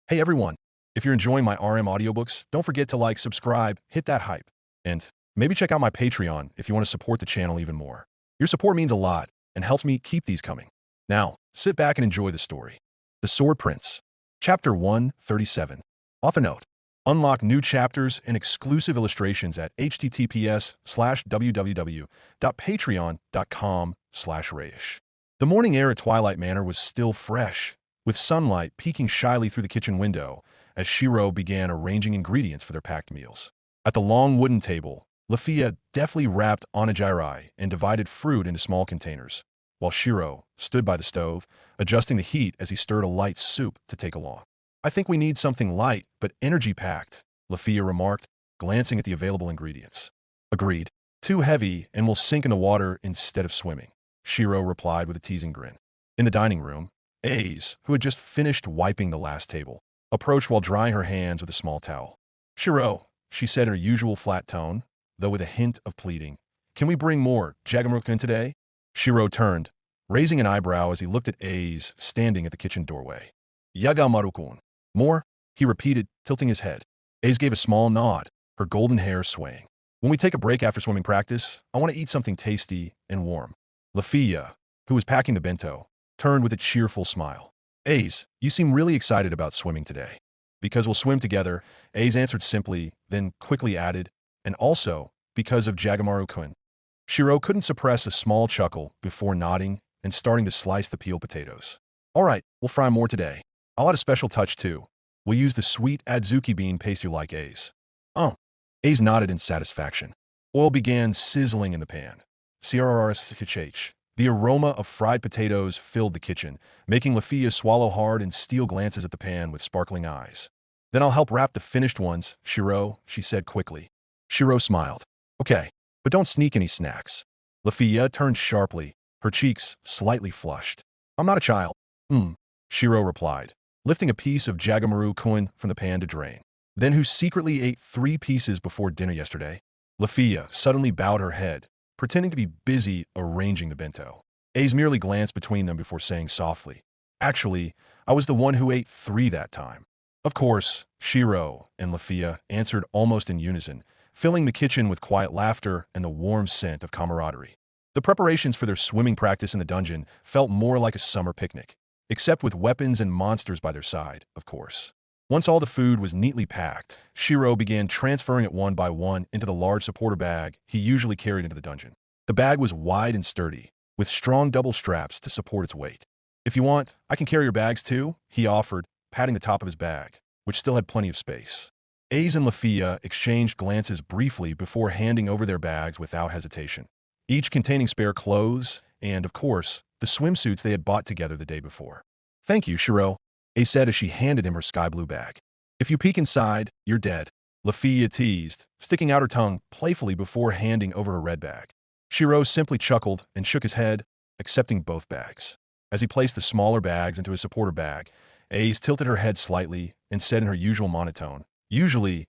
Hey everyone, if you're enjoying my RM audiobooks, don't forget to like, subscribe, hit that hype, and maybe check out my Patreon if you want to support the channel even more. Your support means a lot and helps me keep these coming. Now, sit back and enjoy the story. The Sword Prince, Chapter 137. Author note: unlock new chapters and exclusive illustrations at https://www.patreon.com/Rayish. The morning air at Twilight Manor was still fresh, with sunlight peeking shyly through the kitchen window as Shirou began arranging ingredients for their packed meals. At the long wooden table, Lafia deftly wrapped onigiri and divided fruit into small containers, while Shirou stood by the stove, adjusting the heat as he stirred a light soup to take along. "I think we need something light but energy-packed," Lafia remarked, glancing at the available ingredients. "Agreed. Too heavy and will sink in the water instead of swimming," Shirou replied with a teasing grin. In the dining room, Aze, who had just finished wiping the last table, approached while drying her hands with a small towel. "Shirou," she said in her usual flat tone, though with a hint of pleading, "can we bring more Jagamaru-kun today?" Shirou turned, raising an eyebrow as he looked at Aze standing at the kitchen doorway. "Yagamaru-kun. More?" he repeated, tilting his head. Aze gave a small nod, her golden hair swaying. "When we take a break after swimming practice, I want to eat something tasty and warm." Lafia, who was packing the bento, turned with a cheerful smile. "Aze, you seem really excited about swimming today." "Because we'll swim together," Aze answered simply, then quickly added, "and also because of Jagamaru-kun." Shirou couldn't suppress a small chuckle before nodding and starting to slice the peeled potatoes. "All right, we'll fry more today. I'll add a special touch too. We'll use the sweet adzuki bean paste you like, Aze." "Oh." Aze nodded in satisfaction. Oil began sizzling in the pan. CRRSHH. The aroma of fried potatoes filled the kitchen, making Lafia swallow hard and steal glances at the pan with sparkling eyes. "Then I'll help wrap the finished ones, Shirou," she said quickly. Shirou smiled. "Okay, but don't sneak any snacks." Lafia turned sharply, her cheeks slightly flushed. "I'm not a child." Shirou replied, lifting a piece of Jagamaru-kun from the pan to drain. "Then who secretly ate 3 pieces before dinner yesterday?" Lafia suddenly bowed her head, pretending to be busy arranging the bento. Aze merely glanced between them before saying softly, "Actually, I was the one who ate 3 that time." "Of course," Shirou and Lafia answered almost in unison, filling the kitchen with quiet laughter and the warm scent of camaraderie. The preparations for their swimming practice in the dungeon felt more like a summer picnic, except with weapons and monsters by their side, of course. Once all the food was neatly packed, Shirou began transferring it one by one into the large supporter bag he usually carried into the dungeon. The bag was wide and sturdy, with strong double straps to support its weight. "If you want, I can carry your bags too," he offered, patting the top of his bag, which still had plenty of space. Aze and Lafia exchanged glances briefly before handing over their bags without hesitation, each containing spare clothes and, of course, the swimsuits they had bought together the day before. "Thank you, Shirou," Aze said as she handed him her sky blue bag. "If you peek inside, you're dead," Lafia teased, sticking out her tongue playfully before handing over her red bag. Shirou simply chuckled and shook his head, accepting both bags. As he placed the smaller bags into his supporter bag, Aze tilted her head slightly and said in her usual monotone, "Usually,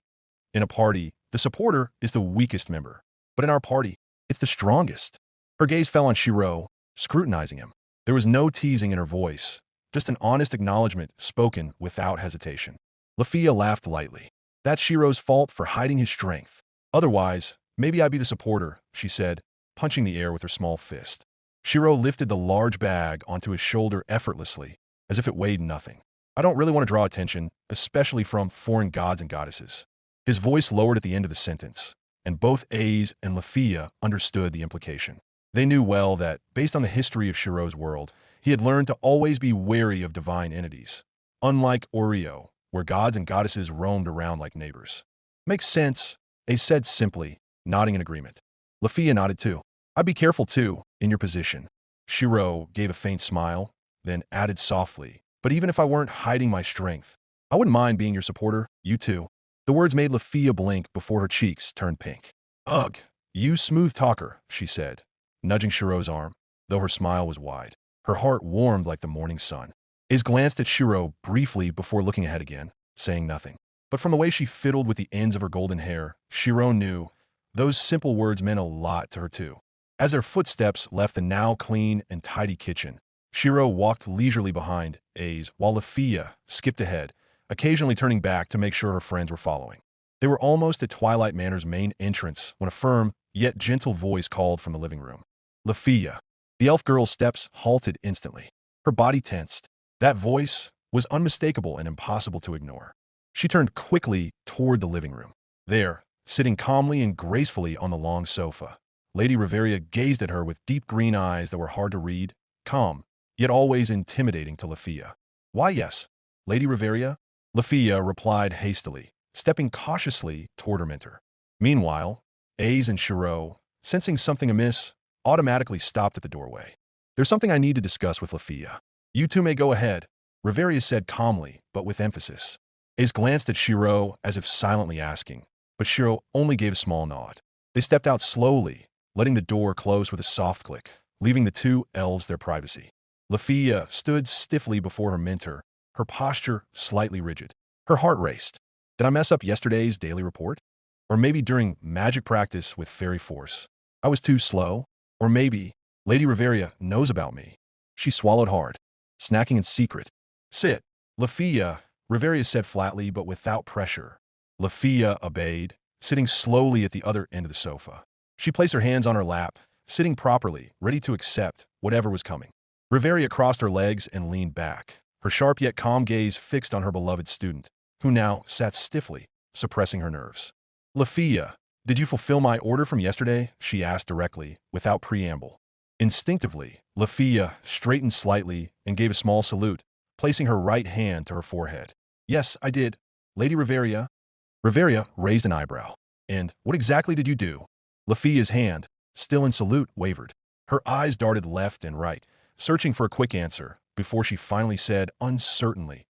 in a party, the supporter is the weakest member, but in our party, it's the strongest." Her gaze fell on Shirou, scrutinizing him. There was no teasing in her voice, just an honest acknowledgement spoken without hesitation. Lafia laughed lightly. "That's Shirou's fault for hiding his strength. Otherwise, maybe I'd be the supporter," she said, punching the air with her small fist. Shirou lifted the large bag onto his shoulder effortlessly, as if it weighed nothing. "I don't really want to draw attention, especially from foreign gods and goddesses." His voice lowered at the end of the sentence, and both Aze and Lafia understood the implication. They knew well that, based on the history of Shirou's world, he had learned to always be wary of divine entities, unlike Orario, where gods and goddesses roamed around like neighbors. "Makes sense," Aze said simply, nodding in agreement. Lafia nodded too. "I'd be careful too, in your position." Shirou gave a faint smile, then added softly, "But even if I weren't hiding my strength, I wouldn't mind being your supporter, you too." The words made Lafia blink before her cheeks turned pink. "Ugh, you smooth talker," she said, nudging Shirou's arm, though her smile was wide. Her heart warmed like the morning sun. Aze glanced at Shirou briefly before looking ahead again, saying nothing. But from the way she fiddled with the ends of her golden hair, Shirou knew those simple words meant a lot to her too. As their footsteps left the now clean and tidy kitchen, Shirou walked leisurely behind Aze while Lafia skipped ahead, occasionally turning back to make sure her friends were following. They were almost at Twilight Manor's main entrance when a firm, yet gentle voice called from the living room. Lafia. The elf girl's steps halted instantly. Her body tensed. That voice was unmistakable and impossible to ignore. She turned quickly toward the living room. There, sitting calmly and gracefully on the long sofa, Lady Riveria gazed at her with deep green eyes that were hard to read, calm, yet always intimidating to Lafia. Why, yes, Lady Riveria? Lafia replied hastily, stepping cautiously toward her mentor. Meanwhile, Aze and Shirou, sensing something amiss, automatically stopped at the doorway. There's something I need to discuss with Lafia. You two may go ahead, Riveria said calmly, but with emphasis. Aze glanced at Shirou as if silently asking, but Shirou only gave a small nod. They stepped out slowly, letting the door close with a soft click, leaving the two elves their privacy. Lafia stood stiffly before her mentor, her posture slightly rigid. Her heart raced. Did I mess up yesterday's daily report? Or maybe during magic practice with fairy force, I was too slow? Or maybe Lady Riveria knows about me. She swallowed hard, snacking in secret. Sit, Lafia, Riveria said flatly but without pressure. Lafia obeyed, sitting slowly at the other end of the sofa. She placed her hands on her lap, sitting properly, ready to accept whatever was coming. Riveria crossed her legs and leaned back, her sharp yet calm gaze fixed on her beloved student, who now sat stiffly, suppressing her nerves. Lafia, did you fulfill my order from yesterday? She asked directly, without preamble. Instinctively, Lafia straightened slightly and gave a small salute, placing her right hand to her forehead. Yes, I did. Lady Riveria. Riveria raised an eyebrow. And what exactly did you do? Lafia's hand, still in salute, wavered. Her eyes darted left and right, searching for a quick answer, before she finally said uncertainly,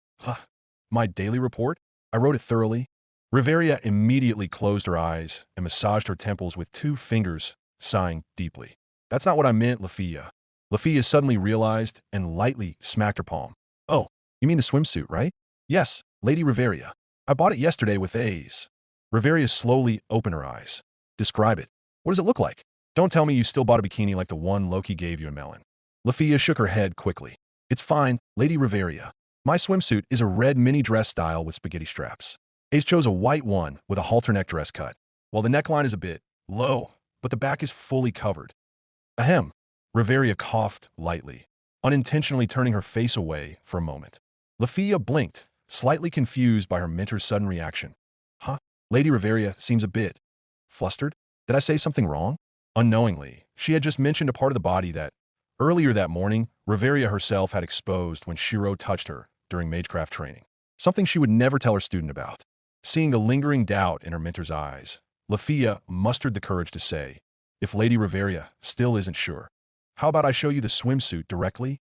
my daily report? I wrote it thoroughly. Riveria immediately closed her eyes and massaged her temples with 2 fingers, sighing deeply. That's not what I meant, Lafia. Lafia suddenly realized and lightly smacked her palm. Oh, you mean the swimsuit, right? Yes, Lady Riveria. I bought it yesterday with Aze. Riveria slowly opened her eyes. Describe it. What does it look like? Don't tell me you still bought a bikini like the one Loki gave you in Melon. Lafia shook her head quickly. It's fine, Lady Riveria. My swimsuit is a red mini dress style with spaghetti straps. Ace chose a white one with a halter neck dress cut. While the neckline is a bit low, but the back is fully covered. Ahem. Riveria coughed lightly, unintentionally turning her face away for a moment. Lafia blinked, slightly confused by her mentor's sudden reaction. Huh? Lady Riveria seems a bit flustered. Did I say something wrong? Unknowingly, she had just mentioned a part of the body that, earlier that morning, Riveria herself had exposed when Shirou touched her during magecraft training. Something she would never tell her student about. Seeing the lingering doubt in her mentor's eyes, Lafia mustered the courage to say, if Lady Riveria still isn't sure, how about I show you the swimsuit directly?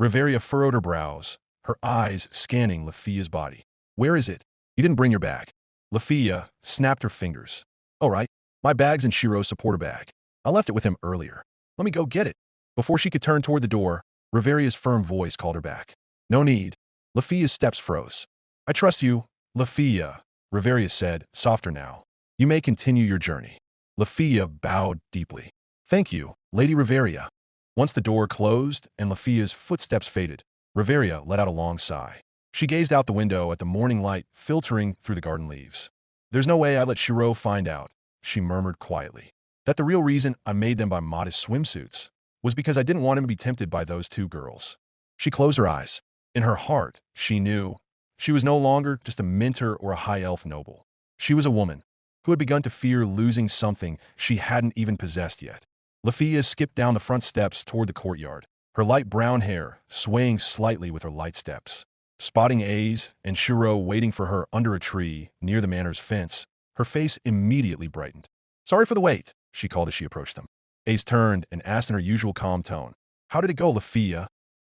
Riveria furrowed her brows, her eyes scanning Lafia's body. Where is it? You didn't bring your bag. Lafia snapped her fingers. All right, my bag's in Shirou's supporter bag. I left it with him earlier. Let me go get it. Before she could turn toward the door, Riveria's firm voice called her back. No need. Lafia's steps froze. I trust you, Lafia, Riveria said, softer now. You may continue your journey. Lafia bowed deeply. Thank you, Lady Riveria. Once the door closed and Lafia's footsteps faded, Riveria let out a long sigh. She gazed out the window at the morning light filtering through the garden leaves. There's no way I let Shirou find out, she murmured quietly. That the real reason I made them buy modest swimsuits was because I didn't want him to be tempted by those 2 girls. She closed her eyes. In her heart, she knew she was no longer just a mentor or a high elf noble. She was a woman who had begun to fear losing something she hadn't even possessed yet. Lafia skipped down the front steps toward the courtyard, her light brown hair swaying slightly with her light steps. Spotting Aze and Shirou waiting for her under a tree near the manor's fence, her face immediately brightened. Sorry for the wait, she called as she approached them. Aze turned and asked in her usual calm tone, How did it go, Lafia?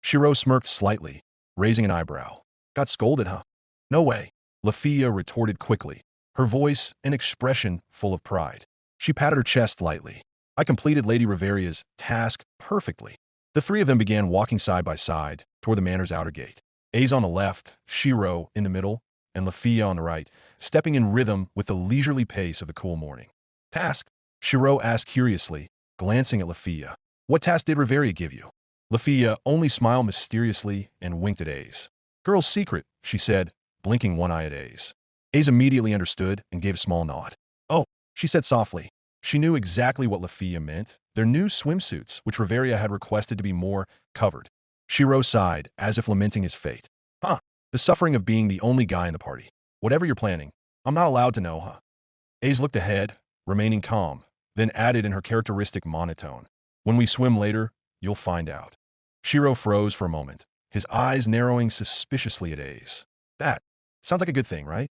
Shirou smirked slightly, raising an eyebrow. Got scolded, huh? No way, Lafia retorted quickly, her voice and expression full of pride. She patted her chest lightly. I completed Lady Riveria's task perfectly. The 3 of them began walking side by side toward the manor's outer gate. Aze on the left, Shirou in the middle, and Lafia on the right, stepping in rhythm with the leisurely pace of the cool morning. Task? Shirou asked curiously, glancing at Lafia. What task did Riveria give you? Lafia only smiled mysteriously and winked at Aze. Girl's secret, she said, blinking one eye at Ace. Ace immediately understood and gave a small nod. "Oh," she said softly. She knew exactly what Lafia meant. Their new swimsuits, which Riveria had requested to be more covered. Shirou sighed, as if lamenting his fate. "Huh. The suffering of being the only guy in the party. Whatever you're planning, I'm not allowed to know, huh?" Ace looked ahead, remaining calm, then added in her characteristic monotone. "When we swim later, you'll find out." Shirou froze for a moment, his eyes narrowing suspiciously at Ace. "That sounds like a good thing, right?"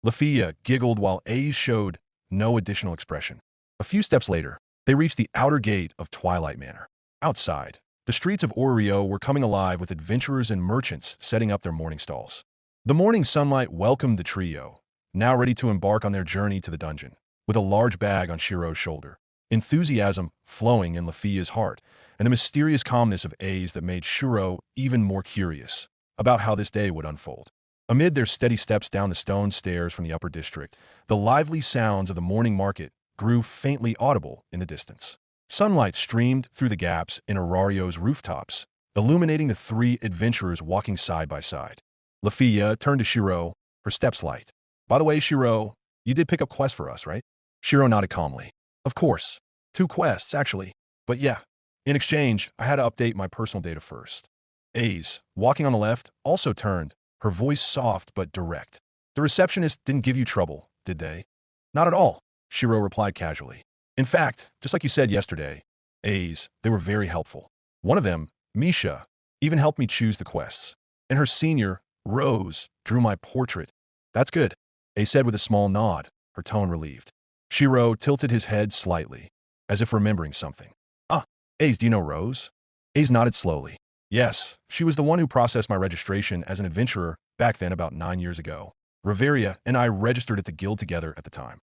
Lafia giggled while Ace showed no additional expression. A few steps later, they reached the outer gate of Twilight Manor. Outside, the streets of Orario were coming alive with adventurers and merchants setting up their morning stalls. The morning sunlight welcomed the trio, now ready to embark on their journey to the dungeon, with a large bag on Shirou's shoulder. Enthusiasm flowing in Lafia's heart, and a mysterious calmness of A's that made Shirou even more curious about how this day would unfold. Amid their steady steps down the stone stairs from the upper district, the lively sounds of the morning market grew faintly audible in the distance. Sunlight streamed through the gaps in Orario's rooftops, illuminating the three adventurers walking side by side. Lafia turned to Shirou, her steps light. "By the way, Shirou, you did pick up quests for us, right?" Shirou nodded calmly. "Of course. 2 quests, actually. But yeah, in exchange, I had to update my personal data first." A's, walking on the left, also turned, her voice soft but direct. "The receptionist didn't give you trouble, did they?" "Not at all," Shirou replied casually. "In fact, just like you said yesterday, A's, they were very helpful. One of them, Misha, even helped me choose the quests. And her senior, Rose, drew my portrait." "That's good," A said with a small nod, her tone relieved. Shirou tilted his head slightly, as if remembering something. "Ah, A's, do you know Rose?" A's nodded slowly. "Yes, she was the one who processed my registration as an adventurer back then about 9 years ago. Riveria and I registered at the guild together at the time."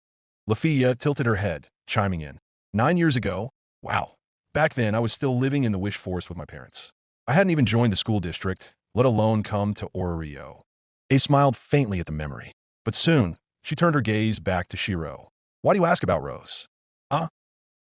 Lafia tilted her head, chiming in. 9 years ago? Wow. Back then, I was still living in the Wish Forest with my parents. I hadn't even joined the school district, let alone come to Orario. A smiled faintly at the memory. But soon, she turned her gaze back to Shirou. "Why do you ask about Rose?" "Huh?"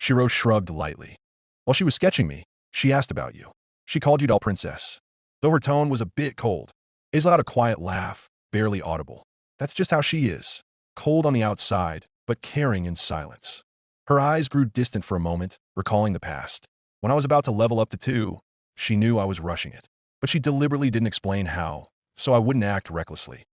Shirou shrugged lightly. "While she was sketching me, she asked about you. She called you Doll Princess." Though her tone was a bit cold, Ace let out a quiet laugh, barely audible. That's just how she is. Cold on the outside, but caring in silence. Her eyes grew distant for a moment, recalling the past. When I was about to level up to 2, she knew I was rushing it. But she deliberately didn't explain how, so I wouldn't act recklessly.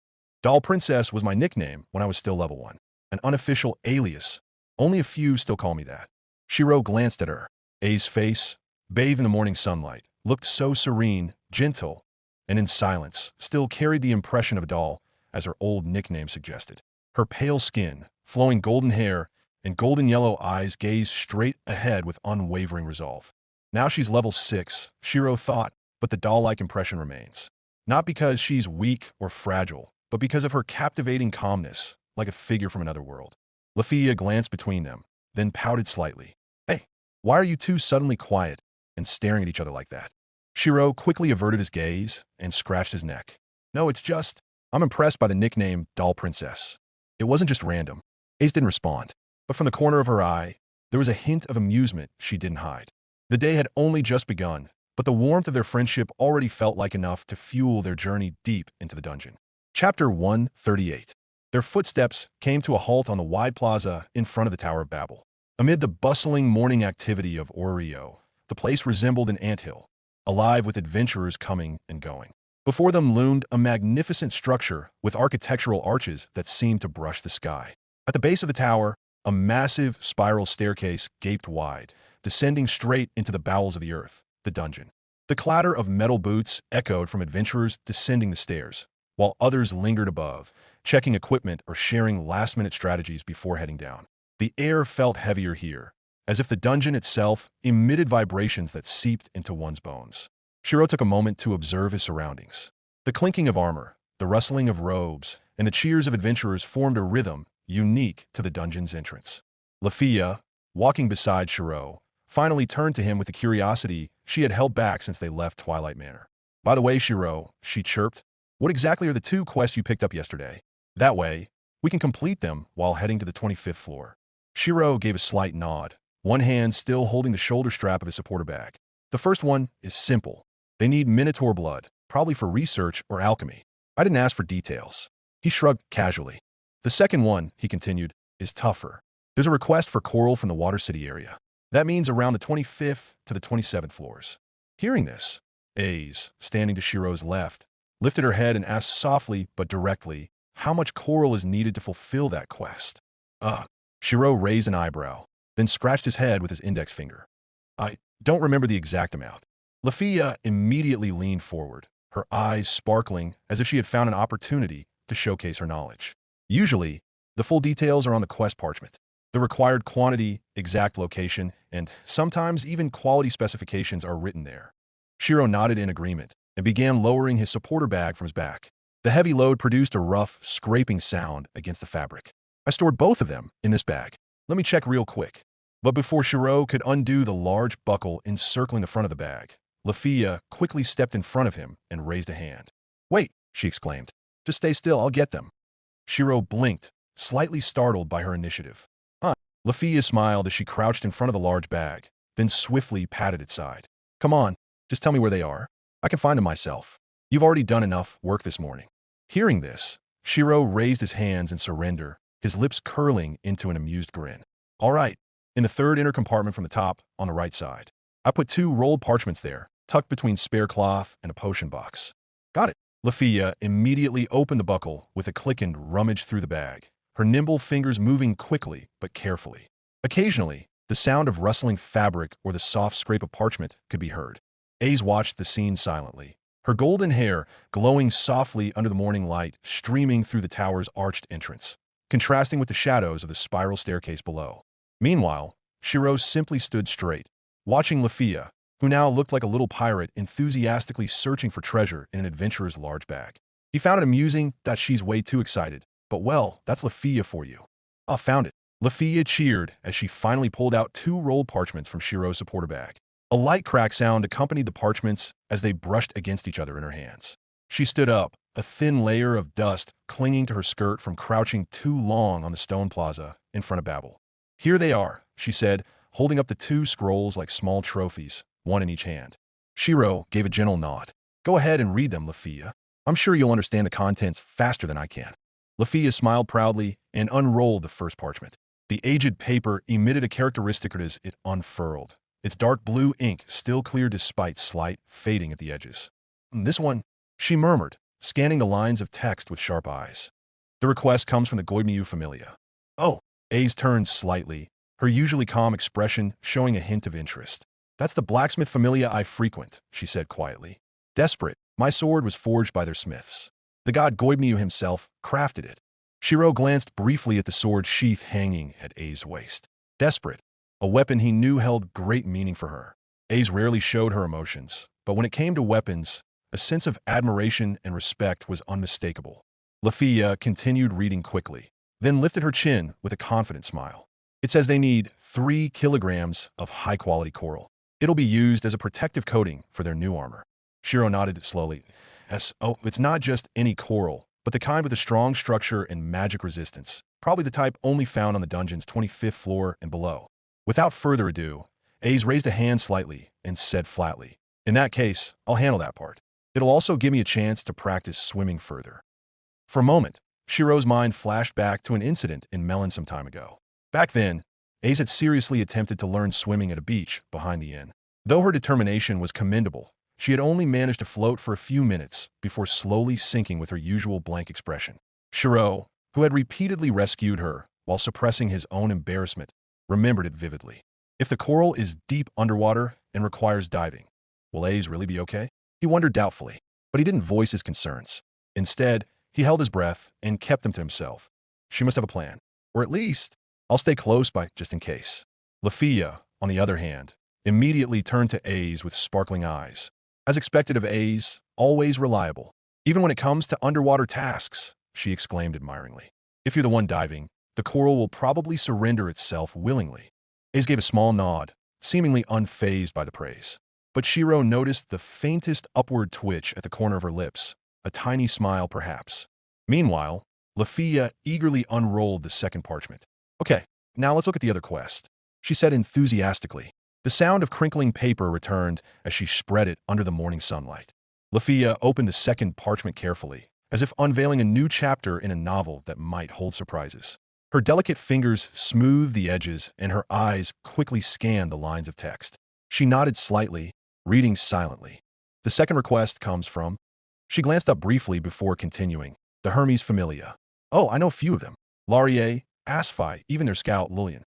Doll Princess was my nickname when I was still level 1. An unofficial alias. Only a few still call me that. Shirou glanced at her. A's face, bathed in the morning sunlight, looked so serene, gentle, and in silence, still carried the impression of a doll, as her old nickname suggested. Her pale skin, flowing golden hair, and golden yellow eyes gazed straight ahead with unwavering resolve. Now she's level 6, Shirou thought, but the doll-like impression remains. Not because she's weak or fragile, but because of her captivating calmness, like a figure from another world. Lafia glanced between them, then pouted slightly. "Hey, why are you two suddenly quiet and staring at each other like that?" Shirou quickly averted his gaze and scratched his neck. "No, it's just, I'm impressed by the nickname Doll Princess. It wasn't just random." Ace didn't respond, but from the corner of her eye, there was a hint of amusement she didn't hide. The day had only just begun, but the warmth of their friendship already felt like enough to fuel their journey deep into the dungeon. Chapter 138. Their footsteps came to a halt on the wide plaza in front of the Tower of Babel. Amid the bustling morning activity of Orario, the place resembled an anthill, alive with adventurers coming and going. Before them loomed a magnificent structure with architectural arches that seemed to brush the sky. At the base of the tower, a massive spiral staircase gaped wide, descending straight into the bowels of the earth, the dungeon. The clatter of metal boots echoed from adventurers descending the stairs, while others lingered above, checking equipment or sharing last-minute strategies before heading down. The air felt heavier here, as if the dungeon itself emitted vibrations that seeped into one's bones. Shirou took a moment to observe his surroundings. The clinking of armor, the rustling of robes, and the cheers of adventurers formed a rhythm unique to the dungeon's entrance. Lafia, walking beside Shirou, finally turned to him with the curiosity she had held back since they left Twilight Manor. "By the way, Shirou," she chirped, "what exactly are the 2 quests you picked up yesterday? That way, we can complete them while heading to the 25th floor." Shirou gave a slight nod, one hand still holding the shoulder strap of his supporter bag. "The first one is simple. They need Minotaur blood, probably for research or alchemy. I didn't ask for details. He shrugged casually. The second one, he continued, is tougher. There's a request for coral from the Water City area. That means around the 25th to the 27th floors. Hearing this, A's, standing to Shirou's left, lifted her head and asked softly but directly how much coral is needed to fulfill that quest. Shirou raised an eyebrow, then scratched his head with his index finger. I don't remember the exact amount. Lafia immediately leaned forward, her eyes sparkling as if she had found an opportunity to showcase her knowledge. Usually, the full details are on the quest parchment. The required quantity, exact location, and sometimes even quality specifications are written there. Shirou nodded in agreement and began lowering his supporter bag from his back. The heavy load produced a rough, scraping sound against the fabric. I stored both of them in this bag. Let me check real quick. But before Shirou could undo the large buckle encircling the front of the bag, Lafia quickly stepped in front of him and raised a hand. Wait, she exclaimed. Just stay still, I'll get them. Shirou blinked, slightly startled by her initiative. Lafia smiled as she crouched in front of the large bag, then swiftly patted its side. Come on, just tell me where they are. I can find them myself. You've already done enough work this morning. Hearing this, Shirou raised his hands in surrender, his lips curling into an amused grin. All right, in the third inner compartment from the top, on the right side. I put 2 rolled parchments there, tucked between spare cloth and a potion box. Got it. Lafia immediately opened the buckle with a click and rummaged through the bag, her nimble fingers moving quickly but carefully. Occasionally, the sound of rustling fabric or the soft scrape of parchment could be heard. Aze watched the scene silently, her golden hair glowing softly under the morning light streaming through the tower's arched entrance, contrasting with the shadows of the spiral staircase below. Meanwhile, Shirou simply stood straight, watching Lafia, who now looked like a little pirate enthusiastically searching for treasure in an adventurer's large bag. He found it amusing that she's way too excited, but well, that's Lafia for you. Found it. Lafia cheered as she finally pulled out 2 rolled parchments from Shirou's supporter bag. A light crack sound accompanied the parchments as they brushed against each other in her hands. She stood up, a thin layer of dust clinging to her skirt from crouching too long on the stone plaza in front of Babel. Here they are, she said, holding up the 2 scrolls like small trophies, one in each hand. Shirou gave a gentle nod. Go ahead and read them, Lafia. I'm sure you'll understand the contents faster than I can. Lafia smiled proudly and unrolled the first parchment. The aged paper emitted a characteristic as it unfurled, its dark blue ink still clear despite slight fading at the edges. This one, she murmured, scanning the lines of text with sharp eyes. The request comes from the Goibniu Familia. Oh, Aze turned slightly, her usually calm expression showing a hint of interest. That's the blacksmith familia I frequent, she said quietly. Desperate, my sword was forged by their smiths. The god Goibniu himself crafted it. Shirou glanced briefly at the sword sheath hanging at A's waist. Desperate, a weapon he knew held great meaning for her. Aze rarely showed her emotions, but when it came to weapons, a sense of admiration and respect was unmistakable. Lafia continued reading quickly, then lifted her chin with a confident smile. It says they need 3 kilograms of high-quality coral. It'll be used as a protective coating for their new armor. Shirou nodded slowly. It's not just any coral, but the kind with a strong structure and magic resistance, probably the type only found on the dungeon's 25th floor and below. Without further ado, Aze raised a hand slightly and said flatly, in that case, I'll handle that part. It'll also give me a chance to practice swimming further. For a moment, Shirou's mind flashed back to an incident in Melon some time ago. Back then, Aze had seriously attempted to learn swimming at a beach behind the inn. Though her determination was commendable, she had only managed to float for a few minutes before slowly sinking with her usual blank expression. Shirou, who had repeatedly rescued her while suppressing his own embarrassment, remembered it vividly. If the coral is deep underwater and requires diving, will Aze really be okay? He wondered doubtfully, but he didn't voice his concerns. Instead, he held his breath and kept them to himself. She must have a plan. Or at least, I'll stay close by just in case. Lafia, on the other hand, immediately turned to Aze with sparkling eyes. As expected of Aze, always reliable. Even when it comes to underwater tasks, she exclaimed admiringly. If you're the one diving, the coral will probably surrender itself willingly. Aze gave a small nod, seemingly unfazed by the praise. But Shirou noticed the faintest upward twitch at the corner of her lips, a tiny smile perhaps. Meanwhile, Lafia eagerly unrolled the second parchment. Okay, now let's look at the other quest, she said enthusiastically. The sound of crinkling paper returned as she spread it under the morning sunlight. Lafia opened the second parchment carefully, as if unveiling a new chapter in a novel that might hold surprises. Her delicate fingers smoothed the edges, and her eyes quickly scanned the lines of text. She nodded slightly, reading silently. The second request comes from... She glanced up briefly before continuing. The Hermes Familia. Oh, I know a few of them. Laurier, Asphi, even their scout, Lillian.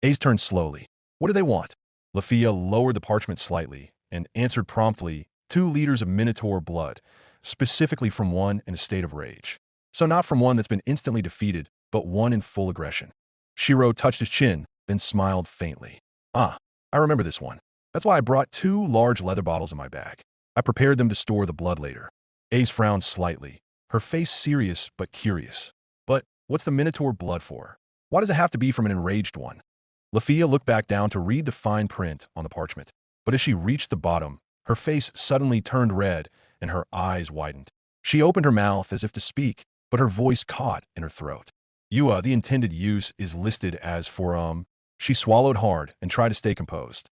Ace turned slowly. What do they want? Lafia lowered the parchment slightly and answered promptly, 2 liters of Minotaur blood, specifically from one in a state of rage. So not from one that's been instantly defeated, but one in full aggression. Shirou touched his chin, then smiled faintly. Ah, I remember this one. That's why I brought 2 large leather bottles in my bag. I prepared them to store the blood later. Ace frowned slightly, her face serious but curious. But what's the Minotaur blood for? Why does it have to be from an enraged one? Lafia looked back down to read the fine print on the parchment, but as she reached the bottom, her face suddenly turned red and her eyes widened. She opened her mouth as if to speak, but her voice caught in her throat. The intended use is listed as for, She swallowed hard and tried to stay composed.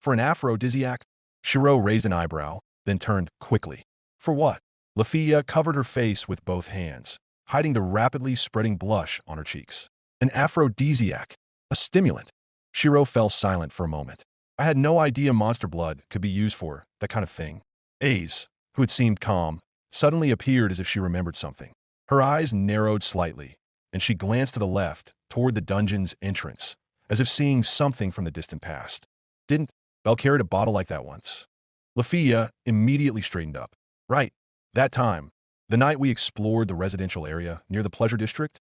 For an aphrodisiac? Shirou raised an eyebrow, then turned quickly. For what? Lafia covered her face with both hands, hiding the rapidly spreading blush on her cheeks. An aphrodisiac. A stimulant. Shirou fell silent for a moment. I had no idea monster blood could be used for that kind of thing. Ace, who had seemed calm, suddenly appeared as if she remembered something. Her eyes narrowed slightly, and she glanced to the left, toward the dungeon's entrance, as if seeing something from the distant past. Didn't Belle carry a bottle like that once? Lafia immediately straightened up. Right. That time. The night we explored the residential area near the Pleasure District?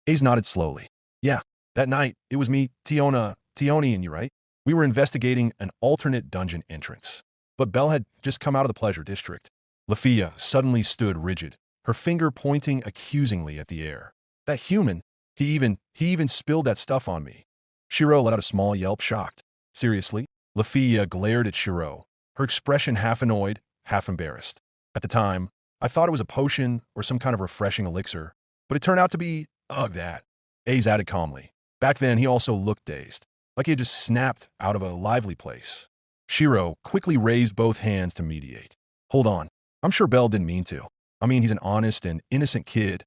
Ace nodded slowly. Yeah, that night, it was me, Tioni and you, right? We were investigating an alternate dungeon entrance. But Belle had just come out of the Pleasure District. Lafia suddenly stood rigid, her finger pointing accusingly at the air. That human, he even spilled that stuff on me. Shirou let out a small yelp, shocked. Seriously? Lafia glared at Shirou, her expression half annoyed, half embarrassed. At the time, I thought it was a potion or some kind of refreshing elixir, but it turned out to be, that. Ace added calmly. Back then, he also looked dazed, like he had just snapped out of a lively place. Shirou quickly raised both hands to mediate. Hold on. I'm sure Belle didn't mean to. I mean, he's an honest and innocent kid.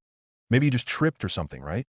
Maybe he just tripped or something, right?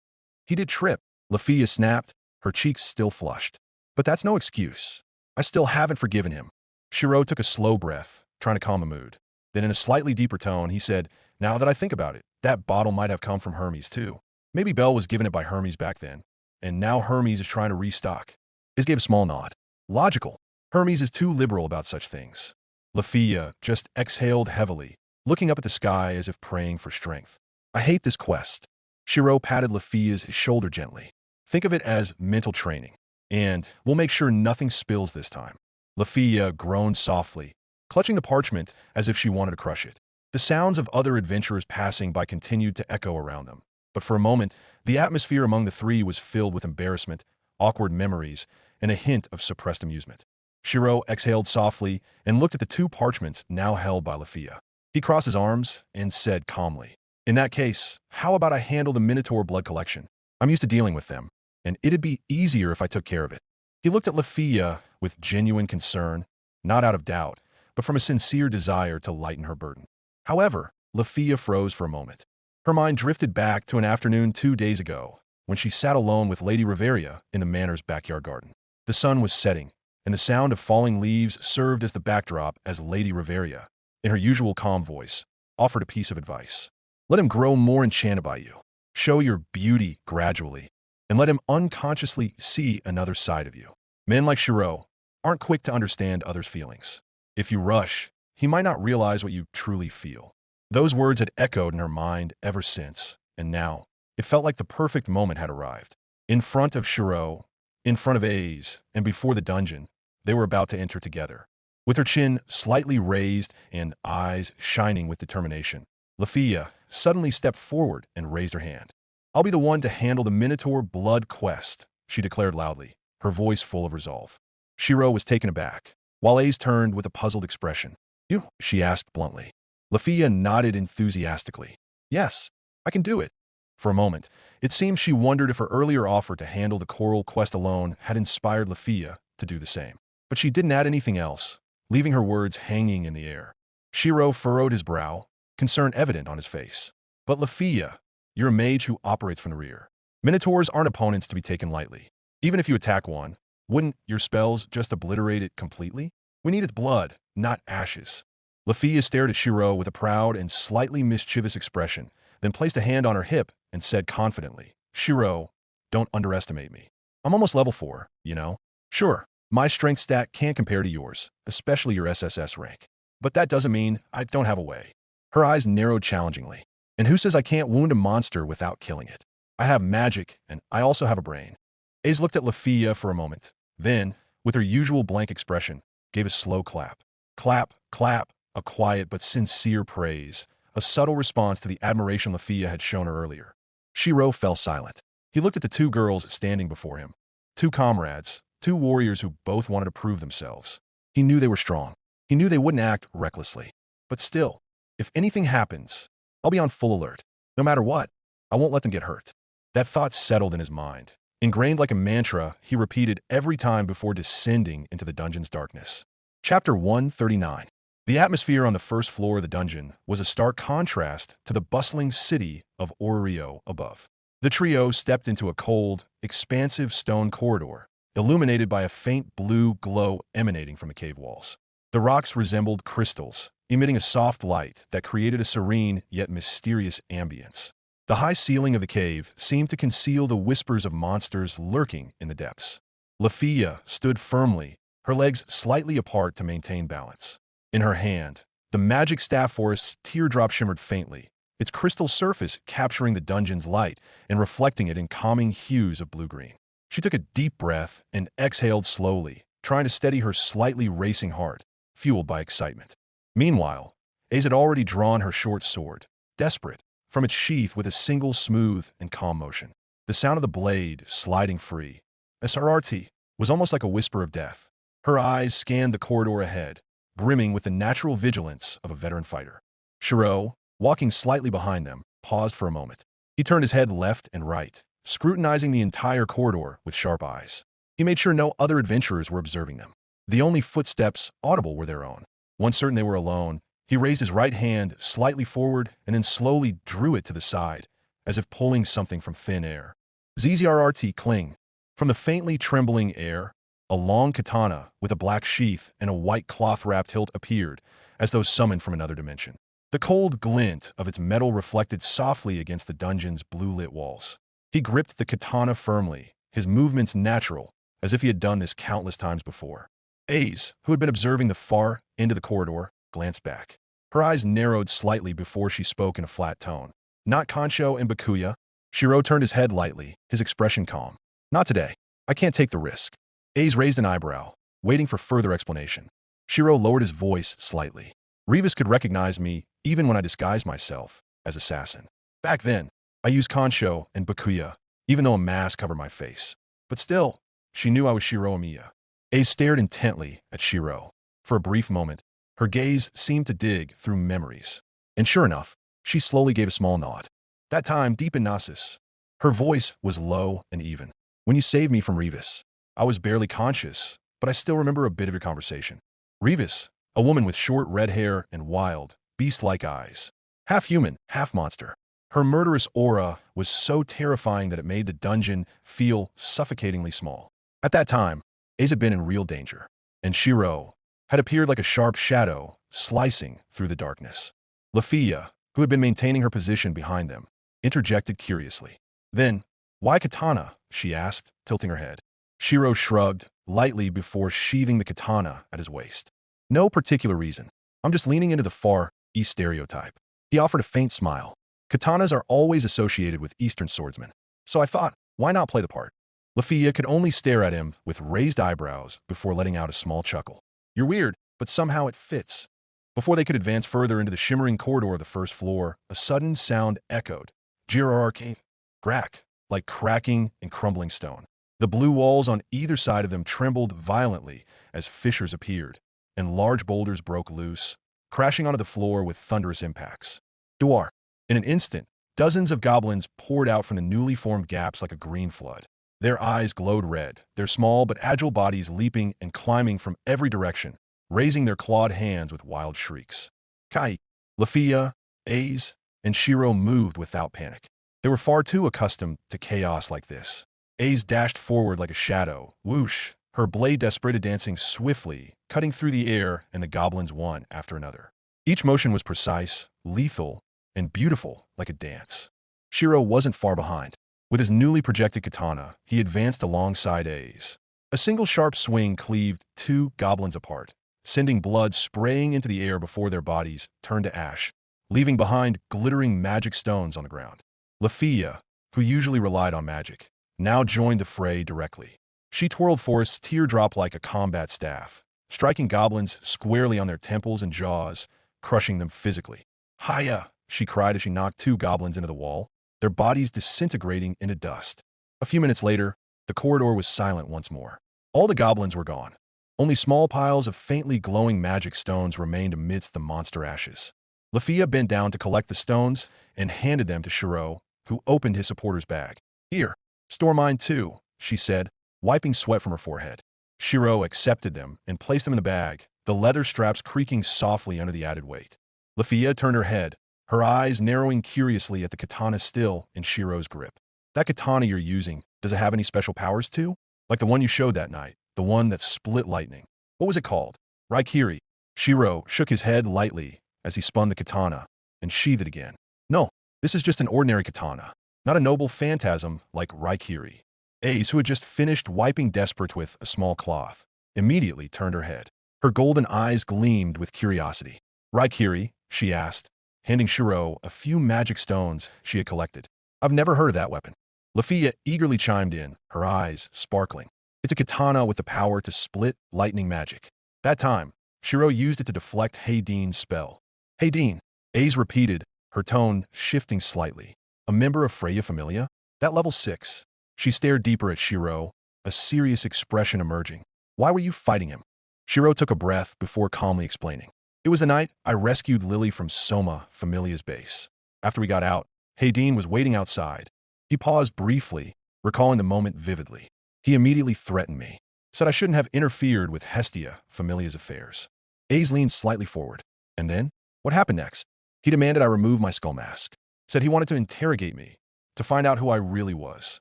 He did trip. Lafia snapped, her cheeks still flushed. But that's no excuse. I still haven't forgiven him. Shirou took a slow breath, trying to calm the mood. Then in a slightly deeper tone, he said, now that I think about it, that bottle might have come from Hermes too. Maybe Belle was given it by Hermes back then, and now Hermes is trying to restock. Ace gave a small nod. Logical. Hermes is too liberal about such things. Lafia just exhaled heavily, looking up at the sky as if praying for strength. I hate this quest. Shirou patted Lafia's shoulder gently. Think of it as mental training, and we'll make sure nothing spills this time. Lafia groaned softly, clutching the parchment as if she wanted to crush it. The sounds of other adventurers passing by continued to echo around them. But for a moment, the atmosphere among the 3 was filled with embarrassment, awkward memories, and a hint of suppressed amusement. Shirou exhaled softly and looked at the 2 parchments now held by Lafia. He crossed his arms and said calmly, in that case, how about I handle the Minotaur blood collection? I'm used to dealing with them, and it'd be easier if I took care of it. He looked at Lafia with genuine concern, not out of doubt, but from a sincere desire to lighten her burden. However, Lafia froze for a moment. Her mind drifted back to an afternoon 2 days ago, when she sat alone with Lady Riveria in the manor's backyard garden. The sun was setting, and the sound of falling leaves served as the backdrop as Lady Riveria, in her usual calm voice, offered a piece of advice. Let him grow more enchanted by you. Show your beauty gradually, and let him unconsciously see another side of you. Men like Shirou aren't quick to understand others' feelings. If you rush, he might not realize what you truly feel. Those words had echoed in her mind ever since, and now, it felt like the perfect moment had arrived. In front of Shirou, in front of Ace, and before the dungeon, they were about to enter together. With her chin slightly raised and eyes shining with determination, Lafia suddenly stepped forward and raised her hand. I'll be the one to handle the Minotaur blood quest, she declared loudly, her voice full of resolve. Shirou was taken aback, while Ace turned with a puzzled expression. You? She asked bluntly. Lafia nodded enthusiastically. Yes, I can do it. For a moment, it seemed she wondered if her earlier offer to handle the choral quest alone had inspired Lafia to do the same. But she didn't add anything else, leaving her words hanging in the air. Shirou furrowed his brow, concern evident on his face. But Lafia, you're a mage who operates from the rear. Minotaurs aren't opponents to be taken lightly. Even if you attack one, wouldn't your spells just obliterate it completely? We need its blood, not ashes. Lafia stared at Shirou with a proud and slightly mischievous expression, then placed a hand on her hip and said confidently, Shirou, don't underestimate me. I'm almost level 4, you know? Sure, my strength stat can't compare to yours, especially your SSS rank. But that doesn't mean I don't have a way. Her eyes narrowed challengingly. And who says I can't wound a monster without killing it? I have magic, and I also have a brain. Aze looked at Lafia for a moment. Then, with her usual blank expression, gave a slow clap. Clap, clap, a quiet but sincere praise, a subtle response to the admiration Lafia had shown her earlier. Shirou fell silent. He looked at the two girls standing before him. Two comrades, two warriors who both wanted to prove themselves. He knew they were strong. He knew they wouldn't act recklessly. But still, if anything happens, I'll be on full alert. No matter what, I won't let them get hurt. That thought settled in his mind. Ingrained like a mantra, he repeated every time before descending into the dungeon's darkness. Chapter 139. The atmosphere on the first floor of the dungeon was a stark contrast to the bustling city of Orario above. The trio stepped into a cold, expansive stone corridor, illuminated by a faint blue glow emanating from the cave walls. The rocks resembled crystals, emitting a soft light that created a serene yet mysterious ambience. The high ceiling of the cave seemed to conceal the whispers of monsters lurking in the depths. Lafia stood firmly, her legs slightly apart to maintain balance. In her hand, the magic staff forest's teardrop shimmered faintly, its crystal surface capturing the dungeon's light and reflecting it in calming hues of blue-green. She took a deep breath and exhaled slowly, trying to steady her slightly racing heart, fueled by excitement. Meanwhile, Aze had already drawn her short sword, desperate, from its sheath with a single smooth and calm motion. The sound of the blade sliding free, SRRT, was almost like a whisper of death. Her eyes scanned the corridor ahead, brimming with the natural vigilance of a veteran fighter. Shirou, walking slightly behind them, paused for a moment. He turned his head left and right, scrutinizing the entire corridor with sharp eyes. He made sure no other adventurers were observing them. The only footsteps audible were their own. Once certain they were alone, he raised his right hand slightly forward and then slowly drew it to the side, as if pulling something from thin air. ZZRRT cling. From the faintly trembling air, a long katana with a black sheath and a white cloth-wrapped hilt appeared, as though summoned from another dimension. The cold glint of its metal reflected softly against the dungeon's blue-lit walls. He gripped the katana firmly, his movements natural, as if he had done this countless times before. Aze, who had been observing the far end of the corridor, glanced back. Her eyes narrowed slightly before she spoke in a flat tone. Not Kancho and Bakuya. Shirou turned his head lightly, his expression calm. Not today. I can't take the risk. Aze raised an eyebrow, waiting for further explanation. Shirou lowered his voice slightly. Revis could recognize me even when I disguised myself as assassin. Back then, I used Kancho and Bakuya, even though a mask covered my face. But still, she knew I was Shirou Emiya. Aze stared intently at Shirou. For a brief moment, her gaze seemed to dig through memories. And sure enough, she slowly gave a small nod. That time, deep in Gnosis. Her voice was low and even. When you saved me from Revis, I was barely conscious, but I still remember a bit of your conversation. Revis, a woman with short red hair and wild, beast-like eyes. Half human, half monster. Her murderous aura was so terrifying that it made the dungeon feel suffocatingly small. At that time, Aze had been in real danger, and Shirou had appeared like a sharp shadow, slicing through the darkness. Lafia, who had been maintaining her position behind them, interjected curiously. Then, why katana? She asked, tilting her head. Shirou shrugged lightly before sheathing the katana at his waist. No particular reason. I'm just leaning into the Far East stereotype. He offered a faint smile. Katanas are always associated with Eastern swordsmen, so I thought, why not play the part? Lafia could only stare at him with raised eyebrows before letting out a small chuckle. You're weird, but somehow it fits. Before they could advance further into the shimmering corridor of the first floor, a sudden sound echoed. Girararcane. Crack, like cracking and crumbling stone. The blue walls on either side of them trembled violently as fissures appeared, and large boulders broke loose, crashing onto the floor with thunderous impacts. Duar. In an instant, dozens of goblins poured out from the newly formed gaps like a green flood. Their eyes glowed red, their small but agile bodies leaping and climbing from every direction, raising their clawed hands with wild shrieks. Kai, Lafia, Aze, and Shirou moved without panic. They were far too accustomed to chaos like this. Ace dashed forward like a shadow. Whoosh! Her blade desperate dancing swiftly, cutting through the air, and the goblins one after another. Each motion was precise, lethal, and beautiful like a dance. Shirou wasn't far behind. With his newly projected katana, he advanced alongside Ace. A single sharp swing cleaved 2 goblins apart, sending blood spraying into the air before their bodies turned to ash, leaving behind glittering magic stones on the ground. Lafia, who usually relied on magic, now joined the fray directly. She twirled Forrest's teardrop like a combat staff, striking goblins squarely on their temples and jaws, crushing them physically. "Hiya!" she cried as she knocked 2 goblins into the wall, their bodies disintegrating into dust. A few minutes later, the corridor was silent once more. All the goblins were gone. Only small piles of faintly glowing magic stones remained amidst the monster ashes. Lafia bent down to collect the stones and handed them to Shirou, who opened his supporter's bag. "Here, store mine too," she said, wiping sweat from her forehead. Shirou accepted them and placed them in the bag, the leather straps creaking softly under the added weight. Lafia turned her head, her eyes narrowing curiously at the katana still in Shirou's grip. "That katana you're using, does it have any special powers too? Like the one you showed that night, the one that split lightning. What was it called?" "Raikiri." Shirou shook his head lightly as he spun the katana and sheathed it again. "No, this is just an ordinary katana, not a noble phantasm like Raikiri." Ace, who had just finished wiping desperate with a small cloth, immediately turned her head. Her golden eyes gleamed with curiosity. "Raikiri?" she asked, handing Shirou a few magic stones she had collected. "I've never heard of that weapon." Lafia eagerly chimed in, her eyes sparkling. "It's a katana with the power to split lightning magic. That time, Shirou used it to deflect Hayden's spell." "Hayden," Ace repeated, her tone shifting slightly. "A member of Freya Familia? That level 6. She stared deeper at Shirou, a serious expression emerging. "Why were you fighting him?" Shirou took a breath before calmly explaining. "It was the night I rescued Lily from Soma Familia's base. After we got out, Hayden was waiting outside. He paused briefly, recalling the moment vividly. He immediately threatened me, said I shouldn't have interfered with Hestia Familia's affairs." Ace leaned slightly forward. "And then? What happened next?" "He demanded I remove my skull mask. Said he wanted to interrogate me, to find out who I really was."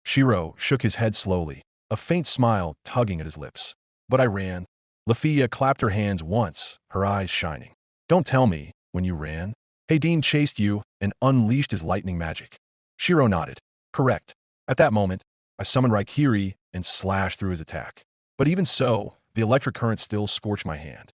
Shirou shook his head slowly, a faint smile tugging at his lips. "But I ran." Lafia clapped her hands once, her eyes shining. "Don't tell me, when you ran, Hayden chased you and unleashed his lightning magic." Shirou nodded. "Correct. At that moment, I summoned Raikiri and slashed through his attack. But even so, the electric current still scorched my hand."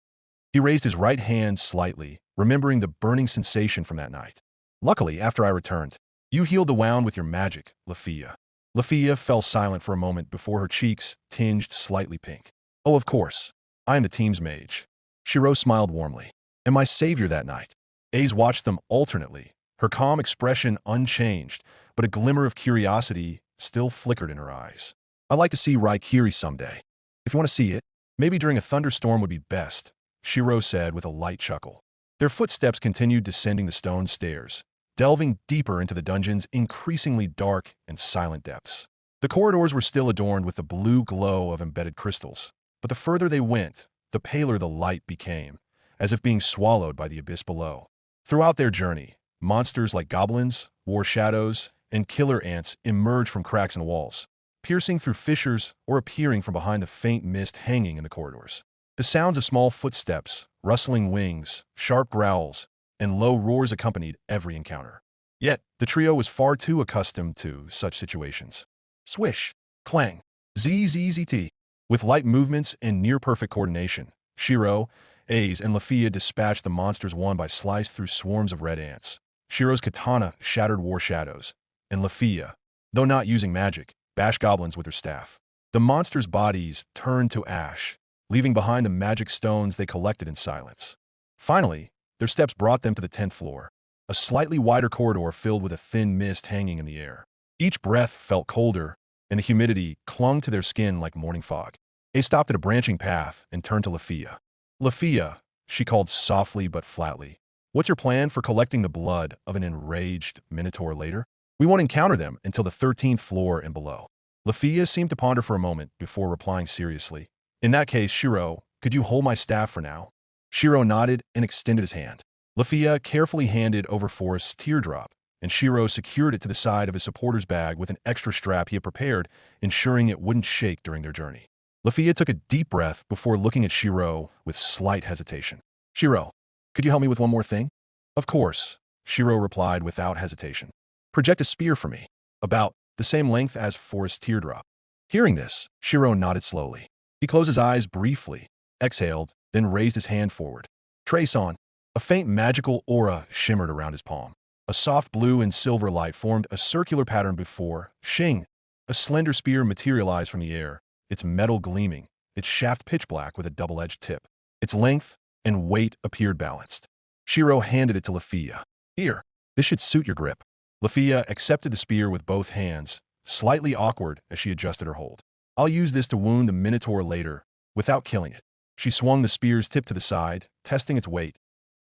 He raised his right hand slightly, remembering the burning sensation from that night. "Luckily, after I returned, you healed the wound with your magic, Lafia." Lafia fell silent for a moment before her cheeks tinged slightly pink. "Oh, of course. I am the team's mage." Shirou smiled warmly. "And my savior that night." Ace watched them alternately, her calm expression unchanged, but a glimmer of curiosity still flickered in her eyes. "I'd like to see Raikiri someday. If you want to see it, maybe during a thunderstorm would be best," Shirou said with a light chuckle. Their footsteps continued descending the stone stairs, delving deeper into the dungeon's increasingly dark and silent depths. The corridors were still adorned with the blue glow of embedded crystals, but the further they went, the paler the light became, as if being swallowed by the abyss below. Throughout their journey, monsters like goblins, war shadows, and killer ants emerged from cracks in the walls, piercing through fissures or appearing from behind the faint mist hanging in the corridors. The sounds of small footsteps, rustling wings, sharp growls, and low roars accompanied every encounter. Yet, the trio was far too accustomed to such situations. Swish, clang, zzzt. With light movements and near-perfect coordination, Shirou, Ace, and Lafia dispatched the monsters one by slice through swarms of red ants. Shirou's katana shattered war shadows, and Lafia, though not using magic, bashed goblins with her staff. The monsters' bodies turned to ash, leaving behind the magic stones they collected in silence. Finally, their steps brought them to the 10th floor, a slightly wider corridor filled with a thin mist hanging in the air. Each breath felt colder, and the humidity clung to their skin like morning fog. They stopped at a branching path and turned to Lafia. "Lafia," she called softly but flatly, "what's your plan for collecting the blood of an enraged minotaur later? We won't encounter them until the 13th floor and below." Lafia seemed to ponder for a moment before replying seriously. "In that case, Shirou, could you hold my staff for now?" Shirou nodded and extended his hand. Lafia carefully handed over Forrest's teardrop, and Shirou secured it to the side of his supporter's bag with an extra strap he had prepared, ensuring it wouldn't shake during their journey. Lafia took a deep breath before looking at Shirou with slight hesitation. Shirou, could you help me with one more thing? Of course, Shirou replied without hesitation. Project a spear for me, about the same length as Forrest's teardrop. Hearing this, Shirou nodded slowly. He closed his eyes briefly, exhaled, then raised his hand forward. Trace on. A faint magical aura shimmered around his palm. A soft blue and silver light formed a circular pattern before Shing. A slender spear materialized from the air, its metal gleaming, its shaft pitch black with a double-edged tip. Its length and weight appeared balanced. Shirou handed it to Lafia. Here, this should suit your grip. Lafia accepted the spear with both hands, slightly awkward as she adjusted her hold. I'll use this to wound the Minotaur later, without killing it. She swung the spear's tip to the side, testing its weight.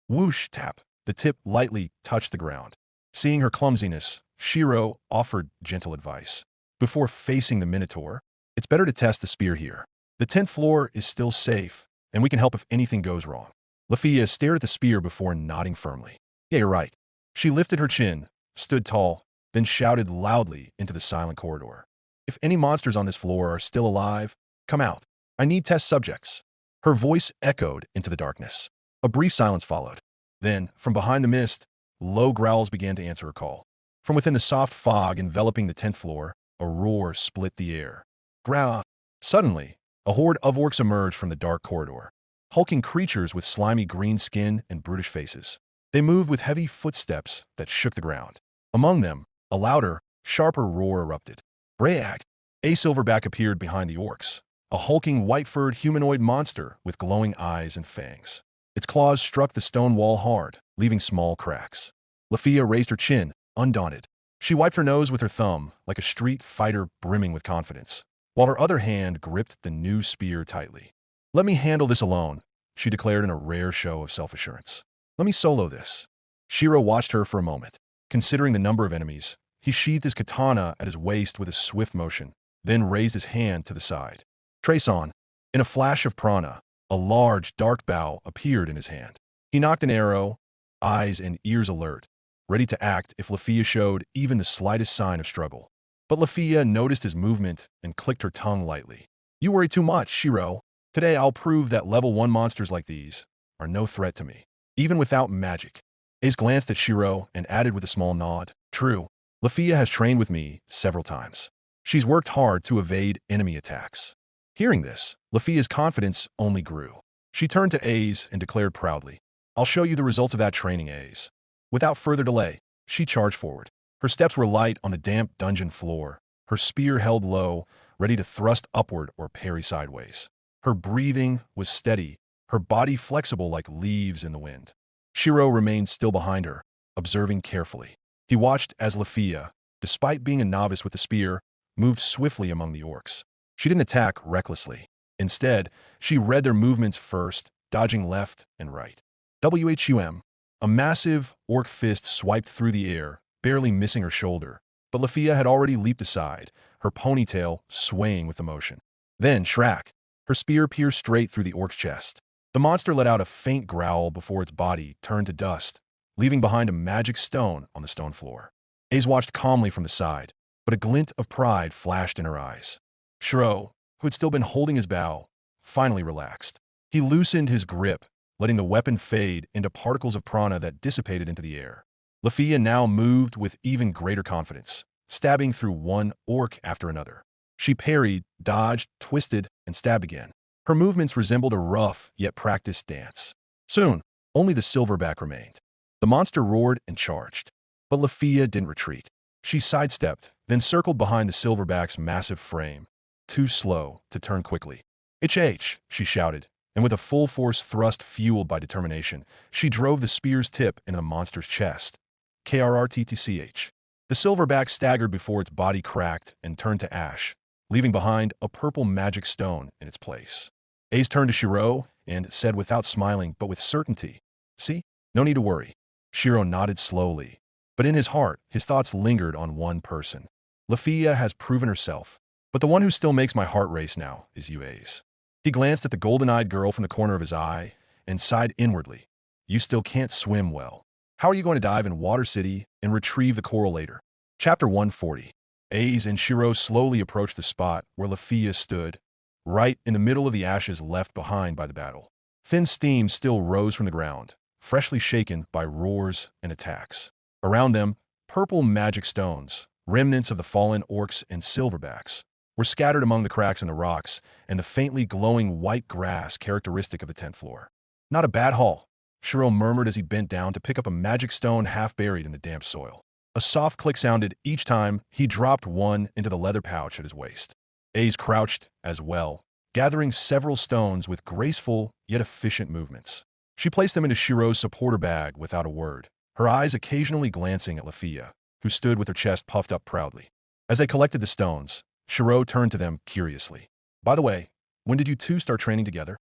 Whoosh, tap. The tip lightly touched the ground. Seeing her clumsiness, Shirou offered gentle advice. Before facing the Minotaur, it's better to test the spear here. The 10th floor is still safe, and we can help if anything goes wrong. Lafia stared at the spear before nodding firmly. Yeah, you're right. She lifted her chin, stood tall, then shouted loudly into the silent corridor. If any monsters on this floor are still alive, come out. I need test subjects. Her voice echoed into the darkness. A brief silence followed. Then, from behind the mist, low growls began to answer her call. From within the soft fog enveloping the 10th floor, a roar split the air. Growl. Suddenly, a horde of orcs emerged from the dark corridor. Hulking creatures with slimy green skin and brutish faces. They moved with heavy footsteps that shook the ground. Among them, a louder, sharper roar erupted. Brayag. A silverback appeared behind the orcs, a hulking white-furred humanoid monster with glowing eyes and fangs. Its claws struck the stone wall hard, leaving small cracks. Lafia raised her chin, undaunted. She wiped her nose with her thumb, like a street fighter brimming with confidence, while her other hand gripped the new spear tightly. Let me handle this alone, she declared in a rare show of self-assurance. Let me solo this. Shirou watched her for a moment. Considering the number of enemies, he sheathed his katana at his waist with a swift motion, then raised his hand to the side. Trace on. In a flash of prana, a large, dark bow appeared in his hand. He knocked an arrow, eyes and ears alert, ready to act if Lafia showed even the slightest sign of struggle. But Lafia noticed his movement and clicked her tongue lightly. You worry too much, Shirou. Today I'll prove that level 1 monsters like these are no threat to me, even without magic. Ace glanced at Shirou and added with a small nod. True, Lafia has trained with me several times. She's worked hard to evade enemy attacks. Hearing this, Lafia's confidence only grew. She turned to Ace and declared proudly, I'll show you the results of that training, Ace. Without further delay, she charged forward. Her steps were light on the damp dungeon floor, her spear held low, ready to thrust upward or parry sideways. Her breathing was steady, her body flexible like leaves in the wind. Shirou remained still behind her, observing carefully. He watched as Lafia, despite being a novice with the spear, moved swiftly among the orcs. She didn't attack recklessly. Instead, she read their movements first, dodging left and right. Whum. A massive orc fist swiped through the air, barely missing her shoulder, but Lafia had already leaped aside, her ponytail swaying with the motion. Then, shrack. Her spear pierced straight through the orc's chest. The monster let out a faint growl before its body turned to dust, leaving behind a magic stone on the stone floor. Ace watched calmly from the side, but a glint of pride flashed in her eyes. Shirou, who had still been holding his bow, finally relaxed. He loosened his grip, letting the weapon fade into particles of prana that dissipated into the air. Lafia now moved with even greater confidence, stabbing through one orc after another. She parried, dodged, twisted, and stabbed again. Her movements resembled a rough yet practiced dance. Soon, only the silverback remained. The monster roared and charged, but Lafia didn't retreat. She sidestepped, then circled behind the silverback's massive frame, too slow to turn quickly. "H-H," she shouted, and with a full-force thrust fueled by determination, she drove the spear's tip into the monster's chest. Krrttch. The silverback staggered before its body cracked and turned to ash, leaving behind a purple magic stone in its place. Ace turned to Shirou and said without smiling but with certainty, "See? No need to worry." Shirou nodded slowly, but in his heart, his thoughts lingered on one person. Lafia has proven herself, but the one who still makes my heart race now is you, Ace. He glanced at the golden-eyed girl from the corner of his eye and sighed inwardly. you still can't swim well. How are you going to dive in Water City and retrieve the coral later? Chapter 140. Ace and Shirou slowly approached the spot where Lafia stood, right in the middle of the ashes left behind by the battle. Thin steam still rose from the ground, freshly shaken by roars and attacks. Around them, purple magic stones, remnants of the fallen orcs and silverbacks, were scattered among the cracks in the rocks and the faintly glowing white grass characteristic of the 10th floor. Not a bad haul, Shirou murmured as he bent down to pick up a magic stone half buried in the damp soil. A soft click sounded each time he dropped one into the leather pouch at his waist. Ace crouched as well, gathering several stones with graceful yet efficient movements. She placed them into Shirou's supporter bag without a word, her eyes occasionally glancing at Lafia, who stood with her chest puffed up proudly. As they collected the stones, Shirou turned to them curiously. By the way, when did you two start training together?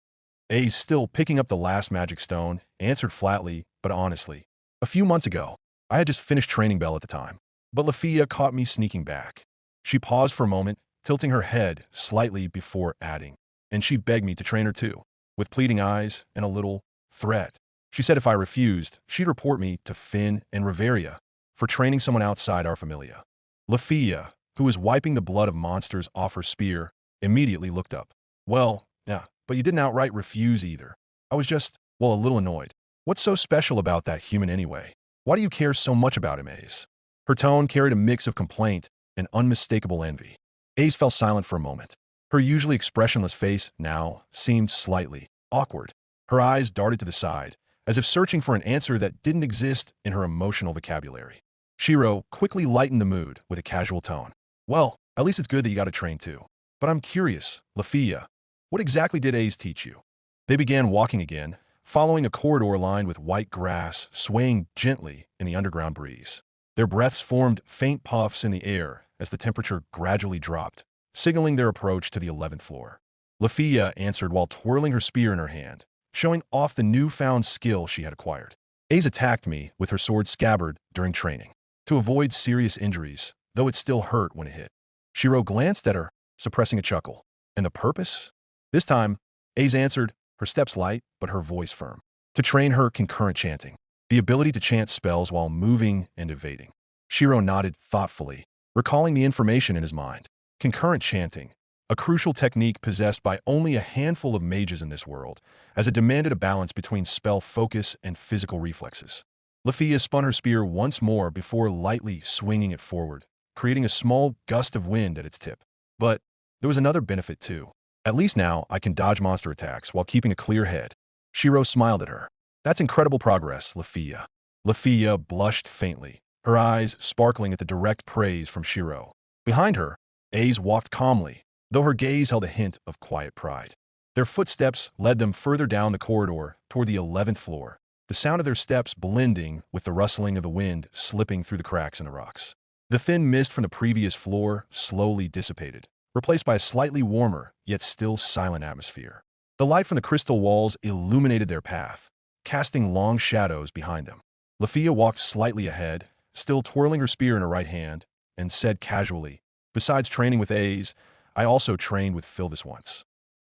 Ace, still picking up the last magic stone, answered flatly but honestly. A few months ago. I had just finished training Bell at the time. But Lafia caught me sneaking back. She paused for a moment, tilting her head slightly before adding. And she begged me to train her too, with pleading eyes and a little threat. She said if I refused, she'd report me to Finn and Riveria for training someone outside our familia. Lafia, who was wiping the blood of monsters off her spear, immediately looked up. Well, yeah, but you didn't outright refuse either. I was just, well, a little annoyed. What's so special about that human anyway? Why do you care so much about him, Ace? Her tone carried a mix of complaint and unmistakable envy. Ace fell silent for a moment. Her usually expressionless face now seemed slightly awkward. Her eyes darted to the side, as if searching for an answer that didn't exist in her emotional vocabulary. Shirou quickly lightened the mood with a casual tone. Well, at least it's good that you got to train too. But I'm curious, Lafia, what exactly did Ace teach you? They began walking again, following a corridor lined with white grass swaying gently in the underground breeze. Their breaths formed faint puffs in the air as the temperature gradually dropped, signaling their approach to the 11th floor. Lafia answered while twirling her spear in her hand, showing off the newfound skill she had acquired. Ace attacked me with her sword scabbard during training, to avoid serious injuries, though it still hurt when it hit. Shirou glanced at her, suppressing a chuckle. And the purpose? This time, Ace answered, her steps light, but her voice firm. To train her concurrent chanting, the ability to chant spells while moving and evading. Shirou nodded thoughtfully, recalling the information in his mind. Concurrent chanting, a crucial technique possessed by only a handful of mages in this world, as it demanded a balance between spell focus and physical reflexes. Lafia spun her spear once more before lightly swinging it forward, creating a small gust of wind at its tip. But there was another benefit too. At least now I can dodge monster attacks while keeping a clear head. Shirou smiled at her. That's incredible progress, Lafia. Lafia blushed faintly, her eyes sparkling at the direct praise from Shirou. Behind her, Ace walked calmly, though her gaze held a hint of quiet pride. Their footsteps led them further down the corridor toward the 11th floor, the sound of their steps blending with the rustling of the wind slipping through the cracks in the rocks. The thin mist from the previous floor slowly dissipated, replaced by a slightly warmer, yet still silent atmosphere. The light from the crystal walls illuminated their path, casting long shadows behind them. Lafia walked slightly ahead, still twirling her spear in her right hand, and said casually, besides training with A's, I also trained with Filvis once.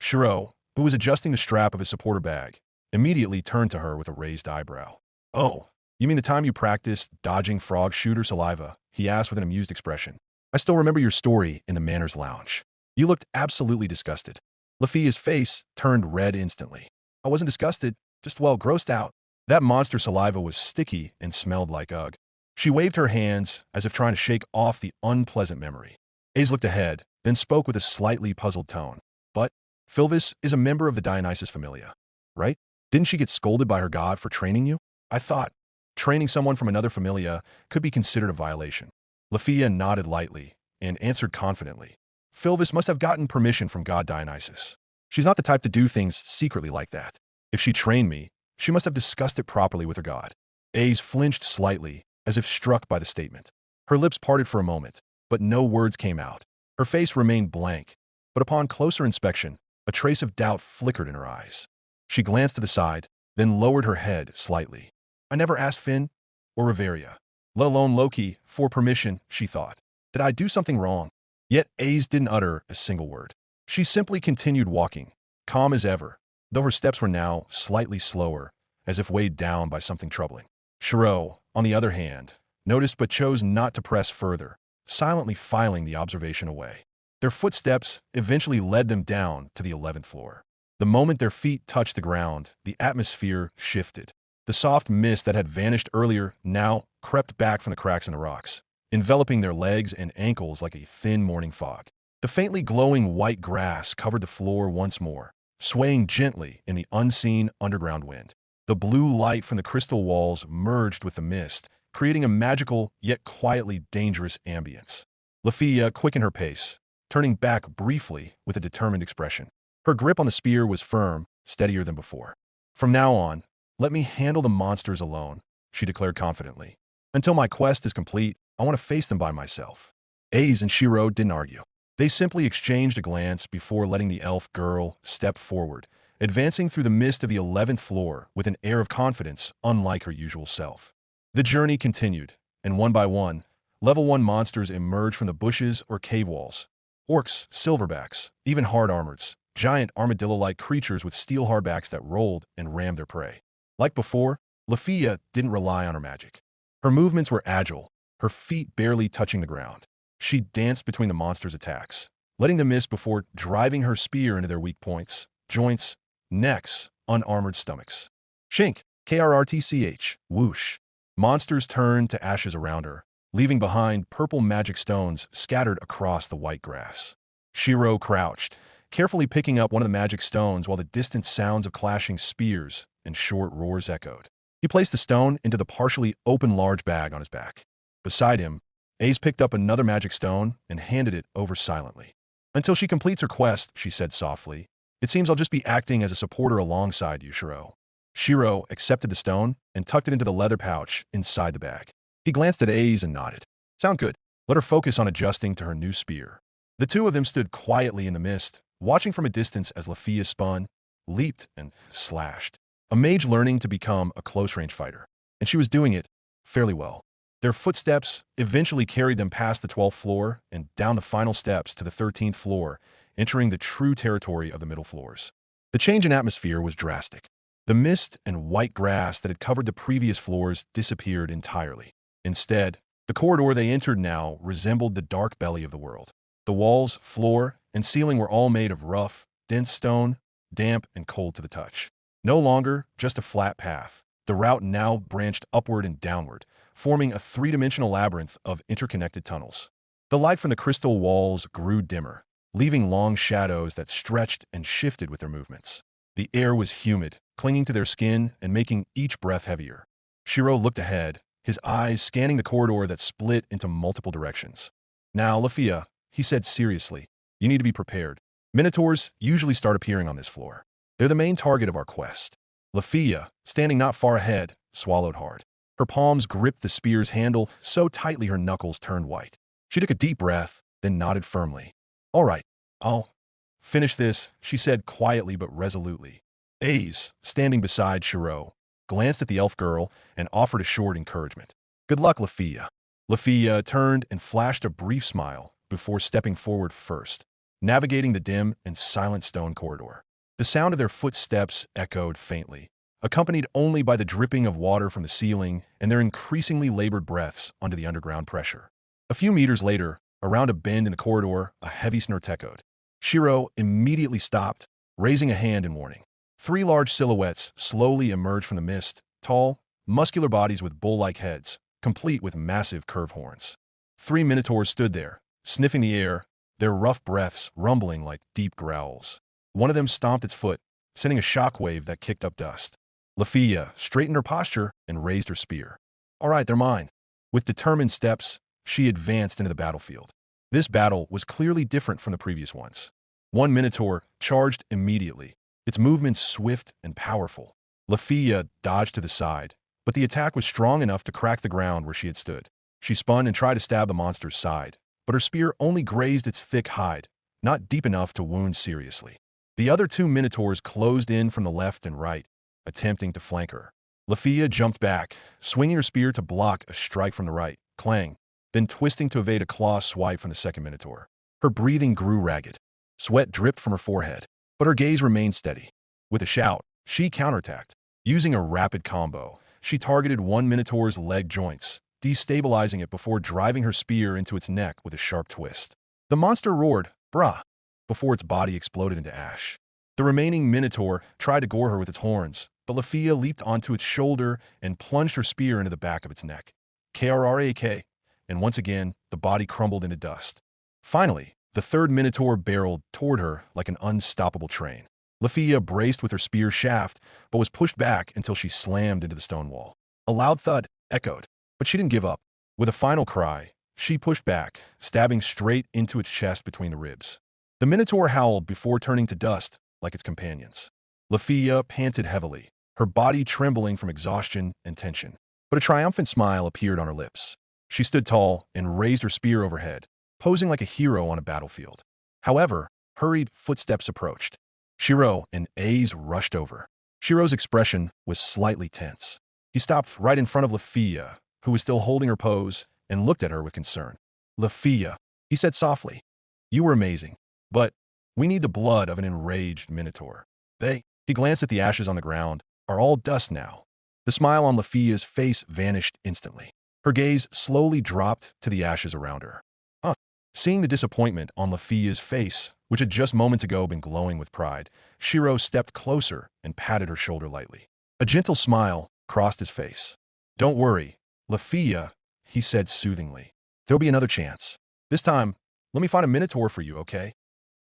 Shirou, who was adjusting the strap of his supporter bag, immediately turned to her with a raised eyebrow. Oh, you mean the time you practiced dodging frog shooter saliva? He asked with an amused expression. I still remember your story in the Manners Lounge. You looked absolutely disgusted. Lafia's face turned red instantly. I wasn't disgusted, just well grossed out. That monster saliva was sticky and smelled like ugh. She waved her hands as if trying to shake off the unpleasant memory. Ace looked ahead, then spoke with a slightly puzzled tone. But Filvis is a member of the Dionysus Familia, right? Didn't she get scolded by her god for training you? I thought training someone from another familia could be considered a violation. Lafia nodded lightly and answered confidently. Filvis must have gotten permission from God Dionysus. She's not the type to do things secretly like that. If she trained me, she must have discussed it properly with her god. Ace flinched slightly, as if struck by the statement. Her lips parted for a moment, but no words came out. Her face remained blank, but upon closer inspection, a trace of doubt flickered in her eyes. She glanced to the side, then lowered her head slightly. I never asked Finn or Riveria, let alone Loki, for permission, she thought. Did I do something wrong? Yet Ace didn't utter a single word. She simply continued walking, calm as ever, though her steps were now slightly slower, as if weighed down by something troubling. Shirou, on the other hand, noticed but chose not to press further, silently filing the observation away. Their footsteps eventually led them down to the 11th floor. The moment their feet touched the ground, the atmosphere shifted. The soft mist that had vanished earlier now crept back from the cracks in the rocks, enveloping their legs and ankles like a thin morning fog. The faintly glowing white grass covered the floor once more, swaying gently in the unseen underground wind. The blue light from the crystal walls merged with the mist, creating a magical yet quietly dangerous ambience. Lafia quickened her pace, turning back briefly with a determined expression. Her grip on the spear was firm, steadier than before. "From now on, let me handle the monsters alone," she declared confidently. "Until my quest is complete, I want to face them by myself." Ace and Shirou didn't argue. They simply exchanged a glance before letting the elf girl step forward, advancing through the mist of the 11th floor with an air of confidence unlike her usual self. The journey continued, and one by one, level 1 monsters emerged from the bushes or cave walls. Orcs, silverbacks, even hard-armoreds, giant armadillo-like creatures with steel hardbacks that rolled and rammed their prey. Like before, Lafia didn't rely on her magic. Her movements were agile, her feet barely touching the ground. She danced between the monsters' attacks, letting them miss before driving her spear into their weak points, joints, necks, unarmored stomachs. Shink, krrtch, whoosh. Monsters turned to ashes around her, leaving behind purple magic stones scattered across the white grass. Shirou crouched, carefully picking up one of the magic stones while the distant sounds of clashing spears and short roars echoed. He placed the stone into the partially open large bag on his back. Beside him, Ace picked up another magic stone and handed it over silently. "Until she completes her quest," she said softly, "it seems I'll just be acting as a supporter alongside you, Shirou." Shirou accepted the stone and tucked it into the leather pouch inside the bag. He glanced at Ace and nodded. "Sound good. Let her focus on adjusting to her new spear." The two of them stood quietly in the mist, watching from a distance as Lafia spun, leaped, and slashed. A mage learning to become a close-range fighter. And she was doing it fairly well. Their footsteps eventually carried them past the 12th floor and down the final steps to the 13th floor, entering the true territory of the middle floors. The change in atmosphere was drastic. The mist and white grass that had covered the previous floors disappeared entirely. Instead, the corridor they entered now resembled the dark belly of the world. The walls, floor, and ceiling were all made of rough, dense stone, damp and cold to the touch. No longer just a flat path. The route now branched upward and downward, forming a three-dimensional labyrinth of interconnected tunnels. The light from the crystal walls grew dimmer, leaving long shadows that stretched and shifted with their movements. The air was humid, clinging to their skin and making each breath heavier. Shirou looked ahead, his eyes scanning the corridor that split into multiple directions. "Now, Lafia," he said seriously, "you need to be prepared. Minotaurs usually start appearing on this floor. They're the main target of our quest." Lafia, standing not far ahead, swallowed hard. Her palms gripped the spear's handle so tightly her knuckles turned white. She took a deep breath, then nodded firmly. "All right, I'll finish this," she said quietly but resolutely. Ace, standing beside Shirou, glanced at the elf girl and offered a short encouragement. "Good luck, Lafia." Lafia turned and flashed a brief smile before stepping forward first, navigating the dim and silent stone corridor. The sound of their footsteps echoed faintly, accompanied only by the dripping of water from the ceiling and their increasingly labored breaths under the underground pressure. A few meters later, around a bend in the corridor, a heavy snort echoed. Shirou immediately stopped, raising a hand in warning. Three large silhouettes slowly emerged from the mist, tall, muscular bodies with bull-like heads, complete with massive curved horns. 3 minotaurs stood there, sniffing the air, their rough breaths rumbling like deep growls. One of them stomped its foot, sending a shockwave that kicked up dust. Lafia straightened her posture and raised her spear. "All right, they're mine." With determined steps, she advanced into the battlefield. This battle was clearly different from the previous ones. One minotaur charged immediately, its movements swift and powerful. Lafia dodged to the side, but the attack was strong enough to crack the ground where she had stood. She spun and tried to stab the monster's side, but her spear only grazed its thick hide, not deep enough to wound seriously. The other 2 minotaurs closed in from the left and right, attempting to flank her. Lafia jumped back, swinging her spear to block a strike from the right, clang, then twisting to evade a claw swipe from the second minotaur. Her breathing grew ragged. Sweat dripped from her forehead, but her gaze remained steady. With a shout, she counterattacked, Using a rapid combo, she targeted one Minotaur's leg joints, destabilizing it before driving her spear into its neck with a sharp twist. The monster roared, "Brah!" before its body exploded into ash. The remaining Minotaur tried to gore her with its horns, but Lafia leaped onto its shoulder and plunged her spear into the back of its neck. KRRAK, and once again, the body crumbled into dust. Finally, the third Minotaur barreled toward her like an unstoppable train. Lafia braced with her spear shaft, but was pushed back until she slammed into the stone wall. A loud thud echoed, but she didn't give up. With a final cry, she pushed back, stabbing straight into its chest between the ribs. The Minotaur howled before turning to dust, like its companions. Lafia panted heavily, her body trembling from exhaustion and tension. But a triumphant smile appeared on her lips. She stood tall and raised her spear overhead, posing like a hero on a battlefield. However, hurried footsteps approached. Shirou and Aiz rushed over. Shirou's expression was slightly tense. He stopped right in front of Lafia, who was still holding her pose, and looked at her with concern. "Lafia," he said softly, "you were amazing, but we need the blood of an enraged Minotaur. He glanced at the ashes on the ground, are all dust now." The smile on Lafia's face vanished instantly. Her gaze slowly dropped to the ashes around her. Seeing the disappointment on Lafia's face, which had just moments ago been glowing with pride, Shirou stepped closer and patted her shoulder lightly. A gentle smile crossed his face. "Don't worry, Lafia," he said soothingly. "There'll be another chance. This time, let me find a Minotaur for you, okay?"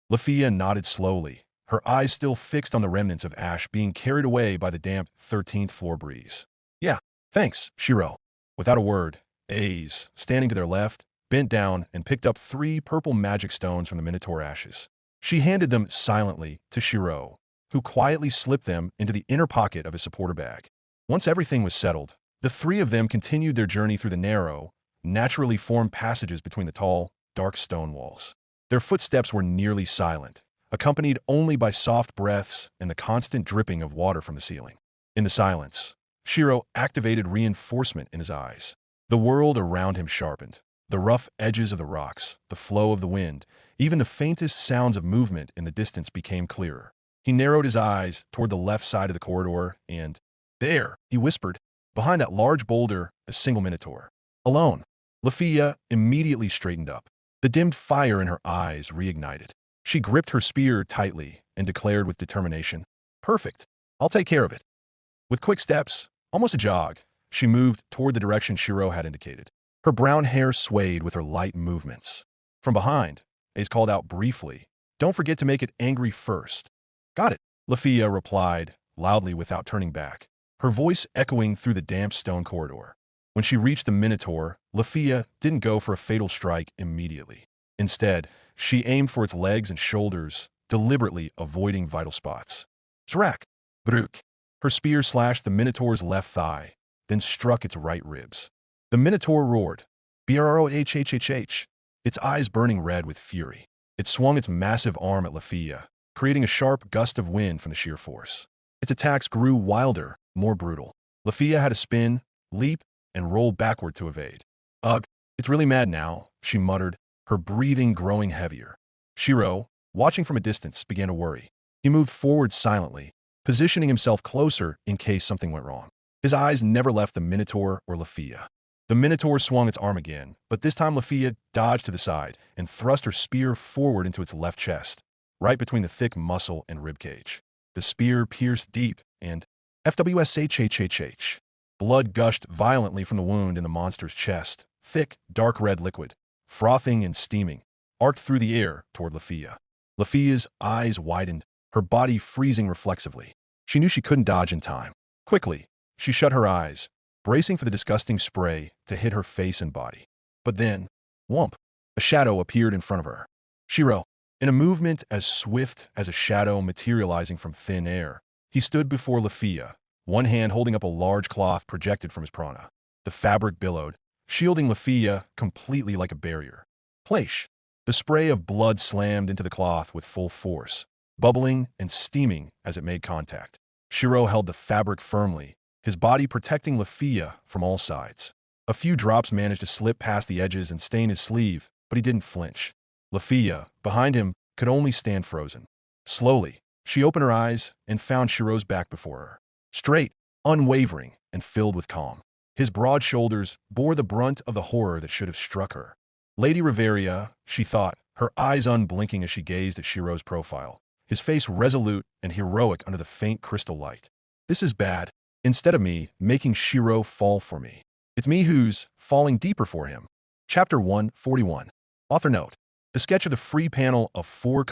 Lafia nodded slowly, her eyes still fixed on the remnants of ash being carried away by the damp 13th floor breeze. "Yeah, thanks, Shirou." Without a word, Aiz, standing to their left, bent down and picked up 3 purple magic stones from the Minotaur ashes. She handed them silently to Shirou, who quietly slipped them into the inner pocket of his supporter bag. Once everything was settled, the 3 of them continued their journey through the narrow, naturally formed passages between the tall, dark stone walls. Their footsteps were nearly silent, accompanied only by soft breaths and the constant dripping of water from the ceiling. In the silence, Shirou activated reinforcement in his eyes. The world around him sharpened. The rough edges of the rocks, the flow of the wind, even the faintest sounds of movement in the distance became clearer. He narrowed his eyes toward the left side of the corridor and, "There," he whispered, "behind that large boulder, a single Minotaur. Alone." Lafia immediately straightened up. The dimmed fire in her eyes reignited. She gripped her spear tightly and declared with determination, "Perfect. I'll take care of it." With quick steps, almost a jog, she moved toward the direction Shirou had indicated. Her brown hair swayed with her light movements. From behind, Aiz called out briefly, "Don't forget to make it angry first." "Got it," Lafia replied, loudly without turning back, her voice echoing through the damp stone corridor. When she reached the Minotaur, Lafia didn't go for a fatal strike immediately. Instead, she aimed for its legs and shoulders, deliberately avoiding vital spots. Zrak! Bruk! Her spear slashed the Minotaur's left thigh, then struck its right ribs. The Minotaur roared, "Brrrhhhhh," its eyes burning red with fury. It swung its massive arm at Lafia, creating a sharp gust of wind from the sheer force. Its attacks grew wilder, more brutal. Lafia had to spin, leap, and roll backward to evade. "Ugh, it's really mad now," she muttered, her breathing growing heavier. Shirou, watching from a distance, began to worry. He moved forward silently, positioning himself closer in case something went wrong. His eyes never left the Minotaur or Lafia. The Minotaur swung its arm again, but this time Lafia dodged to the side and thrust her spear forward into its left chest, right between the thick muscle and ribcage. The spear pierced deep and FWSHHHH. Blood gushed violently from the wound in the monster's chest, thick, dark red liquid, frothing and steaming, arced through the air toward Lafia. Lafia's eyes widened, her body freezing reflexively. She knew she couldn't dodge in time. Quickly, she shut her eyes, bracing for the disgusting spray to hit her face and body. But then, whomp, a shadow appeared in front of her. Shirou, in a movement as swift as a shadow materializing from thin air, he stood before Lafia, one hand holding up a large cloth projected from his prana. The fabric billowed, shielding Lafia completely like a barrier. Plaish! The spray of blood slammed into the cloth with full force, bubbling and steaming as it made contact. Shirou held the fabric firmly, his body protecting Lafia from all sides. A few drops managed to slip past the edges and stain his sleeve, but he didn't flinch. Lafia, behind him, could only stand frozen. Slowly, she opened her eyes and found Shirou's back before her. Straight, unwavering and filled with calm. His broad shoulders bore the brunt of the horror that should have struck her. Lady Riveria, she thought, her eyes unblinking as she gazed at Shirou's profile, his face resolute and heroic under the faint crystal light. This is bad. Instead of me making Shirou fall for me, it's me who's falling deeper for him. Chapter 141. Author note. The sketch of the free panel of 4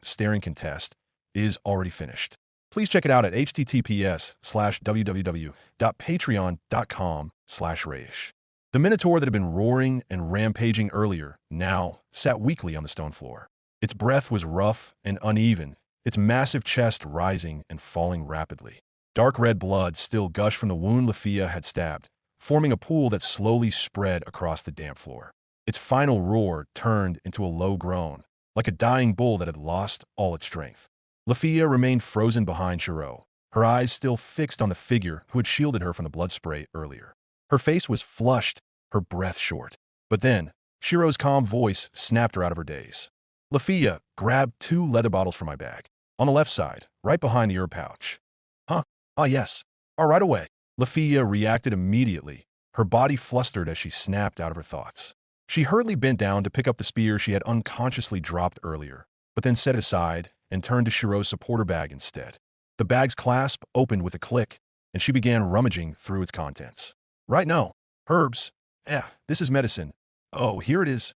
staring contest is already finished. Please check it out at https://www.patreon.com/Rayish. The Minotaur that had been roaring and rampaging earlier now sat weakly on the stone floor. Its breath was rough and uneven, its massive chest rising and falling rapidly. Dark red blood still gushed from the wound Lafia had stabbed, forming a pool that slowly spread across the damp floor. Its final roar turned into a low groan, like a dying bull that had lost all its strength. Lafia remained frozen behind Shirou, her eyes still fixed on the figure who had shielded her from the blood spray earlier. Her face was flushed, her breath short. But then, Shirou's calm voice snapped her out of her daze. Lafia, grab 2 leather bottles from my bag. On the left side, right behind the herb pouch. Huh? Ah, yes. Right away. Lafia reacted immediately, her body flustered as she snapped out of her thoughts. She hurriedly bent down to pick up the spear she had unconsciously dropped earlier, but then set it aside and turned to Shirou's supporter bag instead. The bag's clasp opened with a click, and she began rummaging through its contents. Right now, herbs. This is medicine. Oh, here it is.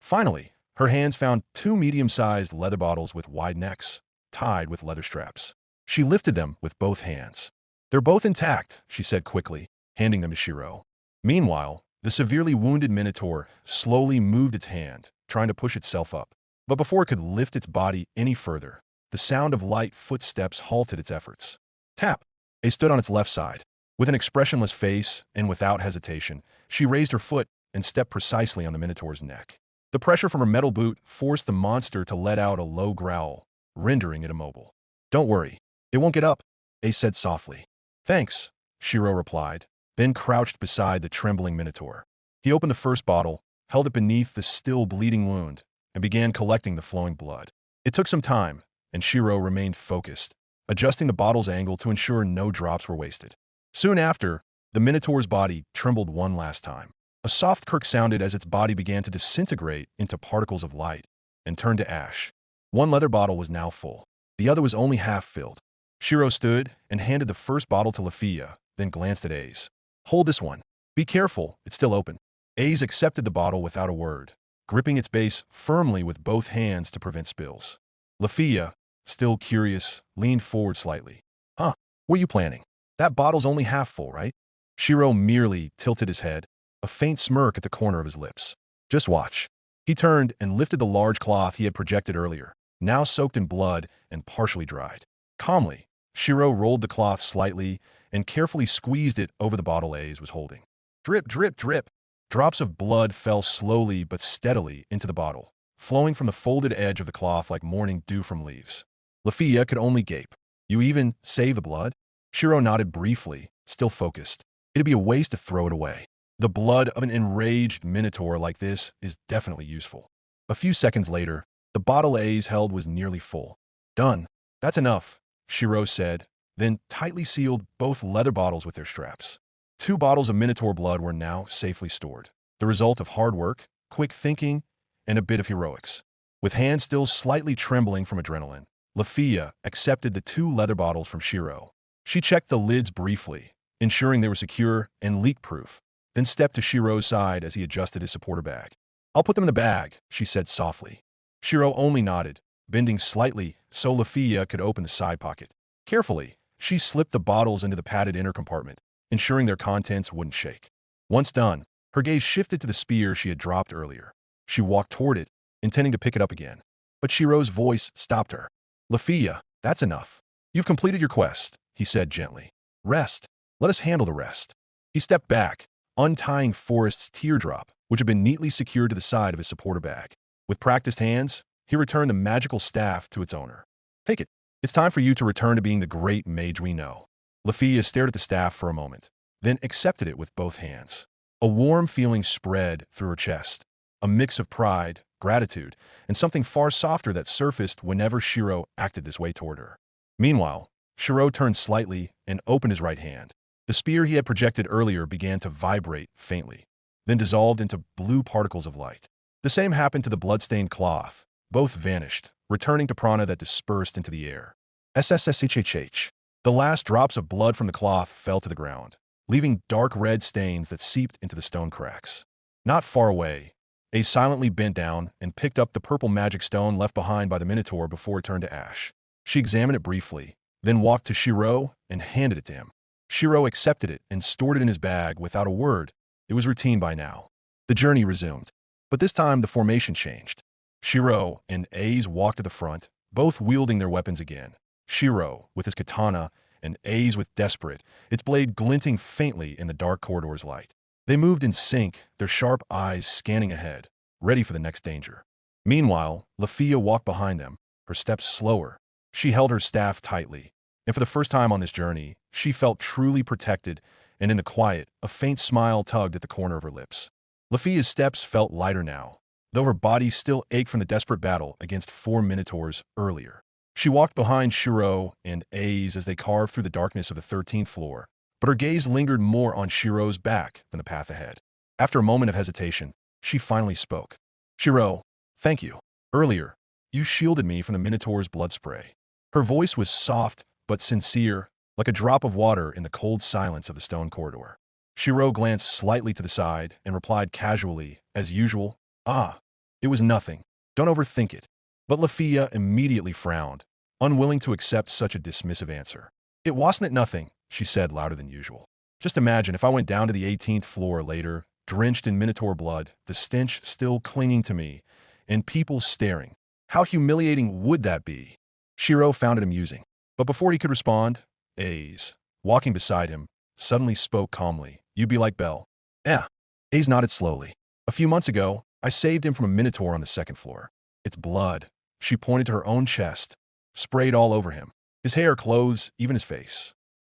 Finally, her hands found 2 medium-sized leather bottles with wide necks, tied with leather straps. She lifted them with both hands. They're both intact, she said quickly, handing them to Shirou. Meanwhile, the severely wounded Minotaur slowly moved its hand, trying to push itself up. But before it could lift its body any further, the sound of light footsteps halted its efforts. Tap! A stood on its left side. With an expressionless face and without hesitation, she raised her foot and stepped precisely on the Minotaur's neck. The pressure from her metal boot forced the monster to let out a low growl, rendering it immobile. Don't worry, it won't get up, A said softly. Thanks, Shirou replied, then crouched beside the trembling Minotaur. He opened the first bottle, held it beneath the still bleeding wound, and began collecting the flowing blood. It took some time, and Shirou remained focused, adjusting the bottle's angle to ensure no drops were wasted. Soon after, the Minotaur's body trembled one last time. A soft kirk sounded as its body began to disintegrate into particles of light and turn to ash. One leather bottle was now full. The other was only half filled. Shirou stood and handed the first bottle to Lafia, then glanced at Aze. Hold this one. Be careful, it's still open. Aze accepted the bottle without a word, gripping its base firmly with both hands to prevent spills. Lafia, still curious, leaned forward slightly. Huh, what are you planning? That bottle's only half full, right? Shirou merely tilted his head, a faint smirk at the corner of his lips. Just watch. He turned and lifted the large cloth he had projected earlier, now soaked in blood and partially dried. Calmly, Shirou rolled the cloth slightly and carefully squeezed it over the bottle Aze was holding. Drip, drip, drip. Drops of blood fell slowly but steadily into the bottle, flowing from the folded edge of the cloth like morning dew from leaves. Lafia could only gape. You even save the blood? Shirou nodded briefly, still focused. It'd be a waste to throw it away. The blood of an enraged Minotaur like this is definitely useful. A few seconds later, the bottle Aze held was nearly full. Done. That's enough, Shirou said, then tightly sealed both leather bottles with their straps. 2 bottles of Minotaur blood were now safely stored, the result of hard work, quick thinking, and a bit of heroics. With hands still slightly trembling from adrenaline, Lafia accepted the 2 leather bottles from Shirou. She checked the lids briefly, ensuring they were secure and leak-proof, then stepped to Shirou's side as he adjusted his supporter bag. I'll put them in the bag, she said softly. Shirou only nodded, bending slightly so Lafia could open the side pocket. Carefully, she slipped the bottles into the padded inner compartment, ensuring their contents wouldn't shake. Once done, her gaze shifted to the spear she had dropped earlier. She walked toward it, intending to pick it up again. But Shirou's voice stopped her. Lafia, that's enough. You've completed your quest, he said gently. Rest. Let us handle the rest. He stepped back, untying Forrest's teardrop, which had been neatly secured to the side of his supporter bag. With practiced hands, he returned the magical staff to its owner. Take it. It's time for you to return to being the great mage we know. Lafia stared at the staff for a moment, then accepted it with both hands. A warm feeling spread through her chest, a mix of pride, gratitude, and something far softer that surfaced whenever Shirou acted this way toward her. Meanwhile, Shirou turned slightly and opened his right hand, The spear he had projected earlier began to vibrate faintly, then dissolved into blue particles of light. The same happened to the blood-stained cloth. Both vanished, returning to prana that dispersed into the air. SSSHHH. The last drops of blood from the cloth fell to the ground, leaving dark red stains that seeped into the stone cracks. Not far away, Ace silently bent down and picked up the purple magic stone left behind by the Minotaur before it turned to ash. She examined it briefly, then walked to Shirou and handed it to him. Shirou accepted it and stored it in his bag without a word. It was routine by now. The journey resumed. But this time the formation changed. Shirou and Ace walked to the front, both wielding their weapons again. Shirou with his katana and Ace with desperate, its blade glinting faintly in the dark corridor's light. They moved in sync, their sharp eyes scanning ahead, ready for the next danger. Meanwhile, Lafia walked behind them, her steps slower. She held her staff tightly, and for the first time on this journey, she felt truly protected, and in the quiet, a faint smile tugged at the corner of her lips. Lafia's steps felt lighter now, though her body still ached from the desperate battle against 4 Minotaurs earlier. She walked behind Shirou and Ace as they carved through the darkness of the 13th floor, but her gaze lingered more on Shirou's back than the path ahead. After a moment of hesitation, she finally spoke. "Shirou, thank you. Earlier, you shielded me from the Minotaur's blood spray." Her voice was soft but sincere, like a drop of water in the cold silence of the stone corridor. Shirou glanced slightly to the side and replied casually, as usual, "Ah, it was nothing. Don't overthink it." But Lafia immediately frowned, unwilling to accept such a dismissive answer. "It wasn't nothing," she said louder than usual. "Just imagine if I went down to the 18th floor later, drenched in Minotaur blood, the stench still clinging to me, and people staring. How humiliating would that be?" Shirou found it amusing. But before he could respond, Ace, walking beside him, suddenly spoke calmly. "You'd be like Belle." "Eh." Ace nodded slowly. "A few months ago, I saved him from a Minotaur on the 2nd floor. Its blood," she pointed to her own chest, "sprayed all over him. His hair, clothes, even his face."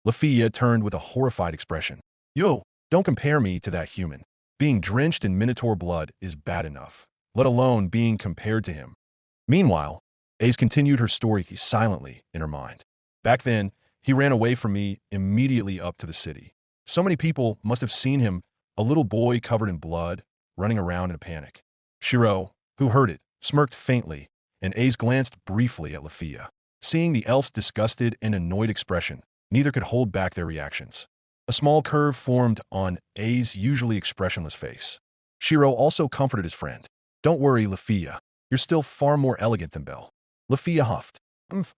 Lafia turned with a horrified expression. "Yo, don't compare me to that human. Being drenched in Minotaur blood is bad enough, let alone being compared to him." Meanwhile, Ace continued her story silently in her mind. "Back then, he ran away from me immediately up to the city. So many people must have seen him, a little boy covered in blood, running around in a panic." Shirou, who heard it, smirked faintly, and Ace glanced briefly at Lafia. Seeing the elf's disgusted and annoyed expression, neither could hold back their reactions. A small curve formed on Ace's usually expressionless face. Shirou also comforted his friend. "Don't worry, Lafia. You're still far more elegant than Belle." Lafia huffed.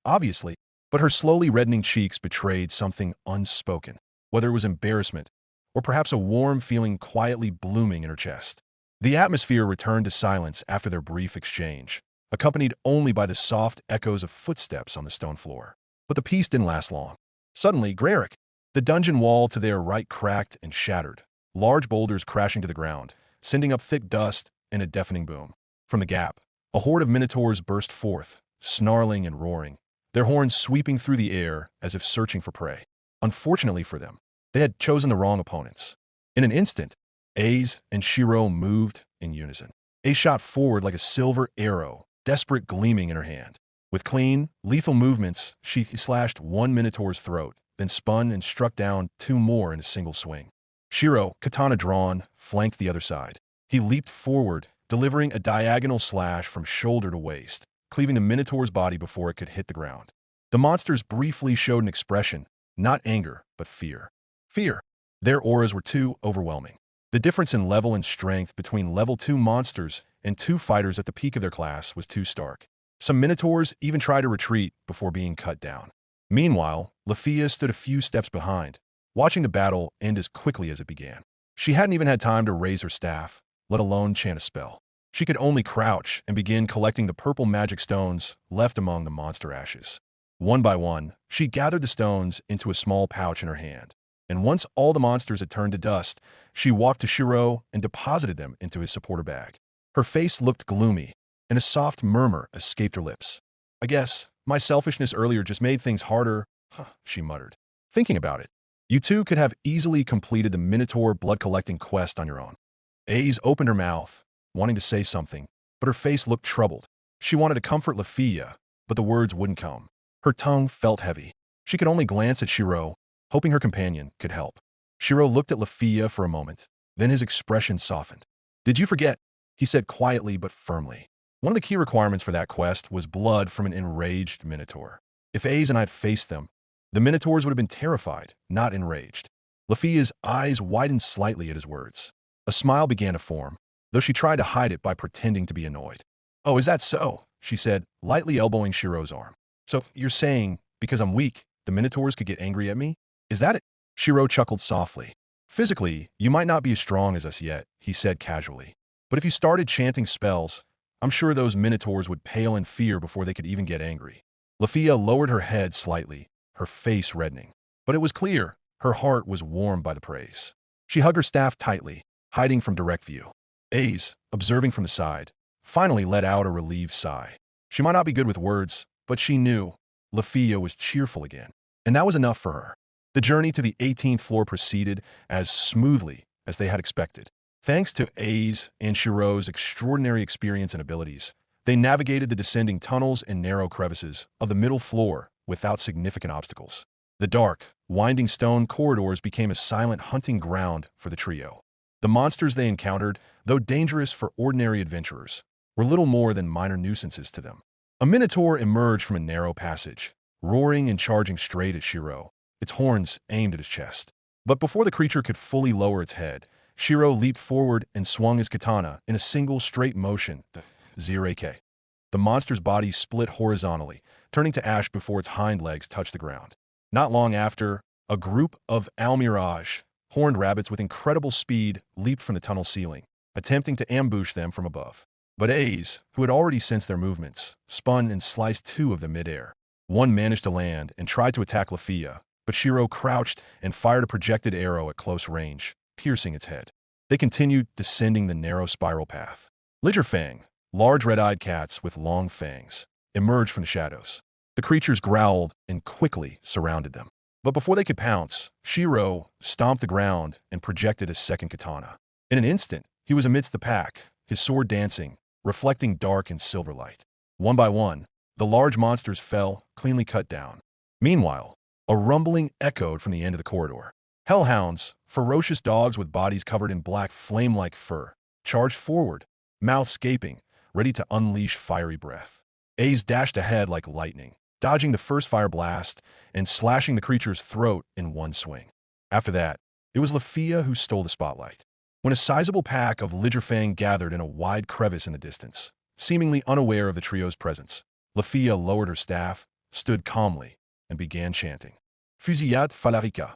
Obviously," but her slowly reddening cheeks betrayed something unspoken, whether it was embarrassment or perhaps a warm feeling quietly blooming in her chest. The atmosphere returned to silence after their brief exchange, accompanied only by the soft echoes of footsteps on the stone floor. But the peace didn't last long. Suddenly, Grarick, the dungeon wall to their right cracked and shattered, large boulders crashing to the ground, sending up thick dust and a deafening boom. From the gap, a horde of Minotaurs burst forth, snarling and roaring, their horns sweeping through the air as if searching for prey. Unfortunately for them, they had chosen the wrong opponents. In an instant, Ace and Shirou moved in unison. Ace shot forward like a silver arrow, desperate gleaming in her hand. With clean, lethal movements, she slashed one Minotaur's throat, then spun and struck down 2 more in a single swing. Shirou, katana drawn, flanked the other side. He leaped forward, delivering a diagonal slash from shoulder to waist, cleaving the Minotaur's body before it could hit the ground. The monsters briefly showed an expression, not anger, but fear. Fear. Their auras were too overwhelming. The difference in level and strength between level 2 monsters and 2 fighters at the peak of their class was too stark. Some Minotaurs even tried to retreat before being cut down. Meanwhile, Lafia stood a few steps behind, watching the battle end as quickly as it began. She hadn't even had time to raise her staff, let alone chant a spell. She could only crouch and begin collecting the purple magic stones left among the monster ashes. One by one, she gathered the stones into a small pouch in her hand, and once all the monsters had turned to dust, she walked to Shirou and deposited them into his supporter bag. Her face looked gloomy, and a soft murmur escaped her lips. "I guess my selfishness earlier just made things harder," she muttered. "Thinking about it, you two could have easily completed the Minotaur blood-collecting quest on your own." Ace opened her mouth, wanting to say something, but her face looked troubled. She wanted to comfort Lafia, but the words wouldn't come. Her tongue felt heavy. She could only glance at Shirou, hoping her companion could help. Shirou looked at Lafia for a moment. Then his expression softened. "Did you forget?" he said quietly but firmly. One of the key requirements for that quest was blood from an enraged minotaur. If A's and I'd faced them, the minotaurs would have been terrified, not enraged. Lafia's eyes widened slightly at his words. A smile began to form, though she tried to hide it by pretending to be annoyed. "Oh, is that so?" she said, lightly elbowing Shirou's arm. "So you're saying, because I'm weak, the minotaurs could get angry at me? Is that it?" Shirou chuckled softly. "Physically, you might not be as strong as us yet," he said casually. "But if you started chanting spells, I'm sure those minotaurs would pale in fear before they could even get angry." Lafia lowered her head slightly, her face reddening. But it was clear her heart was warmed by the praise. She hugged her staff tightly, hiding from direct view. A's, observing from the side, finally let out a relieved sigh. She might not be good with words, but she knew Lafia was cheerful again. And that was enough for her. The journey to the 18th floor proceeded as smoothly as they had expected. Thanks to A's and Shirou's extraordinary experience and abilities, they navigated the descending tunnels and narrow crevices of the middle floor without significant obstacles. The dark, winding stone corridors became a silent hunting ground for the trio. The monsters they encountered, though dangerous for ordinary adventurers, were little more than minor nuisances to them. A minotaur emerged from a narrow passage, roaring and charging straight at Shirou, its horns aimed at his chest. But before the creature could fully lower its head, Shirou leaped forward and swung his katana in a single straight motion. Zireke. The monster's body split horizontally, turning to ash before its hind legs touched the ground. Not long after, a group of almirage, horned rabbits with incredible speed, leaped from the tunnel ceiling, attempting to ambush them from above. But A's, who had already sensed their movements, spun and sliced two of them midair. One managed to land and tried to attack Lafia, but Shirou crouched and fired a projected arrow at close range, piercing its head. They continued descending the narrow spiral path. Ligerfang, large red-eyed cats with long fangs, emerged from the shadows. The creatures growled and quickly surrounded them. But before they could pounce, Shirou stomped the ground and projected his second katana. In an instant, he was amidst the pack, his sword dancing, reflecting dark and silver light. One by one, the large monsters fell, cleanly cut down. Meanwhile, a rumbling echoed from the end of the corridor. Hellhounds, ferocious dogs with bodies covered in black flame-like fur, charged forward, mouths gaping, ready to unleash fiery breath. A's dashed ahead like lightning, dodging the first fire blast and slashing the creature's throat in one swing. After that, it was Lafia who stole the spotlight. When a sizable pack of Ligerfang gathered in a wide crevice in the distance, seemingly unaware of the trio's presence, Lafia lowered her staff, stood calmly, and began chanting. Fusillade Falarica.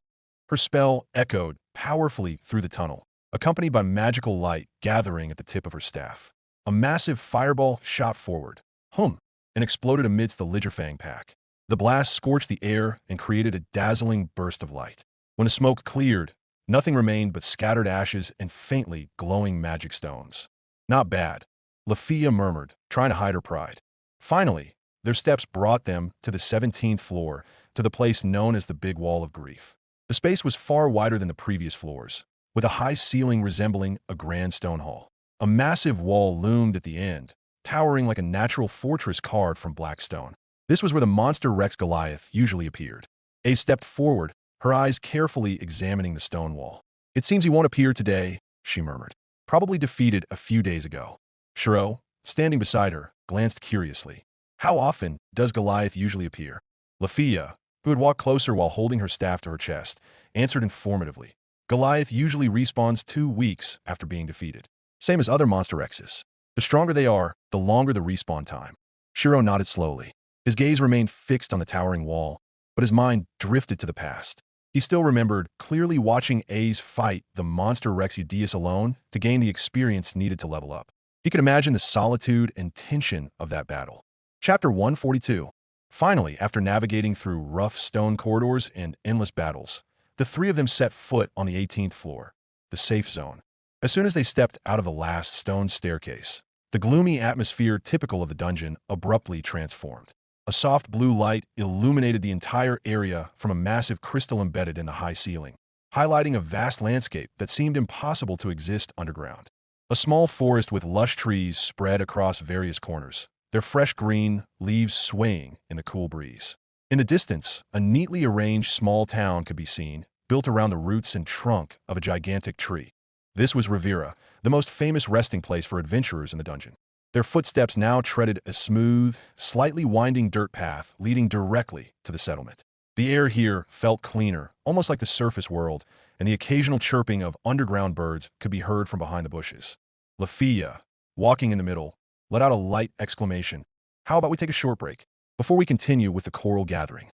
Her spell echoed powerfully through the tunnel, accompanied by magical light gathering at the tip of her staff. A massive fireball shot forward, and exploded amidst the Ligerfang pack. The blast scorched the air and created a dazzling burst of light. When the smoke cleared, nothing remained but scattered ashes and faintly glowing magic stones. "Not bad," Lafia murmured, trying to hide her pride. Finally, their steps brought them to the 17th floor, to the place known as the Big Wall of Grief. The space was far wider than the previous floors, with a high ceiling resembling a grand stone hall. A massive wall loomed at the end, towering like a natural fortress carved from black stone. This was where the monster Rex Goliath usually appeared. A stepped forward, her eyes carefully examining the stone wall. "It seems he won't appear today," she murmured. "Probably defeated a few days ago." Shirou, standing beside her, glanced curiously. "How often does Goliath usually appear?" Lafia, who had walked closer while holding her staff to her chest, answered informatively. "Goliath usually respawns 2 weeks after being defeated. Same as other Monster X's. The stronger they are, the longer the respawn time." Shirou nodded slowly. His gaze remained fixed on the towering wall, but his mind drifted to the past. He still remembered clearly watching A's fight the monster Rex Udius alone to gain the experience needed to level up. He could imagine the solitude and tension of that battle. Chapter 142. Finally, after navigating through rough stone corridors and endless battles, the three of them set foot on the 18th floor, the safe zone. As soon as they stepped out of the last stone staircase, the gloomy atmosphere typical of the dungeon abruptly transformed. A soft blue light illuminated the entire area from a massive crystal embedded in the high ceiling, highlighting a vast landscape that seemed impossible to exist underground. A small forest with lush trees spread across various corners, their fresh green leaves swaying in the cool breeze. In the distance, a neatly arranged small town could be seen, built around the roots and trunk of a gigantic tree. This was Rivera, the most famous resting place for adventurers in the dungeon. Their footsteps now treaded a smooth, slightly winding dirt path leading directly to the settlement. The air here felt cleaner, almost like the surface world, and the occasional chirping of underground birds could be heard from behind the bushes. Lafia, walking in the middle, let out a light exclamation. How about we take a short break before we continue with the choral gathering?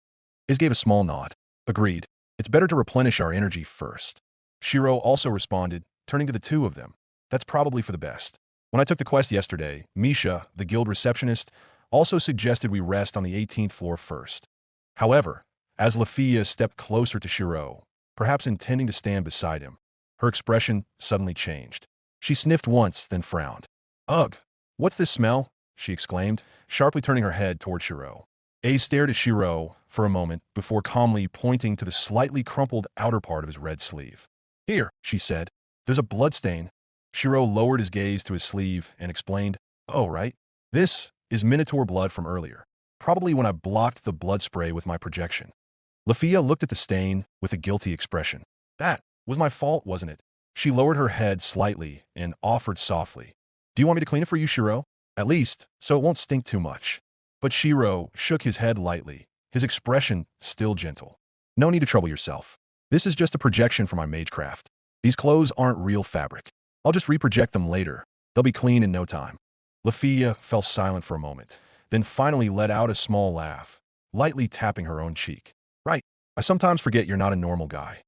Iz gave a small nod. Agreed. It's better to replenish our energy first. Shirou also responded, turning to the two of them. That's probably for the best. When I took the quest yesterday, Misha, the guild receptionist, also suggested we rest on the 18th floor first. However, as Lafia stepped closer to Shirou, perhaps intending to stand beside him, her expression suddenly changed. She sniffed once, then frowned. Ugh, what's this smell? She exclaimed, sharply turning her head toward Shirou. Ace stared at Shirou for a moment before calmly pointing to the slightly crumpled outer part of his red sleeve. Here, she said, there's a bloodstain. Shirou lowered his gaze to his sleeve and explained, oh, right. This is Minotaur blood from earlier, probably when I blocked the blood spray with my projection. Lafia looked at the stain with a guilty expression. That was my fault, wasn't it? She lowered her head slightly and offered softly. Do you want me to clean it for you, Shirou? At least, so it won't stink too much. But Shirou shook his head lightly, his expression still gentle. No need to trouble yourself. This is just a projection for my magecraft. These clothes aren't real fabric. I'll just reproject them later. They'll be clean in no time. Lafia fell silent for a moment, then finally let out a small laugh, lightly tapping her own cheek. Right, I sometimes forget you're not a normal guy.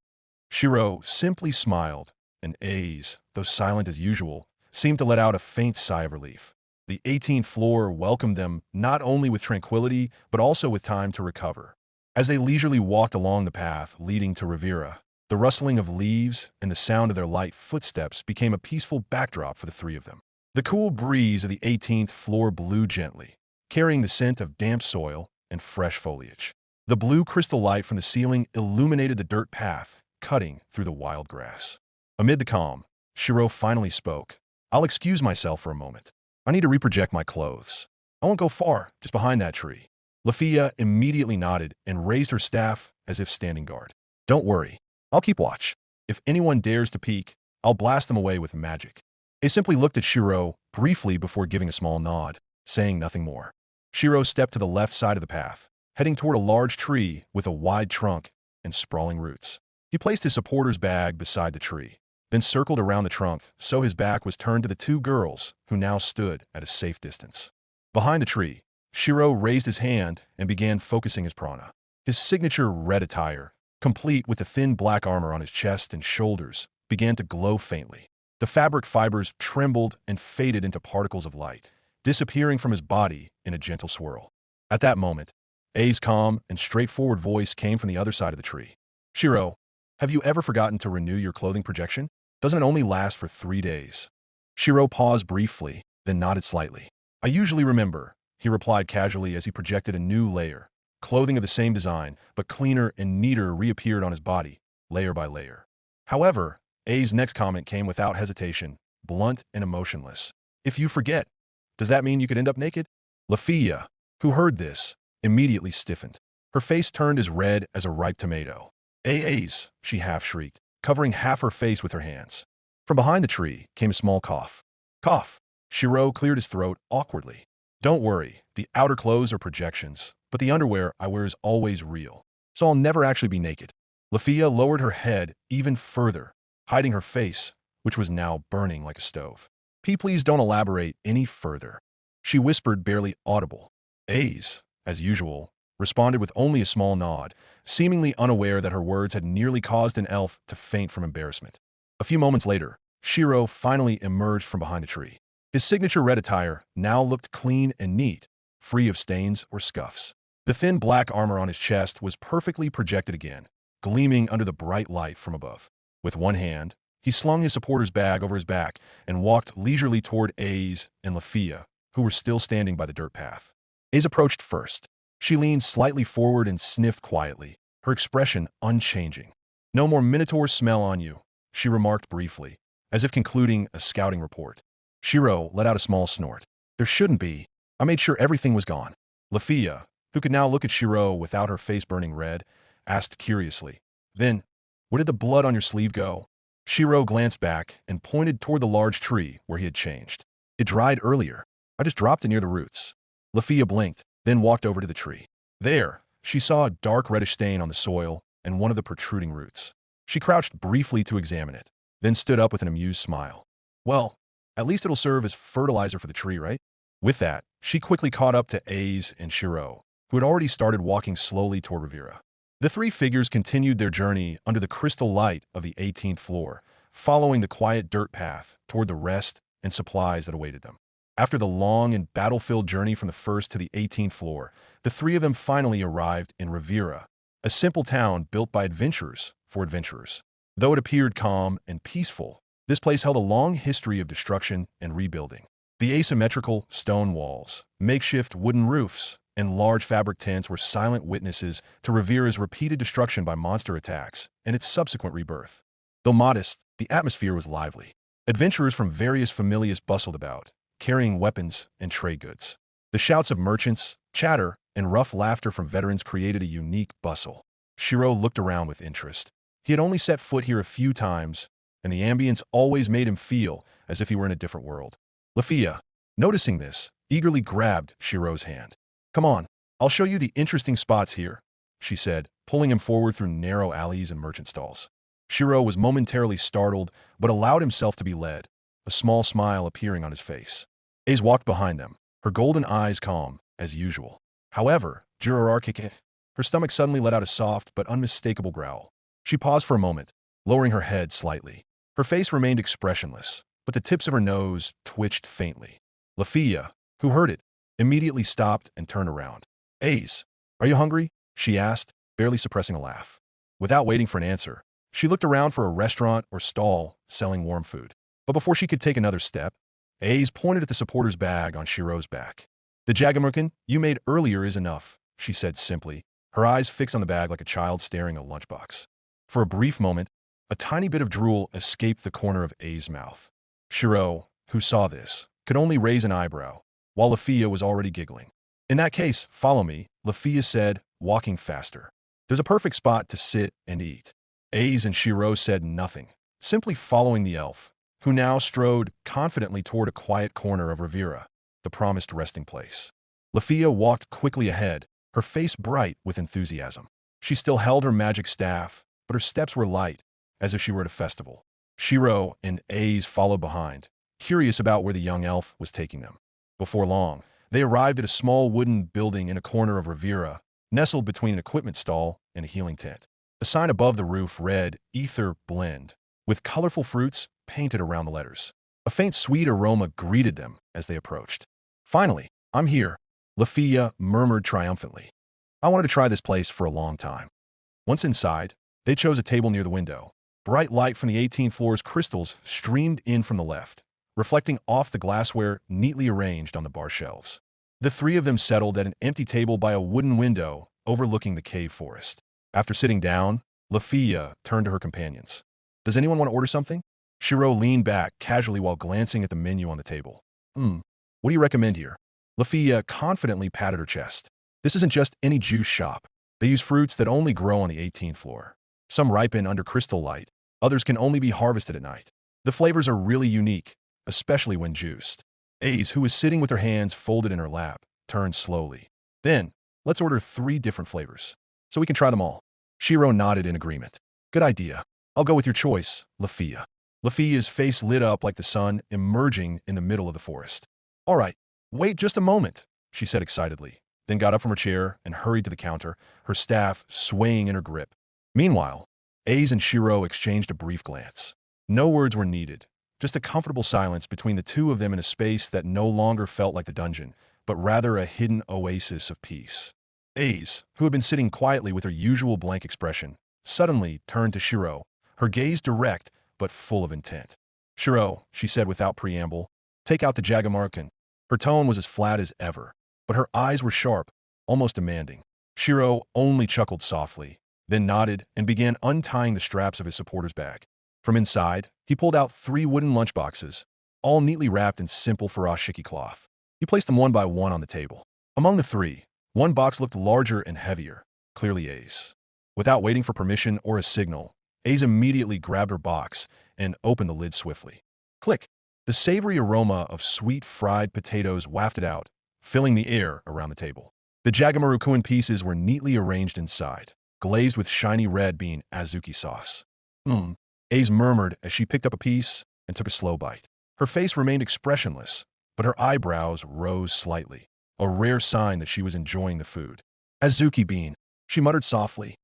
Shirou simply smiled, and Aze, though silent as usual, seemed to let out a faint sigh of relief. The 18th floor welcomed them not only with tranquility, but also with time to recover. As they leisurely walked along the path leading to Rivera, the rustling of leaves and the sound of their light footsteps became a peaceful backdrop for the three of them. The cool breeze of the 18th floor blew gently, carrying the scent of damp soil and fresh foliage. The blue crystal light from the ceiling illuminated the dirt path, cutting through the wild grass. Amid the calm, Shirou finally spoke. I'll excuse myself for a moment. I need to reproject my clothes. I won't go far, just behind that tree. Lafia immediately nodded and raised her staff as if standing guard. Don't worry. I'll keep watch. If anyone dares to peek, I'll blast them away with magic. He simply looked at Shirou briefly before giving a small nod, saying nothing more. Shirou stepped to the left side of the path, heading toward a large tree with a wide trunk and sprawling roots. He placed his supporter's bag beside the tree, then circled around the trunk so his back was turned to the two girls who now stood at a safe distance. Behind the tree, Shirou raised his hand and began focusing his prana. His signature red attire, complete with the thin black armor on his chest and shoulders, began to glow faintly. The fabric fibers trembled and faded into particles of light, disappearing from his body in a gentle swirl. At that moment, A's calm and straightforward voice came from the other side of the tree. Shirou, have you ever forgotten to renew your clothing projection? Doesn't it only last for 3 days? Shirou paused briefly, then nodded slightly. I usually remember, he replied casually as he projected a new layer. Clothing of the same design, but cleaner and neater reappeared on his body, layer by layer. However, A's next comment came without hesitation, blunt and emotionless. If you forget, does that mean you could end up naked? Lafia, who heard this, immediately stiffened. Her face turned as red as a ripe tomato. A's, she half-shrieked, covering half her face with her hands. From behind the tree came a small cough. Cough. Shirou cleared his throat awkwardly. Don't worry, the outer clothes are projections, but the underwear I wear is always real, so I'll never actually be naked. Lafia lowered her head even further, hiding her face, which was now burning like a stove. Please don't elaborate any further. She whispered, barely audible. A's, as usual, responded with only a small nod, seemingly unaware that her words had nearly caused an elf to faint from embarrassment. A few moments later, Shirou finally emerged from behind a tree. His signature red attire now looked clean and neat, free of stains or scuffs. The thin black armor on his chest was perfectly projected again, gleaming under the bright light from above. With one hand, he slung his supporter's bag over his back and walked leisurely toward A's and Lafia, who were still standing by the dirt path. A's approached first. She leaned slightly forward and sniffed quietly, her expression unchanging. No more Minotaur smell on you, she remarked briefly, as if concluding a scouting report. Shirou let out a small snort. There shouldn't be. I made sure everything was gone. Lafia, who could now look at Shirou without her face burning red, asked curiously. Then, Where did the blood on your sleeve go? Shirou glanced back and pointed toward the large tree where he had changed. It dried earlier. I just dropped it near the roots. Lafia blinked, then walked over to the tree. There, she saw a dark reddish stain on the soil and one of the protruding roots. She crouched briefly to examine it, then stood up with an amused smile. Well, at least it'll serve as fertilizer for the tree, right? With that, she quickly caught up to Aze and Shirou, who had already started walking slowly toward Rivera. The three figures continued their journey under the crystal light of the 18th floor, following the quiet dirt path toward the rest and supplies that awaited them. After the long and battle-filled journey from the 1st to the 18th floor, the three of them finally arrived in Rivera, a simple town built by adventurers for adventurers. Though it appeared calm and peaceful, this place held a long history of destruction and rebuilding. The asymmetrical stone walls, makeshift wooden roofs, and large fabric tents were silent witnesses to Rivera's repeated destruction by monster attacks and its subsequent rebirth. Though modest, the atmosphere was lively. Adventurers from various familias bustled about, carrying weapons and trade goods. The shouts of merchants, chatter, and rough laughter from veterans created a unique bustle. Shirou looked around with interest. He had only set foot here a few times, and the ambience always made him feel as if he were in a different world. Lafia, noticing this, eagerly grabbed Shirou's hand. "Come on, I'll show you the interesting spots here," she said, pulling him forward through narrow alleys and merchant stalls. Shirou was momentarily startled, but allowed himself to be led, a small smile appearing on his face. Aze walked behind them, her golden eyes calm, as usual. However, her stomach suddenly let out a soft but unmistakable growl. She paused for a moment, lowering her head slightly. Her face remained expressionless, but the tips of her nose twitched faintly. Lafia, who heard it, immediately stopped and turned around. "Aze, are you hungry?" she asked, barely suppressing a laugh. Without waiting for an answer, she looked around for a restaurant or stall selling warm food. But before she could take another step, Aze pointed at the supporter's bag on Shirou's back. "The jagamurkin you made earlier is enough," she said simply, her eyes fixed on the bag like a child staring at a lunchbox. For a brief moment, a tiny bit of drool escaped the corner of Aze's mouth. Shirou, who saw this, could only raise an eyebrow, while Lafia was already giggling. "In that case, follow me," Lafia said, walking faster. "There's a perfect spot to sit and eat." Aze and Shirou said nothing, simply following the elf, who now strode confidently toward a quiet corner of Rivera, the promised resting place. Lafia walked quickly ahead, her face bright with enthusiasm. She still held her magic staff, but her steps were light, as if she were at a festival. Shirou and Aze followed behind, curious about where the young elf was taking them. Before long, they arrived at a small wooden building in a corner of Rivera, nestled between an equipment stall and a healing tent. A sign above the roof read, "Ether Blend," with colorful fruits painted around the letters. A faint sweet aroma greeted them as they approached. "Finally, I'm here," Lafia murmured triumphantly. "I wanted to try this place for a long time." Once inside, they chose a table near the window. Bright light from the 18th floor's crystals streamed in from the left, reflecting off the glassware neatly arranged on the bar shelves. The three of them settled at an empty table by a wooden window overlooking the cave forest. After sitting down, Lafia turned to her companions. "Does anyone want to order something?" Shirou leaned back casually while glancing at the menu on the table. What do you recommend here?" Lafia confidently patted her chest. "This isn't just any juice shop. They use fruits that only grow on the 18th floor. Some ripen under crystal light, others can only be harvested at night. The flavors are really unique, especially when juiced." Aze, who was sitting with her hands folded in her lap, turned slowly. "Then, let's order 3 different flavors, so we can try them all." Shirou nodded in agreement. "Good idea. I'll go with your choice, Lafia." Lafia's face lit up like the sun emerging in the middle of the forest. "All right, wait just a moment," she said excitedly, then got up from her chair and hurried to the counter, her staff swaying in her grip. Meanwhile, Aze and Shirou exchanged a brief glance. No words were needed, just a comfortable silence between the two of them in a space that no longer felt like the dungeon, but rather a hidden oasis of peace. Aze, who had been sitting quietly with her usual blank expression, suddenly turned to Shirou, her gaze direct but full of intent. "Shirou," she said without preamble, "take out the Jagamarkin." Her tone was as flat as ever, but her eyes were sharp, almost demanding. Shirou only chuckled softly, then nodded and began untying the straps of his supporter's bag. From inside, he pulled out 3 wooden lunchboxes, all neatly wrapped in simple furoshiki cloth. He placed them one by one on the table. Among the 3, one box looked larger and heavier, clearly Ace. Without waiting for permission or a signal, Ace immediately grabbed her box and opened the lid swiftly. Click! The savory aroma of sweet fried potatoes wafted out, filling the air around the table. The Jagamaru-kun pieces were neatly arranged inside, glazed with shiny red bean azuki sauce. Ace murmured as she picked up a piece and took a slow bite. Her face remained expressionless, but her eyebrows rose slightly, a rare sign that she was enjoying the food. Azuki bean, she muttered softly.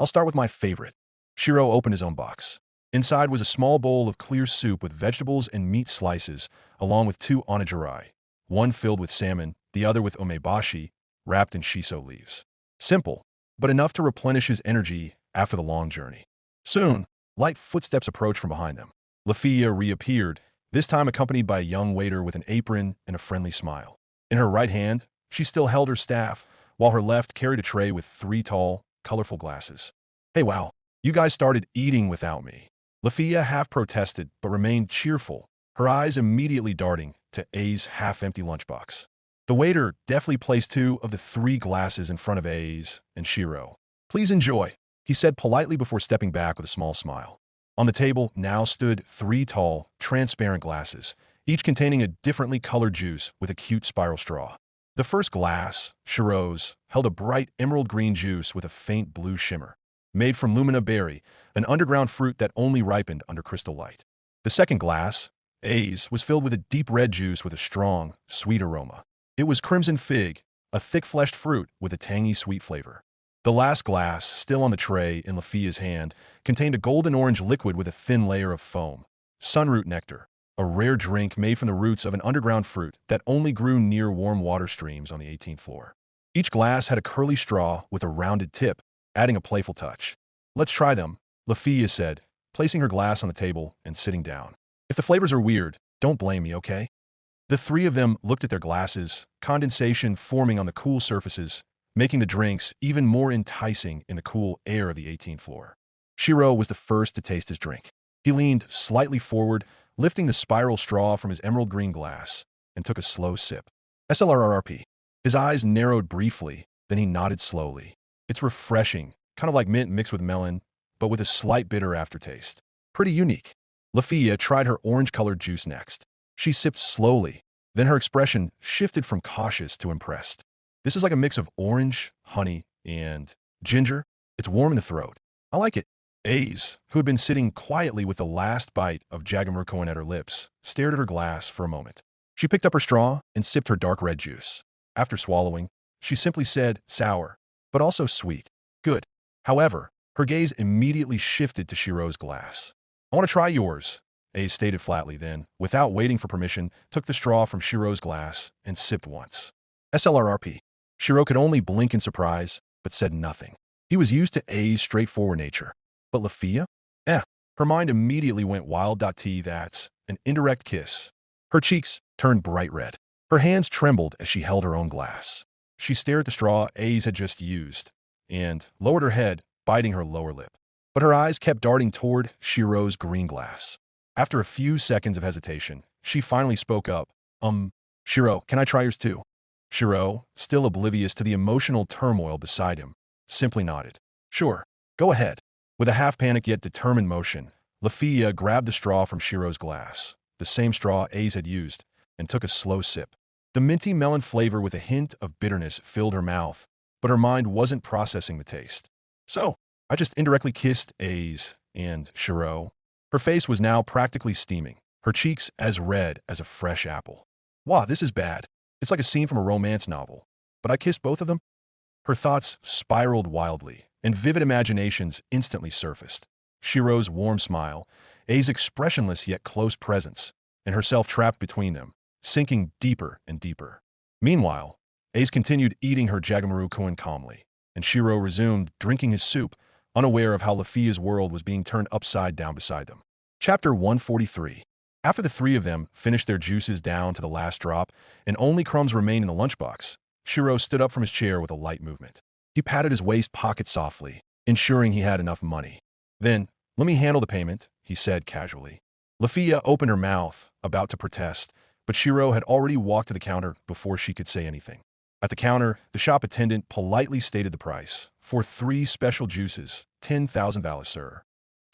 I'll start with my favorite. Shirou opened his own box. Inside was a small bowl of clear soup with vegetables and meat slices, along with 2 onigiri, one filled with salmon, the other with omebashi, wrapped in shiso leaves. Simple, but enough to replenish his energy after the long journey. Soon, light footsteps approached from behind them. Lafia reappeared, this time accompanied by a young waiter with an apron and a friendly smile. In her right hand, she still held her staff, while her left carried a tray with 3 tall, colorful glasses. Hey wow, you guys started eating without me. Lafia half protested, but remained cheerful, her eyes immediately darting to A's half-empty lunchbox. The waiter deftly placed 2 of the 3 glasses in front of A's and Shirou. Please enjoy, he said politely before stepping back with a small smile. On the table now stood 3 tall, transparent glasses, each containing a differently colored juice with a cute spiral straw. The first glass, Shirou's, held a bright emerald green juice with a faint blue shimmer, made from Lumina berry, an underground fruit that only ripened under crystal light. The second glass, A's, was filled with a deep red juice with a strong, sweet aroma. It was crimson fig, a thick-fleshed fruit with a tangy sweet flavor. The last glass, still on the tray in Lafia's hand, contained a golden-orange liquid with a thin layer of foam, sunroot nectar, a rare drink made from the roots of an underground fruit that only grew near warm water streams on the 18th floor. Each glass had a curly straw with a rounded tip, adding a playful touch. Let's try them, Lafia said, placing her glass on the table and sitting down. If the flavors are weird, don't blame me, okay? The 3 of them looked at their glasses, condensation forming on the cool surfaces, making the drinks even more enticing in the cool air of the 18th floor. Shirou was the first to taste his drink. He leaned slightly forward, lifting the spiral straw from his emerald green glass, and took a slow sip. SLRRP. His eyes narrowed briefly, then he nodded slowly. It's refreshing, kind of like mint mixed with melon, but with a slight bitter aftertaste. Pretty unique. Lafia tried her orange-colored juice next. She sipped slowly, then her expression shifted from cautious to impressed. This is like a mix of orange, honey, and ginger. It's warm in the throat. I like it. A's, who had been sitting quietly with the last bite of Jagamaru-kun at her lips, stared at her glass for a moment. She picked up her straw and sipped her dark red juice. After swallowing, she simply said, sour, but also sweet. Good. However, her gaze immediately shifted to Shirou's glass. I want to try yours, Ace stated flatly, then, without waiting for permission, took the straw from Shirou's glass and sipped once. SLRRP. Shirou could only blink in surprise, but said nothing. He was used to A's straightforward nature. But Lafia? Her mind immediately went wild. That's an indirect kiss. Her cheeks turned bright red. Her hands trembled as she held her own glass. She stared at the straw A's had just used, and lowered her head, biting her lower lip. But her eyes kept darting toward Shirou's green glass. After a few seconds of hesitation, she finally spoke up. Shirou, can I try yours too? Shirou, still oblivious to the emotional turmoil beside him, simply nodded. Sure, go ahead. With a half-panicked yet determined motion, Lafia grabbed the straw from Shirou's glass, the same straw Ace had used, and took a slow sip. The minty melon flavor with a hint of bitterness filled her mouth, but her mind wasn't processing the taste. So, I just indirectly kissed Ace and Shirou. Her face was now practically steaming, her cheeks as red as a fresh apple. Wow, this is bad. It's like a scene from a romance novel. But I kissed both of them? Her thoughts spiraled wildly, and vivid imaginations instantly surfaced. Shirou's warm smile, A's expressionless yet close presence, and herself trapped between them, sinking deeper and deeper. Meanwhile, Ace continued eating her Jagamaru-kun calmly, and Shirou resumed drinking his soup, unaware of how Lafia's world was being turned upside down beside them. Chapter 143. After the 3 of them finished their juices down to the last drop, and only crumbs remained in the lunchbox, Shirou stood up from his chair with a light movement. He patted his waist pocket softly, ensuring he had enough money. Then, let me handle the payment, he said casually. Lafia opened her mouth, about to protest, but Shirou had already walked to the counter before she could say anything. At the counter, the shop attendant politely stated the price. For 3 special juices, 10,000 ballas, sir.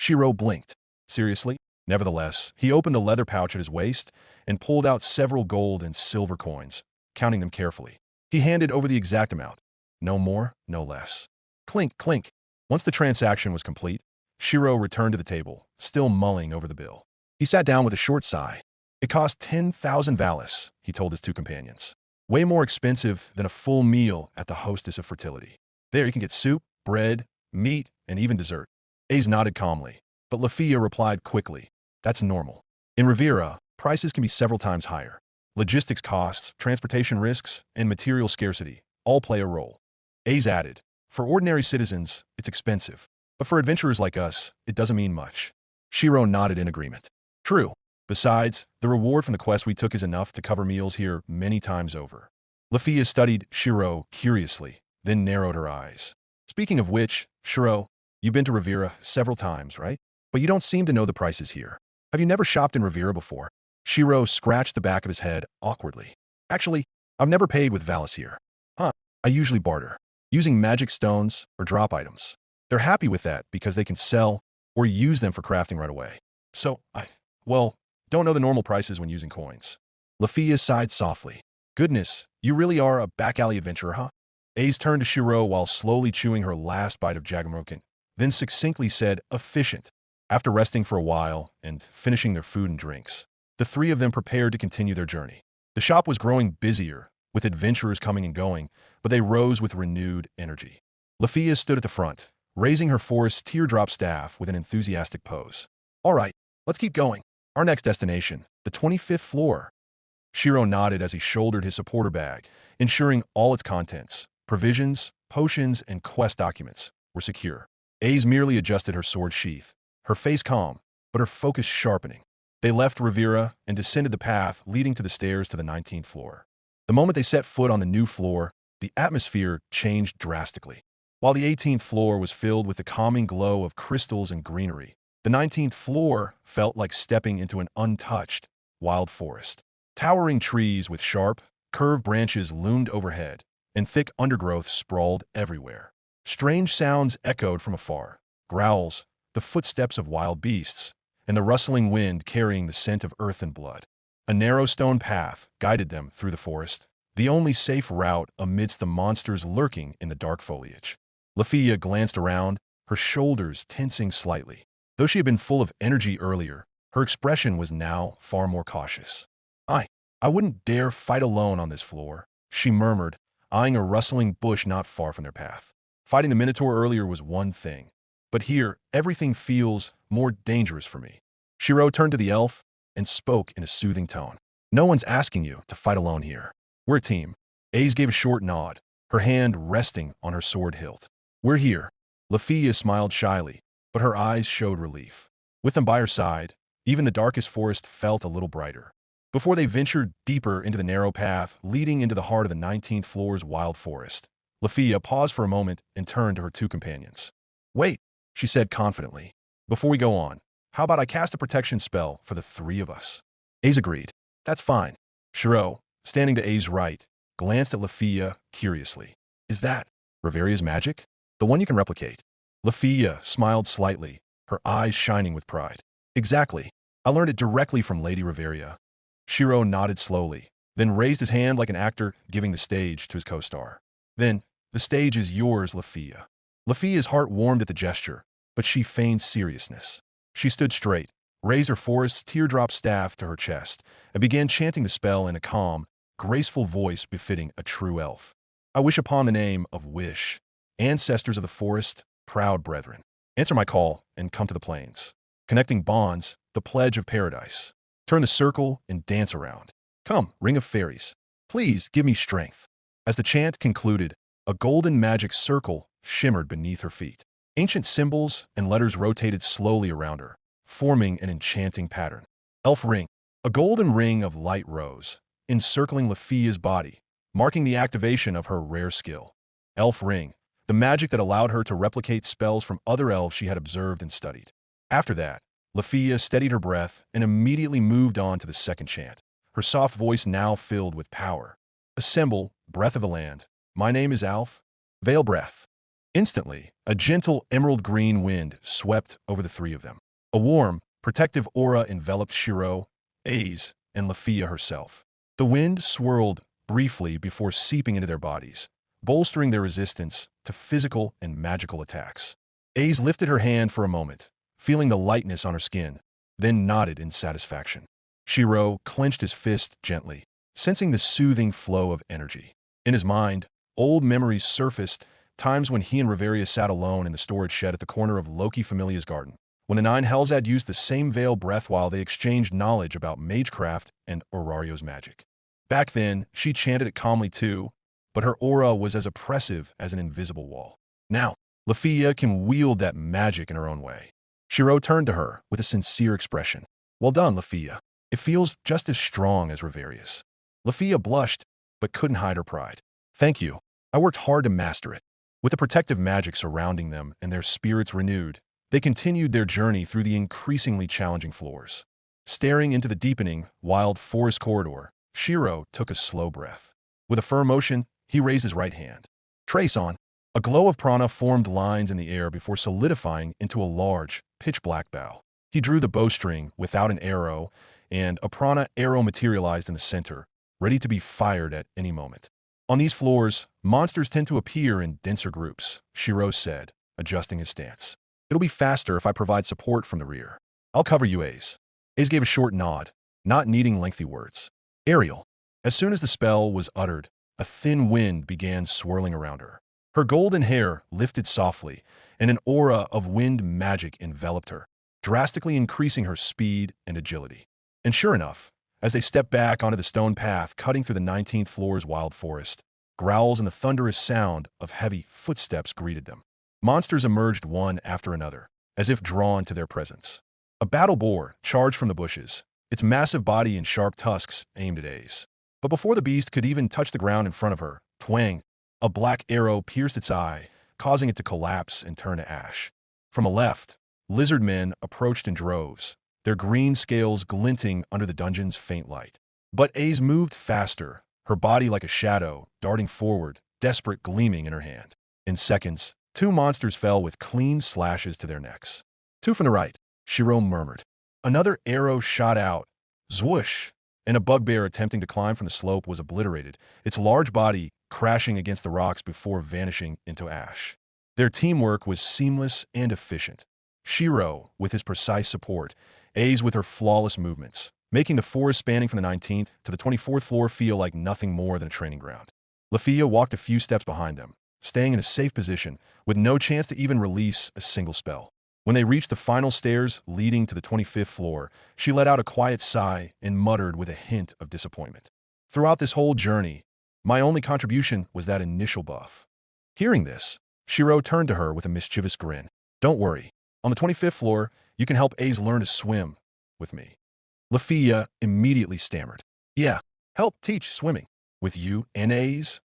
Shirou blinked. Seriously? Nevertheless, he opened the leather pouch at his waist and pulled out several gold and silver coins, counting them carefully. He handed over the exact amount. No more, no less. Clink, clink. Once the transaction was complete, Shirou returned to the table, still mulling over the bill. He sat down with a short sigh. It cost 10,000 valis, he told his two companions. Way more expensive than a full meal at the Hostess of Fertility. There you can get soup, bread, meat, and even dessert. Ace nodded calmly, but Lafia replied quickly. That's normal. In Riviera, prices can be several times higher. Logistics costs, transportation risks, and material scarcity all play a role. Ace added, for ordinary citizens, it's expensive. But for adventurers like us, it doesn't mean much. Shirou nodded in agreement. True. Besides, the reward from the quest we took is enough to cover meals here many times over. Lafia studied Shirou curiously, then narrowed her eyes. Speaking of which, Shirou, you've been to Riviera several times, right? But you don't seem to know the prices here. Have you never shopped in Riviera before? Shirou scratched the back of his head awkwardly. Actually, I've never paid with valis here. I usually barter, using magic stones or drop items. They're happy with that because they can sell or use them for crafting right away. So, don't know the normal prices when using coins. Lafia sighed softly. Goodness, you really are a back alley adventurer, huh? Ace turned to Shirou while slowly chewing her last bite of jagamoken, then succinctly said, efficient. After resting for a while and finishing their food and drinks, the three of them prepared to continue their journey. The shop was growing busier, with adventurers coming and going, but they rose with renewed energy. Lafia stood at the front, raising her forest teardrop staff with an enthusiastic pose. All right, let's keep going. Our next destination, the 25th floor. Shirou nodded as he shouldered his supporter bag, ensuring all its contents, provisions, potions, and quest documents, were secure. Ace merely adjusted her sword sheath, her face calm, but her focus sharpening. They left Riviera and descended the path leading to the stairs to the 19th floor. The moment they set foot on the new floor, the atmosphere changed drastically. While the 18th floor was filled with the calming glow of crystals and greenery, the 19th floor felt like stepping into an untouched, wild forest. Towering trees with sharp, curved branches loomed overhead, and thick undergrowth sprawled everywhere. Strange sounds echoed from afar, growls, the footsteps of wild beasts, and the rustling wind carrying the scent of earth and blood. A narrow stone path guided them through the forest, the only safe route amidst the monsters lurking in the dark foliage. Lafia glanced around, her shoulders tensing slightly. Though she had been full of energy earlier, her expression was now far more cautious. I wouldn't dare fight alone on this floor, she murmured, eyeing a rustling bush not far from their path. Fighting the Minotaur earlier was one thing, but here everything feels more dangerous for me. Shirou turned to the elf and spoke in a soothing tone. No one's asking you to fight alone here. We're a team. Ace gave a short nod, her hand resting on her sword hilt. We're here. Lafia smiled shyly, but her eyes showed relief. With them by her side, even the darkest forest felt a little brighter. Before they ventured deeper into the narrow path leading into the heart of the 19th floor's wild forest, Lafia paused for a moment and turned to her two companions. Wait, she said confidently. Before we go on, how about I cast a protection spell for the three of us? Ace agreed. That's fine. Shirou, standing to Ace's right, glanced at Lafia curiously. Is that Riveria's magic? The one you can replicate? Lafia smiled slightly, her eyes shining with pride. Exactly. I learned it directly from Lady Riveria. Shirou nodded slowly, then raised his hand like an actor giving the stage to his co-star. Then, the stage is yours, Lafia. Lafia's heart warmed at the gesture, but she feigned seriousness. She stood straight, raised her forest's teardrop staff to her chest, and began chanting the spell in a calm, graceful voice befitting a true elf. I wish upon the name of Wish, ancestors of the forest, proud brethren. Answer my call and come to the plains. Connecting bonds, the pledge of paradise. Turn the circle and dance around. Come, ring of fairies. Please give me strength. As the chant concluded, a golden magic circle shimmered beneath her feet. Ancient symbols and letters rotated slowly around her, forming an enchanting pattern. Elf ring. A golden ring of light rose, encircling Lafia's body, marking the activation of her rare skill. Elf ring, the magic that allowed her to replicate spells from other elves she had observed and studied. After that, Lafia steadied her breath and immediately moved on to the second chant, her soft voice now filled with power. Assemble, breath of the land. My name is Alf. Veil breath. Instantly, a gentle emerald green wind swept over the three of them. A warm, protective aura enveloped Shirou, Aze, and Lafia herself. The wind swirled briefly before seeping into their bodies, bolstering their resistance to physical and magical attacks. Aze lifted her hand for a moment, feeling the lightness on her skin, then nodded in satisfaction. Shirou clenched his fist gently, sensing the soothing flow of energy. In his mind, old memories surfaced, times when he and Riveria sat alone in the storage shed at the corner of Loki Familia's garden, when the Nine Hells had used the same veil breath while they exchanged knowledge about magecraft and Orario's magic. Back then, she chanted it calmly too, but her aura was as oppressive as an invisible wall. Now, Lafia can wield that magic in her own way. Shirou turned to her with a sincere expression. Well done, Lafia. It feels just as strong as Riveria's. Lafia blushed, but couldn't hide her pride. Thank you. I worked hard to master it. With the protective magic surrounding them and their spirits renewed, they continued their journey through the increasingly challenging floors. Staring into the deepening, wild forest corridor, Shirou took a slow breath. With a firm motion, he raised his right hand. Trace on. A glow of prana formed lines in the air before solidifying into a large, pitch-black bow. He drew the bowstring without an arrow, and a prana arrow materialized in the center, ready to be fired at any moment. On these floors, monsters tend to appear in denser groups, Shirou said, adjusting his stance. It'll be faster if I provide support from the rear. I'll cover you, Aze. Aze gave a short nod, not needing lengthy words. Ariel. As soon as the spell was uttered, a thin wind began swirling around her. Her golden hair lifted softly, and an aura of wind magic enveloped her, drastically increasing her speed and agility. And sure enough, as they stepped back onto the stone path cutting through the 19th floor's wild forest, growls and the thunderous sound of heavy footsteps greeted them. Monsters emerged one after another, as if drawn to their presence. A battle boar charged from the bushes, its massive body and sharp tusks aimed at Aze. But before the beast could even touch the ground in front of her, twang, a black arrow pierced its eye, causing it to collapse and turn to ash. From the left, lizard men approached in droves, their green scales glinting under the dungeon's faint light. But Aze moved faster, her body like a shadow, darting forward, desperate gleaming in her hand. In seconds, two monsters fell with clean slashes to their necks. Two from the right, Shirou murmured. Another arrow shot out, zwoosh, and a bugbear attempting to climb from the slope was obliterated, its large body crashing against the rocks before vanishing into ash. Their teamwork was seamless and efficient. Shirou, with his precise support, Aze with her flawless movements, making the forest spanning from the 19th to the 24th floor feel like nothing more than a training ground. Lafia walked a few steps behind them, staying in a safe position, with no chance to even release a single spell. When they reached the final stairs leading to the 25th floor, she let out a quiet sigh and muttered with a hint of disappointment. Throughout this whole journey, my only contribution was that initial buff. Hearing this, Shirou turned to her with a mischievous grin. Don't worry. On the 25th floor, you can help Aze learn to swim with me. Lafia immediately stammered. Yeah, help teach swimming. With you and Aze?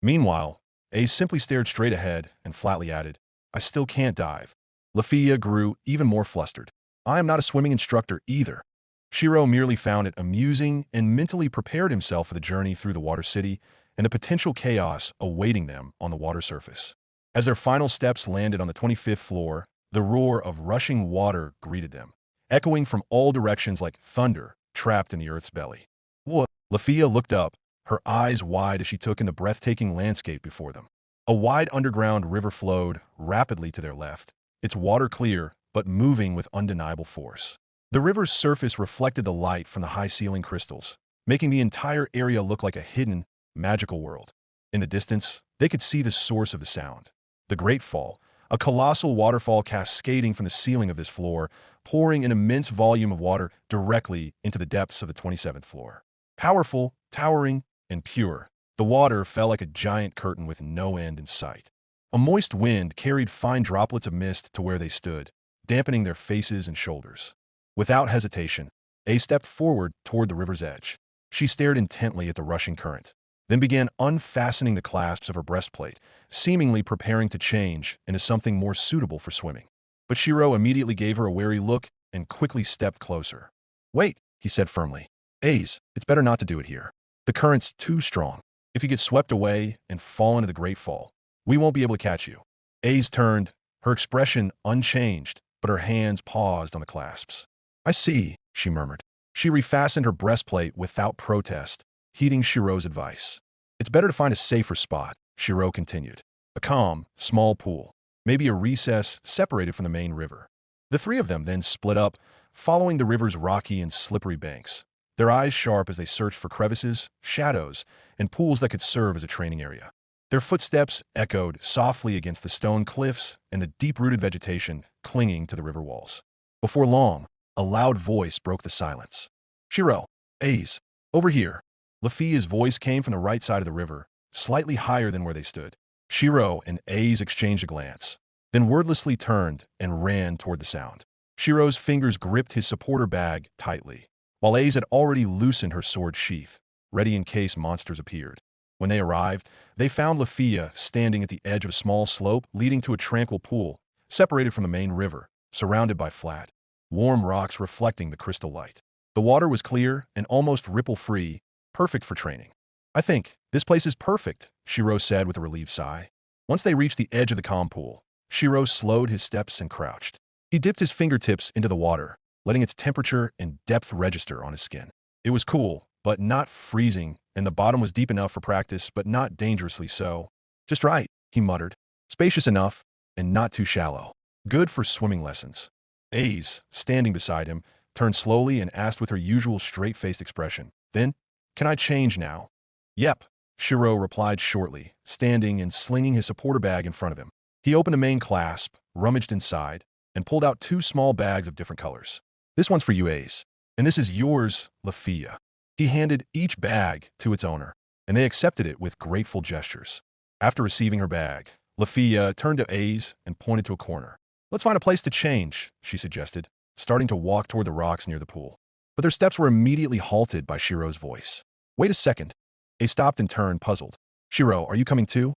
Meanwhile, Aze simply stared straight ahead and flatly added, I still can't dive. Lafia grew even more flustered. I am not a swimming instructor either. Shirou merely found it amusing and mentally prepared himself for the journey through the Water City and the potential chaos awaiting them on the water surface. As their final steps landed on the 25th floor, the roar of rushing water greeted them, echoing from all directions like thunder trapped in the earth's belly. What? Lafia looked up, her eyes wide as she took in the breathtaking landscape before them. A wide underground river flowed rapidly to their left, its water clear but moving with undeniable force. The river's surface reflected the light from the high-ceiling crystals, making the entire area look like a hidden, magical world. In the distance, they could see the source of the sound. The Great Fall, a colossal waterfall cascading from the ceiling of this floor, pouring an immense volume of water directly into the depths of the 27th floor. Powerful, towering, and pure, the water fell like a giant curtain with no end in sight. A moist wind carried fine droplets of mist to where they stood, dampening their faces and shoulders. Without hesitation, Aze stepped forward toward the river's edge. She stared intently at the rushing current, then began unfastening the clasps of her breastplate, seemingly preparing to change into something more suitable for swimming. But Shirou immediately gave her a wary look and quickly stepped closer. Wait, he said firmly. Aze, it's better not to do it here. The current's too strong. If you get swept away and fall into the Great Fall, we won't be able to catch you. A's turned, her expression unchanged, but her hands paused on the clasps. I see, she murmured. She refastened her breastplate without protest, heeding Shirou's advice. It's better to find a safer spot, Shirou continued. A calm, small pool, maybe a recess separated from the main river. The three of them then split up, following the river's rocky and slippery banks, their eyes sharp as they searched for crevices, shadows, and pools that could serve as a training area. Their footsteps echoed softly against the stone cliffs and the deep-rooted vegetation clinging to the river walls. Before long, a loud voice broke the silence. Shirou, A's, over here. Lafia's voice came from the right side of the river, slightly higher than where they stood. Shirou and A's exchanged a glance, then wordlessly turned and ran toward the sound. Shirou's fingers gripped his supporter bag tightly, while A's had already loosened her sword sheath, ready in case monsters appeared. When they arrived, they found Lafia standing at the edge of a small slope leading to a tranquil pool, separated from the main river, surrounded by flat, warm rocks reflecting the crystal light. The water was clear and almost ripple-free, perfect for training. I think this place is perfect, Shirou said with a relieved sigh. Once they reached the edge of the calm pool, Shirou slowed his steps and crouched. He dipped his fingertips into the water, letting its temperature and depth register on his skin. It was cool, but not freezing, and the bottom was deep enough for practice, but not dangerously so. Just right, he muttered. Spacious enough, and not too shallow. Good for swimming lessons. A's, standing beside him, turned slowly and asked with her usual straight-faced expression. Then, can I change now? Yep, Shirou replied shortly, standing and slinging his supporter bag in front of him. He opened the main clasp, rummaged inside, and pulled out two small bags of different colors. This one's for you, A's, and this is yours, Lafia. He handed each bag to its owner, and they accepted it with grateful gestures. After receiving her bag, Lafia turned to A's and pointed to a corner. Let's find a place to change, she suggested, starting to walk toward the rocks near the pool. But their steps were immediately halted by Shirou's voice. Wait a second. A stopped and turned, puzzled. Shirou, are you coming too?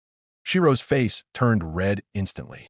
Shirou's face turned red instantly.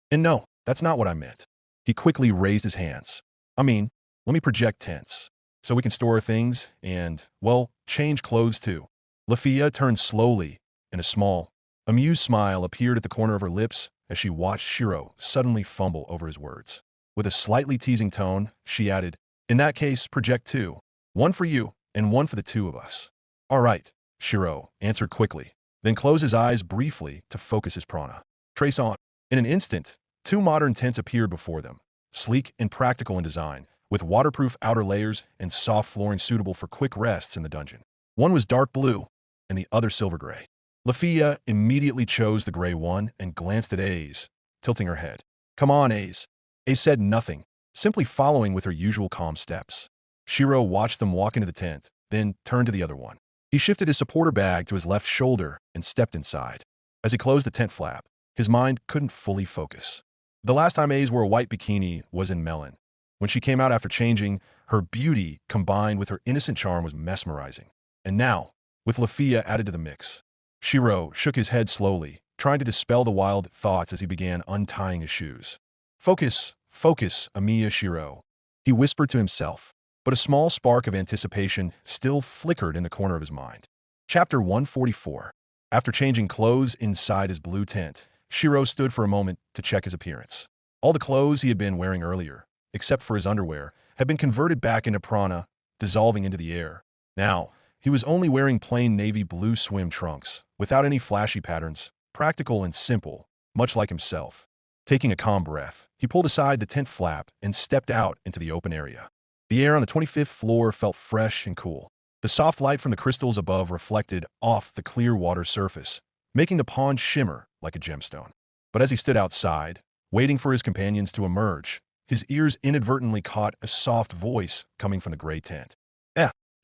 And no, that's not what I meant. He quickly raised his hands. I mean, let me project tents, so we can store things and, well, change clothes too. Lafia turned slowly, and a small, amused smile appeared at the corner of her lips as she watched Shirou suddenly fumble over his words. With a slightly teasing tone, she added, in that case, project two. One for you, and one for the two of us. All right, Shirou answered quickly, then closed his eyes briefly to focus his prana. Trace on. In an instant, two modern tents appeared before them, sleek and practical in design, with waterproof outer layers and soft flooring suitable for quick rests in the dungeon. One was dark blue, and the other silver gray. Lafia immediately chose the gray one and glanced at A's, tilting her head. Come on, A's. A said nothing, simply following with her usual calm steps. Shirou watched them walk into the tent, then turned to the other one. He shifted his supporter bag to his left shoulder and stepped inside. As he closed the tent flap, his mind couldn't fully focus. The last time A's wore a white bikini was in Melon. When she came out after changing, her beauty combined with her innocent charm was mesmerizing. And now, with Lafia added to the mix, Shirou shook his head slowly, trying to dispel the wild thoughts as he began untying his shoes. Focus, focus, Emiya Shirou, he whispered to himself, but a small spark of anticipation still flickered in the corner of his mind. Chapter 144. After changing clothes inside his blue tent, Shirou stood for a moment to check his appearance. All the clothes he had been wearing earlier, except for his underwear, had been converted back into prana, dissolving into the air. Now, he was only wearing plain navy blue swim trunks, without any flashy patterns, practical and simple, much like himself. Taking a calm breath, he pulled aside the tent flap and stepped out into the open area. The air on the 25th floor felt fresh and cool. The soft light from the crystals above reflected off the clear water surface, making the pond shimmer like a gemstone. But as he stood outside, waiting for his companions to emerge, his ears inadvertently caught a soft voice coming from the gray tent.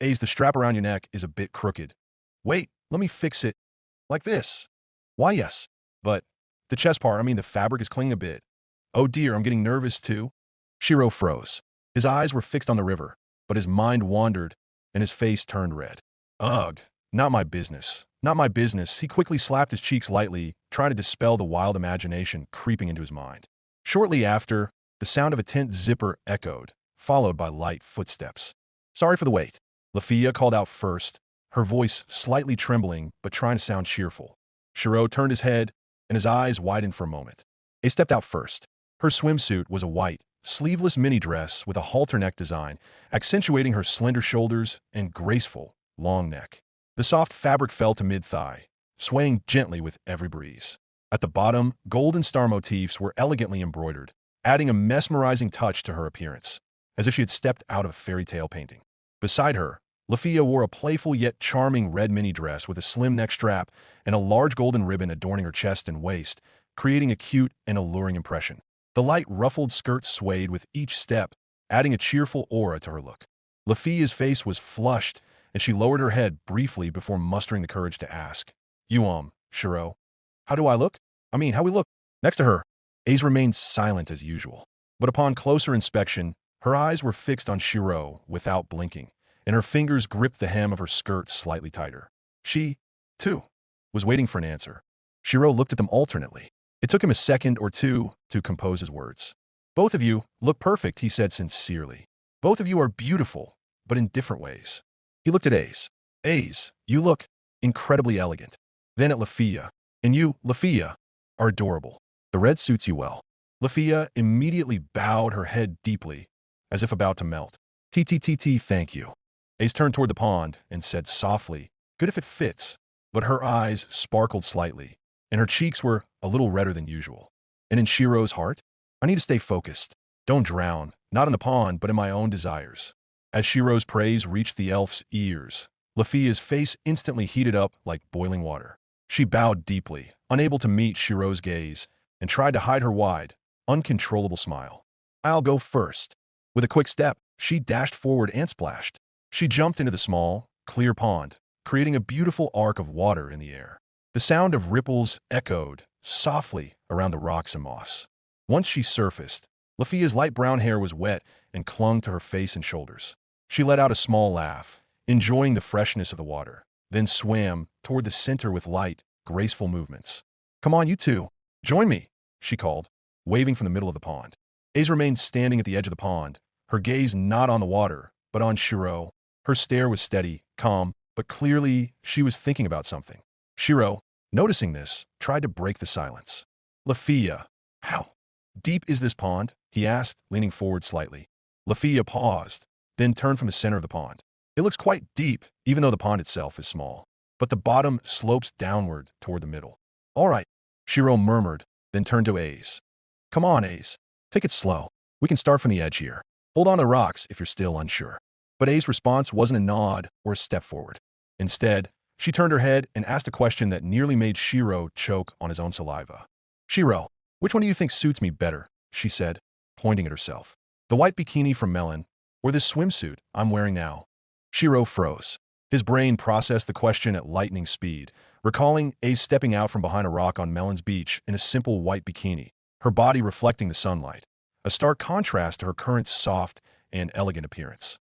A's, the strap around your neck is a bit crooked. Wait, let me fix it. Like this. Why, yes. But the chest part, the fabric is clinging a bit. Oh dear, I'm getting nervous too. Shirou froze. His eyes were fixed on the river, but his mind wandered and his face turned red. Ugh, not my business. Not my business. He quickly slapped his cheeks lightly, trying to dispel the wild imagination creeping into his mind. Shortly after, the sound of a tent zipper echoed, followed by light footsteps. Sorry for the wait. Lafia called out first, her voice slightly trembling but trying to sound cheerful. Shirou turned his head, and his eyes widened for a moment. Ace stepped out first. Her swimsuit was a white, sleeveless mini dress with a halter neck design, accentuating her slender shoulders and graceful, long neck. The soft fabric fell to mid-thigh, swaying gently with every breeze. At the bottom, golden star motifs were elegantly embroidered, adding a mesmerizing touch to her appearance, as if she had stepped out of a fairy tale painting. Beside her, Lafia wore a playful yet charming red mini dress with a slim neck strap and a large golden ribbon adorning her chest and waist, creating a cute and alluring impression. The light ruffled skirt swayed with each step, adding a cheerful aura to her look. Lafia's face was flushed, and she lowered her head briefly before mustering the courage to ask, Shirou, how do I look? How we look? Next to her, Ace remained silent as usual. But upon closer inspection, her eyes were fixed on Shirou without blinking, and her fingers gripped the hem of her skirt slightly tighter. She, too, was waiting for an answer. Shirou looked at them alternately. It took him a second or two to compose his words. Both of you look perfect, he said sincerely. Both of you are beautiful, but in different ways. He looked at Ace. Ace, you look incredibly elegant. Then at Lafia. And you, Lafia, are adorable. The red suits you well. Lafia immediately bowed her head deeply, as if about to melt. TTTT, thank you. Ace turned toward the pond and said softly, good if it fits. But her eyes sparkled slightly, and her cheeks were a little redder than usual. And in Shirou's heart, I need to stay focused. Don't drown, not in the pond, but in my own desires. As Shirou's praise reached the elf's ears, Lafia's face instantly heated up like boiling water. She bowed deeply, unable to meet Shirou's gaze, and tried to hide her wide, uncontrollable smile. I'll go first. With a quick step, she dashed forward and splashed. She jumped into the small, clear pond, creating a beautiful arc of water in the air. The sound of ripples echoed softly around the rocks and moss. Once she surfaced, Lafia's light brown hair was wet and clung to her face and shoulders. She let out a small laugh, enjoying the freshness of the water, then swam toward the center with light, graceful movements. Come on, you two. Join me, she called, waving from the middle of the pond. Ace remained standing at the edge of the pond, her gaze not on the water, but on Shirou. Her stare was steady, calm, but clearly she was thinking about something. Shirou, noticing this, tried to break the silence. Lafia, how deep is this pond? He asked, leaning forward slightly. Lafia paused, then turned from the center of the pond. It looks quite deep, even though the pond itself is small. But the bottom slopes downward toward the middle. All right, Shirou murmured, then turned to Ace. Come on, Ace. Take it slow. We can start from the edge here. Hold on to rocks if you're still unsure. But Ace's response wasn't a nod or a step forward. Instead, she turned her head and asked a question that nearly made Shirou choke on his own saliva. Shirou, which one do you think suits me better? She said, pointing at herself. The white bikini from Melon, or this swimsuit I'm wearing now? Shirou froze. His brain processed the question at lightning speed, recalling Ace stepping out from behind a rock on Melon's beach in a simple white bikini, her body reflecting the sunlight, a stark contrast to her current soft and elegant appearance.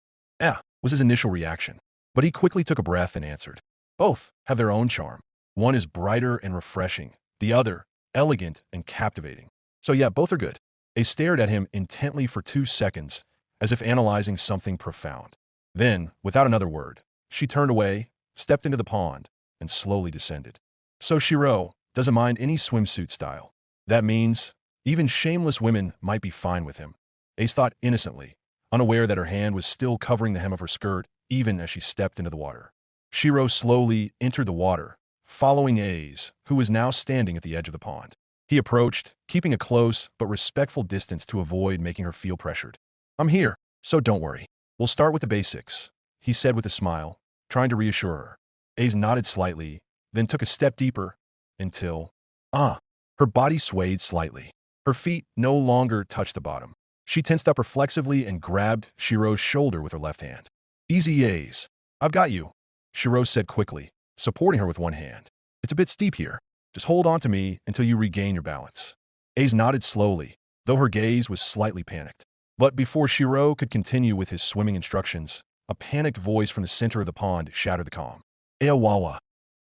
Was his initial reaction. But he quickly took a breath and answered. Both have their own charm. One is brighter and refreshing, the other, elegant and captivating. So yeah, both are good. Ace stared at him intently for 2 seconds, as if analyzing something profound. Then, without another word, she turned away, stepped into the pond, and slowly descended. So Shirou doesn't mind any swimsuit style. That means even shameless women might be fine with him. Ace thought innocently, unaware that her hand was still covering the hem of her skirt even as she stepped into the water. Shirou slowly entered the water, following Ace, who was now standing at the edge of the pond. He approached, keeping a close but respectful distance to avoid making her feel pressured. I'm here, so don't worry. We'll start with the basics, he said with a smile, trying to reassure her. Ace nodded slightly, then took a step deeper, until, her body swayed slightly. Her feet no longer touched the bottom. She tensed up reflexively and grabbed Shirou's shoulder with her left hand. Easy, Ace. I've got you, Shirou said quickly, supporting her with one hand. It's a bit steep here. Just hold on to me until you regain your balance. Ace nodded slowly, though her gaze was slightly panicked. But before Shirou could continue with his swimming instructions, a panicked voice from the center of the pond shattered the calm. Eawawa.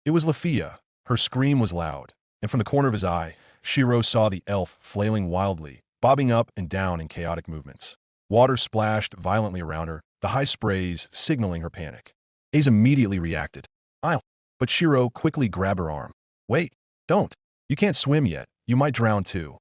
It was Lafia. Her scream was loud, and from the corner of his eye, Shirou saw the elf flailing wildly, bobbing up and down in chaotic movements. Water splashed violently around her, the high sprays signaling her panic. Ace immediately reacted. But Shirou quickly grabbed her arm. Wait, don't. You can't swim yet. You might drown too.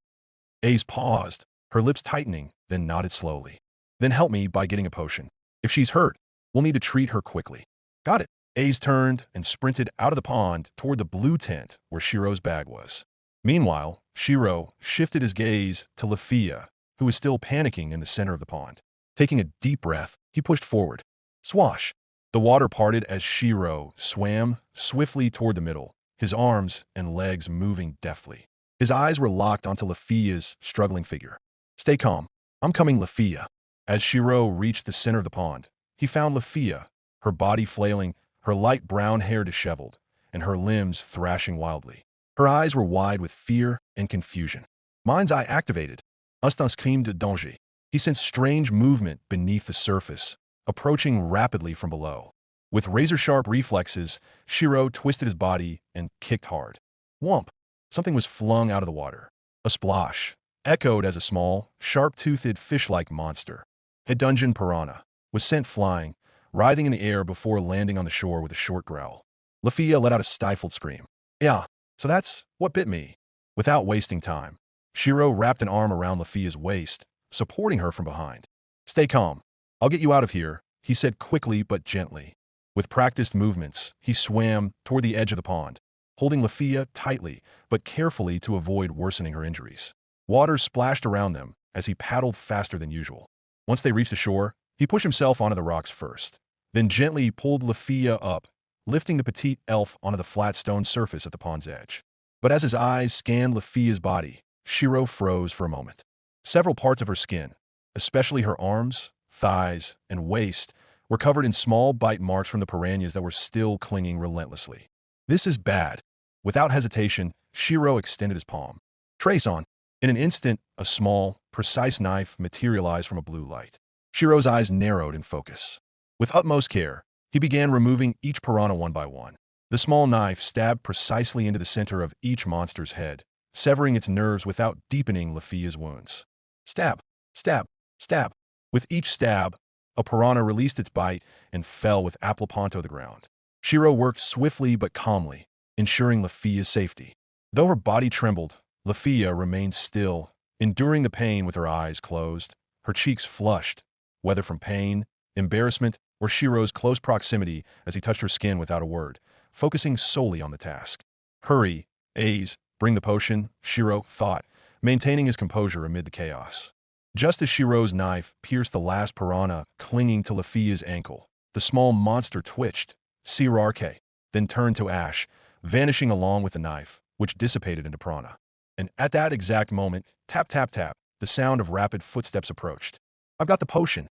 Ace paused, her lips tightening, then nodded slowly. Then help me by getting a potion. If she's hurt, we'll need to treat her quickly. Got it. Ace turned and sprinted out of the pond toward the blue tent where Shirou's bag was. Meanwhile, Shirou shifted his gaze to Lafia, who was still panicking in the center of the pond. Taking a deep breath, he pushed forward. Swash! The water parted as Shirou swam swiftly toward the middle, his arms and legs moving deftly. His eyes were locked onto Lafia's struggling figure. Stay calm. I'm coming, Lafia. As Shirou reached the center of the pond, he found Lafia, her body flailing, her light brown hair disheveled, and her limbs thrashing wildly. Her eyes were wide with fear and confusion. Mind's eye activated. Instant crime de danger. He sensed strange movement beneath the surface, approaching rapidly from below. With razor-sharp reflexes, Shirou twisted his body and kicked hard. Whomp! Something was flung out of the water. A splash, echoed as a small, sharp-toothed fish-like monster. A dungeon piranha was sent flying, writhing in the air before landing on the shore with a short growl. Lafia let out a stifled scream. Yeah, so that's what bit me. Without wasting time, Shirou wrapped an arm around Lafia's waist, supporting her from behind. Stay calm. I'll get you out of here, he said quickly but gently. With practiced movements, he swam toward the edge of the pond, holding Lafia tightly but carefully to avoid worsening her injuries. Water splashed around them as he paddled faster than usual. Once they reached the shore, he pushed himself onto the rocks first, then gently pulled Lafia up, lifting the petite elf onto the flat stone surface at the pond's edge. But as his eyes scanned Lafia's body, Shirou froze for a moment. Several parts of her skin, especially her arms, thighs, and waist, were covered in small bite marks from the piranhas that were still clinging relentlessly. This is bad. Without hesitation, Shirou extended his palm. Trace on. In an instant, a small, precise knife materialized from a blue light. Shirou's eyes narrowed in focus. With utmost care, he began removing each piranha one by one. The small knife stabbed precisely into the center of each monster's head, severing its nerves without deepening Lafia's wounds. Stab, stab, stab. With each stab, a piranha released its bite and fell with Applaponto to the ground. Shirou worked swiftly but calmly, ensuring Lafia's safety. Though her body trembled, Lafia remained still, enduring the pain with her eyes closed, her cheeks flushed, whether from pain, embarrassment, or Shirou's close proximity as he touched her skin without a word, focusing solely on the task. Hurry, Ace, bring the potion, Shirou thought, maintaining his composure amid the chaos. Just as Shirou's knife pierced the last piranha clinging to Lafia's ankle, the small monster twitched, Sirarke, then turned to ash, vanishing along with the knife, which dissipated into prana. And at that exact moment, tap, tap, tap, the sound of rapid footsteps approached. I've got the potion.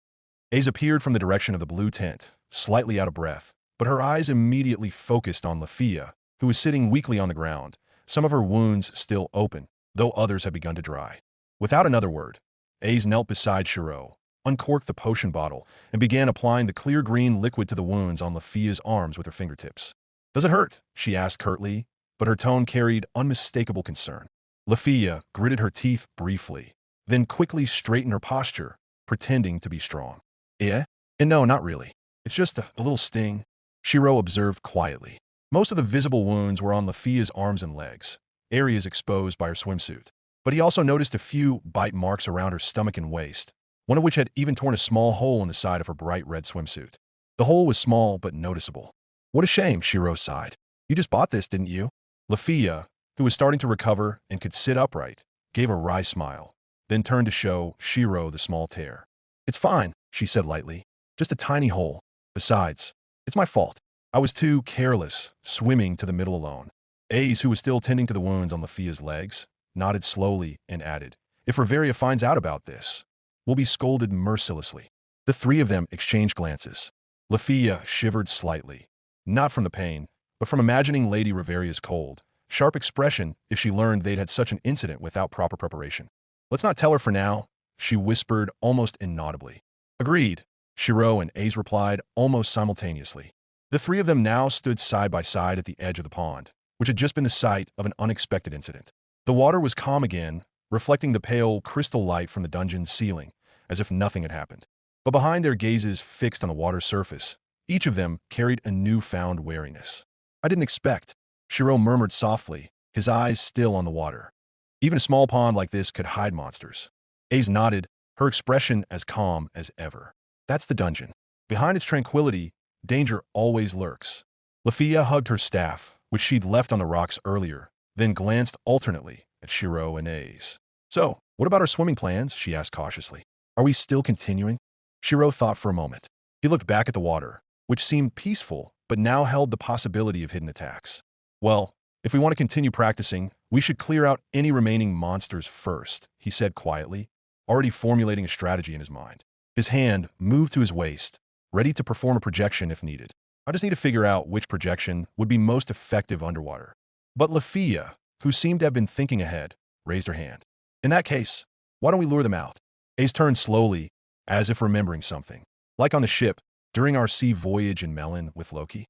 Ace appeared from the direction of the blue tent, slightly out of breath, but her eyes immediately focused on Lafia, who was sitting weakly on the ground, some of her wounds still open, though others had begun to dry. Without another word, Ace knelt beside Shirou, uncorked the potion bottle, and began applying the clear green liquid to the wounds on Lafia's arms with her fingertips. Does it hurt? She asked curtly, but her tone carried unmistakable concern. Lafia gritted her teeth briefly, then quickly straightened her posture, pretending to be strong. Yeah? And no, not really. It's just a little sting, Shirou observed quietly. Most of the visible wounds were on Lafia's arms and legs, areas exposed by her swimsuit. But he also noticed a few bite marks around her stomach and waist, one of which had even torn a small hole in the side of her bright red swimsuit. The hole was small but noticeable. What a shame, Shirou sighed. You just bought this, didn't you? Lafia, who was starting to recover and could sit upright, gave a wry smile, then turned to show Shirou the small tear. It's fine, she said lightly. Just a tiny hole. Besides, it's my fault. I was too careless, swimming to the middle alone. Ace, who was still tending to the wounds on Lafia's legs, nodded slowly and added, If Riveria finds out about this, we'll be scolded mercilessly. The three of them exchanged glances. Lafia shivered slightly, not from the pain, but from imagining Lady Riveria's cold, sharp expression if she learned they'd had such an incident without proper preparation. Let's not tell her for now, she whispered almost inaudibly. Agreed, Shirou and Ace replied almost simultaneously. The three of them now stood side by side at the edge of the pond, which had just been the site of an unexpected incident. The water was calm again, reflecting the pale crystal light from the dungeon's ceiling, as if nothing had happened. But behind their gazes fixed on the water's surface, each of them carried a newfound wariness. I didn't expect, Shirou murmured softly, his eyes still on the water. Even a small pond like this could hide monsters. Ace nodded, her expression as calm as ever. That's the dungeon. Behind its tranquility, danger always lurks. Lafia hugged her staff, which she'd left on the rocks earlier, then glanced alternately at Shirou and Ace. So, what about our swimming plans? She asked cautiously. Are we still continuing? Shirou thought for a moment. He looked back at the water, which seemed peaceful, but now held the possibility of hidden attacks. Well, if we want to continue practicing, we should clear out any remaining monsters first, he said quietly, already formulating a strategy in his mind. His hand moved to his waist, ready to perform a projection if needed. I just need to figure out which projection would be most effective underwater. But Lafia, who seemed to have been thinking ahead, raised her hand. In that case, why don't we lure them out? Ace turned slowly, as if remembering something. Like on the ship, during our sea voyage in Melon with Loki?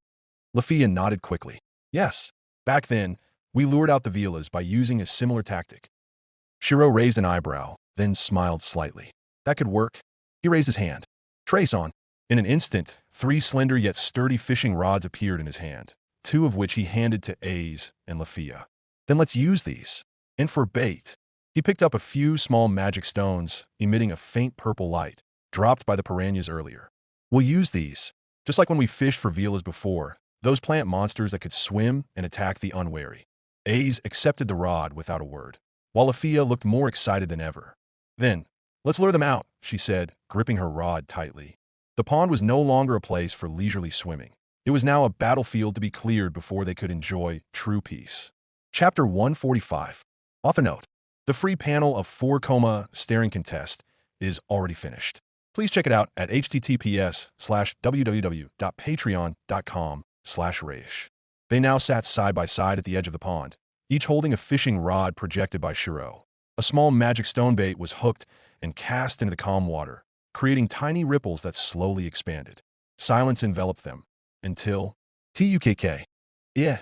Lafia nodded quickly. Yes. Back then, we lured out the Velas by using a similar tactic. Shirou raised an eyebrow, then smiled slightly. That could work. He raised his hand. Trace on. In an instant, 3 slender yet sturdy fishing rods appeared in his hand, 2 of which he handed to Ace and Lafia. Then let's use these. And for bait, he picked up a few small magic stones, emitting a faint purple light, dropped by the piranhas earlier. We'll use these, just like when we fished for Velas before, those plant monsters that could swim and attack the unwary. Ace accepted the rod without a word, while Lafia looked more excited than ever. Then, let's lure them out, she said, gripping her rod tightly. The pond was no longer a place for leisurely swimming. It was now a battlefield to be cleared before they could enjoy true peace. Chapter 145. Author note. The free panel of 4 staring contest is already finished. Please check it out at https://www.patreon.com/Rayish. They now sat side by side at the edge of the pond, each holding a fishing rod projected by Shirou. A small magic stone bait was hooked and cast into the calm water, creating tiny ripples that slowly expanded. Silence enveloped them, until... Tukk. Yeah.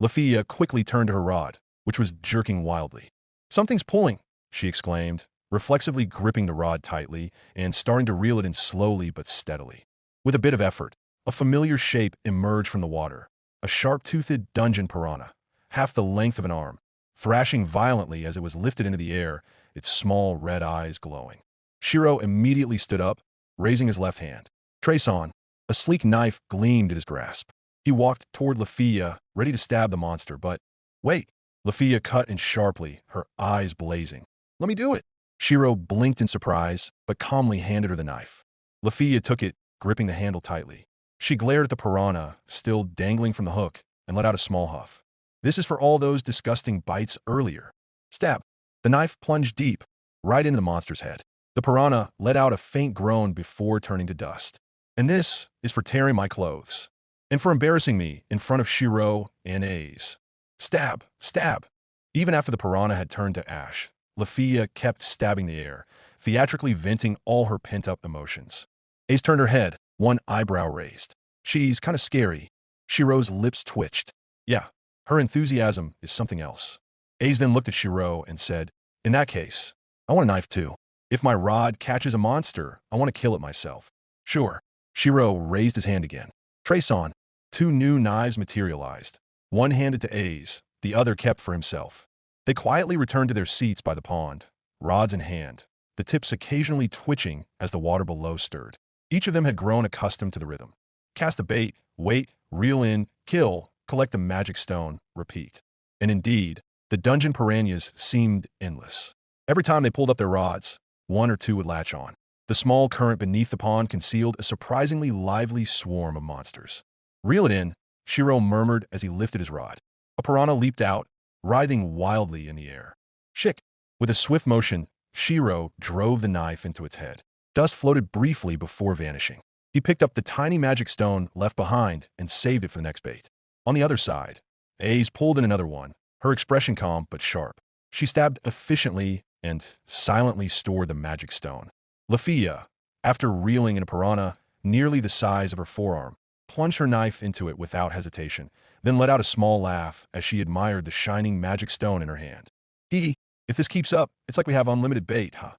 Lafia quickly turned to her rod, which was jerking wildly. Something's pulling, she exclaimed, reflexively gripping the rod tightly and starting to reel it in slowly but steadily. With a bit of effort, a familiar shape emerged from the water, a sharp-toothed dungeon piranha, half the length of an arm, thrashing violently as it was lifted into the air, its small red eyes glowing. Shirou immediately stood up, raising his left hand. Trace on. A sleek knife gleamed in his grasp. He walked toward Lafia, ready to stab the monster, but... Wait! Lafia cut in sharply, her eyes blazing. Let me do it! Shirou blinked in surprise, but calmly handed her the knife. Lafia took it, gripping the handle tightly. She glared at the piranha, still dangling from the hook, and let out a small huff. This is for all those disgusting bites earlier. Stab. The knife plunged deep, right into the monster's head. The piranha let out a faint groan before turning to dust. And this is for tearing my clothes. And for embarrassing me in front of Shirou and Ace. Stab, stab. Even after the piranha had turned to ash, Lafia kept stabbing the air, theatrically venting all her pent-up emotions. Ace turned her head, one eyebrow raised. She's kind of scary. Shirou's lips twitched. Yeah, her enthusiasm is something else. Ace then looked at Shirou and said, in that case, I want a knife too. If my rod catches a monster, I want to kill it myself. Sure. Shirou raised his hand again. Trace on. 2 new knives materialized. One handed to Ace, the other kept for himself. They quietly returned to their seats by the pond, rods in hand, the tips occasionally twitching as the water below stirred. Each of them had grown accustomed to the rhythm. Cast a bait, wait, reel in, kill, collect a magic stone, repeat. And indeed, the dungeon piranhas seemed endless. Every time they pulled up their rods, 1 or 2 would latch on. The small current beneath the pond concealed a surprisingly lively swarm of monsters. Reel it in, Shirou murmured as he lifted his rod. A piranha leaped out, writhing wildly in the air. Shick! With a swift motion, Shirou drove the knife into its head. Dust floated briefly before vanishing. He picked up the tiny magic stone left behind and saved it for the next bait. On the other side, Ace pulled in another one, her expression calm but sharp. She stabbed efficiently and silently stored the magic stone. Lafia, after reeling in a piranha nearly the size of her forearm, plunged her knife into it without hesitation, then let out a small laugh as she admired the shining magic stone in her hand. If this keeps up, it's like we have unlimited bait, huh?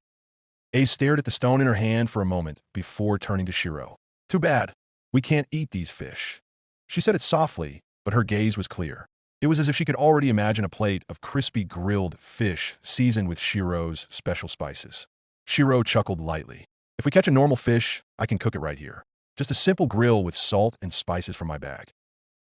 Ace stared at the stone in her hand for a moment before turning to Shirou. Too bad. We can't eat these fish. She said it softly, but her gaze was clear. It was as if she could already imagine a plate of crispy grilled fish seasoned with Shirou's special spices. Shirou chuckled lightly. If we catch a normal fish, I can cook it right here. Just a simple grill with salt and spices from my bag.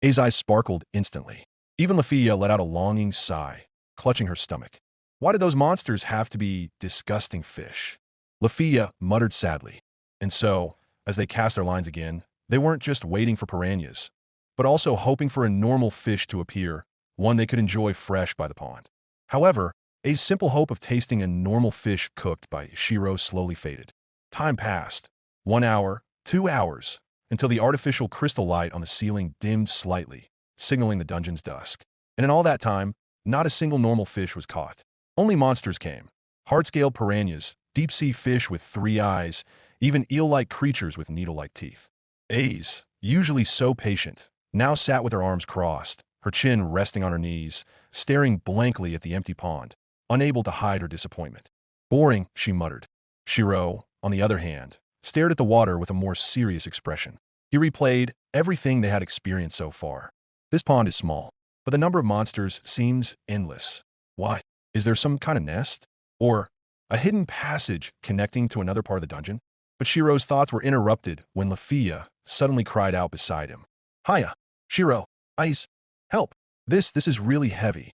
A's eyes sparkled instantly. Even Lafia let out a longing sigh, clutching her stomach. Why did those monsters have to be disgusting fish? Lafia muttered sadly. And so, as they cast their lines again, they weren't just waiting for piranhas, but also hoping for a normal fish to appear, one they could enjoy fresh by the pond. However, A's simple hope of tasting a normal fish cooked by Shirou slowly faded. Time passed. 1 hour, 2 hours, until the artificial crystal light on the ceiling dimmed slightly, signaling the dungeon's dusk. And in all that time, not a single normal fish was caught. Only monsters came. Hard-scaled piranhas, deep-sea fish with 3 eyes, even eel-like creatures with needle-like teeth. A's, usually so patient, now sat with her arms crossed, her chin resting on her knees, staring blankly at the empty pond, unable to hide her disappointment. Boring, she muttered. Shirou, on the other hand, stared at the water with a more serious expression. He replayed everything they had experienced so far. This pond is small, but the number of monsters seems endless. Why? Is there some kind of nest? Or a hidden passage connecting to another part of the dungeon? But Shirou's thoughts were interrupted when Lafia suddenly cried out beside him. Hiya! Shirou! Ice! Help! This is really heavy.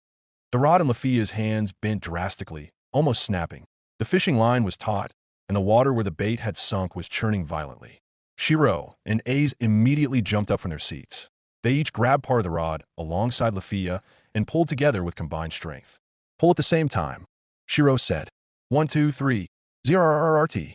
The rod in Lafia's hands bent drastically, almost snapping. The fishing line was taut, and the water where the bait had sunk was churning violently. Shirou and A's immediately jumped up from their seats. They each grabbed part of the rod alongside Lafia and pulled together with combined strength. Pull at the same time, Shirou said. 1, 2, 3, ZRRRT.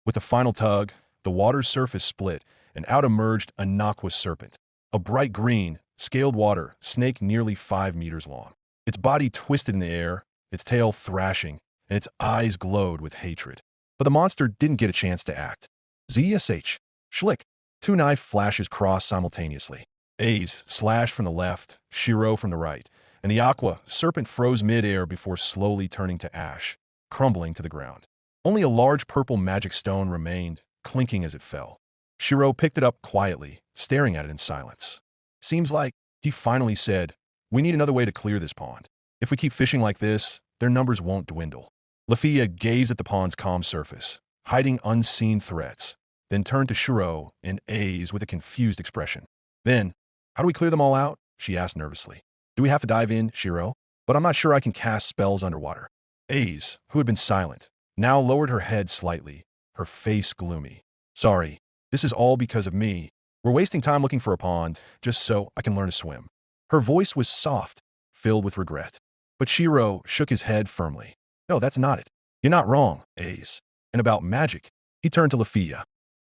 With a final tug, the water's surface split, and out emerged a Naqua's serpent. A bright green, scaled water snake nearly 5 meters long. Its body twisted in the air, its tail thrashing, and its eyes glowed with hatred. But the monster didn't get a chance to act. ZSH. Schlick. 2 knife flashes crossed simultaneously. A's slashed from the left, Shirou from the right, and the aqua serpent froze mid-air before slowly turning to ash, crumbling to the ground. Only a large purple magic stone remained, clinking as it fell. Shirou picked it up quietly, staring at it in silence. Seems like, he finally said, we need another way to clear this pond. If we keep fishing like this, their numbers won't dwindle. Lafia gazed at the pond's calm surface, hiding unseen threats, then turned to Shirou and A's with a confused expression. Then, how do we clear them all out? She asked nervously. Do we have to dive in, Shirou? But I'm not sure I can cast spells underwater. A's, who had been silent, now lowered her head slightly, her face gloomy. Sorry, this is all because of me. We're wasting time looking for a pond, just so I can learn to swim. Her voice was soft, filled with regret. But Shirou shook his head firmly. No, that's not it. You're not wrong, A's. And about magic, he turned to Lafia.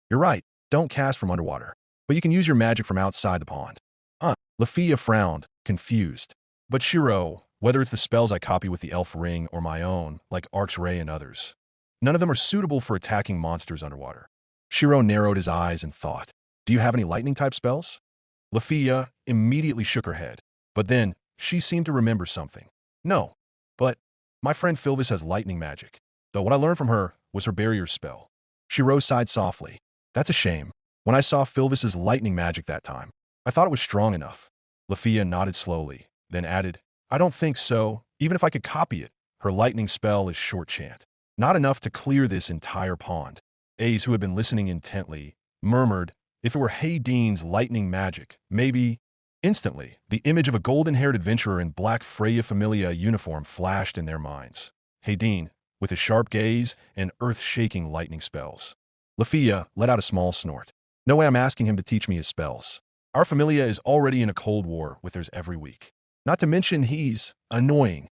You're right, don't cast from underwater. But you can use your magic from outside the pond. Lafia frowned, confused. But Shirou, whether it's the spells I copy with the elf ring or my own, like Arc's Ray and others, none of them are suitable for attacking monsters underwater. Shirou narrowed his eyes and thought, do you have any lightning-type spells? Lafia immediately shook her head, but then she seemed to remember something. No, but my friend Filvis has lightning magic, though what I learned from her was her barrier spell. Shirou sighed softly. That's a shame. When I saw Filvis's lightning magic that time, I thought it was strong enough. Lafia nodded slowly, then added, I don't think so. Even if I could copy it, her lightning spell is short chant. Not enough to clear this entire pond. A's, who had been listening intently, murmured, if it were Haydine's lightning magic, maybe. Instantly, the image of a golden-haired adventurer in black Freya Familia uniform flashed in their minds. Haydine, with his sharp gaze and earth-shaking lightning spells. Lafia let out a small snort. No way I'm asking him to teach me his spells. Our Familia is already in a cold war with theirs every week. Not to mention he's annoying.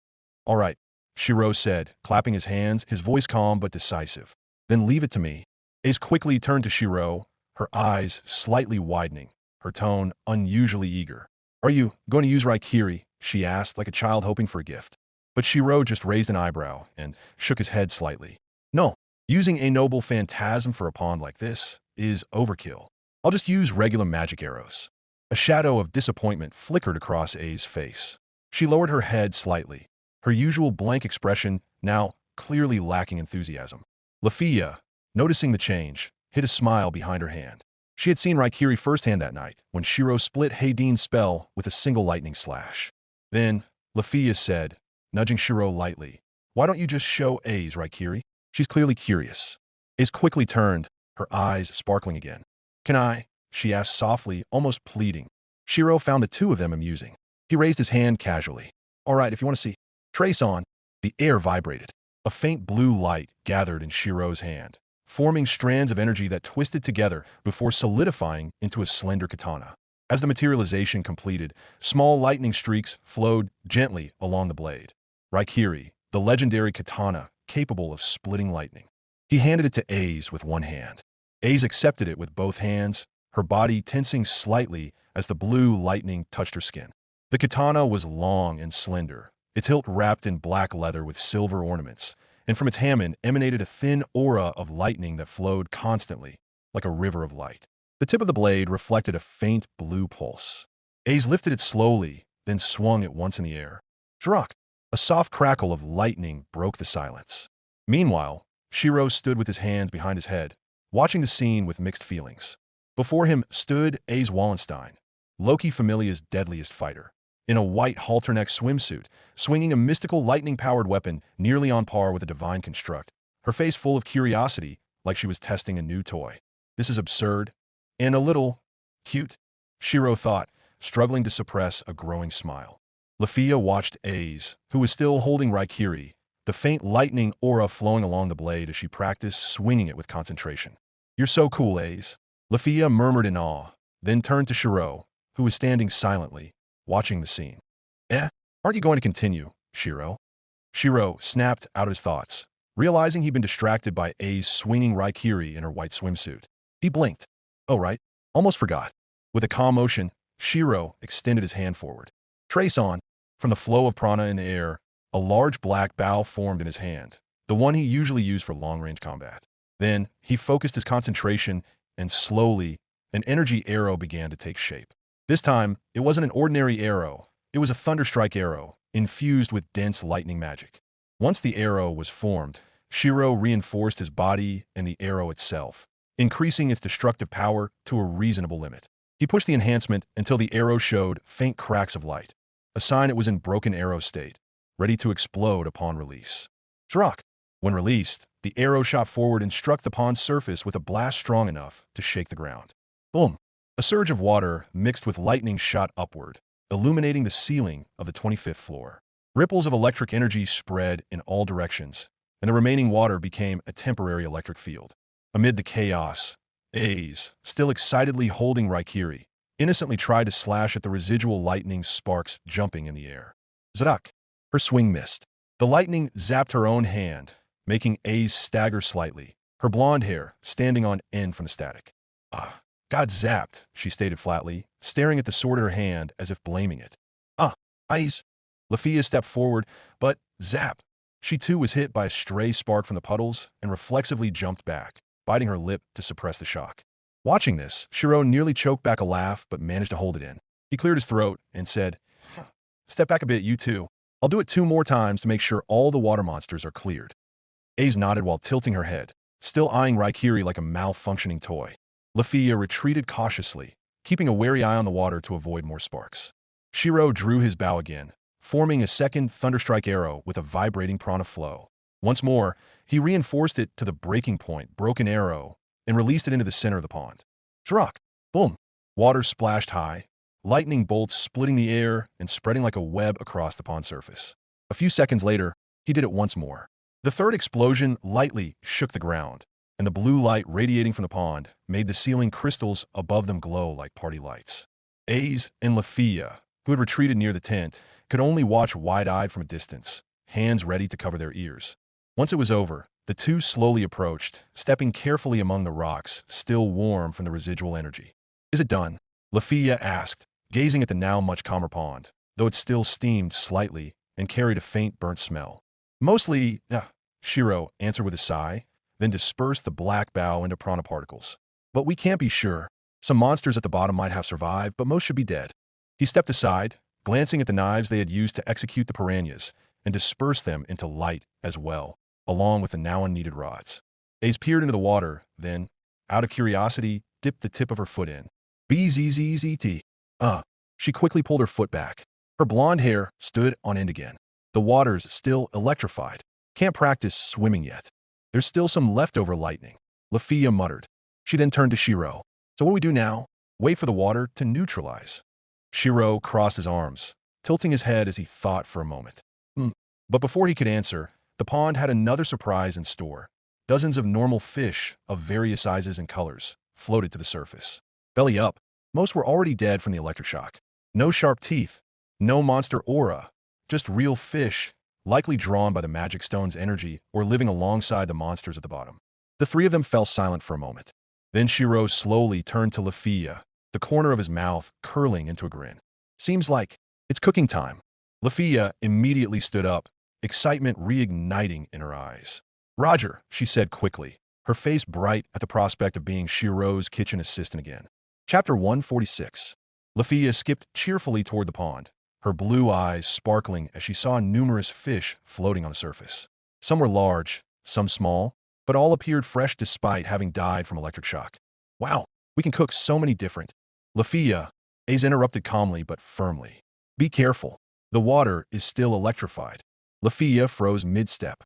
All right, Shirou said, clapping his hands, his voice calm but decisive. Then leave it to me. Ace quickly turned to Shirou, her eyes slightly widening, her tone unusually eager. Are you going to use Raikiri? She asked, like a child hoping for a gift. But Shirou just raised an eyebrow and shook his head slightly. No, using a noble phantasm for a pond like this is overkill. I'll just use regular magic arrows. A shadow of disappointment flickered across A's face. She lowered her head slightly, her usual blank expression now clearly lacking enthusiasm. Lafia, noticing the change, hid a smile behind her hand. She had seen Raikiri firsthand that night when Shirou split Haydine's spell with a single lightning slash. Then, Lafia said, nudging Shirou lightly, "Why don't you just show A's, Raikiri? She's clearly curious." A's quickly turned, her eyes sparkling again. "Can I?" she asked softly, almost pleading. Shirou found the two of them amusing. He raised his hand casually. "All right, if you want to see." Trace on. The air vibrated. A faint blue light gathered in Shirou's hand, forming strands of energy that twisted together before solidifying into a slender katana. As the materialization completed, small lightning streaks flowed gently along the blade. Raikiri, the legendary katana capable of splitting lightning. He handed it to A's with one hand. A's accepted it with both hands, her body tensing slightly as the blue lightning touched her skin. The katana was long and slender, its hilt wrapped in black leather with silver ornaments, and from its hamon emanated a thin aura of lightning that flowed constantly, like a river of light. The tip of the blade reflected a faint blue pulse. A's lifted it slowly, then swung it once in the air. Drak! A soft crackle of lightning broke the silence. Meanwhile, Shirou stood with his hands behind his head, watching the scene with mixed feelings. Before him stood A's Wallenstein, Loki Familia's deadliest fighter, in a white halter-neck swimsuit, swinging a mystical lightning-powered weapon nearly on par with a divine construct, her face full of curiosity like she was testing a new toy. This is absurd, and a little cute, Shirou thought, struggling to suppress a growing smile. Lafia watched A's, who was still holding Raikiri, the faint lightning aura flowing along the blade as she practiced swinging it with concentration. "You're so cool, A's," Lafia murmured in awe, then turned to Shirou, who was standing silently, watching the scene. Aren't you going to continue, Shirou?" Shirou snapped out of his thoughts, realizing he'd been distracted by A's swinging Raikiri in her white swimsuit. He blinked. "Oh, right. Almost forgot." With a calm motion, Shirou extended his hand forward. "Trace on." From the flow of prana in the air, a large black bow formed in his hand, the one he usually used for long-range combat. Then, he focused his concentration, and slowly, an energy arrow began to take shape. This time, it wasn't an ordinary arrow. It was a thunderstrike arrow, infused with dense lightning magic. Once the arrow was formed, Shirou reinforced his body and the arrow itself, increasing its destructive power to a reasonable limit. He pushed the enhancement until the arrow showed faint cracks of light, a sign it was in broken arrow state, ready to explode upon release. Drak! When released, the arrow shot forward and struck the pond's surface with a blast strong enough to shake the ground. Boom! A surge of water mixed with lightning shot upward, illuminating the ceiling of the 25th floor. Ripples of electric energy spread in all directions, and the remaining water became a temporary electric field. Amid the chaos, A's, still excitedly holding Raikiri, innocently tried to slash at the residual lightning sparks jumping in the air. Zadak! Her swing missed. The lightning zapped her own hand, making A's stagger slightly, her blonde hair standing on end from the static. Got zapped, she stated flatly, staring at the sword in her hand as if blaming it. A's. Lafia stepped forward, but zap! She too was hit by a stray spark from the puddles and reflexively jumped back, biting her lip to suppress the shock. Watching this, Shirou nearly choked back a laugh but managed to hold it in. He cleared his throat and said, "Step back a bit, you two. I'll do it 2 more times to make sure all the water monsters are cleared." A's nodded while tilting her head, still eyeing Raikiri like a malfunctioning toy. Lafia retreated cautiously, keeping a wary eye on the water to avoid more sparks. Shirou drew his bow again, forming a second thunderstrike arrow with a vibrating prana flow. Once more, he reinforced it to the breaking point, broken arrow, and released it into the center of the pond. Drak! Boom! Water splashed high, lightning bolts splitting the air and spreading like a web across the pond surface. A few seconds later, he did it once more. The third explosion lightly shook the ground, and the blue light radiating from the pond made the ceiling crystals above them glow like party lights. A's and Lafia, who had retreated near the tent, could only watch wide-eyed from a distance, hands ready to cover their ears. Once it was over, the two slowly approached, stepping carefully among the rocks, still warm from the residual energy. "Is it done?" Lafia asked, gazing at the now much calmer pond, though it still steamed slightly and carried a faint burnt smell. "Mostly, Shirou answered with a sigh, then dispersed the black bow into prana particles. "But we can't be sure. Some monsters at the bottom might have survived, but most should be dead." He stepped aside, glancing at the knives they had used to execute the piranhas, and dispersed them into light as well, along with the now unneeded rods. A's peered into the water, then, out of curiosity, dipped the tip of her foot in. "Bzzzt." She quickly pulled her foot back. Her blonde hair stood on end again. The water's still electrified. Can't practice swimming yet. There's still some leftover lightning, Lafia muttered. She then turned to Shirou. So what do we do now? Wait for the water to neutralize. Shirou crossed his arms, tilting his head as he thought for a moment. But before he could answer, the pond had another surprise in store. Dozens of normal fish of various sizes and colors floated to the surface. Belly up, most were already dead from the electric shock. No sharp teeth, no monster aura, just real fish, likely drawn by the magic stone's energy or living alongside the monsters at the bottom. The three of them fell silent for a moment. Then Shirou slowly turned to Lafia, the corner of his mouth curling into a grin. Seems like it's cooking time. Lafia immediately stood up, excitement reigniting in her eyes. Roger, she said quickly, her face bright at the prospect of being Shirou's kitchen assistant again. Chapter 146. Lafia skipped cheerfully toward the pond, her blue eyes sparkling as she saw numerous fish floating on the surface. Some were large, some small, but all appeared fresh despite having died from electric shock. Wow, we can cook so many different. Lafia, Ace interrupted calmly but firmly. Be careful. The water is still electrified. Lafia froze mid-step.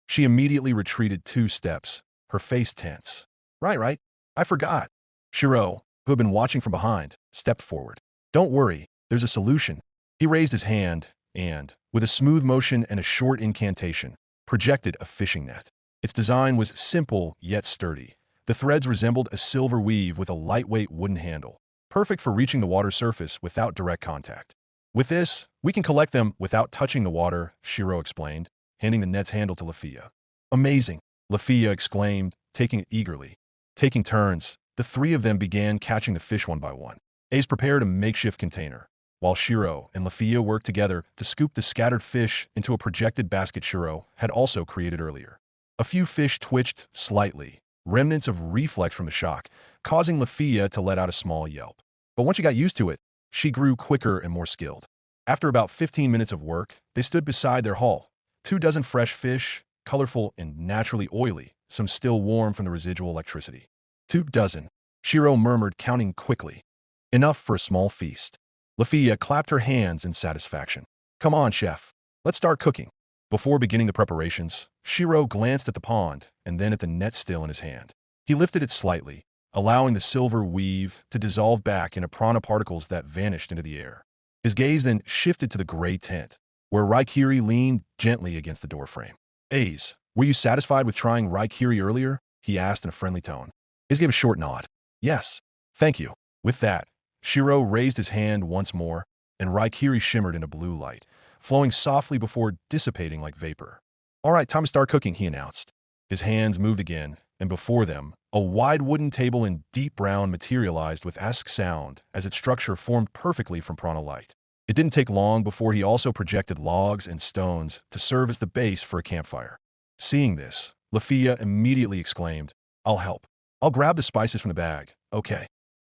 She immediately retreated 2 steps, her face tense. Right. I forgot. Shirou, who had been watching from behind, stepped forward. Don't worry, there's a solution. He raised his hand and, with a smooth motion and a short incantation, projected a fishing net. Its design was simple yet sturdy. The threads resembled a silver weave with a lightweight wooden handle, perfect for reaching the water surface without direct contact. With this, we can collect them without touching the water, Shirou explained, handing the net's handle to Lafia. Amazing, Lafia exclaimed, taking it eagerly. Taking turns, the 3 of them began catching the fish one by one. Ace prepared a makeshift container, while Shirou and Lafia worked together to scoop the scattered fish into a projected basket Shirou had also created earlier. A few fish twitched slightly, remnants of reflex from the shock, causing Lafia to let out a small yelp. But once she got used to it, she grew quicker and more skilled. After about 15 minutes of work, they stood beside their haul. 24 fresh fish, colorful and naturally oily, some still warm from the residual electricity. 24, Shirou murmured, counting quickly. Enough for a small feast. Lafia clapped her hands in satisfaction. Come on, chef. Let's start cooking. Before beginning the preparations, Shirou glanced at the pond and then at the net still in his hand. He lifted it slightly, allowing the silver weave to dissolve back into prana particles that vanished into the air. His gaze then shifted to the gray tent, where Raikiri leaned gently against the doorframe. Ace, were you satisfied with trying Raikiri earlier? He asked in a friendly tone. Ace gave a short nod. Yes, thank you. With that, Shirou raised his hand once more, and Raikiri shimmered in a blue light, flowing softly before dissipating like vapor. All right, time to start cooking, he announced. His hands moved again, and before them, a wide wooden table in deep brown materialized with ask sound as its structure formed perfectly from prana light. It didn't take long before he also projected logs and stones to serve as the base for a campfire. Seeing this, Lafia immediately exclaimed, I'll help. I'll grab the spices from the bag, okay.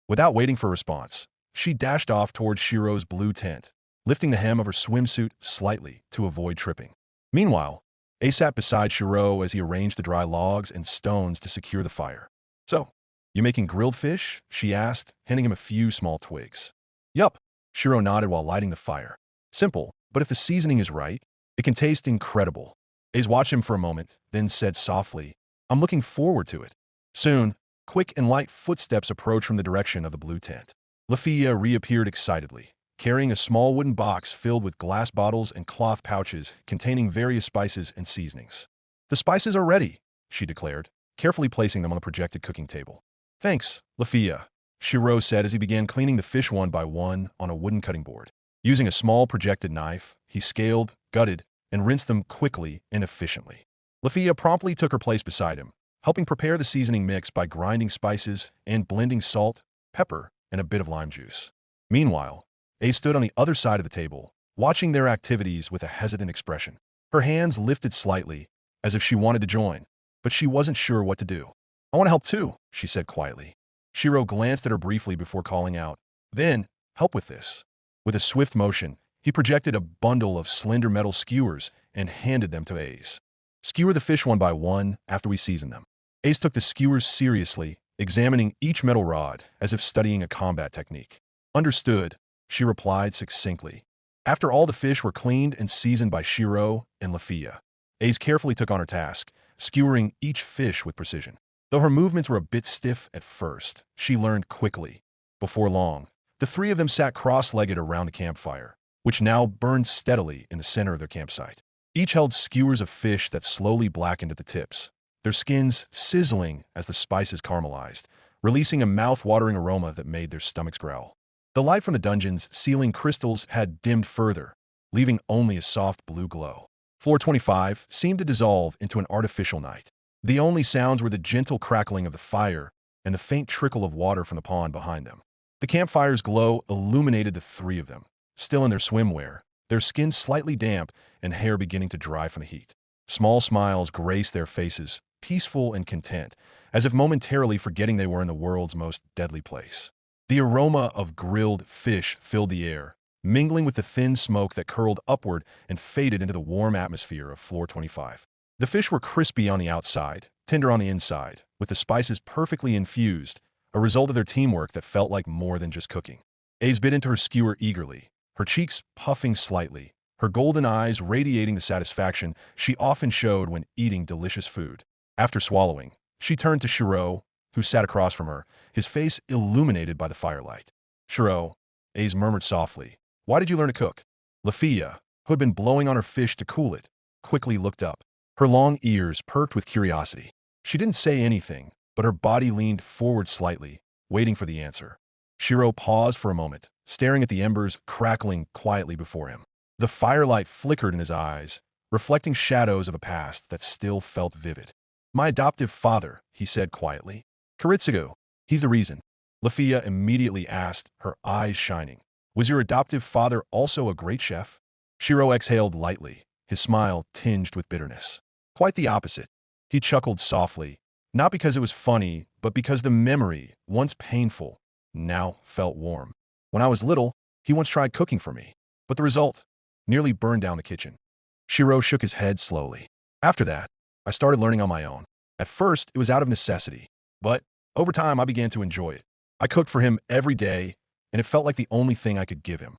Without waiting for a response, she dashed off towards Shirou's blue tent, lifting the hem of her swimsuit slightly to avoid tripping. Meanwhile, Ace sat beside Shirou as he arranged the dry logs and stones to secure the fire. So, you making grilled fish? She asked, handing him a few small twigs. Yup, Shirou nodded while lighting the fire. Simple, but if the seasoning is right, it can taste incredible. Ace watched him for a moment, then said softly, I'm looking forward to it. Soon, quick and light footsteps approached from the direction of the blue tent. Lafia reappeared excitedly, carrying a small wooden box filled with glass bottles and cloth pouches containing various spices and seasonings. The spices are ready, she declared, carefully placing them on the projected cooking table. Thanks, Lafia, Shirou said as he began cleaning the fish one by one on a wooden cutting board. Using a small projected knife, he scaled, gutted, and rinsed them quickly and efficiently. Lafia promptly took her place beside him, helping prepare the seasoning mix by grinding spices and blending salt, pepper, and a bit of lime juice. Meanwhile, Ace stood on the other side of the table, watching their activities with a hesitant expression. Her hands lifted slightly, as if she wanted to join, but she wasn't sure what to do. I want to help too, she said quietly. Shirou glanced at her briefly before calling out, Then, help with this. With a swift motion, he projected a bundle of slender metal skewers and handed them to Ace. Skewer the fish one by one after we season them. Ace took the skewers seriously, examining each metal rod as if studying a combat technique. Understood, she replied succinctly. After all the fish were cleaned and seasoned by Shirou and Lafia, Ace carefully took on her task, skewering each fish with precision. Though her movements were a bit stiff at first, she learned quickly. Before long, the three of them sat cross-legged around the campfire, which now burned steadily in the center of their campsite. Each held skewers of fish that slowly blackened at the tips, their skins sizzling as the spices caramelized, releasing a mouth-watering aroma that made their stomachs growl. The light from the dungeon's ceiling crystals had dimmed further, leaving only a soft blue glow. Floor 25 seemed to dissolve into an artificial night. The only sounds were the gentle crackling of the fire and the faint trickle of water from the pond behind them. The campfire's glow illuminated the three of them, still in their swimwear, their skin slightly damp and hair beginning to dry from the heat. Small smiles graced their faces, peaceful and content, as if momentarily forgetting they were in the world's most deadly place. The aroma of grilled fish filled the air, mingling with the thin smoke that curled upward and faded into the warm atmosphere of floor 25. The fish were crispy on the outside, tender on the inside, with the spices perfectly infused, a result of their teamwork that felt like more than just cooking. Ace bit into her skewer eagerly, her cheeks puffing slightly, her golden eyes radiating the satisfaction she often showed when eating delicious food. After swallowing, she turned to Shirou, who sat across from her, his face illuminated by the firelight. "Shirou," Ace murmured softly, "why did you learn to cook?" Lafia, who had been blowing on her fish to cool it, quickly looked up. Her long ears perked with curiosity. She didn't say anything, but her body leaned forward slightly, waiting for the answer. Shirou paused for a moment, staring at the embers crackling quietly before him. The firelight flickered in his eyes, reflecting shadows of a past that still felt vivid. "My adoptive father," he said quietly. "Kiritsugu, he's the reason." Lafia immediately asked, her eyes shining. "Was your adoptive father also a great chef?" Shirou exhaled lightly, his smile tinged with bitterness. "Quite the opposite." He chuckled softly, not because it was funny, but because the memory, once painful, now felt warm. "When I was little, he once tried cooking for me, but the result nearly burned down the kitchen." Shirou shook his head slowly. "After that, I started learning on my own. At first, it was out of necessity, but over time I began to enjoy it. I cooked for him every day, and it felt like the only thing I could give him."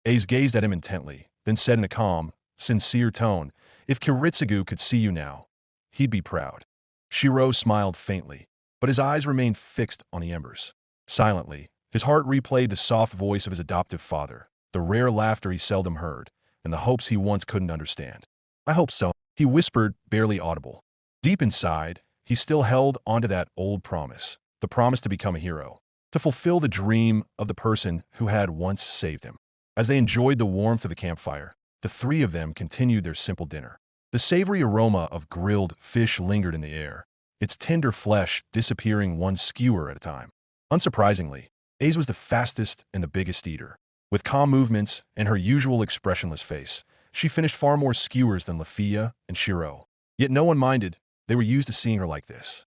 Ace gazed at him intently, then said in a calm, sincere tone, "If Kiritsugu could see you now, he'd be proud." Shirou smiled faintly, but his eyes remained fixed on the embers. Silently, his heart replayed the soft voice of his adoptive father, the rare laughter he seldom heard, and the hopes he once couldn't understand. "I hope so," he whispered, barely audible. Deep inside, he still held onto that old promise, the promise to become a hero, to fulfill the dream of the person who had once saved him. As they enjoyed the warmth of the campfire, the three of them continued their simple dinner. The savory aroma of grilled fish lingered in the air, its tender flesh disappearing one skewer at a time. Unsurprisingly, Ace was the fastest and the biggest eater. With calm movements and her usual expressionless face, she finished far more skewers than Lafia and Shirou. Yet no one minded, they were used to seeing her like this.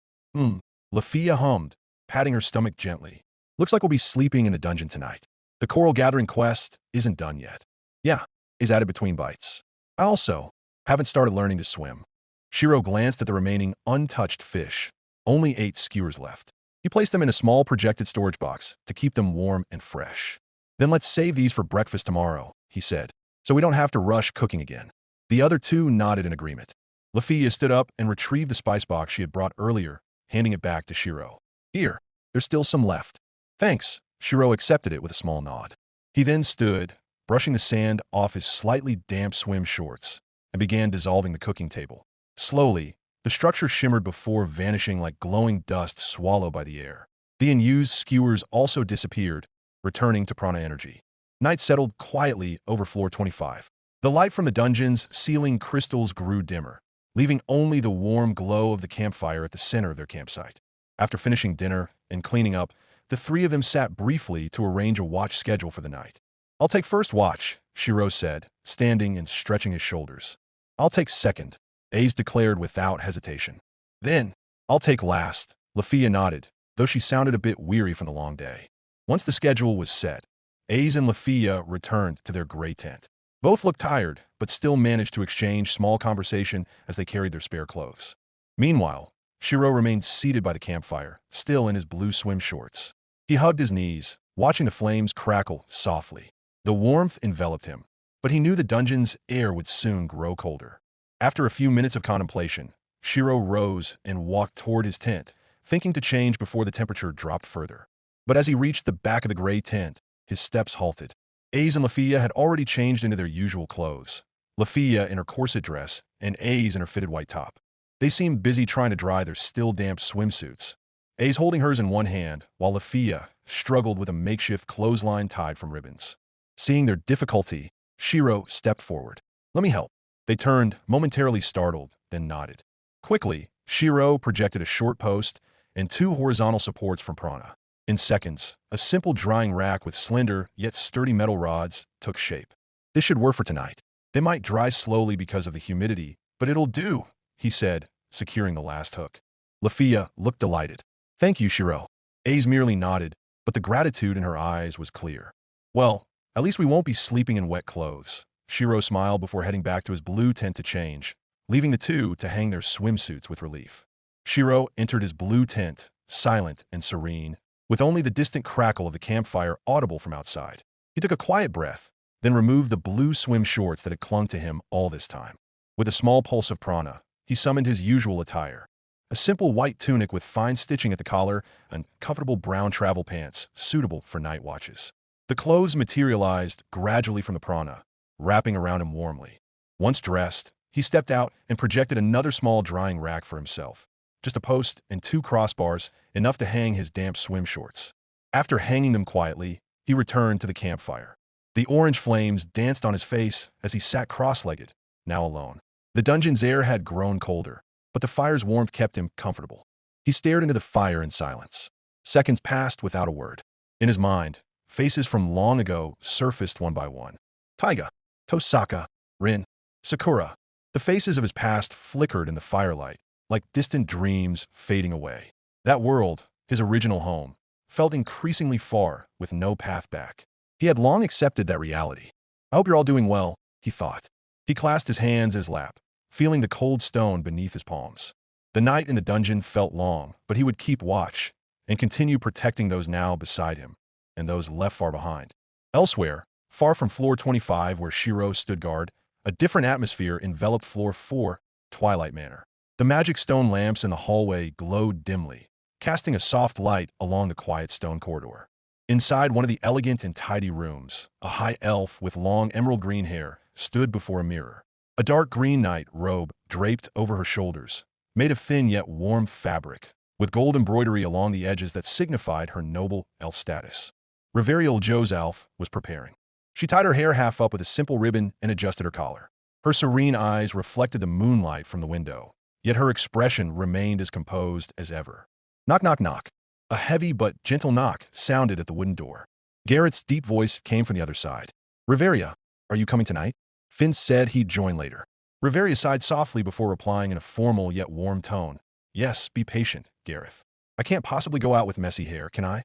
Lafia hummed, patting her stomach gently. "Looks like we'll be sleeping in the dungeon tonight. The coral gathering quest isn't done yet." "Yeah," Ace added between bites. "I also haven't started learning to swim." Shirou glanced at the remaining untouched fish, only 8 skewers left. He placed them in a small projected storage box to keep them warm and fresh. "Then let's save these for breakfast tomorrow," he said, "so we don't have to rush cooking again." The other two nodded in agreement. Lafia stood up and retrieved the spice box she had brought earlier, handing it back to Shirou. "Here, there's still some left." "Thanks." Shirou accepted it with a small nod. He then stood, brushing the sand off his slightly damp swim shorts, and began dissolving the cooking table. Slowly, the structure shimmered before vanishing like glowing dust swallowed by the air. The unused skewers also disappeared, returning to prana energy. Night settled quietly over floor 25. The light from the dungeon's ceiling crystals grew dimmer, leaving only the warm glow of the campfire at the center of their campsite. After finishing dinner and cleaning up, the three of them sat briefly to arrange a watch schedule for the night. "I'll take first watch," Shirou said, standing and stretching his shoulders. "I'll take second," Ace declared without hesitation. "Then, I'll take last," Lafia nodded, though she sounded a bit weary from the long day. Once the schedule was set, Ace and Lafia returned to their gray tent. Both looked tired, but still managed to exchange small conversation as they carried their spare clothes. Meanwhile, Shirou remained seated by the campfire, still in his blue swim shorts. He hugged his knees, watching the flames crackle softly. The warmth enveloped him, but he knew the dungeon's air would soon grow colder. After a few minutes of contemplation, Shirou rose and walked toward his tent, thinking to change before the temperature dropped further. But as he reached the back of the gray tent, his steps halted. Ace and Lafia had already changed into their usual clothes, Lafia in her corset dress and Ace in her fitted white top. They seemed busy trying to dry their still damp swimsuits, Ace holding hers in one hand, while Lafia struggled with a makeshift clothesline tied from ribbons. Seeing their difficulty, Shirou stepped forward. "Let me help." They turned, momentarily startled, then nodded. Quickly, Shirou projected a short post and 2 horizontal supports from prana. In seconds, a simple drying rack with slender yet sturdy metal rods took shape. "This should work for tonight. They might dry slowly because of the humidity, but it'll do," he said, securing the last hook. Lafia looked delighted. "Thank you, Shirou." Ace merely nodded, but the gratitude in her eyes was clear. "Well, at least we won't be sleeping in wet clothes." Shirou smiled before heading back to his blue tent to change, leaving the two to hang their swimsuits with relief. Shirou entered his blue tent, silent and serene, with only the distant crackle of the campfire audible from outside. He took a quiet breath, then removed the blue swim shorts that had clung to him all this time. With a small pulse of prana, he summoned his usual attire. A simple white tunic with fine stitching at the collar and comfortable brown travel pants, suitable for night watches. The clothes materialized gradually from the prana, wrapping around him warmly. Once dressed, he stepped out and projected another small drying rack for himself. Just a post and 2 crossbars, enough to hang his damp swim shorts. After hanging them quietly, he returned to the campfire. The orange flames danced on his face as he sat cross-legged, now alone. The dungeon's air had grown colder, but the fire's warmth kept him comfortable. He stared into the fire in silence. Seconds passed without a word. In his mind, faces from long ago surfaced one by one. Taiga, Tosaka, Rin, Sakura. The faces of his past flickered in the firelight, like distant dreams fading away. That world, his original home, felt increasingly far with no path back. He had long accepted that reality. "I hope you're all doing well," he thought. He clasped his hands in his lap, feeling the cold stone beneath his palms. The night in the dungeon felt long, but he would keep watch and continue protecting those now beside him and those left far behind. Elsewhere, far from floor 25 where Shirou stood guard, a different atmosphere enveloped floor 4, Twilight Manor. The magic stone lamps in the hallway glowed dimly, casting a soft light along the quiet stone corridor. Inside one of the elegant and tidy rooms, a high elf with long emerald green hair stood before a mirror. A dark green night robe draped over her shoulders, made of thin yet warm fabric, with gold embroidery along the edges that signified her noble elf status. Reverial Joe's elf was preparing. She tied her hair half up with a simple ribbon and adjusted her collar. Her serene eyes reflected the moonlight from the window, yet her expression remained as composed as ever. Knock, knock, knock. A heavy but gentle knock sounded at the wooden door. Garrett's deep voice came from the other side. "Reveria, are you coming tonight?" Finn said he'd join later. Reveria sighed softly before replying in a formal yet warm tone. "Yes, be patient, Gareth. I can't possibly go out with messy hair, can I?"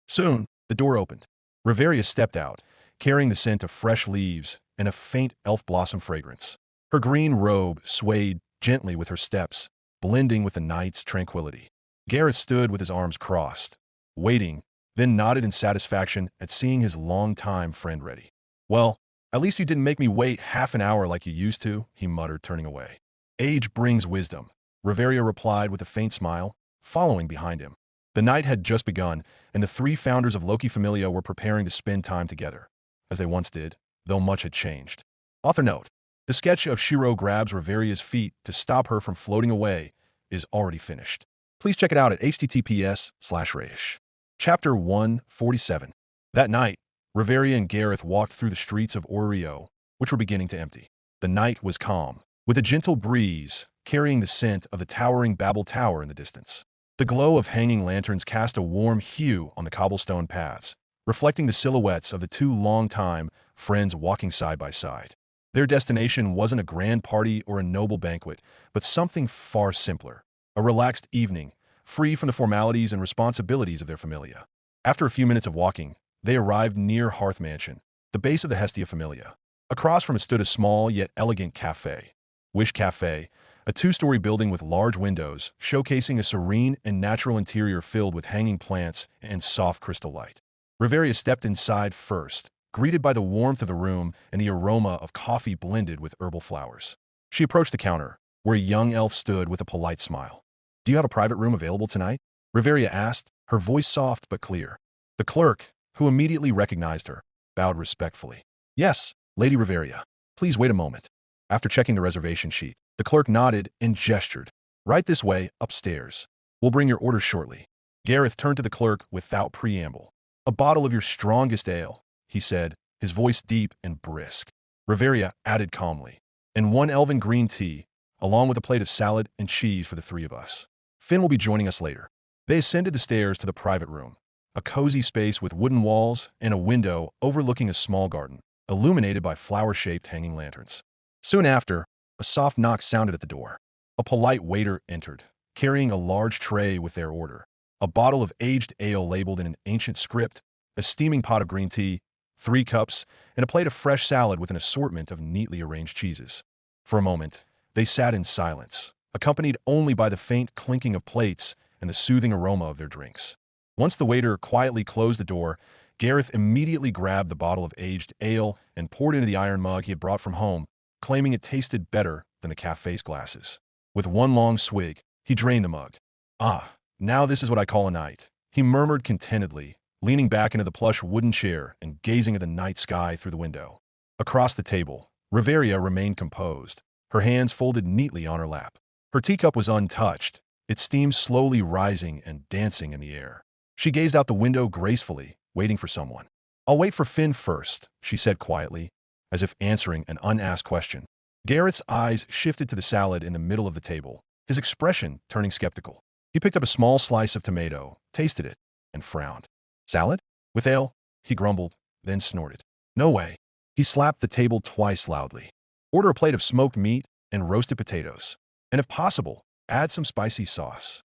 Soon, the door opened. Reveria stepped out, carrying the scent of fresh leaves and a faint elf blossom fragrance. Her green robe swayed gently with her steps, blending with the night's tranquility. Gareth stood with his arms crossed, waiting, then nodded in satisfaction at seeing his longtime friend ready. "Well, at least you didn't make me wait half an hour like you used to," he muttered, turning away. "Age brings wisdom," Reveria replied with a faint smile, following behind him. The night had just begun, and the 3 founders of Loki Familia were preparing to spend time together, as they once did, though much had changed. Author note: the sketch of Shirou grabs Reveria's feet to stop her from floating away is already finished. Please check it out at https://Rayish. Chapter 147. That night, Reveria and Gareth walked through the streets of Orario, which were beginning to empty. The night was calm, with a gentle breeze carrying the scent of the towering Babel Tower in the distance. The glow of hanging lanterns cast a warm hue on the cobblestone paths, reflecting the silhouettes of the 2 longtime friends walking side by side. Their destination wasn't a grand party or a noble banquet, but something far simpler. A relaxed evening, free from the formalities and responsibilities of their familia. After a few minutes of walking, they arrived near Hearth Mansion, the base of the Hestia Familia. Across from it stood a small yet elegant cafe. Wish Cafe, a 2-story building with large windows, showcasing a serene and natural interior filled with hanging plants and soft crystal light. Reveria stepped inside first, greeted by the warmth of the room and the aroma of coffee blended with herbal flowers. She approached the counter, where a young elf stood with a polite smile. "Do you have a private room available tonight?" Riveria asked, her voice soft but clear. The clerk, who immediately recognized her, bowed respectfully. "Yes, Lady Riveria. Please wait a moment." After checking the reservation sheet, the clerk nodded and gestured. "Right this way, upstairs. We'll bring your order shortly." Gareth turned to the clerk without preamble. "A bottle of your strongest ale," he said, his voice deep and brisk. Riveria added calmly, "And 1 elven green tea, along with a plate of salad and cheese for the 3 of us. Finn will be joining us later." They ascended the stairs to the private room, a cozy space with wooden walls and a window overlooking a small garden, illuminated by flower-shaped hanging lanterns. Soon after, a soft knock sounded at the door. A polite waiter entered, carrying a large tray with their order: a bottle of aged ale labeled in an ancient script, a steaming pot of green tea, 3 cups, and a plate of fresh salad with an assortment of neatly arranged cheeses. For a moment, they sat in silence, accompanied only by the faint clinking of plates and the soothing aroma of their drinks. Once the waiter quietly closed the door, Gareth immediately grabbed the bottle of aged ale and poured into the iron mug he had brought from home, claiming it tasted better than the cafe's glasses. With one long swig, he drained the mug. "Ah, now this is what I call a night," he murmured contentedly, leaning back into the plush wooden chair and gazing at the night sky through the window. Across the table, Riveria remained composed, her hands folded neatly on her lap. Her teacup was untouched, its steam slowly rising and dancing in the air. She gazed out the window gracefully, waiting for someone. "I'll wait for Finn first," she said quietly, as if answering an unasked question. Gareth's eyes shifted to the salad in the middle of the table, his expression turning skeptical. He picked up a small slice of tomato, tasted it, and frowned. "Salad? With ale?" he grumbled, then snorted. "No way." He slapped the table twice loudly. "Order a plate of smoked meat and roasted potatoes. And if possible, add some spicy sauce."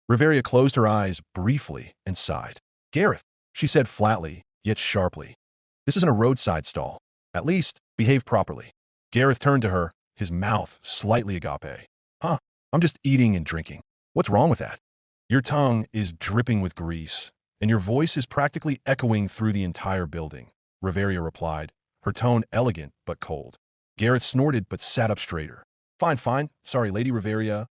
Riveria closed her eyes briefly and sighed. "Gareth," she said flatly, yet sharply, "this isn't a roadside stall. At least, behave properly." Gareth turned to her, his mouth slightly agape. "Huh, I'm just eating and drinking. What's wrong with that?" "Your tongue is dripping with grease, and your voice is practically echoing through the entire building," Riveria replied, her tone elegant but cold. Gareth snorted but sat up straighter. Fine, fine. Sorry, Lady Riveria,"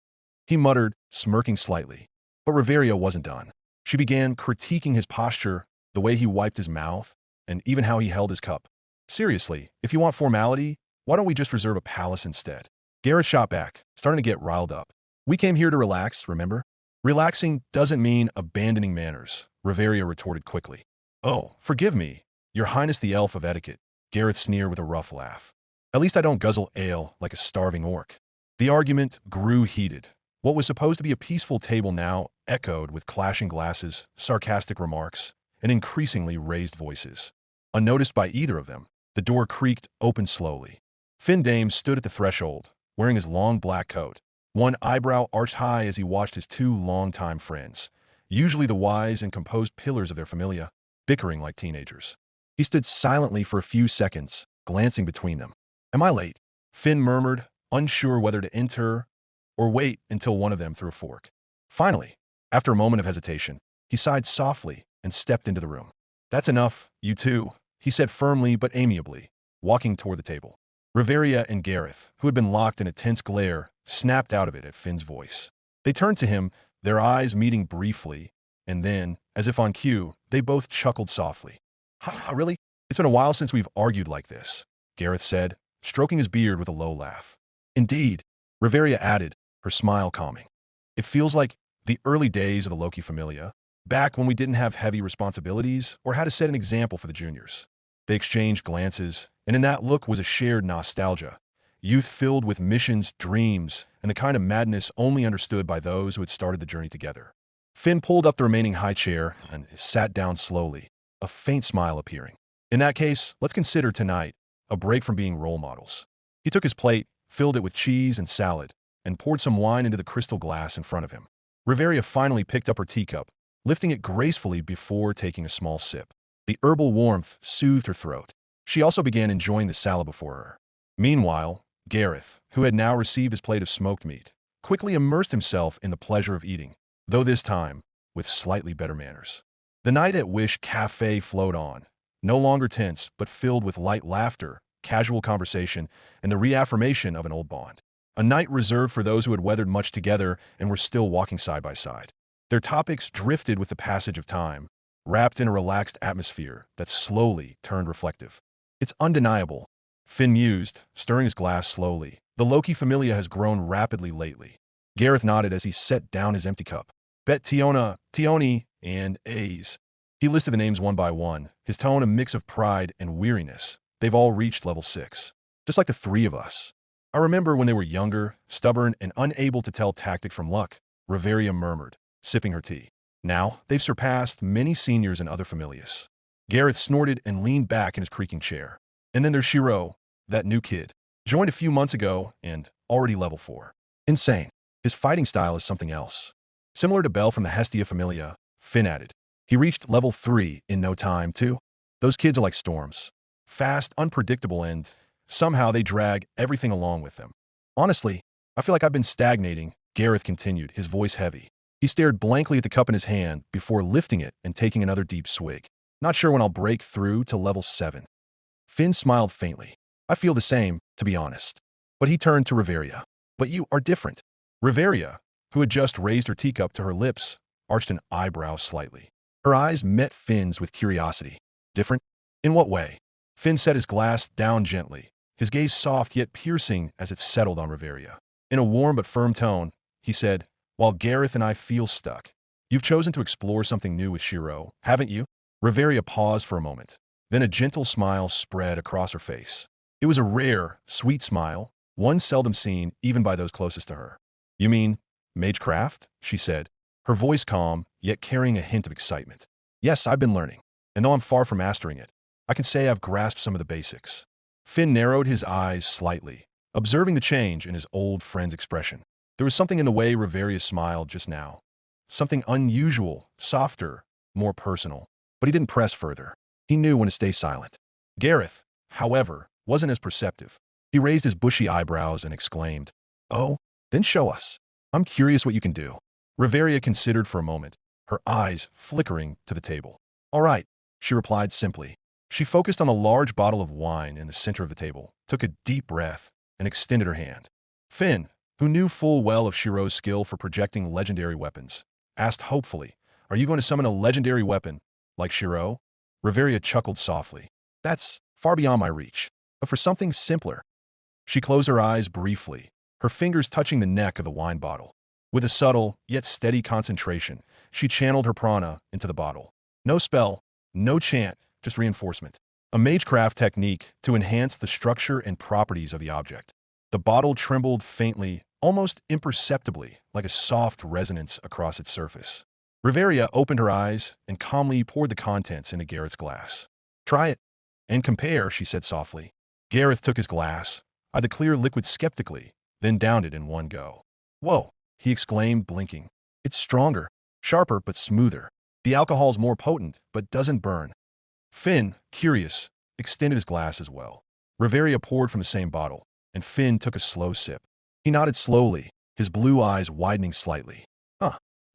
he muttered, smirking slightly. But Riveria wasn't done. She began critiquing his posture, the way he wiped his mouth, and even how he held his cup. "Seriously, if you want formality, why don't we just reserve a palace instead?" Gareth shot back, starting to get riled up. "We came here to relax, remember?" "Relaxing doesn't mean abandoning manners," Riveria retorted quickly. "Oh, forgive me, Your Highness the Elf of Etiquette," Gareth sneered with a rough laugh. "At least I don't guzzle ale like a starving orc." The argument grew heated. What was supposed to be a peaceful table now echoed with clashing glasses, sarcastic remarks, and increasingly raised voices. Unnoticed by either of them, the door creaked open slowly. Finn Dame stood at the threshold, wearing his long black coat, one eyebrow arched high as he watched his 2 longtime friends, usually the wise and composed pillars of their familia, bickering like teenagers. He stood silently for a few seconds, glancing between them. "Am I late?" Finn murmured, unsure whether to enter or wait until one of them threw a fork. Finally, after a moment of hesitation, he sighed softly and stepped into the room. "That's enough, you two," he said firmly but amiably, walking toward the table. Riveria and Gareth, who had been locked in a tense glare, snapped out of it at Finn's voice. They turned to him, their eyes meeting briefly, and then, as if on cue, they both chuckled softly. "Ha, really? It's been a while since we've argued like this," Gareth said, stroking his beard with a low laugh. "Indeed," Riveria added, her smile calming. "It feels like the early days of the Loki Familia, back when we didn't have heavy responsibilities or had to set an example for the juniors." They exchanged glances, and in that look was a shared nostalgia, youth filled with missions, dreams, and the kind of madness only understood by those who had started the journey together. Finn pulled up the remaining high chair and sat down slowly, a faint smile appearing. "In that case, let's consider tonight a break from being role models." He took his plate, filled it with cheese and salad, and poured some wine into the crystal glass in front of him. Riveria finally picked up her teacup, lifting it gracefully before taking a small sip. The herbal warmth soothed her throat. She also began enjoying the salad before her. Meanwhile, Gareth, who had now received his plate of smoked meat, quickly immersed himself in the pleasure of eating, though this time with slightly better manners. The night at Wish Cafe flowed on, no longer tense, but filled with light laughter, casual conversation, and the reaffirmation of an old bond. A night reserved for those who had weathered much together and were still walking side by side. Their topics drifted with the passage of time, wrapped in a relaxed atmosphere that slowly turned reflective. It's undeniable, Finn mused, stirring his glass slowly. The Loki familia has grown rapidly lately. Gareth nodded as he set down his empty cup. Bet Tiona, Tioni, and A's. He listed the names one by one, his tone a mix of pride and weariness. They've all reached level 6. Just like the three of us. I remember when they were younger, stubborn, and unable to tell tactic from luck, Riveria murmured, sipping her tea. Now, they've surpassed many seniors and other familias. Gareth snorted and leaned back in his creaking chair. And then there's Shirou, that new kid. Joined a few months ago and already level 4. Insane. His fighting style is something else. Similar to Bell from the Hestia familia, Finn added. He reached level 3 in no time, too. Those kids are like storms. Fast, unpredictable, and somehow they drag everything along with them. Honestly, I feel like I've been stagnating, Gareth continued, his voice heavy. He stared blankly at the cup in his hand before lifting it and taking another deep swig. Not sure when I'll break through to level 7. Finn smiled faintly. I feel the same, to be honest. But he turned to Riveria. But you are different. Riveria, who had just raised her teacup to her lips, arched an eyebrow slightly. Her eyes met Finn's with curiosity. Different? In what way? Finn set his glass down gently, his gaze soft yet piercing as it settled on Riveria. In a warm but firm tone, he said, while Gareth and I feel stuck. You've chosen to explore something new with Shirou, haven't you? Riveria paused for a moment. Then a gentle smile spread across her face. It was a rare, sweet smile, one seldom seen even by those closest to her. You mean magecraft? She said, her voice calm, yet carrying a hint of excitement. Yes, I've been learning, and though I'm far from mastering it, I can say I've grasped some of the basics. Finn narrowed his eyes slightly, observing the change in his old friend's expression. There was something in the way Riveria smiled just now. Something unusual, softer, more personal. But he didn't press further. He knew when to stay silent. Gareth, however, wasn't as perceptive. He raised his bushy eyebrows and exclaimed, Oh, then show us. I'm curious what you can do. Riveria considered for a moment, her eyes flickering to the table. All right, she replied simply. She focused on a large bottle of wine in the center of the table, took a deep breath, and extended her hand. Finn, who knew full well of Shirou's skill for projecting legendary weapons, asked hopefully, Are you going to summon a legendary weapon, like Shirou? Riveria chuckled softly. That's far beyond my reach, but for something simpler. She closed her eyes briefly, her fingers touching the neck of the wine bottle. With a subtle, yet steady concentration, she channeled her prana into the bottle. No spell, no chant, just reinforcement. A magecraft technique to enhance the structure and properties of the object. The bottle trembled faintly, almost imperceptibly, like a soft resonance across its surface. Riveria opened her eyes and calmly poured the contents into Gareth's glass. Try it and compare, she said softly. Gareth took his glass, eyed the clear liquid skeptically, then downed it in one go. Whoa, he exclaimed, blinking. It's stronger, sharper, but smoother. The alcohol's more potent, but doesn't burn. Finn, curious, extended his glass as well. Riveria poured from the same bottle, and Finn took a slow sip. He nodded slowly, his blue eyes widening slightly.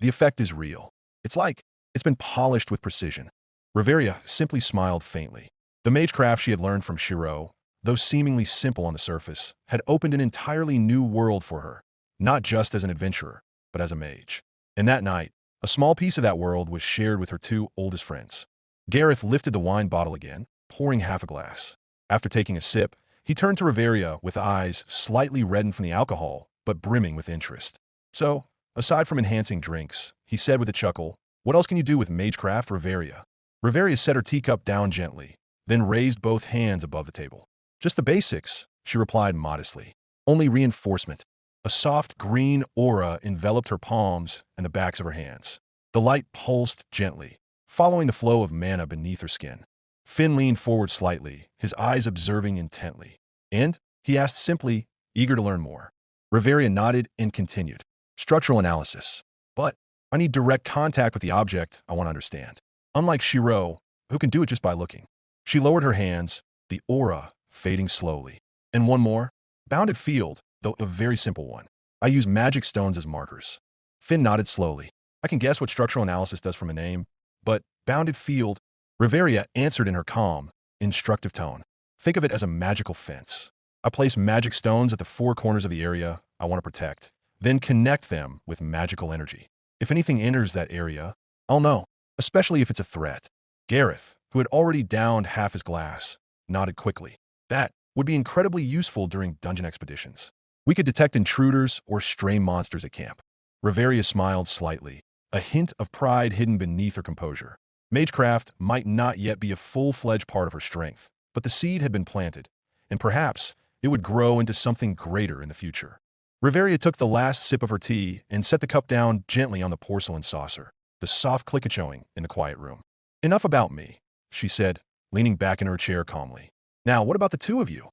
The effect is real. It's like it's been polished with precision. Riveria simply smiled faintly. The magecraft she had learned from Shirou, though seemingly simple on the surface, had opened an entirely new world for her, not just as an adventurer, but as a mage. And that night, a small piece of that world was shared with her two oldest friends. Gareth lifted the wine bottle again, pouring half a glass. After taking a sip, he turned to Riveria with eyes slightly reddened from the alcohol, but brimming with interest. So, aside from enhancing drinks, he said with a chuckle, What else can you do with magecraft, Riveria? Riveria set her teacup down gently, then raised both hands above the table. Just the basics, she replied modestly. Only reinforcement. A soft green aura enveloped her palms and the backs of her hands. The light pulsed gently, following the flow of mana beneath her skin. Finn leaned forward slightly, his eyes observing intently. And, he asked simply, eager to learn more. Riveria nodded and continued. Structural analysis. But I need direct contact with the object I want to understand. Unlike Shirou, who can do it just by looking. She lowered her hands, the aura fading slowly. And one more, bounded field, though a very simple one. I use magic stones as markers. Finn nodded slowly. I can guess what structural analysis does from a name, but bounded field, Riveria answered in her calm, instructive tone. Think of it as a magical fence. I place magic stones at the four corners of the area I want to protect, then connect them with magical energy. If anything enters that area, I'll know, especially if it's a threat. Gareth, who had already downed half his glass, nodded quickly. That would be incredibly useful during dungeon expeditions. We could detect intruders or stray monsters at camp. Riveria smiled slightly, a hint of pride hidden beneath her composure. Magecraft might not yet be a full-fledged part of her strength, but the seed had been planted, and perhaps it would grow into something greater in the future. Riveria took the last sip of her tea and set the cup down gently on the porcelain saucer, the soft click-a-choing in the quiet room. Enough about me, she said, leaning back in her chair calmly. Now, what about the two of you?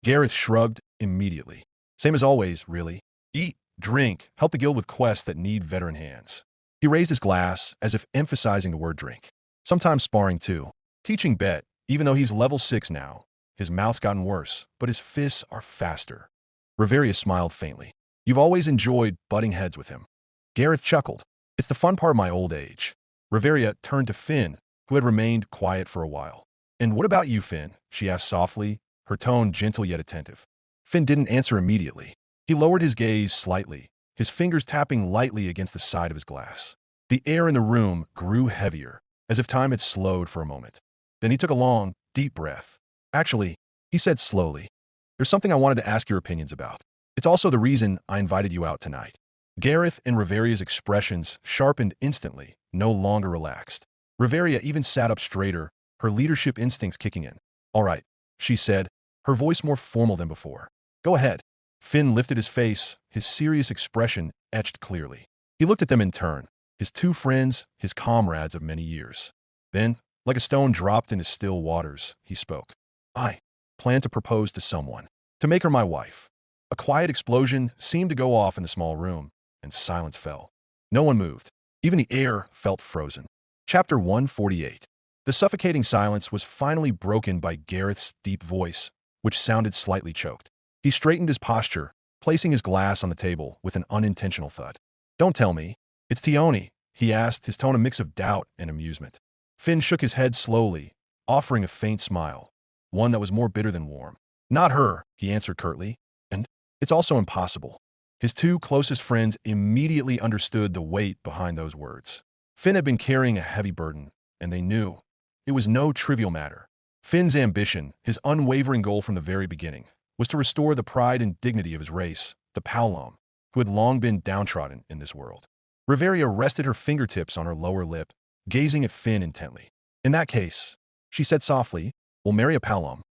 Gareth shrugged immediately. Same as always, really. Eat, drink, help the guild with quests that need veteran hands. He raised his glass as if emphasizing the word drink. Sometimes sparring too. Teaching Bet, even though he's level 6 now. His mouth's gotten worse, but his fists are faster. Riveria smiled faintly. You've always enjoyed butting heads with him. Gareth chuckled. It's the fun part of my old age. Riveria turned to Finn, who had remained quiet for a while. And what about you, Finn? She asked softly, her tone gentle yet attentive. Finn didn't answer immediately. He lowered his gaze slightly, his fingers tapping lightly against the side of his glass. The air in the room grew heavier, as if time had slowed for a moment. Then he took a long, deep breath. Actually, he said slowly, there's something I wanted to ask your opinions about. It's also the reason I invited you out tonight. Gareth and Riveria's expressions sharpened instantly, no longer relaxed. Riveria even sat up straighter, her leadership instincts kicking in. All right, she said, her voice more formal than before. Go ahead. Finn lifted his face, his serious expression etched clearly. He looked at them in turn, his two friends, his comrades of many years. Then, like a stone dropped into still waters, he spoke. I plan to propose to someone, to make her my wife. A quiet explosion seemed to go off in the small room, and silence fell. No one moved. Even the air felt frozen. Chapter 148. The suffocating silence was finally broken by Gareth's deep voice, which sounded slightly choked. He straightened his posture, placing his glass on the table with an unintentional thud. Don't tell me. It's Tioni, he asked, his tone a mix of doubt and amusement. Finn shook his head slowly, offering a faint smile, one that was more bitter than warm. Not her, he answered curtly, and it's also impossible. His two closest friends immediately understood the weight behind those words. Finn had been carrying a heavy burden, and they knew it was no trivial matter. Finn's ambition, his unwavering goal from the very beginning, was to restore the pride and dignity of his race, the Paolom, who had long been downtrodden in this world. Riveria rested her fingertips on her lower lip, gazing at Finn intently. In that case, she said softly, we'll marry a Paolom.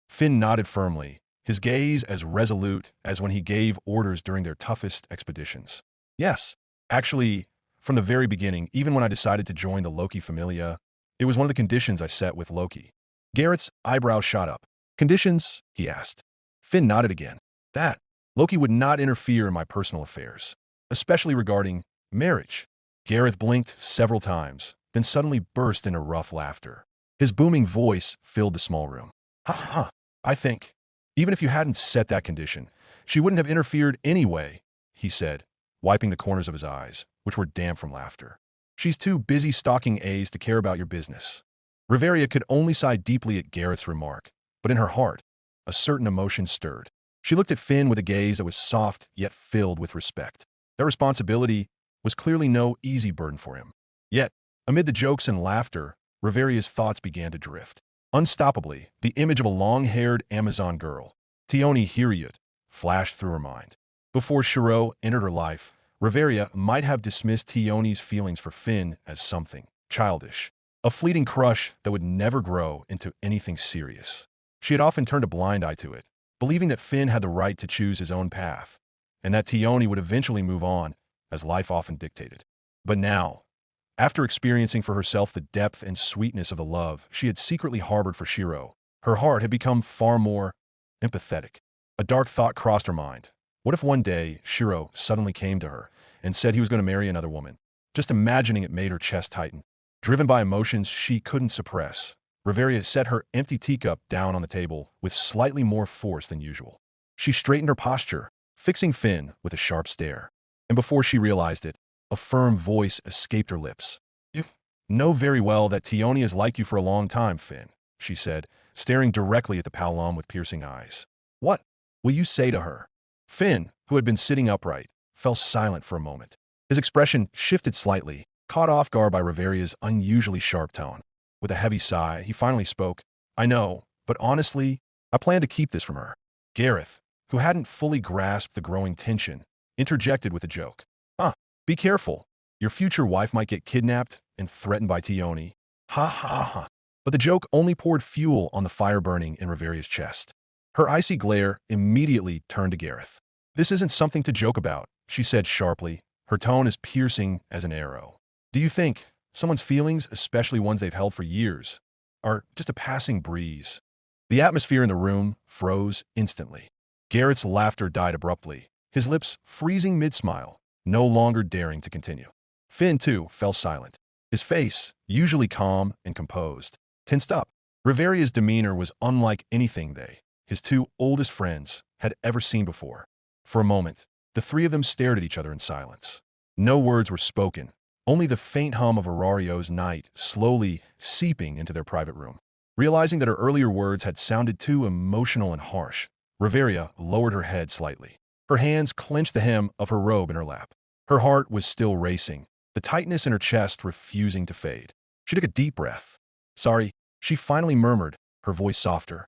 Finn nodded firmly, his gaze as resolute as when he gave orders during their toughest expeditions. Yes, actually, from the very beginning, even when I decided to join the Loki Familia, it was one of the conditions I set with Loki. Garrett's eyebrows shot up. Conditions? He asked. Finn nodded again. That Loki would not interfere in my personal affairs, especially regarding marriage. Gareth blinked several times, then suddenly burst into rough laughter. His booming voice filled the small room. Ha ha, I think, even if you hadn't set that condition, she wouldn't have interfered anyway, he said, wiping the corners of his eyes, which were damp from laughter. She's too busy stalking A's to care about your business. Riveria could only sigh deeply at Gareth's remark, but in her heart, a certain emotion stirred. She looked at Finn with a gaze that was soft yet filled with respect. That responsibility was clearly no easy burden for him. Yet, amid the jokes and laughter, Riveria's thoughts began to drift. Unstoppably, the image of a long-haired Amazon girl, Tioni Hiriut, flashed through her mind. Before Shirou entered her life, Riveria might have dismissed Tioni's feelings for Finn as something childish, a fleeting crush that would never grow into anything serious. She had often turned a blind eye to it, believing that Finn had the right to choose his own path, and that Tioni would eventually move on, as life often dictated. But now, after experiencing for herself the depth and sweetness of the love she had secretly harbored for Shirou, her heart had become far more empathetic. A dark thought crossed her mind. What if one day Shirou suddenly came to her and said he was going to marry another woman? Just imagining it made her chest tighten. Driven by emotions she couldn't suppress, Riveria set her empty teacup down on the table with slightly more force than usual. She straightened her posture, fixing Finn with a sharp stare. And before she realized it, a firm voice escaped her lips. know very well that Tioni has liked you for a long time, Finn, she said, staring directly at the Palom with piercing eyes. What will you say to her? Finn, who had been sitting upright, fell silent for a moment. His expression shifted slightly, caught off guard by Riveria's unusually sharp tone. With a heavy sigh, he finally spoke. I know, but honestly, I plan to keep this from her. Gareth, who hadn't fully grasped the growing tension, interjected with a joke. Be careful. Your future wife might get kidnapped and threatened by Tioni. Ha ha ha. But the joke only poured fuel on the fire burning in Riveria's chest. Her icy glare immediately turned to Gareth. This isn't something to joke about, she said sharply. Her tone as piercing as an arrow. Do you think someone's feelings, especially ones they've held for years, are just a passing breeze? The atmosphere in the room froze instantly. Gareth's laughter died abruptly, his lips freezing mid-smile, no longer daring to continue. Finn, too, fell silent. His face, usually calm and composed, tensed up. Riveria's demeanor was unlike anything they, his two oldest friends, had ever seen before. For a moment, the three of them stared at each other in silence. No words were spoken, only the faint hum of Orario's night slowly seeping into their private room. Realizing that her earlier words had sounded too emotional and harsh, Riveria lowered her head slightly. Her hands clenched the hem of her robe in her lap. Her heart was still racing, the tightness in her chest refusing to fade. She took a deep breath. Sorry, she finally murmured, her voice softer.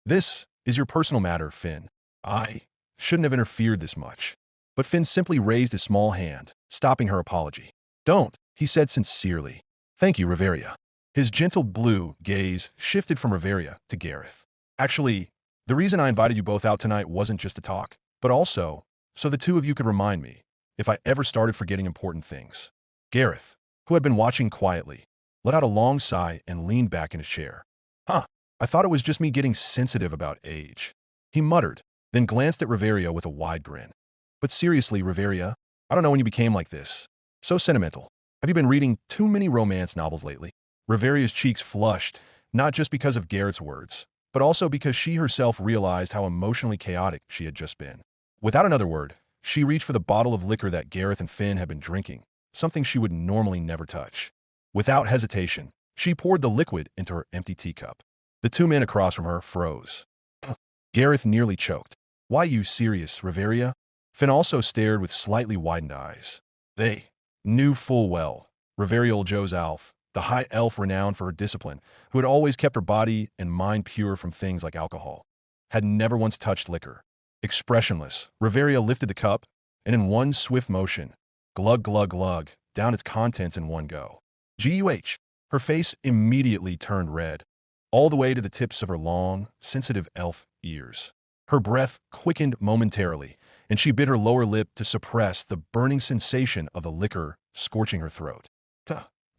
This is your personal matter, Finn. I shouldn't have interfered this much. But Finn simply raised his small hand, stopping her apology. Don't, he said sincerely. Thank you, Riveria. His gentle blue gaze shifted from Riveria to Gareth. Actually, the reason I invited you both out tonight wasn't just to talk, but also so the two of you could remind me if I ever started forgetting important things. Gareth, who had been watching quietly, let out a long sigh and leaned back in his chair. I thought it was just me getting sensitive about age. He muttered, then glanced at Riveria with a wide grin. But seriously, Riveria, I don't know when you became like this. So sentimental. Have you been reading too many romance novels lately? Riveria's cheeks flushed, not just because of Garrett's words, but also because she herself realized how emotionally chaotic she had just been. Without another word, she reached for the bottle of liquor that Gareth and Finn had been drinking, something she would normally never touch. Without hesitation, she poured the liquid into her empty teacup. The two men across from her froze. Gareth nearly choked. Why you serious, Riveria? Finn also stared with slightly widened eyes. They knew full well, Riverial Joe's Alf, the high elf renowned for her discipline, who had always kept her body and mind pure from things like alcohol, had never once touched liquor. Expressionless, Riveria lifted the cup, and in one swift motion, glug glug glug, down its contents in one go. Guh! Her face immediately turned red, all the way to the tips of her long, sensitive elf ears. Her breath quickened momentarily, and she bit her lower lip to suppress the burning sensation of the liquor scorching her throat.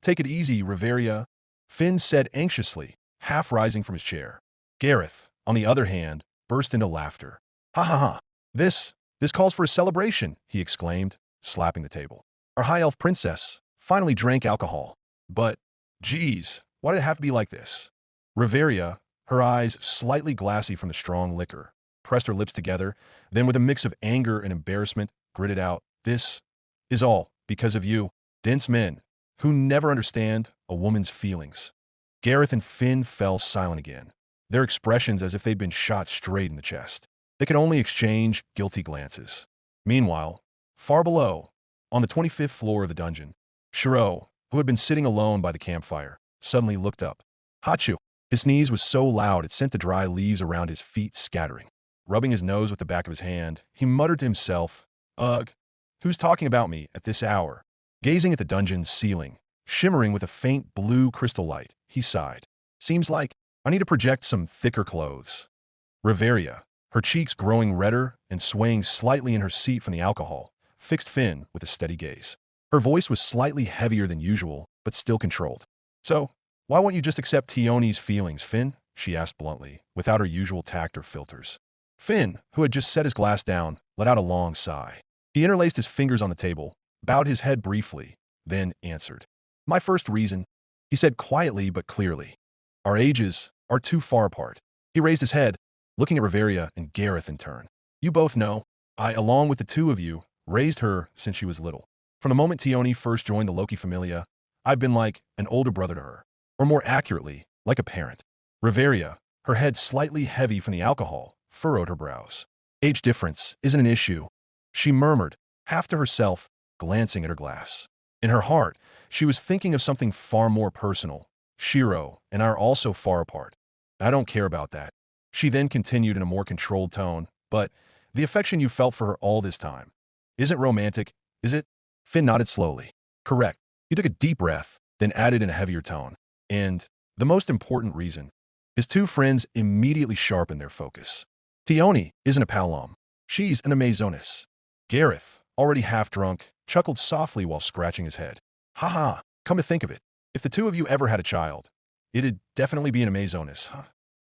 Take it easy, Riveria, Finn said anxiously, half rising from his chair. Gareth, on the other hand, burst into laughter. Ha ha ha. This calls for a celebration, he exclaimed, slapping the table. Our high elf princess finally drank alcohol. But, geez, why did it have to be like this? Riveria, her eyes slightly glassy from the strong liquor, pressed her lips together, then with a mix of anger and embarrassment, gritted out, This is all because of you, dense men, who never understand a woman's feelings. Gareth and Finn fell silent again, their expressions as if they'd been shot straight in the chest. They could only exchange guilty glances. Meanwhile, far below, on the 25th floor of the dungeon, Shirou, who had been sitting alone by the campfire, suddenly looked up. Hachu! His sneeze was so loud it sent the dry leaves around his feet scattering. Rubbing his nose with the back of his hand, he muttered to himself, Ugh, who's talking about me at this hour? Gazing at the dungeon's ceiling, shimmering with a faint blue crystal light, he sighed. Seems like I need to project some thicker clothes. Riveria, her cheeks growing redder and swaying slightly in her seat from the alcohol, fixed Finn with a steady gaze. Her voice was slightly heavier than usual, but still controlled. So, why won't you just accept Tioni's feelings, Finn? She asked bluntly, without her usual tact or filters. Finn, who had just set his glass down, let out a long sigh. He interlaced his fingers on the table, bowed his head briefly, then answered. My first reason, he said quietly but clearly. Our ages are too far apart. He raised his head, looking at Riveria and Gareth in turn. You both know, I, along with the two of you, raised her since she was little. From the moment Tioni first joined the Loki Familia, I've been like an older brother to her, or more accurately, like a parent. Riveria, her head slightly heavy from the alcohol, furrowed her brows. Age difference isn't an issue, she murmured, half to herself, glancing at her glass. In her heart, she was thinking of something far more personal. Shirou and I are also far apart. I don't care about that. She then continued in a more controlled tone, but the affection you felt for her all this time isn't romantic, is it? Finn nodded slowly. Correct. He took a deep breath, then added in a heavier tone. And the most important reason, his two friends immediately sharpened their focus. Tioni isn't a Palom. She's an Amazonas. Gareth, already half drunk, chuckled softly while scratching his head. Haha, come to think of it, if the two of you ever had a child, it'd definitely be an Amazonas, huh?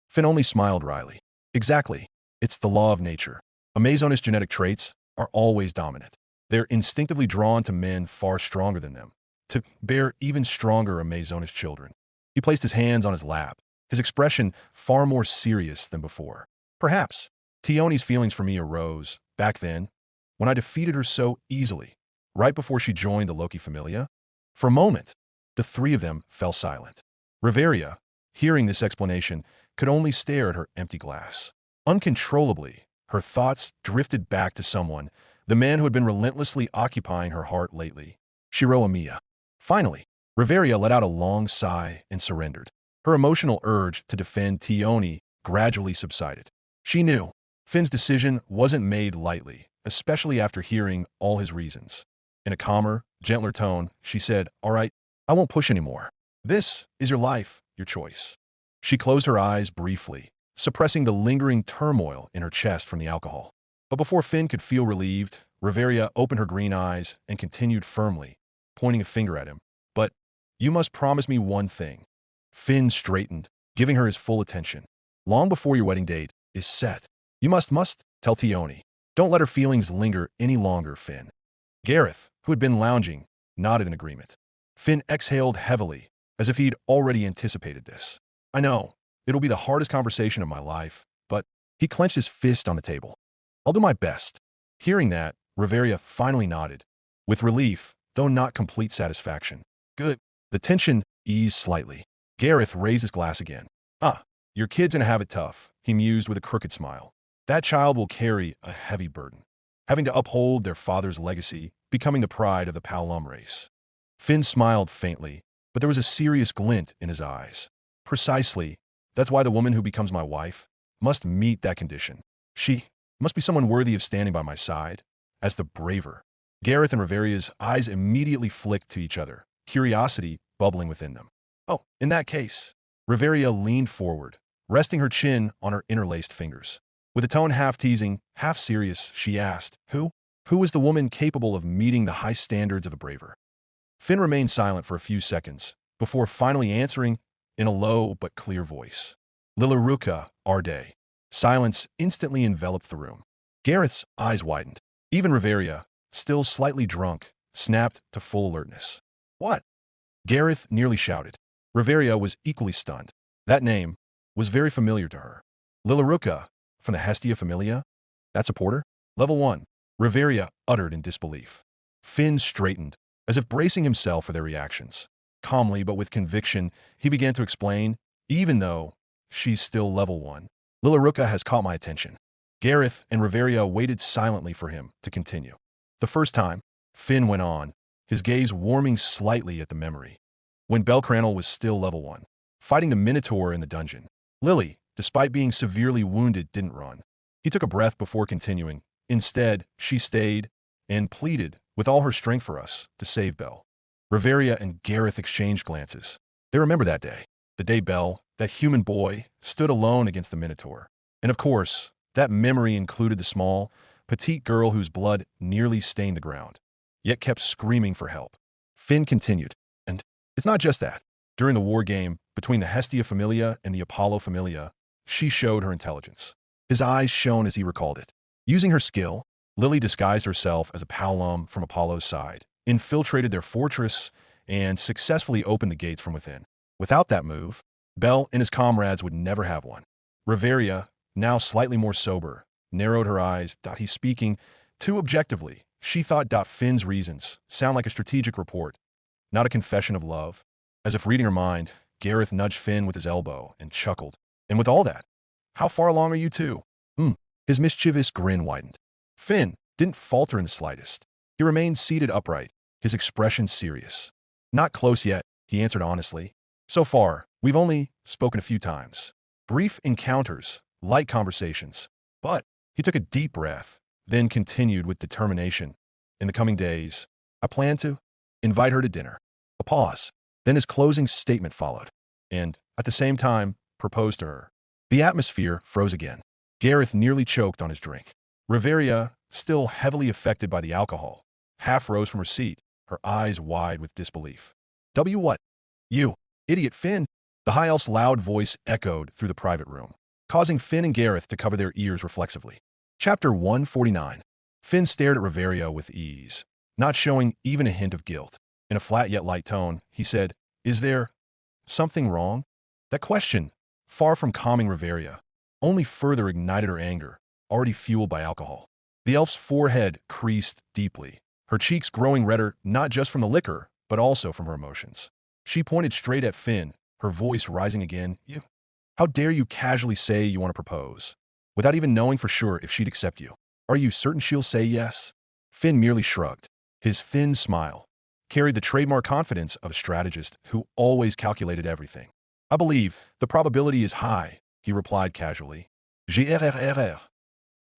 Finn only smiled wryly. Exactly. It's the law of nature. Amazonas genetic traits are always dominant. They're instinctively drawn to men far stronger than them, to bear even stronger Amazonas children. He placed his hands on his lap, his expression far more serious than before. Perhaps Tioni's feelings for me arose, back then, when I defeated her so easily, right before she joined the Loki Familia. For a moment, the three of them fell silent. Riveria, hearing this explanation, could only stare at her empty glass. Uncontrollably, her thoughts drifted back to someone, the man who had been relentlessly occupying her heart lately, Shirou Emiya. Finally, Riveria let out a long sigh and surrendered. Her emotional urge to defend Tioni gradually subsided. She knew Finn's decision wasn't made lightly, especially after hearing all his reasons. In a calmer, gentler tone, she said, "All right, I won't push anymore. This is your life, your choice." She closed her eyes briefly, suppressing the lingering turmoil in her chest from the alcohol. But before Finn could feel relieved, Riveria opened her green eyes and continued firmly, pointing a finger at him. "But you must promise me one thing." Finn straightened, giving her his full attention. "Long before your wedding date is set, you must tell Tioni. Don't let her feelings linger any longer, Finn." Gareth, who had been lounging, nodded in agreement. Finn exhaled heavily, as if he'd already anticipated this. "I know, it'll be the hardest conversation of my life, but..." He clenched his fist on the table. "I'll do my best." Hearing that, Riveria finally nodded, with relief, though not complete satisfaction. "Good." The tension eased slightly. Gareth raised his glass again. "Ah, your kid's gonna have it tough," he mused with a crooked smile. "That child will carry a heavy burden, having to uphold their father's legacy, becoming the pride of the Palom race." Finn smiled faintly, but there was a serious glint in his eyes. "Precisely. That's why the woman who becomes my wife must meet that condition. She must be someone worthy of standing by my side as the braver." Gareth and Riveria's eyes immediately flicked to each other, curiosity bubbling within them. "Oh, in that case." Riveria leaned forward, resting her chin on her interlaced fingers. With a tone half teasing, half serious, she asked, Who is the woman capable of meeting the high standards of a braver?" Finn remained silent for a few seconds, before finally answering in a low but clear voice. "Lilaruka Arde." Silence instantly enveloped the room. Gareth's eyes widened. Even Riveria, still slightly drunk, snapped to full alertness. "What?" Gareth nearly shouted. Riveria was equally stunned. That name was very familiar to her. Lilaruka, from the Hestia Familia? That's a porter? Level 1. Riveria uttered in disbelief. Finn straightened, as if bracing himself for their reactions. Calmly but with conviction, he began to explain, "Even though she's still level 1, Lilaruka has caught my attention." Gareth and Riveria waited silently for him to continue. "The first time," Finn went on, his gaze warming slightly at the memory, "when Belcranel was still level 1, fighting the Minotaur in the dungeon. Lily, despite being severely wounded, didn't run." He took a breath before continuing. "Instead, she stayed and pleaded with all her strength for us to save Belle." Riveria and Gareth exchanged glances. They remembered that day. The day Belle, that human boy, stood alone against the Minotaur. And of course, that memory included the small, petite girl whose blood nearly stained the ground, yet kept screaming for help. Finn continued, "And it's not just that. During the war game between the Hestia Familia and the Apollo Familia, she showed her intelligence." His eyes shone as he recalled it. Using her skill, Lily disguised herself as a Palom from Apollo's side, infiltrated their fortress, and successfully opened the gates from within. Without that move, Belle and his comrades would never have won. Riveria, now slightly more sober, narrowed her eyes. He's speaking too objectively. She thought Finn's reasons sound like a strategic report, not a confession of love. As if reading her mind, Gareth nudged Finn with his elbow and chuckled. And with all that, how far along are you two? His mischievous grin widened. Finn didn't falter in the slightest. He remained seated upright, his expression serious. Not close yet, he answered honestly. So far, we've only spoken a few times. Brief encounters, light conversations. But he took a deep breath, then continued with determination. In the coming days, I plan to invite her to dinner. A pause. Then his closing statement followed. And, at the same time, proposed to her. The atmosphere froze again. Gareth nearly choked on his drink. Riveria, still heavily affected by the alcohol, half rose from her seat, her eyes wide with disbelief. What? You, idiot Finn! The high elf's loud voice echoed through the private room, causing Finn and Gareth to cover their ears reflexively. Chapter 149. Finn stared at Riveria with ease, not showing even a hint of guilt. In a flat yet light tone, he said, Is there something wrong? That question, far from calming Riveria, only further ignited her anger, already fueled by alcohol. The elf's forehead creased deeply, her cheeks growing redder not just from the liquor, but also from her emotions. She pointed straight at Finn, her voice rising again. You, how dare you casually say you want to propose, without even knowing for sure if she'd accept you? Are you certain she'll say yes? Finn merely shrugged. His thin smile carried the trademark confidence of a strategist who always calculated everything. I believe the probability is high, he replied casually. Grrr.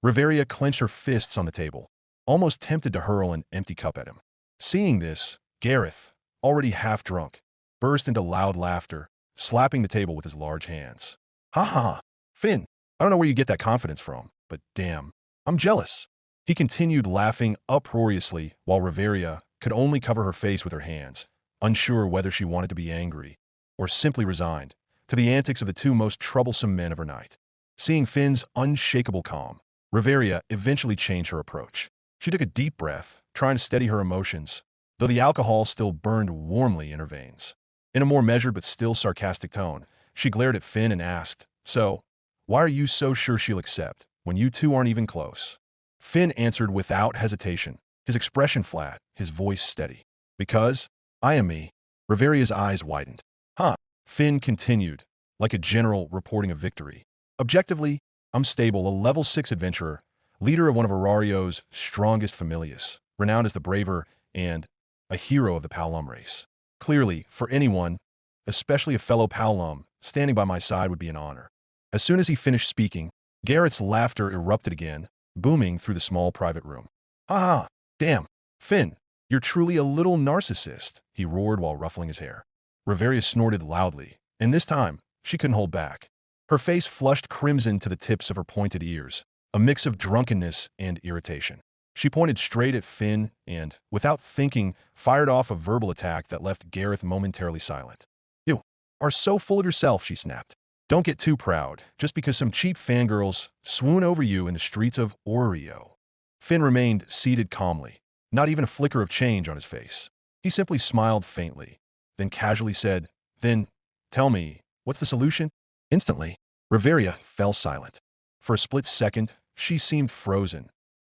Riveria clenched her fists on the table, almost tempted to hurl an empty cup at him. Seeing this, Gareth, already half drunk, burst into loud laughter, slapping the table with his large hands. Ha ha, Finn, I don't know where you get that confidence from, but damn, I'm jealous. He continued laughing uproariously while Riveria could only cover her face with her hands, unsure whether she wanted to be angry or simply resigned to the antics of the two most troublesome men of her night. Seeing Finn's unshakable calm, Riveria eventually changed her approach. She took a deep breath, trying to steady her emotions, though the alcohol still burned warmly in her veins. In a more measured but still sarcastic tone, she glared at Finn and asked, So, why are you so sure she'll accept, when you two aren't even close? Finn answered without hesitation, his expression flat, his voice steady. Because I am me. Riveria's eyes widened. Huh, Finn continued, like a general reporting a victory. Objectively, I'm stable, a level 6 adventurer, leader of one of Orario's strongest familias, renowned as the braver and a hero of the Palum race. Clearly, for anyone, especially a fellow Palum, standing by my side would be an honor. As soon as he finished speaking, Garrett's laughter erupted again, booming through the small private room. Ha ha, damn, Finn, you're truly a little narcissist, he roared while ruffling his hair. Riveria snorted loudly, and this time, she couldn't hold back. Her face flushed crimson to the tips of her pointed ears, a mix of drunkenness and irritation. She pointed straight at Finn and, without thinking, fired off a verbal attack that left Gareth momentarily silent. You are so full of yourself, she snapped. Don't get too proud, just because some cheap fangirls swoon over you in the streets of Orario. Finn remained seated calmly, not even a flicker of change on his face. He simply smiled faintly, then casually said, Then, tell me, what's the solution? Instantly, Riveria fell silent. For a split second, she seemed frozen.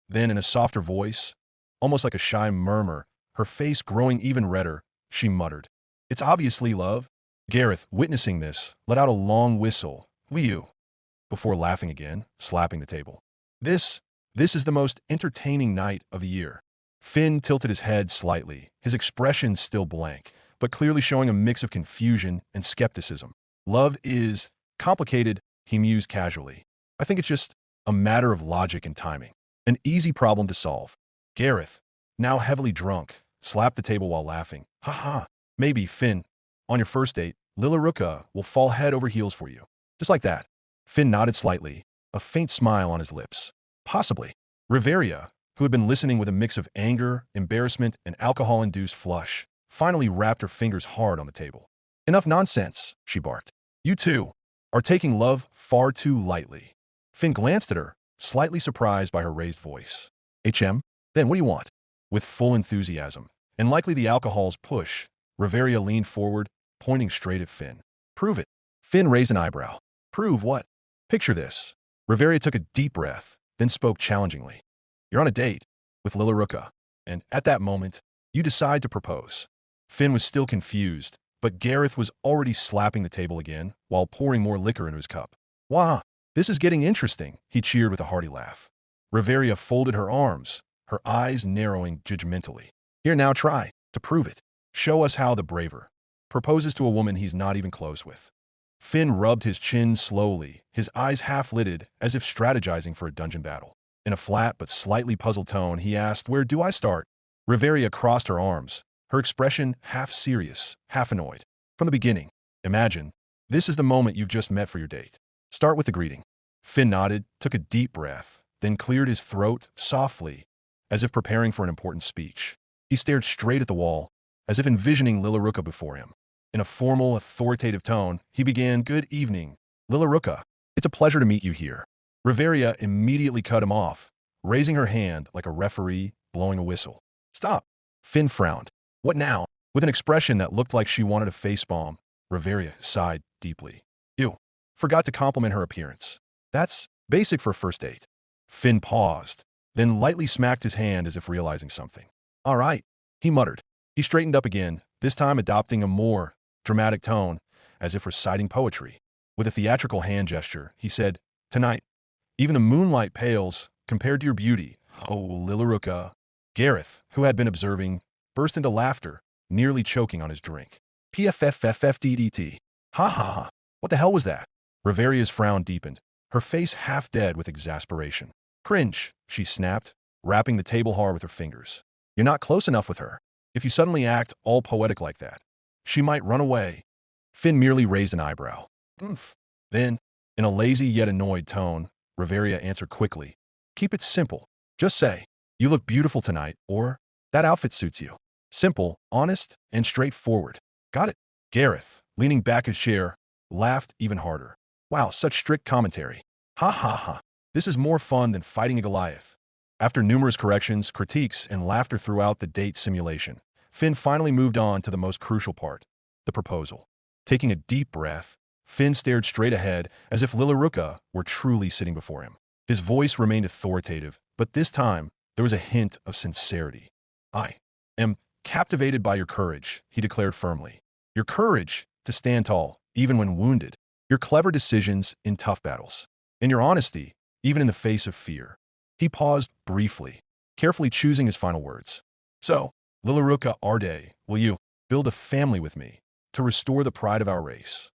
Then, in a softer voice, almost like a shy murmur, her face growing even redder, she muttered, It's obviously love. Gareth, witnessing this, let out a long whistle, Whew, before laughing again, slapping the table. This is the most entertaining night of the year. Finn tilted his head slightly, his expression still blank, but clearly showing a mix of confusion and skepticism. Love is complicated, he mused casually. I think it's just a matter of logic and timing. An easy problem to solve. Gareth, now heavily drunk, slapped the table while laughing. Ha ha, maybe, Finn, on your first date, Lilaruka will fall head over heels for you. Just like that. Finn nodded slightly, a faint smile on his lips. Possibly. Riveria, who had been listening with a mix of anger, embarrassment, and alcohol-induced flush, finally wrapped her fingers hard on the table. Enough nonsense, she barked. You two are taking love far too lightly. Finn glanced at her, slightly surprised by her raised voice. Then what do you want? With full enthusiasm, and likely the alcohol's push, Riveria leaned forward, pointing straight at Finn. Prove it. Finn raised an eyebrow. Prove what? Picture this. Riveria took a deep breath, then spoke challengingly. You're on a date with Lilaruka, and at that moment, you decide to propose. Finn was still confused, but Gareth was already slapping the table again while pouring more liquor into his cup. "Wow, this is getting interesting," he cheered with a hearty laugh. Riveria folded her arms, her eyes narrowing judgmentally. "Here, now try to prove it. Show us how the braver proposes to a woman he's not even close with." Finn rubbed his chin slowly, his eyes half-lidded as if strategizing for a dungeon battle. In a flat but slightly puzzled tone, he asked, "Where do I start?" Riveria crossed her arms, her expression half serious, half annoyed. "From the beginning. Imagine, this is the moment you've just met for your date. Start with the greeting." Finn nodded, took a deep breath, then cleared his throat softly, as if preparing for an important speech. He stared straight at the wall, as if envisioning Lilaruka before him. In a formal, authoritative tone, he began, "Good evening, Lilaruka. It's a pleasure to meet you here." Riveria immediately cut him off, raising her hand like a referee blowing a whistle. "Stop." Finn frowned. "What now?" With an expression that looked like she wanted a facepalm, Riveria sighed deeply. "Ew. Forgot to compliment her appearance. That's basic for a first date." Finn paused, then lightly smacked his hand as if realizing something. "All right," he muttered. He straightened up again, this time adopting a more dramatic tone, as if reciting poetry. With a theatrical hand gesture, he said, "Tonight, even the moonlight pales compared to your beauty. Oh, Lilaruka." Gareth, who had been observing, burst into laughter, nearly choking on his drink. "PFFFFDDT. Ha ha ha. What the hell was that?" Riveria's frown deepened, her face half dead with exasperation. "Cringe," she snapped, wrapping the table hard with her fingers. "You're not close enough with her. If you suddenly act all poetic like that, she might run away." Finn merely raised an eyebrow. "Oomph." Then, in a lazy yet annoyed tone, Riveria answered quickly, "Keep it simple. Just say, 'You look beautiful tonight,' or 'That outfit suits you.' Simple, honest, and straightforward. Got it?" Gareth, leaning back his chair, laughed even harder. "Wow, such strict commentary. Ha ha ha. This is more fun than fighting a Goliath." After numerous corrections, critiques, and laughter throughout the date simulation, Finn finally moved on to the most crucial part, the proposal. Taking a deep breath, Finn stared straight ahead as if Lilaruka were truly sitting before him. His voice remained authoritative, but this time there was a hint of sincerity. "I am captivated by your courage," he declared firmly. "Your courage to stand tall, even when wounded. Your clever decisions in tough battles. And your honesty, even in the face of fear." He paused briefly, carefully choosing his final words. "So, Lilaruka Arde, will you build a family with me to restore the pride of our race?"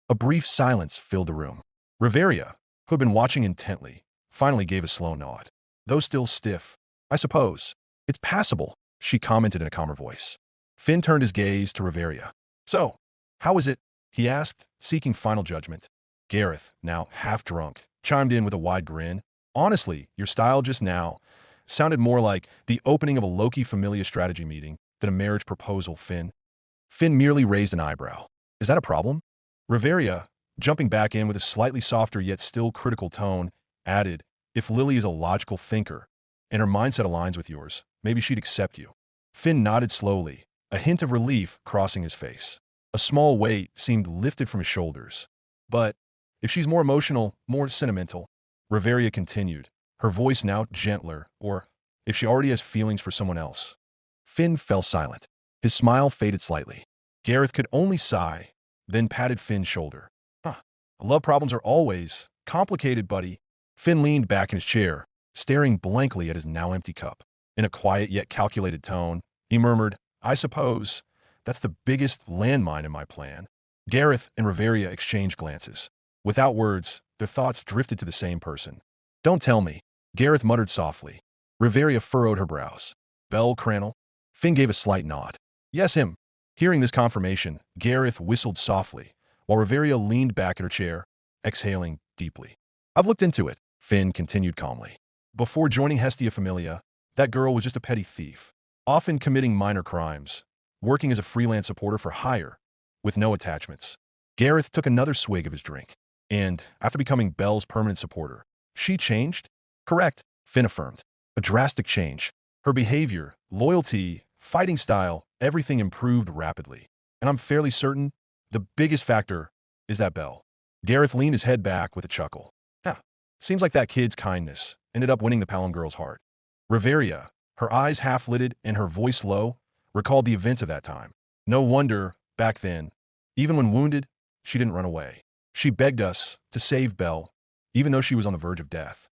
A brief silence filled the room. Riveria, who had been watching intently, finally gave a slow nod. Though still stiff, "I suppose it's passable," she commented in a calmer voice. Finn turned his gaze to Riveria. "So, how is it?" he asked, seeking final judgment. Gareth, now half drunk, chimed in with a wide grin. "Honestly, your style just now sounded more like the opening of a Loki Familia strategy meeting than a marriage proposal, Finn." Finn merely raised an eyebrow. "Is that a problem?" Riveria, jumping back in with a slightly softer yet still critical tone, added, "If Lily is a logical thinker, and her mindset aligns with yours, maybe she'd accept you." Finn nodded slowly, a hint of relief crossing his face. A small weight seemed lifted from his shoulders. "But if she's more emotional, more sentimental," Riveria continued, her voice now gentler, "or if she already has feelings for someone else." Finn fell silent. His smile faded slightly. Gareth could only sigh, then patted Finn's shoulder. "Huh, love problems are always complicated, buddy." Finn leaned back in his chair, staring blankly at his now empty cup. In a quiet yet calculated tone, he murmured, "I suppose that's the biggest landmine in my plan." Gareth and Riveria exchanged glances. Without words, their thoughts drifted to the same person. "Don't tell me," Gareth muttered softly. Riveria furrowed her brows. "Bell Crannel?" Finn gave a slight nod. "Yes, him." Hearing this confirmation, Gareth whistled softly, while Riveria leaned back in her chair, exhaling deeply. "I've looked into it," Finn continued calmly. "Before joining Hestia Familia, that girl was just a petty thief, often committing minor crimes, working as a freelance supporter for hire, with no attachments." Gareth took another swig of his drink. "And after becoming Belle's permanent supporter, she changed?" "Correct," Finn affirmed. "A drastic change. Her behavior, loyalty, fighting style, everything improved rapidly. And I'm fairly certain the biggest factor is that Belle." Gareth leaned his head back with a chuckle. "Huh, seems like that kid's kindness ended up winning the Palom girl's heart." Riveria, her eyes half-lidded and her voice low, recalled the events of that time. No wonder, back then, even when wounded, she didn't run away. She begged us to save Belle, even though she was on the verge of death.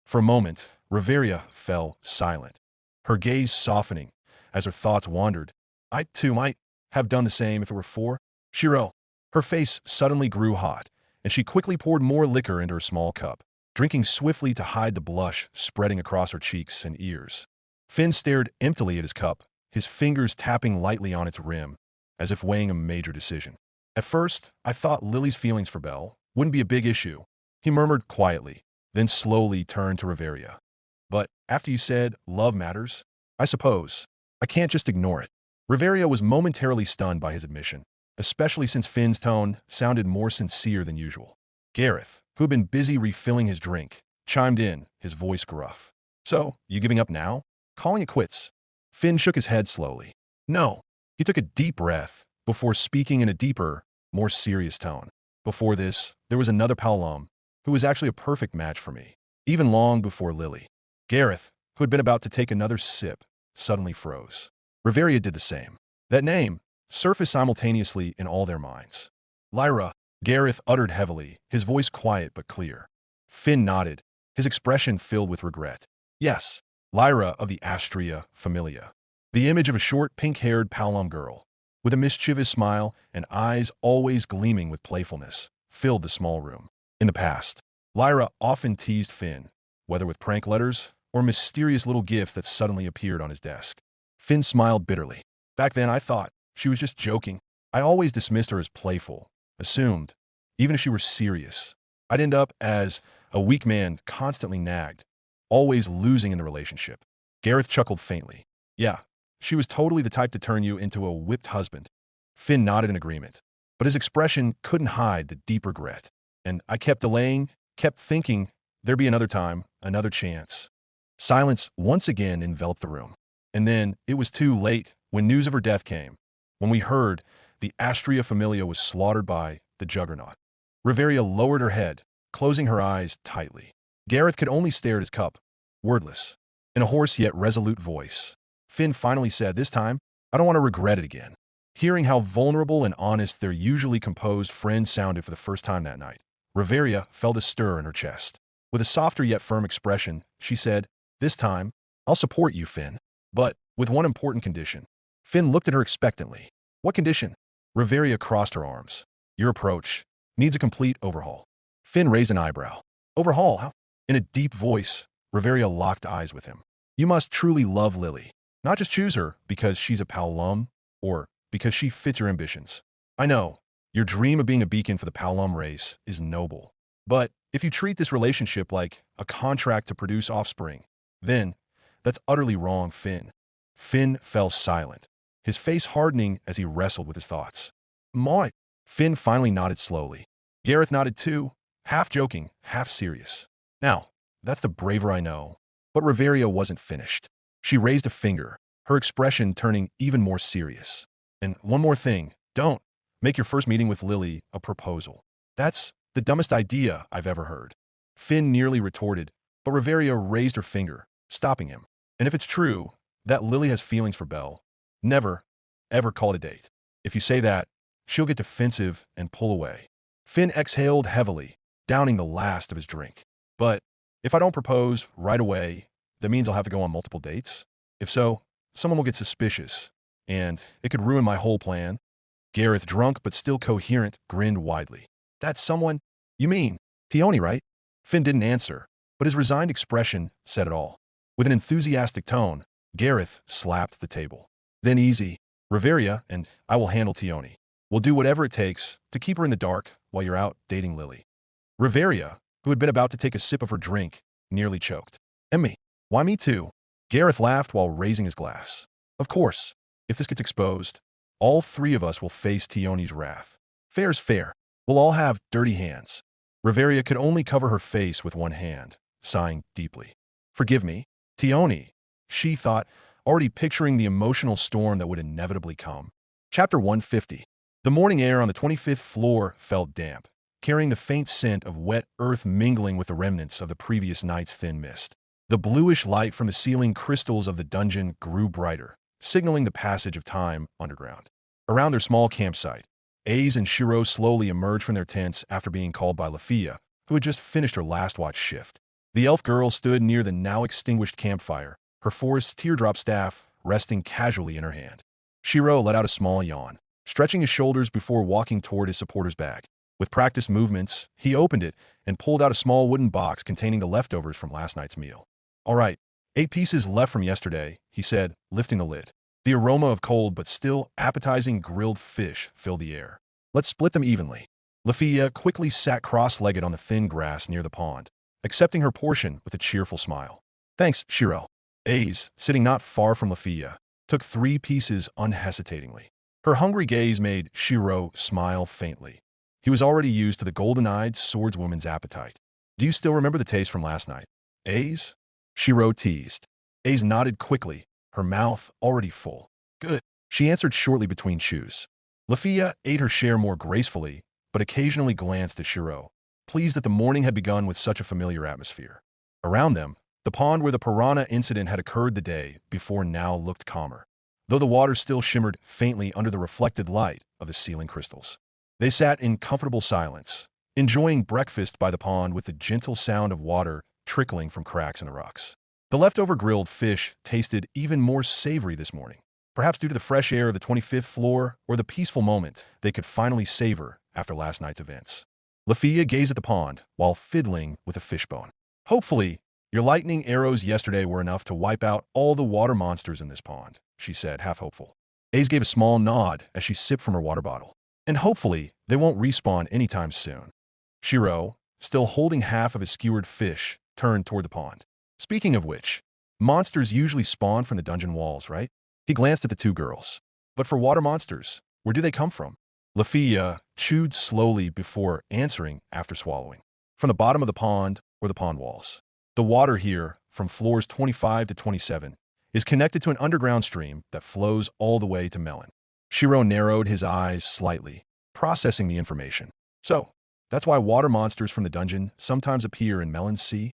For a moment, Riveria fell silent, her gaze softening as her thoughts wandered. I, too, might have done the same if it were for Shirou. Her face suddenly grew hot, and she quickly poured more liquor into her small cup, drinking swiftly to hide the blush spreading across her cheeks and ears. Finn stared emptily at his cup, his fingers tapping lightly on its rim, as if weighing a major decision. At first, I thought Lily's feelings for Belle wouldn't be a big issue, he murmured quietly, then slowly turned to Riveria. But after you said love matters, I suppose I can't just ignore it. Riveria was momentarily stunned by his admission, especially since Finn's tone sounded more sincere than usual. Gareth, who had been busy refilling his drink, chimed in, his voice gruff. So, you giving up now? Calling it quits? Finn shook his head slowly. No. He took a deep breath before speaking in a deeper, more serious tone. Before this, there was another Paolum who was actually a perfect match for me, even long before Lily. Gareth, who had been about to take another sip, suddenly froze. Riveria did the same. That name surfaced simultaneously in all their minds. Lyra, Gareth uttered heavily, his voice quiet but clear. Finn nodded, his expression filled with regret. Yes, Lyra of the Astria Familia. The image of a short, pink-haired Paolum girl, with a mischievous smile and eyes always gleaming with playfulness, filled the small room. In the past, Lyra often teased Finn, whether with prank letters or mysterious little gifts that suddenly appeared on his desk. Finn smiled bitterly. Back then, I thought she was just joking. I always dismissed her as playful, assumed, even if she were serious, I'd end up as a weak man constantly nagged, always losing in the relationship. Gareth chuckled faintly. Yeah, she was totally the type to turn you into a whipped husband. Finn nodded in agreement, but his expression couldn't hide the deep regret. And I kept delaying, kept thinking there'd be another time, another chance. Silence once again enveloped the room. And then it was too late when news of her death came, when we heard the Astria Familia was slaughtered by the Juggernaut. Riveria lowered her head, closing her eyes tightly. Gareth could only stare at his cup, wordless. In a hoarse yet resolute voice, Finn finally said, this time, I don't want to regret it again. Hearing how vulnerable and honest their usually composed friend sounded for the first time that night, Riveria felt a stir in her chest. With a softer yet firm expression, she said, this time, I'll support you, Finn. But with one important condition. Finn looked at her expectantly. What condition? Riveria crossed her arms. Your approach needs a complete overhaul. Finn raised an eyebrow. Overhaul? How? In a deep voice, Riveria locked eyes with him. You must truly love Lily. Not just choose her because she's a Paolum or because she fits your ambitions. I know, your dream of being a beacon for the Paolum race is noble. But if you treat this relationship like a contract to produce offspring, then that's utterly wrong, Finn. Finn fell silent, his face hardening as he wrestled with his thoughts. My. Finn finally nodded slowly. Gareth nodded too, half joking, half serious. Now, that's the braver I know. But Riveria wasn't finished. She raised a finger, her expression turning even more serious. And one more thing, don't make your first meeting with Lily a proposal. That's the dumbest idea I've ever heard. Finn nearly retorted, but Riveria raised her finger, stopping him. And if it's true that Lily has feelings for Belle, never, ever call it a date. If you say that, she'll get defensive and pull away. Finn exhaled heavily, downing the last of his drink. But if I don't propose right away, that means I'll have to go on multiple dates? If so, someone will get suspicious, and it could ruin my whole plan. Gareth, drunk but still coherent, grinned widely. That's someone? You mean Tioni, right? Finn didn't answer, but his resigned expression said it all. With an enthusiastic tone, Gareth slapped the table. Then easy, Riveria and I will handle Tioni. We'll do whatever it takes to keep her in the dark while you're out dating Lily. Riveria, who had been about to take a sip of her drink, nearly choked. And me? Why me too? Gareth laughed while raising his glass. Of course, if this gets exposed, all three of us will face Tioni's wrath. Fair's fair. We'll all have dirty hands. Riveria could only cover her face with one hand, sighing deeply. Forgive me, Tioni, she thought, already picturing the emotional storm that would inevitably come. Chapter 150. The morning air on the 25th floor felt damp, carrying the faint scent of wet earth mingling with the remnants of the previous night's thin mist. The bluish light from the ceiling crystals of the dungeon grew brighter, signaling the passage of time underground. Around their small campsite, Ace and Shirou slowly emerged from their tents after being called by Lafia, who had just finished her last watch shift. The elf girl stood near the now-extinguished campfire, her forest teardrop staff resting casually in her hand. Shirou let out a small yawn, stretching his shoulders before walking toward his supporter's bag. With practiced movements, he opened it and pulled out a small wooden box containing the leftovers from last night's meal. "All right, 8 pieces left from yesterday," he said, lifting the lid. The aroma of cold but still appetizing grilled fish filled the air. "Let's split them evenly." Lafia quickly sat cross-legged on the thin grass near the pond, accepting her portion with a cheerful smile. "Thanks, Shirou." Ace, sitting not far from Lafia, took 3 pieces unhesitatingly. Her hungry gaze made Shirou smile faintly. He was already used to the golden-eyed swordswoman's appetite. "Do you still remember the taste from last night, Ace?" Shirou teased. Ace nodded quickly, her mouth already full. "Good," she answered shortly between chews. Lafia ate her share more gracefully, but occasionally glanced at Shirou, pleased that the morning had begun with such a familiar atmosphere. Around them, the pond where the piranha incident had occurred the day before now looked calmer, though the water still shimmered faintly under the reflected light of the ceiling crystals. They sat in comfortable silence, enjoying breakfast by the pond with the gentle sound of water trickling from cracks in the rocks. The leftover grilled fish tasted even more savory this morning, perhaps due to the fresh air of the 25th floor or the peaceful moment they could finally savor after last night's events. Lafia gazed at the pond while fiddling with a fishbone. "Hopefully, your lightning arrows yesterday were enough to wipe out all the water monsters in this pond," she said, half hopeful. Ace gave a small nod as she sipped from her water bottle. "And hopefully, they won't respawn anytime soon." Shirou, still holding half of his skewered fish, turned toward the pond. "Speaking of which, monsters usually spawn from the dungeon walls, right?" He glanced at the 2 girls. "But for water monsters, where do they come from?" Lafia chewed slowly before answering after swallowing. "From the bottom of the pond or the pond walls. The water here, from floors 25 to 27, is connected to an underground stream that flows all the way to Melon." Shirou narrowed his eyes slightly, processing the information. "So, that's why water monsters from the dungeon sometimes appear in Melon's Sea?"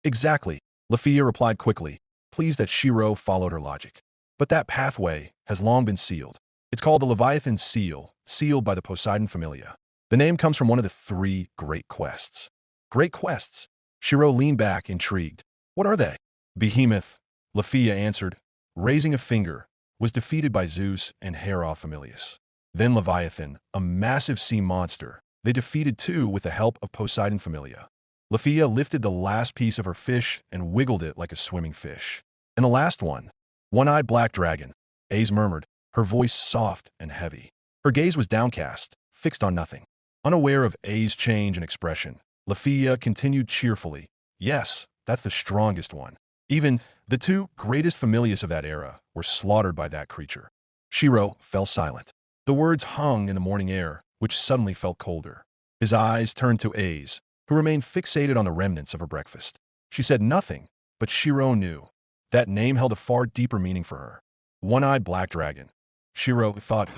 "Exactly," Lafia replied quickly, pleased that Shirou followed her logic. "But that pathway has long been sealed. It's called the Leviathan Seal, sealed by the Poseidon Familia. The name comes from one of the 3 great quests." "Great quests?" Shirou leaned back, intrigued. "What are they?" "Behemoth," Lafia answered, raising a finger, "was defeated by Zeus and Hera Familius. Then Leviathan, a massive sea monster, they defeated too with the help of Poseidon Familia." Lafia lifted the last piece of her fish and wiggled it like a swimming fish. "And the last one, one-eyed black dragon," Ace murmured, her voice soft and heavy. Her gaze was downcast, fixed on nothing. Unaware of Ace's change in expression, Lafia continued cheerfully, "Yes, that's the strongest one. Even the 2 greatest familius of that era were slaughtered by that creature." Shirou fell silent. The words hung in the morning air, which suddenly felt colder. His eyes turned to Ace, who remained fixated on the remnants of her breakfast. She said nothing, but Shirou knew. That name held a far deeper meaning for her. One-eyed black dragon. Shirou thought,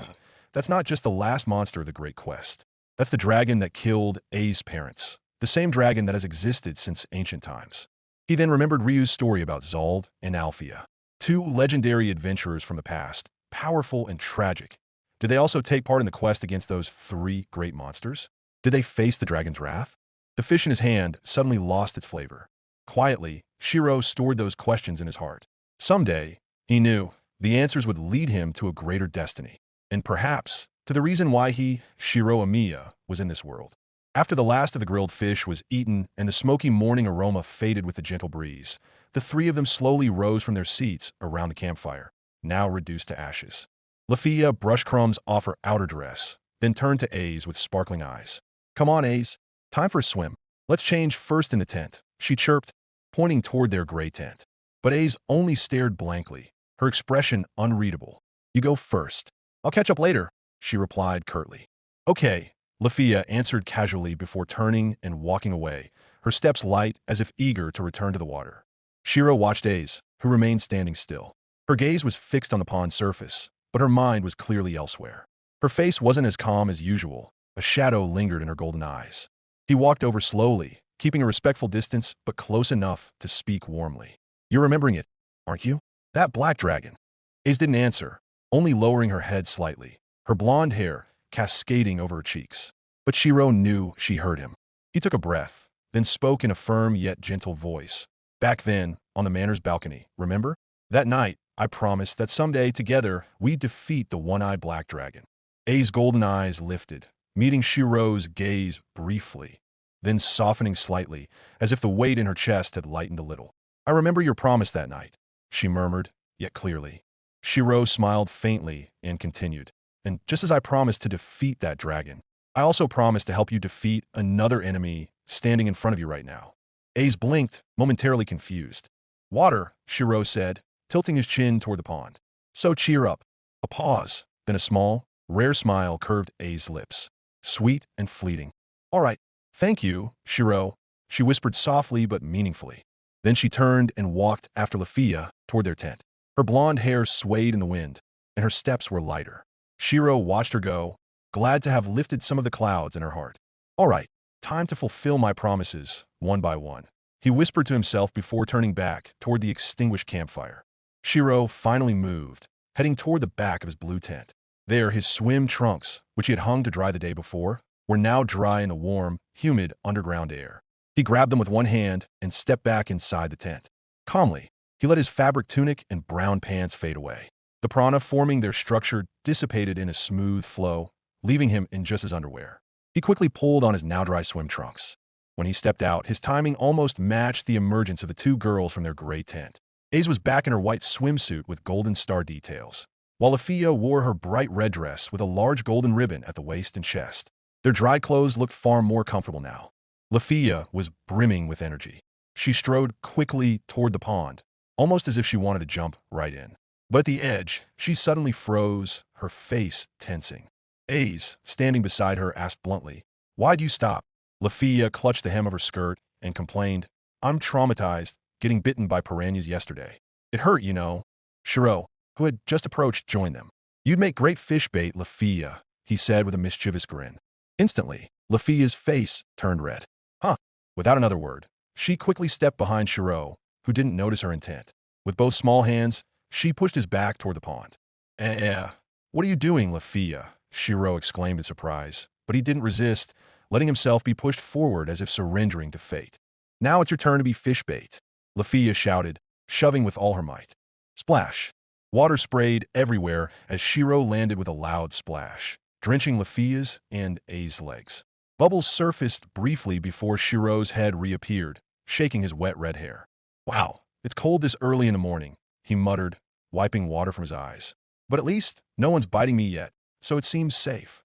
that's not just the last monster of the Great Quest. That's the dragon that killed Ace's parents, the same dragon that has existed since ancient times. He then remembered Ryu's story about Zald and Althea, 2 legendary adventurers from the past, powerful and tragic. Did they also take part in the quest against those 3 great monsters? Did they face the dragon's wrath? The fish in his hand suddenly lost its flavor. Quietly, Shirou stored those questions in his heart. Someday, he knew, the answers would lead him to a greater destiny, and perhaps to the reason why he, Shirou Emiya, was in this world. After the last of the grilled fish was eaten and the smoky morning aroma faded with the gentle breeze, the 3 of them slowly rose from their seats around the campfire, now reduced to ashes. Lafia brushed crumbs off her outer dress, then turned to Ace with sparkling eyes. "Come on, Ace. Time for a swim. Let's change first in the tent," she chirped, pointing toward their gray tent. But Ace only stared blankly, her expression unreadable. "You go first. I'll catch up later," she replied curtly. "Okay," Lafia answered casually before turning and walking away, her steps light as if eager to return to the water. Shirou watched Ace, who remained standing still. Her gaze was fixed on the pond's surface, but her mind was clearly elsewhere. Her face wasn't as calm as usual. A shadow lingered in her golden eyes. He walked over slowly, keeping a respectful distance but close enough to speak warmly. "You're remembering it, aren't you? That black dragon." Ace didn't answer, only lowering her head slightly. her blonde hair cascading over her cheeks. But Shirou knew she heard him. He took a breath, then spoke in a firm yet gentle voice. Back then, on the manor's balcony, remember? That night, I promised that someday, together, we'd defeat the one-eyed black dragon. A's golden eyes lifted, meeting Shirou's gaze briefly, then softening slightly, as if the weight in her chest had lightened a little. I remember your promise that night, she murmured, yet clearly. Shirou smiled faintly and continued. And just as I promised to defeat that dragon, I also promised to help you defeat another enemy standing in front of you right now. Ace blinked, momentarily confused. Water, Shirou said, tilting his chin toward the pond. So cheer up. A pause, then a small, rare smile curved A's lips. Sweet and fleeting. All right, thank you, Shirou, she whispered softly but meaningfully. Then she turned and walked after Lafia toward their tent. Her blonde hair swayed in the wind, and her steps were lighter. Shirou watched her go, glad to have lifted some of the clouds in her heart. All right, time to fulfill my promises, one by one, he whispered to himself before turning back toward the extinguished campfire. Shirou finally moved, heading toward the back of his blue tent. There, his swim trunks, which he had hung to dry the day before, were now dry in the warm, humid underground air. He grabbed them with one hand and stepped back inside the tent. Calmly, he let his fabric tunic and brown pants fade away. The prana forming their structure dissipated in a smooth flow, leaving him in just his underwear. He quickly pulled on his now-dry swim trunks. When he stepped out, his timing almost matched the emergence of the two girls from their gray tent. Aze was back in her white swimsuit with golden star details, while Afia wore her bright red dress with a large golden ribbon at the waist and chest. Their dry clothes looked far more comfortable now. Lafia was brimming with energy. She strode quickly toward the pond, almost as if she wanted to jump right in. But at the edge, she suddenly froze, her face tensing. Aze, standing beside her, asked bluntly, "Why'd you stop?" Lafia clutched the hem of her skirt and complained, "I'm traumatized, getting bitten by piranhas yesterday. It hurt, you know." Shirou, who had just approached, joined them. "You'd make great fish bait, Lafia," he said with a mischievous grin. Instantly, Lafia's face turned red. Huh. Without another word, she quickly stepped behind Shirou, who didn't notice her intent. With both small hands, she pushed his back toward the pond. What are you doing, Lafia?" Shirou exclaimed in surprise, but he didn't resist, letting himself be pushed forward as if surrendering to fate. "Now it's your turn to be fish bait," Lafia shouted, shoving with all her might. Splash! Water sprayed everywhere as Shirou landed with a loud splash, drenching Lafia's and A's legs. Bubbles surfaced briefly before Shirou's head reappeared, shaking his wet red hair. "Wow, it's cold this early in the morning," he muttered, wiping water from his eyes. "But at least no one's biting me yet, so it seems safe."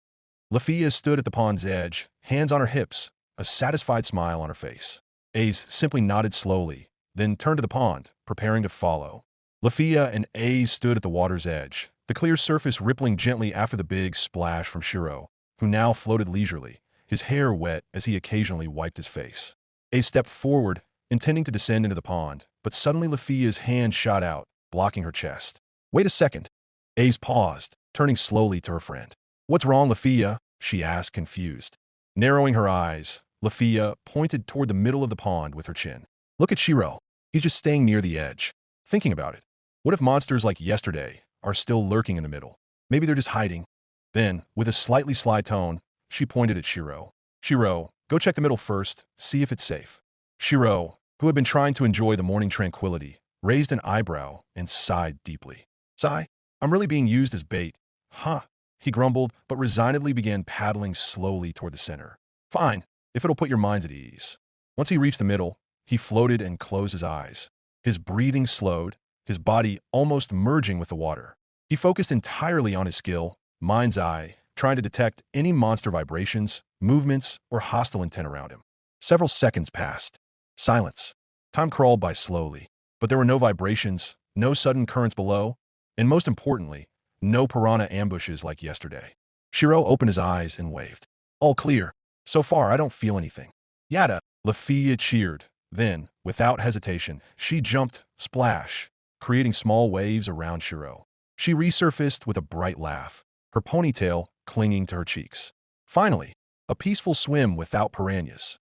Lafia stood at the pond's edge, hands on her hips, a satisfied smile on her face. Aze simply nodded slowly, then turned to the pond, preparing to follow. Lafia and Aze stood at the water's edge, the clear surface rippling gently after the big splash from Shirou, who now floated leisurely, his hair wet as he occasionally wiped his face. Aze stepped forward, intending to descend into the pond, but suddenly Lafia's hand shot out, blocking her chest. "Wait a second." Aze paused, turning slowly to her friend. "What's wrong, Lafia?" she asked, confused. Narrowing her eyes, Lafia pointed toward the middle of the pond with her chin. "Look at Shirou. He's just staying near the edge, thinking about it. What if monsters like yesterday are still lurking in the middle? Maybe they're just hiding." Then, with a slightly sly tone, she pointed at Shirou. "Shirou, go check the middle first, see if it's safe." Shirou, who had been trying to enjoy the morning tranquility, raised an eyebrow and sighed deeply. "Sigh? I'm really being used as bait." "Huh," he grumbled, but resignedly began paddling slowly toward the center. "Fine, if it'll put your minds at ease." Once he reached the middle, he floated and closed his eyes. His breathing slowed, his body almost merging with the water. He focused entirely on his skill, mind's eye, trying to detect any monster vibrations, movements, or hostile intent around him. Several seconds passed. Silence. Time crawled by slowly, but there were no vibrations, no sudden currents below, and most importantly, no piranha ambushes like yesterday. Shirou opened his eyes and waved. "All clear. So far, I don't feel anything." "Yada," Lafia cheered. Then, without hesitation, she jumped, splash, creating small waves around Shirou. She resurfaced with a bright laugh, her ponytail clinging to her cheeks. Finally, a peaceful swim without piranhas.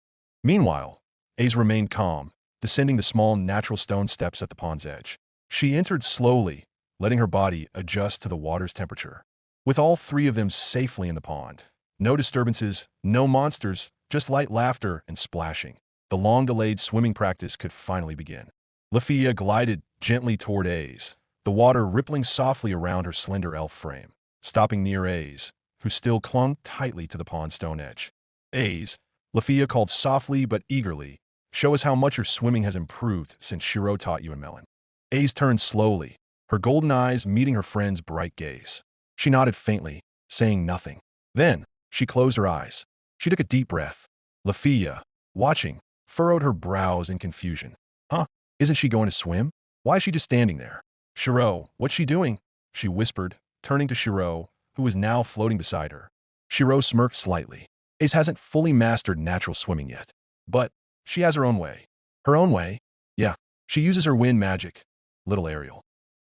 Meanwhile, Aze remained calm, descending the small natural stone steps at the pond's edge. She entered slowly, letting her body adjust to the water's temperature. with all three of them safely in the pond. No disturbances, no monsters, just light laughter and splashing. The long-delayed swimming practice could finally begin. Lafia glided gently toward Ace, the water rippling softly around her slender elf frame, stopping near Ace, who still clung tightly to the pond stone edge. Ace, Lafia called softly but eagerly, show us how much your swimming has improved since Shirou taught you in Melon. Ace turned slowly, her golden eyes meeting her friend's bright gaze. She nodded faintly, saying nothing. Then, she closed her eyes. She took a deep breath. Lafia, watching, furrowed her brows in confusion. Huh? Isn't she going to swim? Why is she just standing there? Shirou, what's she doing? She whispered, turning to Shirou, who was now floating beside her. Shirou smirked slightly. Ace hasn't fully mastered natural swimming yet. But she has her own way. Her own way? Yeah, she uses her wind magic. Little Ariel.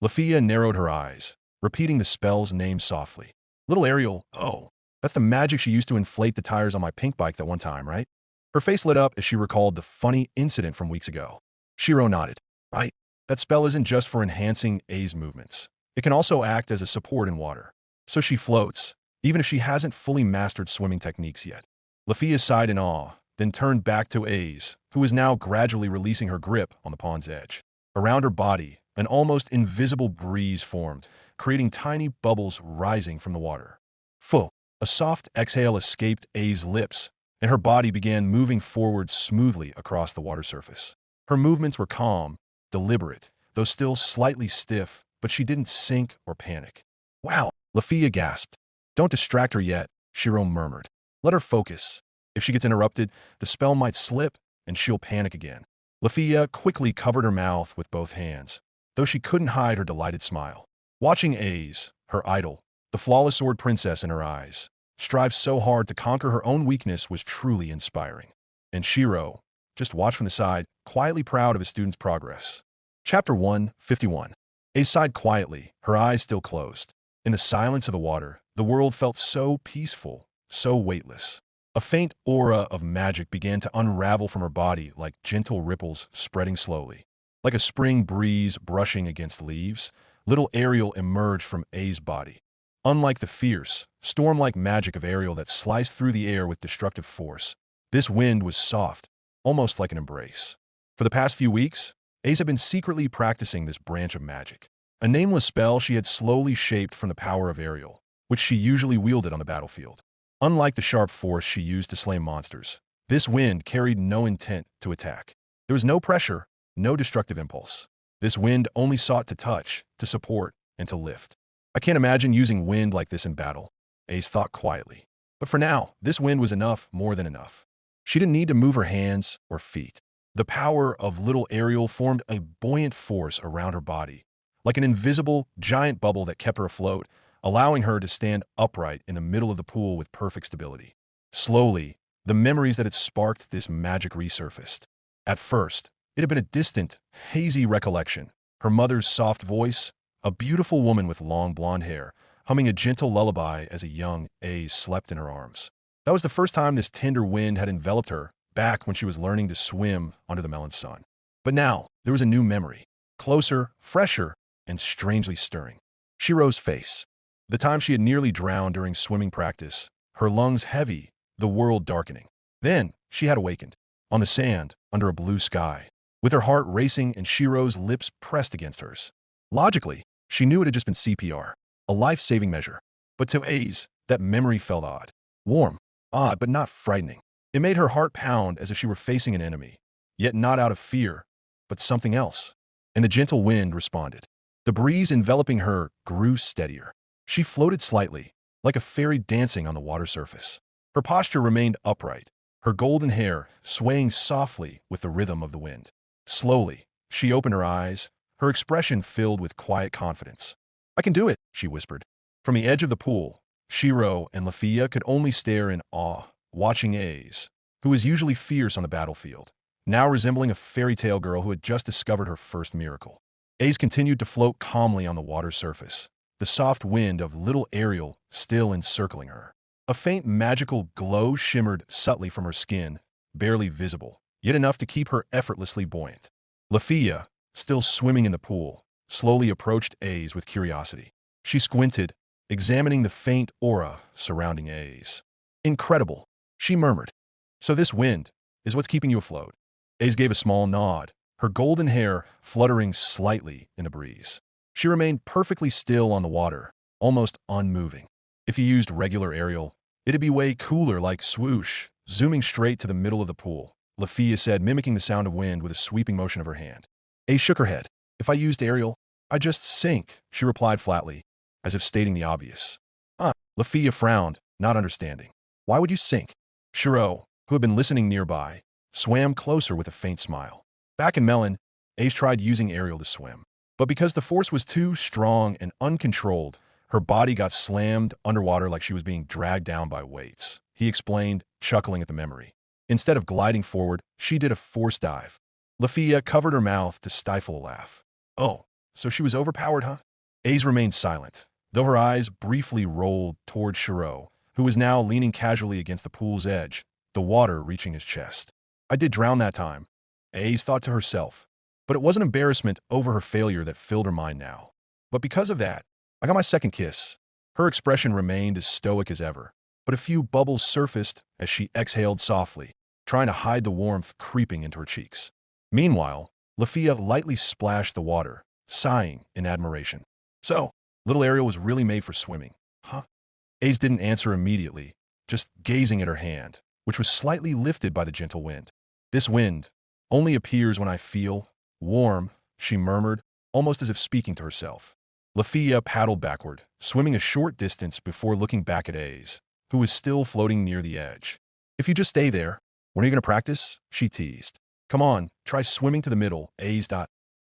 Lafia narrowed her eyes, repeating the spell's name softly. Little Ariel, oh, that's the magic she used to inflate the tires on my pink bike that one time, right? Her face lit up as she recalled the funny incident from weeks ago. Shirou nodded. Right, that spell isn't just for enhancing A's movements. It can also act as a support in water. So she floats, even if she hasn't fully mastered swimming techniques yet. Lafia sighed in awe, then turned back to A's, who was now gradually releasing her grip on the pond's edge. Around her body, an almost invisible breeze formed, creating tiny bubbles rising from the water. Phew! A soft exhale escaped A's lips, and her body began moving forward smoothly across the water surface. Her movements were calm, deliberate, though still slightly stiff, but she didn't sink or panic. Wow! Lafia gasped. Don't distract her yet, Shirou murmured. Let her focus. If she gets interrupted, the spell might slip, and she'll panic again. Lafia quickly covered her mouth with both hands, though she couldn't hide her delighted smile. Watching A's, her idol, the flawless sword princess in her eyes, strive so hard to conquer her own weakness was truly inspiring. And Shirou, just watched from the side, quietly proud of his student's progress. Chapter 151. Ace sighed quietly, her eyes still closed. In the silence of the water, the world felt so peaceful, so weightless. A faint aura of magic began to unravel from her body like gentle ripples spreading slowly. Like a spring breeze brushing against leaves, little Ariel emerged from A's body. Unlike the fierce, storm-like magic of Ariel that sliced through the air with destructive force, this wind was soft, almost like an embrace. For the past few weeks, Ace had been secretly practicing this branch of magic. A nameless spell she had slowly shaped from the power of Ariel, which she usually wielded on the battlefield. Unlike the sharp force she used to slay monsters, this wind carried no intent to attack. There was no pressure, no destructive impulse. This wind only sought to touch, to support, and to lift. I can't imagine using wind like this in battle, Ace thought quietly. But for now, this wind was enough, more than enough. She didn't need to move her hands or feet. The power of little Ariel formed a buoyant force around her body, like an invisible, giant bubble that kept her afloat, allowing her to stand upright in the middle of the pool with perfect stability. Slowly, the memories that had sparked this magic resurfaced. At first, it had been a distant, hazy recollection. Her mother's soft voice, a beautiful woman with long blonde hair, humming a gentle lullaby as a young Ace slept in her arms. That was the first time this tender wind had enveloped her, back when she was learning to swim under the melon sun. But now, there was a new memory, closer, fresher, and strangely stirring. Shirou's face. The time she had nearly drowned during swimming practice, her lungs heavy, the world darkening. Then, she had awakened, on the sand, under a blue sky, with her heart racing and Shirou's lips pressed against hers. Logically, she knew it had just been CPR, a life-saving measure. But to A's, that memory felt odd. Warm, odd, but not frightening. It made her heart pound as if she were facing an enemy, yet not out of fear, but something else. And the gentle wind responded. The breeze enveloping her grew steadier. She floated slightly, like a fairy dancing on the water surface. Her posture remained upright, her golden hair swaying softly with the rhythm of the wind. Slowly, she opened her eyes, her expression filled with quiet confidence. I can do it, she whispered. From the edge of the pool, Shirou and Lafia could only stare in awe, watching Ace, who was usually fierce on the battlefield, now resembling a fairy tale girl who had just discovered her first miracle. Ace continued to float calmly on the water's surface, the soft wind of little Ariel still encircling her. A faint magical glow shimmered subtly from her skin, barely visible, yet enough to keep her effortlessly buoyant. Lafia, still swimming in the pool, slowly approached Ace with curiosity. She squinted, examining the faint aura surrounding Ace. Incredible, she murmured. So this wind is what's keeping you afloat. Ace gave a small nod, her golden hair fluttering slightly in a breeze. She remained perfectly still on the water, almost unmoving. If you used regular aerial, it'd be way cooler, like swoosh, zooming straight to the middle of the pool, Lafia said, mimicking the sound of wind with a sweeping motion of her hand. Ace shook her head. If I used aerial, I'd just sink, she replied flatly, as if stating the obvious. Lafia frowned, not understanding. Why would you sink? Shirou, who had been listening nearby, swam closer with a faint smile. Back in Melon, Ace tried using aerial to swim. But because the force was too strong and uncontrolled, her body got slammed underwater like she was being dragged down by weights. He explained, chuckling at the memory. Instead of gliding forward, she did a force dive. Lafia covered her mouth to stifle a laugh. Oh, so she was overpowered, huh? Ace remained silent, though her eyes briefly rolled toward Shirou, who was now leaning casually against the pool's edge, the water reaching his chest. I did drown that time, Ace thought to herself. But it wasn't embarrassment over her failure that filled her mind now. But because of that, I got my second kiss. Her expression remained as stoic as ever, but a few bubbles surfaced as she exhaled softly, trying to hide the warmth creeping into her cheeks. Meanwhile, Lafia lightly splashed the water, sighing in admiration. So, little Ariel was really made for swimming, huh? Ace didn't answer immediately, just gazing at her hand, which was slightly lifted by the gentle wind. This wind only appears when I feel warm, she murmured, almost as if speaking to herself. Lafia paddled backward, swimming a short distance before looking back at Ace, who was still floating near the edge. If you just stay there, when are you going to practice? She teased. Come on, try swimming to the middle, Ace.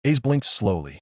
Ace blinked slowly.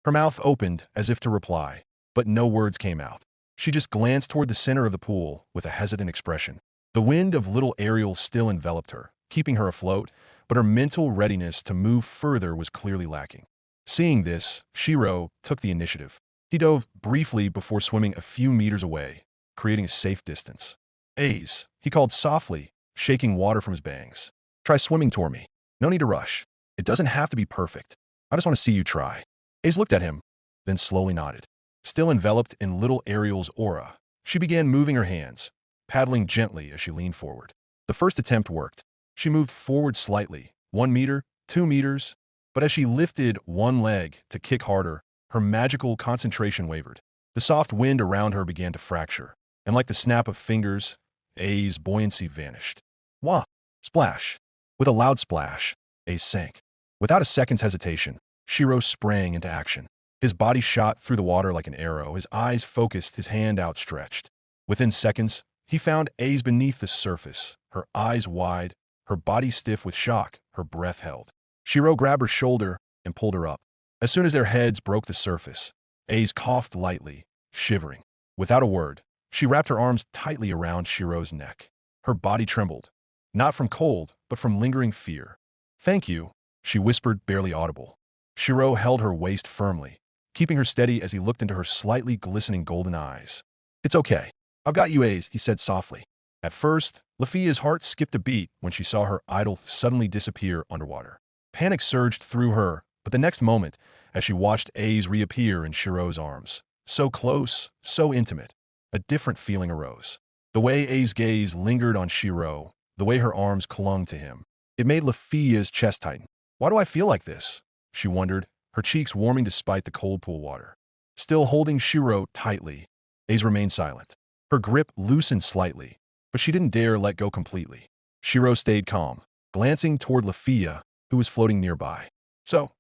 Her mouth opened as if to reply, but no words came out. She just glanced toward the center of the pool with a hesitant expression. The wind of little Ariel still enveloped her, keeping her afloat, but her mental readiness to move further was clearly lacking. Seeing this, Shirou took the initiative. He dove briefly before swimming a few meters away, creating a safe distance. Ace, he called softly, shaking water from his bangs. Try swimming toward me. No need to rush. It doesn't have to be perfect. I just want to see you try. Ace looked at him, then slowly nodded. Still enveloped in little Ariel's aura, she began moving her hands, paddling gently as she leaned forward. The first attempt worked. She moved forward slightly, 1 meter, 2 meters, but as she lifted one leg to kick harder, her magical concentration wavered. The soft wind around her began to fracture, and like the snap of fingers, A's buoyancy vanished. Wah! Splash! With a loud splash, Ace sank. Without a second's hesitation, Shirou sprang into action. His body shot through the water like an arrow, his eyes focused, his hand outstretched. Within seconds, he found Ace beneath the surface, her eyes wide, her body stiff with shock, her breath held. Shirou grabbed her shoulder and pulled her up. As soon as their heads broke the surface, Ace coughed lightly, shivering. Without a word, she wrapped her arms tightly around Shirou's neck. Her body trembled, not from cold, but from lingering fear. Thank you, she whispered, barely audible. Shirou held her waist firmly, keeping her steady as he looked into her slightly glistening golden eyes. It's okay. I've got you, Ace, he said softly. At first, Lafia's heart skipped a beat when she saw her idol suddenly disappear underwater. Panic surged through her, but the next moment, as she watched Ace reappear in Shirou's arms, so close, so intimate, a different feeling arose. The way A's gaze lingered on Shirou, the way her arms clung to him, it made Lafia's chest tighten. Why do I feel like this? She wondered, her cheeks warming despite the cold pool water. Still holding Shirou tightly, Ace remained silent. Her grip loosened slightly, but she didn't dare let go completely. Shirou stayed calm, glancing toward Lafia, who was floating nearby. So,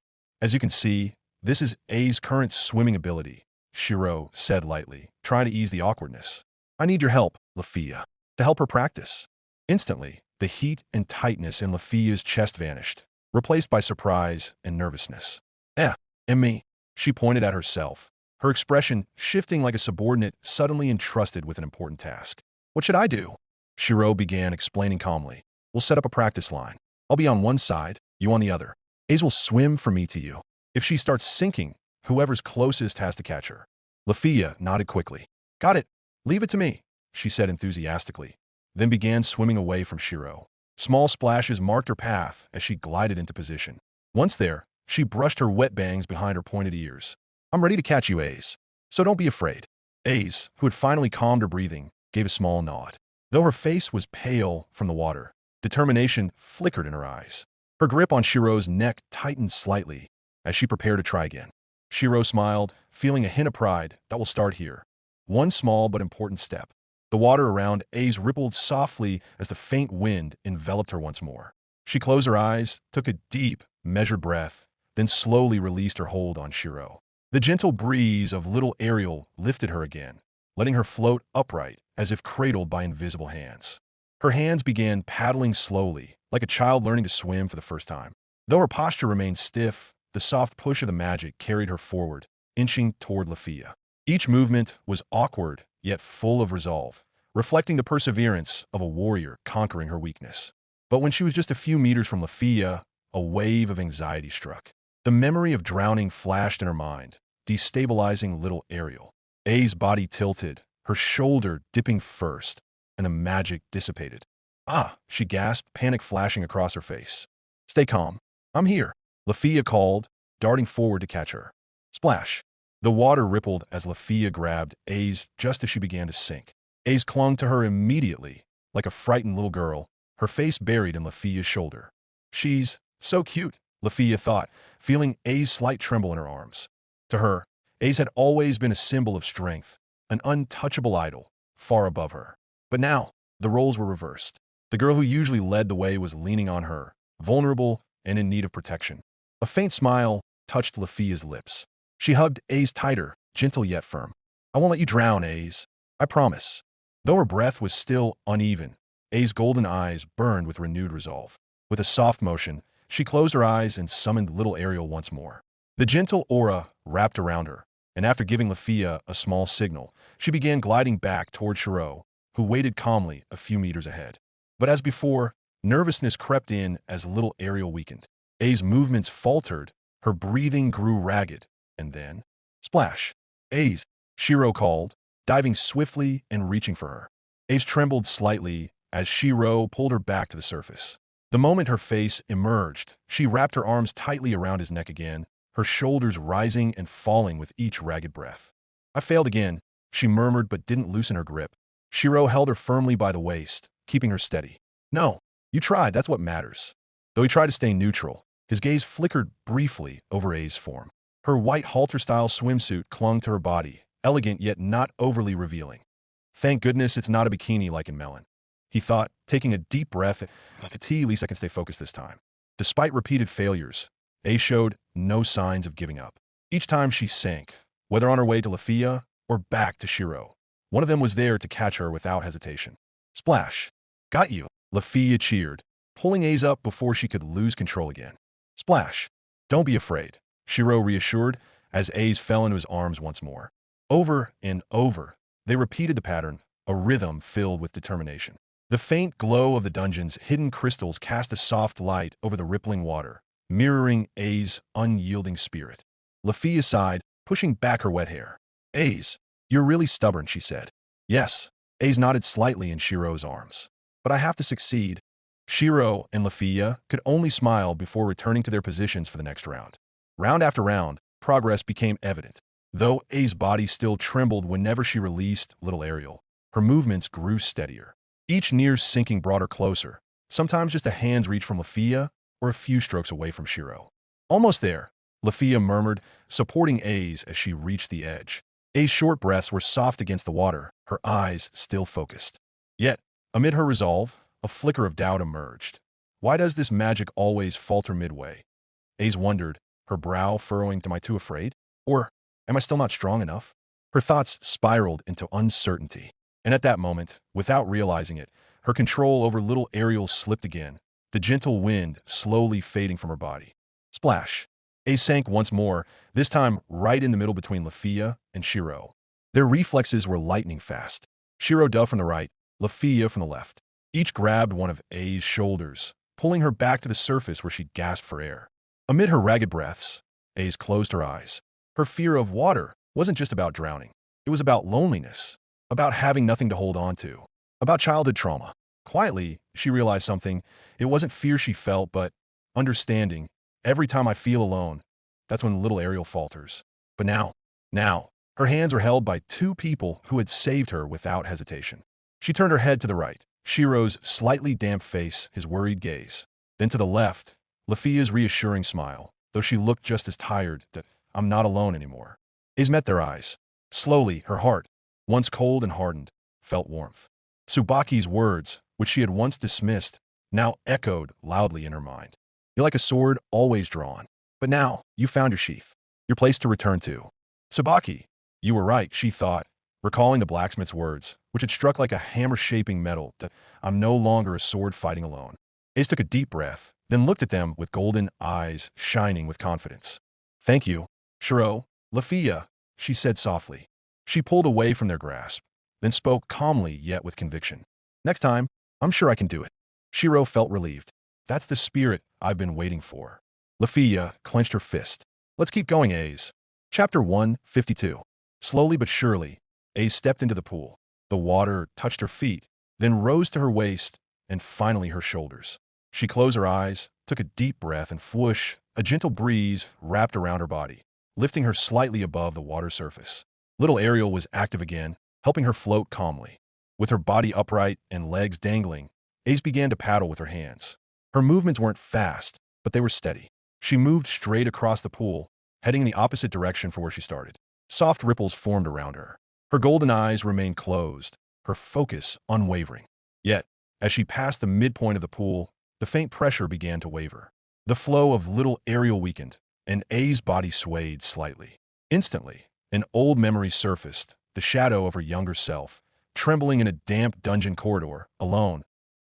as you can see, this is A's current swimming ability, Shirou said lightly, trying to ease the awkwardness. I need your help, Lafia, to help her practice. Instantly, the heat and tightness in Lafia's chest vanished, replaced by surprise and nervousness. And me, she pointed at herself, her expression shifting like a subordinate suddenly entrusted with an important task. What should I do? Shirou began explaining calmly. We'll set up a practice line. I'll be on one side, you on the other. Ace will swim from me to you. If she starts sinking, whoever's closest has to catch her. Lafia nodded quickly. Got it. Leave it to me, she said enthusiastically, then began swimming away from Shirou. Small splashes marked her path as she glided into position. Once there, she brushed her wet bangs behind her pointed ears. I'm ready to catch you, Ace, so don't be afraid. Ace, who had finally calmed her breathing, gave a small nod. Though her face was pale from the water, determination flickered in her eyes. Her grip on Shirou's neck tightened slightly as she prepared to try again. Shirou smiled, feeling a hint of pride. That will start here. One small but important step. The water around Ace rippled softly as the faint wind enveloped her once more. She closed her eyes, took a deep, measured breath, then slowly released her hold on Shirou. The gentle breeze of little Ariel lifted her again, letting her float upright as if cradled by invisible hands. Her hands began paddling slowly, like a child learning to swim for the first time. Though her posture remained stiff, the soft push of the magic carried her forward, inching toward Lafia. Each movement was awkward, yet full of resolve, reflecting the perseverance of a warrior conquering her weakness. But when she was just a few meters from Lafia, a wave of anxiety struck. The memory of drowning flashed in her mind, destabilizing little Ariel. A's body tilted, her shoulder dipping first, and the magic dissipated. "Ah," she gasped, panic flashing across her face. "Stay calm. I'm here," Lafia called, darting forward to catch her. Splash. The water rippled as Lafia grabbed A's just as she began to sink. A's clung to her immediately, like a frightened little girl, her face buried in Lafia's shoulder. "She's so cute," Lafia thought, feeling A's slight tremble in her arms. To her, A's had always been a symbol of strength, an untouchable idol, far above her. But now, the roles were reversed. The girl who usually led the way was leaning on her, vulnerable and in need of protection. A faint smile touched Lafia's lips. She hugged A's tighter, gentle yet firm. "I won't let you drown, A's. I promise." Though her breath was still uneven, A's golden eyes burned with renewed resolve. With a soft motion, she closed her eyes and summoned little Ariel once more. The gentle aura wrapped around her, and after giving Lafia a small signal, she began gliding back toward Shirou, who waited calmly a few meters ahead. But as before, nervousness crept in as little Ariel weakened. A's movements faltered, her breathing grew ragged, and then, splash. "A's," Shirou called, diving swiftly and reaching for her. A's trembled slightly as Shirou pulled her back to the surface. The moment her face emerged, she wrapped her arms tightly around his neck again, her shoulders rising and falling with each ragged breath. "I failed again," she murmured but didn't loosen her grip. Shirou held her firmly by the waist, keeping her steady. "No, you tried, that's what matters." Though he tried to stay neutral, his gaze flickered briefly over A's form. Her white halter-style swimsuit clung to her body, elegant yet not overly revealing. "Thank goodness it's not a bikini like in Melon," he thought, taking a deep breath. At least I can stay focused this time. Despite repeated failures, A showed no signs of giving up. Each time she sank, whether on her way to Lafia or back to Shirou, one of them was there to catch her without hesitation. Splash. "Got you," Lafia cheered, pulling A's up before she could lose control again. Splash. "Don't be afraid," Shirou reassured as A's fell into his arms once more. Over and over, they repeated the pattern, a rhythm filled with determination. The faint glow of the dungeon's hidden crystals cast a soft light over the rippling water, mirroring A's unyielding spirit. Lafia sighed, pushing back her wet hair. "A's, you're really stubborn," she said. "Yes." A's nodded slightly in Shirou's arms. "But I have to succeed." Shirou and Lafia could only smile before returning to their positions for the next round. Round after round, progress became evident. Though A's body still trembled whenever she released little Ariel, her movements grew steadier. Each near sinking brought her closer, sometimes just a hand's reach from Lafia or a few strokes away from Shirou. "Almost there," Lafia murmured, supporting A's as she reached the edge. A's short breaths were soft against the water, her eyes still focused. Yet, amid her resolve, a flicker of doubt emerged. Why does this magic always falter midway? A's wondered, her brow furrowing. Am I too afraid? Or am I still not strong enough? Her thoughts spiraled into uncertainty. And at that moment, without realizing it, her control over little Ariel slipped again, the gentle wind slowly fading from her body. Splash. A sank once more, this time right in the middle between Lafia and Shirou. Their reflexes were lightning fast. Shirou dove from the right, Lafia from the left. Each grabbed one of A's shoulders, pulling her back to the surface where she gasped for air. Amid her ragged breaths, A's closed her eyes. Her fear of water wasn't just about drowning. It was about loneliness, about having nothing to hold on to, about childhood trauma. Quietly, she realized something. It wasn't fear she felt, but understanding. Every time I feel alone, that's when little Ariel falters. But now, Her hands were held by two people who had saved her without hesitation. She turned her head to the right, Shirou's slightly damp face, his worried gaze. Then to the left, Lafia's reassuring smile, though she looked just as tired. That I'm not alone anymore. Ace met their eyes. Slowly, her heart, once cold and hardened, felt warmth. Tsubaki's words, which she had once dismissed, now echoed loudly in her mind. You're like a sword always drawn. But now, you found your sheath, your place to return to. Tsubaki, you were right, she thought, recalling the blacksmith's words, which had struck like a hammer-shaping metal, that I'm no longer a sword fighting alone. Ace took a deep breath, then looked at them with golden eyes shining with confidence. Thank you, Shirou, Lafia, she said softly. She pulled away from their grasp, then spoke calmly yet with conviction. Next time, I'm sure I can do it. Shirou felt relieved. That's the spirit I've been waiting for. Lafia clenched her fist. Let's keep going, Ace. Chapter 152. Slowly but surely, Ace stepped into the pool. The water touched her feet, then rose to her waist, and finally her shoulders. She closed her eyes, took a deep breath, and whoosh, a gentle breeze wrapped around her body, lifting her slightly above the water surface. Little Ariel was active again, helping her float calmly. With her body upright and legs dangling, Ace began to paddle with her hands. Her movements weren't fast, but they were steady. She moved straight across the pool, heading in the opposite direction from where she started. Soft ripples formed around her. Her golden eyes remained closed, her focus unwavering. Yet, as she passed the midpoint of the pool, the faint pressure began to waver. The flow of little Ariel weakened, and A's body swayed slightly. Instantly, an old memory surfaced, the shadow of her younger self, trembling in a damp dungeon corridor, alone.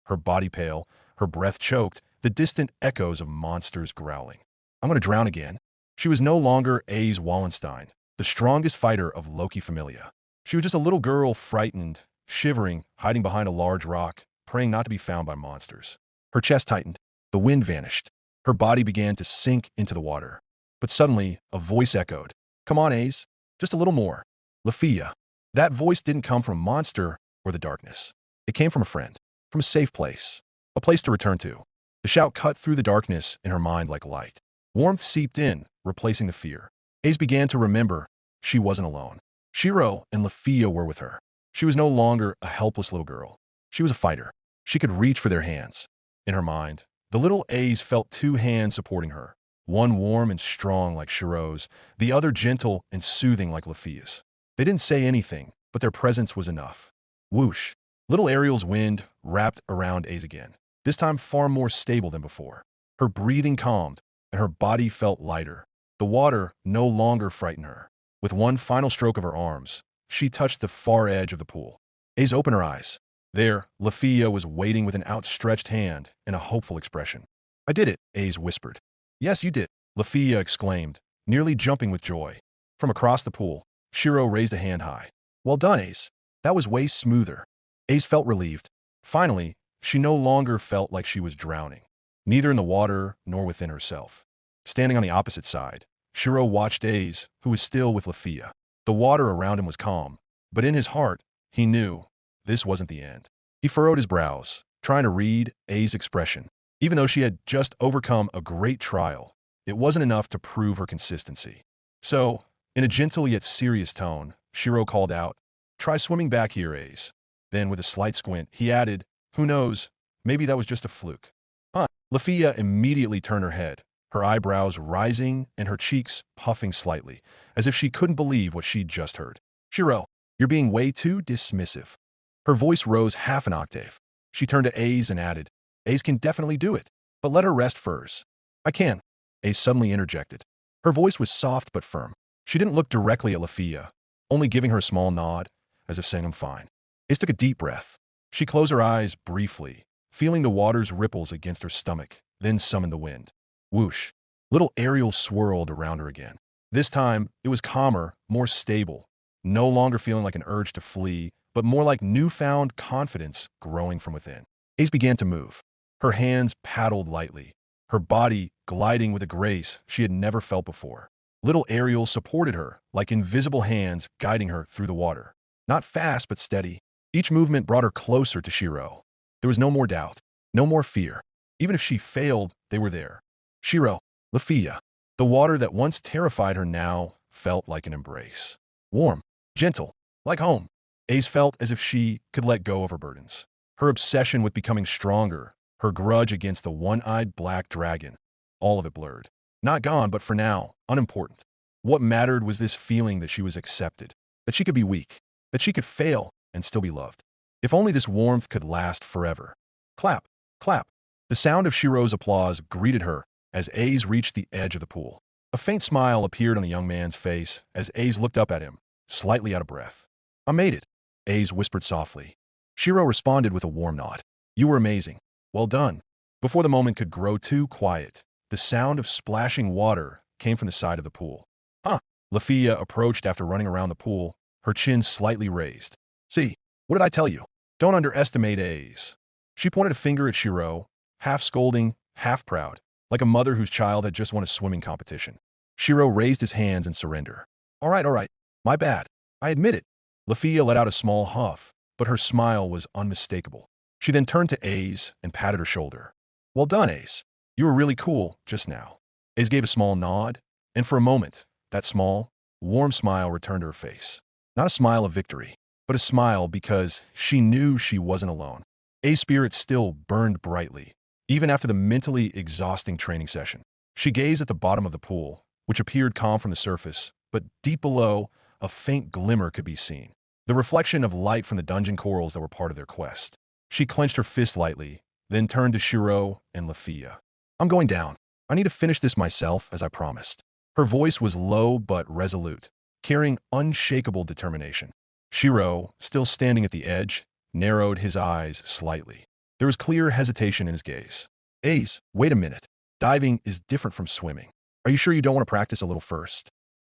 Her body pale, her breath choked, the distant echoes of monsters growling. I'm gonna drown again. She was no longer A's Wallenstein, the strongest fighter of Loki Familia. She was just a little girl, frightened, shivering, hiding behind a large rock, praying not to be found by monsters. Her chest tightened. The wind vanished. Her body began to sink into the water. But suddenly, a voice echoed. Come on, Ace. Just a little more. Lafia. That voice didn't come from a monster or the darkness. It came from a friend, from a safe place, a place to return to. The shout cut through the darkness in her mind like light. Warmth seeped in, replacing the fear. Ace began to remember she wasn't alone. Shirou and Lafia were with her. She was no longer a helpless little girl. She was a fighter. She could reach for their hands. In her mind, the little A's felt two hands supporting her, one warm and strong like Shirou's, the other gentle and soothing like Lafia's. They didn't say anything, but their presence was enough. Whoosh! Little Ariel's wind wrapped around A's again, this time far more stable than before. Her breathing calmed, and her body felt lighter. The water no longer frightened her. With one final stroke of her arms, she touched the far edge of the pool. Ace opened her eyes. There, Lafia was waiting with an outstretched hand and a hopeful expression. I did it, Ace whispered. Yes, you did, Lafia exclaimed, nearly jumping with joy. From across the pool, Shirou raised a hand high. Well done, Ace. That was way smoother. Ace felt relieved. Finally, she no longer felt like she was drowning, neither in the water nor within herself. Standing on the opposite side, Shirou watched Ace, who was still with Lafia. The water around him was calm, but in his heart, he knew this wasn't the end. He furrowed his brows, trying to read A's expression. Even though she had just overcome a great trial, it wasn't enough to prove her consistency. So, in a gentle yet serious tone, Shirou called out, Try swimming back here, Ace. Then, with a slight squint, he added, Who knows, maybe that was just a fluke. Huh. Lafia immediately turned her head, her eyebrows rising and her cheeks puffing slightly, as if she couldn't believe what she'd just heard. Shirou, you're being way too dismissive. Her voice rose half an octave. She turned to Ace and added, Ace can definitely do it, but let her rest first. I can. Ace suddenly interjected. Her voice was soft but firm. She didn't look directly at Lafia, only giving her a small nod, as if saying I'm fine. Ace took a deep breath. She closed her eyes briefly, feeling the water's ripples against her stomach, then summoned the wind. Whoosh! Little Ariel swirled around her again. This time, it was calmer, more stable, no longer feeling like an urge to flee, but more like newfound confidence growing from within. Ace began to move. Her hands paddled lightly, her body gliding with a grace she had never felt before. Little Ariel supported her, like invisible hands guiding her through the water. Not fast, but steady. Each movement brought her closer to Shirou. There was no more doubt, no more fear. Even if she failed, they were there. Shirou, Lafia. The water that once terrified her now felt like an embrace. Warm, gentle, like home. Ace felt as if she could let go of her burdens. Her obsession with becoming stronger, her grudge against the one-eyed black dragon, all of it blurred. Not gone, but for now, unimportant. What mattered was this feeling that she was accepted, that she could be weak, that she could fail and still be loved. If only this warmth could last forever. Clap, clap. The sound of Shirou's applause greeted her as Ace reached the edge of the pool. A faint smile appeared on the young man's face as Ace looked up at him, slightly out of breath. I made it, Ace whispered softly. Shirou responded with a warm nod. You were amazing. Well done. Before the moment could grow too quiet, the sound of splashing water came from the side of the pool. Huh. Lafia approached after running around the pool, her chin slightly raised. See, what did I tell you? Don't underestimate Ace. She pointed a finger at Shirou, half scolding, half proud, like a mother whose child had just won a swimming competition. Shirou raised his hands in surrender. All right, my bad. I admit it. Lafia let out a small huff, but her smile was unmistakable. She then turned to Ace and patted her shoulder. Well done, Ace. You were really cool just now. Ace gave a small nod, and for a moment, that small, warm smile returned to her face. Not a smile of victory, but a smile because she knew she wasn't alone. Ace's spirit still burned brightly, even after the mentally exhausting training session. She gazed at the bottom of the pool, which appeared calm from the surface, but deep below, a faint glimmer could be seen. The reflection of light from the dungeon corals that were part of their quest. She clenched her fist lightly, then turned to Shirou and Lafia. I'm going down. I need to finish this myself, as I promised. Her voice was low but resolute, carrying unshakable determination. Shirou, still standing at the edge, narrowed his eyes slightly. There was clear hesitation in his gaze. Ace, wait a minute. Diving is different from swimming. Are you sure you don't want to practice a little first?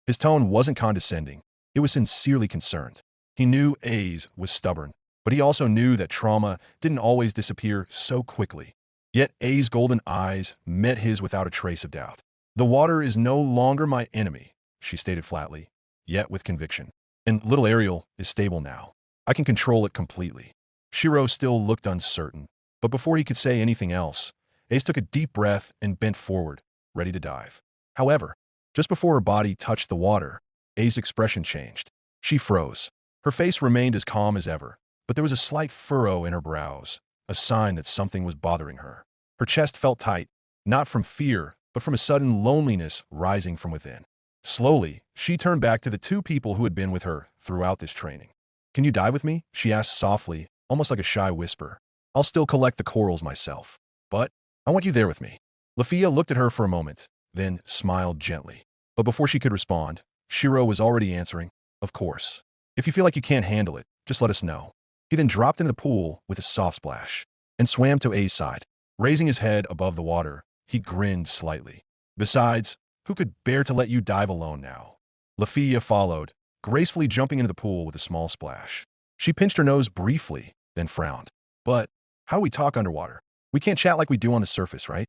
His tone wasn't condescending. It was sincerely concerned. He knew Ace was stubborn, but he also knew that trauma didn't always disappear so quickly. Yet Ace's golden eyes met his without a trace of doubt. The water is no longer my enemy, she stated flatly, yet with conviction. And little Ariel is stable now. I can control it completely. Shirou still looked uncertain, but before he could say anything else, Ace took a deep breath and bent forward, ready to dive. However, just before her body touched the water, Ace's expression changed. She froze. Her face remained as calm as ever, but there was a slight furrow in her brows, a sign that something was bothering her. Her chest felt tight, not from fear, but from a sudden loneliness rising from within. Slowly, she turned back to the two people who had been with her throughout this training. Can you dive with me? She asked softly, almost like a shy whisper. I'll still collect the corals myself, but I want you there with me. Lafia looked at her for a moment, then smiled gently. But before she could respond, Shirou was already answering, of course. If you feel like you can't handle it, just let us know. He then dropped into the pool with a soft splash and swam to Ace's side. Raising his head above the water, he grinned slightly. Besides, who could bear to let you dive alone now? Lafia followed, gracefully jumping into the pool with a small splash. She pinched her nose briefly, then frowned. But how do we talk underwater? We can't chat like we do on the surface, right?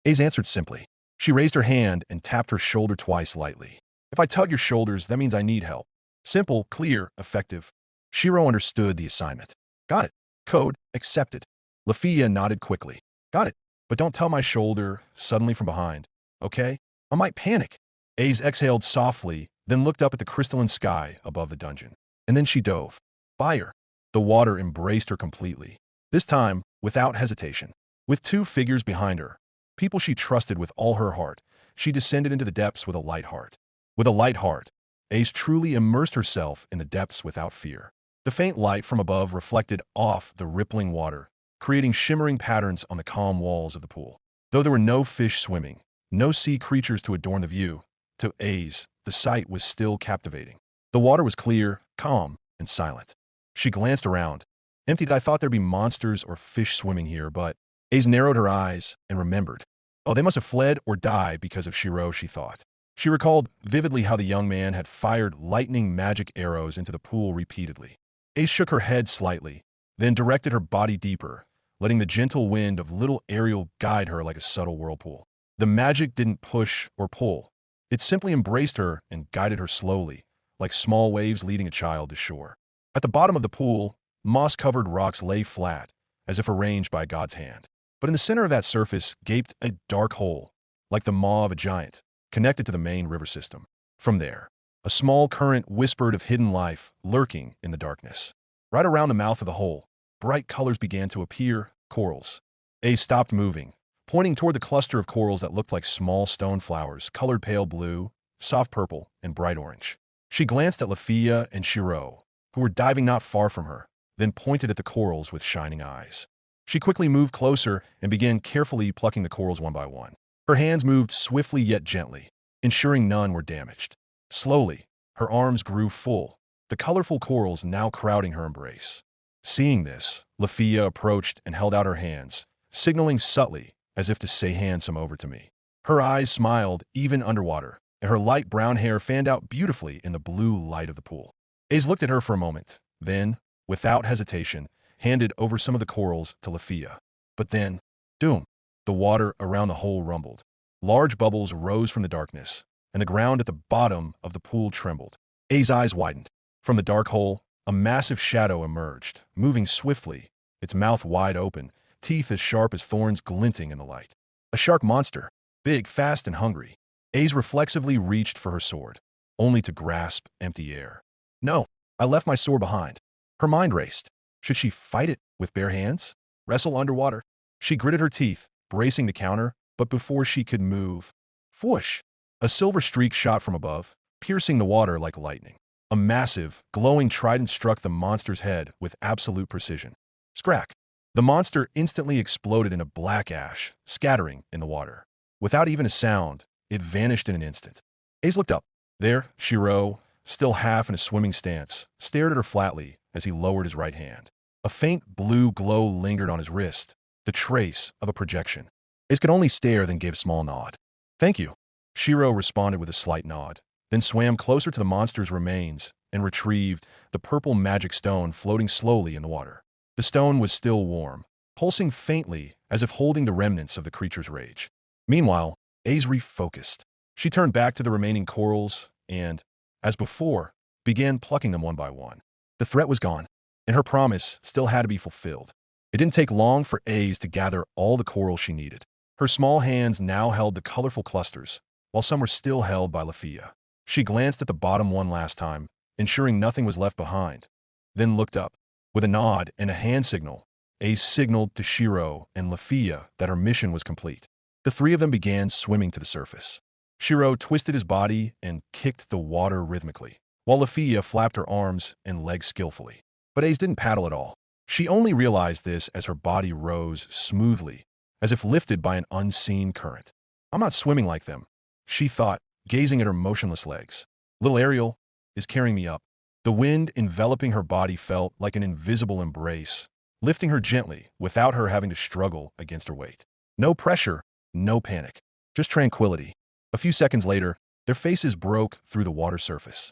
Ace answered simply. She raised her hand and tapped her shoulder twice lightly. If I tug your shoulders, that means I need help. Simple, clear, effective. Shirou understood the assignment. Got it. Code accepted. Lafia nodded quickly. Got it. But don't tell my shoulder suddenly from behind. Okay? I might panic. Ace exhaled softly, then looked up at the crystalline sky above the dungeon. And then she dove. Fire. The water embraced her completely. This time, without hesitation. With two figures behind her, people she trusted with all her heart, she descended into the depths with a light heart. With a light heart, Ace truly immersed herself in the depths without fear. The faint light from above reflected off the rippling water, creating shimmering patterns on the calm walls of the pool. Though there were no fish swimming, no sea creatures to adorn the view, to Ace, the sight was still captivating. The water was clear, calm, and silent. She glanced around. Emptied, I thought there'd be monsters or fish swimming here, but Ace narrowed her eyes and remembered. Oh, they must have fled or died because of Shirou, she thought. She recalled vividly how the young man had fired lightning magic arrows into the pool repeatedly. Ace shook her head slightly, then directed her body deeper, letting the gentle wind of little Ariel guide her like a subtle whirlpool. The magic didn't push or pull. It simply embraced her and guided her slowly, like small waves leading a child to shore. At the bottom of the pool, moss-covered rocks lay flat, as if arranged by God's hand. But in the center of that surface gaped a dark hole, like the maw of a giant, connected to the main river system. From there, a A small current whispered of hidden life lurking in the darkness. Right around the mouth of the hole, bright colors began to appear, corals. Ace stopped moving, pointing toward the cluster of corals that looked like small stone flowers, colored pale blue, soft purple, and bright orange. She glanced at Emiya and Shirou, who were diving not far from her, then pointed at the corals with shining eyes. She quickly moved closer and began carefully plucking the corals one by one. Her hands moved swiftly yet gently, ensuring none were damaged. Slowly, her arms grew full, the colorful corals now crowding her embrace. Seeing this, Emiya approached and held out her hands, signaling subtly as if to say handsome over to me. Her eyes smiled even underwater, and her light brown hair fanned out beautifully in the blue light of the pool. Ace looked at her for a moment, then, without hesitation, handed over some of the corals to Emiya. But then, doom, the water around the hole rumbled. Large bubbles rose from the darkness, and the ground at the bottom of the pool trembled. Ace's eyes widened. From the dark hole, a massive shadow emerged, moving swiftly, its mouth wide open, teeth as sharp as thorns glinting in the light. A shark monster, big, fast, and hungry. Ace reflexively reached for her sword, only to grasp empty air. No, I left my sword behind. Her mind raced. Should she fight it with bare hands? Wrestle underwater? She gritted her teeth, bracing to counter, but before she could move, whoosh! A silver streak shot from above, piercing the water like lightning. A massive, glowing trident struck the monster's head with absolute precision. Scrack! The monster instantly exploded in a black ash, scattering in the water. Without even a sound, it vanished in an instant. Ace looked up. There, Shirou, still half in a swimming stance, stared at her flatly as he lowered his right hand. A faint blue glow lingered on his wrist, the trace of a projection. Ace could only stare, then give a small nod. Thank you. Shirou responded with a slight nod, then swam closer to the monster's remains and retrieved the purple magic stone floating slowly in the water. The stone was still warm, pulsing faintly as if holding the remnants of the creature's rage. Meanwhile, Ace refocused. She turned back to the remaining corals and, as before, began plucking them one by one. The threat was gone, and her promise still had to be fulfilled. It didn't take long for Ace to gather all the corals she needed. Her small hands now held the colorful clusters, while some were still held by Emiya. She glanced at the bottom one last time, ensuring nothing was left behind, then looked up. With a nod and a hand signal, Ace signaled to Shirou and Emiya that her mission was complete. The three of them began swimming to the surface. Shirou twisted his body and kicked the water rhythmically, while Emiya flapped her arms and legs skillfully. But Ace didn't paddle at all. She only realized this as her body rose smoothly, as if lifted by an unseen current. I'm not swimming like them, she thought, gazing at her motionless legs. Little Ariel is carrying me up. The wind enveloping her body felt like an invisible embrace, lifting her gently without her having to struggle against her weight. No pressure, no panic, just tranquility. A few seconds later, their faces broke through the water surface.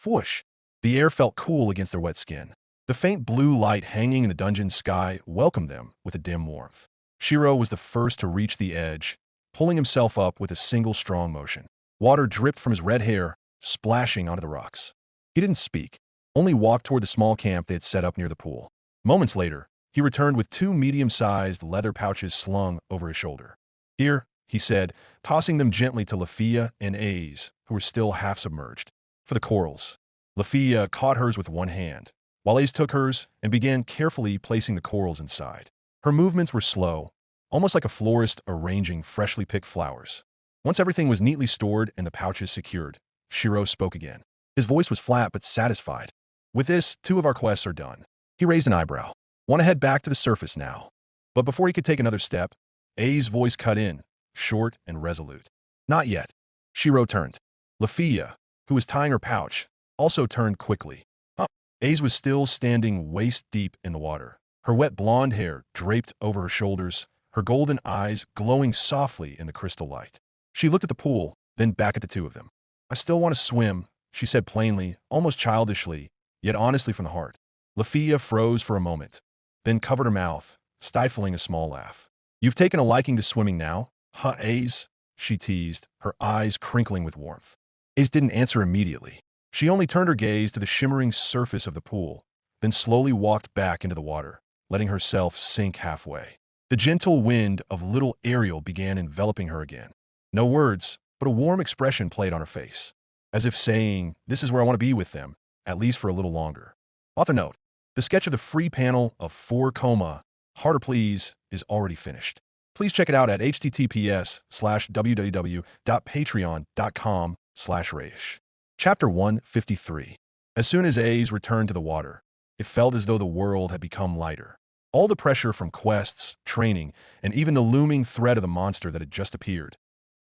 Whoosh! The air felt cool against their wet skin. The faint blue light hanging in the dungeon sky welcomed them with a dim warmth. Shirou was the first to reach the edge, pulling himself up with a single strong motion. Water dripped from his red hair, splashing onto the rocks. He didn't speak, only walked toward the small camp they had set up near the pool. Moments later, he returned with two medium-sized leather pouches slung over his shoulder. Here, he said, tossing them gently to Emiya and Ace, who were still half submerged. For the corals. Emiya caught hers with one hand, while Ace took hers and began carefully placing the corals inside. Her movements were slow, almost like a florist arranging freshly picked flowers. Once everything was neatly stored and the pouches secured, Shirou spoke again. His voice was flat but satisfied. With this, 2 of our quests are done. He raised an eyebrow. Want to head back to the surface now. But before he could take another step, Ace's voice cut in, short and resolute. Not yet. Shirou turned. Emiya, who was tying her pouch, also turned quickly. Ace was still standing waist-deep in the water, her wet blonde hair draped over her shoulders, her golden eyes glowing softly in the crystal light. She looked at the pool, then back at the 2 of them. I still want to swim, she said plainly, almost childishly, yet honestly from the heart. Emiya froze for a moment, then covered her mouth, stifling a small laugh. You've taken a liking to swimming now, huh, Ace? She teased, her eyes crinkling with warmth. Ace didn't answer immediately. She only turned her gaze to the shimmering surface of the pool, then slowly walked back into the water, letting herself sink halfway. The gentle wind of little Ariel began enveloping her again. No words, but a warm expression played on her face. as if saying, "This is where I want to be with them, at least for a little longer." Author note: the sketch of the free panel of 4, Harder Please is already finished. Please check it out at https://www.patreon.com/Rayish. Chapter 153. As soon as A's returned to the water, it felt as though the world had become lighter. All the pressure from quests, training, and even the looming threat of the monster that had just appeared.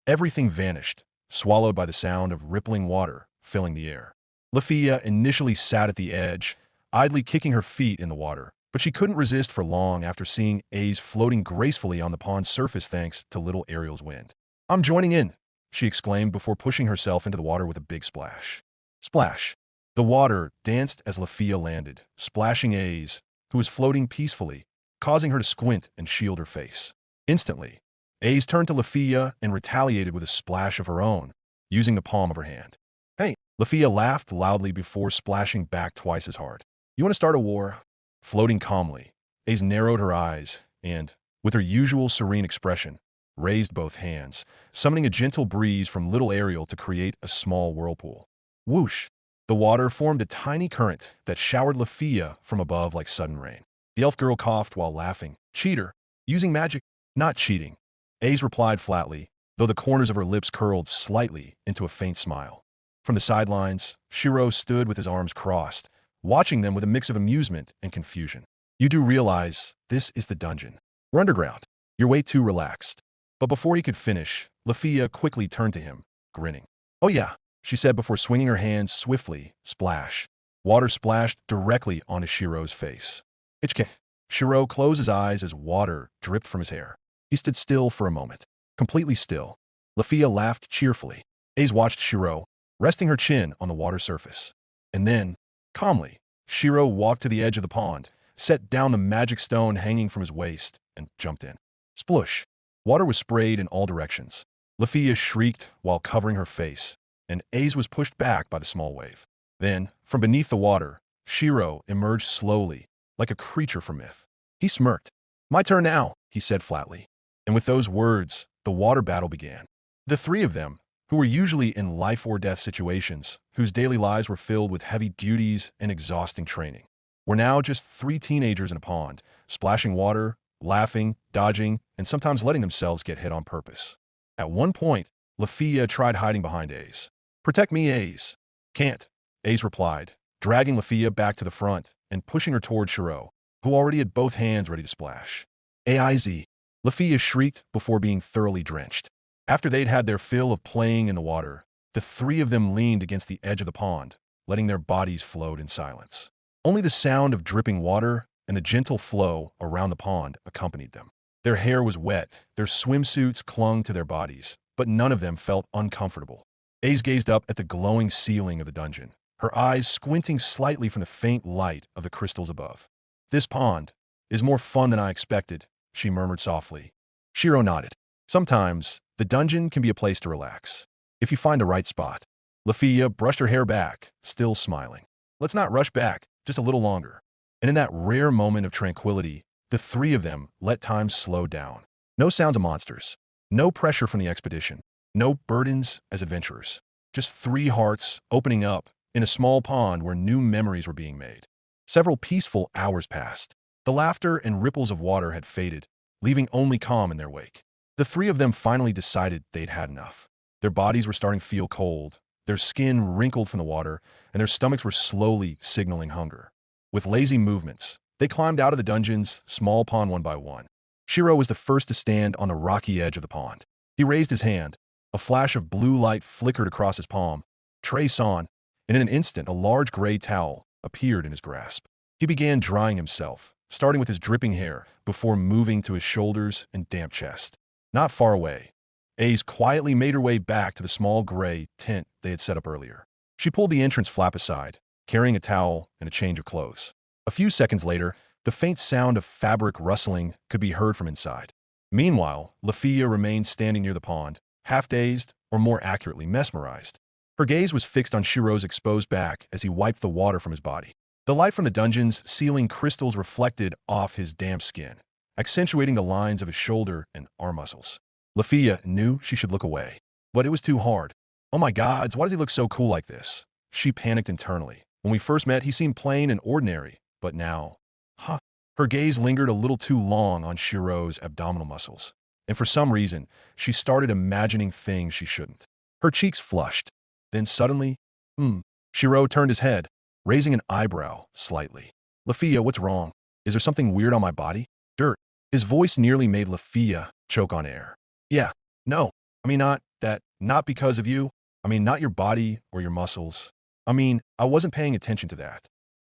Everything vanished, swallowed by the sound of rippling water filling the air. Lafia initially sat at the edge, idly kicking her feet in the water, but she couldn't resist for long after seeing A's floating gracefully on the pond's surface thanks to little Ariel's wind. "I'm joining in," she exclaimed before pushing herself into the water with a big splash. Splash. The water danced as Lafia landed, splashing A's, who was floating peacefully, causing her to squint and shield her face. Instantly, A's turned to Lafia and retaliated with a splash of her own, using the palm of her hand. "Hey!" Lafia laughed loudly before splashing back twice as hard. "You want to start a war?" Floating calmly, A's narrowed her eyes and, with her usual serene expression, raised both hands, summoning a gentle breeze from little Ariel to create a small whirlpool. Whoosh! The water formed a tiny current that showered Lafia from above like sudden rain. The elf girl coughed while laughing. "Cheater! Using magic?" "Not cheating," A's replied flatly, though the corners of her lips curled slightly into a faint smile. From the sidelines, Shirou stood with his arms crossed, watching them with a mix of amusement and confusion. "You do realize this is the dungeon. We're underground. You're way too relaxed." But before he could finish, Lafia quickly turned to him, grinning. "Oh yeah," she said before swinging her hands swiftly. Splash. Water splashed directly onto Shirou's face. "HK." Shirou closed his eyes as water dripped from his hair. He stood still for a moment, completely still. Lafia laughed cheerfully. A's watched Shirou, resting her chin on the water surface. And then, calmly, Shirou walked to the edge of the pond, set down the magic stone hanging from his waist, and jumped in. Splush! Water was sprayed in all directions. Lafia shrieked while covering her face, and A's was pushed back by the small wave. Then, from beneath the water, Shirou emerged slowly, like a creature from myth. He smirked. "My turn now," he said flatly. And with those words, the water battle began. The three of them, who were usually in life-or-death situations, whose daily lives were filled with heavy duties and exhausting training, were now just 3 teenagers in a pond, splashing water, laughing, dodging, and sometimes letting themselves get hit on purpose. At one point, Lafia tried hiding behind A's. "Protect me, A's." "Can't," A's replied, dragging Lafia back to the front and pushing her toward Shirou, who already had both hands ready to splash. "AIZ," Lafia shrieked before being thoroughly drenched. After they'd had their fill of playing in the water, the three of them leaned against the edge of the pond, letting their bodies float in silence. Only the sound of dripping water and the gentle flow around the pond accompanied them. Their hair was wet, their swimsuits clung to their bodies, but none of them felt uncomfortable. A's gazed up at the glowing ceiling of the dungeon, her eyes squinting slightly from the faint light of the crystals above. "This pond is more fun than I expected," she murmured softly. Shirou nodded. "Sometimes, the dungeon can be a place to relax, if you find the right spot." Lafia brushed her hair back, still smiling. "Let's not rush back, just a little longer." And in that rare moment of tranquility, the three of them let time slow down. No sounds of monsters, no pressure from the expedition, no burdens as adventurers. Just 3 hearts opening up in a small pond where new memories were being made. Several peaceful hours passed. The laughter and ripples of water had faded, leaving only calm in their wake. The three of them finally decided they'd had enough. Their bodies were starting to feel cold, their skin wrinkled from the water, and their stomachs were slowly signaling hunger. With lazy movements, they climbed out of the dungeon's small pond one by one. Shirou was the first to stand on the rocky edge of the pond. He raised his hand. A flash of blue light flickered across his palm. "Tray-san," and in an instant a large gray towel appeared in his grasp. He began drying himself, starting with his dripping hair, before moving to his shoulders and damp chest. Not far away, A's quietly made her way back to the small gray tent they had set up earlier. She pulled the entrance flap aside, carrying a towel and a change of clothes. A few seconds later, the faint sound of fabric rustling could be heard from inside. Meanwhile, Lafia remained standing near the pond, half-dazed, or more accurately, mesmerized. Her gaze was fixed on Shirou's exposed back as he wiped the water from his body. The light from the dungeon's ceiling crystals reflected off his damp skin, accentuating the lines of his shoulder and arm muscles. Lafia knew she should look away, but it was too hard. Oh my gods, why does he look so cool like this? She panicked internally. When we first met, he seemed plain and ordinary, but now... Huh. Her gaze lingered a little too long on Shirou's abdominal muscles, and for some reason, she started imagining things she shouldn't. Her cheeks flushed. Then suddenly, Shirou turned his head, raising an eyebrow slightly. Lafia, what's wrong? Is there something weird on my body? Dirt. His voice nearly made Lafia choke on air. Yeah, no. I mean, not because of you. I mean, not your body or your muscles. I mean, I wasn't paying attention to that.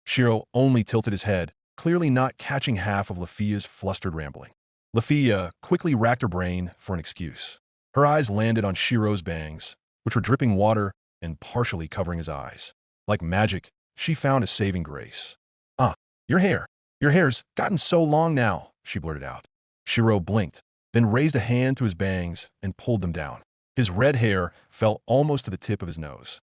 Shirou only tilted his head, clearly not catching half of Lafia's flustered rambling. Lafia quickly racked her brain for an excuse. Her eyes landed on Shirou's bangs, which were dripping water and partially covering his eyes. Like magic, she found a saving grace. Your hair. Your hair's gotten so long now, she blurted out. Shirou blinked, then raised a hand to his bangs and pulled them down. His red hair fell almost to the tip of his nose.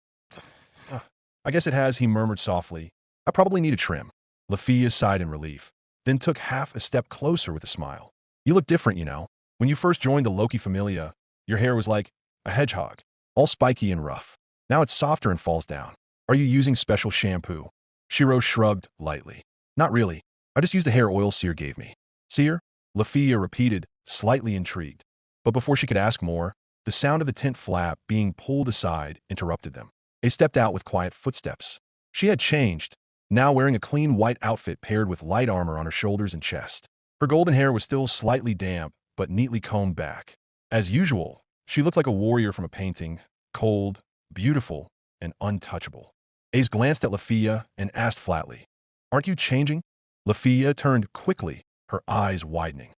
I guess it has, he murmured softly. I probably need a trim. Lafia sighed in relief, then took half a step closer with a smile. You look different, you know. When you first joined the Loki Familia, your hair was like a hedgehog, all spiky and rough. Now it's softer and falls down. Are you using special shampoo? Shirou shrugged lightly. Not really. I just used the hair oil Seer gave me. Seer? Lafia repeated, slightly intrigued. But before she could ask more, the sound of the tent flap being pulled aside interrupted them. They stepped out with quiet footsteps. She had changed, now wearing a clean white outfit paired with light armor on her shoulders and chest. Her golden hair was still slightly damp, but neatly combed back. As usual, she looked like a warrior from a painting, cold, beautiful, and untouchable. Ace glanced at Lafia and asked flatly, Aren't you changing? Lafia turned quickly, her eyes widening.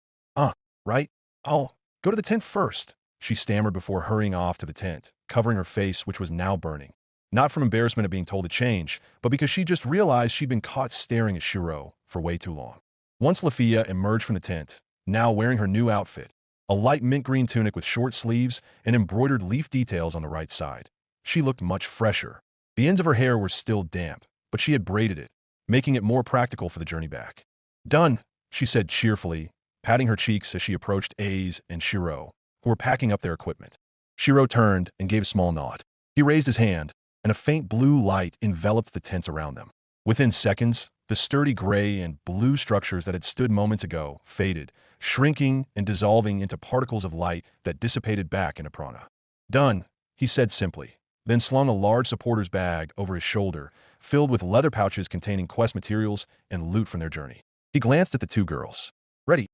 Right? I'll go to the tent first, she stammered before hurrying off to the tent, covering her face, which was now burning. Not from embarrassment of being told to change, but because she just realized she'd been caught staring at Shirou for way too long. Once Lafia emerged from the tent, now wearing her new outfit, a light mint green tunic with short sleeves and embroidered leaf details on the right side, she looked much fresher. The ends of her hair were still damp, but she had braided it, making it more practical for the journey back. Done, she said cheerfully, patting her cheeks as she approached Ace and Shirou, who were packing up their equipment. Shirou turned and gave a small nod. He raised his hand, and a faint blue light enveloped the tents around them. Within seconds, the sturdy gray and blue structures that had stood moments ago faded, shrinking and dissolving into particles of light that dissipated back into prana. Done, he said simply, then slung a large supporter's bag over his shoulder, filled with leather pouches containing quest materials and loot from their journey. He glanced at the two girls. Ready.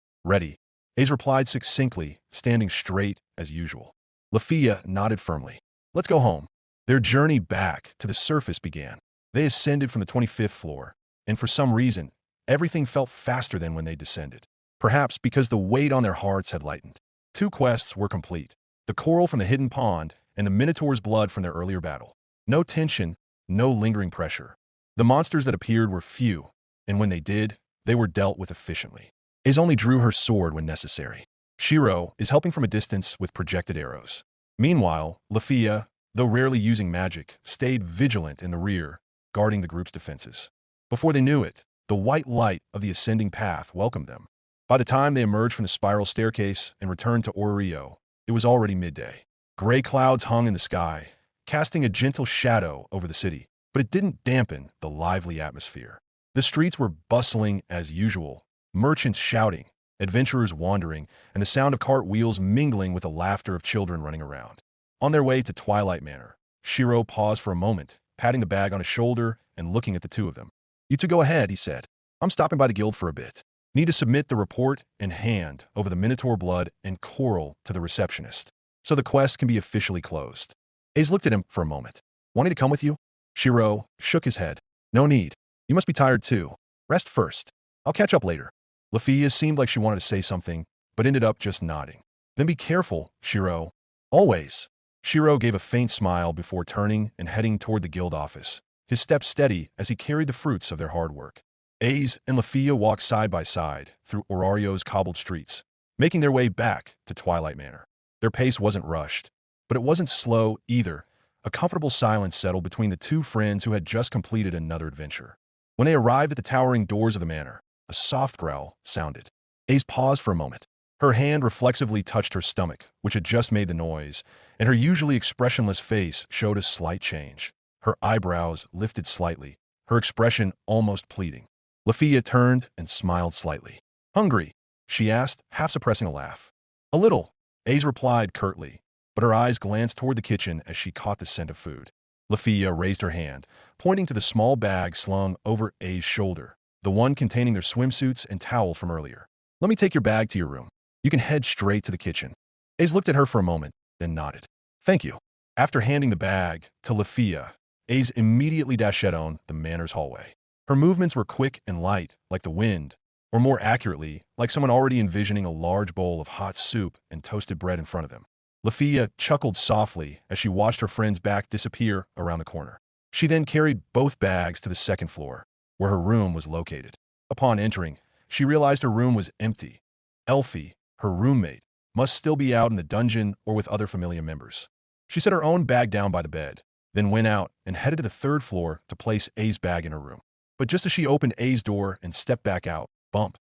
Ace replied succinctly, standing straight as usual. Lafia nodded firmly. Let's go home. Their journey back to the surface began. They ascended from the 25th floor, and for some reason, everything felt faster than when they descended. Perhaps because the weight on their hearts had lightened. 2 quests were complete. The coral from the hidden pond and the Minotaur's blood from their earlier battle. No tension, no lingering pressure. The monsters that appeared were few, and when they did, they were dealt with efficiently. Ace only drew her sword when necessary. Shirou is helping from a distance with projected arrows. Meanwhile, Lafia, though rarely using magic, stayed vigilant in the rear, guarding the group's defenses. Before they knew it, the white light of the ascending path welcomed them. By the time they emerged from the spiral staircase and returned to Orario, it was already midday. Gray clouds hung in the sky, casting a gentle shadow over the city, but it didn't dampen the lively atmosphere. The streets were bustling as usual, merchants shouting, adventurers wandering, and the sound of cart wheels mingling with the laughter of children running around. On their way to Twilight Manor, Shirou paused for a moment, patting the bag on his shoulder and looking at the two of them. You two go ahead, he said. I'm stopping by the guild for a bit. Need to submit the report and hand over the Minotaur blood and coral to the receptionist, so the quest can be officially closed. Ace looked at him for a moment. Want me to come with you? Shirou shook his head. No need. You must be tired too. Rest first. I'll catch up later. Lafia seemed like she wanted to say something, but ended up just nodding. Then be careful, Shirou. Always. Shirou gave a faint smile before turning and heading toward the guild office, his steps steady as he carried the fruits of their hard work. Ace and Lafia walked side by side through Orario's cobbled streets, making their way back to Twilight Manor. Their pace wasn't rushed, but it wasn't slow either. A comfortable silence settled between the two friends who had just completed another adventure. When they arrived at the towering doors of the manor, a soft growl sounded. Ace paused for a moment. Her hand reflexively touched her stomach, which had just made the noise, and her usually expressionless face showed a slight change. Her eyebrows lifted slightly, her expression almost pleading. Lafia turned and smiled slightly. "Hungry?" she asked, half suppressing a laugh. "A little," Ace replied curtly, but her eyes glanced toward the kitchen as she caught the scent of food. Lafia raised her hand, pointing to the small bag slung over A's shoulder, the one containing their swimsuits and towel from earlier. "Let me take your bag to your room. You can head straight to the kitchen." Ace looked at her for a moment, then nodded. "Thank you." After handing the bag to Lafia, Ace immediately dashed on the manor's hallway. Her movements were quick and light, like the wind, or more accurately, like someone already envisioning a large bowl of hot soup and toasted bread in front of them. Lafia chuckled softly as she watched her friend's back disappear around the corner. She then carried both bags to the second floor, where her room was located. Upon entering, she realized her room was empty. Elfie, her roommate, must still be out in the dungeon or with other familiar members. She set her own bag down by the bed, then went out and headed to the third floor to place A's bag in her room. But just as she opened A's door and stepped back out, bump.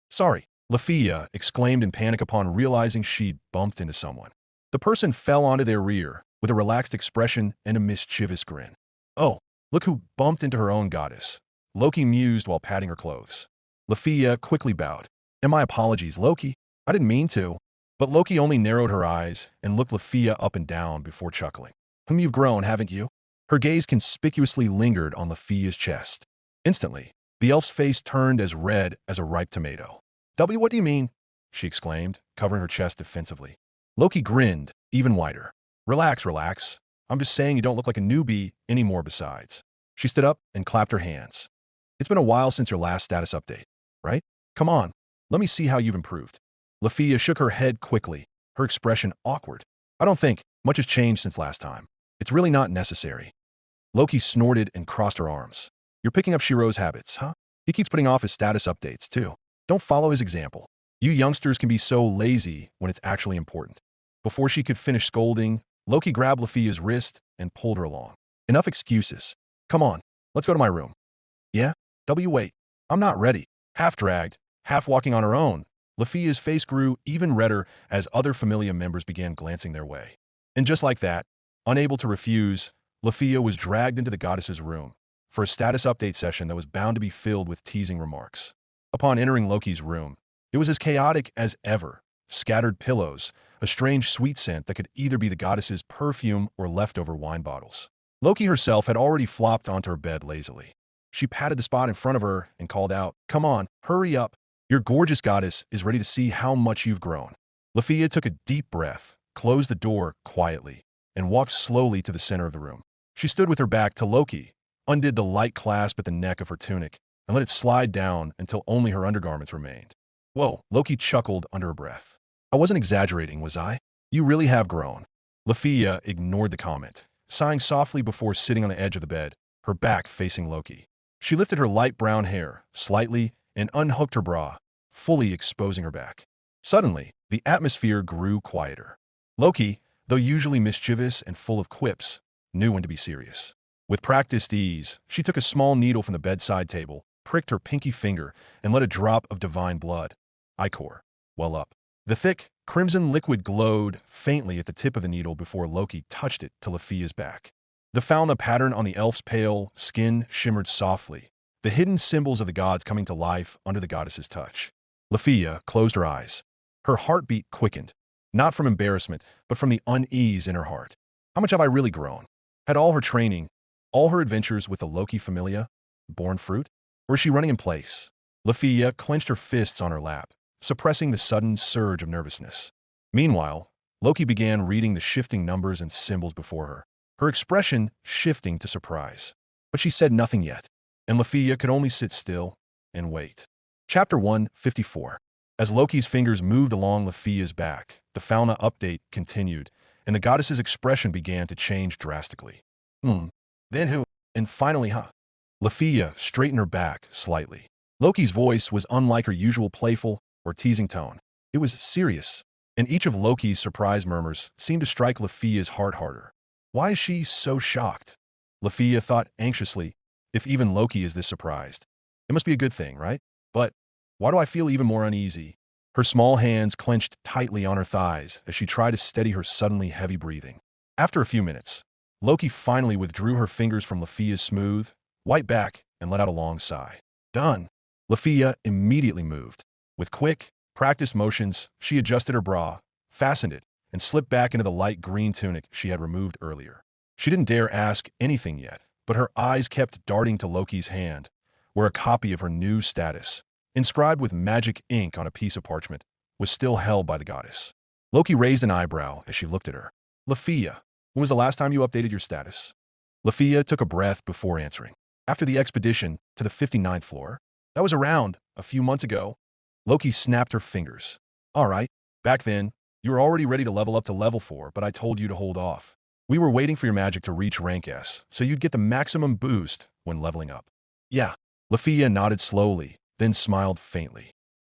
Sorry, Lafia exclaimed in panic upon realizing she'd bumped into someone. The person fell onto their rear with a relaxed expression and a mischievous grin. "Oh, look who bumped into her own goddess," Loki mused while patting her clothes. Lafia quickly bowed. "And my apologies, Loki. I didn't mean to." But Loki only narrowed her eyes and looked Lafia up and down before chuckling. "You've grown, haven't you?" Her gaze conspicuously lingered on Lafia's chest. Instantly, the elf's face turned as red as a ripe tomato. What do you mean?" she exclaimed, covering her chest defensively. Loki grinned, even wider. Relax. I'm just saying you don't look like a newbie anymore besides." She stood up and clapped her hands. "It's been a while since your last status update, right? Come on, let me see how you've improved." Lafia shook her head quickly, her expression awkward. "I don't think much has changed since last time. It's really not necessary." Loki snorted and crossed her arms. "You're picking up Shirou's habits, huh? He keeps putting off his status updates, too. Don't follow his example. You youngsters can be so lazy when it's actually important." Before she could finish scolding, Loki grabbed Lafia's wrist and pulled her along. "Enough excuses. Come on, let's go to my room." "Yeah? Wait. I'm not ready." Half dragged, half walking on her own, Lafia's face grew even redder as other familia members began glancing their way. And just like that, unable to refuse, Lafia was dragged into the goddess's room for a status update session that was bound to be filled with teasing remarks. Upon entering Loki's room, it was as chaotic as ever. Scattered pillows, a strange sweet scent that could either be the goddess's perfume or leftover wine bottles. Loki herself had already flopped onto her bed lazily. She patted the spot in front of her and called out, "Come on, hurry up. Your gorgeous goddess is ready to see how much you've grown." Lafia took a deep breath, closed the door quietly, and walked slowly to the center of the room. She stood with her back to Loki, undid the light clasp at the neck of her tunic, and let it slide down until only her undergarments remained. "Whoa," Loki chuckled under her breath. "I wasn't exaggerating, was I? You really have grown." Lafia ignored the comment, sighing softly before sitting on the edge of the bed, her back facing Loki. She lifted her light brown hair slightly and unhooked her bra, fully exposing her back. Suddenly, the atmosphere grew quieter. Loki, though usually mischievous and full of quips, knew when to be serious. With practiced ease, she took a small needle from the bedside table, pricked her pinky finger, and let a drop of divine blood, ichor, well up. The thick, crimson liquid glowed faintly at the tip of the needle before Loki touched it to Lafia's back. The fauna pattern on the elf's pale skin shimmered softly, the hidden symbols of the gods coming to life under the goddess's touch. Lafia closed her eyes. Her heartbeat quickened, not from embarrassment, but from the unease in her heart. How much have I really grown? Had all her training, all her adventures with the Loki familia, borne fruit? Or is she running in place? Lafia clenched her fists on her lap, suppressing the sudden surge of nervousness. Meanwhile, Loki began reading the shifting numbers and symbols before her, her expression shifting to surprise. But she said nothing yet, and Lafia could only sit still and wait. Chapter 154. As Loki's fingers moved along Lafia's back, the fauna update continued, and the goddess's expression began to change drastically. Then who? And finally, huh? Lafia straightened her back slightly. Loki's voice was unlike her usual playful or teasing tone. It was serious, and each of Loki's surprise murmurs seemed to strike Lafia's heart harder. Why is she so shocked? Lafia thought anxiously. If even Loki is this surprised, it must be a good thing, right? But why do I feel even more uneasy? Her small hands clenched tightly on her thighs as she tried to steady her suddenly heavy breathing. After a few minutes, Loki finally withdrew her fingers from Lafia's smooth, white back and let out a long sigh. Done. Lafia immediately moved. With quick, practiced motions, she adjusted her bra, fastened it, and slipped back into the light green tunic she had removed earlier. She didn't dare ask anything yet, but her eyes kept darting to Loki's hand, where a copy of her new status, inscribed with magic ink on a piece of parchment, was still held by the goddess. Loki raised an eyebrow as she looked at her. Lafia, when was the last time you updated your status? Lafia took a breath before answering. After the expedition to the 59th floor. That was around a few months ago. Loki snapped her fingers. All right, back then, you were already ready to level up to level 4, but I told you to hold off. We were waiting for your magic to reach rank S, so you'd get the maximum boost when leveling up. Yeah. Lafia nodded slowly, then smiled faintly.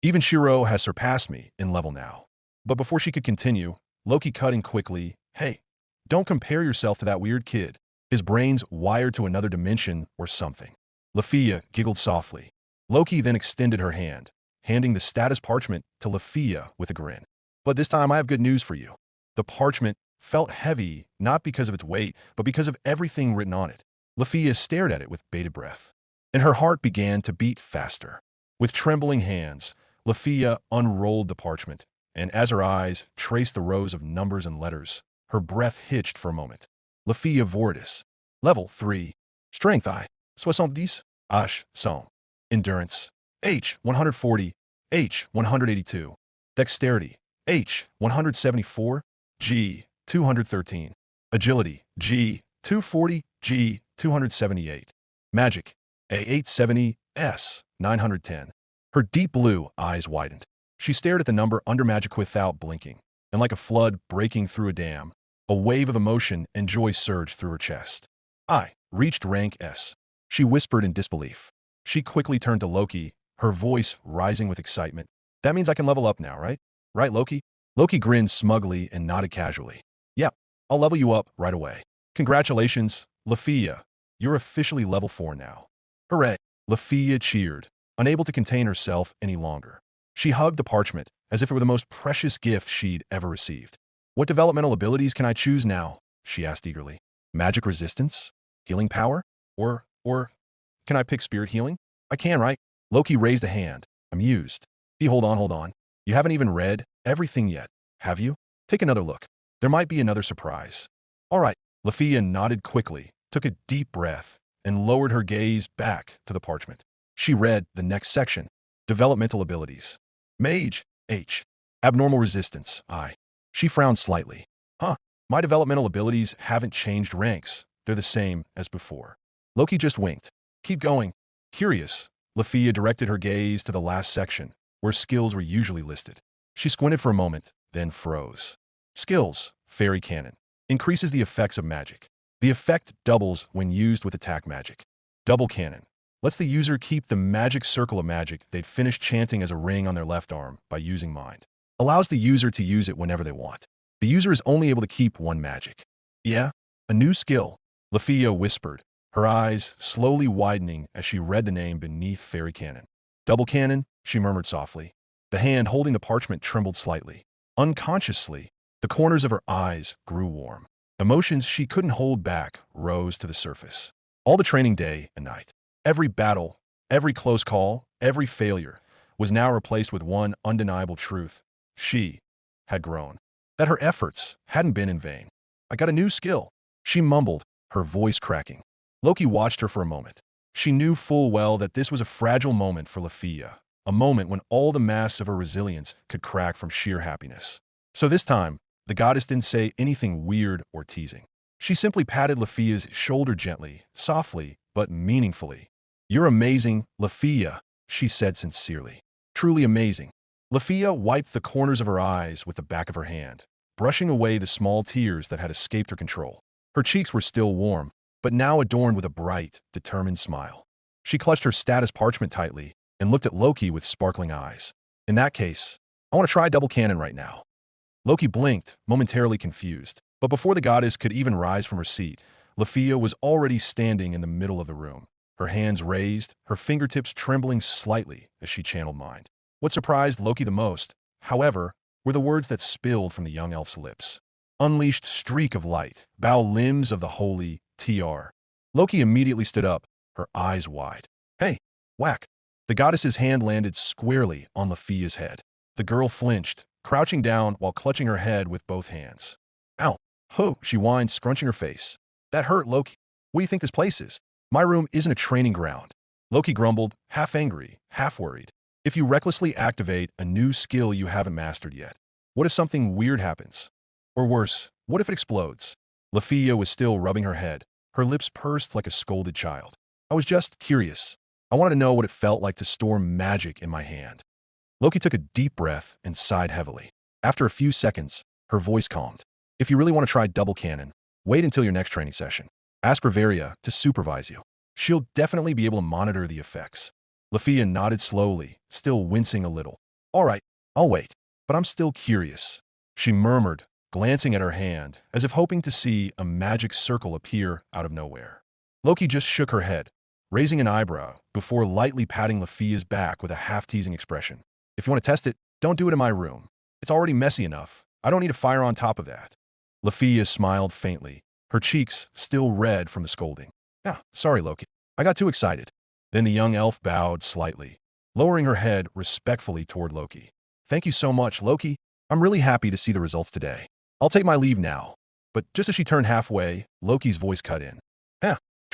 Even Shirou has surpassed me in level now. But before she could continue, Loki cut in quickly. Hey, don't compare yourself to that weird kid. His brain's wired to another dimension or something. Lafia giggled softly. Loki then extended her hand, handing the status parchment to Lafia with a grin. But this time I have good news for you. The parchment felt heavy, not because of its weight, but because of everything written on it. Lafia stared at it with bated breath, and her heart began to beat faster. With trembling hands, Lafia unrolled the parchment, and as her eyes traced the rows of numbers and letters, her breath hitched for a moment. Lafia Vortis. Level 3. Strength I. 70. H. Som. Endurance. H. 140. H. 182. Dexterity. H. 174. G. 213. Agility. G. 240. G. 278. Magic. A. 870. S. 910. Her deep blue eyes widened. She stared at the number under magic without blinking, and like a flood breaking through a dam, a wave of emotion and joy surged through her chest. I reached rank S. She whispered in disbelief. She quickly turned to Loki, her voice rising with excitement. That means I can level up now, right? Right, Loki? Loki grinned smugly and nodded casually. Yep, I'll level you up right away. Congratulations, Lafia. You're officially level 4 now. Hooray! Lafia cheered, unable to contain herself any longer. She hugged the parchment as if it were the most precious gift she'd ever received. What developmental abilities can I choose now? She asked eagerly. Magic resistance? Healing power? Or can I pick spirit healing? I can, right? Loki raised a hand, amused. Hold on. You haven't even read everything yet, have you? Take another look. There might be another surprise. All right. Lafia nodded quickly, took a deep breath, and lowered her gaze back to the parchment. She read the next section. Developmental abilities. Mage, H. Abnormal resistance, I. She frowned slightly. My developmental abilities haven't changed ranks. They're the same as before. Loki just winked. Keep going. Curious, Lafia directed her gaze to the last section, where skills were usually listed. She squinted for a moment, then froze. Skills, Fairy Cannon. Increases the effects of magic. The effect doubles when used with attack magic. Double Cannon. Lets the user keep the magic circle of magic they'd finished chanting as a ring on their left arm by using mind. Allows the user to use it whenever they want. The user is only able to keep one magic. Yeah, a new skill, Lafia whispered, her eyes slowly widening as she read the name beneath Fairy Cannon. Double Cannon, she murmured softly. The hand holding the parchment trembled slightly. Unconsciously, the corners of her eyes grew warm. Emotions she couldn't hold back rose to the surface. All the training day and night, every battle, every close call, every failure was now replaced with one undeniable truth. She had grown. That her efforts hadn't been in vain. I got a new skill, she mumbled, her voice cracking. Loki watched her for a moment. She knew full well that this was a fragile moment for Lafia, a moment when all the mass of her resilience could crack from sheer happiness. So this time, the goddess didn't say anything weird or teasing. She simply patted Lafia's shoulder gently, softly, but meaningfully. You're amazing, Lafia, she said sincerely. Truly amazing. Lafia wiped the corners of her eyes with the back of her hand, brushing away the small tears that had escaped her control. Her cheeks were still warm, but now adorned with a bright, determined smile. She clutched her status parchment tightly and looked at Loki with sparkling eyes. In that case, I want to try double cannon right now. Loki blinked, momentarily confused, but before the goddess could even rise from her seat, Lafia was already standing in the middle of the room, her hands raised, her fingertips trembling slightly as she channeled mind. What surprised Loki the most however, were the words that spilled from the young elf's lips. Unleashed streak of light, bow limbs of the holy TR. Loki immediately stood up, her eyes wide. Hey, whack. The goddess's hand landed squarely on Lafia's head. The girl flinched, crouching down while clutching her head with both hands. Ow. Ho, she whined, scrunching her face. That hurt, Loki. What do you think this place is? My room isn't a training ground. Loki grumbled, half angry, half worried. If you recklessly activate a new skill you haven't mastered yet, what if something weird happens? Or worse, what if it explodes? Lafia was still rubbing her head, her lips pursed like a scolded child. I was just curious. I wanted to know what it felt like to store magic in my hand. Loki took a deep breath and sighed heavily. After a few seconds, her voice calmed. If you really want to try double cannon, wait until your next training session. Ask Riveria to supervise you. She'll definitely be able to monitor the effects. Lafia nodded slowly, still wincing a little. All right, I'll wait, but I'm still curious. She murmured, glancing at her hand, as if hoping to see a magic circle appear out of nowhere. Loki just shook her head, raising an eyebrow, before lightly patting Lafia's back with a half-teasing expression. If you want to test it, don't do it in my room. It's already messy enough. I don't need a fire on top of that. Lafia smiled faintly, her cheeks still red from the scolding. Ah, sorry, Loki. I got too excited. Then the young elf bowed slightly, lowering her head respectfully toward Loki. Thank you so much, Loki. I'm really happy to see the results today. I'll take my leave now. But just as she turned halfway, Loki's voice cut in.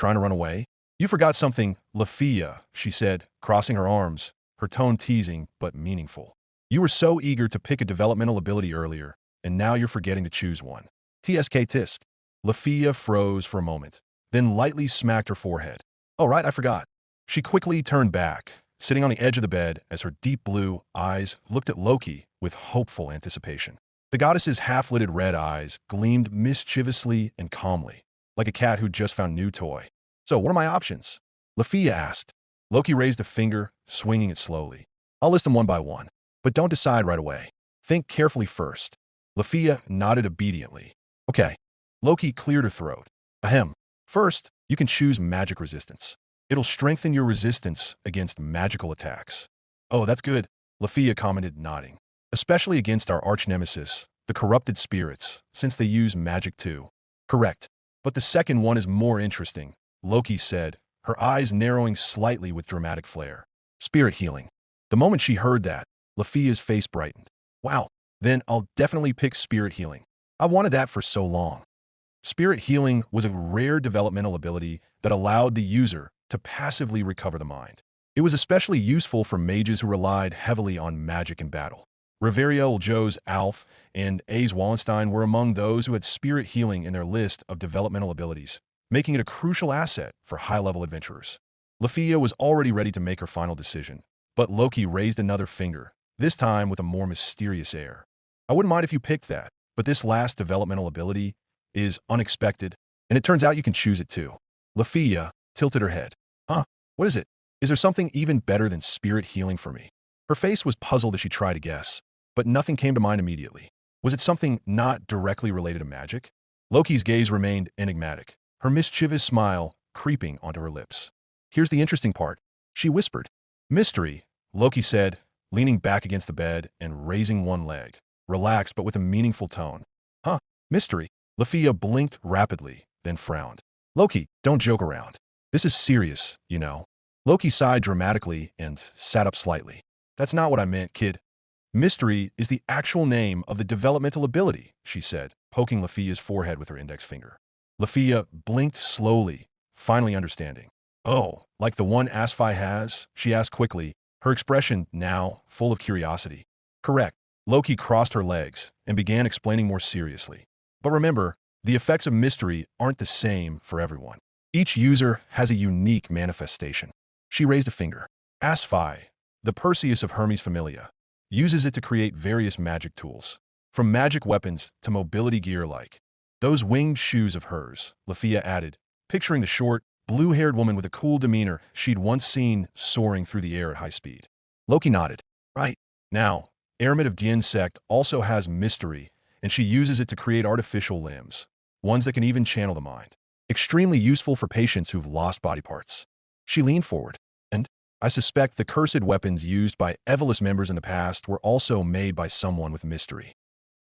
Trying to run away? You forgot something, Lafia, she said, crossing her arms, her tone teasing but meaningful. You were so eager to pick a developmental ability earlier, and now you're forgetting to choose one. TSK tisk. Lafia froze for a moment, then lightly smacked her forehead. Oh right, I forgot. She quickly turned back, sitting on the edge of the bed as her deep blue eyes looked at Loki with hopeful anticipation. The goddess's half-lidded red eyes gleamed mischievously and calmly, like a cat who'd just found a new toy. So what are my options? Lafia asked. Loki raised a finger, swinging it slowly. I'll list them one by one, but don't decide right away. Think carefully first. Lafia nodded obediently. Okay. Loki cleared her throat. Ahem. First, you can choose magic resistance. It'll strengthen your resistance against magical attacks. Oh, that's good, Lafia commented, nodding. Especially against our arch-nemesis, the corrupted spirits, since they use magic too. Correct. But the second one is more interesting, Loki said, her eyes narrowing slightly with dramatic flair. Spirit healing. The moment she heard that, Lafia's face brightened. Wow, then I'll definitely pick spirit healing. I've wanted that for so long. Spirit healing was a rare developmental ability that allowed the user to passively recover the mind. It was especially useful for mages who relied heavily on magic in battle. Riveriel Joe's Alf and A's Wallenstein were among those who had spirit healing in their list of developmental abilities, making it a crucial asset for high-level adventurers. Lafia was already ready to make her final decision, but Loki raised another finger, this time with a more mysterious air. I wouldn't mind if you picked that, but this last developmental ability is unexpected, and it turns out you can choose it too. Lafia tilted her head. Huh? What is it? Is there something even better than spirit healing for me? Her face was puzzled as she tried to guess, but nothing came to mind immediately. Was it something not directly related to magic? Loki's gaze remained enigmatic, her mischievous smile creeping onto her lips. Here's the interesting part, she whispered. Mystery, Loki said, leaning back against the bed and raising one leg, relaxed but with a meaningful tone. Huh, mystery? Lafia blinked rapidly, then frowned. Loki, don't joke around. This is serious, you know. Loki sighed dramatically and sat up slightly. That's not what I meant, kid. Mystery is the actual name of the developmental ability, she said, poking Lafia's forehead with her index finger. Lafia blinked slowly, finally understanding. Oh, like the one Asfi has? She asked quickly, her expression now full of curiosity. Correct. Loki crossed her legs and began explaining more seriously. But remember, the effects of mystery aren't the same for everyone. Each user has a unique manifestation. She raised a finger. Asfi, the Perseus of Hermes Familia, uses it to create various magic tools, from magic weapons to mobility gear like those winged shoes of hers, Lafia added, picturing the short, blue-haired woman with a cool demeanor she'd once seen soaring through the air at high speed. Loki nodded. Right. Now, Aramid of Dien Sect also has mystery, and she uses it to create artificial limbs, ones that can even channel the mind. Extremely useful for patients who've lost body parts. She leaned forward. And I suspect the cursed weapons used by Evolus members in the past were also made by someone with mystery.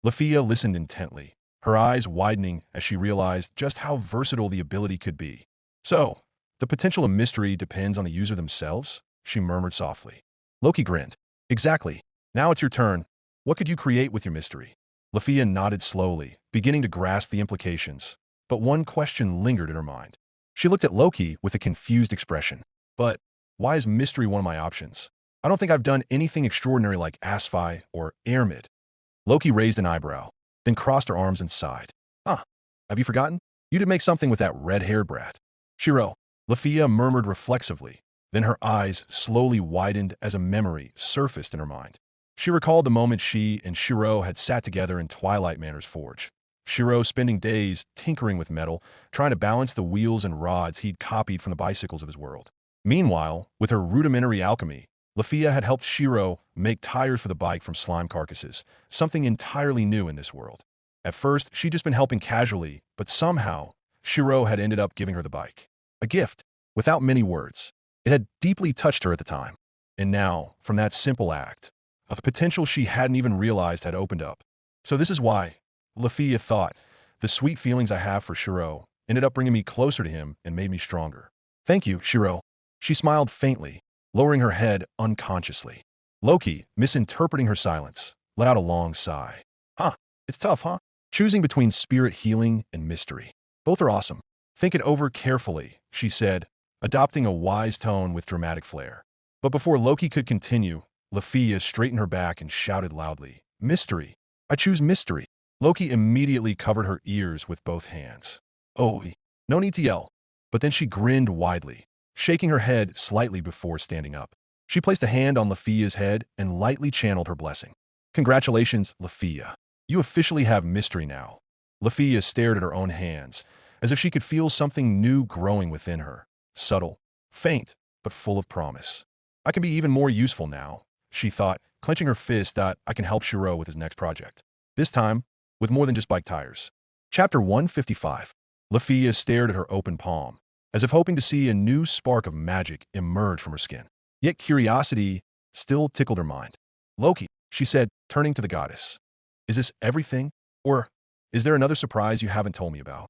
Lafia listened intently, her eyes widening as she realized just how versatile the ability could be. So, the potential of mystery depends on the user themselves? She murmured softly. Loki grinned. Exactly. Now it's your turn. What could you create with your mystery? Lafia nodded slowly, beginning to grasp the implications. But one question lingered in her mind. She looked at Loki with a confused expression. But why is mystery one of my options? I don't think I've done anything extraordinary like Asphi or Airmid. Loki raised an eyebrow, then crossed her arms and sighed. Huh, have you forgotten? You did make something with that red-haired brat. Shirou, Lafia murmured reflexively. Then her eyes slowly widened as a memory surfaced in her mind. She recalled the moment she and Shirou had sat together in Twilight Manor's forge. Shirou spending days tinkering with metal, trying to balance the wheels and rods he'd copied from the bicycles of his world. Meanwhile, with her rudimentary alchemy, Lafia had helped Shirou make tires for the bike from slime carcasses, something entirely new in this world. At first, she'd just been helping casually, but somehow, Shirou had ended up giving her the bike. A gift, without many words. It had deeply touched her at the time. And now, from that simple act, a potential she hadn't even realized had opened up. So this is why, Lafia thought, the sweet feelings I have for Shirou ended up bringing me closer to him and made me stronger. Thank you, Shirou. She smiled faintly, lowering her head unconsciously. Loki, misinterpreting her silence, let out a long sigh. Huh, it's tough, huh? Choosing between spirit healing and mystery. Both are awesome. Think it over carefully, she said, adopting a wise tone with dramatic flair. But before Loki could continue, Lafia straightened her back and shouted loudly, Mystery! I choose mystery! Loki immediately covered her ears with both hands. Oh, no need to yell. But then she grinned widely, shaking her head slightly before standing up. She placed a hand on Lafia's head and lightly channeled her blessing. Congratulations, Lafia. You officially have mystery now. Lafia stared at her own hands, as if she could feel something new growing within her. Subtle, faint, but full of promise. I can be even more useful now, she thought, clenching her fist that I can help Shirou with his next project. This time, with more than just bike tires. Chapter 155. Lafia stared at her open palm, as if hoping to see a new spark of magic emerge from her skin. Yet curiosity still tickled her mind. Loki, she said, turning to the goddess. Is this everything? Or is there another surprise you haven't told me about?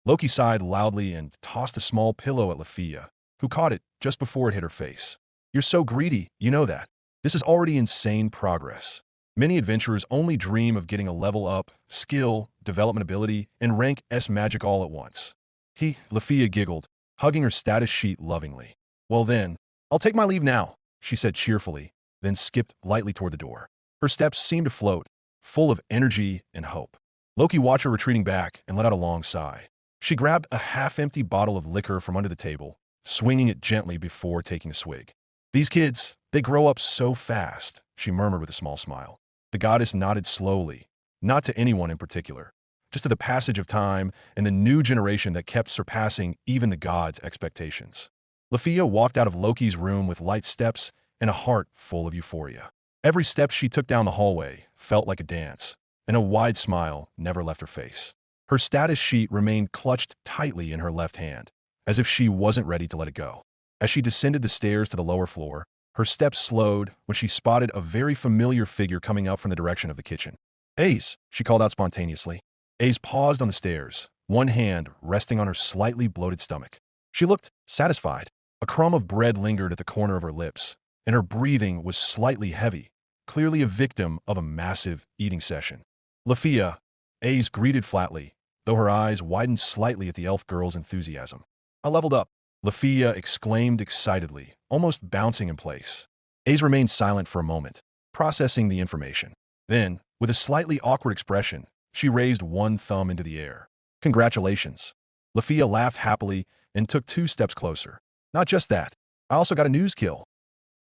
Loki sighed loudly and tossed a small pillow at Lafia, who caught it just before it hit her face. You're so greedy, you know that. This is already insane progress. Many adventurers only dream of getting a level up, skill, development ability, and rank S magic all at once. Lafia giggled, hugging her status sheet lovingly. Well then, I'll take my leave now, she said cheerfully, then skipped lightly toward the door. Her steps seemed to float, full of energy and hope. Loki watched her retreating back and let out a long sigh. She grabbed a half-empty bottle of liquor from under the table, swinging it gently before taking a swig. These kids, they grow up so fast, she murmured with a small smile. The goddess nodded slowly, not to anyone in particular, just to the passage of time and the new generation that kept surpassing even the gods' expectations. Lafia walked out of Loki's room with light steps and a heart full of euphoria. Every step she took down the hallway felt like a dance, and a wide smile never left her face. Her status sheet remained clutched tightly in her left hand, as if she wasn't ready to let it go. As she descended the stairs to the lower floor, her steps slowed when she spotted a very familiar figure coming up from the direction of the kitchen. Ace, she called out spontaneously. Ace paused on the stairs, one hand resting on her slightly bloated stomach. She looked satisfied. A crumb of bread lingered at the corner of her lips, and her breathing was slightly heavy, clearly a victim of a massive eating session. Lafia, Ace greeted flatly, though her eyes widened slightly at the elf girl's enthusiasm. I leveled up, Lafia exclaimed excitedly, almost bouncing in place. Ace remained silent for a moment, processing the information. Then, with a slightly awkward expression, she raised one thumb into the air. Congratulations. Lafia laughed happily and took 2 steps closer. Not just that, I also got a news kill.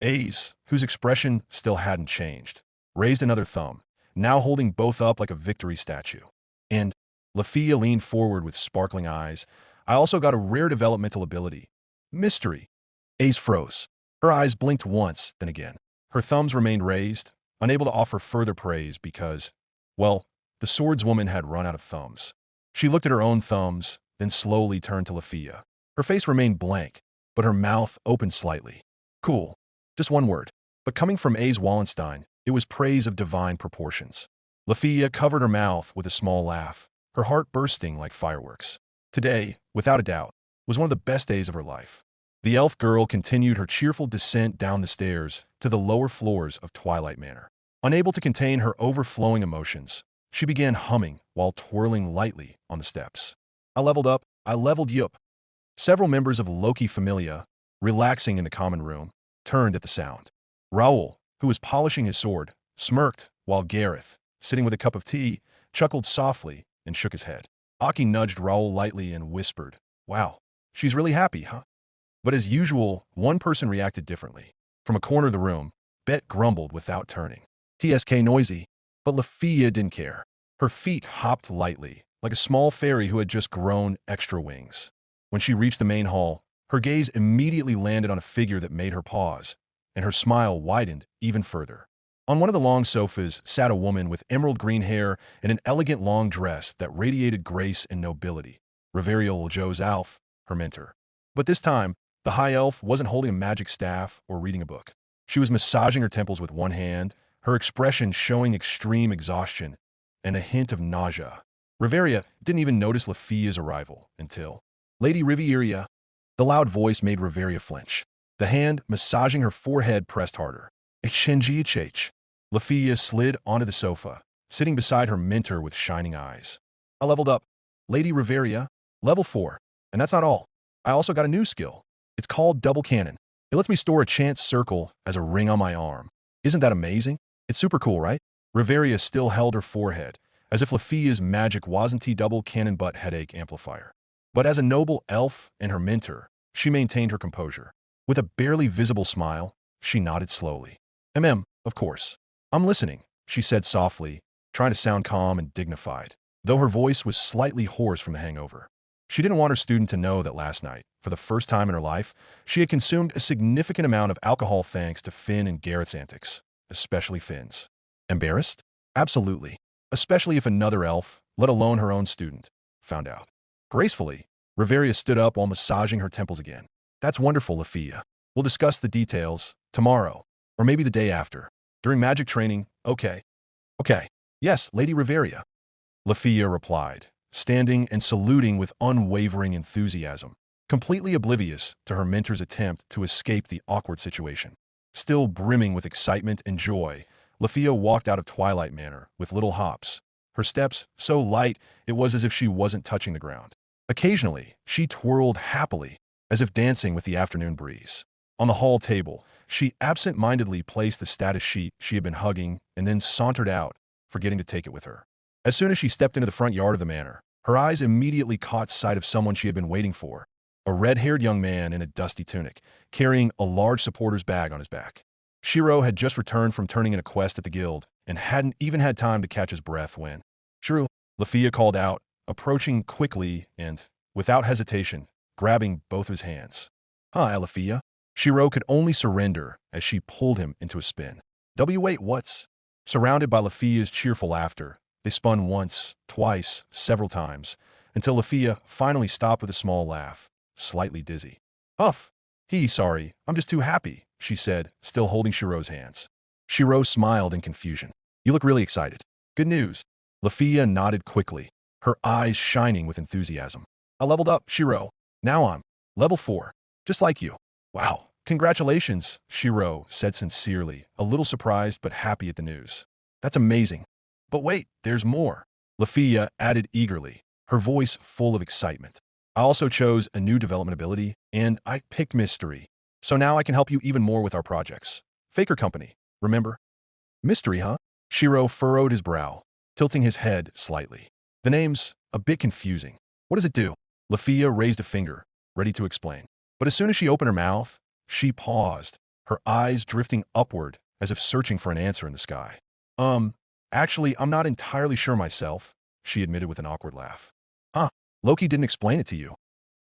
Ace, whose expression still hadn't changed, raised another thumb, now holding both up like a victory statue. And Lafia leaned forward with sparkling eyes. I also got a rare developmental ability. Mystery. Ace froze. Her eyes blinked once, then again. Her thumbs remained raised, unable to offer further praise because, well, the swordswoman had run out of thumbs. She looked at her own thumbs, then slowly turned to Lafia. Her face remained blank, but her mouth opened slightly. Cool. Just one word. But coming from A's Wallenstein, it was praise of divine proportions. Lafia covered her mouth with a small laugh, her heart bursting like fireworks. Today, without a doubt, was one of the best days of her life. The elf girl continued her cheerful descent down the stairs to the lower floors of Twilight Manor. Unable to contain her overflowing emotions, she began humming while twirling lightly on the steps. I leveled up, I leveled yup. Several members of Loki Familia, relaxing in the common room, turned at the sound. Raoul, who was polishing his sword, smirked, while Gareth, sitting with a cup of tea, chuckled softly and shook his head. Aki nudged Raoul lightly and whispered, "Wow, she's really happy, huh?" But as usual, one person reacted differently. From a corner of the room, Bet grumbled without turning. "TSK noisy." But Lafia didn't care. Her feet hopped lightly, like a small fairy who had just grown extra wings. When she reached the main hall, her gaze immediately landed on a figure that made her pause, and her smile widened even further. On one of the long sofas sat a woman with emerald green hair and an elegant long dress that radiated grace and nobility. Riverial Joe's Alf, her mentor. But this time, the high elf wasn't holding a magic staff or reading a book. She was massaging her temples with one hand, her expression showing extreme exhaustion and a hint of nausea. Riveria didn't even notice Lafia's arrival until Lady Riveria. The loud voice made Riveria flinch. The hand massaging her forehead pressed harder. Exchange. Lafia slid onto the sofa, sitting beside her mentor with shining eyes. I leveled up. Lady Riveria, level 4. And that's not all. I also got a new skill. It's called Double Cannon. It lets me store a chance circle as a ring on my arm. Isn't that amazing? It's super cool, right? Riveria still held her forehead, as if Lafia's magic wasn't a double cannon butt headache amplifier. But as a noble elf and her mentor, she maintained her composure. With a barely visible smile, she nodded slowly. Of course. I'm listening, she said softly, trying to sound calm and dignified, though her voice was slightly hoarse from the hangover. She didn't want her student to know that last night, for the first time in her life, she had consumed a significant amount of alcohol thanks to Finn and Garrett's antics, especially Finn's. Embarrassed? Absolutely. Especially if another elf, let alone her own student, found out. Gracefully, Riveria stood up while massaging her temples again. That's wonderful, Lafia. We'll discuss the details tomorrow, or maybe the day after. During magic training, okay. Okay. Yes, Lady Riveria. Lafia replied, standing and saluting with unwavering enthusiasm, completely oblivious to her mentor's attempt to escape the awkward situation. Still brimming with excitement and joy, Lafia walked out of Twilight Manor with little hops, her steps so light it was as if she wasn't touching the ground. Occasionally, she twirled happily, as if dancing with the afternoon breeze. On the hall table, she absent-mindedly placed the status sheet she had been hugging and then sauntered out, forgetting to take it with her. As soon as she stepped into the front yard of the manor, her eyes immediately caught sight of someone she had been waiting for, a red-haired young man in a dusty tunic, carrying a large supporter's bag on his back. Shirou had just returned from turning in a quest at the guild and hadn't even had time to catch his breath when Shirou, Lafia called out, approaching quickly and, without hesitation, grabbing both his hands. Hi, Lafia. Shirou could only surrender as she pulled him into a spin. Wait, what's? Surrounded by Lafia's cheerful laughter, they spun once, twice, several times, until Lafia finally stopped with a small laugh, slightly dizzy. Huff. Sorry, I'm just too happy, she said, still holding Shirou's hands. Shirou smiled in confusion. You look really excited. Good news. Lafia nodded quickly, her eyes shining with enthusiasm. I leveled up, Shirou. Now I'm level 4, just like you. Wow, congratulations, Shirou said sincerely, a little surprised but happy at the news. That's amazing. But wait, there's more. Lafia added eagerly, her voice full of excitement. I also chose a new development ability, and I picked mystery. So now I can help you even more with our projects. Faker Company, remember? Mystery, huh? Shirou furrowed his brow, tilting his head slightly. The name's a bit confusing. What does it do? Lafia raised a finger, ready to explain. But as soon as she opened her mouth, she paused, her eyes drifting upward as if searching for an answer in the sky. Actually, I'm not entirely sure myself, she admitted with an awkward laugh. Huh, Loki didn't explain it to you.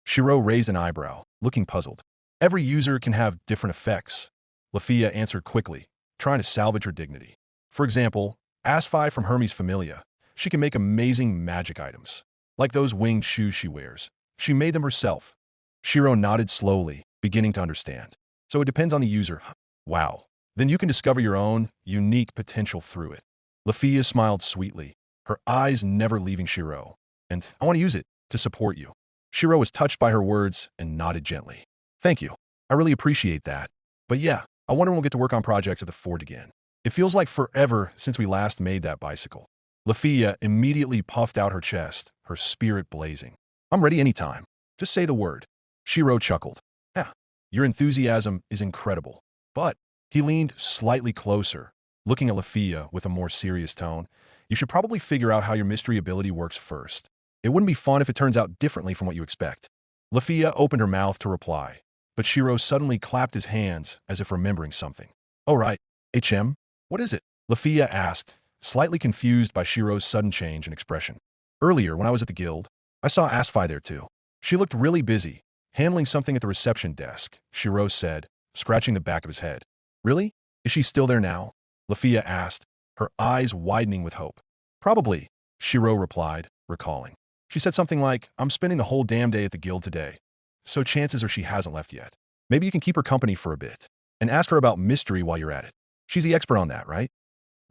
Shirou raised an eyebrow, looking puzzled. Every user can have different effects, Lafia answered quickly, trying to salvage her dignity. For example, Asfi from Hermes Familia, she can make amazing magic items. Like those winged shoes she wears. She made them herself. Shirou nodded slowly, beginning to understand. So it depends on the user. Wow. Then you can discover your own unique potential through it. Lafia smiled sweetly, her eyes never leaving Shirou. And I want to use it to support you. Shirou was touched by her words and nodded gently. Thank you. I really appreciate that. But yeah, I wonder when we'll get to work on projects at the fort again. It feels like forever since we last made that bicycle. Lafia immediately puffed out her chest, her spirit blazing. I'm ready anytime. Just say the word. Shirou chuckled. Yeah, your enthusiasm is incredible. But he leaned slightly closer, looking at Lafia with a more serious tone. You should probably figure out how your mystery ability works first. It wouldn't be fun if it turns out differently from what you expect. Lafia opened her mouth to reply, but Shirou suddenly clapped his hands as if remembering something. Oh right, HM? What is it? Lafia asked, slightly confused by Shirou's sudden change in expression. Earlier, when I was at the guild, I saw Asfi there too. She looked really busy, handling something at the reception desk, Shirou said, scratching the back of his head. Really? Is she still there now? Lafia asked, her eyes widening with hope. Probably, Shirou replied, recalling. She said something like, I'm spending the whole damn day at the guild today, so chances are she hasn't left yet. Maybe you can keep her company for a bit, and ask her about mystery while you're at it. She's the expert on that, right?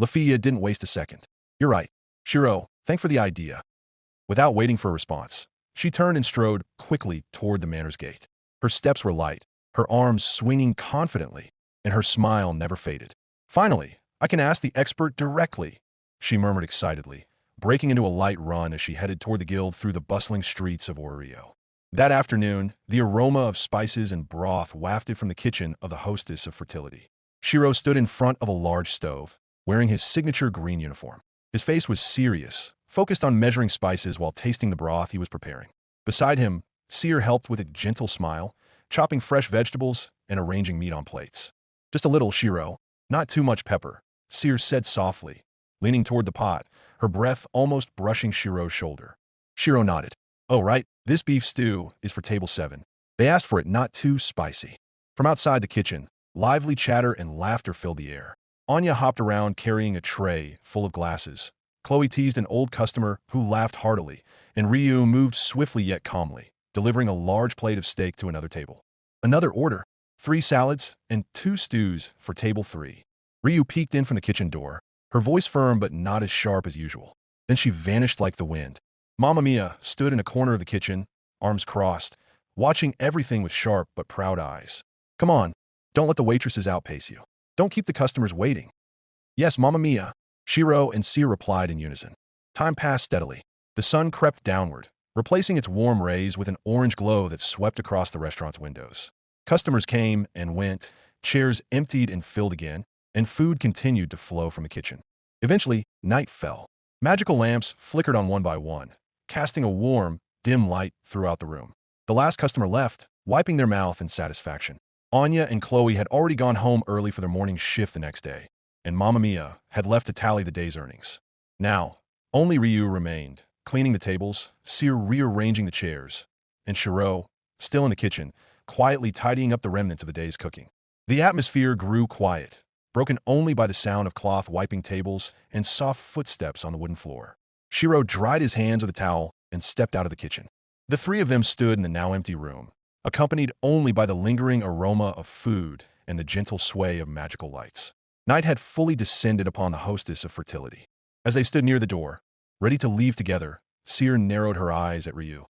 Lafia didn't waste a second. You're right. Shirou, thanks for the idea. Without waiting for a response, she turned and strode quickly toward the manor's gate. Her steps were light, her arms swinging confidently, and her smile never faded. Finally, I can ask the expert directly, she murmured excitedly, breaking into a light run as she headed toward the guild through the bustling streets of Orario. That afternoon, the aroma of spices and broth wafted from the kitchen of the hostess of fertility. Shirou stood in front of a large stove, wearing his signature green uniform. His face was serious, focused on measuring spices while tasting the broth he was preparing. Beside him, Seer helped with a gentle smile, chopping fresh vegetables and arranging meat on plates. Just a little, Shirou, not too much pepper, Seer said softly, leaning toward the pot, her breath almost brushing Shirou's shoulder. Shirou nodded. Oh right, this beef stew is for table 7. They asked for it not too spicy. From outside the kitchen, lively chatter and laughter filled the air. Anya hopped around carrying a tray full of glasses. Chloe teased an old customer who laughed heartily, and Ryu moved swiftly yet calmly, delivering a large plate of steak to another table. Another order, 3 salads and 2 stews for table 3. Ryu peeked in from the kitchen door, her voice firm but not as sharp as usual. Then she vanished like the wind. Mamma Mia stood in a corner of the kitchen, arms crossed, watching everything with sharp but proud eyes. Come on, don't let the waitresses outpace you. Don't keep the customers waiting. Yes, Mamma Mia, Shirou and Seer replied in unison. Time passed steadily. The sun crept downward, replacing its warm rays with an orange glow that swept across the restaurant's windows. Customers came and went, chairs emptied and filled again, and food continued to flow from the kitchen. Eventually, night fell. Magical lamps flickered on one by one, casting a warm, dim light throughout the room. The last customer left, wiping their mouth in satisfaction. Anya and Chloe had already gone home early for their morning shift the next day, and Mamma Mia had left to tally the day's earnings. Now, only Ryu remained, cleaning the tables, Seer rearranging the chairs, and Shirou, still in the kitchen, quietly tidying up the remnants of the day's cooking. The atmosphere grew quiet, broken only by the sound of cloth wiping tables and soft footsteps on the wooden floor. Shirou dried his hands with a towel and stepped out of the kitchen. The 3 of them stood in the now empty room, accompanied only by the lingering aroma of food and the gentle sway of magical lights. Night had fully descended upon the hostess of fertility. As they stood near the door, ready to leave together, Seer narrowed her eyes at Ryu.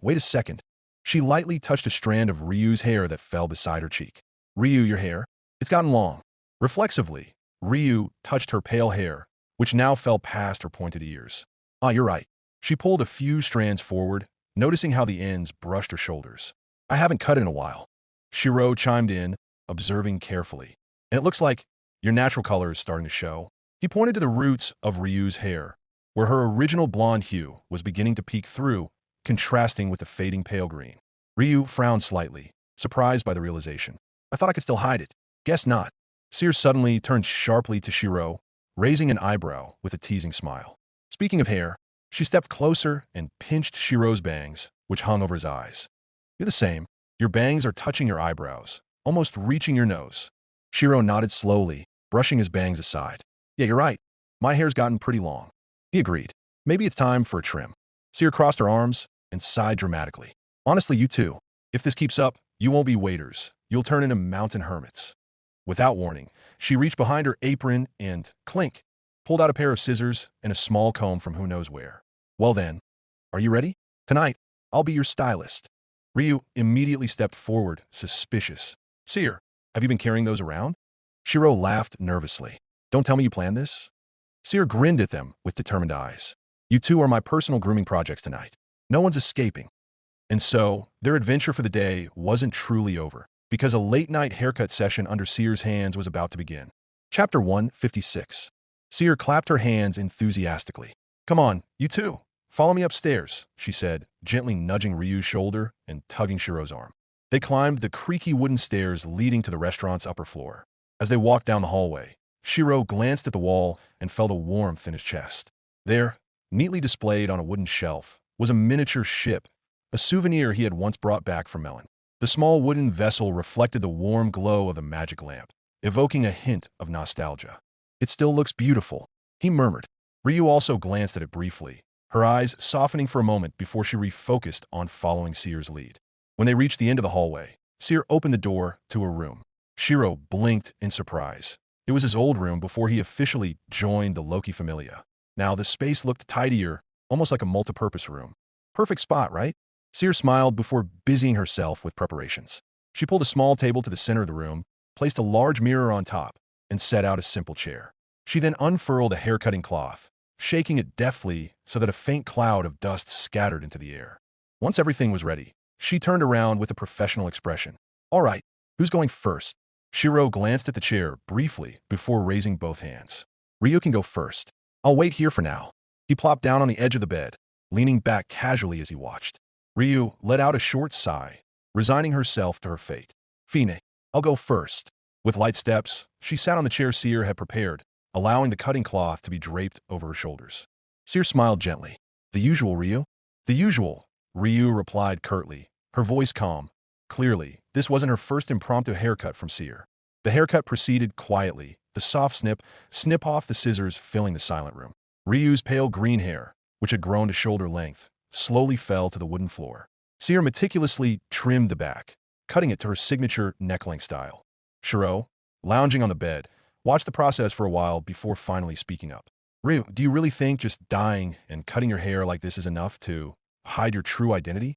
Wait a second. She lightly touched a strand of Ryu's hair that fell beside her cheek. Ryu, your hair? It's gotten long. Reflexively, Ryu touched her pale hair, which now fell past her pointed ears. Ah, you're right. She pulled a few strands forward, noticing how the ends brushed her shoulders. I haven't cut in a while. Shirou chimed in, observing carefully. And it looks like your natural color is starting to show. He pointed to the roots of Ryu's hair, where her original blonde hue was beginning to peek through, contrasting with the fading pale green. Ryu frowned slightly, surprised by the realization. I thought I could still hide it. Guess not. Seer suddenly turned sharply to Shirou, raising an eyebrow with a teasing smile. Speaking of hair, she stepped closer and pinched Shirou's bangs, which hung over his eyes. You're the same. Your bangs are touching your eyebrows, almost reaching your nose. Shirou nodded slowly, brushing his bangs aside. Yeah, you're right. My hair's gotten pretty long. He agreed. Maybe it's time for a trim. Seer crossed her arms and sighed dramatically. Honestly, you too. If this keeps up, you won't be waiters. you'll turn into mountain hermits. Without warning, she reached behind her apron and, clink, pulled out a pair of scissors and a small comb from who knows where. Well then, are you ready? Tonight, I'll be your stylist. Ryu immediately stepped forward, suspicious. Seer, have you been carrying those around? Shirou laughed nervously. Don't tell me you planned this? Seer grinned at them with determined eyes. You two are my personal grooming projects tonight. No one's escaping. And so, their adventure for the day wasn't truly over, because a late-night haircut session under Seer's hands was about to begin. Chapter 156. Seer clapped her hands enthusiastically. Come on, you two. Follow me upstairs, she said, gently nudging Ryu's shoulder and tugging Shirou's arm. They climbed the creaky wooden stairs leading to the restaurant's upper floor. As they walked down the hallway, Shirou glanced at the wall and felt a warmth in his chest. There, neatly displayed on a wooden shelf, was a miniature ship, a souvenir he had once brought back from Melon. The small wooden vessel reflected the warm glow of the magic lamp, evoking a hint of nostalgia. It still looks beautiful, he murmured. Ryu also glanced at it briefly, her eyes softening for a moment before she refocused on following Seer's lead. When they reached the end of the hallway, Seer opened the door to a room. Shirou blinked in surprise. It was his old room before he officially joined the Loki Familia. Now the space looked tidier, almost like a multi-purpose room. Perfect spot, right? Seer smiled before busying herself with preparations. She pulled a small table to the center of the room, placed a large mirror on top, and set out a simple chair. She then unfurled a hair-cutting cloth, shaking it deftly so that a faint cloud of dust scattered into the air. Once everything was ready, she turned around with a professional expression. All right, who's going first? Shirou glanced at the chair briefly before raising both hands. Ryu can go first. I'll wait here for now. He plopped down on the edge of the bed, leaning back casually as he watched. Ryu let out a short sigh, resigning herself to her fate. Fine, I'll go first. With light steps, she sat on the chair Seer had prepared, allowing the cutting cloth to be draped over her shoulders. Seer smiled gently. The usual, Ryu? The usual, Ryu replied curtly, her voice calm. Clearly, this wasn't her first impromptu haircut from Seer. The haircut proceeded quietly, the soft snip off the scissors filling the silent room. Ryu's pale green hair, which had grown to shoulder length, slowly fell to the wooden floor. Seer meticulously trimmed the back, cutting it to her signature neck-length style. Shirou, lounging on the bed, watched the process for a while before finally speaking up. Ryu, do you really think just dyeing and cutting your hair like this is enough to hide your true identity?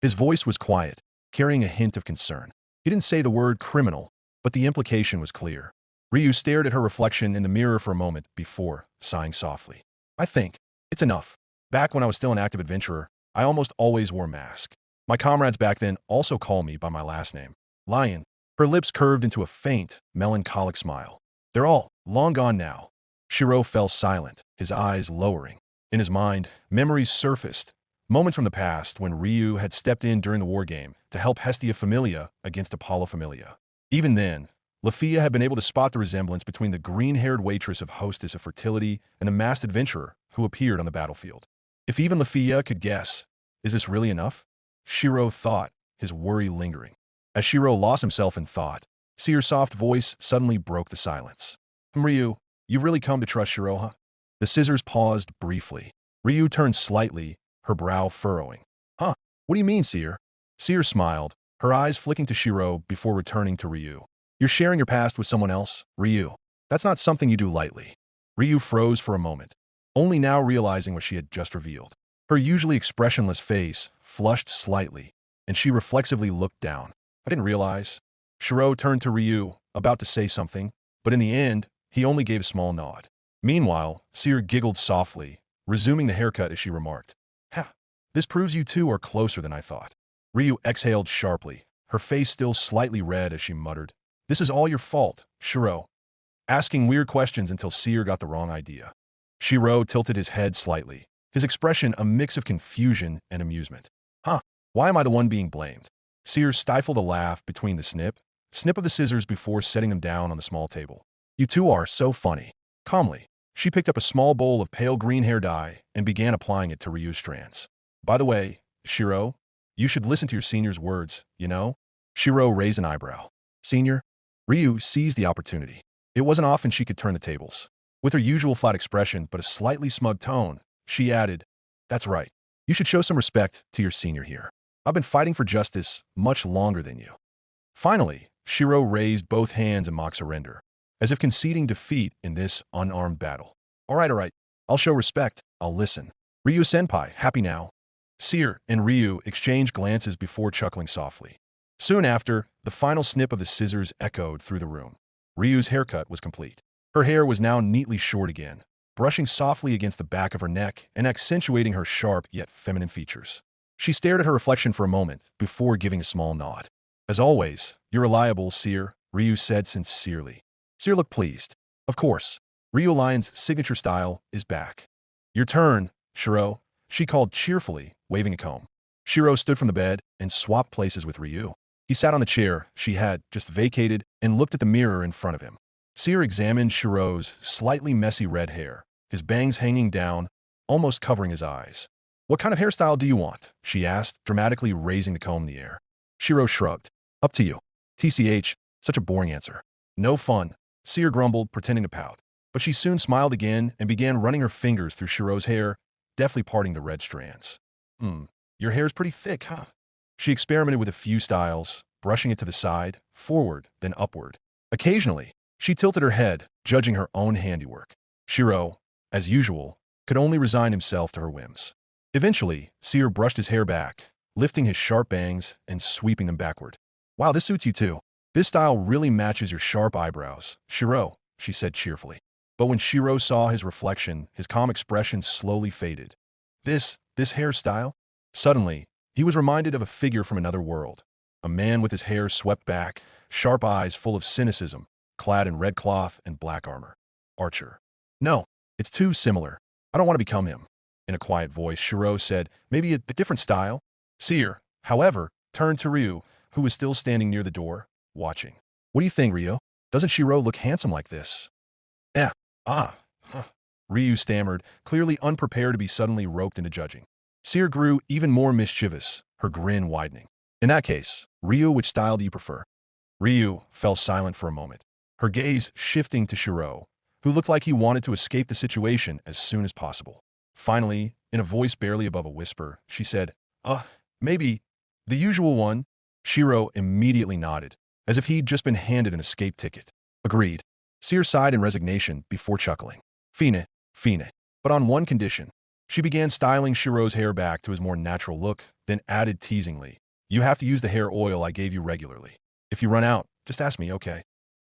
His voice was quiet, carrying a hint of concern. He didn't say the word criminal, but the implication was clear. Ryu stared at her reflection in the mirror for a moment before sighing softly. I think it's enough. Back when I was still an active adventurer, I almost always wore a mask. My comrades back then also called me by my last name, Lion. Her lips curved into a faint, melancholic smile. They're all long gone now. Shirou fell silent, his eyes lowering. In his mind, memories surfaced, moments from the past when Ryu had stepped in during the war game to help Hestia Familia against Apollo Familia. Even then, Lafia had been able to spot the resemblance between the green-haired waitress of Hostess of Fertility and the masked adventurer who appeared on the battlefield. If even Lafia could guess, is this really enough? Shirou thought, his worry lingering. As Shirou lost himself in thought, Seer's soft voice suddenly broke the silence. Ryu, you've really come to trust Shirou, huh? The scissors paused briefly. Ryu turned slightly, her brow furrowing. Huh? What do you mean, Seer? Seer smiled, her eyes flicking to Shirou before returning to Ryu. You're sharing your past with someone else, Ryu. That's not something you do lightly. Ryu froze for a moment, only now realizing what she had just revealed. Her usually expressionless face flushed slightly, and she reflexively looked down. I didn't realize. Shirou turned to Ryu, about to say something, but in the end, he only gave a small nod. Meanwhile, Seer giggled softly, resuming the haircut as she remarked. Ha! This proves you two are closer than I thought. Ryu exhaled sharply, her face still slightly red as she muttered. This is all your fault, Shirou. Asking weird questions until Seer got the wrong idea. Shirou tilted his head slightly, his expression a mix of confusion and amusement. Huh, why am I the one being blamed? Seer stifled a laugh between the snip of the scissors before setting them down on the small table. You two are so funny. Calmly, she picked up a small bowl of pale green hair dye and began applying it to Ryu's strands. By the way, Shirou, you should listen to your senior's words, you know? Shirou raised an eyebrow. Senior? Ryu seized the opportunity. It wasn't often she could turn the tables. With her usual flat expression but a slightly smug tone, she added, That's right. You should show some respect to your senior here. I've been fighting for justice much longer than you. Finally, Shirou raised both hands in mock surrender, as if conceding defeat in this unarmed battle. All right. I'll show respect. I'll listen. Ryu-senpai, happy now? Seer and Ryu exchanged glances before chuckling softly. Soon after, the final snip of the scissors echoed through the room. Ryu's haircut was complete. Her hair was now neatly short again, brushing softly against the back of her neck and accentuating her sharp yet feminine features. She stared at her reflection for a moment before giving a small nod. As always, you're reliable, Seer, Ryu said sincerely. Seer looked pleased. Of course, Ryu Lion's signature style is back. Your turn, Shirou, she called cheerfully, waving a comb. Shirou stood from the bed and swapped places with Ryu. He sat on the chair she had just vacated and looked at the mirror in front of him. Seer examined Shirou's slightly messy red hair, his bangs hanging down, almost covering his eyes. What kind of hairstyle do you want? She asked, dramatically raising the comb in the air. Shirou shrugged. Up to you. TCH, such a boring answer. No fun, Seer grumbled, pretending to pout. But she soon smiled again and began running her fingers through Shirou's hair, deftly parting the red strands. Your hair's pretty thick, huh? She experimented with a few styles, brushing it to the side, forward, then upward. Occasionally, she tilted her head, judging her own handiwork. Shirou, as usual, could only resign himself to her whims. Eventually, Seer brushed his hair back, lifting his sharp bangs and sweeping them backward. Wow, this suits you too. This style really matches your sharp eyebrows, Shirou, she said cheerfully. But when Shirou saw his reflection, his calm expression slowly faded. This hairstyle? Suddenly, he was reminded of a figure from another world. A man with his hair swept back, sharp eyes full of cynicism, clad in red cloth and black armor. Archer. No, it's too similar. I don't want to become him. In a quiet voice, Shirou said, maybe a different style. Seer, however, turned to Ryu, who was still standing near the door, watching. What do you think, Ryu? Doesn't Shirou look handsome like this? Ryu stammered, clearly unprepared to be suddenly roped into judging. Seer grew even more mischievous, her grin widening. In that case, Ryu, which style do you prefer? Ryu fell silent for a moment, her gaze shifting to Shirou, who looked like he wanted to escape the situation as soon as possible. Finally, in a voice barely above a whisper, she said, maybe the usual one. Shirou immediately nodded, as if he'd just been handed an escape ticket. Agreed. Seer sighed in resignation before chuckling. Fine. But on one condition. She began styling Shirou's hair back to his more natural look, then added teasingly, you have to use the hair oil I gave you regularly. If you run out, just ask me, okay?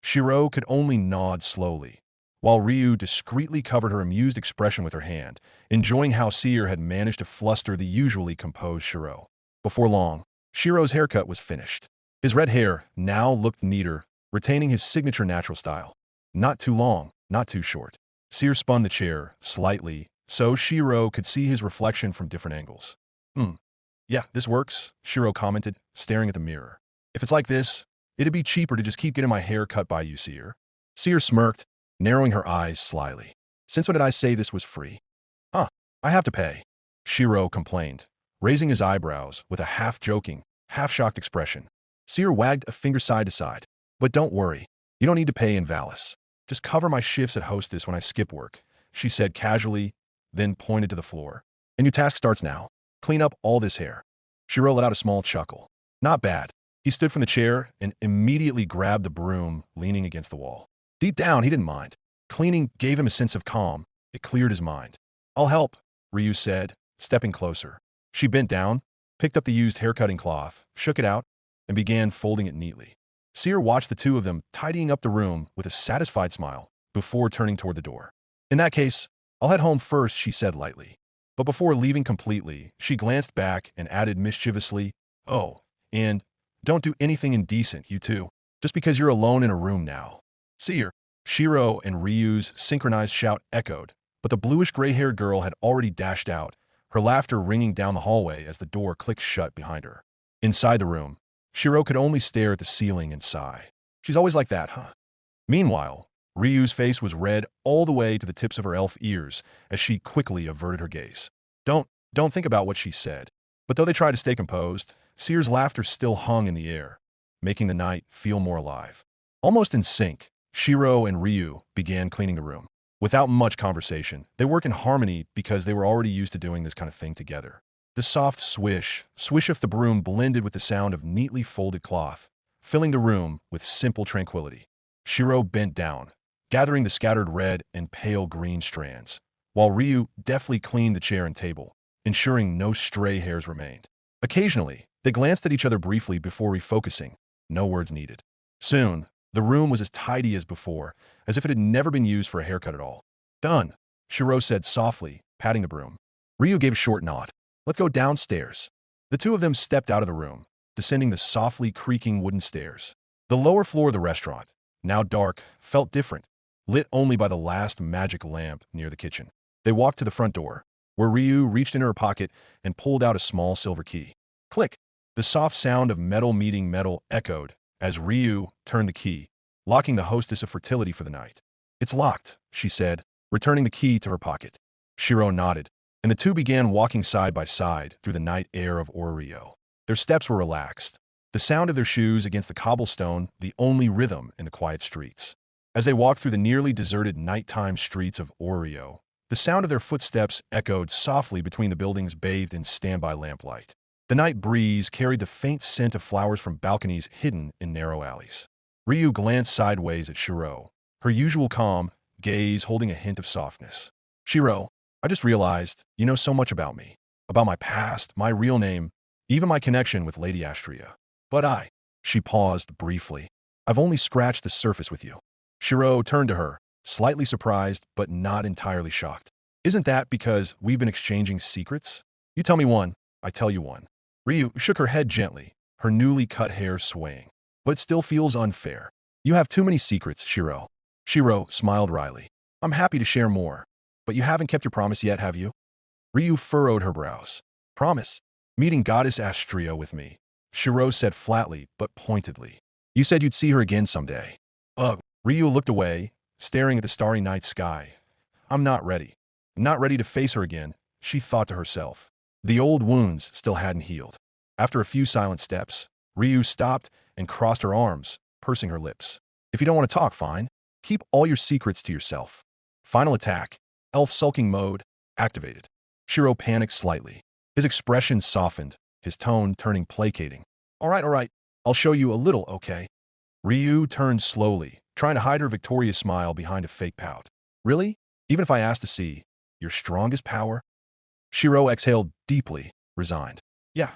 Shirou could only nod slowly, while Ryu discreetly covered her amused expression with her hand, enjoying how Seer had managed to fluster the usually composed Shirou. Before long, Shirou's haircut was finished. His red hair now looked neater, retaining his signature natural style. Not too long, not too short. Seer spun the chair slightly, so Shirou could see his reflection from different angles. Yeah, this works, Shirou commented, staring at the mirror. If it's like this, it'd be cheaper to just keep getting my hair cut by you, Seer. Seer smirked, narrowing her eyes slyly. Since when did I say this was free? I have to pay, Shirou complained, raising his eyebrows with a half-joking, half-shocked expression. Seer wagged a finger side to side. But don't worry, you don't need to pay in Valis. Just cover my shifts at Hostess when I skip work, she said casually, then pointed to the floor. And your task starts now. Clean up all this hair. Shirou let out a small chuckle. Not bad. He stood from the chair and immediately grabbed the broom, leaning against the wall. Deep down, he didn't mind. Cleaning gave him a sense of calm. It cleared his mind. I'll help, Ryu said, stepping closer. She bent down, picked up the used haircutting cloth, shook it out, and began folding it neatly. Seer watched the two of them tidying up the room with a satisfied smile before turning toward the door. In that case, I'll head home first, she said lightly. But before leaving completely, she glanced back and added mischievously, oh, and don't do anything indecent, you two, just because you're alone in a room now. Seer, Shirou and Ryu's synchronized shout echoed, but the bluish-gray-haired girl had already dashed out, her laughter ringing down the hallway as the door clicked shut behind her. Inside the room, Shirou could only stare at the ceiling and sigh. She's always like that, huh? Meanwhile, Ryu's face was red all the way to the tips of her elf ears as she quickly averted her gaze. Don't think about what she said. But though they tried to stay composed, Seer's laughter still hung in the air, making the night feel more alive. Almost in sync, Shirou and Ryu began cleaning the room. Without much conversation, they worked in harmony because they were already used to doing this kind of thing together. The soft swish of the broom blended with the sound of neatly folded cloth, filling the room with simple tranquility. Shirou bent down, gathering the scattered red and pale green strands, while Ryu deftly cleaned the chair and table, ensuring no stray hairs remained. Occasionally, they glanced at each other briefly before refocusing, no words needed. Soon, the room was as tidy as before, as if it had never been used for a haircut at all. "Done," Shirou said softly, patting the broom. Ryu gave a short nod. "Let's go downstairs." The two of them stepped out of the room, descending the softly creaking wooden stairs. The lower floor of the restaurant, now dark, felt different, lit only by the last magic lamp near the kitchen. They walked to the front door, where Ryu reached into her pocket and pulled out a small silver key. Click! The soft sound of metal meeting metal echoed as Ryu turned the key, locking the hostess of fertility for the night. "It's locked," she said, returning the key to her pocket. Shirou nodded, and the two began walking side by side through the night air of Orario. Their steps were relaxed, the sound of their shoes against the cobblestone the only rhythm in the quiet streets. As they walked through the nearly deserted nighttime streets of Orario, the sound of their footsteps echoed softly between the buildings bathed in standby lamplight. The night breeze carried the faint scent of flowers from balconies hidden in narrow alleys. Ryu glanced sideways at Shirou, her usual calm gaze holding a hint of softness. "Shirou, I just realized you know so much about me, about my past, my real name, even my connection with Lady Astria. But she paused briefly. "I've only scratched the surface with you." Shirou turned to her, slightly surprised but not entirely shocked. "Isn't that because we've been exchanging secrets? You tell me one, I tell you one." Ryu shook her head gently, her newly cut hair swaying. "But it still feels unfair. You have too many secrets, Shirou." Shirou smiled wryly. "I'm happy to share more, but you haven't kept your promise yet, have you?" Ryu furrowed her brows. "Promise? Meeting Goddess Astria with me," Shirou said flatly but pointedly. "You said you'd see her again someday." "Ugh." Ryu looked away, staring at the starry night sky. "I'm not ready. Not ready to face her again," she thought to herself. The old wounds still hadn't healed. After a few silent steps, Ryu stopped and crossed her arms, pursing her lips. "If you don't want to talk, fine. Keep all your secrets to yourself." Final attack, elf sulking mode, activated. Shirou panicked slightly. His expression softened, his tone turning placating. All right, I'll show you a little, okay?" Ryu turned slowly, trying to hide her victorious smile behind a fake pout. "Really? Even if I asked to see your strongest power?" Shirou exhaled deeply, resigned. Yeah.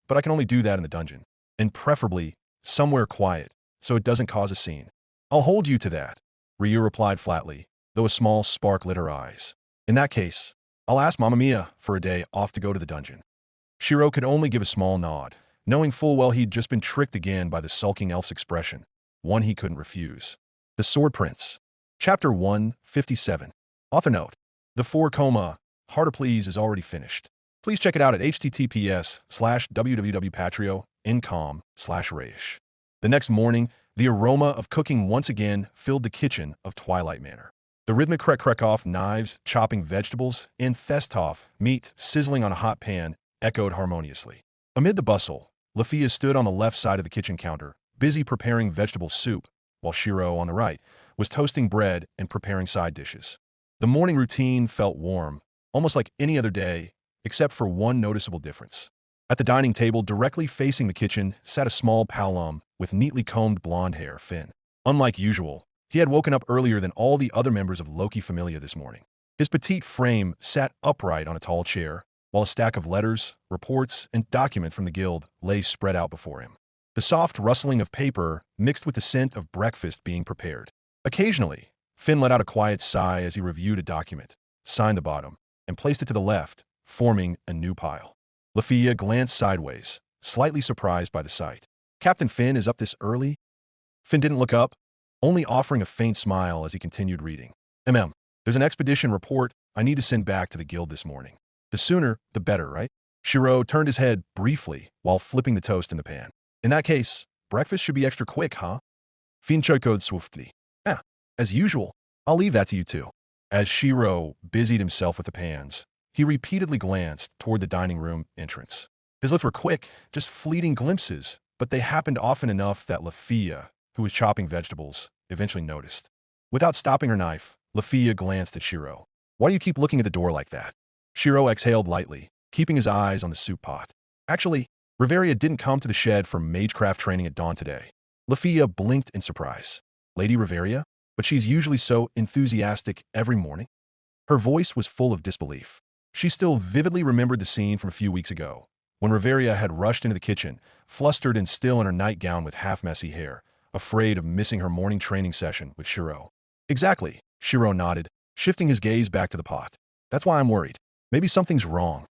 But I can only do that in the dungeon. And preferably, somewhere quiet, so it doesn't cause a scene." "I'll hold you to that," Ryu replied flatly, though a small spark lit her eyes. "In that case, I'll ask Mamma Mia for a day off to go to the dungeon." Shirou could only give a small nod, knowing full well he'd just been tricked again by the sulking elf's expression, one he couldn't refuse. The Sword Prince. Chapter 157. Author note: The 4, Harder Please is already finished. Please check it out at https:/www.patreon.com/Rayish. The next morning, the aroma of cooking once again filled the kitchen of Twilight Manor. The rhythmic crack off knives, chopping vegetables, and Festov, meat sizzling on a hot pan, echoed harmoniously. Amid the bustle, Lafia stood on the left side of the kitchen counter, busy preparing vegetable soup, while Shirou, on the right, was toasting bread and preparing side dishes. The morning routine felt warm, almost like any other day, except for one noticeable difference. At the dining table directly facing the kitchen sat a small Palom with neatly combed blonde hair, Finn. Unlike usual, he had woken up earlier than all the other members of Loki Familia this morning. His petite frame sat upright on a tall chair, while a stack of letters, reports, and documents from the guild lay spread out before him. The soft rustling of paper mixed with the scent of breakfast being prepared. Occasionally, Finn let out a quiet sigh as he reviewed a document, signed the bottom, and placed it to the left, forming a new pile. Lafia glanced sideways, slightly surprised by the sight. "Captain Finn is up this early?" Finn didn't look up, only offering a faint smile as he continued reading. There's an expedition report I need to send back to the guild this morning. The sooner, the better, right?" Shirou turned his head briefly while flipping the toast in the pan. "In that case, breakfast should be extra quick, huh?" Finn chuckled swiftly. As usual, I'll leave that to you two." As Shirou busied himself with the pans, he repeatedly glanced toward the dining room entrance. His looks were quick, just fleeting glimpses, but they happened often enough that Lafia, who was chopping vegetables, eventually noticed. Without stopping her knife, Lafia glanced at Shirou. "Why do you keep looking at the door like that?" Shirou exhaled lightly, keeping his eyes on the soup pot. "Actually, Riveria didn't come to the shed for magecraft training at dawn today. Lafia blinked in surprise. Lady Riveria? But she's usually so enthusiastic every morning. Her voice was full of disbelief. She still vividly remembered the scene from a few weeks ago, when Riveria had rushed into the kitchen, flustered and still in her nightgown with half-messy hair, afraid of missing her morning training session with Shirou. Exactly, Shirou nodded, shifting his gaze back to the pot. That's why I'm worried. Maybe something's wrong.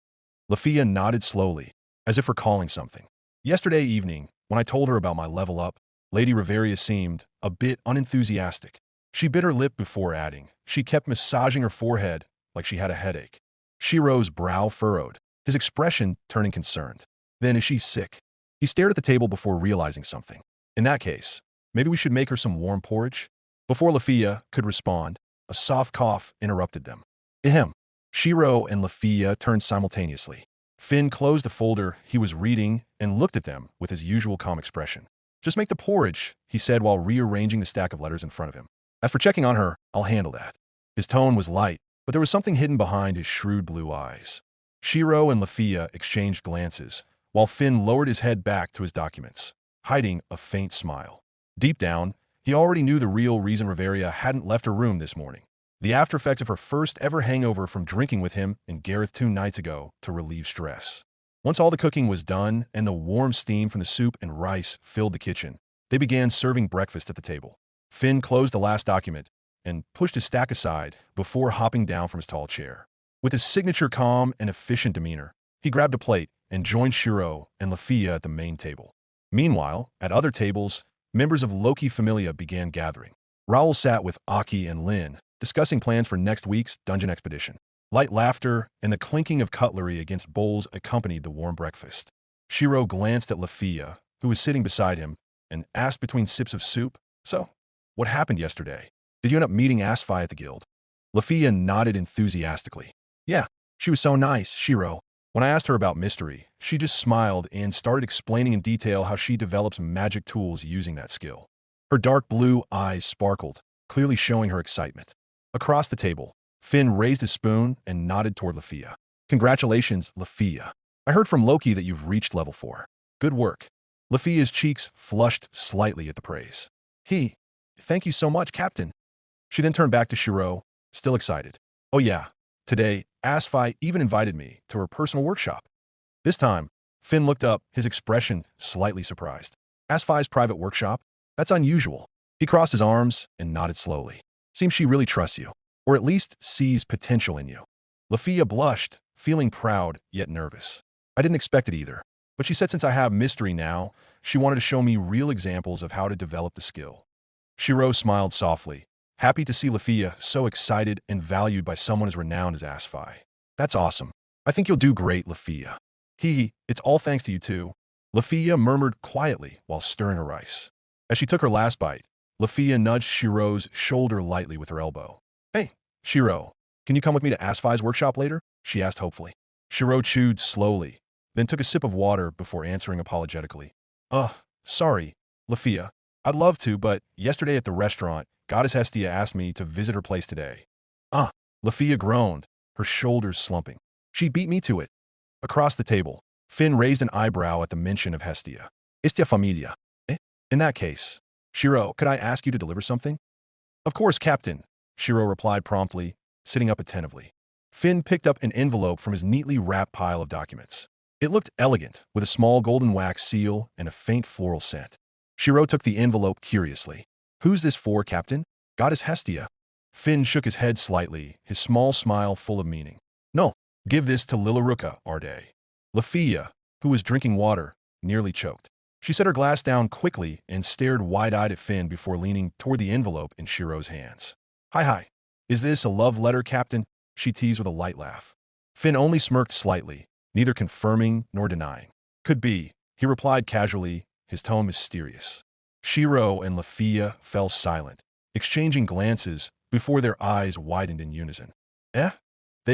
Lafia nodded slowly, as if recalling something. Yesterday evening, when I told her about my level up, Lady Riveria seemed a bit unenthusiastic. She bit her lip before adding. She kept massaging her forehead like she had a headache. Shirou's brow furrowed, his expression turning concerned. Then, is she sick? He stared at the table before realizing something. In that case, maybe we should make her some warm porridge? Before Lafia could respond, a soft cough interrupted them. Ahem. Shirou and Lafia turned simultaneously. Finn closed the folder he was reading and looked at them with his usual calm expression. Just make the porridge, he said while rearranging the stack of letters in front of him. As for checking on her, I'll handle that. His tone was light, but there was something hidden behind his shrewd blue eyes. Shirou and Lafia exchanged glances, while Finn lowered his head back to his documents, hiding a faint smile. Deep down, he already knew the real reason Riveria hadn't left her room this morning. The aftereffects of her first ever hangover from drinking with him in Gareth 2 nights ago to relieve stress. Once all the cooking was done and the warm steam from the soup and rice filled the kitchen, they began serving breakfast at the table. Finn closed the last document and pushed his stack aside before hopping down from his tall chair. With his signature calm and efficient demeanor, he grabbed a plate and joined Shirou and Lafia at the main table. Meanwhile, at other tables, members of Loki Familia began gathering. Raoul sat with Aki and Lin, discussing plans for next week's dungeon expedition. Light laughter and the clinking of cutlery against bowls accompanied the warm breakfast. Shirou glanced at Lafia, who was sitting beside him, and asked between sips of soup, So, what happened yesterday? Did you end up meeting Asfi at the guild? Lafia nodded enthusiastically. Yeah, she was so nice, Shirou. When I asked her about mystery, she just smiled and started explaining in detail how she develops magic tools using that skill. Her dark blue eyes sparkled, clearly showing her excitement. Across the table, Finn raised his spoon and nodded toward Lafia. Congratulations, Lafia. I heard from Loki that you've reached level 4. Good work. Lafia's cheeks flushed slightly at the praise. Thank you so much, Captain. She then turned back to Shirou, still excited. Oh yeah, today, Asfi even invited me to her personal workshop. This time, Finn looked up, his expression slightly surprised. Asfi's private workshop? That's unusual. He crossed his arms and nodded slowly. Seems she really trusts you, or at least sees potential in you. Lafia blushed, feeling proud yet nervous. I didn't expect it either, but she said since I have mystery now, she wanted to show me real examples of how to develop the skill. Shirou smiled softly, happy to see Lafia so excited and valued by someone as renowned as Asfi. That's awesome. I think you'll do great, Lafia. It's all thanks to you too. Lafia murmured quietly while stirring her rice. As she took her last bite, Lafia nudged Shirou's shoulder lightly with her elbow. Hey, Shirou, can you come with me to Asfi's workshop later? She asked hopefully. Shirou chewed slowly, then took a sip of water before answering apologetically. Sorry, Lafia. I'd love to, but yesterday at the restaurant, Goddess Hestia asked me to visit her place today. Lafia groaned, her shoulders slumping. She beat me to it. Across the table, Finn raised an eyebrow at the mention of Hestia. Istia familia. In that case, Shirou, could I ask you to deliver something? Of course, Captain, Shirou replied promptly, sitting up attentively. Finn picked up an envelope from his neatly wrapped pile of documents. It looked elegant, with a small golden wax seal and a faint floral scent. Shirou took the envelope curiously. Who's this for, Captain? Goddess Hestia. Finn shook his head slightly, his small smile full of meaning. No, give this to Lilaruka, Arde. Lafia, who was drinking water, nearly choked. She set her glass down quickly and stared wide-eyed at Finn before leaning toward the envelope in Shirou's hands. Hi. Is this a love letter, Captain? She teased with a light laugh. Finn only smirked slightly, neither confirming nor denying. Could be, he replied casually, his tone mysterious. Shirou and Lafia fell silent, exchanging glances before their eyes widened in unison. They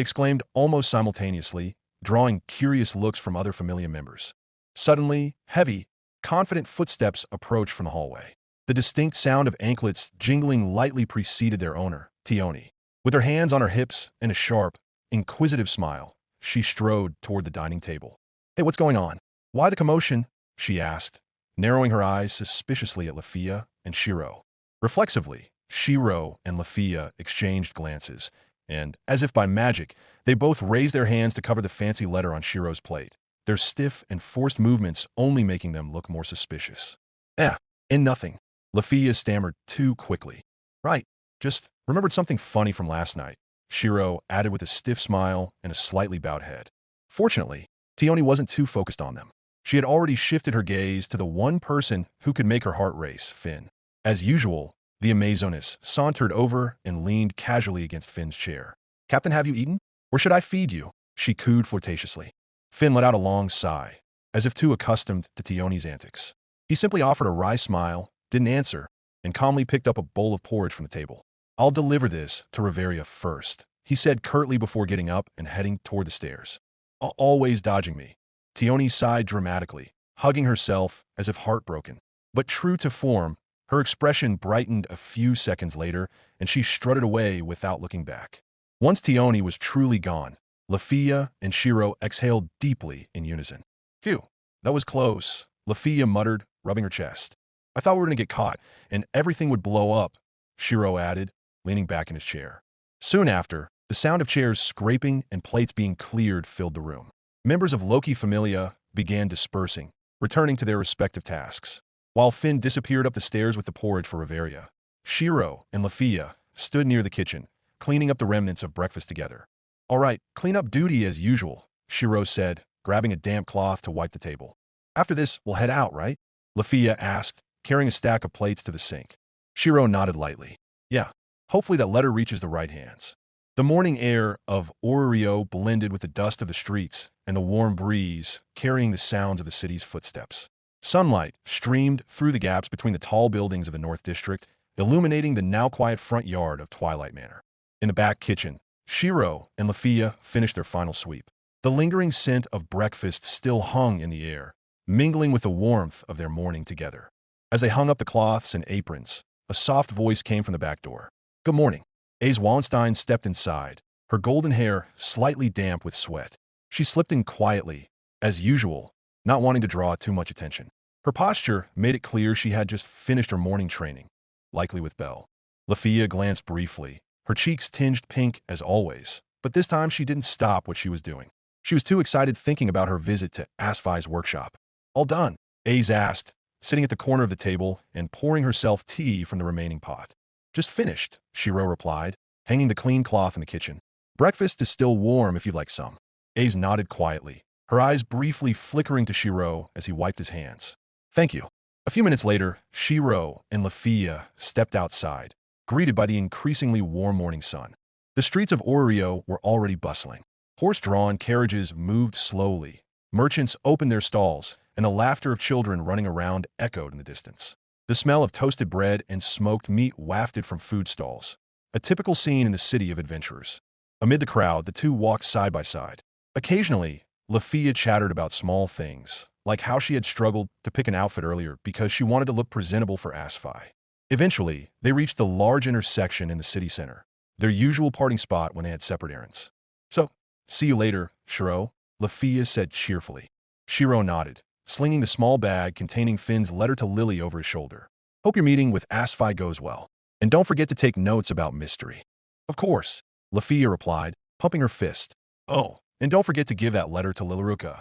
exclaimed almost simultaneously, drawing curious looks from other familia members. Suddenly, heavy, confident footsteps approached from the hallway. The distinct sound of anklets jingling lightly preceded their owner, Tioni. With her hands on her hips and a sharp, inquisitive smile, she strode toward the dining table. Hey, what's going on? Why the commotion? She asked, narrowing her eyes suspiciously at Lafia and Shirou. Reflexively, Shirou and Lafia exchanged glances, and, as if by magic, they both raised their hands to cover the fancy letter on Shirou's plate, their stiff and forced movements only making them look more suspicious. In nothing. Lafia stammered too quickly. Right, just remembered something funny from last night, Shirou added with a stiff smile and a slightly bowed head. Fortunately, Tioni wasn't too focused on them. She had already shifted her gaze to the one person who could make her heart race, Finn. As usual, the Amazoness sauntered over and leaned casually against Finn's chair. Captain, have you eaten? Or should I feed you? She cooed flirtatiously. Finn let out a long sigh, as if too accustomed to Tioni's antics. He simply offered a wry smile, didn't answer, and calmly picked up a bowl of porridge from the table. I'll deliver this to Riveria first, he said curtly before getting up and heading toward the stairs. Always dodging me. Tioni sighed dramatically, hugging herself as if heartbroken. But true to form, her expression brightened a few seconds later, and she strutted away without looking back. Once Tioni was truly gone, Lafia and Shirou exhaled deeply in unison. Phew, that was close, Lafia muttered, rubbing her chest. I thought we were going to get caught, and everything would blow up, Shirou added, leaning back in his chair. Soon after, the sound of chairs scraping and plates being cleared filled the room. Members of Loki Familia began dispersing, returning to their respective tasks. While Finn disappeared up the stairs with the porridge for Riveria, Shirou and Lafia stood near the kitchen, cleaning up the remnants of breakfast together. All right, clean up duty as usual, Shirou said, grabbing a damp cloth to wipe the table. After this, we'll head out, right? Lafia asked, carrying a stack of plates to the sink. Shirou nodded lightly. Yeah, hopefully that letter reaches the right hands. The morning air of Orario blended with the dust of the streets and the warm breeze, carrying the sounds of the city's footsteps. Sunlight streamed through the gaps between the tall buildings of the North District, illuminating the now quiet front yard of Twilight Manor. In the back kitchen, Shirou and Lafia finished their final sweep. The lingering scent of breakfast still hung in the air, mingling with the warmth of their morning together. As they hung up the cloths and aprons, a soft voice came from the back door. Good morning. Ace Wallenstein stepped inside, her golden hair slightly damp with sweat. She slipped in quietly, as usual, not wanting to draw too much attention. Her posture made it clear she had just finished her morning training, likely with Belle. Lafia glanced briefly, her cheeks tinged pink as always, but this time she didn't stop what she was doing. She was too excited thinking about her visit to Asfi's workshop. All done, Ace asked, sitting at the corner of the table and pouring herself tea from the remaining pot. Just finished, Shirou replied, hanging the clean cloth in the kitchen. Breakfast is still warm if you'd like some. Ace nodded quietly, her eyes briefly flickering to Shirou as he wiped his hands. Thank you. A few minutes later, Shirou and Lafia stepped outside, greeted by the increasingly warm morning sun. The streets of Orario were already bustling. Horse-drawn carriages moved slowly. Merchants opened their stalls, and the laughter of children running around echoed in the distance. The smell of toasted bread and smoked meat wafted from food stalls, a typical scene in the city of adventurers. Amid the crowd, the two walked side by side. Occasionally, Lafia chattered about small things, like how she had struggled to pick an outfit earlier because she wanted to look presentable for Asfi. Eventually, they reached the large intersection in the city center, their usual parting spot when they had separate errands. So, see you later, Shirou, Lafia said cheerfully. Shirou nodded, slinging the small bag containing Finn's letter to Lily over his shoulder. Hope your meeting with Asfi goes well. And don't forget to take notes about mystery. Of course, Lafia replied, pumping her fist. Oh, and don't forget to give that letter to Lilaruka.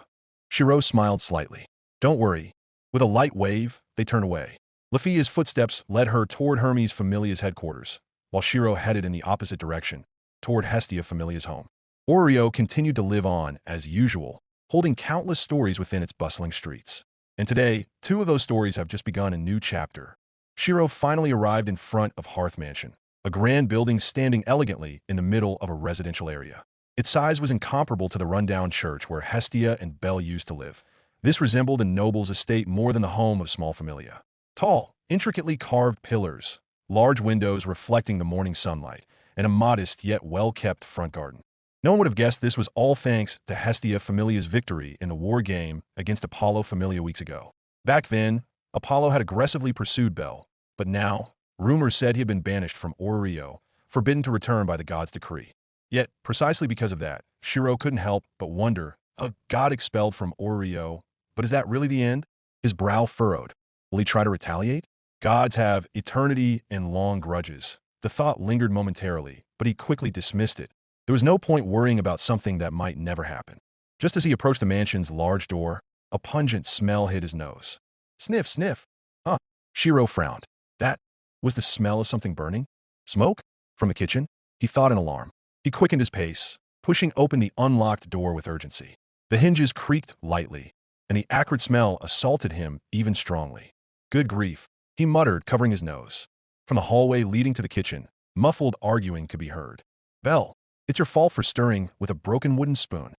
Shirou smiled slightly. Don't worry. With a light wave, they turned away. Lafia's footsteps led her toward Hermes Familia's headquarters, while Shirou headed in the opposite direction, toward Hestia Familia's home. Orario continued to live on as usual, holding countless stories within its bustling streets. And today, 2 of those stories have just begun a new chapter. Shirou finally arrived in front of Hearth Mansion, a grand building standing elegantly in the middle of a residential area. Its size was incomparable to the rundown church where Hestia and Belle used to live. This resembled a noble's estate more than the home of small familia. Tall, intricately carved pillars, large windows reflecting the morning sunlight, and a modest yet well-kept front garden. No one would have guessed this was all thanks to Hestia Familia's victory in the war game against Apollo Familia weeks ago. Back then, Apollo had aggressively pursued Belle, but now, rumors said he had been banished from Orario, forbidden to return by the god's decree. Yet, precisely because of that, Shirou couldn't help but wonder, a god expelled from Orario, But is that really the end? His brow furrowed. Will he try to retaliate? Gods have eternity and long grudges. The thought lingered momentarily, but he quickly dismissed it. There was no point worrying about something that might never happen. Just as he approached the mansion's large door, a pungent smell hit his nose. Sniff, sniff. Huh. Shirou frowned. That was the smell of something burning? Smoke? From the kitchen? He thought in alarm. He quickened his pace, pushing open the unlocked door with urgency. The hinges creaked lightly, and the acrid smell assaulted him even strongly. Good grief, he muttered, covering his nose. From the hallway leading to the kitchen, muffled arguing could be heard. Belle, it's your fault for stirring with a broken wooden spoon.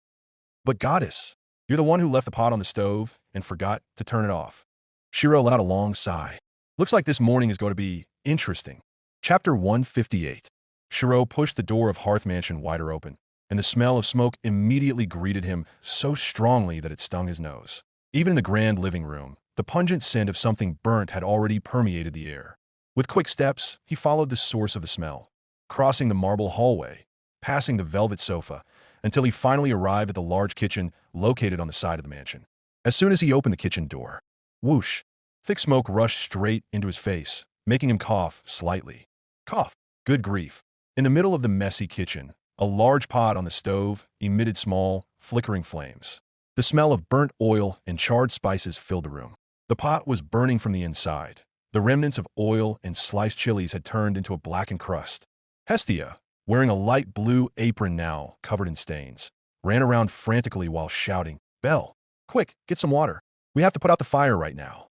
But goddess, you're the one who left the pot on the stove and forgot to turn it off. Shirou let out a long sigh. Looks like this morning is going to be interesting. Chapter 158. Shirou pushed the door of Hearth Mansion wider open, and the smell of smoke immediately greeted him so strongly that it stung his nose. Even in the grand living room, the pungent scent of something burnt had already permeated the air. With quick steps, he followed the source of the smell, crossing the marble hallway, passing the velvet sofa, until he finally arrived at the large kitchen located on the side of the mansion. As soon as he opened the kitchen door, whoosh, thick smoke rushed straight into his face, making him cough slightly. Cough. Good grief. In the middle of the messy kitchen, a large pot on the stove emitted small, flickering flames. The smell of burnt oil and charred spices filled the room. The pot was burning from the inside. The remnants of oil and sliced chilies had turned into a blackened crust. Hestia, wearing a light blue apron now covered in stains, ran around frantically while shouting, Belle, quick, get some water. We have to put out the fire right now.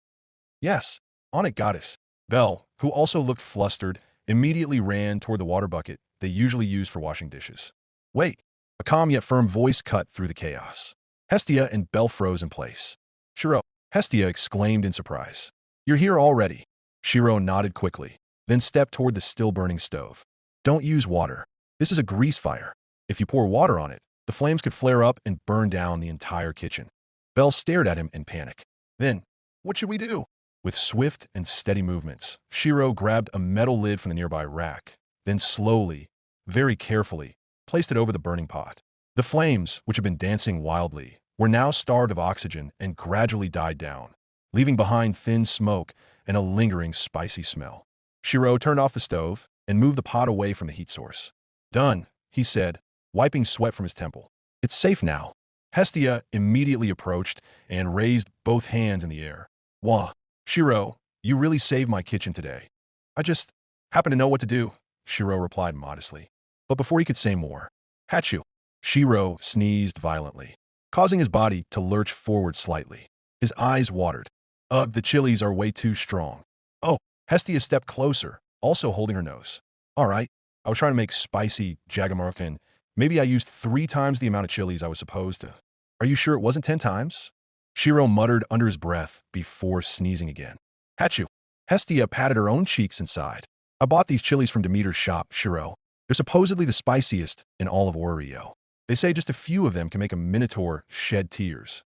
Yes, on it, goddess. Belle, who also looked flustered, immediately ran toward the water bucket they usually use for washing dishes. Wait, a calm yet firm voice cut through the chaos. Hestia and Belle froze in place. Shirou, Hestia exclaimed in surprise. You're here already. Shirou nodded quickly, then stepped toward the still-burning stove. Don't use water. This is a grease fire. If you pour water on it, the flames could flare up and burn down the entire kitchen. Belle stared at him in panic. Then, what should we do? With swift and steady movements, Shirou grabbed a metal lid from the nearby rack, then slowly, very carefully, placed it over the burning pot. The flames, which had been dancing wildly, were now starved of oxygen and gradually died down, leaving behind thin smoke and a lingering spicy smell. Shirou turned off the stove and moved the pot away from the heat source. Done, he said, wiping sweat from his temple. It's safe now. Hestia immediately approached and raised both hands in the air. Wah, Shirou, you really saved my kitchen today. I just happen to know what to do, Shirou replied modestly. But before he could say more, Hachu, Shirou sneezed violently, causing his body to lurch forward slightly. His eyes watered. Ugh, the chilies are way too strong. Oh, Hestia stepped closer, also holding her nose. All right, I was trying to make spicy jagamuruka, and maybe I used 3 times the amount of chilies I was supposed to. Are you sure it wasn't 10 times? Shirou muttered under his breath before sneezing again. Hachu. Hestia patted her own cheeks and sighed. I bought these chilies from Demeter's shop, Shirou. They're supposedly the spiciest in all of Orario. They say just a few of them can make a minotaur shed tears.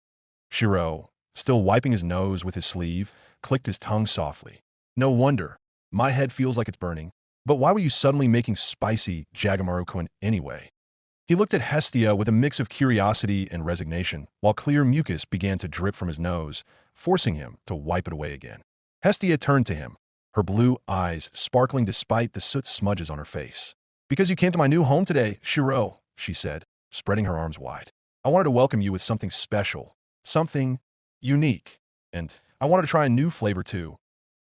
Shirou, still wiping his nose with his sleeve, clicked his tongue softly. No wonder. My head feels like it's burning. But why were you suddenly making spicy jagamuruka anyway? He looked at Hestia with a mix of curiosity and resignation, while clear mucus began to drip from his nose, forcing him to wipe it away again. Hestia turned to him, her blue eyes sparkling despite the soot smudges on her face. Because you came to my new home today, Shirou, she said, spreading her arms wide. I wanted to welcome you with something special, something unique, and I wanted to try a new flavor too.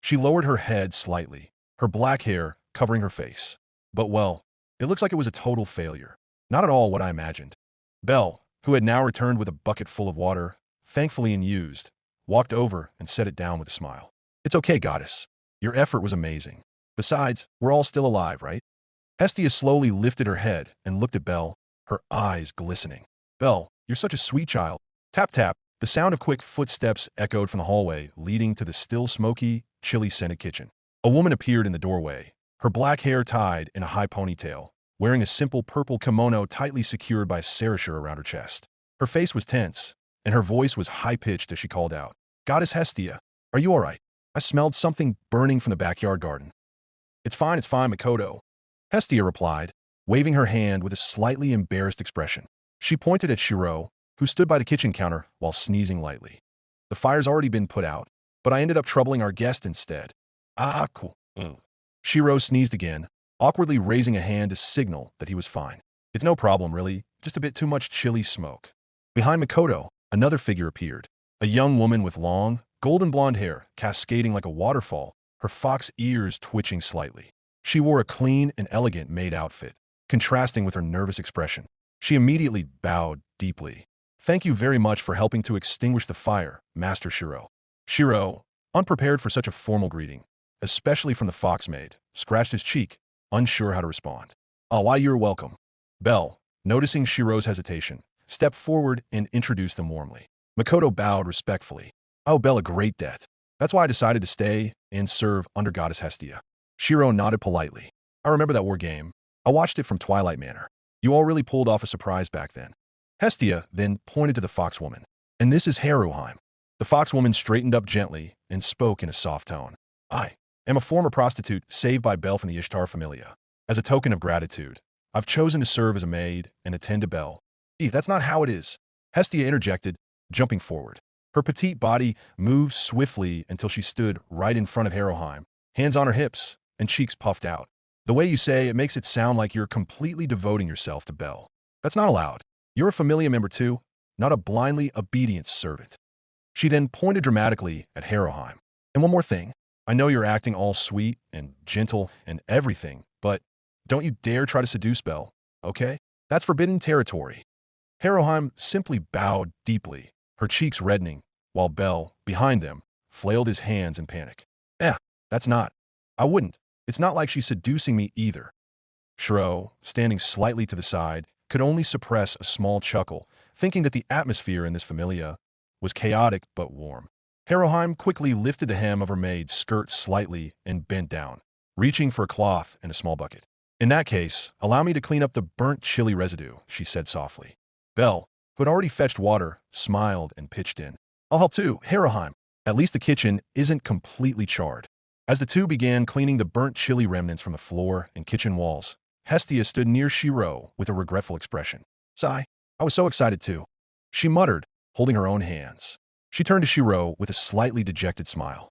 She lowered her head slightly, her black hair covering her face. But well, it looks like it was a total failure. Not at all what I imagined. Belle, who had now returned with a bucket full of water, thankfully unused, walked over and set it down with a smile. It's okay, goddess. Your effort was amazing. Besides, we're all still alive, right? Hestia slowly lifted her head and looked at Belle, her eyes glistening. Belle, you're such a sweet child. Tap tap. The sound of quick footsteps echoed from the hallway, leading to the still smoky, chili-scented kitchen. A woman appeared in the doorway, her black hair tied in a high ponytail, wearing a simple purple kimono tightly secured by a serrature around her chest. Her face was tense, and her voice was high-pitched as she called out, Goddess Hestia, are you all right? I smelled something burning from the backyard garden. It's fine, Makoto. Hestia replied, waving her hand with a slightly embarrassed expression. She pointed at Shirou, who stood by the kitchen counter while sneezing lightly. The fire's already been put out, but I ended up troubling our guest instead. Cool. Shirou sneezed again, awkwardly raising a hand to signal that he was fine. It's no problem, really, just a bit too much chilly smoke. Behind Makoto, another figure appeared. A young woman with long, golden blonde hair cascading like a waterfall, her fox ears twitching slightly. She wore a clean and elegant maid outfit, contrasting with her nervous expression. She immediately bowed deeply. Thank you very much for helping to extinguish the fire, Master Shirou. Shirou, unprepared for such a formal greeting, especially from the fox maid, scratched his cheek, unsure how to respond. Oh, why, you're welcome. Belle, noticing Shirou's hesitation, stepped forward and introduced them warmly. Makoto bowed respectfully. Oh, Belle, a great debt. That's why I decided to stay and serve under Goddess Hestia. Shirou nodded politely. I remember that war game. I watched it from Twilight Manor. You all really pulled off a surprise back then. Hestia then pointed to the foxwoman. And this is Haruheim. The foxwoman straightened up gently and spoke in a soft tone. I am a former prostitute saved by Belle from the Ishtar Familia. As a token of gratitude, I've chosen to serve as a maid and attend to Belle. That's not how it is. Hestia interjected, jumping forward. Her petite body moved swiftly until she stood right in front of Haruheim, hands on her hips and cheeks puffed out. The way you say it makes it sound like you're completely devoting yourself to Belle. That's not allowed. You're a Familia member too, not a blindly obedient servant. She then pointed dramatically at Haruheim. And one more thing. I know you're acting all sweet and gentle and everything, but don't you dare try to seduce Belle, okay? That's forbidden territory. Haruheim simply bowed deeply, her cheeks reddening, while Belle, behind them, flailed his hands in panic. That's not. I wouldn't. It's not like she's seducing me either. Shirou, standing slightly to the side, could only suppress a small chuckle, thinking that the atmosphere in this familia was chaotic but warm. Haruheim quickly lifted the hem of her maid's skirt slightly and bent down, reaching for a cloth and a small bucket. In that case, allow me to clean up the burnt chili residue, she said softly. Belle, who had already fetched water, smiled and pitched in. I'll help too, Haruheim. At least the kitchen isn't completely charred. As the two began cleaning the burnt chili remnants from the floor and kitchen walls, Hestia stood near Shirou with a regretful expression. Sigh, I was so excited too. She muttered, holding her own hands. She turned to Shirou with a slightly dejected smile.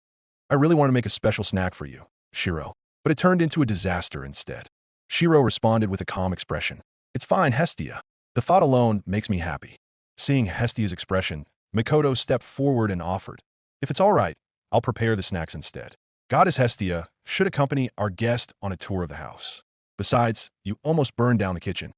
I really want to make a special snack for you, Shirou, but it turned into a disaster instead. Shirou responded with a calm expression. It's fine, Hestia. The thought alone makes me happy. Seeing Hestia's expression, Makoto stepped forward and offered. If it's all right, I'll prepare the snacks instead. Goddess Hestia should accompany our guest on a tour of the house. Besides, you almost burned down the kitchen.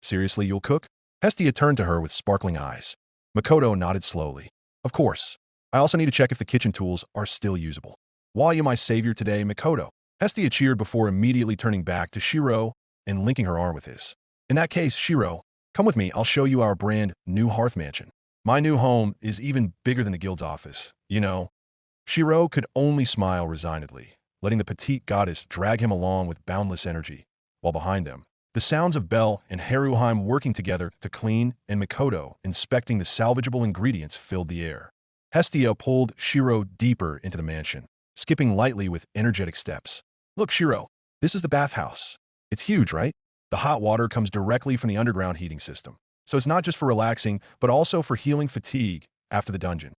Seriously, you'll cook? Hestia turned to her with sparkling eyes. Makoto nodded slowly. Of course. I also need to check if the kitchen tools are still usable. Why you my savior today, Makoto? Hestia cheered before immediately turning back to Shirou and linking her arm with his. In that case, Shirou, come with me, I'll show you our brand new hearth mansion. My new home is even bigger than the guild's office, you know. Shirou could only smile resignedly, letting the petite goddess drag him along with boundless energy, while behind them, the sounds of Belle and Haruheim working together to clean and Makoto inspecting the salvageable ingredients filled the air. Hestia pulled Shirou deeper into the mansion, skipping lightly with energetic steps. Look, Shirou, this is the bathhouse. It's huge, right? The hot water comes directly from the underground heating system, so it's not just for relaxing, but also for healing fatigue after the dungeon.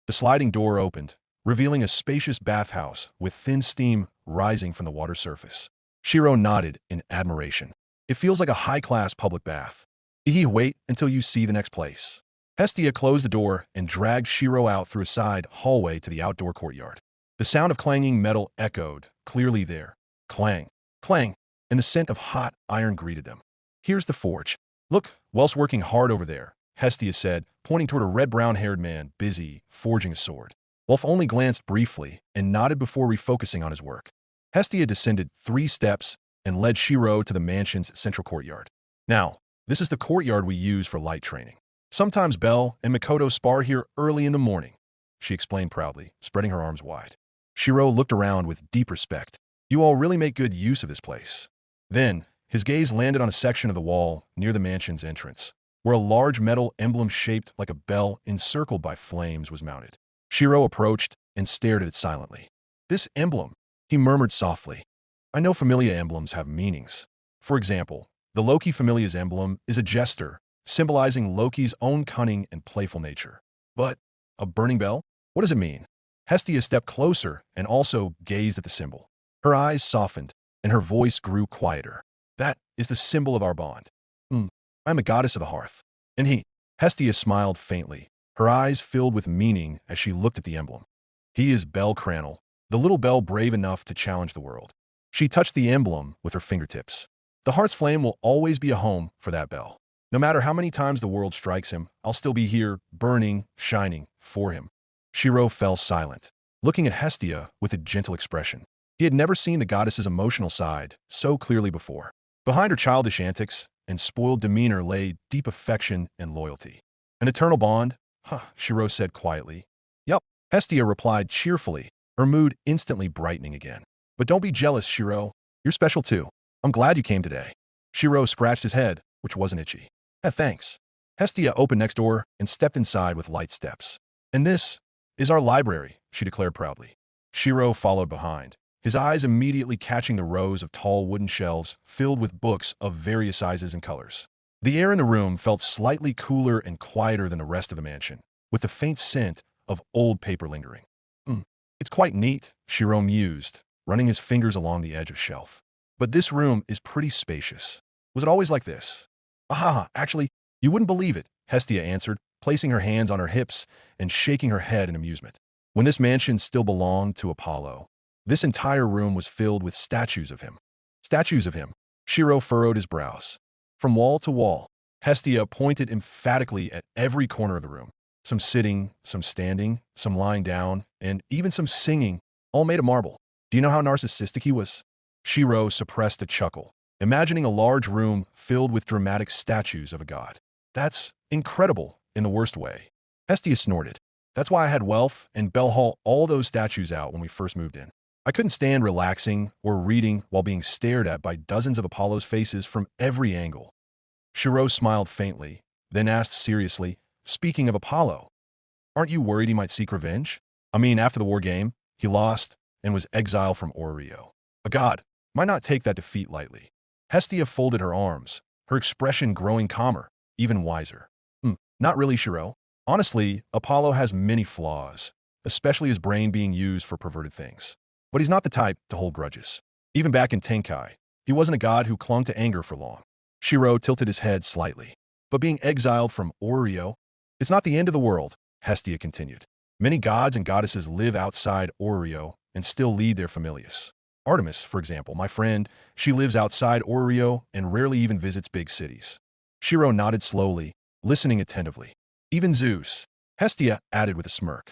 The sliding door opened, revealing a spacious bathhouse with thin steam rising from the water surface. Shirou nodded in admiration. It feels like a high-class public bath. Wait until you see the next place. Hestia closed the door and dragged Shirou out through a side hallway to the outdoor courtyard. The sound of clanging metal echoed clearly there. Clang, clang, and the scent of hot iron greeted them. Here's the forge. Look, Wel's working hard over there, Hestia said, pointing toward a red-brown-haired man busy forging a sword. Wolf only glanced briefly and nodded before refocusing on his work. Hestia descended 3 steps and led Shirou to the mansion's central courtyard. Now, this is the courtyard we use for light training. Sometimes Belle and Makoto spar here early in the morning, she explained proudly, spreading her arms wide. Shirou looked around with deep respect. You all really make good use of this place. Then, his gaze landed on a section of the wall near the mansion's entrance, where a large metal emblem shaped like a bell encircled by flames was mounted. Shirou approached and stared at it silently. This emblem, he murmured softly. I know Familia emblems have meanings. For example, the Loki Familia's emblem is a jester, symbolizing Loki's own cunning and playful nature. But A burning bell? What does it mean? Hestia stepped closer and also gazed at the symbol. Her eyes softened, and her voice grew quieter. That is the symbol of our bond. I am a goddess of the hearth. And Hestia smiled faintly, her eyes filled with meaning as she looked at the emblem. He is Bel Cranel, the little bell brave enough to challenge the world. She touched the emblem with her fingertips. The heart's flame will always be a home for that bell. No matter how many times the world strikes him, I'll still be here, burning, shining, for him. Shirou fell silent, looking at Hestia with a gentle expression. He had never seen the goddess's emotional side so clearly before. Behind her childish antics and spoiled demeanor lay deep affection and loyalty. An eternal bond? Shirou said quietly. Yup, Hestia replied cheerfully, her mood instantly brightening again. But don't be jealous, Shirou. You're special too. I'm glad you came today. Shirou scratched his head, which wasn't itchy. Thanks. Hestia opened next door and stepped inside with light steps. And this is our library, she declared proudly. Shirou followed behind, his eyes immediately catching the rows of tall wooden shelves filled with books of various sizes and colors. The air in the room felt slightly cooler and quieter than the rest of the mansion, with the faint scent of old paper lingering. It's quite neat, Shirou mused, running his fingers along the edge of the shelf. But this room is pretty spacious. Was it always like this? Actually, you wouldn't believe it, Hestia answered, placing her hands on her hips and shaking her head in amusement. When this mansion still belonged to Apollo, this entire room was filled with statues of him. Statues of him. Shirou furrowed his brows. From wall to wall, Hestia pointed emphatically at every corner of the room. Some sitting, some standing, some lying down, and even some singing, all made of marble. Do you know how narcissistic he was? Shirou suppressed a chuckle, imagining a large room filled with dramatic statues of a god. That's incredible in the worst way. Hestia snorted. That's why I had Welf and Bell haul all those statues out when we first moved in. I couldn't stand relaxing or reading while being stared at by dozens of Apollo's faces from every angle. Shirou smiled faintly, then asked seriously, speaking of Apollo, aren't you worried he might seek revenge? I mean, after the war game, he lost and was exiled from Orario. A god might not take that defeat lightly. Hestia folded her arms, her expression growing calmer, even wiser. Not really, Shirou. Honestly, Apollo has many flaws, especially his brain being used for perverted things. But he's not the type to hold grudges. Even back in Tenkai, he wasn't a god who clung to anger for long. Shirou tilted his head slightly. But being exiled from Orario, it's not the end of the world, Hestia continued. Many gods and goddesses live outside Orario and still lead their familiars. Artemis, for example, my friend, she lives outside Orario and rarely even visits big cities. Shirou nodded slowly, listening attentively. Even Zeus, Hestia added with a smirk.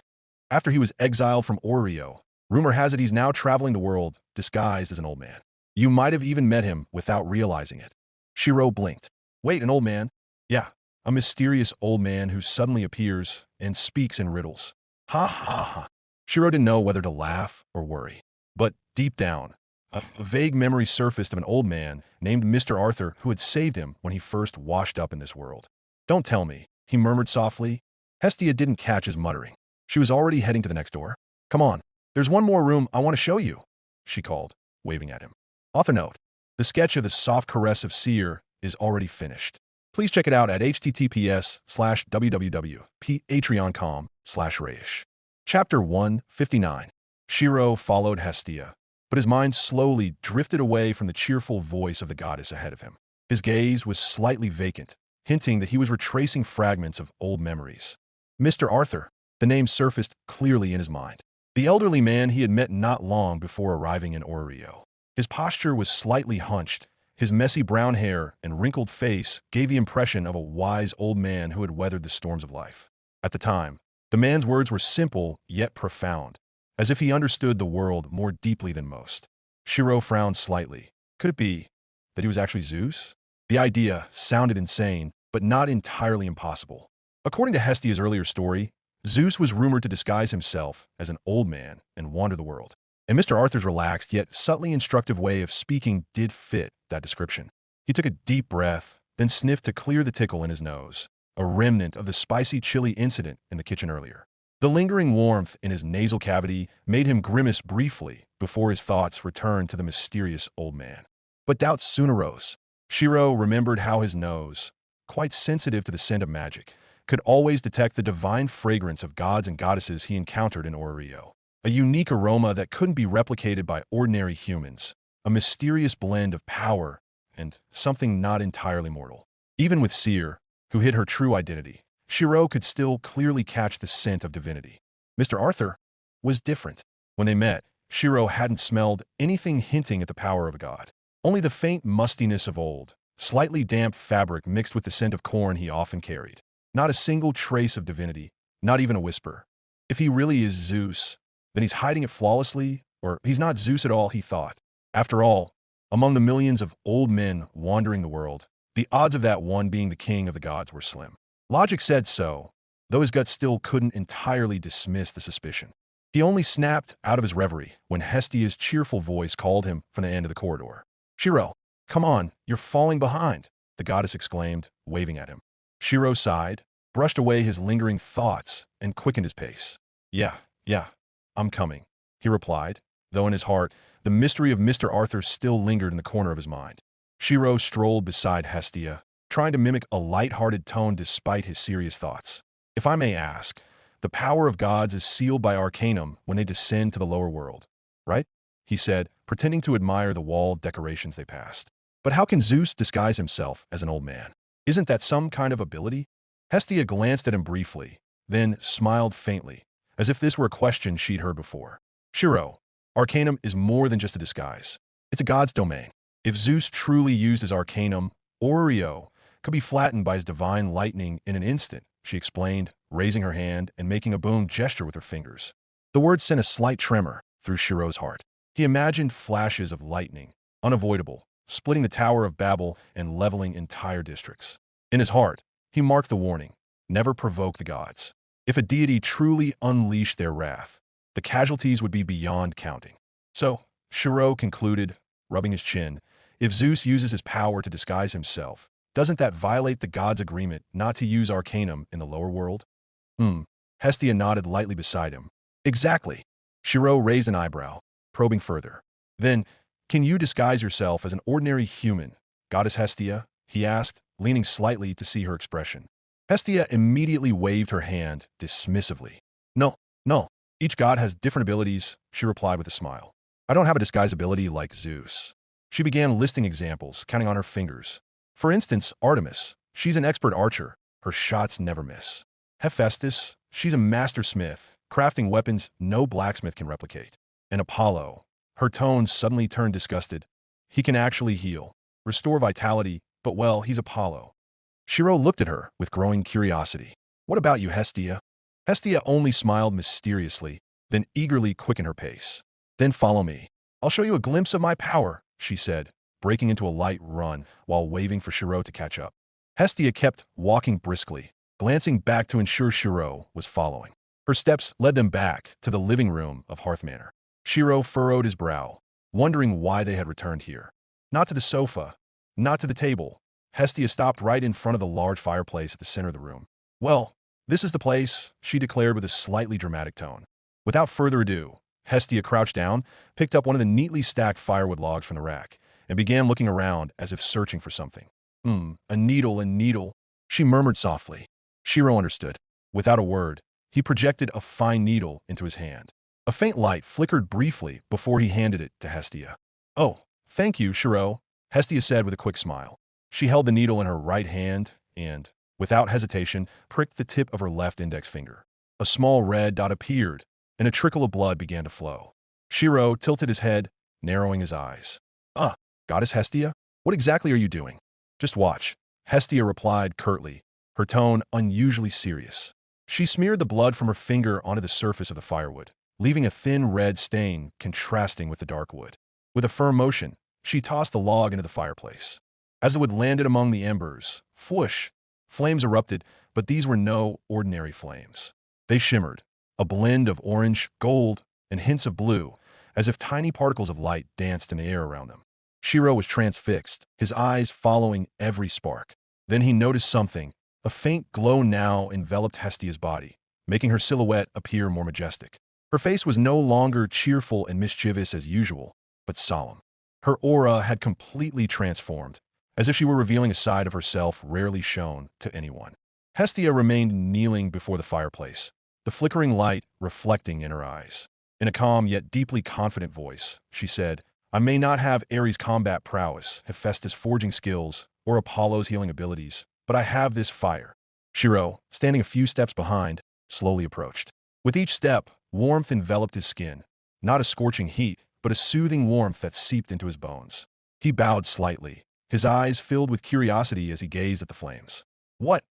After he was exiled from Orario, rumor has it he's now traveling the world, disguised as an old man. You might have even met him without realizing it. Shirou blinked. Wait, an old man? Yeah, a mysterious old man who suddenly appears and speaks in riddles. Ha. Shirou didn't know whether to laugh or worry. But deep down, a vague memory surfaced of an old man named Mr. Arthur who had saved him when he first washed up in this world. Don't tell me, he murmured softly. Hestia didn't catch his muttering. She was already heading to the next door. Come on, there's one more room I want to show you, she called, waving at him. Author note, the sketch of the soft caress of Seer is already finished. Please check it out at https://www.patreon.com/Rayish. Chapter 159. Shirou followed Hestia, but his mind slowly drifted away from the cheerful voice of the goddess ahead of him. His gaze was slightly vacant, hinting that he was retracing fragments of old memories. Mr. Arthur, the name surfaced clearly in his mind. The elderly man he had met not long before arriving in Orario. His posture was slightly hunched. His messy brown hair and wrinkled face gave the impression of a wise old man who had weathered the storms of life. At the time, the man's words were simple yet profound, as if he understood the world more deeply than most. Shirou frowned slightly. Could it be that he was actually Zeus? The idea sounded insane, but not entirely impossible. According to Hestia's earlier story, Zeus was rumored to disguise himself as an old man and wander the world. And Mr. Arthur's relaxed yet subtly instructive way of speaking did fit that description. He took a deep breath, then sniffed to clear the tickle in his nose, a remnant of the spicy chili incident in the kitchen earlier. The lingering warmth in his nasal cavity made him grimace briefly before his thoughts returned to the mysterious old man. But doubts soon arose. Shirou remembered how his nose, quite sensitive to the scent of magic, could always detect the divine fragrance of gods and goddesses he encountered in Orario. A unique aroma that couldn't be replicated by ordinary humans. A mysterious blend of power and something not entirely mortal. Even with Seer, who hid her true identity, Shirou could still clearly catch the scent of divinity. Mr. Arthur was different. When they met, Shirou hadn't smelled anything hinting at the power of a god. Only the faint mustiness of old, slightly damp fabric mixed with the scent of corn he often carried. Not a single trace of divinity, not even a whisper. If he really is Zeus, then he's hiding it flawlessly, or he's not Zeus at all, he thought. After all, among the millions of old men wandering the world, the odds of that one being the king of the gods were slim. Logic said so, though his gut still couldn't entirely dismiss the suspicion. He only snapped out of his reverie when Hestia's cheerful voice called him from the end of the corridor. "Shirou, come on, you're falling behind," the goddess exclaimed, waving at him. Shirou sighed, brushed away his lingering thoughts, and quickened his pace. Yeah, I'm coming," he replied, though in his heart, the mystery of Mr. Arthur still lingered in the corner of his mind. Shirou strolled beside Hestia, trying to mimic a light-hearted tone despite his serious thoughts. "If I may ask, the power of gods is sealed by arcanum when they descend to the lower world, right?" he said, pretending to admire the wall decorations they passed. "But how can Zeus disguise himself as an old man? Isn't that some kind of ability?" Hestia glanced at him briefly, then smiled faintly, as if this were a question she'd heard before. "Shirou, arcanum is more than just a disguise. It's a god's domain. If Zeus truly used his arcanum, Orario could be flattened by his divine lightning in an instant," she explained, raising her hand and making a boom gesture with her fingers. The word sent a slight tremor through Shirou's heart. He imagined flashes of lightning, unavoidable, splitting the Tower of Babel and leveling entire districts. In his heart, he marked the warning: never provoke the gods. If a deity truly unleashed their wrath, the casualties would be beyond counting. "So," Shirou concluded, rubbing his chin, "if Zeus uses his power to disguise himself, doesn't that violate the gods' agreement not to use arcanum in the lower world?" Hestia nodded lightly beside him. "Exactly." Shirou raised an eyebrow, probing further. "Then, can you disguise yourself as an ordinary human, Goddess Hestia?" he asked, leaning slightly to see her expression. Hestia immediately waved her hand dismissively. No. Each god has different abilities," she replied with a smile. "I don't have a disguise ability like Zeus." She began listing examples, counting on her fingers. For instance, Artemis. She's an expert archer. Her shots never miss. Hephaestus. She's a master smith, crafting weapons no blacksmith can replicate. And Apollo. Her tone suddenly turned disgusted. He can actually heal, restore vitality, but well, he's Apollo. Shirou looked at her with growing curiosity. "What about you, Hestia?" Hestia only smiled mysteriously, then eagerly quickened her pace. "Then follow me. I'll show you a glimpse of my power," she said, breaking into a light run while waving for Shirou to catch up. Hestia kept walking briskly, glancing back to ensure Shirou was following. Her steps led them back to the living room of Hearth Manor. Shirou furrowed his brow, wondering why they had returned here. Not to the sofa, not to the table. Hestia stopped right in front of the large fireplace at the center of the room. "Well, this is the place," she declared with a slightly dramatic tone. Without further ado, Hestia crouched down, picked up one of the neatly stacked firewood logs from the rack, and began looking around as if searching for something. A needle, she murmured softly. Shirou understood. Without a word, he projected a fine needle into his hand. A faint light flickered briefly before he handed it to Hestia. "Oh, thank you, Shirou," Hestia said with a quick smile. She held the needle in her right hand and, without hesitation, pricked the tip of her left index finger. A small red dot appeared, and a trickle of blood began to flow. Shirou tilted his head, narrowing his eyes. Goddess Hestia? What exactly are you doing?" "Just watch," Hestia replied curtly, her tone unusually serious. She smeared the blood from her finger onto the surface of the firewood, leaving a thin red stain contrasting with the dark wood. With a firm motion, she tossed the log into the fireplace. As the wood landed among the embers, whoosh, flames erupted, but these were no ordinary flames. They shimmered, a blend of orange, gold, and hints of blue, as if tiny particles of light danced in the air around them. Shirou was transfixed, his eyes following every spark. Then he noticed something. A faint glow now enveloped Hestia's body, making her silhouette appear more majestic. Her face was no longer cheerful and mischievous as usual, but solemn. Her aura had completely transformed, as if she were revealing a side of herself rarely shown to anyone. Hestia remained kneeling before the fireplace, the flickering light reflecting in her eyes. In a calm yet deeply confident voice, she said, I may not have Ares' combat prowess, Hephaestus' forging skills, or Apollo's healing abilities, but I have this fire. Shirou, standing a few steps behind, slowly approached. With each step, warmth enveloped his skin, not a scorching heat, but a soothing warmth that seeped into his bones. He bowed slightly, his eyes filled with curiosity as he gazed at the flames. What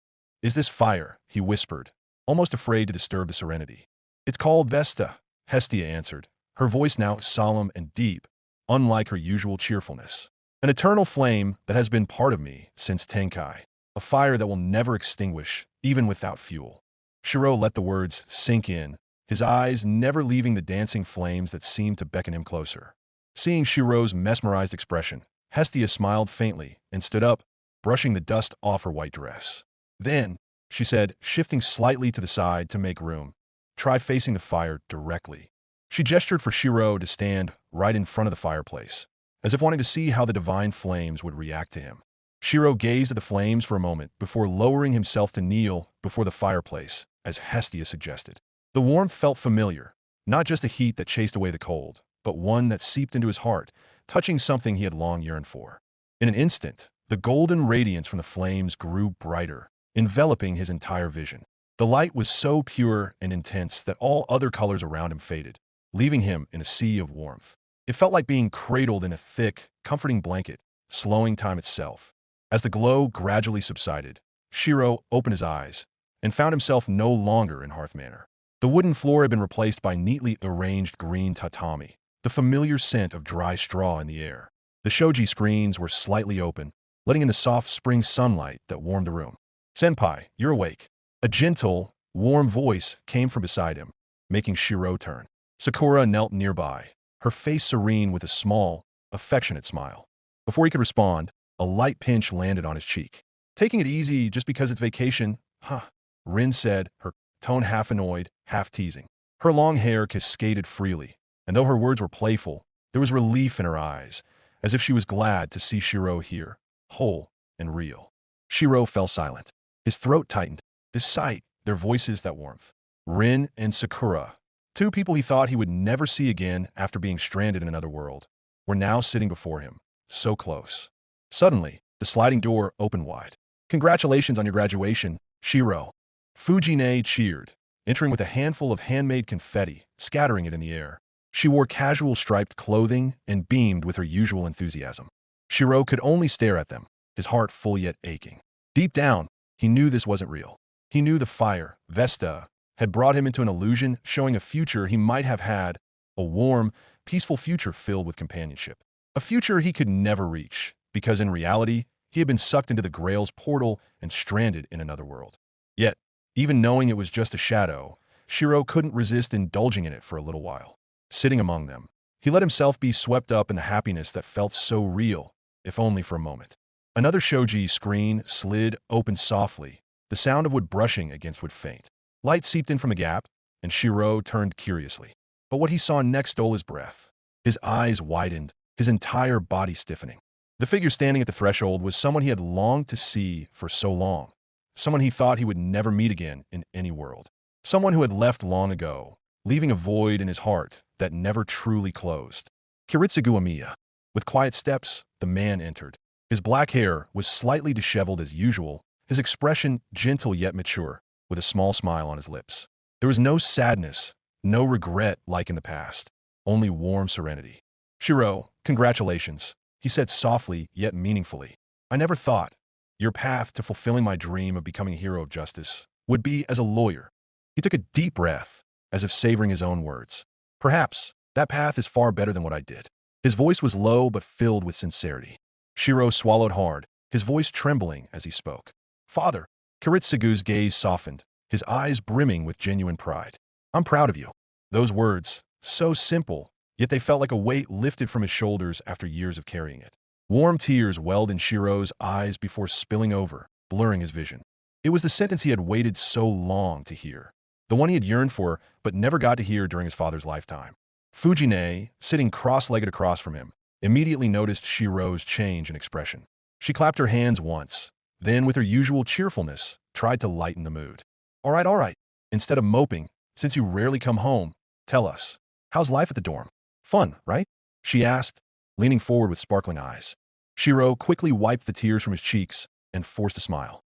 is this fire? He whispered, almost afraid to disturb the serenity. It's called Vesta, Hestia answered, her voice now solemn and deep, unlike her usual cheerfulness. An eternal flame that has been part of me since Tenkai, a fire that will never extinguish, even without fuel. Shirou let the words sink in, his eyes never leaving the dancing flames that seemed to beckon him closer. Seeing Shirou's mesmerized expression, Hestia smiled faintly and stood up, brushing the dust off her white dress. Then, she said, shifting slightly to the side to make room, try facing the fire directly. She gestured for Shirou to stand right in front of the fireplace, as if wanting to see how the divine flames would react to him. Shirou gazed at the flames for a moment before lowering himself to kneel before the fireplace, as Hestia suggested. The warmth felt familiar, not just a heat that chased away the cold, but one that seeped into his heart, touching something he had long yearned for. In an instant, the golden radiance from the flames grew brighter, enveloping his entire vision. The light was so pure and intense that all other colors around him faded, leaving him in a sea of warmth. It felt like being cradled in a thick, comforting blanket, slowing time itself. As the glow gradually subsided, Shirou opened his eyes and found himself no longer in Hearth Manor. The wooden floor had been replaced by neatly arranged green tatami, the familiar scent of dry straw in the air. The shoji screens were slightly open, letting in the soft spring sunlight that warmed the room. Senpai, you're awake. A gentle, warm voice came from beside him, making Shirou turn. Sakura knelt nearby, her face serene with a small, affectionate smile. Before he could respond, a light pinch landed on his cheek. Taking it easy just because it's vacation, huh? Rin said, her tone half annoyed, half teasing. Her long hair cascaded freely, and though her words were playful, there was relief in her eyes, as if she was glad to see Shirou here, whole and real. Shirou fell silent. His throat tightened. This sight, their voices, that warmth. Rin and Sakura, two people he thought he would never see again after being stranded in another world, were now sitting before him, so close. Suddenly, the sliding door opened wide. Congratulations on your graduation, Shirou. Fujine cheered, entering with a handful of handmade confetti, scattering it in the air. She wore casual striped clothing and beamed with her usual enthusiasm. Shirou could only stare at them, his heart full yet aching. Deep down, he knew this wasn't real. He knew the fire, Vesta, had brought him into an illusion showing a future he might have had, a warm, peaceful future filled with companionship. A future he could never reach, because in reality, he had been sucked into the Grail's portal and stranded in another world. Yet, even knowing it was just a shadow, Shirou couldn't resist indulging in it for a little while. Sitting among them, he let himself be swept up in the happiness that felt so real, if only for a moment. Another shoji screen slid open softly, the sound of wood brushing against wood faint. Light seeped in from the gap, and Shirou turned curiously. But what he saw next stole his breath. His eyes widened, his entire body stiffening. The figure standing at the threshold was someone he had longed to see for so long. Someone he thought he would never meet again in any world. Someone who had left long ago, leaving a void in his heart that never truly closed. Kiritsugu Emiya. With quiet steps, the man entered. His black hair was slightly disheveled as usual, his expression gentle yet mature, with a small smile on his lips. There was no sadness, no regret like in the past, only warm serenity. Shirou, congratulations, he said softly yet meaningfully. I never thought your path to fulfilling my dream of becoming a hero of justice would be as a lawyer. He took a deep breath, as if savoring his own words. Perhaps that path is far better than what I did. His voice was low but filled with sincerity. Shirou swallowed hard, his voice trembling as he spoke. Father, Kiritsugu's gaze softened, his eyes brimming with genuine pride. I'm proud of you. Those words, so simple, yet they felt like a weight lifted from his shoulders after years of carrying it. Warm tears welled in Shirou's eyes before spilling over, blurring his vision. It was the sentence he had waited so long to hear. The one he had yearned for, but never got to hear during his father's lifetime. Fujine, sitting cross-legged across from him, immediately noticed Shirou's change in expression. She clapped her hands once, then with her usual cheerfulness, tried to lighten the mood. All right. Instead of moping, since you rarely come home, tell us, how's life at the dorm? Fun, right? She asked, leaning forward with sparkling eyes. Shirou quickly wiped the tears from his cheeks and forced a smile.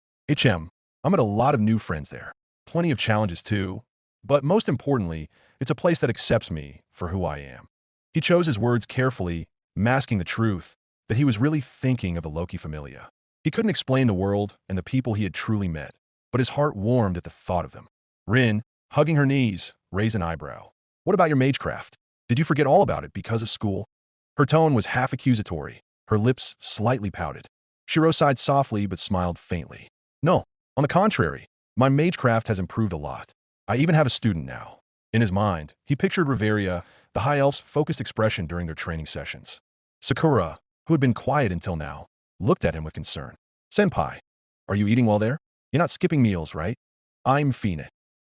I'm at a lot of new friends there. Plenty of challenges too. But most importantly, it's a place that accepts me for who I am. He chose his words carefully, masking the truth that he was really thinking of the Loki Familia. He couldn't explain the world and the people he had truly met, but his heart warmed at the thought of them. Rin, hugging her knees, raised an eyebrow. What about your magecraft? Did you forget all about it because of school? Her tone was half accusatory, her lips slightly pouted. Shirou sighed softly but smiled faintly. No, on the contrary, my magecraft has improved a lot. I even have a student now. In his mind, he pictured Riveria, the high elf's focused expression during their training sessions. Sakura, who had been quiet until now, looked at him with concern. Senpai, are you eating well there? You're not skipping meals, right? I'm Fine.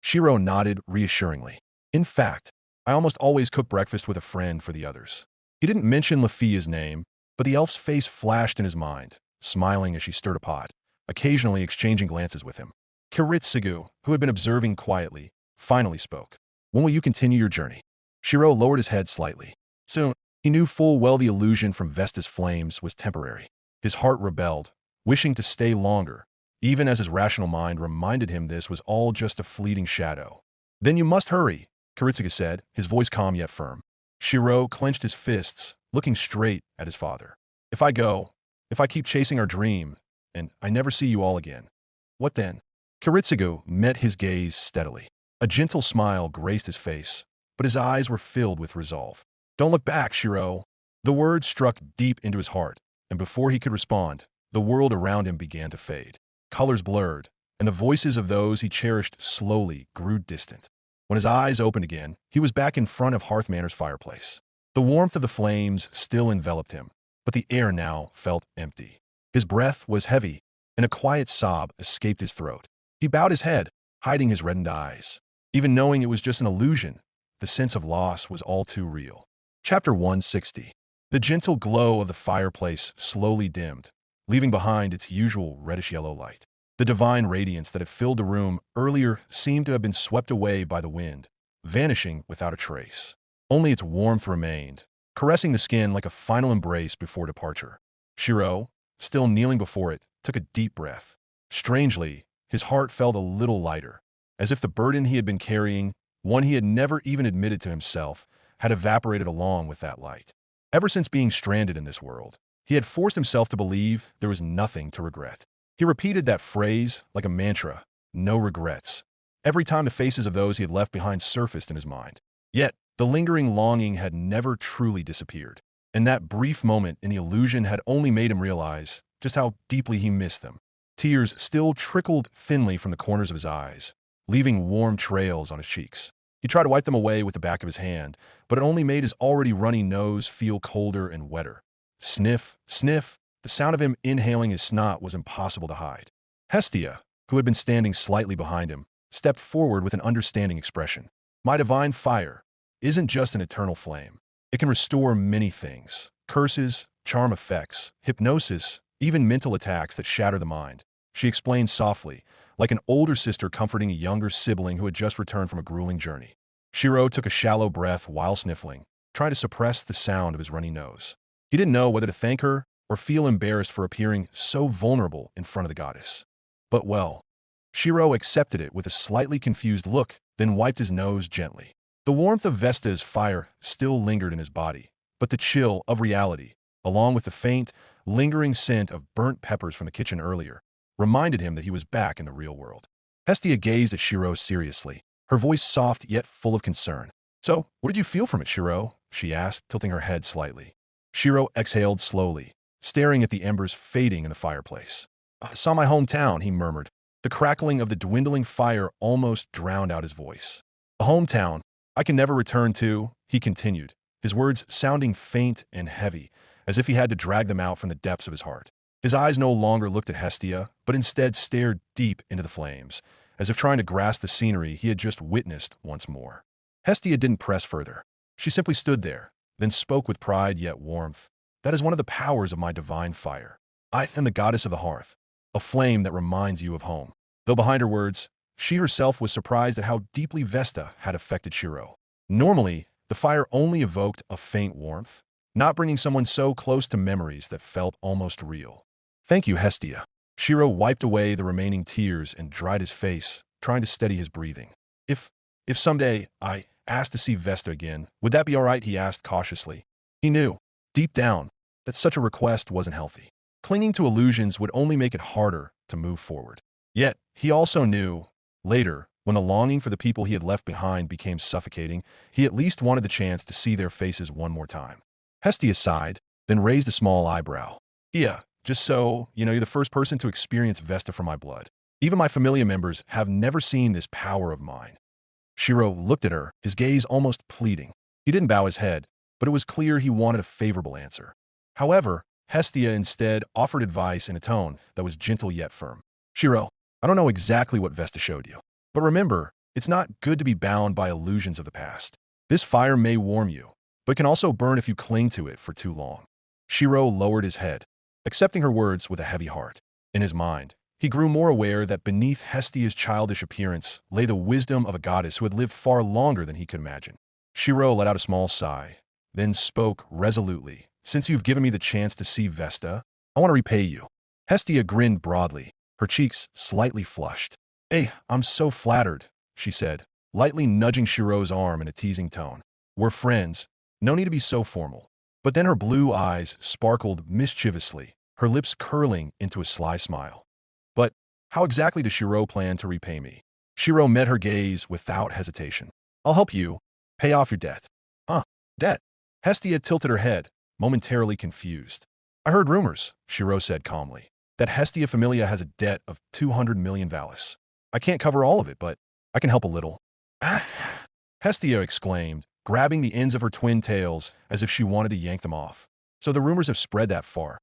Shirou nodded reassuringly. In fact, I almost always cook breakfast with a friend for the others. He didn't mention Lafia's name, but the elf's face flashed in his mind, smiling as she stirred a pot, occasionally exchanging glances with him. Kiritsugu, who had been observing quietly, finally spoke. When will you continue your journey? Shirou lowered his head slightly. Soon, he knew full well the illusion from Vesta's flames was temporary. His heart rebelled, wishing to stay longer, even as his rational mind reminded him this was all just a fleeting shadow. Then you must hurry, Kiritsugu said, his voice calm yet firm. Shirou clenched his fists, looking straight at his father. If I keep chasing our dream, and I never see you all again, what then? Kiritsugu met his gaze steadily. A gentle smile graced his face, but his eyes were filled with resolve. Don't look back, Shirou. The words struck deep into his heart, and before he could respond, the world around him began to fade. Colors blurred, and the voices of those he cherished slowly grew distant. When his eyes opened again, he was back in front of Hearth Manor's fireplace. The warmth of the flames still enveloped him, but the air now felt empty. His breath was heavy, and a quiet sob escaped his throat. He bowed his head, hiding his reddened eyes. Even knowing it was just an illusion, the sense of loss was all too real. Chapter 160. The gentle glow of the fireplace slowly dimmed, leaving behind its usual reddish-yellow light. The divine radiance that had filled the room earlier seemed to have been swept away by the wind, vanishing without a trace. Only its warmth remained, caressing the skin like a final embrace before departure. Shirou, still kneeling before it, took a deep breath. Strangely, his heart felt a little lighter, as if the burden he had been carrying, one he had never even admitted to himself, had evaporated along with that light. Ever since being stranded in this world, he had forced himself to believe there was nothing to regret. He repeated that phrase like a mantra, no regrets, every time the faces of those he had left behind surfaced in his mind. Yet, the lingering longing had never truly disappeared, and that brief moment in the illusion had only made him realize just how deeply he missed them. Tears still trickled thinly from the corners of his eyes, leaving warm trails on his cheeks. He tried to wipe them away with the back of his hand, but it only made his already runny nose feel colder and wetter. Sniff, sniff. The sound of him inhaling his snot was impossible to hide. Hestia, who had been standing slightly behind him, stepped forward with an understanding expression. My divine fire isn't just an eternal flame. It can restore many things. Curses, charm effects, hypnosis, even mental attacks that shatter the mind. She explained softly, like an older sister comforting a younger sibling who had just returned from a grueling journey. Shirou took a shallow breath while sniffling, trying to suppress the sound of his runny nose. He didn't know whether to thank her or feel embarrassed for appearing so vulnerable in front of the goddess. But well, Shirou accepted it with a slightly confused look, then wiped his nose gently. The warmth of Vesta's fire still lingered in his body, but the chill of reality, along with the faint, lingering scent of burnt peppers from the kitchen earlier, reminded him that he was back in the real world. Hestia gazed at Shirou seriously, her voice soft yet full of concern. So, what did you feel from it, Shirou? She asked, tilting her head slightly. Shirou exhaled slowly, staring at the embers fading in the fireplace. I saw my hometown, he murmured. The crackling of the dwindling fire almost drowned out his voice. A hometown I can never return to, he continued, his words sounding faint and heavy, as if he had to drag them out from the depths of his heart. His eyes no longer looked at Hestia, but instead stared deep into the flames, as if trying to grasp the scenery he had just witnessed once more. Hestia didn't press further. She simply stood there, then spoke with pride yet warmth. That is one of the powers of my divine fire. I am the goddess of the hearth, a flame that reminds you of home. Though behind her words, she herself was surprised at how deeply Vesta had affected Shirou. Normally, the fire only evoked a faint warmth, not bringing someone so close to memories that felt almost real. Thank you, Hestia. Shirou wiped away the remaining tears and dried his face, trying to steady his breathing. If someday I asked to see Vesta again, would that be all right? He asked cautiously. He knew, deep down, that such a request wasn't healthy. Clinging to illusions would only make it harder to move forward. Yet, he also knew, later, when the longing for the people he had left behind became suffocating, he at least wanted the chance to see their faces one more time. Hestia sighed, then raised a small eyebrow. Yeah, just so, you're the first person to experience Vesta from my blood. Even my familia members have never seen this power of mine. Shirou looked at her, his gaze almost pleading. He didn't bow his head, but it was clear he wanted a favorable answer. However, Hestia instead offered advice in a tone that was gentle yet firm. Shirou, I don't know exactly what Vesta showed you, but remember, it's not good to be bound by illusions of the past. This fire may warm you, but can also burn if you cling to it for too long. Shirou lowered his head, accepting her words with a heavy heart. In his mind, he grew more aware that beneath Hestia's childish appearance lay the wisdom of a goddess who had lived far longer than he could imagine. Shirou let out a small sigh, then spoke resolutely. Since you've given me the chance to see Vesta, I want to repay you. Hestia grinned broadly, her cheeks slightly flushed. Hey, I'm so flattered, she said, lightly nudging Shirou's arm in a teasing tone. We're friends. No need to be so formal. But then her blue eyes sparkled mischievously, her lips curling into a sly smile. But how exactly does Shirou plan to repay me? Shirou met her gaze without hesitation. I'll help you pay off your debt. Huh? Debt? Hestia tilted her head, momentarily confused. I heard rumors, Shirou said calmly, that Hestia Familia has a debt of 200 million valis. I can't cover all of it, but I can help a little. Ah! Hestia exclaimed, grabbing the ends of her twin tails as if she wanted to yank them off. So the rumors have spread that far.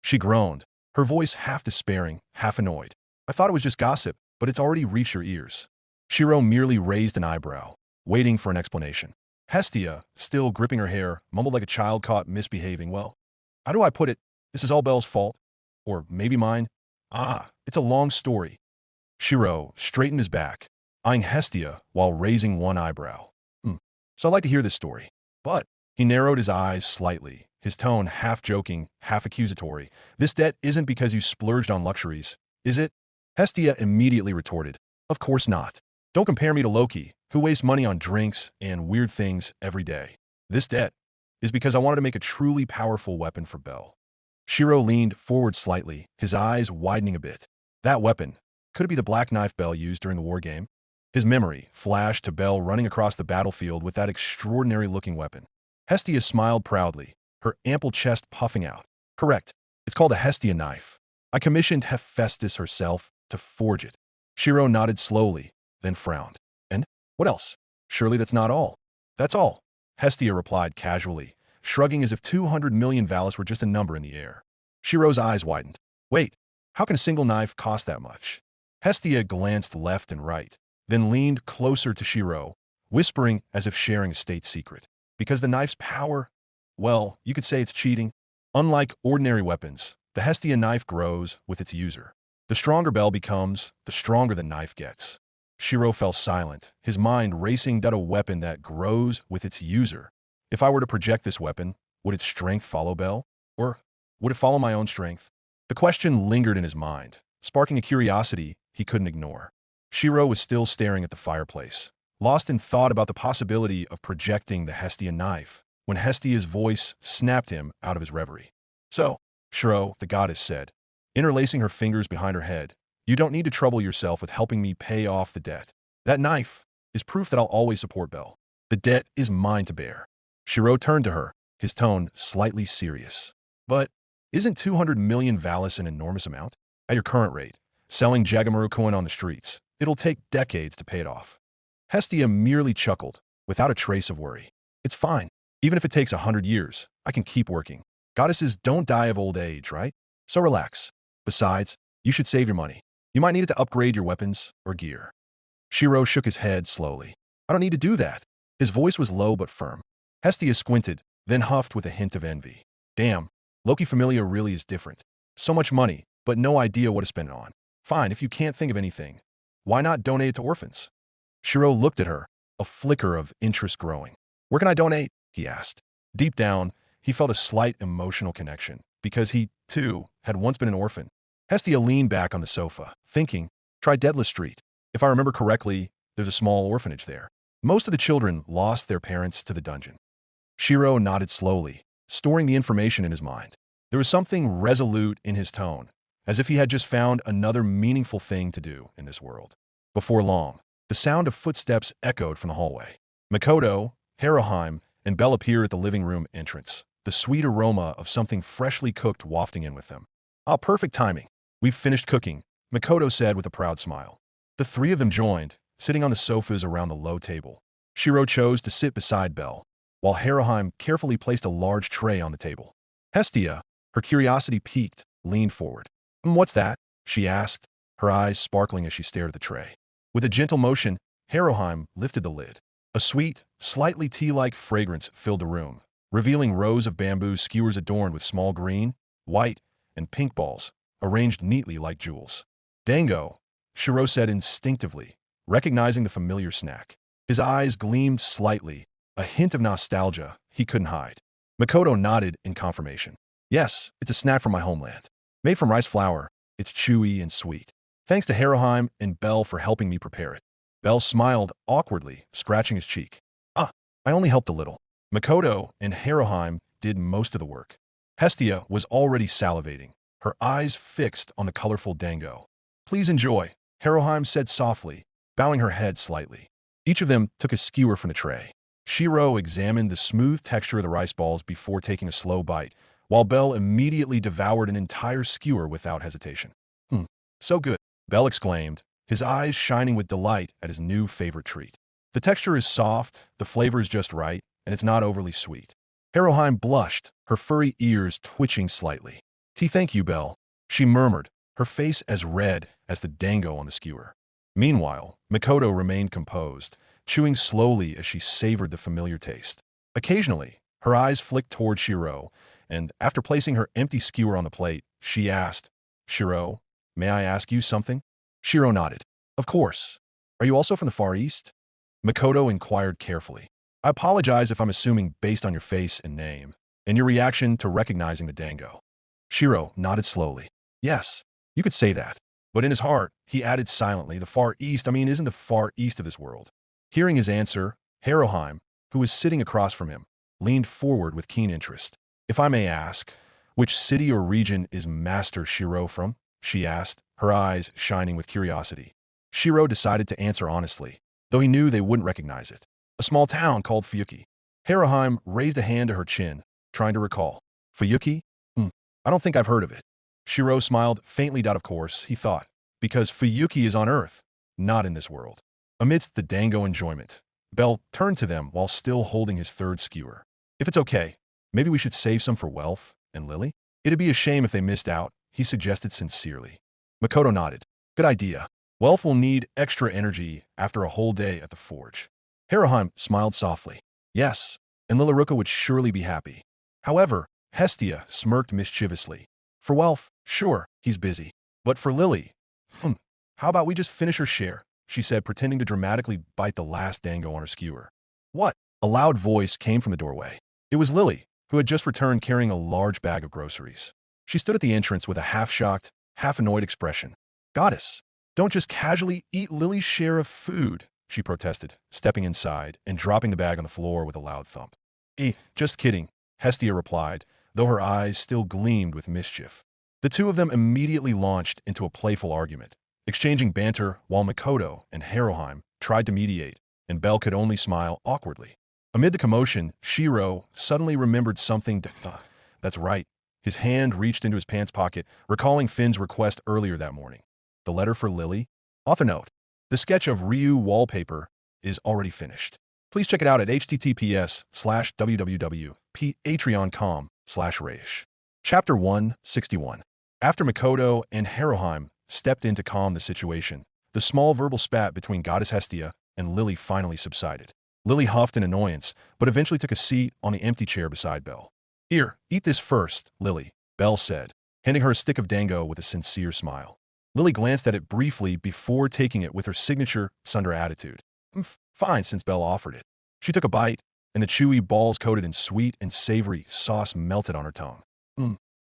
She groaned, her voice half despairing, half annoyed. I thought it was just gossip, but it's already reached your ears. Shirou merely raised an eyebrow, waiting for an explanation. Hestia, still gripping her hair, mumbled like a child caught misbehaving. Well, how do I put it? This is all Belle's fault. Or maybe mine. It's a long story. Shirou straightened his back, eyeing Hestia while raising one eyebrow. So I'd like to hear this story. But he narrowed his eyes slightly, his tone half joking, half accusatory. This debt isn't because you splurged on luxuries, is it? Hestia immediately retorted. Of course not. Don't compare me to Loki, who wastes money on drinks and weird things every day. This debt is because I wanted to make a truly powerful weapon for Belle. Shirou leaned forward slightly, his eyes widening a bit. That weapon, could it be the black knife Belle used during the war game? His memory flashed to Belle running across the battlefield with that extraordinary-looking weapon. Hestia smiled proudly, her ample chest puffing out. Correct. It's called a Hestia knife. I commissioned Hephaestus herself to forge it. Shirou nodded slowly, then frowned. And what else? Surely that's not all. That's all, Hestia replied casually, shrugging as if 200 million valis were just a number in the air. Shirou's eyes widened. Wait, how can a single knife cost that much? Hestia glanced left and right, then leaned closer to Shirou, whispering as if sharing a state secret. Because the knife's power, well, you could say it's cheating. Unlike ordinary weapons, the Hestia knife grows with its user. The stronger Belle becomes, the stronger the knife gets. Shirou fell silent, his mind racing at a weapon that grows with its user. If I were to project this weapon, would its strength follow Belle? Or would it follow my own strength? The question lingered in his mind, sparking a curiosity he couldn't ignore. Shirou was still staring at the fireplace, lost in thought about the possibility of projecting the Hestia knife, when Hestia's voice snapped him out of his reverie. So, Shirou, the goddess said, interlacing her fingers behind her head, you don't need to trouble yourself with helping me pay off the debt. That knife is proof that I'll always support Belle. The debt is mine to bear. Shirou turned to her, his tone slightly serious. But isn't 200 million valis an enormous amount? At your current rate, selling Jagamaru coin on the streets, it'll take decades to pay it off. Hestia merely chuckled, without a trace of worry. It's fine. Even if it takes 100 years, I can keep working. Goddesses don't die of old age, right? So relax. Besides, you should save your money. You might need it to upgrade your weapons or gear. Shirou shook his head slowly. I don't need to do that. His voice was low but firm. Hestia squinted, then huffed with a hint of envy. Damn, Loki Familia really is different. So much money, but no idea what to spend it on. Fine, if you can't think of anything, why not donate it to orphans? Shirou looked at her, a flicker of interest growing. Where can I donate? He asked. Deep down, he felt a slight emotional connection, because he, too, had once been an orphan. Hestia leaned back on the sofa, thinking, try Deadless Street. If I remember correctly, there's a small orphanage there. Most of the children lost their parents to the dungeon. Shirou nodded slowly, storing the information in his mind. There was something resolute in his tone, as if he had just found another meaningful thing to do in this world. Before long, the sound of footsteps echoed from the hallway. Makoto, Haruhime, and Belle appeared at the living room entrance, the sweet aroma of something freshly cooked wafting in with them. Ah, perfect timing. We've finished cooking, Makoto said with a proud smile. The three of them joined, sitting on the sofas around the low table. Shirou chose to sit beside Belle, while Haruhime carefully placed a large tray on the table. Hestia, her curiosity piqued, leaned forward. What's that? She asked, her eyes sparkling as she stared at the tray. With a gentle motion, Haruhime lifted the lid. A sweet, slightly tea-like fragrance filled the room, revealing rows of bamboo skewers adorned with small green, white, and pink balls, arranged neatly like jewels. Dango, Shirou said instinctively, recognizing the familiar snack. His eyes gleamed slightly, a hint of nostalgia he couldn't hide. Makoto nodded in confirmation. Yes, it's a snack from my homeland. Made from rice flour, it's chewy and sweet. Thanks to Haruhime and Belle for helping me prepare it. Belle smiled awkwardly, scratching his cheek. Ah, I only helped a little. Makoto and Haruhime did most of the work. Hestia was already salivating, her eyes fixed on the colorful dango. Please enjoy, Haruhime said softly, bowing her head slightly. Each of them took a skewer from the tray. Shirou examined the smooth texture of the rice balls before taking a slow bite, while Belle immediately devoured an entire skewer without hesitation. So good, Belle exclaimed, his eyes shining with delight at his new favorite treat. The texture is soft, the flavor is just right, and it's not overly sweet. Haruhime blushed, her furry ears twitching slightly. Thank you, Belle, she murmured, her face as red as the dango on the skewer. Meanwhile, Makoto remained composed, chewing slowly as she savored the familiar taste. Occasionally, her eyes flicked toward Shirou, and after placing her empty skewer on the plate, she asked, Shirou, may I ask you something? Shirou nodded. Of course. Are you also from the Far East? Makoto inquired carefully. I apologize if I'm assuming based on your face and name, and your reaction to recognizing the dango. Shirou nodded slowly. Yes, you could say that. But in his heart, he added silently, the Far East, isn't the Far East of this world. Hearing his answer, Haruhime, who was sitting across from him, leaned forward with keen interest. If I may ask, which city or region is Master Shirou from? She asked, her eyes shining with curiosity. Shirou decided to answer honestly, though he knew they wouldn't recognize it. A small town called Fuyuki. Haruhime raised a hand to her chin, trying to recall. Fuyuki? I don't think I've heard of it. Shirou smiled faintly. Of course, he thought, because Fuyuki is on Earth, not in this world. Amidst the dango enjoyment, Belle turned to them while still holding his third skewer. If it's okay, maybe we should save some for Welf and Lily? It'd be a shame if they missed out, he suggested sincerely. Makoto nodded. Good idea. Welf will need extra energy after a whole day at the forge. Haruhime smiled softly. Yes, and Lilaruka would surely be happy. However, Hestia smirked mischievously. For Welf, sure, he's busy. But for Lily, how about we just finish her share, she said, pretending to dramatically bite the last dango on her skewer. What? A loud voice came from the doorway. It was Lily, who had just returned carrying a large bag of groceries. She stood at the entrance with a half-shocked, half-annoyed expression. Goddess, don't just casually eat Lily's share of food, she protested, stepping inside and dropping the bag on the floor with a loud thump. Just kidding, Hestia replied, though her eyes still gleamed with mischief. The two of them immediately launched into a playful argument, exchanging banter while Makoto and Haruhime tried to mediate, and Belle could only smile awkwardly. Amid the commotion, Shirou suddenly remembered something. That's right. His hand reached into his pants pocket, recalling Finn's request earlier that morning. The letter for Lily? Author note. The sketch of Ryu wallpaper is already finished. Please check it out at https:/www.patreon.com/Rayish. Chapter 161. After Makoto and Haruhime stepped in to calm the situation, the small verbal spat between Goddess Hestia and Lily finally subsided. Lily huffed in annoyance, but eventually took a seat on the empty chair beside Belle. Here, eat this first, Lily, Belle said, handing her a stick of dango with a sincere smile. Lily glanced at it briefly before taking it with her signature Sunder attitude. Fine, since Belle offered it. She took a bite, and the chewy balls coated in sweet and savory sauce melted on her tongue.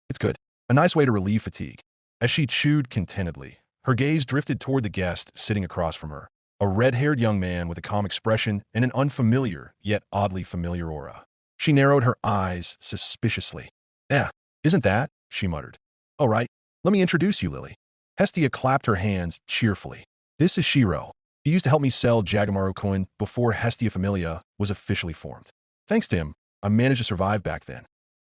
It's good. A nice way to relieve fatigue. As she chewed contentedly, her gaze drifted toward the guest sitting across from her, a red-haired young man with a calm expression and an unfamiliar, yet oddly familiar aura. She narrowed her eyes suspiciously. "Yeah, isn't that?" she muttered. "All right, let me introduce you, Lily." Hestia clapped her hands cheerfully. "This is Shirou. He used to help me sell Jagamaru coin before Hestia Familia was officially formed. Thanks to him, I managed to survive back then."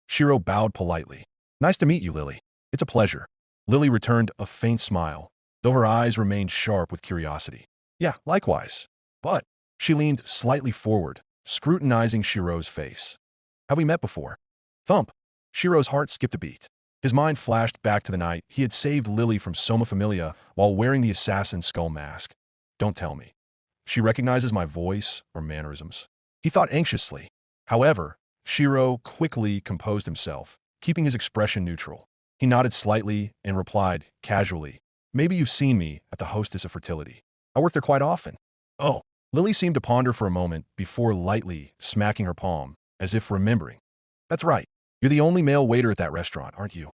Shirou bowed politely. "Nice to meet you, Lily. It's a pleasure." Lily returned a faint smile, though her eyes remained sharp with curiosity. "Yeah, likewise." But she leaned slightly forward, scrutinizing Shirou's face. "Have we met before?" Thump! Shirou's heart skipped a beat. His mind flashed back to the night he had saved Lily from Soma Familia while wearing the assassin's skull mask. Don't tell me. She recognizes my voice or mannerisms. He thought anxiously. However, Shirou quickly composed himself, keeping his expression neutral. He nodded slightly and replied, casually, "Maybe you've seen me at the Hostess of Fertility. I work there quite often." "Oh." Lily seemed to ponder for a moment before lightly smacking her palm, as if remembering. "That's right. You're the only male waiter at that restaurant, aren't you?"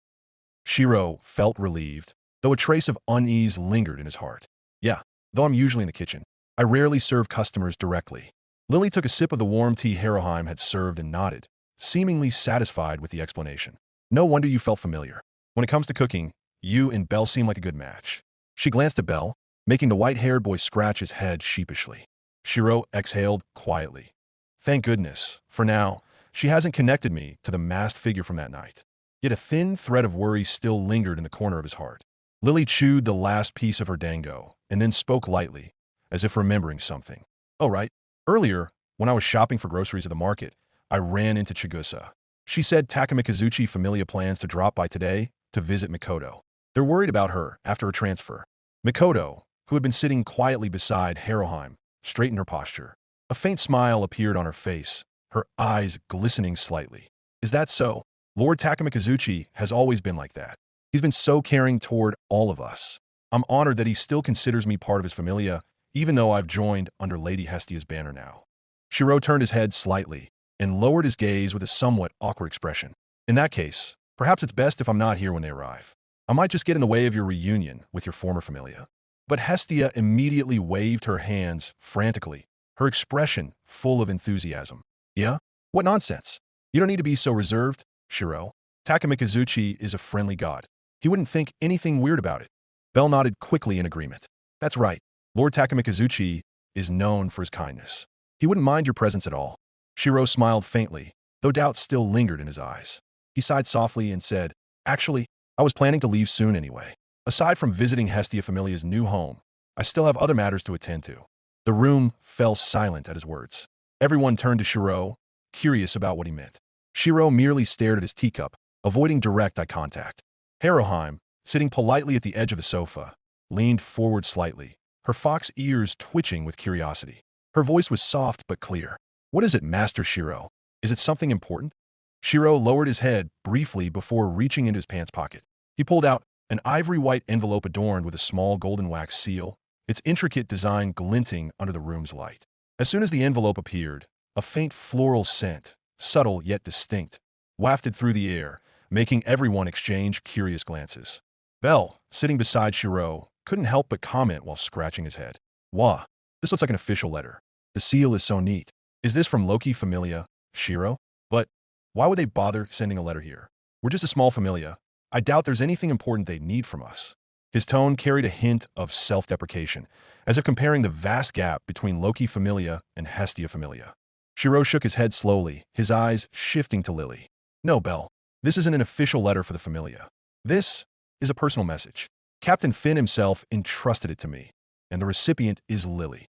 Shirou felt relieved, though a trace of unease lingered in his heart. "Yeah, though I'm usually in the kitchen. I rarely serve customers directly." Lily took a sip of the warm tea Haruheim had served and nodded, seemingly satisfied with the explanation. "No wonder you felt familiar. When it comes to cooking, you and Belle seem like a good match." She glanced at Belle, making the white-haired boy scratch his head sheepishly. Shirou exhaled quietly. Thank goodness, for now, she hasn't connected me to the masked figure from that night. Yet a thin thread of worry still lingered in the corner of his heart. Lily chewed the last piece of her dango and then spoke lightly, as if remembering something. "Oh, right. Earlier, when I was shopping for groceries at the market, I ran into Chigusa. She said Takamikazuchi Familia plans to drop by today to visit Mikoto. They're worried about her after her transfer." Mikoto, who had been sitting quietly beside Haruheim, straightened her posture. A faint smile appeared on her face, her eyes glistening slightly. "Is that so? Lord Takamikazuchi has always been like that. He's been so caring toward all of us. I'm honored that he still considers me part of his familia, even though I've joined under Lady Hestia's banner now." Shirou turned his head slightly and lowered his gaze with a somewhat awkward expression. "In that case, perhaps it's best if I'm not here when they arrive. I might just get in the way of your reunion with your former familia." But Hestia immediately waved her hands frantically, her expression full of enthusiasm. "Yeah? What nonsense. You don't need to be so reserved, Shirou. Takamikazuchi is a friendly god. He wouldn't think anything weird about it." Belle nodded quickly in agreement. "That's right. Lord Takamikazuchi is known for his kindness. He wouldn't mind your presence at all." Shirou smiled faintly, though doubt still lingered in his eyes. He sighed softly and said, "Actually, I was planning to leave soon anyway. Aside from visiting Hestia Familia's new home, I still have other matters to attend to." The room fell silent at his words. Everyone turned to Shirou, curious about what he meant. Shirou merely stared at his teacup, avoiding direct eye contact. Haruheim, sitting politely at the edge of the sofa, leaned forward slightly, her fox ears twitching with curiosity. Her voice was soft but clear. "What is it, Master Shirou? Is it something important?" Shirou lowered his head briefly before reaching into his pants pocket. He pulled out an ivory-white envelope adorned with a small golden wax seal, its intricate design glinting under the room's light. As soon as the envelope appeared, a faint floral scent, subtle yet distinct, wafted through the air, making everyone exchange curious glances. Belle, sitting beside Shirou, couldn't help but comment while scratching his head. "Wah, this looks like an official letter. The seal is so neat. Is this from Loki Familia, Shirou? But why would they bother sending a letter here? We're just a small familia. I doubt there's anything important they need from us." His tone carried a hint of self-deprecation, as if comparing the vast gap between Loki Familia and Hestia Familia. Shirou shook his head slowly, his eyes shifting to Lily. "No, Belle, this isn't an official letter for the familia. This is a personal message. Captain Finn himself entrusted it to me, and the recipient is Lily."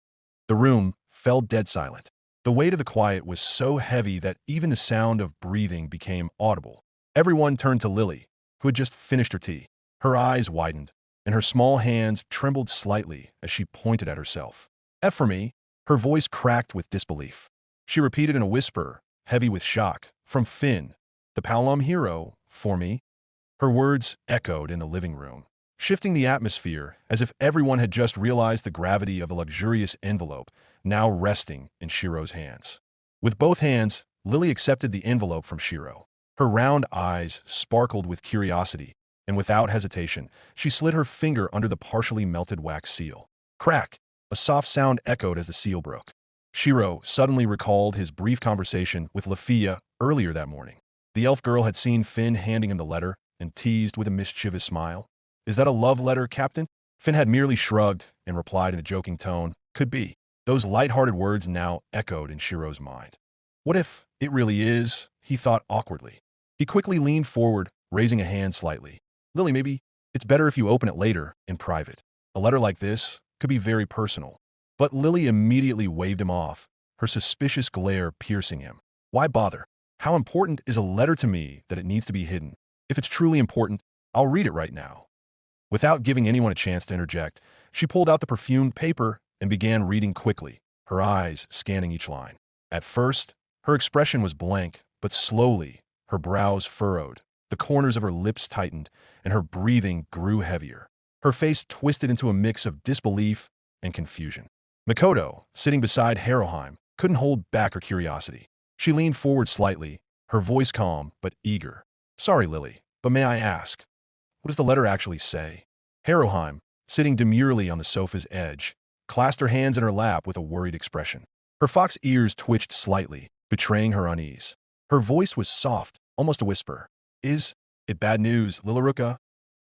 The room fell dead silent. The weight of the quiet was so heavy that even the sound of breathing became audible. Everyone turned to Lily, who had just finished her tea. Her eyes widened, and her small hands trembled slightly as she pointed at herself. "F for me." Her voice cracked with disbelief. She repeated in a whisper, heavy with shock, "From Finn, the Palom hero, for me." Her words echoed in the living room, shifting the atmosphere as if everyone had just realized the gravity of a luxurious envelope now resting in Shiro's hands. With both hands, Lily accepted the envelope from Shiro. Her round eyes sparkled with curiosity, and without hesitation, she slid her finger under the partially melted wax seal. Crack! A soft sound echoed as the seal broke. Shiro suddenly recalled his brief conversation with Lafia earlier that morning. The elf girl had seen Finn handing him the letter and teased with a mischievous smile. "Is that a love letter, Captain?" Finn had merely shrugged and replied in a joking tone, "Could be." Those light-hearted words now echoed in Shiro's mind. What if it really is? He thought awkwardly. He quickly leaned forward, raising a hand slightly. "Lily, maybe it's better if you open it later, in private. A letter like this could be very personal." But Lily immediately waved him off, her suspicious glare piercing him. "Why bother? How important is a letter to me that it needs to be hidden? If it's truly important, I'll read it right now." Without giving anyone a chance to interject, she pulled out the perfumed paper and began reading quickly, her eyes scanning each line. At first, her expression was blank, but slowly, her brows furrowed, the corners of her lips tightened, and her breathing grew heavier. Her face twisted into a mix of disbelief and confusion. Mikoto, sitting beside Haruheim, couldn't hold back her curiosity. She leaned forward slightly, her voice calm but eager. "Sorry, Lily, but may I ask, what does the letter actually say?" Haruheim, sitting demurely on the sofa's edge, clasped her hands in her lap with a worried expression. Her fox ears twitched slightly, betraying her unease. Her voice was soft, almost a whisper. "Is it bad news, Lilaruka?"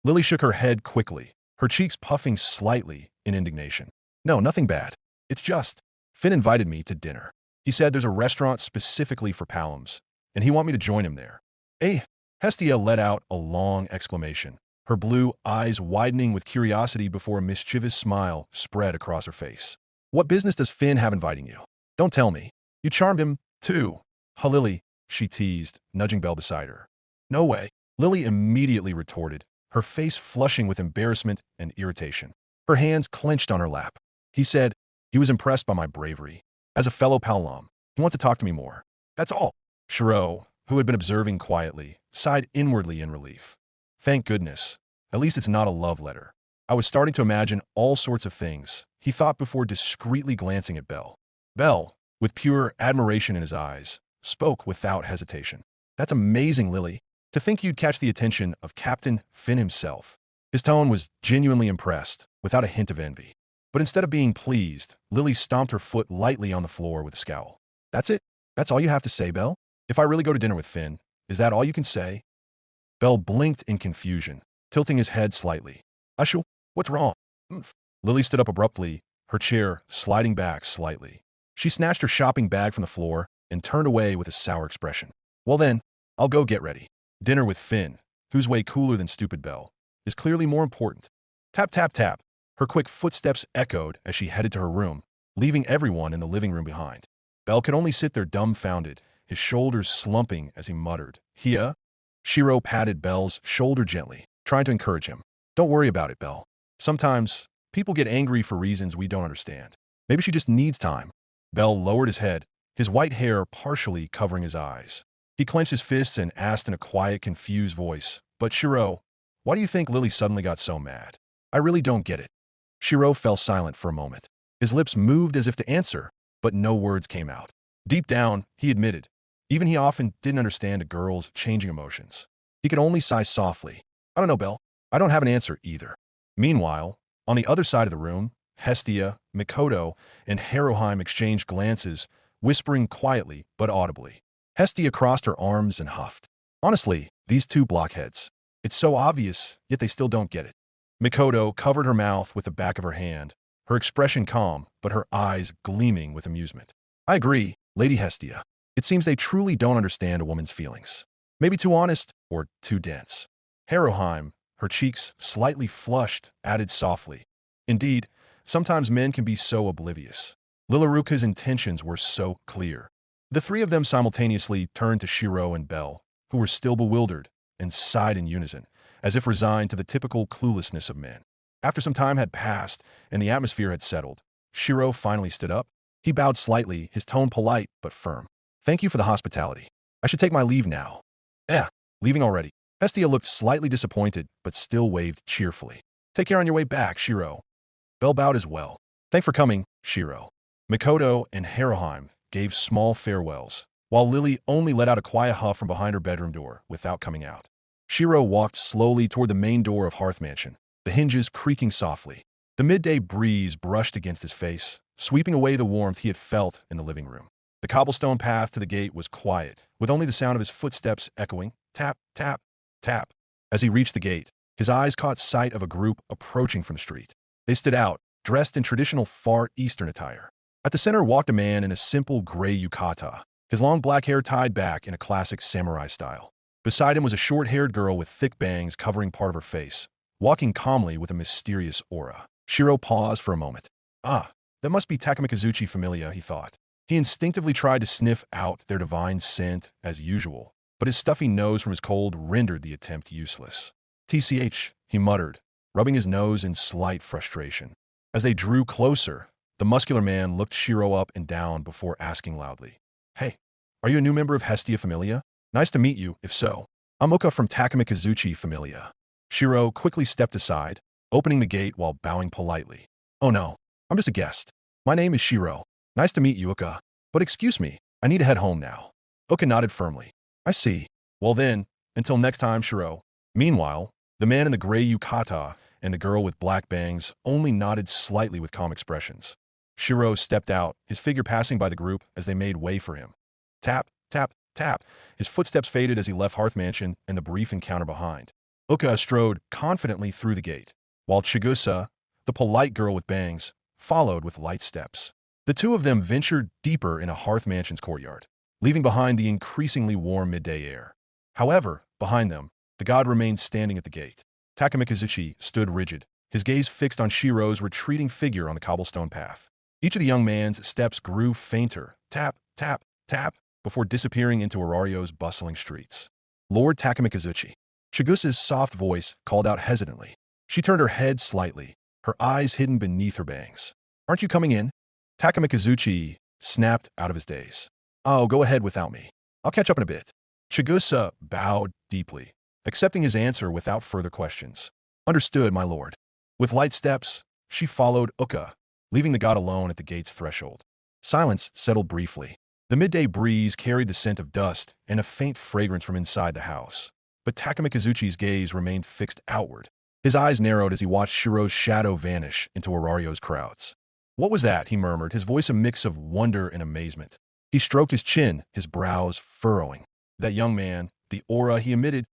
Lily shook her head quickly, her cheeks puffing slightly in indignation. "No, nothing bad. It's just, Finn invited me to dinner. He said there's a restaurant specifically for Palums, and he wants me to join him there." "Eh?" Hestia let out a long exclamation, her blue eyes widening with curiosity before a mischievous smile spread across her face. "What business does Finn have inviting you? Don't tell me. You charmed him, too." "Huh, Lily," she teased, nudging Belle beside her. "No way." Lily immediately retorted, her face flushing with embarrassment and irritation. Her hands clenched on her lap. "He said he was impressed by my bravery. As a fellow Palom, he wants to talk to me more. That's all." Shiro, who had been observing quietly, sighed inwardly in relief. "Thank goodness. At least it's not a love letter. I was starting to imagine all sorts of things," he thought before discreetly glancing at Belle. Belle, with pure admiration in his eyes, spoke without hesitation. "That's amazing, Lily. To think you'd catch the attention of Captain Finn himself." His tone was genuinely impressed, without a hint of envy. But instead of being pleased, Lily stomped her foot lightly on the floor with a scowl. "That's it? That's all you have to say, Belle? If I really go to dinner with Finn, is that all you can say?" Belle blinked in confusion, tilting his head slightly. "Ushu, what's wrong?" Lily stood up abruptly, her chair sliding back slightly. She snatched her shopping bag from the floor and turned away with a sour expression. "Well then, I'll go get ready. Dinner with Finn, who's way cooler than stupid Belle, is clearly more important." Tap, tap, tap. Her quick footsteps echoed as she headed to her room, leaving everyone in the living room behind. Belle could only sit there dumbfounded, his shoulders slumping as he muttered, "Hia?" Shiro patted Belle's shoulder gently, trying to encourage him. "Don't worry about it, Belle. Sometimes, people get angry for reasons we don't understand. Maybe she just needs time." Belle lowered his head, his white hair partially covering his eyes. He clenched his fists and asked in a quiet, confused voice, "But Shiro, why do you think Lily suddenly got so mad? I really don't get it." Shiro fell silent for a moment. His lips moved as if to answer, but no words came out. Deep down, he admitted, even he often didn't understand a girl's changing emotions. He could only sigh softly. "I don't know, Belle. I don't have an answer either." Meanwhile, on the other side of the room, Hestia, Mikoto, and Haruheim exchanged glances, whispering quietly but audibly. Hestia crossed her arms and huffed. "Honestly, these two blockheads. It's so obvious, yet they still don't get it." Mikoto covered her mouth with the back of her hand, her expression calm, but her eyes gleaming with amusement. "I agree, Lady Hestia. It seems they truly don't understand a woman's feelings. Maybe too honest or too dense." Haruheim, her cheeks slightly flushed, added softly, "Indeed, sometimes men can be so oblivious." Lilaruka's intentions were so clear. The three of them simultaneously turned to Shiro and Belle, who were still bewildered, and sighed in unison, as if resigned to the typical cluelessness of men. After some time had passed and the atmosphere had settled, Shiro finally stood up. He bowed slightly, his tone polite but firm. "Thank you for the hospitality. I should take my leave now." "Leaving already?" Hestia looked slightly disappointed, but still waved cheerfully. Take care on your way back, Shirou. Bell bowed as well. Thanks for coming, Shirou. Mikoto and Haruheim gave small farewells, while Lily only let out a quiet huff from behind her bedroom door without coming out. Shirou walked slowly toward the main door of Hearth Mansion, the hinges creaking softly. The midday breeze brushed against his face, sweeping away the warmth he had felt in the living room. The cobblestone path to the gate was quiet, with only the sound of his footsteps echoing, tap, tap, tap. As he reached the gate, his eyes caught sight of a group approaching from the street. They stood out, dressed in traditional Far Eastern attire. At the center walked a man in a simple gray yukata, his long black hair tied back in a classic samurai style. Beside him was a short-haired girl with thick bangs covering part of her face, walking calmly with a mysterious aura. Shirou paused for a moment. Ah, that must be Takamikazuchi familia, he thought. He instinctively tried to sniff out their divine scent as usual, but his stuffy nose from his cold rendered the attempt useless. TCH, he muttered, rubbing his nose in slight frustration. As they drew closer, the muscular man looked Shirou up and down before asking loudly, "Hey, are you a new member of Hestia Familia? Nice to meet you, if so. I'm Uka from Takamikazuchi Familia." Shirou quickly stepped aside, opening the gate while bowing politely. "Oh no, I'm just a guest. My name is Shirou. Nice to meet you, Uka. But excuse me, I need to head home now." Uka nodded firmly. "I see. Well then, until next time, Shirou." Meanwhile, the man in the gray yukata and the girl with black bangs only nodded slightly with calm expressions. Shirou stepped out, his figure passing by the group as they made way for him. Tap, tap, tap. His footsteps faded as he left Hearth Mansion and the brief encounter behind. Uka strode confidently through the gate, while Chigusa, the polite girl with bangs, followed with light steps. The two of them ventured deeper into Hearth Mansion's courtyard, leaving behind the increasingly warm midday air. However, behind them, the god remained standing at the gate. Takamikazuchi stood rigid, his gaze fixed on Shirou's retreating figure on the cobblestone path. Each of the young man's steps grew fainter, tap, tap, tap, before disappearing into Orario's bustling streets. "Lord Takamikazuchi." Chigusa's soft voice called out hesitantly. She turned her head slightly, her eyes hidden beneath her bangs. "Aren't you coming in?" Takamikazuchi snapped out of his daze. "Oh, go ahead without me. I'll catch up in a bit." Chigusa bowed deeply, accepting his answer without further questions. "Understood, my lord." With light steps, she followed Uka, leaving the god alone at the gate's threshold. Silence settled briefly. The midday breeze carried the scent of dust and a faint fragrance from inside the house. But Takamikazuchi's gaze remained fixed outward. His eyes narrowed as he watched Shirou's shadow vanish into Orario's crowds. "What was that?" he murmured, his voice a mix of wonder and amazement. He stroked his chin, his brows furrowing. That young man, the aura he emitted,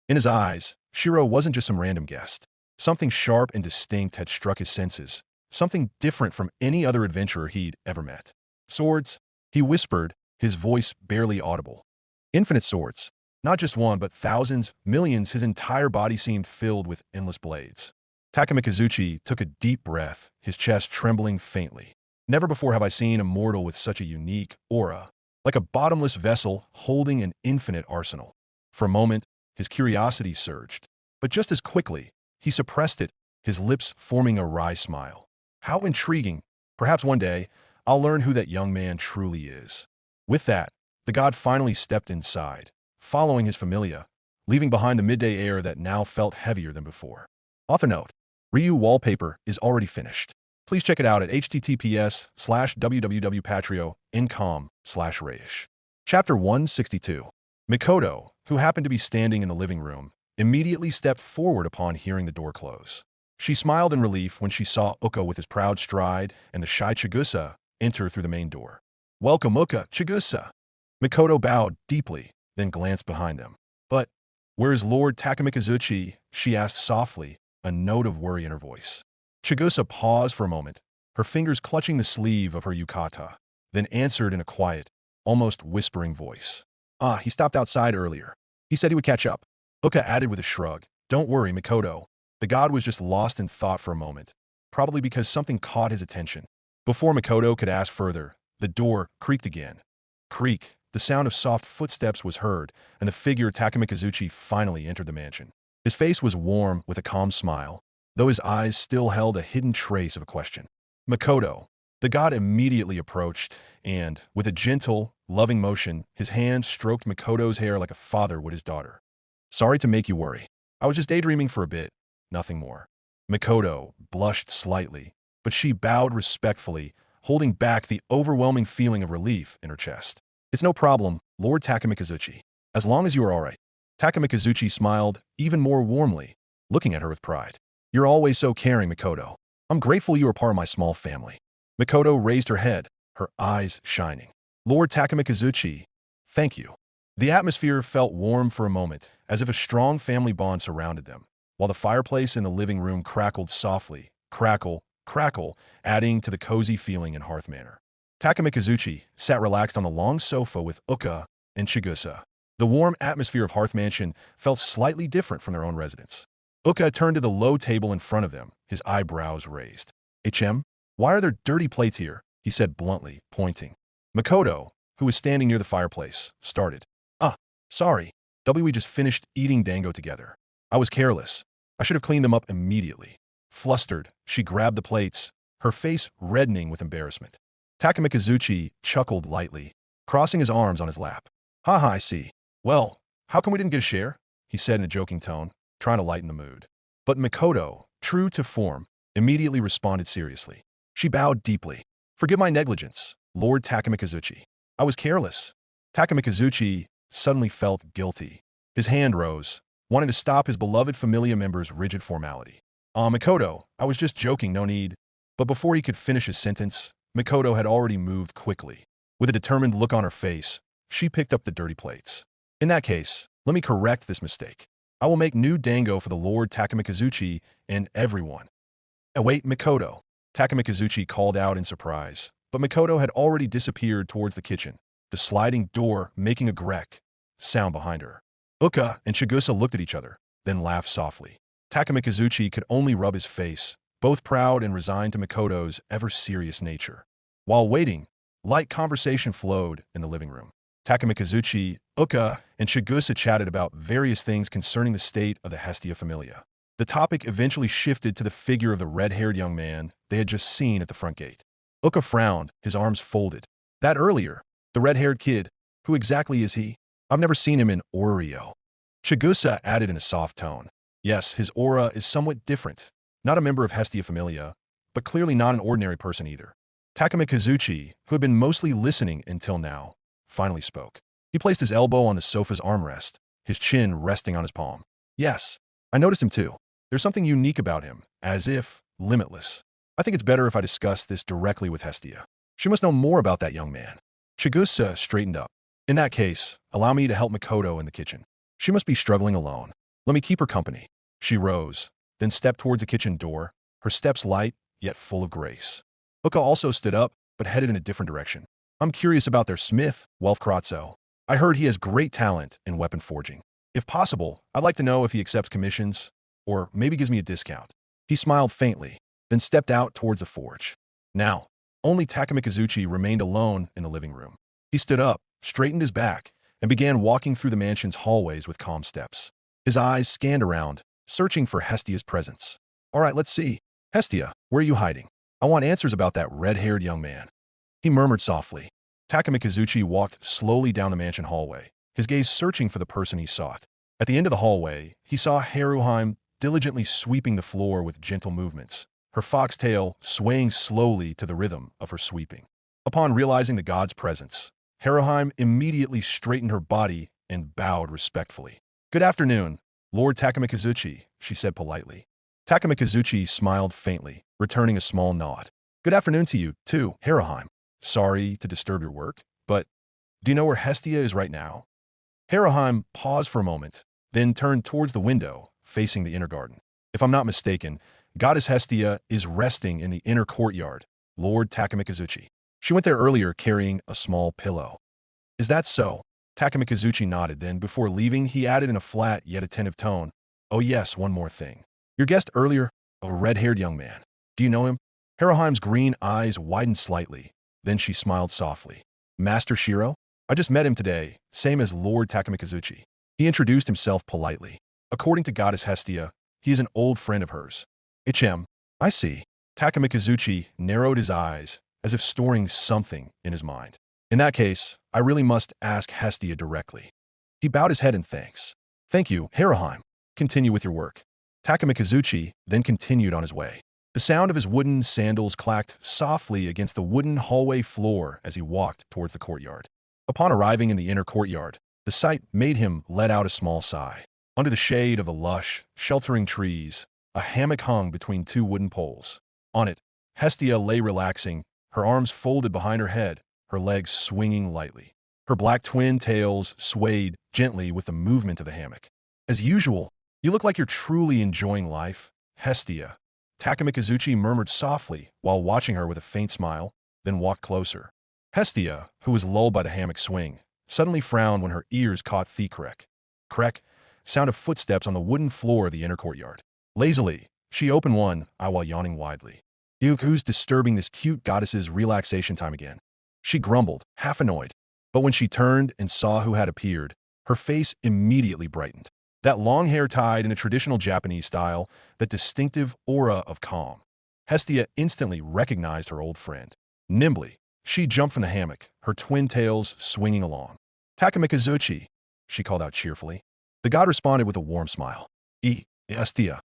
in his eyes, Shirou wasn't just some random guest. Something sharp and distinct had struck his senses, something different from any other adventurer he'd ever met. "Swords," he whispered, his voice barely audible. "Infinite swords. Not just one, but thousands, millions." His entire body seemed filled with endless blades. Takamikazuchi took a deep breath, his chest trembling faintly. "Never before have I seen a mortal with such a unique aura, like a bottomless vessel holding an infinite arsenal." For a moment, his curiosity surged, but just as quickly, he suppressed it, his lips forming a wry smile. "How intriguing. Perhaps one day, I'll learn who that young man truly is." With that, the god finally stepped inside, following his familia, leaving behind the midday air that now felt heavier than before. Author note: Ryu wallpaper is already finished. Please check it out at https://www.patreon.com/Rayish. Chapter 162. Mikoto, who happened to be standing in the living room, immediately stepped forward upon hearing the door close. She smiled in relief when she saw Uka with his proud stride and the shy Chigusa enter through the main door. "Welcome, Uka, Chigusa." Mikoto bowed deeply, then glanced behind them. "But where is Lord Takamikazuchi?" she asked softly, a note of worry in her voice. Chigusa paused for a moment, her fingers clutching the sleeve of her yukata, then answered in a quiet, almost whispering voice. "Ah, he stopped outside earlier. He said he would catch up." Uka added with a shrug. "Don't worry, Mikoto." The god was just lost in thought for a moment, probably because something caught his attention. Before Mikoto could ask further, the door creaked again. Creak, the sound of soft footsteps was heard, and the figure Takamikazuchi finally entered the mansion. His face was warm with a calm smile, though his eyes still held a hidden trace of a question. "Mikoto." The god immediately approached, and, with a gentle, loving motion, his hand stroked Mikoto's hair like a father would his daughter. "Sorry to make you worry. I was just daydreaming for a bit, nothing more." Mikoto blushed slightly, but she bowed respectfully, holding back the overwhelming feeling of relief in her chest. It's no problem, Lord Takamikazuchi. As long as you are all right. Takamikazuchi smiled even more warmly, looking at her with pride. You're always so caring, Mikoto. I'm grateful you are part of my small family. Mikoto raised her head, her eyes shining. Lord Takamikazuchi, thank you. The atmosphere felt warm for a moment, as if a strong family bond surrounded them, while the fireplace in the living room crackled softly, crackle, crackle, adding to the cozy feeling in hearth manner. Takamikazuchi sat relaxed on the long sofa with Uka and Chigusa. The warm atmosphere of Hearth Mansion felt slightly different from their own residence. Uka turned to the low table in front of them, his eyebrows raised. HM, why are there dirty plates here? He said bluntly, pointing. Mikoto, who was standing near the fireplace, started. Sorry. We just finished eating dango together. I was careless. I should have cleaned them up immediately. Flustered, she grabbed the plates, her face reddening with embarrassment. Takamikazuchi chuckled lightly, crossing his arms on his lap. Haha, I see. Well, how come we didn't get a share? He said in a joking tone, trying to lighten the mood. But Mikoto, true to form, immediately responded seriously. She bowed deeply. Forgive my negligence, Lord Takamikazuchi. I was careless. Takamikazuchi suddenly felt guilty. His hand rose, wanting to stop his beloved familia member's rigid formality. Mikoto, I was just joking, no need. But before he could finish his sentence, Mikoto had already moved quickly. With a determined look on her face, she picked up the dirty plates. In that case, let me correct this mistake. I will make new dango for the Lord Takamikazuchi and everyone. Wait, Mikoto. Takamikazuchi called out in surprise, but Mikoto had already disappeared towards the kitchen, the sliding door making a grek sound behind her. Uka and Chigusa looked at each other, then laughed softly. Takamikazuchi could only rub his face, both proud and resigned to Mikoto's ever-serious nature. While waiting, light conversation flowed in the living room. Takamikazuchi, Uka, and Chigusa chatted about various things concerning the state of the Hestia familia. The topic eventually shifted to the figure of the red-haired young man they had just seen at the front gate. Uka frowned, his arms folded. That earlier, the red-haired kid, who exactly is he? I've never seen him in Orario. Chigusa added in a soft tone. Yes, his aura is somewhat different. Not a member of Hestia familia, but clearly not an ordinary person either. Takamikazuchi, who had been mostly listening until now, finally spoke. He placed his elbow on the sofa's armrest, his chin resting on his palm. Yes, I noticed him too. There's something unique about him, as if limitless. I think it's better if I discuss this directly with Hestia. She must know more about that young man. Chigusa straightened up. In that case, allow me to help Mikoto in the kitchen. She must be struggling alone. Let me keep her company. She rose, then stepped towards the kitchen door, her steps light, yet full of grace. Uka also stood up, but headed in a different direction. I'm curious about their smith, Welfkratzo. I heard he has great talent in weapon forging. If possible, I'd like to know if he accepts commissions, or maybe gives me a discount. He smiled faintly, then stepped out towards the forge. Now, only Takamikazuchi remained alone in the living room. He stood up, straightened his back, and began walking through the mansion's hallways with calm steps. His eyes scanned around, searching for Hestia's presence. All right, let's see. Hestia, where are you hiding? I want answers about that red-haired young man. He murmured softly. Takamikazuchi walked slowly down the mansion hallway, his gaze searching for the person he sought. At the end of the hallway, he saw Haruhime diligently sweeping the floor with gentle movements, her foxtail swaying slowly to the rhythm of her sweeping. Upon realizing the god's presence, Haruhime immediately straightened her body and bowed respectfully. Good afternoon, Lord Takamikazuchi, she said politely. Takamikazuchi smiled faintly, returning a small nod. Good afternoon to you, too, Haruhime. Sorry to disturb your work, but do you know where Hestia is right now? Haruhime paused for a moment, then turned towards the window, facing the inner garden. If I'm not mistaken, Goddess Hestia is resting in the inner courtyard, Lord Takamikazuchi. She went there earlier carrying a small pillow. Is that so? Takamikazuchi nodded, then before leaving, he added in a flat yet attentive tone, oh yes, one more thing. Your guest earlier, a red-haired young man. Do you know him? Haruhime's green eyes widened slightly. Then she smiled softly. Master Shirou? I just met him today, same as Lord Takamikazuchi. He introduced himself politely. According to Goddess Hestia, he is an old friend of hers. I see. Takamikazuchi narrowed his eyes, as if storing something in his mind. In that case, I really must ask Hestia directly. He bowed his head in thanks. Thank you, Haruhime. Continue with your work. Takamikazuchi then continued on his way. The sound of his wooden sandals clacked softly against the wooden hallway floor as he walked towards the courtyard. Upon arriving in the inner courtyard, the sight made him let out a small sigh. Under the shade of the lush, sheltering trees, a hammock hung between two wooden poles. On it, Hestia lay relaxing, her arms folded behind her head, her legs swinging lightly. Her black twin tails swayed gently with the movement of the hammock. As usual, you look like you're truly enjoying life, Hestia. Takamikazuchi murmured softly while watching her with a faint smile, then walked closer. Hestia, who was lulled by the hammock swing, suddenly frowned when her ears caught the crek sound of footsteps on the wooden floor of the inner courtyard. Lazily, she opened one eye while yawning widely. Ew, who's disturbing this cute goddess's relaxation time again? She grumbled, half annoyed. But when she turned and saw who had appeared, her face immediately brightened. That long hair tied in a traditional Japanese style, that distinctive aura of calm. Hestia instantly recognized her old friend. Nimbly, she jumped from the hammock, her twin tails swinging along. "Takamikazuchi," she called out cheerfully. The god responded with a warm smile. Hestia."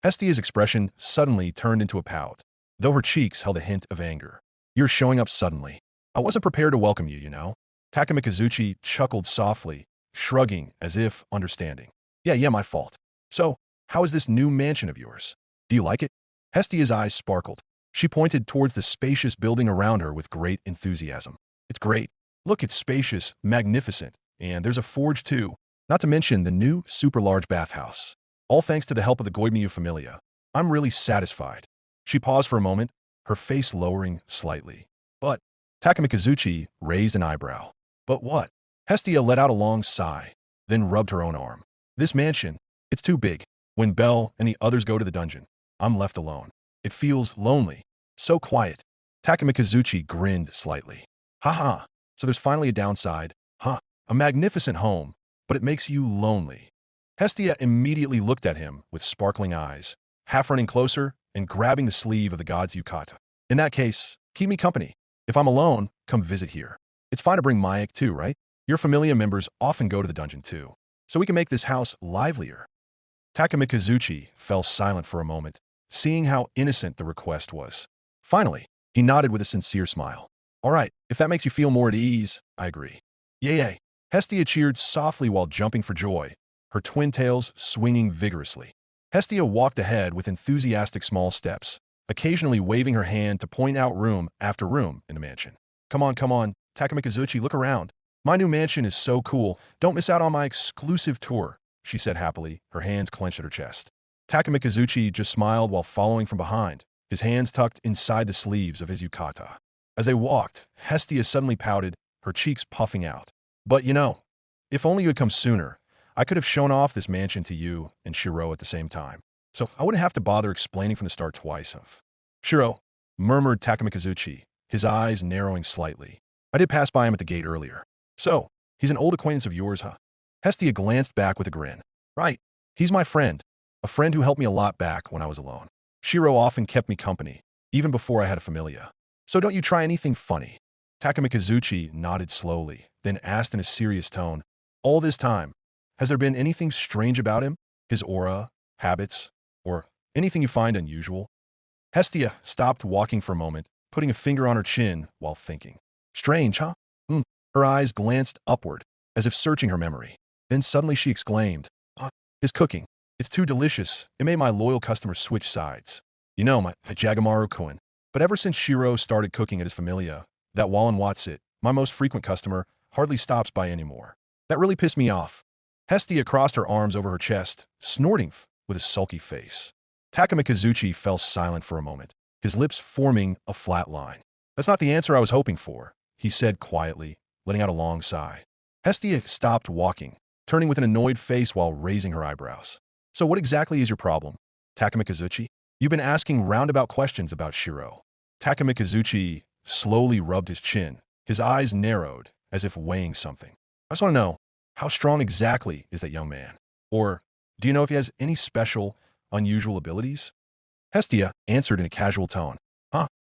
Hestia's expression suddenly turned into a pout, though her cheeks held a hint of anger. "You're showing up suddenly. I wasn't prepared to welcome you, you know." Takamikazuchi chuckled softly, shrugging as if understanding. Yeah, my fault. "So, how is this new mansion of yours? Do you like it?" Hestia's eyes sparkled. She pointed towards the spacious building around her with great enthusiasm. "It's great. Look, it's spacious, magnificent, and there's a forge too, not to mention the new super-large bathhouse. All thanks to the help of the Goemyu Familia. I'm really satisfied." She paused for a moment, her face lowering slightly. "But," Takamikazuchi raised an eyebrow. "But what?" Hestia let out a long sigh, then rubbed her own arm. "This mansion, it's too big. When Belle and the others go to the dungeon, I'm left alone. It feels lonely, so quiet." Takamikazuchi grinned slightly. "Haha, so there's finally a downside, huh? A magnificent home, but it makes you lonely." Hestia immediately looked at him with sparkling eyes, half running closer and grabbing the sleeve of the god's yukata. "In that case, keep me company. If I'm alone, come visit here. It's fine to bring Mayek too, right? Your Familia members often go to the dungeon too, so we can make this house livelier." Takamikazuchi fell silent for a moment, seeing how innocent the request was. Finally, he nodded with a sincere smile. "All right, if that makes you feel more at ease, I agree." "Yay!" Hestia cheered softly while jumping for joy, her twin tails swinging vigorously. Hestia walked ahead with enthusiastic small steps, occasionally waving her hand to point out room after room in the mansion. Come on, Takamikazuchi, look around. My new mansion is so cool. Don't miss out on my exclusive tour," she said happily, her hands clenched at her chest. Takamikazuchi just smiled while following from behind, his hands tucked inside the sleeves of his yukata. As they walked, Hestia suddenly pouted, her cheeks puffing out. "But you know, if only you had come sooner, I could have shown off this mansion to you and Shirou at the same time. So I wouldn't have to bother explaining from the start twice." "Shirou," murmured Takamikazuchi, his eyes narrowing slightly. "I did pass by him at the gate earlier." "So, he's an old acquaintance of yours, huh?" Hestia glanced back with a grin. "Right. He's my friend. A friend who helped me a lot back when I was alone. Shirou often kept me company, even before I had a Familia. So don't you try anything funny." Takamikazuchi nodded slowly, then asked in a serious tone, "All this time, has there been anything strange about him? His aura, habits, or anything you find unusual?" Hestia stopped walking for a moment, putting a finger on her chin while thinking. "Strange, huh?" Her eyes glanced upward, as if searching her memory. Then suddenly she exclaimed, "His cooking. It's too delicious. It made my loyal customers switch sides. You know, my Jagamaru-kun. But ever since Shirou started cooking at his Familia, that Wallen Watsit, my most frequent customer, hardly stops by anymore. That really pissed me off." Hestia crossed her arms over her chest, snorting with a sulky face. Takamikazuchi fell silent for a moment, his lips forming a flat line. "That's not the answer I was hoping for," he said quietly, letting out a long sigh. Hestia stopped walking, turning with an annoyed face while raising her eyebrows. "So what exactly is your problem, Takamikazuchi? You've been asking roundabout questions about Shirou." Takamikazuchi slowly rubbed his chin, his eyes narrowed, as if weighing something. "I just want to know, how strong exactly is that young man? Or do you know if he has any special, unusual abilities?" Hestia answered in a casual tone.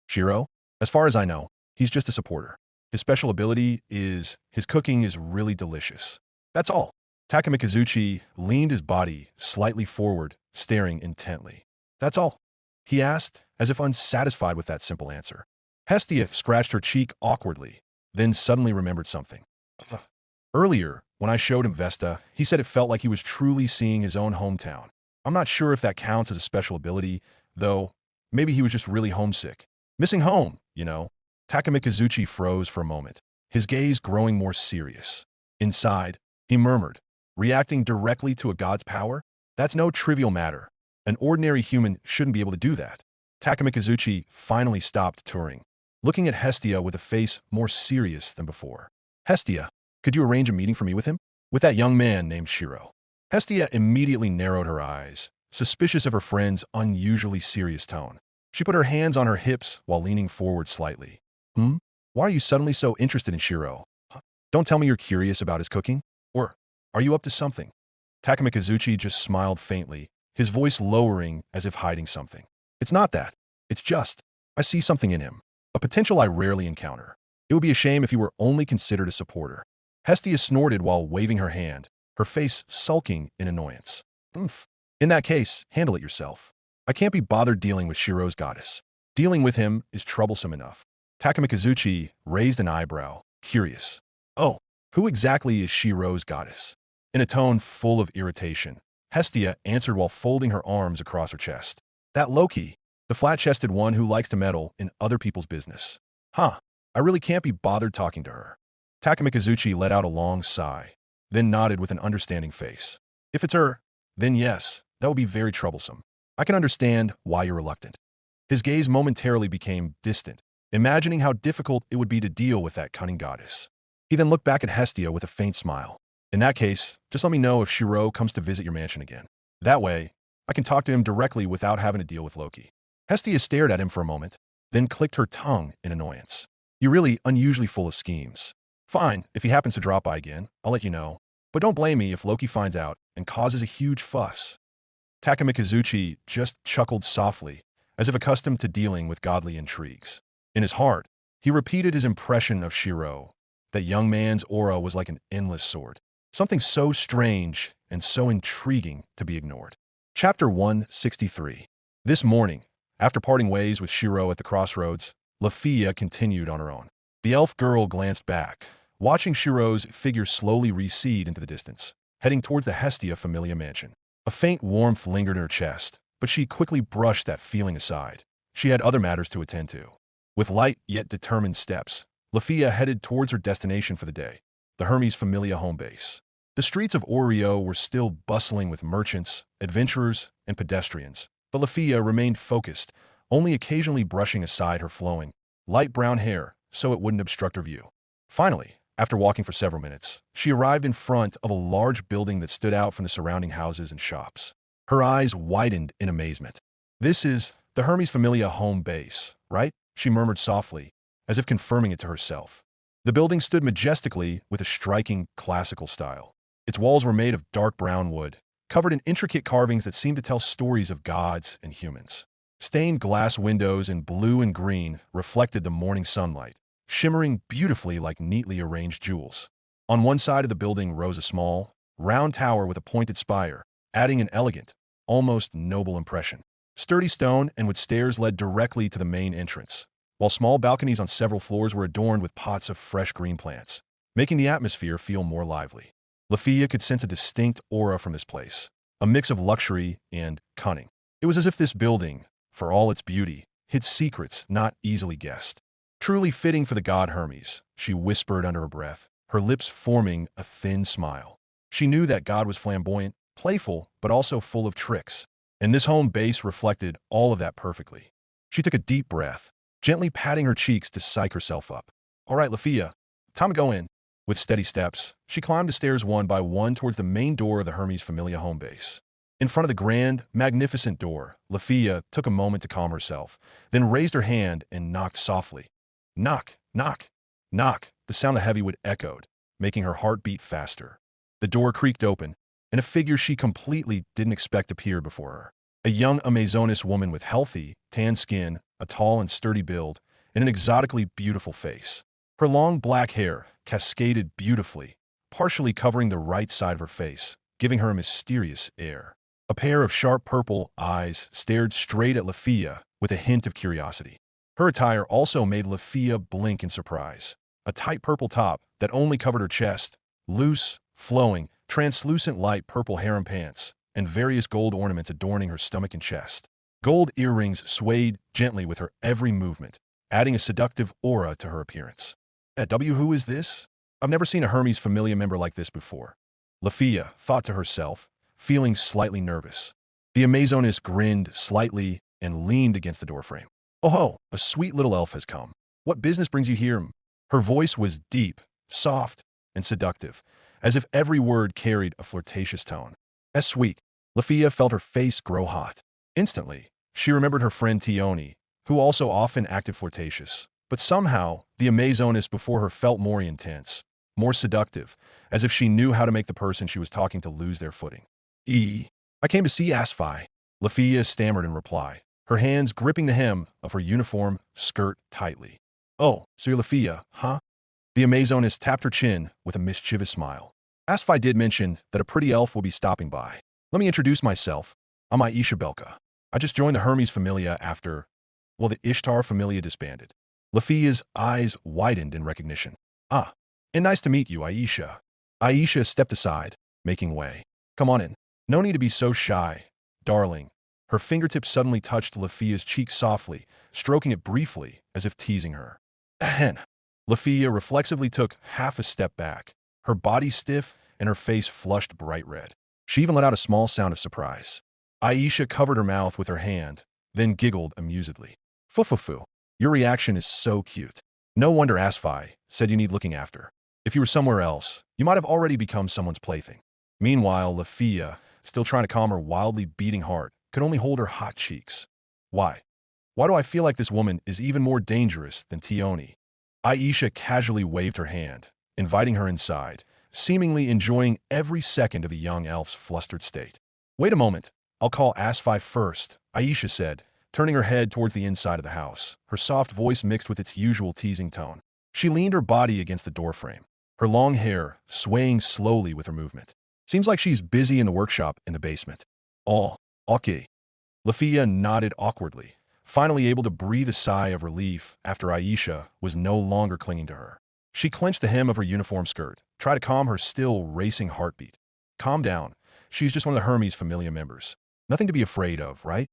Shirou? As far as I know, he's just a supporter. His special ability is his cooking is really delicious. That's all." Takamikazuchi leaned his body slightly forward, staring intently. "That's all?" he asked, as if unsatisfied with that simple answer. Hestia scratched her cheek awkwardly, then suddenly remembered something. Earlier, when I showed him Vesta, he said it felt like he was truly seeing his own hometown. I'm not sure if that counts as a special ability, though. Maybe he was just really homesick. Missing home, you know. Takamikazuchi froze for a moment, his gaze growing more serious. Inside, he murmured, "Reacting directly to a god's power? That's no trivial matter. An ordinary human shouldn't be able to do that." Takamikazuchi finally stopped touring, looking at Hestia with a face more serious than before. "Hestia, could you arrange a meeting for me with him? With that young man named Shirou." Hestia immediately narrowed her eyes, suspicious of her friend's unusually serious tone. She put her hands on her hips while leaning forward slightly. Why are you suddenly so interested in Shirou? Don't tell me you're curious about his cooking? Or are you up to something?" Takamikazuchi just smiled faintly, his voice lowering as if hiding something. "It's not that. It's just, I see something in him. A potential I rarely encounter. It would be a shame if you were only considered a supporter." Hestia snorted while waving her hand, her face sulking in annoyance. "In that case, handle it yourself. I can't be bothered dealing with Shirou's goddess. Dealing with him is troublesome enough." Takamikazuchi raised an eyebrow, curious. "Oh, who exactly is Shirou's goddess?" In a tone full of irritation, Hestia answered while folding her arms across her chest. "That Loki, the flat-chested one who likes to meddle in other people's business. I really can't be bothered talking to her." Takamikazuchi let out a long sigh, then nodded with an understanding face. "If it's her, then yes, that would be very troublesome. I can understand why you're reluctant." His gaze momentarily became distant, imagining how difficult it would be to deal with that cunning goddess. He then looked back at Hestia with a faint smile. "In that case, just let me know if Shirou comes to visit your mansion again. That way, I can talk to him directly without having to deal with Loki." Hestia stared at him for a moment, then clicked her tongue in annoyance. "You're really unusually full of schemes. Fine, if he happens to drop by again, I'll let you know. But don't blame me if Loki finds out and causes a huge fuss." Takamikazuchi just chuckled softly, as if accustomed to dealing with godly intrigues. In his heart, he repeated his impression of Shirou. That young man's aura was like an endless sword, something so strange and so intriguing to be ignored. Chapter 163. This morning, after parting ways with Shirou at the crossroads, Lafia continued on her own. The elf girl glanced back, watching Shirou's figure slowly recede into the distance, heading towards the Hestia Familia mansion. A faint warmth lingered in her chest, but she quickly brushed that feeling aside. She had other matters to attend to. With light yet determined steps, Lafia headed towards her destination for the day, the Hermes Familia home base. The streets of Orario were still bustling with merchants, adventurers, and pedestrians, but Lafia remained focused, only occasionally brushing aside her flowing, light brown hair so it wouldn't obstruct her view. Finally, after walking for several minutes, she arrived in front of a large building that stood out from the surrounding houses and shops. Her eyes widened in amazement. "This is the Hermes Familia home base, right?" she murmured softly, as if confirming it to herself. The building stood majestically with a striking classical style. Its walls were made of dark brown wood, covered in intricate carvings that seemed to tell stories of gods and humans. Stained glass windows in blue and green reflected the morning sunlight, shimmering beautifully like neatly arranged jewels. On one side of the building rose a small, round tower with a pointed spire, adding an elegant, almost noble impression. Sturdy stone and with stairs led directly to the main entrance, while small balconies on several floors were adorned with pots of fresh green plants, making the atmosphere feel more lively. Lafia could sense a distinct aura from this place, a mix of luxury and cunning. It was as if this building, for all its beauty, hid secrets not easily guessed. "Truly fitting for the god Hermes," she whispered under her breath, her lips forming a thin smile. She knew that god was flamboyant, playful, but also full of tricks, and this home base reflected all of that perfectly. She took a deep breath, gently patting her cheeks to psych herself up. "All right, Lafia, time to go in." With steady steps, she climbed the stairs one by one towards the main door of the Hermes Familia home base. In front of the grand, magnificent door, Lafia took a moment to calm herself, then raised her hand and knocked softly. Knock, knock, knock. The sound of heavy wood echoed, making her heart beat faster. The door creaked open, and a figure she completely didn't expect appeared before her. A young Amazoness woman with healthy, tan skin, a tall and sturdy build, and an exotically beautiful face. Her long black hair cascaded beautifully, partially covering the right side of her face, giving her a mysterious air. A pair of sharp purple eyes stared straight at Lafia with a hint of curiosity. Her attire also made Lafia blink in surprise. A tight purple top that only covered her chest, loose, flowing, translucent light purple harem pants, and various gold ornaments adorning her stomach and chest. Gold earrings swayed gently with her every movement, adding a seductive aura to her appearance. Who is this? I've never seen a Hermes Familia member like this before. Lafia thought to herself, feeling slightly nervous. The Amazoness grinned slightly and leaned against the doorframe. "Oh ho, a sweet little elf has come. What business brings you here?" Her voice was deep, soft, and seductive, as if every word carried a flirtatious tone. As sweet, Lafia felt her face grow hot. Instantly, she remembered her friend Tioni, who also often acted flirtatious. But somehow, the Amazoness before her felt more intense, more seductive, as if she knew how to make the person she was talking to lose their footing. I came to see Asfi," Lafia stammered in reply, her hands gripping the hem of her uniform skirt tightly. "Oh, so you're Lafia, huh?" The Amazoness tapped her chin with a mischievous smile. "Asfi did mention that a pretty elf will be stopping by. Let me introduce myself. I'm Aisha Belka. I just joined the Hermes Familia after, well, the Ishtar Familia disbanded." Lafia's eyes widened in recognition. "Ah, and nice to meet you, Aisha." Aisha stepped aside, making way. "Come on in. No need to be so shy, darling." Her fingertips suddenly touched Lafia's cheek softly, stroking it briefly as if teasing her. Ahem. Lafia reflexively took half a step back, her body stiff and her face flushed bright red. She even let out a small sound of surprise. Aisha covered her mouth with her hand, then giggled amusedly. "Fufufu, your reaction is so cute. No wonder Asfi said you need looking after. If you were somewhere else, you might have already become someone's plaything." Meanwhile, Lafia, still trying to calm her wildly beating heart, could only hold her hot cheeks. Why? Why do I feel like this woman is even more dangerous than Tioni? Aisha casually waved her hand, inviting her inside, seemingly enjoying every second of the young elf's flustered state. "Wait a moment. I'll call Asfi first," Aisha said, turning her head towards the inside of the house, her soft voice mixed with its usual teasing tone. She leaned her body against the doorframe, her long hair swaying slowly with her movement. "Seems like she's busy in the workshop in the basement." "Oh, okay." Lafia nodded awkwardly, finally able to breathe a sigh of relief after Aisha was no longer clinging to her. She clenched the hem of her uniform skirt, tried to calm her still racing heartbeat. "Calm down. She's just one of the Hermes Familia members. Nothing to be afraid of, right?"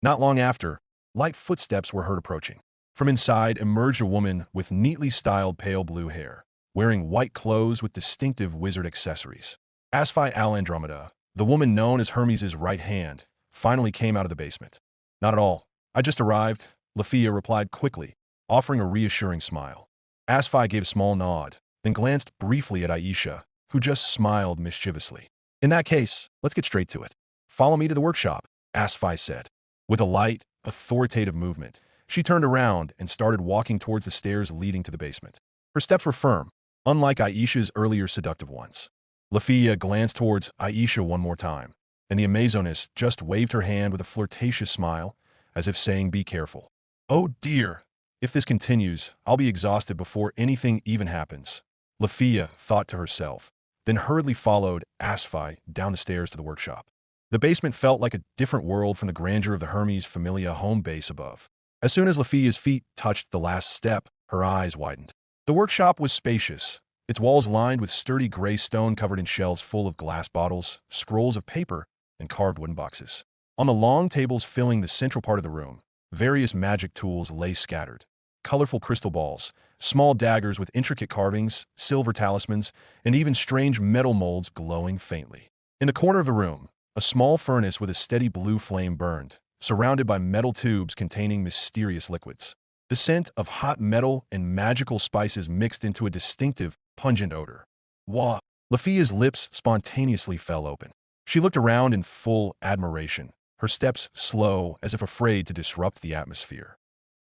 Not long after, light footsteps were heard approaching. From inside emerged a woman with neatly styled pale blue hair, wearing white clothes with distinctive wizard accessories. Asfi Al-Andromeda, the woman known as Hermes' right hand, finally came out of the basement. "Not at all. I just arrived," Lafia replied quickly, offering a reassuring smile. Asfi gave a small nod, then glanced briefly at Aisha, who just smiled mischievously. "In that case, let's get straight to it. Follow me to the workshop," Asfi said. With a light, authoritative movement, she turned around and started walking towards the stairs leading to the basement. Her steps were firm, unlike Aisha's earlier seductive ones. Lafia glanced towards Aisha one more time, and the Amazoness just waved her hand with a flirtatious smile, as if saying, "Be careful." "Oh dear, if this continues, I'll be exhausted before anything even happens," Lafia thought to herself, then hurriedly followed Asfi down the stairs to the workshop. The basement felt like a different world from the grandeur of the Hermes Familia home base above. As soon as Lafia's feet touched the last step, her eyes widened. The workshop was spacious, its walls lined with sturdy gray stone covered in shelves full of glass bottles, scrolls of paper, and carved wooden boxes. On the long tables filling the central part of the room, various magic tools lay scattered. Colorful crystal balls, small daggers with intricate carvings, silver talismans, and even strange metal molds glowing faintly. In the corner of the room, a small furnace with a steady blue flame burned, surrounded by metal tubes containing mysterious liquids. The scent of hot metal and magical spices mixed into a distinctive, pungent odor. Wah! Lafia's lips spontaneously fell open. She looked around in full admiration, her steps slow as if afraid to disrupt the atmosphere.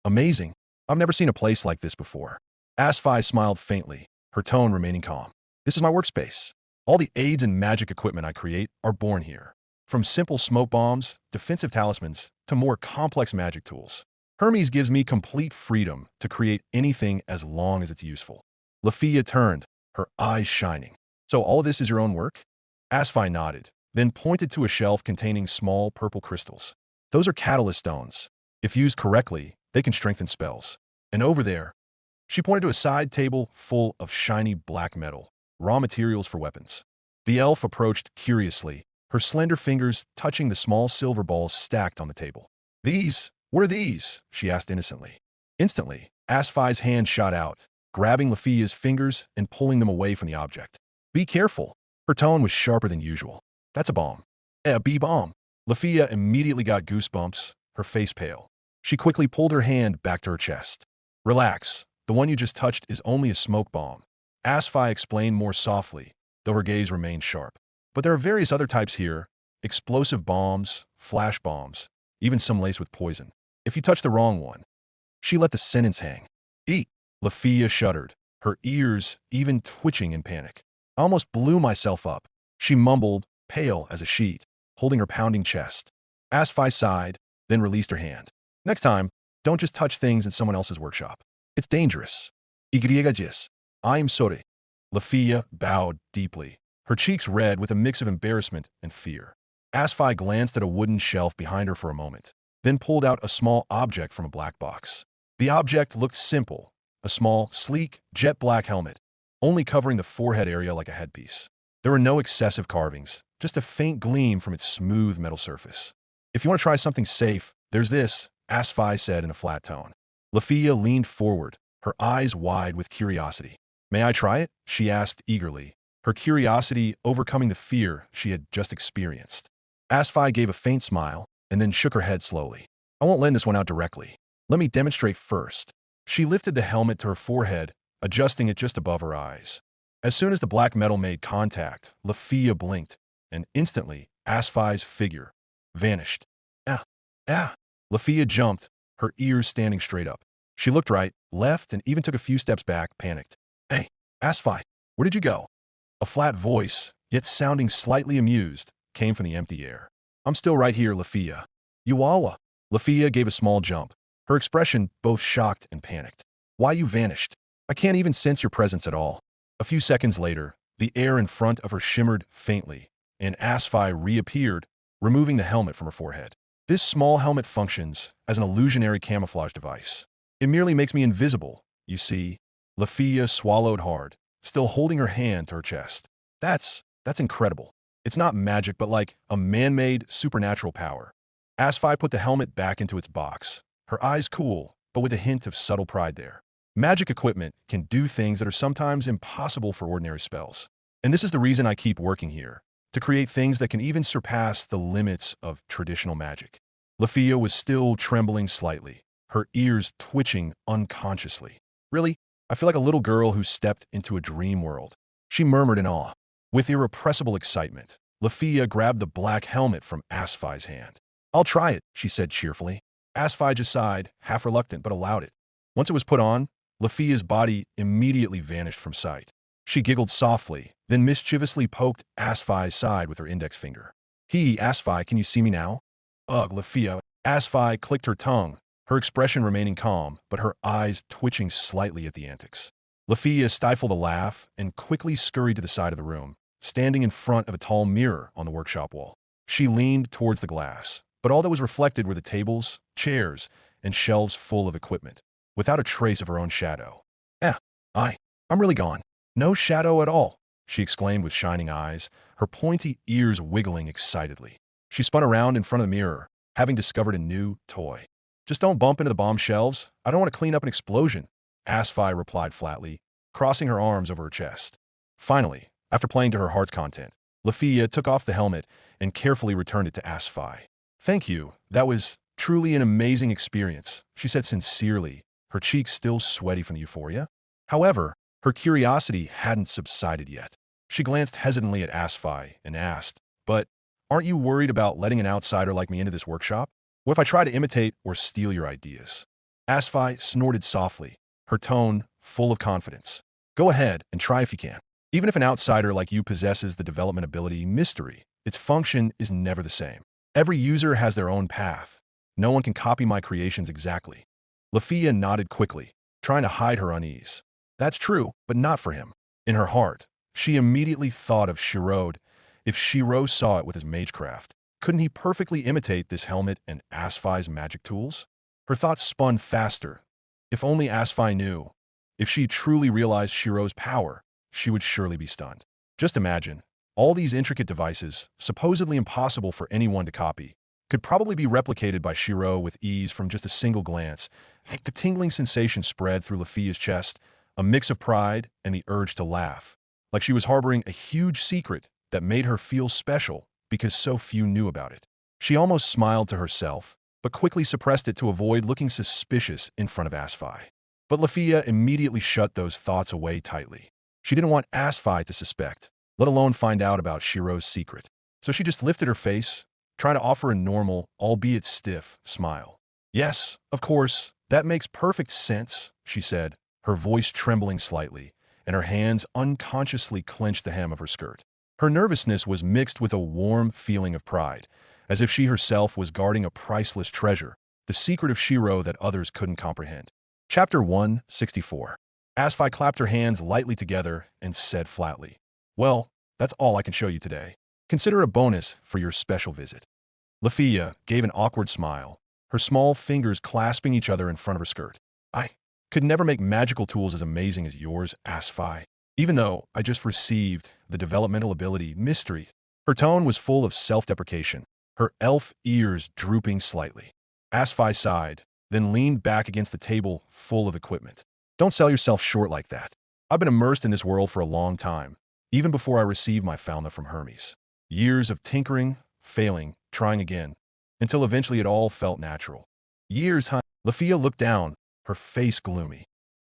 "Amazing. I've never seen a place like this before." Asfi smiled faintly, her tone remaining calm. "This is my workspace. All the aids and magic equipment I create are born here. From simple smoke bombs, defensive talismans, to more complex magic tools. Hermes gives me complete freedom to create anything as long as it's useful." Lafia turned, her eyes shining. "So all of this is your own work?" Asfi nodded, then pointed to a shelf containing small purple crystals. Those are catalyst stones. If used correctly, they can strengthen spells. And over there, she pointed to a side table full of shiny black metal, raw materials for weapons. The elf approached curiously, her slender fingers touching the small silver balls stacked on the table. What are these? She asked innocently. Instantly, Asfi's hand shot out, grabbing Lafia's fingers and pulling them away from the object. Be careful. Her tone was sharper than usual. That's a bomb. A bomb. Lafia immediately got goosebumps, her face pale. She quickly pulled her hand back to her chest. Relax. The one you just touched is only a smoke bomb. Asfi explained more softly, though her gaze remained sharp. But there are various other types here. Explosive bombs, flash bombs, even some laced with poison. If you touch the wrong one. She let the sentence hang. Eat. Lafia shuddered, her ears even twitching in panic. I almost blew myself up. She mumbled, pale as a sheet, holding her pounding chest. Asfi sighed, then released her hand. Next time, don't just touch things in someone else's workshop. It's dangerous. I'm sorry. Lafia bowed deeply, her cheeks red with a mix of embarrassment and fear. Asfi glanced at a wooden shelf behind her for a moment, then pulled out a small object from a black box. The object looked simple, a small, sleek, jet black helmet, only covering the forehead area like a headpiece. There were no excessive carvings, just a faint gleam from its smooth metal surface. If you want to try something safe, there's this, Asfi said in a flat tone. Lafia leaned forward, her eyes wide with curiosity. May I try it? She asked eagerly, her curiosity overcoming the fear she had just experienced. Asfi gave a faint smile and then shook her head slowly. I won't lend this one out directly. Let me demonstrate first. She lifted the helmet to her forehead, adjusting it just above her eyes. As soon as the black metal made contact, Lafia blinked, and instantly, Asfi's figure vanished. Lafia jumped, her ears standing straight up. She looked right, left, and even took a few steps back, panicked. Hey, Asfi, where did you go? A flat voice, yet sounding slightly amused, came from the empty air. I'm still right here, Lafia. Yuawa. Lafia gave a small jump, her expression both shocked and panicked. Why you vanished? I can't even sense your presence at all. A few seconds later, the air in front of her shimmered faintly, and Asfi reappeared, removing the helmet from her forehead. This small helmet functions as an illusionary camouflage device. It merely makes me invisible, you see. Lafia swallowed hard, still holding her hand to her chest. That's incredible. It's not magic, but like a man-made supernatural power. Asfi put the helmet back into its box, her eyes cool, but with a hint of subtle pride there. Magic equipment can do things that are sometimes impossible for ordinary spells. And this is the reason I keep working here, to create things that can even surpass the limits of traditional magic. Lafia was still trembling slightly, her ears twitching unconsciously. Really? I feel like a little girl who stepped into a dream world. She murmured in awe. With irrepressible excitement, Lafia grabbed the black helmet from Asfi's hand. I'll try it, she said cheerfully. Asfi just sighed, half reluctant, but allowed it. Once it was put on, Lafia's body immediately vanished from sight. She giggled softly, then mischievously poked Asfi's side with her index finger. Asfi, can you see me now? Ugh, Lafia. Asfi clicked her tongue, her expression remaining calm, but her eyes twitching slightly at the antics. Lafia stifled a laugh and quickly scurried to the side of the room, standing in front of a tall mirror on the workshop wall. She leaned towards the glass, but all that was reflected were the tables, chairs, and shelves full of equipment, without a trace of her own shadow. I'm really gone. No shadow at all, she exclaimed with shining eyes, her pointy ears wiggling excitedly. She spun around in front of the mirror, having discovered a new toy. Just don't bump into the bomb shelves. I don't want to clean up an explosion, Asfi replied flatly, crossing her arms over her chest. Finally, after playing to her heart's content, Lafia took off the helmet and carefully returned it to Asfi. Thank you. That was truly an amazing experience, she said sincerely, her cheeks still sweaty from the euphoria. However, her curiosity hadn't subsided yet. She glanced hesitantly at Asfi and asked, but aren't you worried about letting an outsider like me into this workshop? What if I try to imitate or steal your ideas? Asfi snorted softly, her tone full of confidence. Go ahead and try if you can. Even if an outsider like you possesses the development ability mystery, its function is never the same. Every user has their own path. No one can copy my creations exactly. Lafia nodded quickly, trying to hide her unease. That's true, but not for him. In her heart, she immediately thought of Shirou If Shirou saw it with his magecraft, couldn't he perfectly imitate this helmet and Asfai's magic tools? Her thoughts spun faster. If only Asfai knew. If she truly realized Shirou's power, she would surely be stunned. Just imagine, all these intricate devices, supposedly impossible for anyone to copy, could probably be replicated by Shirou with ease from just a single glance. The tingling sensation spread through Lafia's chest, a mix of pride and the urge to laugh, like she was harboring a huge secret that made her feel special because so few knew about it. She almost smiled to herself, but quickly suppressed it to avoid looking suspicious in front of Asfai. But Lafia immediately shut those thoughts away tightly. She didn't want Asfai to suspect, let alone find out about Shirou's secret. So she just lifted her face, trying to offer a normal, albeit stiff, smile. "Yes, of course, that makes perfect sense," she said, her voice trembling slightly, and her hands unconsciously clenched the hem of her skirt. Her nervousness was mixed with a warm feeling of pride, as if she herself was guarding a priceless treasure, the secret of Shirou that others couldn't comprehend. Chapter 164. Asfai clapped her hands lightly together and said flatly, "Well, that's all I can show you today. Consider a bonus for your special visit." Lafia gave an awkward smile, her small fingers clasping each other in front of her skirt. "I could never make magical tools as amazing as yours, Asfai, even though I just received the developmental ability Mystery." Her tone was full of self-deprecation, her elf ears drooping slightly. Asfai sighed, then leaned back against the table full of equipment. "Don't sell yourself short like that. I've been immersed in this world for a long time, even before I received my fauna from Hermes. Years of tinkering, failing, trying again, until eventually it all felt natural. Years, huh?" Lafia looked down, her face gloomy.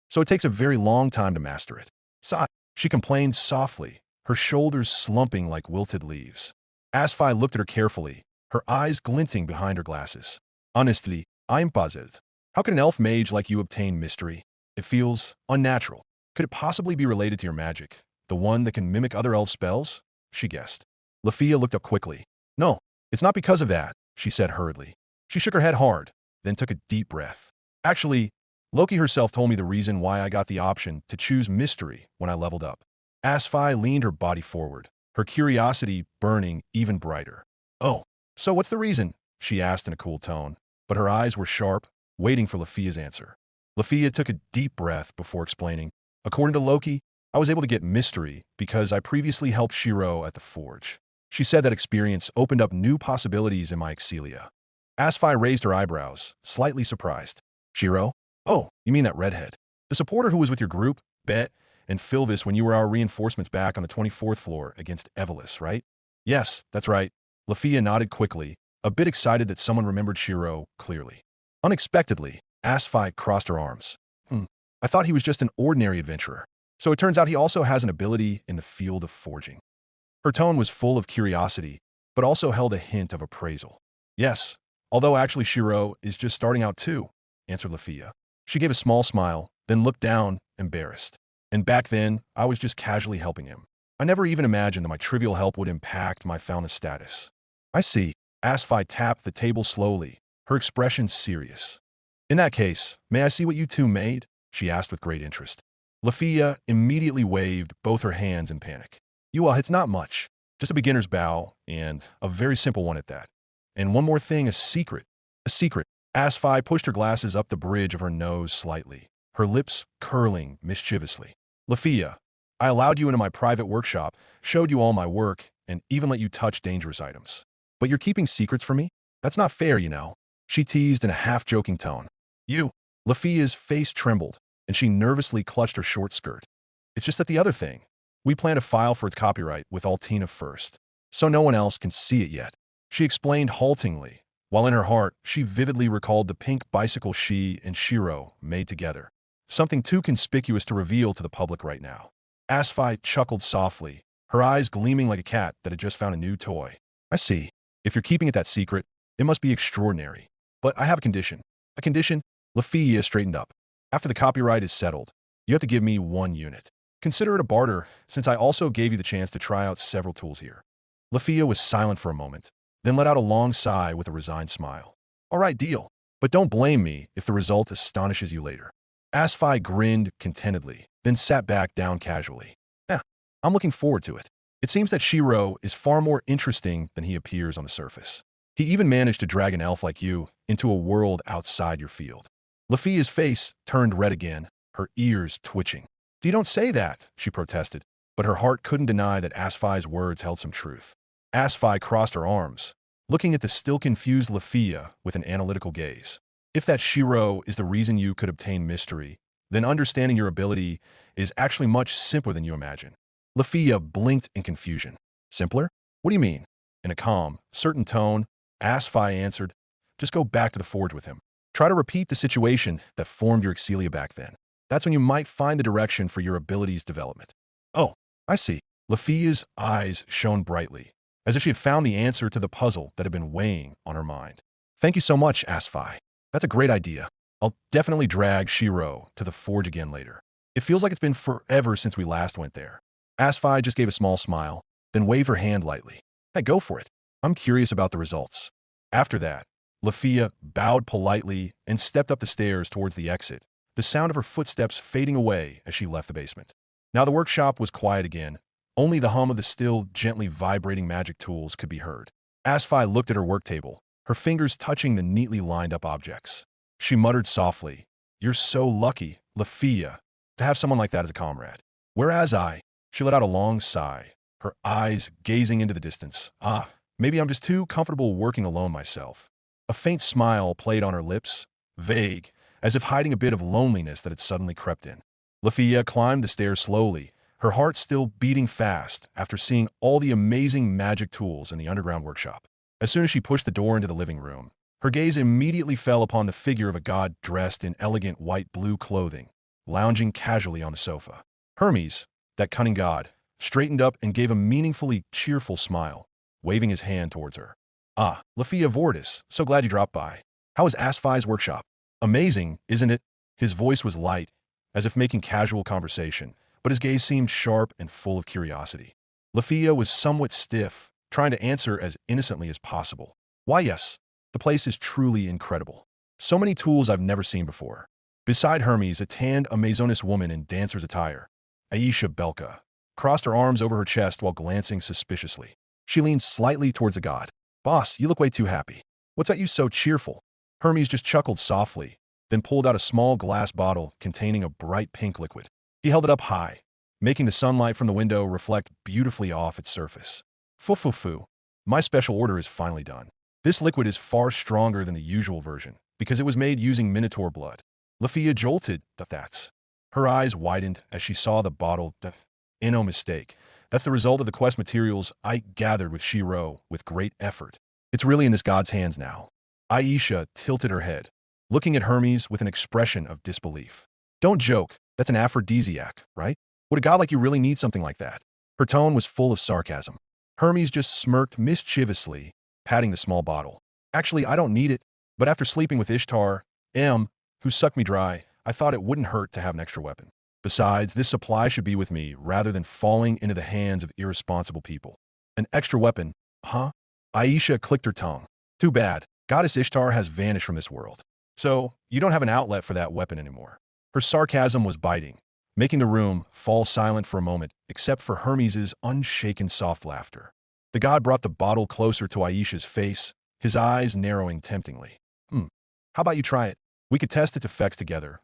"So it takes a very long time to master it." Sigh. She complained softly, her shoulders slumping like wilted leaves. Asfai looked at her carefully, her eyes glinting behind her glasses. "Honestly, I'm puzzled. How could an elf mage like you obtain mystery? It feels unnatural. Could it possibly be related to your magic, the one that can mimic other elf spells?" she guessed. Lafia looked up quickly. "No, it's not because of that," she said hurriedly. She shook her head hard, then took a deep breath. "Actually, Loki herself told me the reason why I got the option to choose mystery when I leveled up." Asfai leaned her body forward, her curiosity burning even brighter. "Oh, so what's the reason?" she asked in a cool tone, but her eyes were sharp, waiting for Lafia's answer. Lafia took a deep breath before explaining, "According to Loki, I was able to get mystery because I previously helped Shirou at the forge. She said that experience opened up new possibilities in my Excelia." Asfai raised her eyebrows, slightly surprised. "Shirou? Oh, you mean that redhead? The supporter who was with your group, Bet, and Philvis when you were our reinforcements back on the 24th floor against Evelis, right?" "Yes, that's right." Lafia nodded quickly, a bit excited that someone remembered Shirou clearly. Unexpectedly, Asfai crossed her arms. I thought he was just an ordinary adventurer. So it turns out he also has an ability in the field of forging." Her tone was full of curiosity, but also held a hint of appraisal. "Yes, although actually Shirou is just starting out too," answered Lafia. She gave a small smile, then looked down, embarrassed. "And back then, I was just casually helping him. I never even imagined that my trivial help would impact my fauna status." "I see." Asfai tapped the table slowly, her expression serious. "In that case, may I see what you two made?" she asked with great interest. Lafia immediately waved both her hands in panic. It's not much. Just a beginner's bow, and a very simple one at that. And one more thing, a secret." "A secret." Asfai pushed her glasses up the bridge of her nose slightly, her lips curling mischievously. "Lafia, I allowed you into my private workshop, showed you all my work, and even let you touch dangerous items. But you're keeping secrets from me? That's not fair, you know," she teased in a half-joking tone. "You." Lafia's face trembled, and she nervously clutched her short skirt. "It's just that the other thing. We plan to file for its copyright with Altina first, so no one else can see it yet," she explained haltingly, while in her heart she vividly recalled the pink bicycle she and Shirou made together. Something too conspicuous to reveal to the public right now. Asfai chuckled softly, her eyes gleaming like a cat that had just found a new toy. "I see. If you're keeping it that secret, it must be extraordinary. But I have a condition." "A condition?" Lafia straightened up. "After the copyright is settled, you have to give me 1 unit. Consider it a barter, since I also gave you the chance to try out several tools here." Lafia was silent for a moment, then let out a long sigh with a resigned smile. "All right, deal. But don't blame me if the result astonishes you later." Asfai grinned contentedly, then sat back down casually. "I'm looking forward to it." It seems that Shirou is far more interesting than he appears on the surface. He even managed to drag an elf like you into a world outside your field. Lafia's face turned red again, her ears twitching. "You don't say that," she protested, but her heart couldn't deny that Asfi's words held some truth. Asfi crossed her arms, looking at the still confused Lafia with an analytical gaze. "If that Shirou is the reason you could obtain mystery, then understanding your ability is actually much simpler than you imagine." Lafia blinked in confusion. "Simpler? What do you mean?" In a calm, certain tone, Asfi answered, "Just go back to the forge with him. Try to repeat the situation that formed your Excelia back then. That's when you might find the direction for your abilities' development." "Oh, I see." Lafia's eyes shone brightly, as if she had found the answer to the puzzle that had been weighing on her mind. "Thank you so much, Asfi. That's a great idea. I'll definitely drag Shirou to the forge again later. It feels like it's been forever since we last went there." Asfi just gave a small smile, then waved her hand lightly. "Hey, go for it. I'm curious about the results." After that, Lafia bowed politely and stepped up the stairs towards the exit, the sound of her footsteps fading away as she left the basement. Now the workshop was quiet again. Only the hum of the still, gently vibrating magic tools could be heard. Asfi looked at her work table, her fingers touching the neatly lined up objects. She muttered softly, "You're so lucky, Lafia, to have someone like that as a comrade. Whereas she let out a long sigh, her eyes gazing into the distance. Maybe I'm just too comfortable working alone myself." A faint smile played on her lips, vague, as if hiding a bit of loneliness that had suddenly crept in. Lafia climbed the stairs slowly, her heart still beating fast after seeing all the amazing magic tools in the underground workshop. As soon as she pushed the door into the living room, her gaze immediately fell upon the figure of a god dressed in elegant white-blue clothing, lounging casually on the sofa. Hermes, that cunning god, straightened up and gave a meaningfully cheerful smile, waving his hand towards her. Lafia Vortis, so glad you dropped by. How is Asfi's workshop?" "Amazing, isn't it?" His voice was light, as if making casual conversation, but his gaze seemed sharp and full of curiosity. Lafia was somewhat stiff, trying to answer as innocently as possible. "Why, yes, the place is truly incredible. So many tools I've never seen before." Beside Hermes, a tanned Amazoness woman in dancer's attire, Aisha Belka, crossed her arms over her chest while glancing suspiciously. She leaned slightly towards the god. "Boss, you look way too happy. What's got you so cheerful?" Hermes just chuckled softly, then pulled out a small glass bottle containing a bright pink liquid. He held it up high, making the sunlight from the window reflect beautifully off its surface. "Fu. My special order is finally done. This liquid is far stronger than the usual version, because it was made using Minotaur blood." Lafia jolted. "That's." Her eyes widened as she saw the bottle. "No mistake. That's the result of the quest materials I gathered with Shirou with great effort. It's really in this god's hands now." Aisha tilted her head, looking at Hermes with an expression of disbelief. "Don't joke. That's an aphrodisiac, right? Would a god like you really need something like that?" Her tone was full of sarcasm. Hermes just smirked mischievously, patting the small bottle. "Actually, I don't need it, but after sleeping with Ishtar, who sucked me dry, I thought it wouldn't hurt to have an extra weapon. Besides, this supply should be with me rather than falling into the hands of irresponsible people." "An extra weapon, huh?" Aisha clicked her tongue. "Too bad. Goddess Ishtar has vanished from this world. So, you don't have an outlet for that weapon anymore." Her sarcasm was biting, making the room fall silent for a moment, except for Hermes's unshaken soft laughter. The god brought the bottle closer to Aisha's face, his eyes narrowing temptingly. How about you try it? We could test its effects together."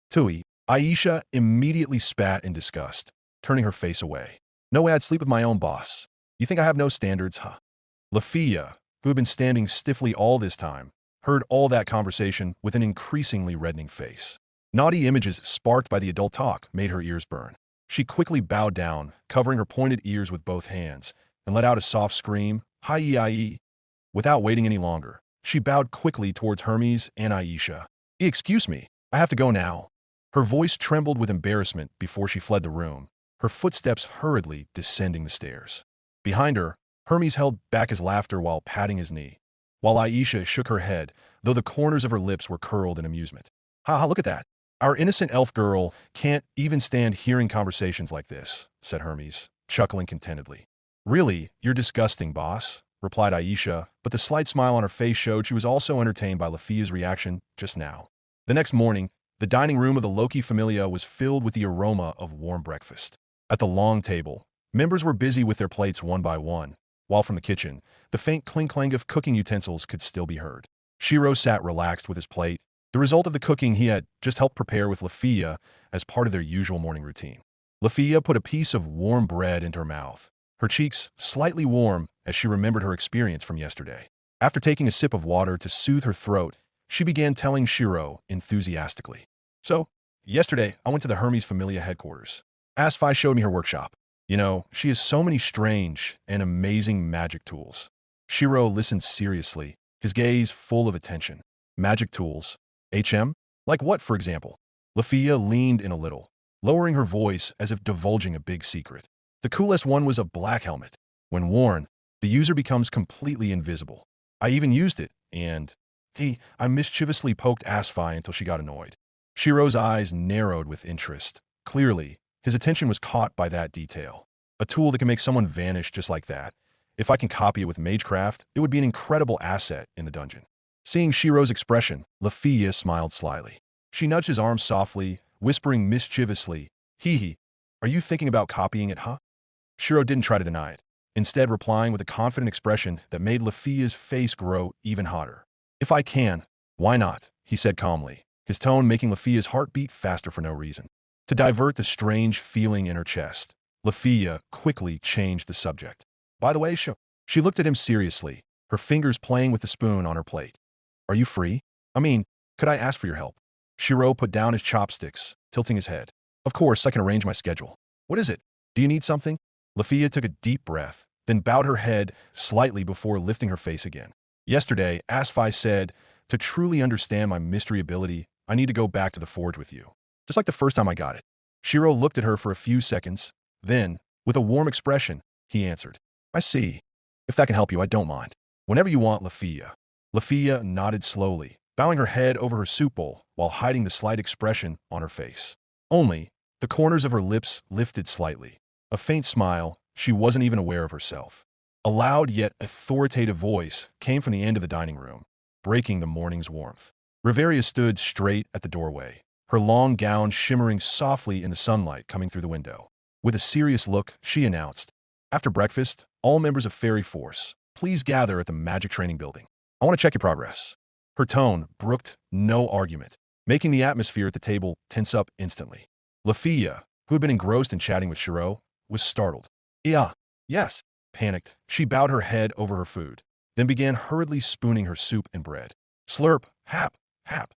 "Tui." Aisha immediately spat in disgust, turning her face away. "No way I'd sleep with my own boss. You think I have no standards, huh?" Lafia, who had been standing stiffly all this time, heard all that conversation with an increasingly reddening face. Naughty images sparked by the adult talk made her ears burn. She quickly bowed down, covering her pointed ears with both hands, and let out a soft scream, "Hi-yi-yi." Without waiting any longer, she bowed quickly towards Hermes and Aisha. "Excuse me, I have to go now." Her voice trembled with embarrassment before she fled the room, her footsteps hurriedly descending the stairs. Behind her, Hermes held back his laughter while patting his knee, while Aisha shook her head, though the corners of her lips were curled in amusement. "Ha, look at that. Our innocent elf girl can't even stand hearing conversations like this," said Hermes, chuckling contentedly. "Really, you're disgusting, boss," replied Aisha, but the slight smile on her face showed she was also entertained by Lafia's reaction just now. The next morning, the dining room of the Loki Familia was filled with the aroma of warm breakfast. At the long table, Members were busy with their plates one by one, while from the kitchen, the faint clink-clang of cooking utensils could still be heard. Shirou sat relaxed with his plate, the result of the cooking he had just helped prepare with Lafia as part of their usual morning routine. Lafia put a piece of warm bread into her mouth, her cheeks slightly warm as she remembered her experience from yesterday. After taking a sip of water to soothe her throat, she began telling Shirou enthusiastically. So, yesterday, I went to the Hermes Familia headquarters. Asfi showed me her workshop. You know, she has so many strange and amazing magic tools. Shirou listened seriously, his gaze full of attention. Magic tools? HM? Like what, for example? Lafia leaned in a little, lowering her voice as if divulging a big secret. The coolest one was a black helmet. When worn, the user becomes completely invisible. I even used it, and I mischievously poked Asfi until she got annoyed. Shirou's eyes narrowed with interest. Clearly, his attention was caught by that detail. A tool that can make someone vanish just like that. If I can copy it with Magecraft, it would be an incredible asset in the dungeon. Seeing Shirou's expression, Lafia smiled slyly. She nudged his arm softly, whispering mischievously, "Hee, are you thinking about copying it, huh?" Shirou didn't try to deny it, instead replying with a confident expression that made Lafia's face grow even hotter. "If I can, why not?" he said calmly, his tone making Lafia's heart beat faster for no reason. To divert the strange feeling in her chest, Lafia quickly changed the subject. "By the way, she looked at him seriously, her fingers playing with the spoon on her plate. "Are you free? I mean, could I ask for your help?" Shirou put down his chopsticks, tilting his head. "Of course, I can arrange my schedule. What is it? Do you need something?" Lafia took a deep breath, then bowed her head slightly before lifting her face again. "Yesterday, Asfi said, to truly understand my mystery ability, I need to go back to the forge with you. Just like the first time I got it." Shirou looked at her for a few seconds. Then, with a warm expression, he answered, "I see. If that can help you, I don't mind. Whenever you want, Lafia." Lafia nodded slowly, bowing her head over her soup bowl while hiding the slight expression on her face. Only, the corners of her lips lifted slightly. A faint smile, she wasn't even aware of herself. A loud yet authoritative voice came from the end of the dining room, breaking the morning's warmth. Riveria stood straight at the doorway, her long gown shimmering softly in the sunlight coming through the window. With a serious look, she announced, "After breakfast, all members of Fairy Force, please gather at the Magic Training Building. I want to check your progress." Her tone brooked no argument, making the atmosphere at the table tense up instantly. Lafia, who had been engrossed in chatting with Shirou, was startled. "Yeah, yes." Panicked, she bowed her head over her food, then began hurriedly spooning her soup and bread. Slurp, hap, hap.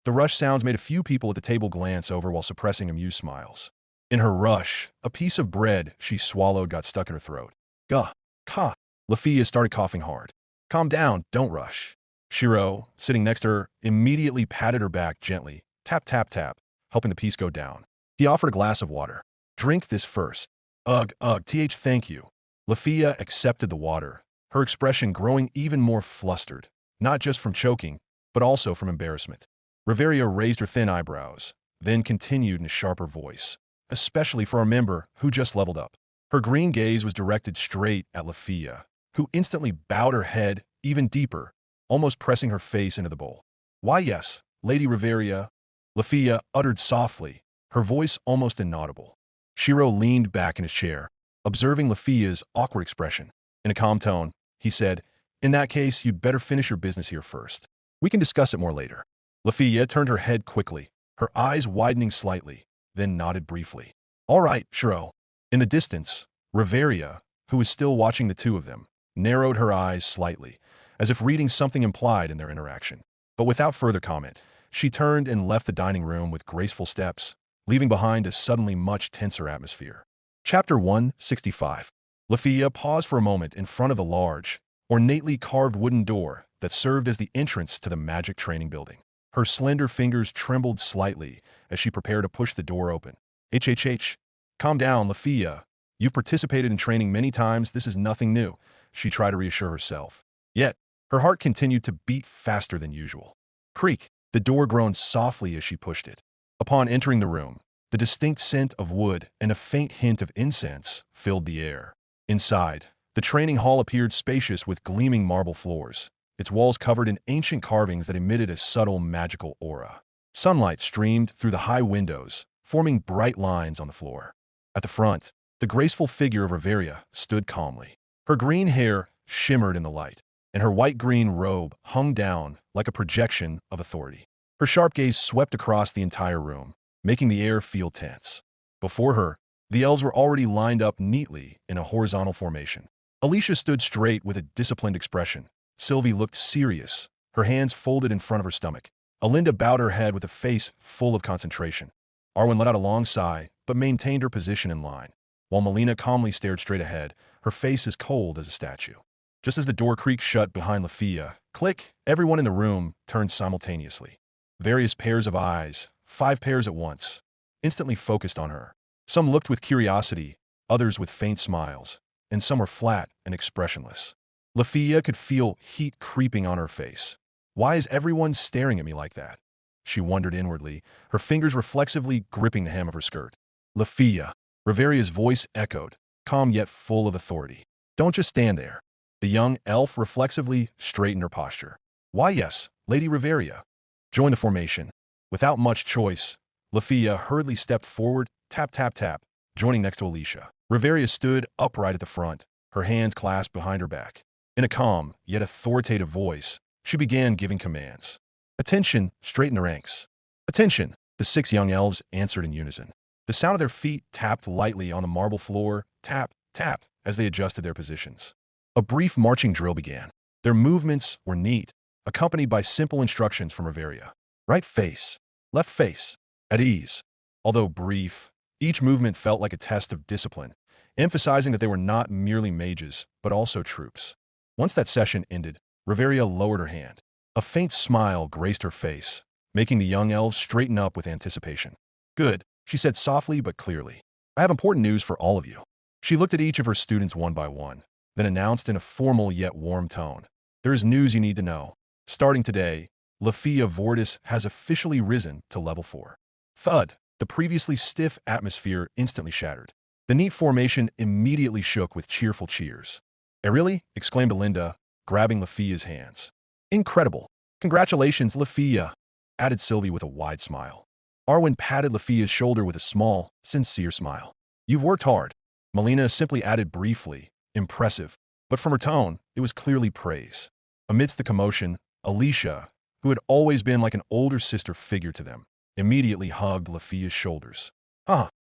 The rush sounds made a few people at the table glance over while suppressing amused smiles. In her rush, a piece of bread she swallowed got stuck in her throat. "Gah, ka." Lafia started coughing hard. "Calm down, don't rush." Shirou, sitting next to her, immediately patted her back gently, tap, tap, tap, helping the piece go down. He offered a glass of water. "Drink this first." Ugh, thank you." Lafia accepted the water, her expression growing even more flustered, not just from choking, but also from embarrassment. Riveria raised her thin eyebrows, then continued in a sharper voice, "Especially for a member who just leveled up." Her green gaze was directed straight at Lafia, who instantly bowed her head even deeper, almost pressing her face into the bowl. "Why yes, Lady Riveria," Lafia uttered softly, her voice almost inaudible. Shirou leaned back in his chair, observing Lafia's awkward expression. In a calm tone, he said, "In that case, you'd better finish your business here first. We can discuss it more later." Lafia turned her head quickly, her eyes widening slightly, then nodded briefly. "All right, Shirou." In the distance, Riveria, who was still watching the two of them, narrowed her eyes slightly, as if reading something implied in their interaction. But without further comment, she turned and left the dining room with graceful steps, leaving behind a suddenly much tenser atmosphere. Chapter 165. Lafia paused for a moment in front of the large, ornately carved wooden door that served as the entrance to the Magic Training Building. Her slender fingers trembled slightly as she prepared to push the door open. "HHH. Calm down, Lafia. You've participated in training many times, this is nothing new," she tried to reassure herself. Yet, her heart continued to beat faster than usual. Creak, the door groaned softly as she pushed it. Upon entering the room, the distinct scent of wood and a faint hint of incense filled the air. Inside, the training hall appeared spacious with gleaming marble floors, its walls covered in ancient carvings that emitted a subtle magical aura. Sunlight streamed through the high windows, forming bright lines on the floor. At the front, The graceful figure of Riveria stood calmly. Her green hair shimmered in the light, and her white-green robe hung down like a projection of authority. Her sharp gaze swept across the entire room, making the air feel tense. Before her, the elves were already lined up neatly in a horizontal formation. Alicia stood straight with a disciplined expression. Sylvie looked serious, her hands folded in front of her stomach. Alinda bowed her head with a face full of concentration. Arwen let out a long sigh, but maintained her position in line, while Melina calmly stared straight ahead, her face as cold as a statue. Just as the door creaked shut behind Lafia, click, everyone in the room turned simultaneously. Various pairs of eyes, 5 pairs at once, instantly focused on her. Some looked with curiosity, others with faint smiles, and some were flat and expressionless. Lafia could feel heat creeping on her face. Why is everyone staring at me like that? She wondered inwardly, her fingers reflexively gripping the hem of her skirt. Lafia, Riveria's voice echoed, calm yet full of authority. Don't just stand there. The young elf reflexively straightened her posture. Why yes, Lady Riveria. Join the formation. Without much choice, Lafia hurriedly stepped forward, tap tap tap, joining next to Alicia. Riveria stood upright at the front, her hands clasped behind her back. In a calm, yet authoritative voice, she began giving commands. Attention, straighten the ranks. Attention, the 6 young elves answered in unison. The sound of their feet tapped lightly on the marble floor, tap, tap, as they adjusted their positions. A brief marching drill began. Their movements were neat, accompanied by simple instructions from Riveria. Right face, left face, at ease. Although brief, each movement felt like a test of discipline, emphasizing that they were not merely mages, but also troops. Once that session ended, Riveria lowered her hand. A faint smile graced her face, making the young elves straighten up with anticipation. Good, she said softly but clearly. I have important news for all of you. She looked at each of her students one by one, then announced in a formal yet warm tone. There is news you need to know. Starting today, Lafia Vortis has officially risen to level 4. Thud, the previously stiff atmosphere instantly shattered. The neat formation immediately shook with cheerful cheers. Really? Exclaimed Alinda, grabbing Lafia's hands. Incredible. Congratulations, Lafia, added Sylvie with a wide smile. Arwen patted Lafia's shoulder with a small, sincere smile. You've worked hard. Melina simply added briefly, impressive, but from her tone, it was clearly praise. Amidst the commotion, Alicia, who had always been like an older sister figure to them, immediately hugged Lafia's shoulders.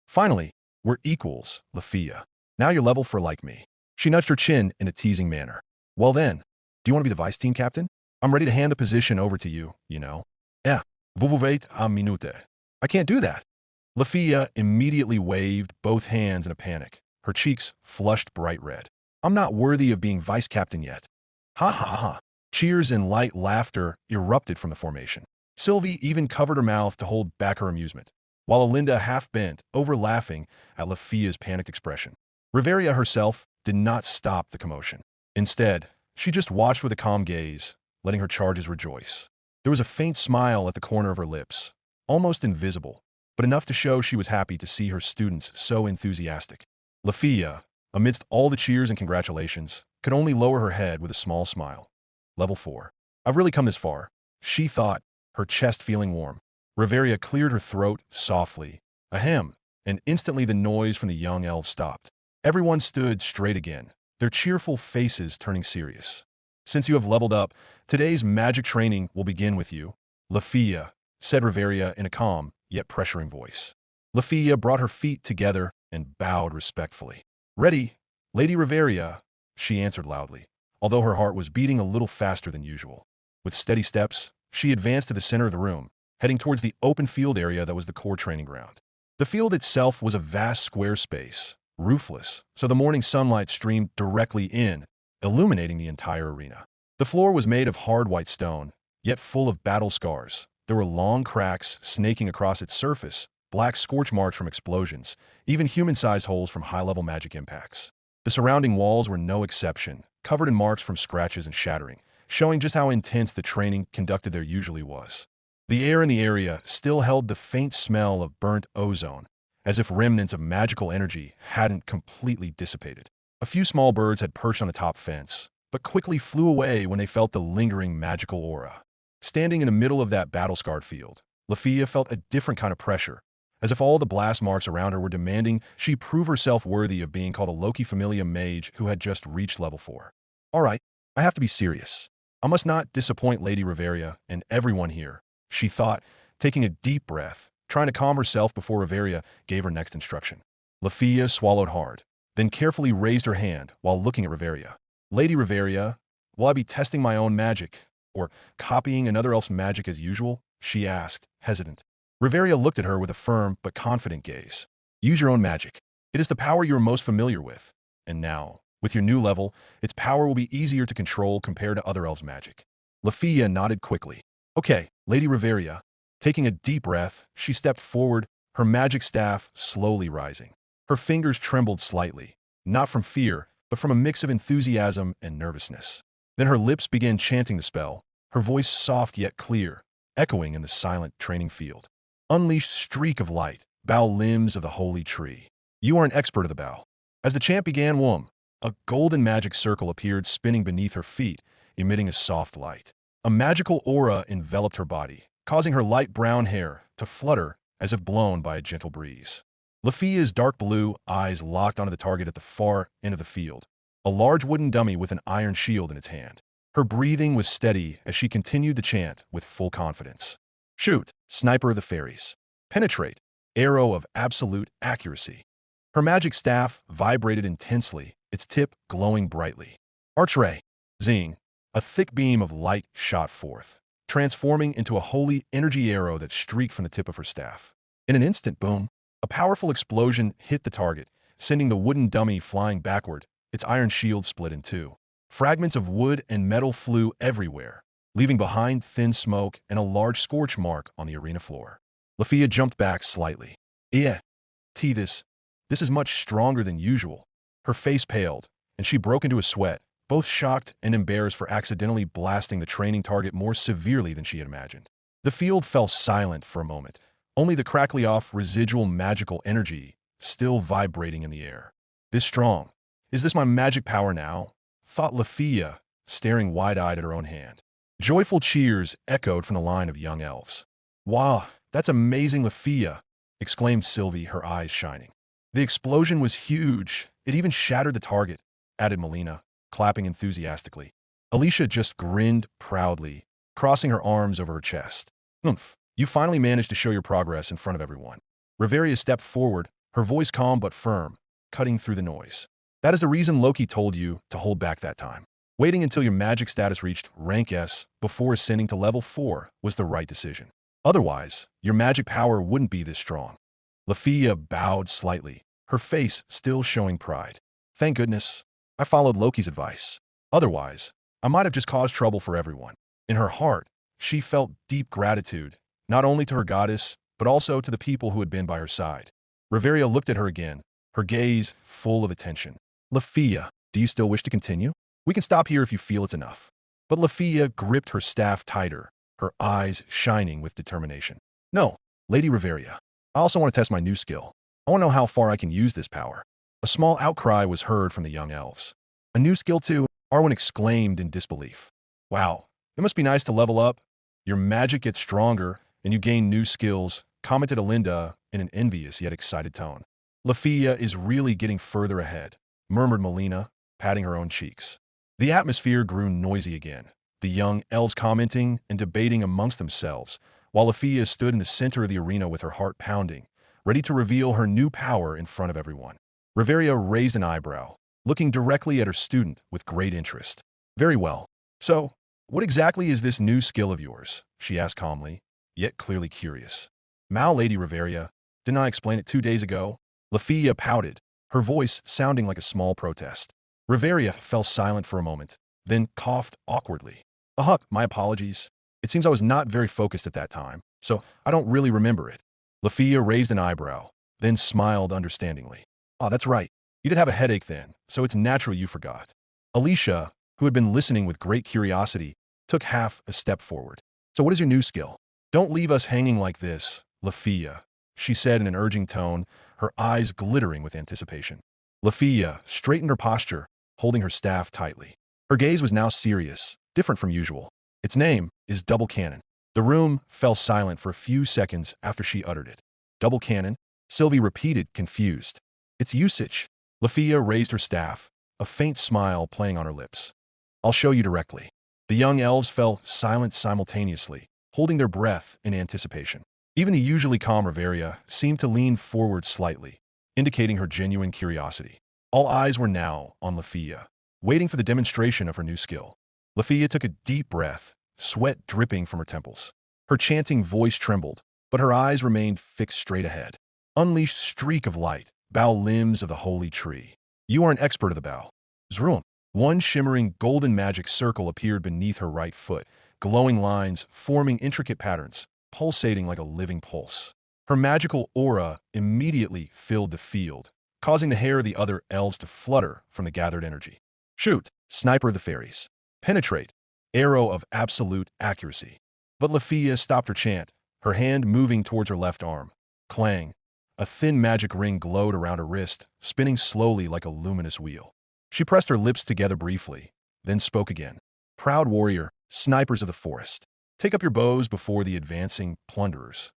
Finally, we're equals, Lafia. Now you're level 4 like me. She nudged her chin in a teasing manner. Well then, do you want to be the vice team captain? I'm ready to hand the position over to you, you know. Vous pouvez en minute. I can't do that. Lafia immediately waved both hands in a panic. Her cheeks flushed bright red. I'm not worthy of being vice captain yet. Ha ha ha. Cheers and light laughter erupted from the formation. Sylvie even covered her mouth to hold back her amusement, while Alinda half bent over laughing at Lafia's panicked expression. Riveria herself did not stop the commotion. Instead, she just watched with a calm gaze, letting her charges rejoice. There was a faint smile at the corner of her lips, almost invisible, but enough to show she was happy to see her students so enthusiastic. Lafia, amidst all the cheers and congratulations, could only lower her head with a small smile. Level 4. I've really come this far, she thought, her chest feeling warm. Riveria cleared her throat softly, ahem, and instantly the noise from the young elf stopped. Everyone stood straight again, their cheerful faces turning serious. Since you have leveled up, today's magic training will begin with you, Lafia, said Riveria in a calm, yet pressuring voice. Lafia brought her feet together and bowed respectfully. Ready, Lady Riveria, she answered loudly, although her heart was beating a little faster than usual. With steady steps, she advanced to the center of the room, heading towards the open field area that was the core training ground. The field itself was a vast square space, roofless, so the morning sunlight streamed directly in, illuminating the entire arena. The floor was made of hard white stone, yet full of battle scars. There were long cracks snaking across its surface, black scorch marks from explosions, even human-sized holes from high-level magic impacts. The surrounding walls were no exception, covered in marks from scratches and shattering, showing just how intense the training conducted there usually was. The air in the area still held the faint smell of burnt ozone, as if remnants of magical energy hadn't completely dissipated. A few small birds had perched on the top fence, but quickly flew away when they felt the lingering magical aura. Standing in the middle of that battle-scarred field, Lafia felt a different kind of pressure, as if all the blast marks around her were demanding she prove herself worthy of being called a Loki Familia mage who had just reached level 4. All right, I have to be serious. I must not disappoint Lady Riveria and everyone here, she thought, taking a deep breath, trying to calm herself before Riveria gave her next instruction. Lafia swallowed hard, then carefully raised her hand while looking at Riveria. Lady Riveria, will I be testing my own magic, or copying another elf's magic as usual? She asked, hesitant. Riveria looked at her with a firm but confident gaze. Use your own magic. It is the power you are most familiar with. And now, with your new level, its power will be easier to control compared to other elves' magic. Lafia nodded quickly. Okay, Lady Riveria. Taking a deep breath, she stepped forward, her magic staff slowly rising. Her fingers trembled slightly, not from fear, but from a mix of enthusiasm and nervousness. Then her lips began chanting the spell, her voice soft yet clear, echoing in the silent training field. Unleash streak of light, bow limbs of the holy tree. You are an expert of the bow. As the chant began, a golden magic circle appeared spinning beneath her feet, emitting a soft light. A magical aura enveloped her body, causing her light brown hair to flutter as if blown by a gentle breeze. Lafia's dark blue eyes locked onto the target at the far end of the field, a large wooden dummy with an iron shield in its hand. Her breathing was steady as she continued the chant with full confidence. Shoot, sniper of the fairies. Penetrate, arrow of absolute accuracy. Her magic staff vibrated intensely, its tip glowing brightly. Archray, zing, a thick beam of light shot forth, transforming into a holy energy arrow that streaked from the tip of her staff. In an instant, boom, a powerful explosion hit the target, sending the wooden dummy flying backward, its iron shield split in two. Fragments of wood and metal flew everywhere, leaving behind thin smoke and a large scorch mark on the arena floor. Lafia jumped back slightly. This is much stronger than usual. Her face paled, and she broke into a sweat, both shocked and embarrassed for accidentally blasting the training target more severely than she had imagined. The field fell silent for a moment, only the crackly off residual magical energy still vibrating in the air. This strong. Is this my magic power now? Thought Lafia, staring wide-eyed at her own hand. Joyful cheers echoed from the line of young elves. Wow, that's amazing, Lafia, exclaimed Sylvie, her eyes shining. The explosion was huge. It even shattered the target, added Melina, clapping enthusiastically. Alicia just grinned proudly, crossing her arms over her chest. Oomph, you finally managed to show your progress in front of everyone. Riveria stepped forward, her voice calm but firm, cutting through the noise. That is the reason Loki told you to hold back that time. Waiting until your magic status reached rank S before ascending to level 4 was the right decision. Otherwise, your magic power wouldn't be this strong. Lafia bowed slightly, her face still showing pride. Thank goodness, I followed Loki's advice. Otherwise, I might have just caused trouble for everyone. In her heart, she felt deep gratitude, not only to her goddess, but also to the people who had been by her side. Riveria looked at her again, her gaze full of attention. Lafia, do you still wish to continue? We can stop here if you feel it's enough. But Lafia gripped her staff tighter, her eyes shining with determination. No, Lady Riveria. I also want to test my new skill. I want to know how far I can use this power. A small outcry was heard from the young elves. A new skill too? Arwen exclaimed in disbelief. Wow, it must be nice to level up. Your magic gets stronger, and you gain new skills, commented Alinda in an envious yet excited tone. Lafia is really getting further ahead, murmured Melina, patting her own cheeks. The atmosphere grew noisy again, the young elves commenting and debating amongst themselves, while Lafia stood in the center of the arena with her heart pounding, ready to reveal her new power in front of everyone. Riveria raised an eyebrow, looking directly at her student with great interest. Very well. So, what exactly is this new skill of yours? She asked calmly, yet clearly curious. Lady Riveria, didn't I explain it 2 days ago? Lafia pouted, her voice sounding like a small protest. Riveria fell silent for a moment, then coughed awkwardly. My apologies. It seems I was not very focused at that time, so I don't really remember it. Lafia raised an eyebrow, then smiled understandingly. That's right. You did have a headache then, so it's natural you forgot. Alicia, who had been listening with great curiosity, took half a step forward. So what is your new skill? Don't leave us hanging like this, Lafia, she said in an urging tone, her eyes glittering with anticipation. Lafia straightened her posture, holding her staff tightly. Her gaze was now serious, different from usual. Its name is Double Cannon. The room fell silent for a few seconds after she uttered it. Double cannon? Sylvie repeated, confused. Its usage. Lafia raised her staff, a faint smile playing on her lips. I'll show you directly. The young elves fell silent simultaneously, holding their breath in anticipation. Even the usually calm Riveria seemed to lean forward slightly, indicating her genuine curiosity. All eyes were now on Lafia, waiting for the demonstration of her new skill. Lafia took a deep breath, sweat dripping from her temples. Her chanting voice trembled, but her eyes remained fixed straight ahead. Unleashed streak of light, bow limbs of the holy tree. You are an expert of the bow. Zruum. One shimmering golden magic circle appeared beneath her right foot, glowing lines forming intricate patterns, pulsating like a living pulse. Her magical aura immediately filled the field, causing the hair of the other elves to flutter from the gathered energy. Shoot, sniper of the fairies. Penetrate, arrow of absolute accuracy. But Lafia stopped her chant, her hand moving towards her left arm. Clang. A thin magic ring glowed around her wrist, spinning slowly like a luminous wheel. She pressed her lips together briefly, then spoke again. Proud warrior, snipers of the forest, take up your bows before the advancing plunderers.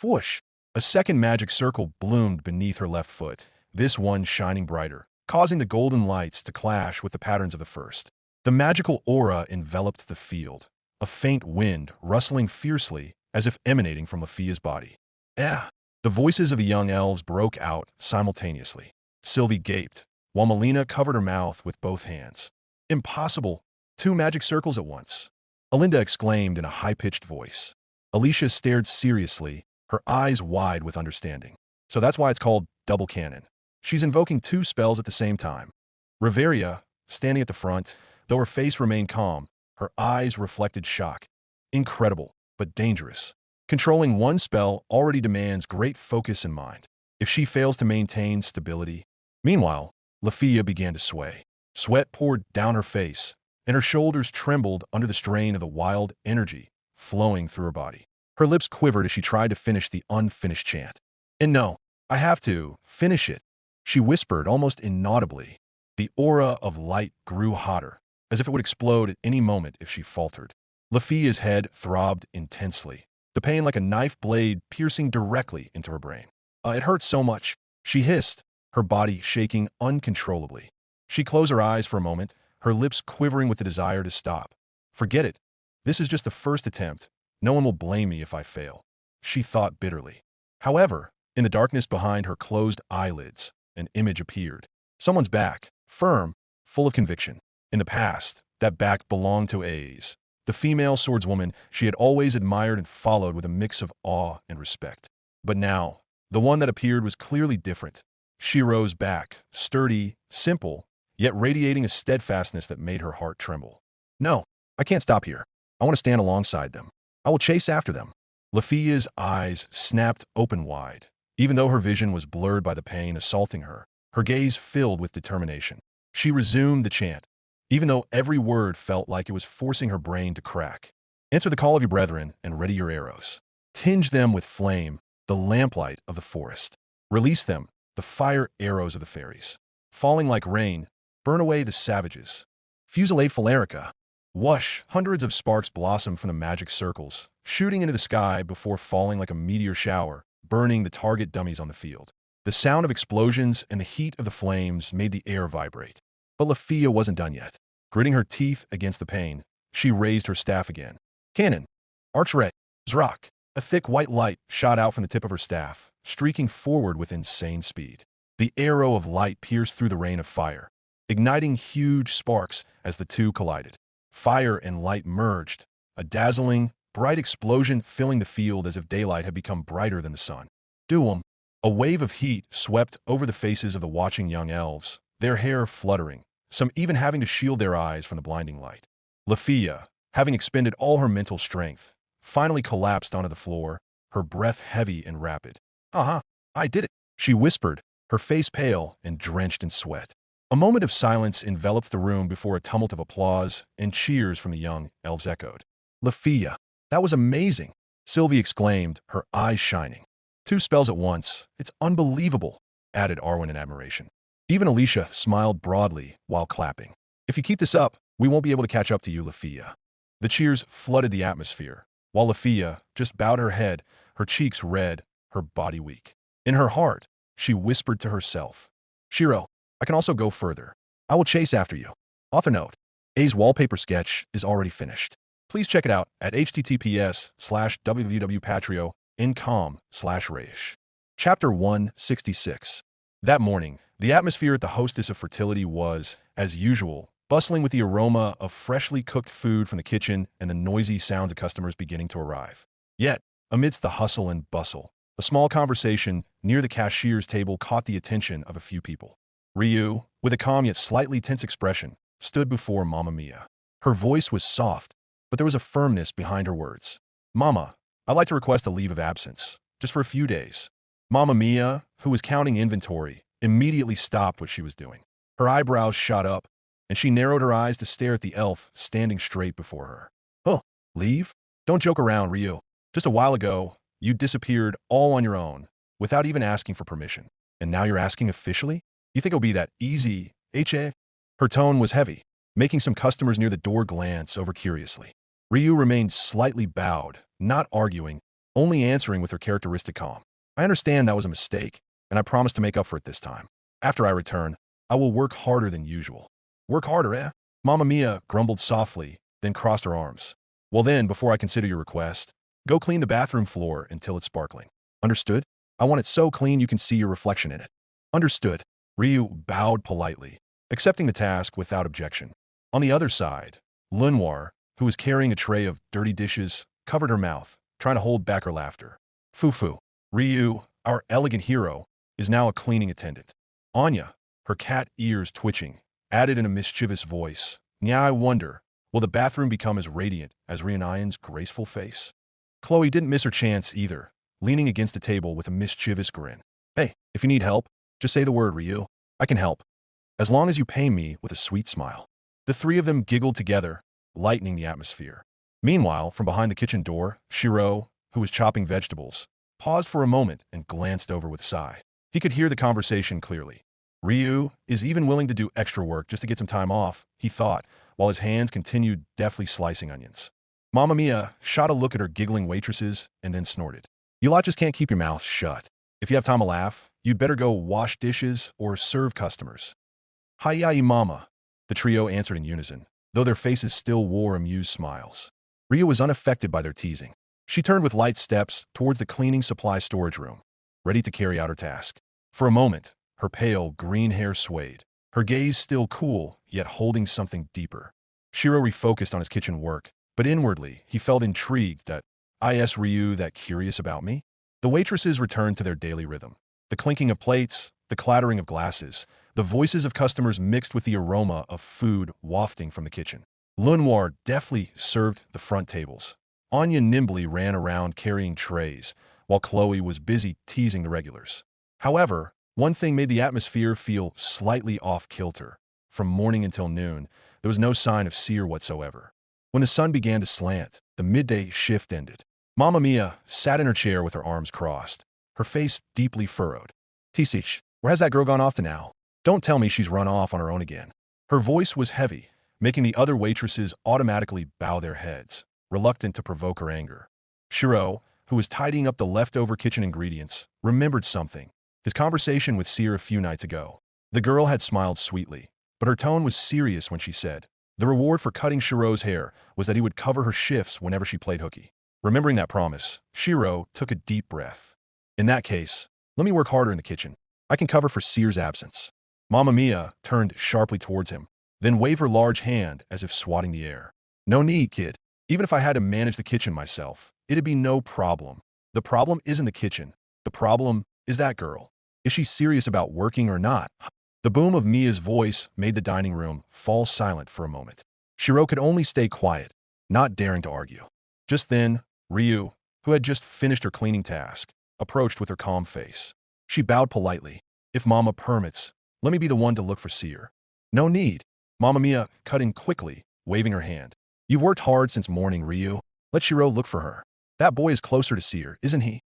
Whoosh! A second magic circle bloomed beneath her left foot, this one shining brighter, causing the golden lights to clash with the patterns of the first. The magical aura enveloped the field, a faint wind rustling fiercely as if emanating from Lafia's body. Eh! The voices of the young elves broke out simultaneously. Sylvie gaped, while Melina covered her mouth with both hands. Impossible! 2 magic circles at once. Alinda exclaimed in a high-pitched voice. Alicia stared seriously, her eyes wide with understanding. So that's why it's called double cannon. She's invoking 2 spells at the same time. Riveria, standing at the front, though her face remained calm, her eyes reflected shock. Incredible, but dangerous. Controlling 1 spell already demands great focus and mind. If she fails to maintain stability. Meanwhile, Lafia began to sway. Sweat poured down her face, and her shoulders trembled under the strain of the wild energy flowing through her body. Her lips quivered as she tried to finish the unfinished chant. And no, I have to finish it, she whispered almost inaudibly. The aura of light grew hotter, as if it would explode at any moment if she faltered. Lafia's head throbbed intensely, the pain like a knife blade piercing directly into her brain. It hurt so much, she hissed, her body shaking uncontrollably. She closed her eyes for a moment, her lips quivering with the desire to stop. Forget it. This is just the first attempt. No one will blame me if I fail, she thought bitterly. However, in the darkness behind her closed eyelids, an image appeared. Someone's back, firm, full of conviction. In the past, that back belonged to A's, the female swordswoman she had always admired and followed with a mix of awe and respect. But now, the one that appeared was clearly different. Shirou's back, sturdy, simple, yet radiating a steadfastness that made her heart tremble. No, I can't stop here. I want to stand alongside them. I will chase after them. Lafia's eyes snapped open wide. Even though her vision was blurred by the pain assaulting her, her gaze filled with determination. She resumed the chant, even though every word felt like it was forcing her brain to crack. Answer the call of your brethren and ready your arrows. Tinge them with flame, the lamplight of the forest. Release them, the fire arrows of the fairies. Falling like rain, burn away the savages. Fusillade Philerica. Whoosh! Hundreds of sparks blossomed from the magic circles, shooting into the sky before falling like a meteor shower, burning the target dummies on the field. The sound of explosions and the heat of the flames made the air vibrate. But Lafia wasn't done yet. Gritting her teeth against the pain, she raised her staff again. Cannon. Archray. Zrak. A thick white light shot out from the tip of her staff, streaking forward with insane speed. The arrow of light pierced through the rain of fire, igniting huge sparks as the two collided. Fire and light merged, a dazzling, bright explosion filling the field as if daylight had become brighter than the sun. Duum. A wave of heat swept over the faces of the watching young elves, their hair fluttering, some even having to shield their eyes from the blinding light. Lafia, having expended all her mental strength, finally collapsed onto the floor, her breath heavy and rapid. I did it, she whispered, her face pale and drenched in sweat. A moment of silence enveloped the room before a tumult of applause and cheers from the young elves echoed. Lafia, that was amazing, Sylvie exclaimed, her eyes shining. 2 spells at once, it's unbelievable, added Arwen in admiration. Even Alicia smiled broadly while clapping. If you keep this up, we won't be able to catch up to you, Lafia. The cheers flooded the atmosphere, while Lafia just bowed her head, her cheeks red, her body weak. In her heart, she whispered to herself, Shirou, I can also go further. I will chase after you. Author note, A's wallpaper sketch is already finished. Please check it out at https:/www.patreon.com/Rayish. Chapter 166. That morning, the atmosphere at the Hostess of Fertility was, as usual, bustling with the aroma of freshly cooked food from the kitchen and the noisy sounds of customers beginning to arrive. Yet, amidst the hustle and bustle, a small conversation near the cashier's table caught the attention of a few people. Ryu, with a calm yet slightly tense expression, stood before Mama Mia. Her voice was soft, but there was a firmness behind her words. Mama, I'd like to request a leave of absence, just for a few days. Mama Mia, who was counting inventory, immediately stopped what she was doing. Her eyebrows shot up, and she narrowed her eyes to stare at the elf standing straight before her. Oh, leave? Don't joke around, Ryu. Just a while ago, you disappeared all on your own, without even asking for permission. And now you're asking officially? You think it'll be that easy, H.A.? Her tone was heavy, making some customers near the door glance over curiously. Ryu remained slightly bowed, not arguing, only answering with her characteristic calm. I understand that was a mistake, and I promise to make up for it this time. After I return, I will work harder than usual. Work harder, eh? Mama Mia grumbled softly, then crossed her arms. Well then, before I consider your request, go clean the bathroom floor until it's sparkling. Understood? I want it so clean you can see your reflection in it. Understood. Ryu bowed politely, accepting the task without objection. On the other side, Lenoir, who was carrying a tray of dirty dishes, covered her mouth, trying to hold back her laughter. Fufu. Ryu, our elegant hero, is now a cleaning attendant. Anya, her cat ears twitching, added in a mischievous voice, Nya, I wonder, will the bathroom become as radiant as Ryonayan's graceful face? Chloe didn't miss her chance either, leaning against the table with a mischievous grin. Hey, if you need help, just say the word, Ryu. I can help. As long as you pay me with a sweet smile. The three of them giggled together, lightening the atmosphere. Meanwhile, from behind the kitchen door, Shirou, who was chopping vegetables, paused for a moment and glanced over with a sigh. He could hear the conversation clearly. Ryu is even willing to do extra work just to get some time off, he thought, while his hands continued deftly slicing onions. Mamma Mia shot a look at her giggling waitresses and then snorted. You lot just can't keep your mouths shut. If you have time to laugh, you'd better go wash dishes or serve customers. Hi-yi mama, the trio answered in unison, though their faces still wore amused smiles. Ryu was unaffected by their teasing. She turned with light steps towards the cleaning supply storage room, ready to carry out her task. For a moment, her pale, green hair swayed, her gaze still cool, yet holding something deeper. Shirou refocused on his kitchen work, but inwardly, he felt intrigued that, is Ryu that curious about me? The waitresses returned to their daily rhythm. The clinking of plates, the clattering of glasses, the voices of customers mixed with the aroma of food wafting from the kitchen. Lenoir deftly served the front tables. Anya nimbly ran around carrying trays, while Chloe was busy teasing the regulars. However, one thing made the atmosphere feel slightly off-kilter. From morning until noon, there was no sign of Seer whatsoever. When the sun began to slant, the midday shift ended. Mamma Mia sat in her chair with her arms crossed, her face deeply furrowed. Tisish, where has that girl gone off to now? Don't tell me she's run off on her own again. Her voice was heavy, making the other waitresses automatically bow their heads, reluctant to provoke her anger. Shirou, who was tidying up the leftover kitchen ingredients, remembered something. His conversation with Seer a few nights ago. The girl had smiled sweetly, but her tone was serious when she said, the reward for cutting Shirou's hair was that he would cover her shifts whenever she played hooky. Remembering that promise, Shirou took a deep breath. In that case, let me work harder in the kitchen. I can cover for Seer's absence. Mamma Mia turned sharply towards him, then waved her large hand as if swatting the air. No need, kid. Even if I had to manage the kitchen myself, it'd be no problem. The problem isn't the kitchen. The problem is that girl. Is she serious about working or not? The boom of Mia's voice made the dining room fall silent for a moment. Shirou could only stay quiet, not daring to argue. Just then, Ryu, who had just finished her cleaning task, approached with her calm face. She bowed politely. If Mama permits, let me be the one to look for Seer. No need. Mamma Mia cut in quickly, waving her hand. You've worked hard since morning, Ryu. Let Shirou look for her. That boy is closer to Seer, isn't he?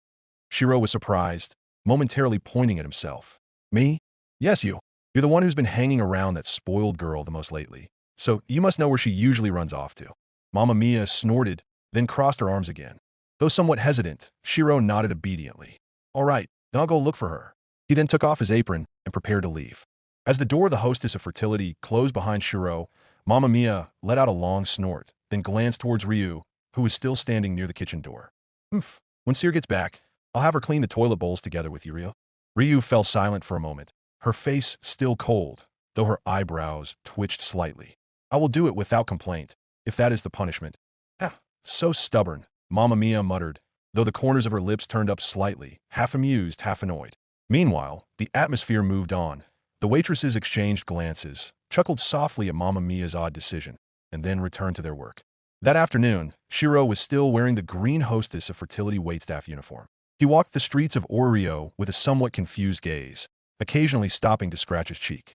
Shirou was surprised, momentarily pointing at himself. Me? Yes, you. You're the one who's been hanging around that spoiled girl the most lately, so you must know where she usually runs off to. Mamma Mia snorted, then crossed her arms again. Though somewhat hesitant, Shirou nodded obediently. All right, then I'll go look for her. He then took off his apron and prepared to leave. As the door of the hostess of fertility closed behind Shirou, Mamma Mia let out a long snort, then glanced towards Ryu, who was still standing near the kitchen door. Oomph. When Seer gets back, I'll have her clean the toilet bowls together with you, Ryu. Ryu fell silent for a moment, her face still cold, though her eyebrows twitched slightly. I will do it without complaint, if that is the punishment. Ah, so stubborn, Mamma Mia muttered, though the corners of her lips turned up slightly, half amused, half annoyed. Meanwhile, the atmosphere moved on. The waitresses exchanged glances, chuckled softly at Mamma Mia's odd decision, and then returned to their work. That afternoon, Shirou was still wearing the green hostess of fertility waitstaff uniform. He walked the streets of Orario with a somewhat confused gaze, occasionally stopping to scratch his cheek.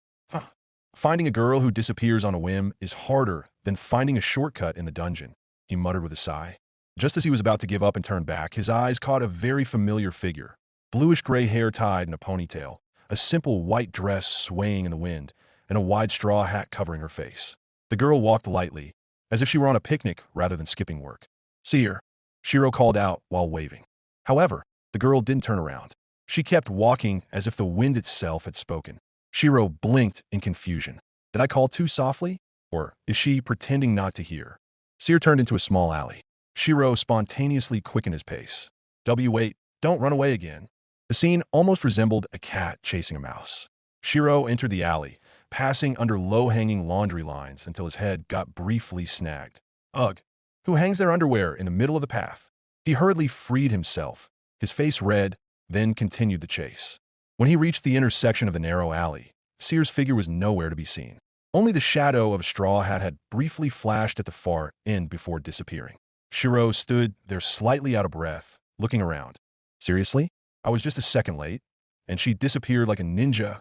Finding a girl who disappears on a whim is harder than finding a shortcut in the dungeon, he muttered with a sigh. Just as he was about to give up and turn back, his eyes caught a very familiar figure, bluish-gray hair tied in a ponytail, a simple white dress swaying in the wind, and a wide straw hat covering her face. The girl walked lightly, as if she were on a picnic rather than skipping work. "See her," Shirou called out while waving. However, the girl didn't turn around. She kept walking as if the wind itself had spoken. Shirou blinked in confusion. Did I call too softly? Or is she pretending not to hear? Seer turned into a small alley. Shirou spontaneously quickened his pace. Wait, don't run away again. The scene almost resembled a cat chasing a mouse. Shirou entered the alley, passing under low-hanging laundry lines until his head got briefly snagged. Ugh, who hangs their underwear in the middle of the path? He hurriedly freed himself, his face red, then continued the chase. When he reached the intersection of the narrow alley, Seer's figure was nowhere to be seen. Only the shadow of a straw hat had briefly flashed at the far end before disappearing. Shirou stood there slightly out of breath, looking around. Seriously? I was just a second late, and she disappeared like a ninja.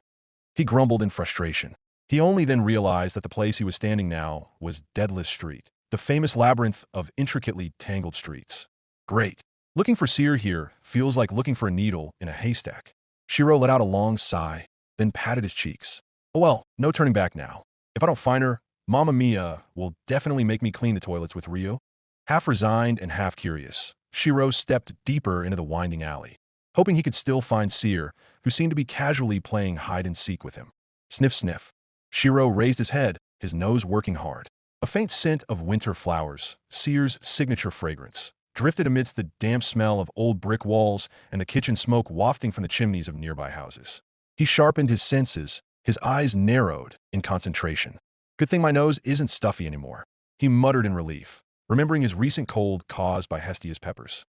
He grumbled in frustration. He only then realized that the place he was standing now was Deadless Street, the famous labyrinth of intricately tangled streets. Great. Looking for Seer here feels like looking for a needle in a haystack. Shirou let out a long sigh, then patted his cheeks. Oh well, no turning back now. If I don't find her, Mamma Mia will definitely make me clean the toilets with Ryu. Half resigned and half curious, Shirou stepped deeper into the winding alley, hoping he could still find Seer, who seemed to be casually playing hide-and-seek with him. Sniff, sniff. Shirou raised his head, his nose working hard. A faint scent of winter flowers, Seer's signature fragrance, drifted amidst the damp smell of old brick walls and the kitchen smoke wafting from the chimneys of nearby houses. He sharpened his senses, his eyes narrowed in concentration. Good thing my nose isn't stuffy anymore, he muttered in relief, remembering his recent cold caused by Hestia's peppers.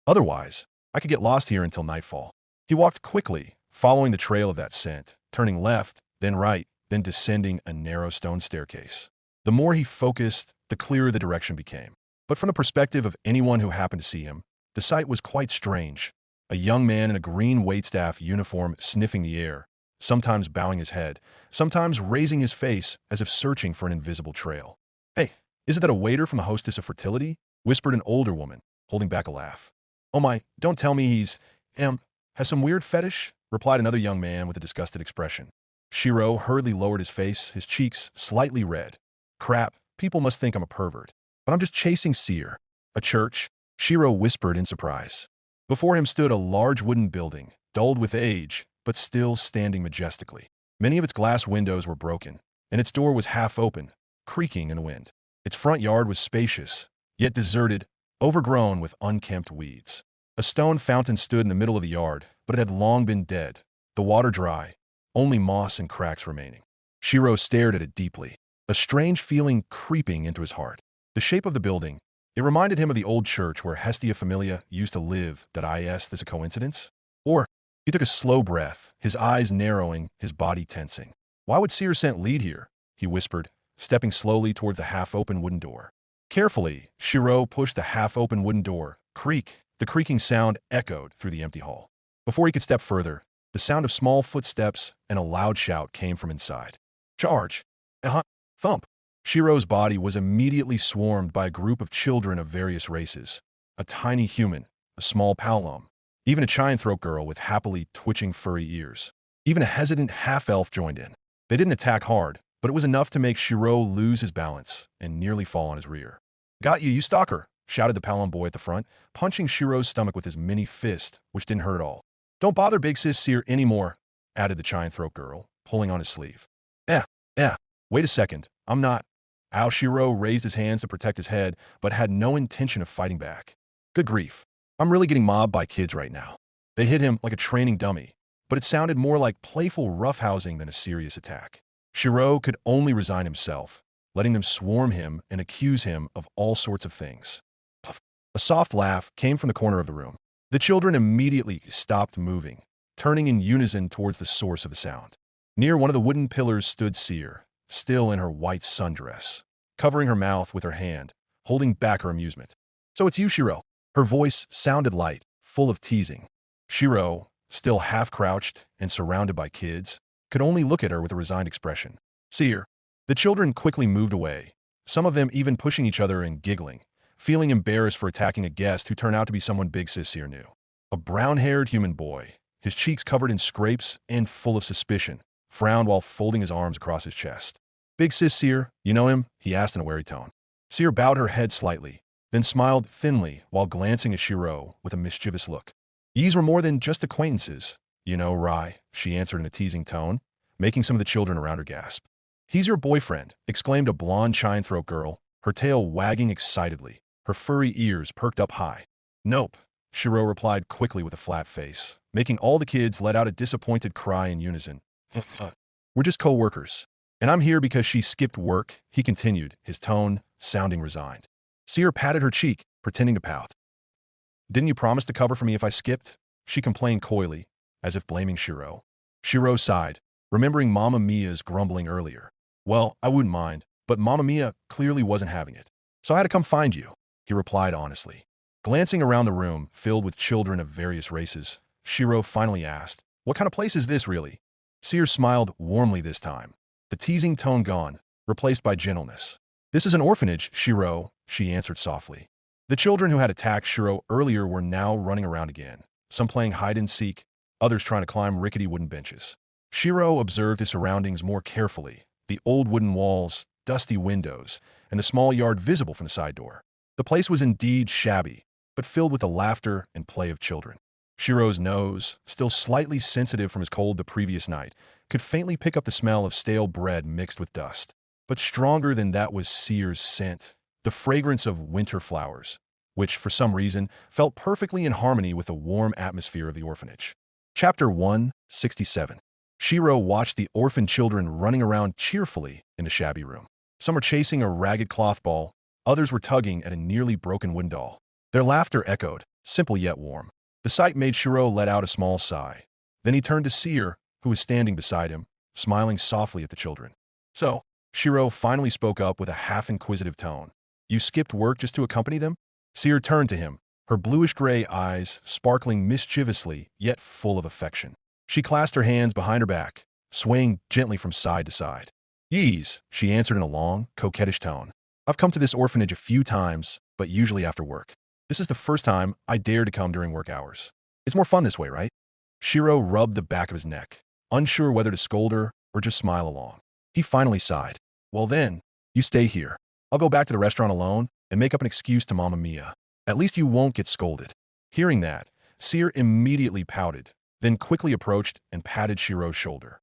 Otherwise, I could get lost here until nightfall. He walked quickly, following the trail of that scent, turning left, then right, then descending a narrow stone staircase. The more he focused, the clearer the direction became. But from the perspective of anyone who happened to see him, the sight was quite strange. A young man in a green waitstaff uniform sniffing the air, sometimes bowing his head, sometimes raising his face as if searching for an invisible trail. Hey, isn't that a waiter from the hostess of fertility? Whispered an older woman, holding back a laugh. Oh my, don't tell me he's, has some weird fetish? Replied another young man with a disgusted expression. Shirou hurriedly lowered his face, his cheeks slightly red. Crap, people must think I'm a pervert. But I'm just chasing Seer. A church? Shirou whispered in surprise. Before him stood a large wooden building, dulled with age, but still standing majestically. Many of its glass windows were broken, and its door was half open, creaking in the wind. Its front yard was spacious, yet deserted, overgrown with unkempt weeds. A stone fountain stood in the middle of the yard, but it had long been dead, the water dry, only moss and cracks remaining. Shirou stared at it deeply, a strange feeling creeping into his heart. The shape of the building, it reminded him of the old church where Hestia Familia used to live. Is this a coincidence? Or, he took a slow breath, his eyes narrowing, his body tensing. Why would Seer scent lead here? He whispered, stepping slowly toward the half-open wooden door. Carefully, Shirou pushed the half-open wooden door. Creak! The creaking sound echoed through the empty hall. Before he could step further, the sound of small footsteps and a loud shout came from inside. Charge! Thump! Shirou's body was immediately swarmed by a group of children of various races. A tiny human, a small palom, even a giant-throat girl with happily twitching furry ears. Even a hesitant half-elf joined in. They didn't attack hard, but it was enough to make Shirou lose his balance and nearly fall on his rear. Got you, you stalker! Shouted the palom boy at the front, punching Shirou's stomach with his mini fist, which didn't hurt at all. Don't bother Big Sis Seer anymore, added the giant throat girl, pulling on his sleeve. Eh, wait a second, I'm not. Shirou raised his hands to protect his head, but had no intention of fighting back. Good grief. I'm really getting mobbed by kids right now. They hit him like a training dummy, but it sounded more like playful roughhousing than a serious attack. Shirou could only resign himself, letting them swarm him and accuse him of all sorts of things. Puff. A soft laugh came from the corner of the room. The children immediately stopped moving, turning in unison towards the source of the sound. Near one of the wooden pillars stood Seer, still in her white sundress, covering her mouth with her hand, holding back her amusement. So it's you, Shirou. Her voice sounded light, full of teasing. Shirou, still half-crouched and surrounded by kids, could only look at her with a resigned expression. Seer. The children quickly moved away, some of them even pushing each other and giggling, feeling embarrassed for attacking a guest who turned out to be someone Big Sis Seer knew. A brown-haired human boy, his cheeks covered in scrapes and full of suspicion, frowned while folding his arms across his chest. Big Sis Seer, you know him? He asked in a wary tone. Seer bowed her head slightly, then smiled thinly while glancing at Shirou with a mischievous look. Yous were more than just acquaintances. You know, Rai, she answered in a teasing tone, making some of the children around her gasp. He's your boyfriend, exclaimed a blonde chine-throat girl, her tail wagging excitedly, her furry ears perked up high. Nope, Shirou replied quickly with a flat face, making all the kids let out a disappointed cry in unison. We're just co-workers. And I'm here because she skipped work, he continued, his tone sounding resigned. Seer patted her cheek, pretending to pout. Didn't you promise to cover for me if I skipped? She complained coyly, as if blaming Shirou. Shirou sighed, remembering Mamma Mia's grumbling earlier. Well, I wouldn't mind, but Mamma Mia clearly wasn't having it. So I had to come find you, he replied honestly. Glancing around the room, filled with children of various races, Shirou finally asked, what kind of place is this really? Seer smiled warmly this time, the teasing tone gone, replaced by gentleness. This is an orphanage, Shirou, she answered softly. The children who had attacked Shirou earlier were now running around again, some playing hide-and-seek, others trying to climb rickety wooden benches. Shirou observed his surroundings more carefully, the old wooden walls, dusty windows, and the small yard visible from the side door. The place was indeed shabby, but filled with the laughter and play of children. Shirou's nose, still slightly sensitive from his cold the previous night, could faintly pick up the smell of stale bread mixed with dust. But stronger than that was Seer's scent, the fragrance of winter flowers, which, for some reason, felt perfectly in harmony with the warm atmosphere of the orphanage. Chapter 167. Shirou watched the orphan children running around cheerfully in the shabby room. Some were chasing a ragged cloth ball, others were tugging at a nearly broken wooden doll. Their laughter echoed, simple yet warm. The sight made Shirou let out a small sigh. Then he turned to Seer, who was standing beside him, smiling softly at the children. So, Shirou finally spoke up with a half-inquisitive tone. You skipped work just to accompany them? Seer turned to him, her bluish-gray eyes sparkling mischievously, yet full of affection. She clasped her hands behind her back, swaying gently from side to side. Yees, she answered in a long, coquettish tone. I've come to this orphanage a few times, but usually after work. This is the first time I dare to come during work hours. It's more fun this way, right? Shirou rubbed the back of his neck, unsure whether to scold her or just smile along. He finally sighed. Well then, you stay here. I'll go back to the restaurant alone and make up an excuse to Mamma Mia. At least you won't get scolded. Hearing that, Seer immediately pouted, then quickly approached and patted Shirou's shoulder.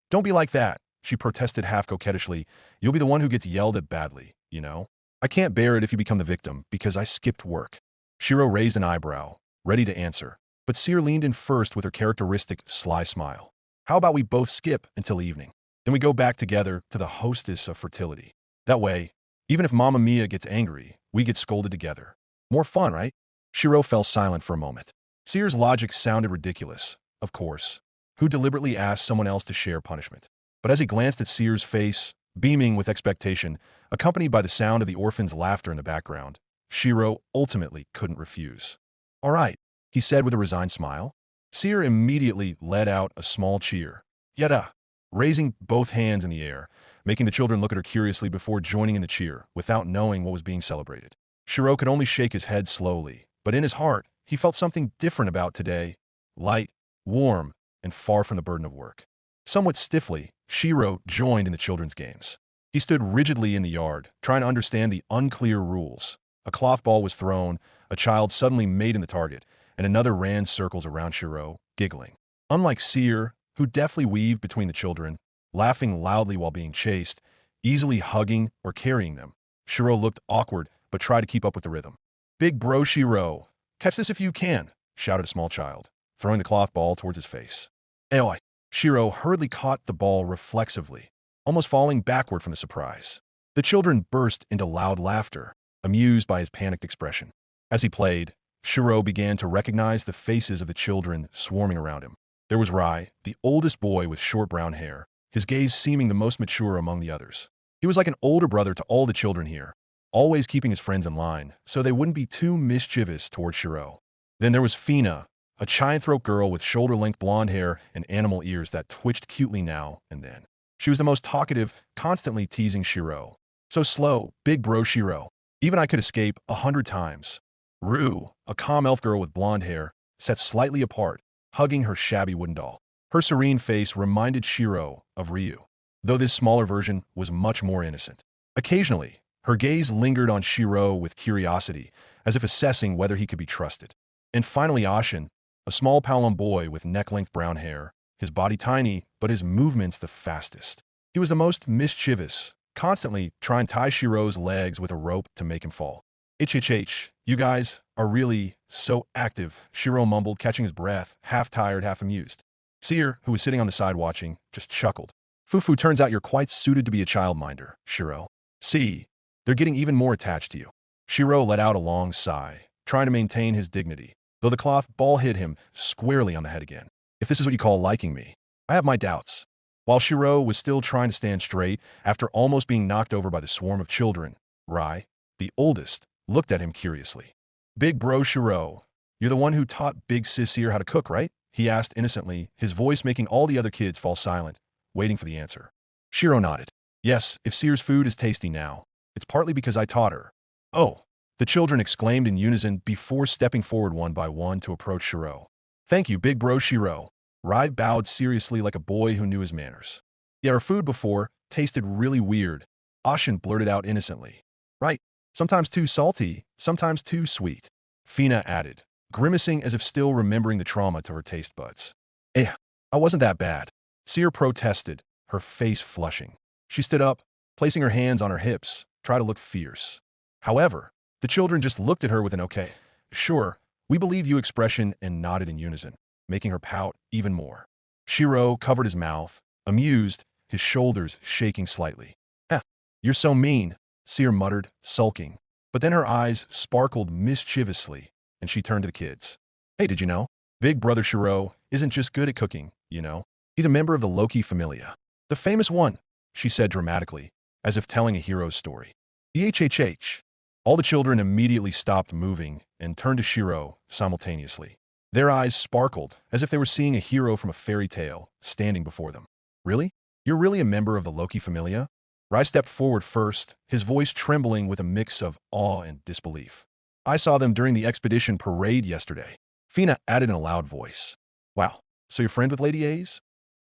Don't be like that, she protested half coquettishly. You'll be the one who gets yelled at badly, you know? I can't bear it if you become the victim because I skipped work. Shirou raised an eyebrow, ready to answer, but Seer leaned in first with her characteristic sly smile. How about we both skip until evening? Then we go back together to the hostess of fertility. That way, even if Mamma Mia gets angry, we get scolded together. More fun, right? Shirou fell silent for a moment. Seer's logic sounded ridiculous, of course. Who deliberately asked someone else to share punishment? But as he glanced at Seer's face, beaming with expectation, accompanied by the sound of the orphan's laughter in the background, Shirou ultimately couldn't refuse. All right, he said with a resigned smile. Seer immediately let out a small cheer. Yada! Raising both hands in the air, making the children look at her curiously before joining in the cheer, without knowing what was being celebrated. Shirou could only shake his head slowly, but in his heart, he felt something different about today. Light, warm, and far from the burden of work. Somewhat stiffly, Shirou joined in the children's games. He stood rigidly in the yard, trying to understand the unclear rules. A cloth ball was thrown, a child suddenly made in the target, and another ran circles around Shirou, giggling. Unlike Seer, who deftly weaved between the children, laughing loudly while being chased, easily hugging or carrying them, Shirou looked awkward but tried to keep up with the rhythm. "Big bro Shirou, catch this if you can," shouted a small child, throwing the cloth ball towards his face. Aoi! Shirou hurriedly caught the ball reflexively, almost falling backward from the surprise. The children burst into loud laughter, amused by his panicked expression. As he played, Shirou began to recognize the faces of the children swarming around him. There was Rai, the oldest boy with short brown hair, his gaze seeming the most mature among the others. He was like an older brother to all the children here, always keeping his friends in line so they wouldn't be too mischievous toward Shirou. Then there was Fina, a giant-throat girl with shoulder-length blonde hair and animal ears that twitched cutely now and then. She was the most talkative, constantly teasing Shirou. "So slow, big bro Shirou. Even I could escape 100 times." Ru, a calm elf girl with blonde hair, sat slightly apart, hugging her shabby wooden doll. Her serene face reminded Shirou of Ryu, though this smaller version was much more innocent. Occasionally, her gaze lingered on Shirou with curiosity, as if assessing whether he could be trusted. And finally Ashin, a small Palom boy with neck-length brown hair, his body tiny, but his movements the fastest. He was the most mischievous, constantly trying to tie Shirou's legs with a rope to make him fall. "HHH, you guys are really so active," Shirou mumbled, catching his breath, half tired, half amused. Seer, who was sitting on the side watching, just chuckled. "Fufu, turns out you're quite suited to be a childminder, Shirou. See, they're getting even more attached to you." Shirou let out a long sigh, trying to maintain his dignity, though the cloth ball hit him squarely on the head again. "If this is what you call liking me, I have my doubts." While Shirou was still trying to stand straight after almost being knocked over by the swarm of children, Rai, the oldest, looked at him curiously. "Big bro Shirou, you're the one who taught Big Sis here how to cook, right?" he asked innocently, his voice making all the other kids fall silent, waiting for the answer. Shirou nodded. "Yes, if Seer's food is tasty now, it's partly because I taught her." "Oh!" the children exclaimed in unison before stepping forward one by one to approach Shirou. "Thank you, big bro Shirou." Rai bowed seriously like a boy who knew his manners. "Yeah, our food before tasted really weird," Ashin blurted out innocently. "Right, sometimes too salty, sometimes too sweet," Fina added, grimacing as if still remembering the trauma to her taste buds. I wasn't that bad," Seer protested, her face flushing. She stood up, placing her hands on her hips, trying to look fierce. However, the children just looked at her with an "okay, sure, we believe you" expression and nodded in unison, making her pout even more. Shirou covered his mouth, amused, his shoulders shaking slightly. "You're so mean," Seer muttered, sulking. But then her eyes sparkled mischievously, and she turned to the kids. "Hey, did you know? Big brother Shirou isn't just good at cooking, you know. He's a member of the Loki familia. The famous one," she said dramatically, as if telling a hero's story. "EHHH." All the children immediately stopped moving and turned to Shirou simultaneously. Their eyes sparkled, as if they were seeing a hero from a fairy tale standing before them. "Really? You're really a member of the Loki familia?" Rai stepped forward first, his voice trembling with a mix of awe and disbelief. "I saw them during the expedition parade yesterday," Fina added in a loud voice. "Wow, so you're friend with Lady A's?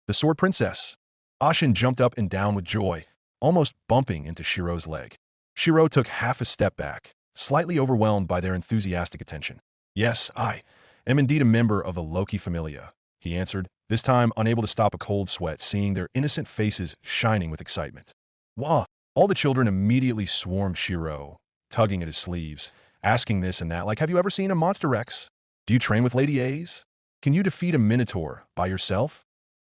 The Sword Princess?" Ashin jumped up and down with joy, almost bumping into Shirou's leg. Shirou took half a step back, slightly overwhelmed by their enthusiastic attention. "Yes, I am indeed a member of the Loki familia," he answered, this time unable to stop a cold sweat seeing their innocent faces shining with excitement. "Wah!" All the children immediately swarmed Shirou, tugging at his sleeves, asking this and that, like, "Have you ever seen a Monster Rex? Do you train with Lady A's? Can you defeat a Minotaur by yourself?"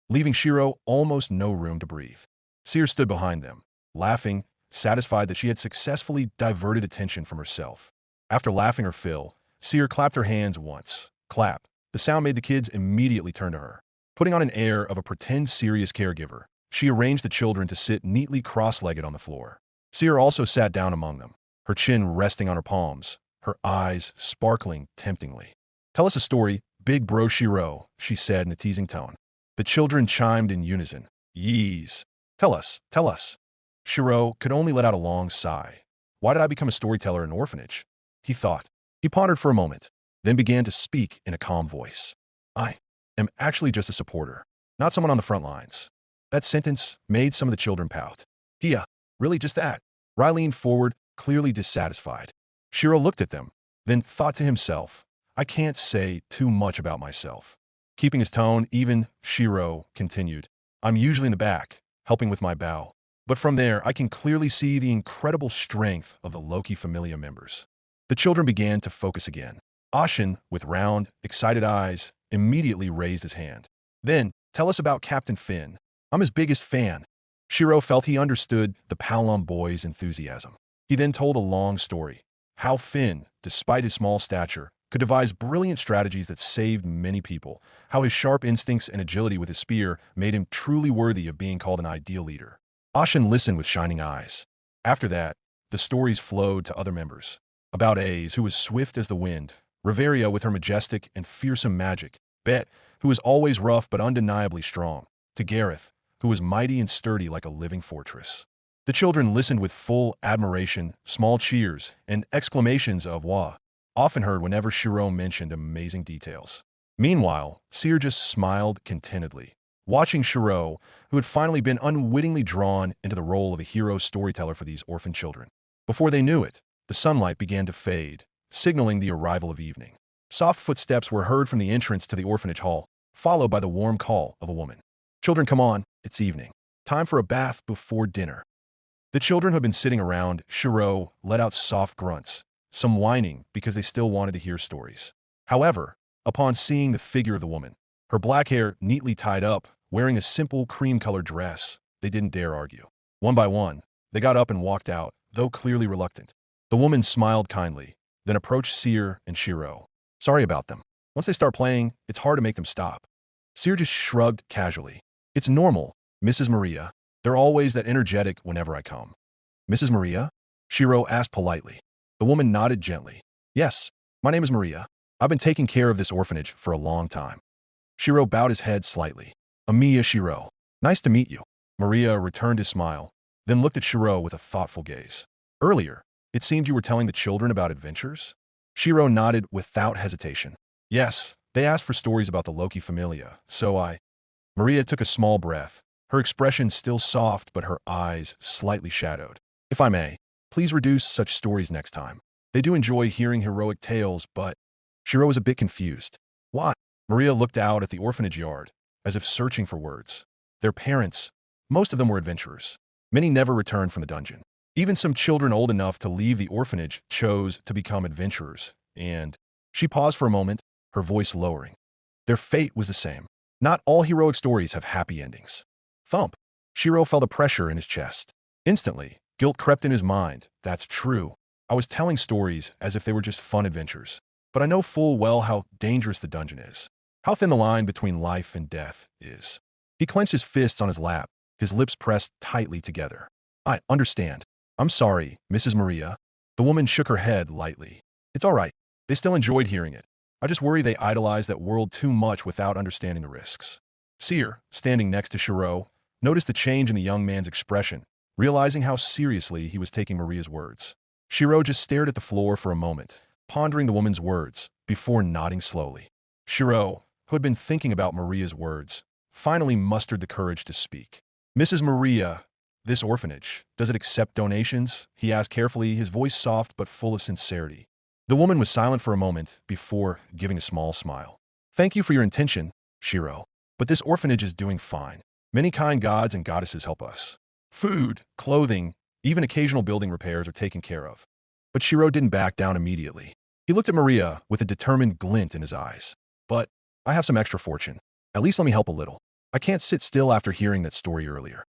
Leaving Shirou almost no room to breathe. Seer stood behind them, laughing, satisfied that she had successfully diverted attention from herself. After laughing her fill, Seer clapped her hands once. Clap. The sound made the kids immediately turn to her. Putting on an air of a pretend serious caregiver, she arranged the children to sit neatly cross-legged on the floor. Seer also sat down among them, her chin resting on her palms, her eyes sparkling temptingly. "Tell us a story, big bro Shirou," she said in a teasing tone. The children chimed in unison. "Yees. Tell us, tell us." Shirou could only let out a long sigh. "Why did I become a storyteller in an orphanage?" he thought. He pondered for a moment, then began to speak in a calm voice. "I am actually just a supporter, not someone on the front lines." That sentence made some of the children pout. "Yeah, really just that?" Rai leaned forward, clearly dissatisfied. Shirou looked at them, then thought to himself, I can't say too much about myself. Keeping his tone even, Shirou continued, I'm usually in the back, helping with my bow. But from there, I can clearly see the incredible strength of the Loki Familia members. The children began to focus again. Ashin, with round, excited eyes, immediately raised his hand. Then, tell us about Captain Finn. I'm his biggest fan. Shirou felt he understood the Palom boy's enthusiasm. He then told a long story. How Finn, despite his small stature, could devise brilliant strategies that saved many people. How his sharp instincts and agility with his spear made him truly worthy of being called an ideal leader. Ashin listened with shining eyes. After that, the stories flowed to other members. About Ace, who was swift as the wind, Riveria with her majestic and fearsome magic, Bet, who was always rough but undeniably strong, to Gareth, who was mighty and sturdy like a living fortress. The children listened with full admiration, small cheers, and exclamations of "Wah," often heard whenever Shirou mentioned amazing details. Meanwhile, Seer just smiled contentedly, watching Shirou, who had finally been unwittingly drawn into the role of a hero storyteller for these orphan children. Before they knew it, the sunlight began to fade, signaling the arrival of evening. Soft footsteps were heard from the entrance to the orphanage hall, followed by the warm call of a woman. Children, come on, it's evening. Time for a bath before dinner. The children who had been sitting around Shirou let out soft grunts, some whining because they still wanted to hear stories. However, upon seeing the figure of the woman, her black hair neatly tied up, wearing a simple cream-colored dress, they didn't dare argue. One by one, they got up and walked out, though clearly reluctant. The woman smiled kindly, then approached Seer and Shirou. Sorry about them. Once they start playing, it's hard to make them stop. Seer just shrugged casually. It's normal, Mrs. Maria. They're always that energetic whenever I come. Mrs. Maria? Shirou asked politely. The woman nodded gently. Yes, my name is Maria. I've been taking care of this orphanage for a long time. Shirou bowed his head slightly. Emiya Shirou. Nice to meet you. Maria returned his smile, then looked at Shirou with a thoughtful gaze. Earlier, it seemed you were telling the children about adventures? Shirou nodded without hesitation. Yes, they asked for stories about the Loki Familia, so I... Maria took a small breath, her expression still soft but her eyes slightly shadowed. If I may, please reduce such stories next time. They do enjoy hearing heroic tales, but... Shirou was a bit confused. Why? Maria looked out at the orphanage yard, as if searching for words. Their parents, most of them were adventurers. Many never returned from the dungeon. Even some children old enough to leave the orphanage chose to become adventurers, and... She paused for a moment, her voice lowering. Their fate was the same. Not all heroic stories have happy endings. Thump! Shirou felt a pressure in his chest. Instantly, guilt crept in his mind. That's true. I was telling stories as if they were just fun adventures. But I know full well how dangerous the dungeon is. How thin the line between life and death is. He clenched his fists on his lap, his lips pressed tightly together. I understand. I'm sorry, Mrs. Maria. The woman shook her head lightly. It's all right. They still enjoyed hearing it. I just worry they idolized that world too much without understanding the risks. Seer, standing next to Shirou, noticed the change in the young man's expression, realizing how seriously he was taking Maria's words. Shirou just stared at the floor for a moment, pondering the woman's words, before nodding slowly. Shirou, who had been thinking about Maria's words, finally mustered the courage to speak. Mrs. Maria, this orphanage, does it accept donations? He asked carefully, his voice soft but full of sincerity. The woman was silent for a moment before giving a small smile. Thank you for your intention, Shirou, but this orphanage is doing fine. Many kind gods and goddesses help us. Food, clothing, even occasional building repairs are taken care of. But Shirou didn't back down immediately. He looked at Maria with a determined glint in his eyes. But I have some extra fortune. At least let me help a little. I can't sit still after hearing that story earlier.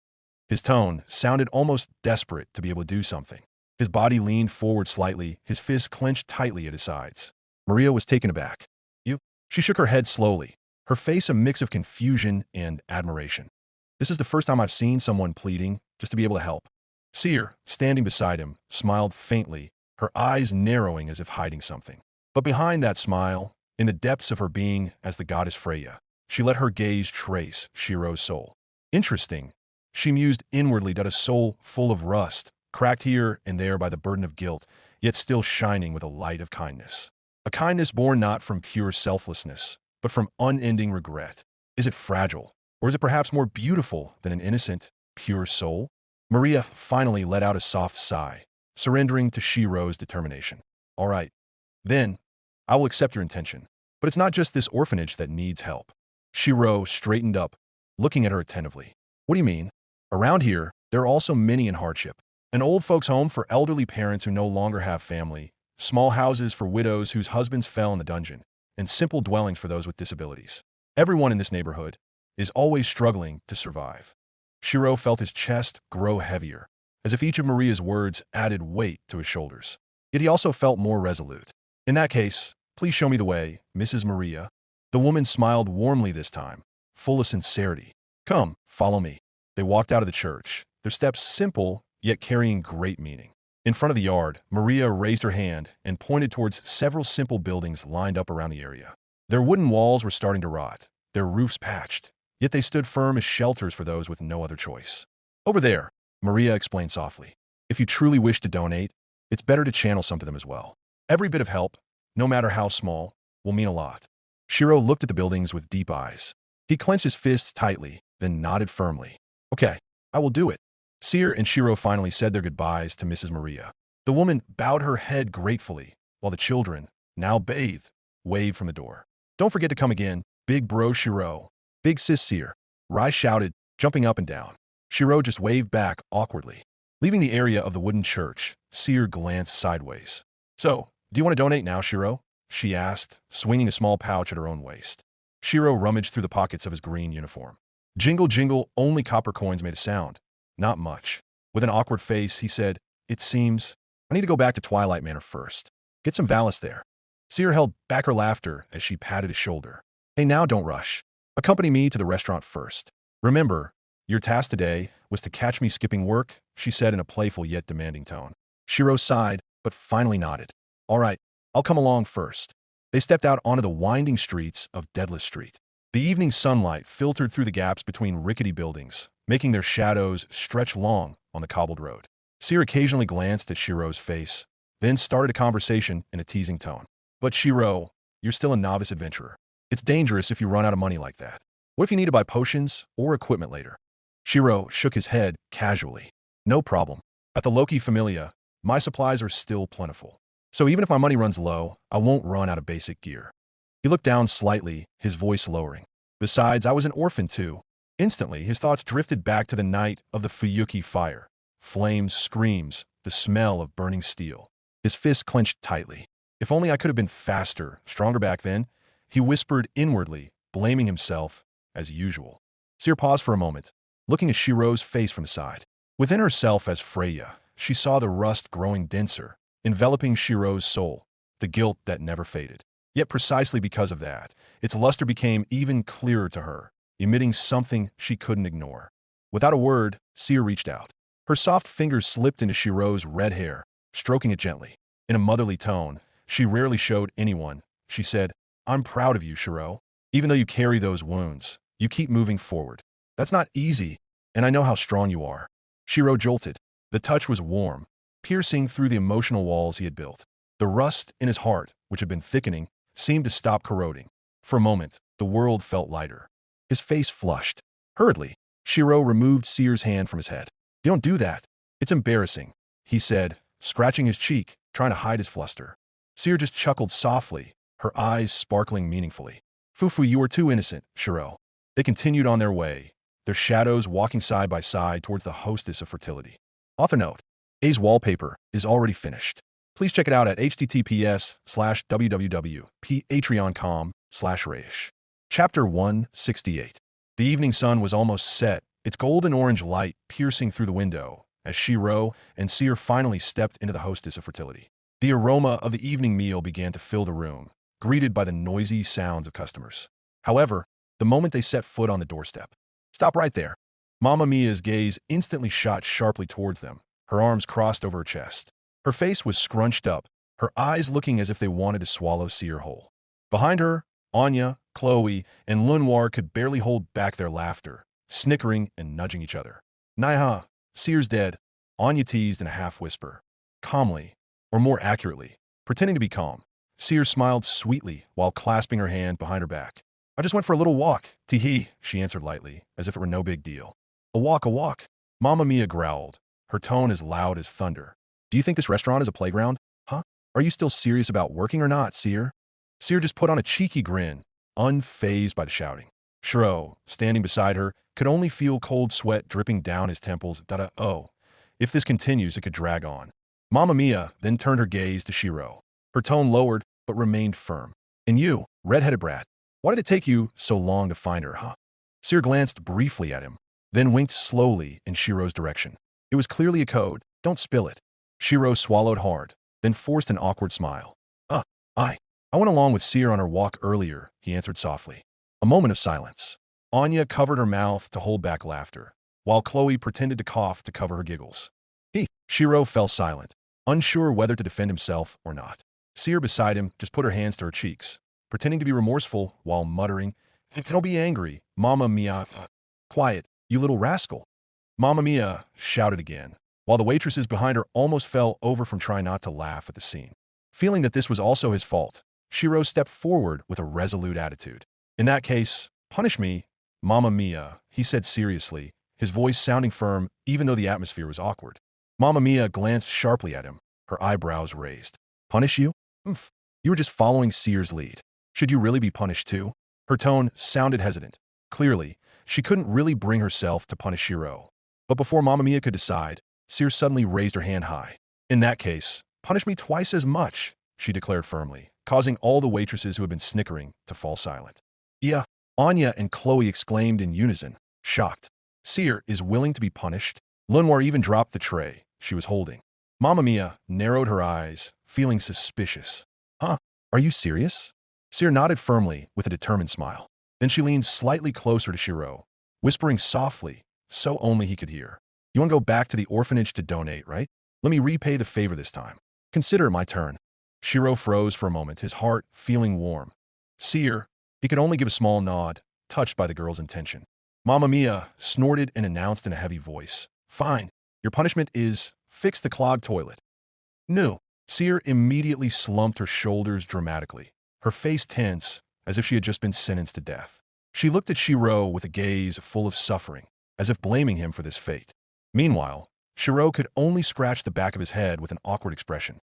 His tone sounded almost desperate to be able to do something. His body leaned forward slightly, his fists clenched tightly at his sides. Maria was taken aback. You? She shook her head slowly, her face a mix of confusion and admiration. This is the first time I've seen someone pleading just to be able to help. Seer, standing beside him, smiled faintly, her eyes narrowing as if hiding something. But behind that smile, in the depths of her being as the goddess Freya, she let her gaze trace Shirou's soul. Interesting. She mused inwardly that a soul full of rust, cracked here and there by the burden of guilt, yet still shining with a light of kindness. A kindness born not from pure selflessness, but from unending regret. Is it fragile, or is it perhaps more beautiful than an innocent, pure soul? Maria finally let out a soft sigh, surrendering to Shirou's determination. All right. Then, I will accept your intention. But it's not just this orphanage that needs help. Shirou straightened up, looking at her attentively. What do you mean? Around here, there are also many in hardship. An old folks' home for elderly parents who no longer have family, small houses for widows whose husbands fell in the dungeon, and simple dwellings for those with disabilities. Everyone in this neighborhood is always struggling to survive. Shirou felt his chest grow heavier, as if each of Maria's words added weight to his shoulders. Yet he also felt more resolute. In that case, please show me the way, Mrs. Maria. The woman smiled warmly this time, full of sincerity. Come, follow me. They walked out of the church, their steps simple, yet carrying great meaning. In front of the yard, Maria raised her hand and pointed towards several simple buildings lined up around the area. Their wooden walls were starting to rot, their roofs patched, yet they stood firm as shelters for those with no other choice. Over there, Maria explained softly. If you truly wish to donate, it's better to channel some to them as well. Every bit of help, no matter how small, will mean a lot. Shirou looked at the buildings with deep eyes. He clenched his fists tightly, then nodded firmly. Okay, I will do it. Seer and Shirou finally said their goodbyes to Mrs. Maria. The woman bowed her head gratefully, while the children, now bathed, waved from the door. Don't forget to come again, big bro Shirou. Big sis Seer. Rayish shouted, jumping up and down. Shirou just waved back awkwardly. Leaving the area of the wooden church, Seer glanced sideways. So, do you want to donate now, Shirou? She asked, swinging a small pouch at her own waist. Shirou rummaged through the pockets of his green uniform. Jingle, jingle, only copper coins made a sound. Not much. With an awkward face, he said, It seems I need to go back to Twilight Manor first. Get some Valis there. Seer held back her laughter as she patted his shoulder. Hey, now don't rush. Accompany me to the restaurant first. Remember, your task today was to catch me skipping work, she said in a playful yet demanding tone. Shirou sighed, but finally nodded. All right, I'll come along first. They stepped out onto the winding streets of Deadless Street. The evening sunlight filtered through the gaps between rickety buildings, making their shadows stretch long on the cobbled road. Seer occasionally glanced at Shirou's face, then started a conversation in a teasing tone. But Shirou, you're still a novice adventurer. It's dangerous if you run out of money like that. What if you need to buy potions or equipment later? Shirou shook his head casually. No problem. At the Loki Familia, my supplies are still plentiful. So even if my money runs low, I won't run out of basic gear. He looked down slightly, his voice lowering. Besides, I was an orphan too. Instantly, his thoughts drifted back to the night of the Fuyuki fire. Flames, screams, the smell of burning steel. His fists clenched tightly. If only I could have been faster, stronger back then, he whispered inwardly, blaming himself, as usual. Seer paused for a moment, looking at Shirou's face from the side. Within herself as Freya, she saw the rust growing denser, enveloping Shirou's soul, the guilt that never faded. Yet precisely because of that, its luster became even clearer to her, emitting something she couldn't ignore. Without a word, Seer reached out. Her soft fingers slipped into Shirou's red hair, stroking it gently. In a motherly tone, she rarely showed anyone, she said, I'm proud of you, Shirou. Even though you carry those wounds, you keep moving forward. That's not easy, and I know how strong you are. Shirou jolted. The touch was warm, piercing through the emotional walls he had built. The rust in his heart, which had been thickening, seemed to stop corroding. For a moment, the world felt lighter. His face flushed. Hurriedly, Shirou removed Seer's hand from his head. You don't do that. It's embarrassing, he said, scratching his cheek, trying to hide his fluster. Seer just chuckled softly, her eyes sparkling meaningfully. Fufu, you are too innocent, Shirou. They continued on their way, their shadows walking side by side towards the hostess of fertility. Author note: A's wallpaper is already finished. Please check it out at https:/www.patreon.com/Rayish. Chapter 168. The evening sun was almost set, its golden orange light piercing through the window, as Shirou and Seer finally stepped into the hostess of fertility. The aroma of the evening meal began to fill the room, greeted by the noisy sounds of customers. However, the moment they set foot on the doorstep, stop right there. Mamma Mia's gaze instantly shot sharply towards them, her arms crossed over her chest. Her face was scrunched up, her eyes looking as if they wanted to swallow Seer whole. Behind her, Anya, Chloe, and Lunwar could barely hold back their laughter, snickering and nudging each other. Naiha, Seer's dead, Anya teased in a half-whisper. Calmly, or more accurately, pretending to be calm, Seer smiled sweetly while clasping her hand behind her back. I just went for a little walk, tee-hee, she answered lightly, as if it were no big deal. A walk, a walk. Mamma Mia growled, her tone as loud as thunder. Do you think this restaurant is a playground? Huh? Are you still serious about working or not, Seer? Seer just put on a cheeky grin, unfazed by the shouting. Shirou, standing beside her, could only feel cold sweat dripping down his temples. Oh, if this continues, it could drag on. Mamma Mia then turned her gaze to Shirou. Her tone lowered, but remained firm. And you, red-headed brat, why did it take you so long to find her, huh? Seer glanced briefly at him, then winked slowly in Shirou's direction. It was clearly a code. Don't spill it. Shirou swallowed hard, then forced an awkward smile. I went along with Seer on her walk earlier, he answered softly. A moment of silence. Anya covered her mouth to hold back laughter, while Chloe pretended to cough to cover her giggles. Shirou fell silent, unsure whether to defend himself or not. Seer beside him just put her hands to her cheeks, pretending to be remorseful while muttering, "Don't be angry, Mamma Mia." "Quiet, you little rascal." Mamma Mia shouted again, while the waitresses behind her almost fell over from trying not to laugh at the scene. Feeling that this was also his fault, Shirou stepped forward with a resolute attitude. "In that case, punish me, Mamma Mia," he said seriously, his voice sounding firm even though the atmosphere was awkward. Mamma Mia glanced sharply at him, her eyebrows raised. "Punish you? You were just following Seer's lead. Should you really be punished too?" Her tone sounded hesitant. Clearly, she couldn't really bring herself to punish Shirou. But before Mamma Mia could decide, Seer suddenly raised her hand high. "In that case, punish me twice as much," she declared firmly, causing all the waitresses who had been snickering to fall silent. "Yeah," Anya and Chloe exclaimed in unison, shocked. "Seer is willing to be punished?" Lenoir even dropped the tray she was holding. Mamma Mia narrowed her eyes, feeling suspicious. "Huh? Are you serious?" Seer nodded firmly with a determined smile. Then she leaned slightly closer to Shirou, whispering softly, so only he could hear. "You want to go back to the orphanage to donate, right? Let me repay the favor this time. Consider it my turn." Shirou froze for a moment, his heart feeling warm. Seer, he could only give a small nod, touched by the girl's intention. Mamma Mia snorted and announced in a heavy voice, "Fine, your punishment is fix the clogged toilet." "No." Seer immediately slumped her shoulders dramatically, her face tense as if she had just been sentenced to death. She looked at Shirou with a gaze full of suffering, as if blaming him for this fate. Meanwhile, Shirou could only scratch the back of his head with an awkward expression.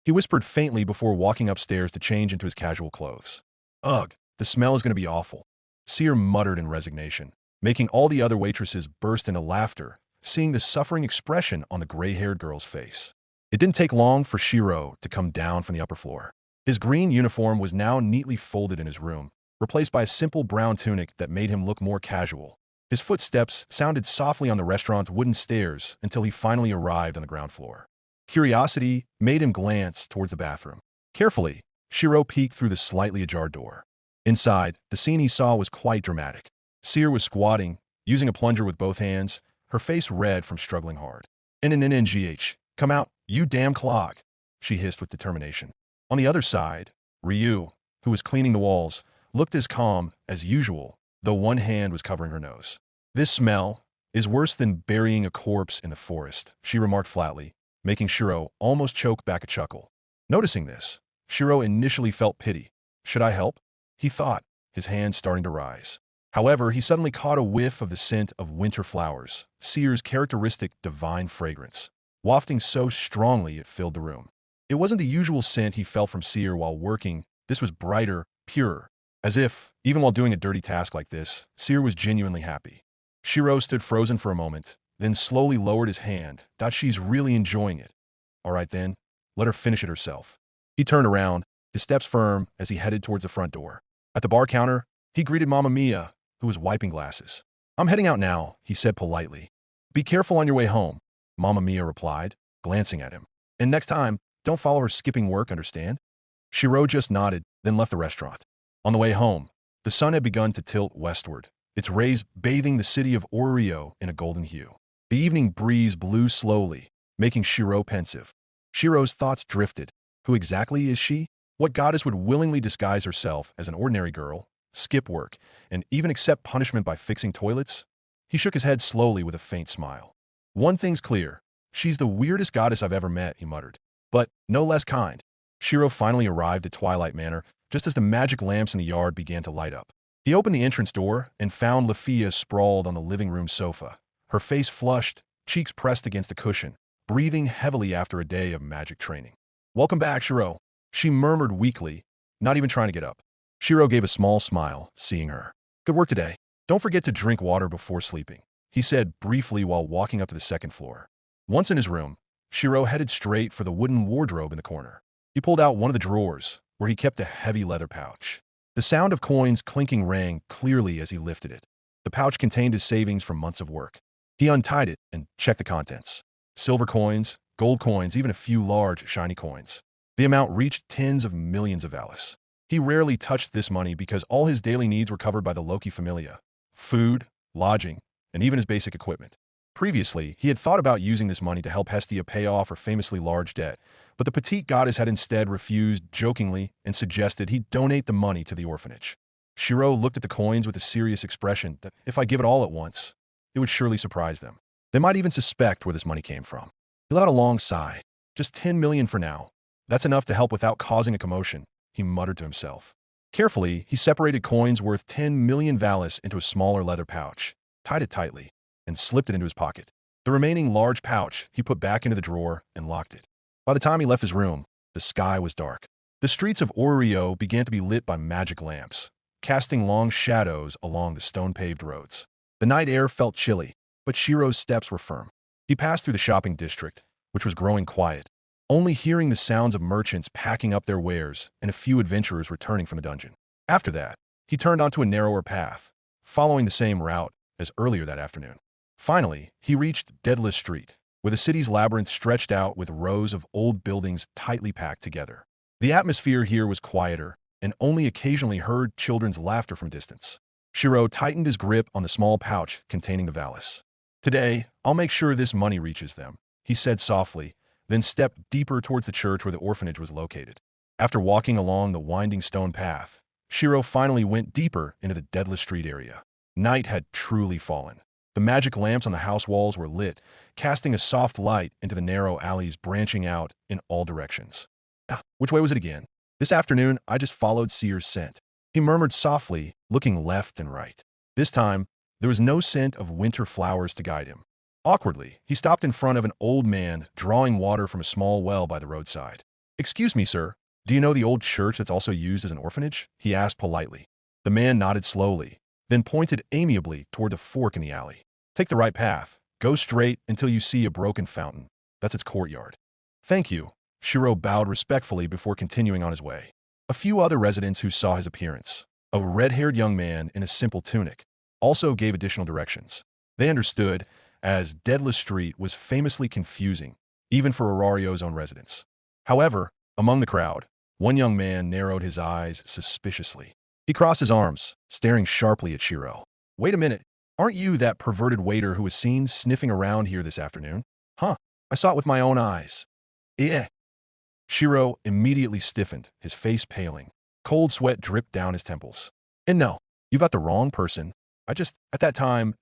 He whispered faintly before walking upstairs to change into his casual clothes. "Ugh, the smell is going to be awful." Seer muttered in resignation, making all the other waitresses burst into laughter, seeing the suffering expression on the gray-haired girl's face. It didn't take long for Shirou to come down from the upper floor. His green uniform was now neatly folded in his room, replaced by a simple brown tunic that made him look more casual. His footsteps sounded softly on the restaurant's wooden stairs until he finally arrived on the ground floor. Curiosity made him glance towards the bathroom. Carefully, Shirou peeked through the slightly ajar door. Inside, the scene he saw was quite dramatic. Seer was squatting, using a plunger with both hands, her face red from struggling hard. "NNNGH, come out, you damn clog," she hissed with determination. On the other side, Ryu, who was cleaning the walls, looked as calm as usual, though one hand was covering her nose. "This smell is worse than burying a corpse in the forest," she remarked flatly, making Shirou almost choke back a chuckle. Noticing this, Shirou initially felt pity. Should I help? He thought, his hands starting to rise. However, he suddenly caught a whiff of the scent of winter flowers, Seer's characteristic divine fragrance, wafting so strongly it filled the room. It wasn't the usual scent he felt from Seer while working. This was brighter, purer, as if, even while doing a dirty task like this, Seer was genuinely happy. Shirou stood frozen for a moment, then slowly lowered his hand. "She's really enjoying it." "All right then, let her finish it herself." He turned around, his steps firm as he headed towards the front door. At the bar counter, he greeted Mamma Mia, who was wiping glasses. "I'm heading out now," he said politely. "Be careful on your way home," Mamma Mia replied, glancing at him. "And next time, don't follow her skipping work, understand?" Shirou just nodded, then left the restaurant. On the way home, the sun had begun to tilt westward, its rays bathing the city of Orario in a golden hue. The evening breeze blew slowly, making Shirou pensive. Shirou's thoughts drifted. Who exactly is she? What goddess would willingly disguise herself as an ordinary girl, skip work, and even accept punishment by fixing toilets? He shook his head slowly with a faint smile. "One thing's clear. She's the weirdest goddess I've ever met," he muttered. "But no less kind." Shirou finally arrived at Twilight Manor just as the magic lamps in the yard began to light up. He opened the entrance door and found Lafia sprawled on the living room sofa, her face flushed, cheeks pressed against a cushion, breathing heavily after a day of magic training. "Welcome back, Shirou," she murmured weakly, not even trying to get up. Shirou gave a small smile, seeing her. Good work today. Don't forget to drink water before sleeping, he said briefly while walking up to the second floor. Once in his room, Shirou headed straight for the wooden wardrobe in the corner. He pulled out one of the drawers, where he kept a heavy leather pouch. The sound of coins clinking rang clearly as he lifted it. The pouch contained his savings from months of work. He untied it and checked the contents. Silver coins, gold coins, even a few large, shiny coins. The amount reached tens of millions of valis. He rarely touched this money because all his daily needs were covered by the Loki Familia: food, lodging, and even his basic equipment. Previously, he had thought about using this money to help Hestia pay off her famously large debt, but the petite goddess had instead refused jokingly and suggested he donate the money to the orphanage. Shirou looked at the coins with a serious expression that if I give it all at once, it would surely surprise them. They might even suspect where this money came from. He let out a long sigh. Just 10 million for now. That's enough to help without causing a commotion, he muttered to himself. Carefully, he separated coins worth 10 million valis into a smaller leather pouch, tied it tightly, and slipped it into his pocket. The remaining large pouch he put back into the drawer and locked it. By the time he left his room, the sky was dark. The streets of Orario began to be lit by magic lamps, casting long shadows along the stone-paved roads. The night air felt chilly, but Shirou's steps were firm. He passed through the shopping district, which was growing quiet, only hearing the sounds of merchants packing up their wares and a few adventurers returning from the dungeon. After that, he turned onto a narrower path, following the same route as earlier that afternoon. Finally, he reached Deadless Street, where the city's labyrinth stretched out with rows of old buildings tightly packed together. The atmosphere here was quieter, and only occasionally heard children's laughter from distance. Shirou tightened his grip on the small pouch containing the valis. Today, I'll make sure this money reaches them, he said softly, then stepped deeper towards the church where the orphanage was located. After walking along the winding stone path, Shirou finally went deeper into the Deadless Street area. Night had truly fallen. The magic lamps on the house walls were lit, casting a soft light into the narrow alleys branching out in all directions. Which way was it again? This afternoon, I just followed Seer's scent. He murmured softly, looking left and right. This time, there was no scent of winter flowers to guide him. Awkwardly, he stopped in front of an old man drawing water from a small well by the roadside. Excuse me, sir. Do you know the old church that's also used as an orphanage? He asked politely. The man nodded slowly, then pointed amiably toward the fork in the alley. Take the right path. Go straight until you see a broken fountain. That's its courtyard. Thank you. Shirou bowed respectfully before continuing on his way. A few other residents who saw his appearance, a red-haired young man in a simple tunic, also gave additional directions. They understood, as Deadless Street was famously confusing, even for Orario's own residents. However, among the crowd, one young man narrowed his eyes suspiciously. He crossed his arms, staring sharply at Shirou. Wait a minute. Aren't you that perverted waiter who was seen sniffing around here this afternoon? Huh, I saw it with my own eyes. Eh. Shirou immediately stiffened, his face paling. Cold sweat dripped down his temples. And no, you got the wrong person. At that time,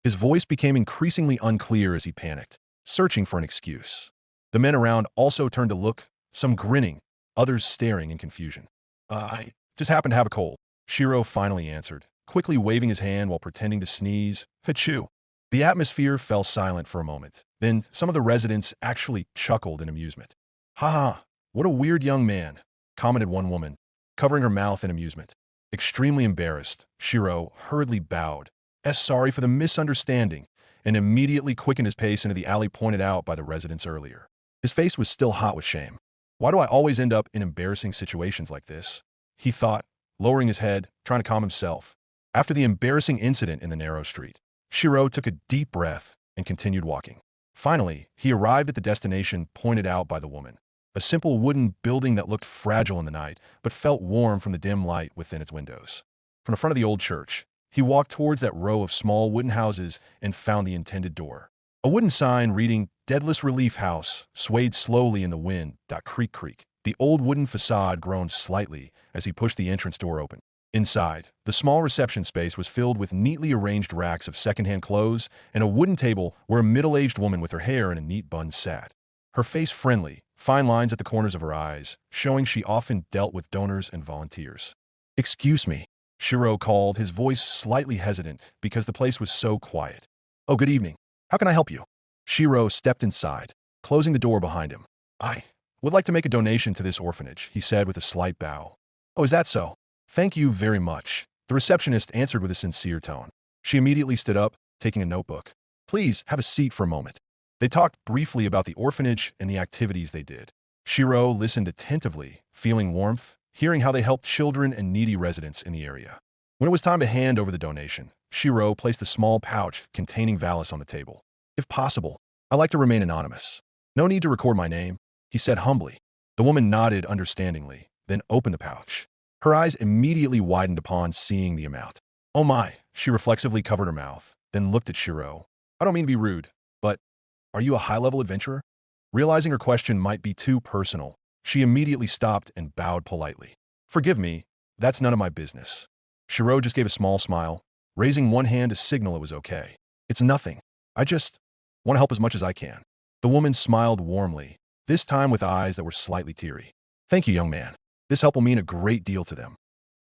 His voice became increasingly unclear as he panicked, searching for an excuse. The men around also turned to look, some grinning, others staring in confusion. I just happened to have a cold, Shirou finally answered, quickly waving his hand while pretending to sneeze. Hachoo! The atmosphere fell silent for a moment. Then some of the residents actually chuckled in amusement. Ha ha, what a weird young man, commented one woman, covering her mouth in amusement. Extremely embarrassed, Shirou hurriedly bowed, sorry for the misunderstanding, and immediately quickened his pace into the alley pointed out by the residents earlier. His face was still hot with shame. Why do I always end up in embarrassing situations like this? He thought, lowering his head, trying to calm himself. After the embarrassing incident in the narrow street, Shirou took a deep breath and continued walking. Finally, he arrived at the destination pointed out by the woman, a simple wooden building that looked fragile in the night, but felt warm from the dim light within its windows. From the front of the old church, he walked towards that row of small wooden houses and found the intended door. A wooden sign reading Deadless Relief House swayed slowly in the wind. Creak, creak. The old wooden facade groaned slightly as he pushed the entrance door open. Inside, the small reception space was filled with neatly arranged racks of secondhand clothes and a wooden table where a middle-aged woman with her hair in a neat bun sat. Her face friendly, fine lines at the corners of her eyes, showing she often dealt with donors and volunteers. Excuse me, Shirou called, his voice slightly hesitant because the place was so quiet. Oh, good evening. How can I help you? Shirou stepped inside, closing the door behind him. I would like to make a donation to this orphanage, he said with a slight bow. Oh, is that so? Thank you very much. The receptionist answered with a sincere tone. She immediately stood up, taking a notebook. Please have a seat for a moment. They talked briefly about the orphanage and the activities they did. Shirou listened attentively, feeling warmth, hearing how they helped children and needy residents in the area. When it was time to hand over the donation, Shirou placed a small pouch containing Valis on the table. If possible, I'd like to remain anonymous. No need to record my name, he said humbly. The woman nodded understandingly, then opened the pouch. Her eyes immediately widened upon seeing the amount. Oh my, she reflexively covered her mouth, then looked at Shirou. I don't mean to be rude, but are you a high-level adventurer? Realizing her question might be too personal, she immediately stopped and bowed politely. Forgive me, that's none of my business. Shirou just gave a small smile, raising one hand to signal it was okay. It's nothing. I just want to help as much as I can. The woman smiled warmly, this time with eyes that were slightly teary. Thank you, young man. This help will mean a great deal to them.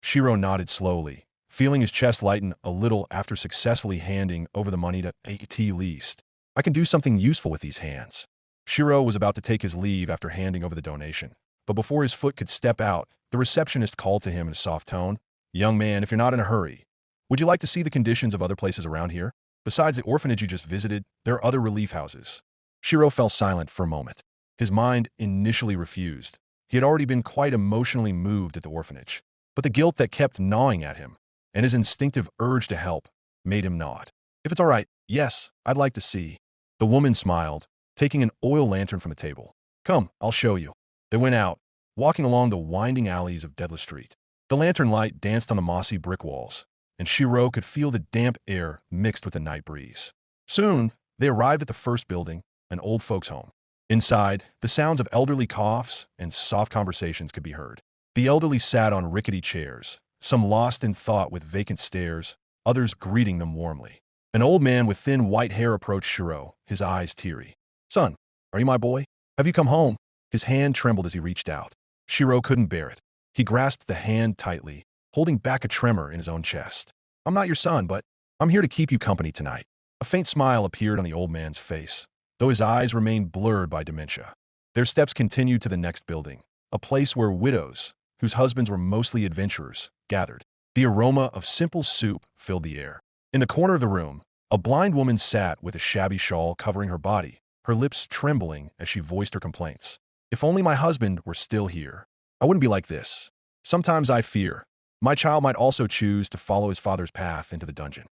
Shirou nodded slowly, feeling his chest lighten a little after successfully handing over the money to AT Least. I can do something useful with these hands. Shirou was about to take his leave after handing over the donation, but before his foot could step out, the receptionist called to him in a soft tone. Young man, if you're not in a hurry, would you like to see the conditions of other places around here? Besides the orphanage you just visited, there are other relief houses. Shirou fell silent for a moment. His mind initially refused. He had already been quite emotionally moved at the orphanage, but the guilt that kept gnawing at him and his instinctive urge to help made him nod. If it's all right, yes, I'd like to see. The woman smiled, taking an oil lantern from the table. Come, I'll show you. They went out, walking along the winding alleys of Deadless Street. The lantern light danced on the mossy brick walls, and Shirou could feel the damp air mixed with the night breeze. Soon, they arrived at the first building, an old folks' home. Inside, the sounds of elderly coughs and soft conversations could be heard. The elderly sat on rickety chairs, some lost in thought with vacant stares, others greeting them warmly. An old man with thin white hair approached Shirou, his eyes teary. Son, are you my boy? Have you come home? His hand trembled as he reached out. Shirou couldn't bear it. He grasped the hand tightly, holding back a tremor in his own chest. I'm not your son, but I'm here to keep you company tonight. A faint smile appeared on the old man's face, though his eyes remained blurred by dementia. Their steps continued to the next building, a place where widows, whose husbands were mostly adventurers, gathered. The aroma of simple soup filled the air. In the corner of the room, a blind woman sat with a shabby shawl covering her body, her lips trembling as she voiced her complaints. If only my husband were still here, I wouldn't be like this. Sometimes I fear my child might also choose to follow his father's path into the dungeon.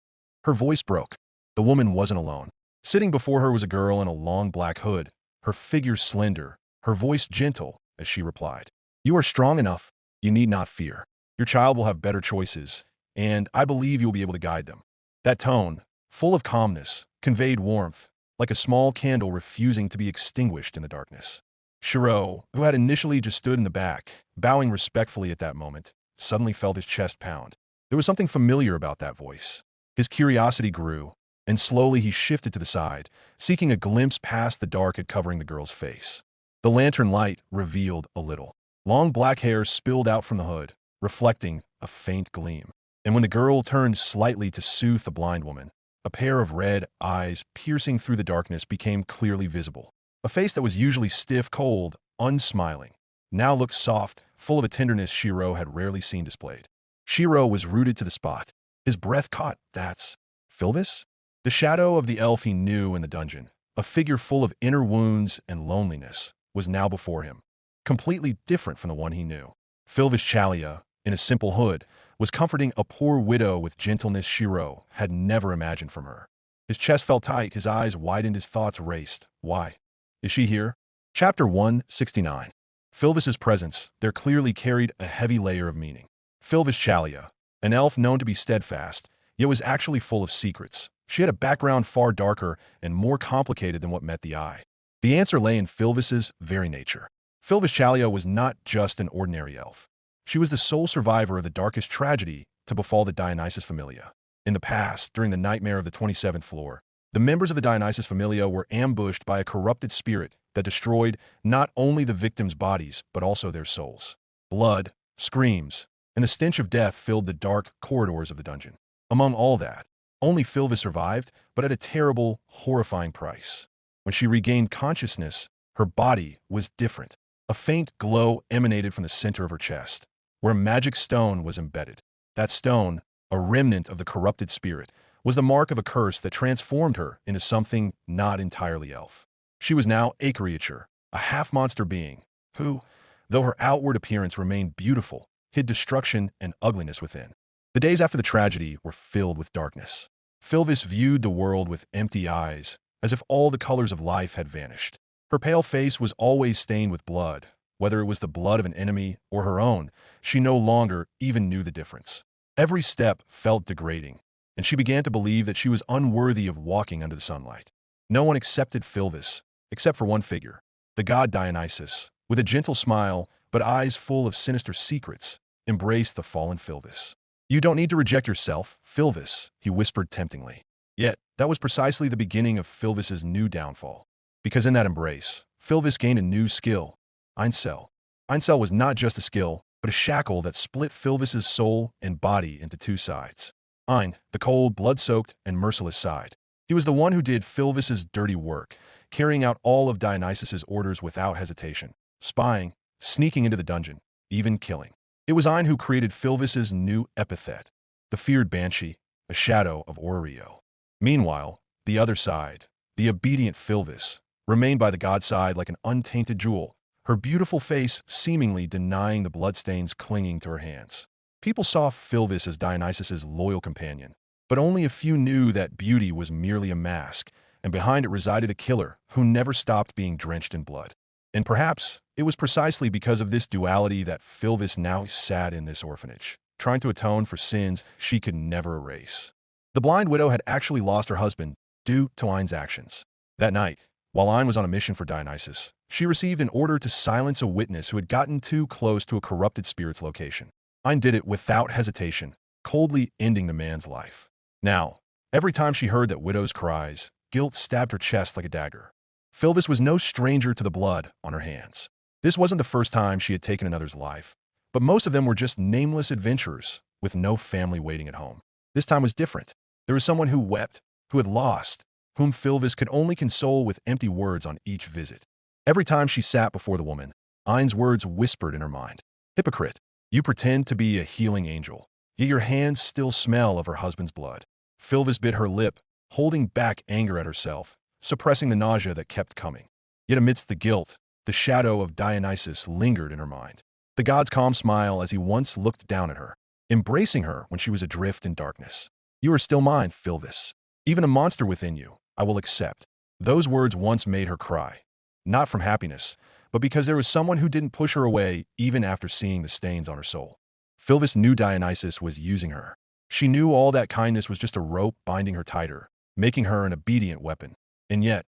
Her voice broke. The woman wasn't alone. Sitting before her was a girl in a long black hood, her figure slender, her voice gentle as she replied. You are strong enough. You need not fear. Your child will have better choices, and I believe you'll be able to guide them. That tone, full of calmness, conveyed warmth, like a small candle refusing to be extinguished in the darkness. Shirou, who had initially just stood in the back, bowing respectfully at that moment, suddenly felt his chest pound. There was something familiar about that voice. His curiosity grew, and slowly he shifted to the side, seeking a glimpse past the dark covering the girl's face. The lantern light revealed a little. Long black hair spilled out from the hood, reflecting a faint gleam. And when the girl turned slightly to soothe the blind woman, a pair of red eyes piercing through the darkness became clearly visible. A face that was usually stiff, cold, unsmiling, now looked soft, full of a tenderness Shirou had rarely seen displayed. Shirou was rooted to the spot. His breath caught. That's Filvis? The shadow of the elf he knew in the dungeon, a figure full of inner wounds and loneliness, was now before him, completely different from the one he knew. Filvis Chalia, in a simple hood, was comforting a poor widow with gentleness Shirou had never imagined from her. His chest felt tight, his eyes widened, his thoughts raced. Why? Is she here? Chapter 169. Filvis's presence there clearly carried a heavy layer of meaning. Filvis Chalia, an elf known to be steadfast, yet was actually full of secrets. She had a background far darker and more complicated than what met the eye. The answer lay in Filvis's very nature. Filvis Chalia was not just an ordinary elf. She was the sole survivor of the darkest tragedy to befall the Dionysus Familia. In the past, during the nightmare of the 27th floor, the members of the Dionysus Familia were ambushed by a corrupted spirit that destroyed not only the victims' bodies, but also their souls. Blood, screams, and the stench of death filled the dark corridors of the dungeon. Among all that, only Filvis survived, but at a terrible, horrifying price. When she regained consciousness, her body was different. A faint glow emanated from the center of her chest, where a magic stone was embedded. That stone, a remnant of the corrupted spirit, was the mark of a curse that transformed her into something not entirely elf. She was now a creature, a half-monster being, who, though her outward appearance remained beautiful, hid destruction and ugliness within. The days after the tragedy were filled with darkness. Filvis viewed the world with empty eyes, as if all the colors of life had vanished. Her pale face was always stained with blood. Whether it was the blood of an enemy or her own, she no longer even knew the difference. Every step felt degrading, and she began to believe that she was unworthy of walking under the sunlight. No one accepted Filvis, except for one figure, the god Dionysus, with a gentle smile but eyes full of sinister secrets, embraced the fallen Filvis. "You don't need to reject yourself, Filvis," he whispered temptingly. Yet, that was precisely the beginning of Filvis's new downfall. Because in that embrace, Filvis gained a new skill, Einsel. Einsel was not just a skill, but a shackle that split Filvis's soul and body into two sides. Ein, the cold, blood-soaked, and merciless side. He was the one who did Filvis's dirty work, carrying out all of Dionysus's orders without hesitation, spying, sneaking into the dungeon, even killing. It was Ein who created Filvis's new epithet, the feared banshee, a shadow of Orario. Meanwhile, the other side, the obedient Filvis, remained by the god's side like an untainted jewel, her beautiful face seemingly denying the bloodstains clinging to her hands. People saw Filvis as Dionysus's loyal companion, but only a few knew that beauty was merely a mask, and behind it resided a killer who never stopped being drenched in blood. And perhaps it was precisely because of this duality that Filvis now sat in this orphanage, trying to atone for sins she could never erase. The blind widow had actually lost her husband due to Ein's actions. That night, while Ein was on a mission for Dionysus, she received an order to silence a witness who had gotten too close to a corrupted spirit's location. Ein did it without hesitation, coldly ending the man's life. Now, every time she heard that widow's cries, guilt stabbed her chest like a dagger. Filvis was no stranger to the blood on her hands. This wasn't the first time she had taken another's life, but most of them were just nameless adventurers with no family waiting at home. This time was different. There was someone who wept, who had lost, whom Filvis could only console with empty words on each visit. Every time she sat before the woman, Ein's words whispered in her mind. "Hypocrite, you pretend to be a healing angel, yet your hands still smell of her husband's blood." Filvis bit her lip, holding back anger at herself, suppressing the nausea that kept coming. Yet amidst the guilt, the shadow of Dionysus lingered in her mind. The god's calm smile as he once looked down at her, embracing her when she was adrift in darkness. "You are still mine, Filvis. Even a monster within you, I will accept." Those words once made her cry, not from happiness, but because there was someone who didn't push her away even after seeing the stains on her soul. Filvis knew Dionysus was using her. She knew all that kindness was just a rope binding her tighter, making her an obedient weapon. And yet,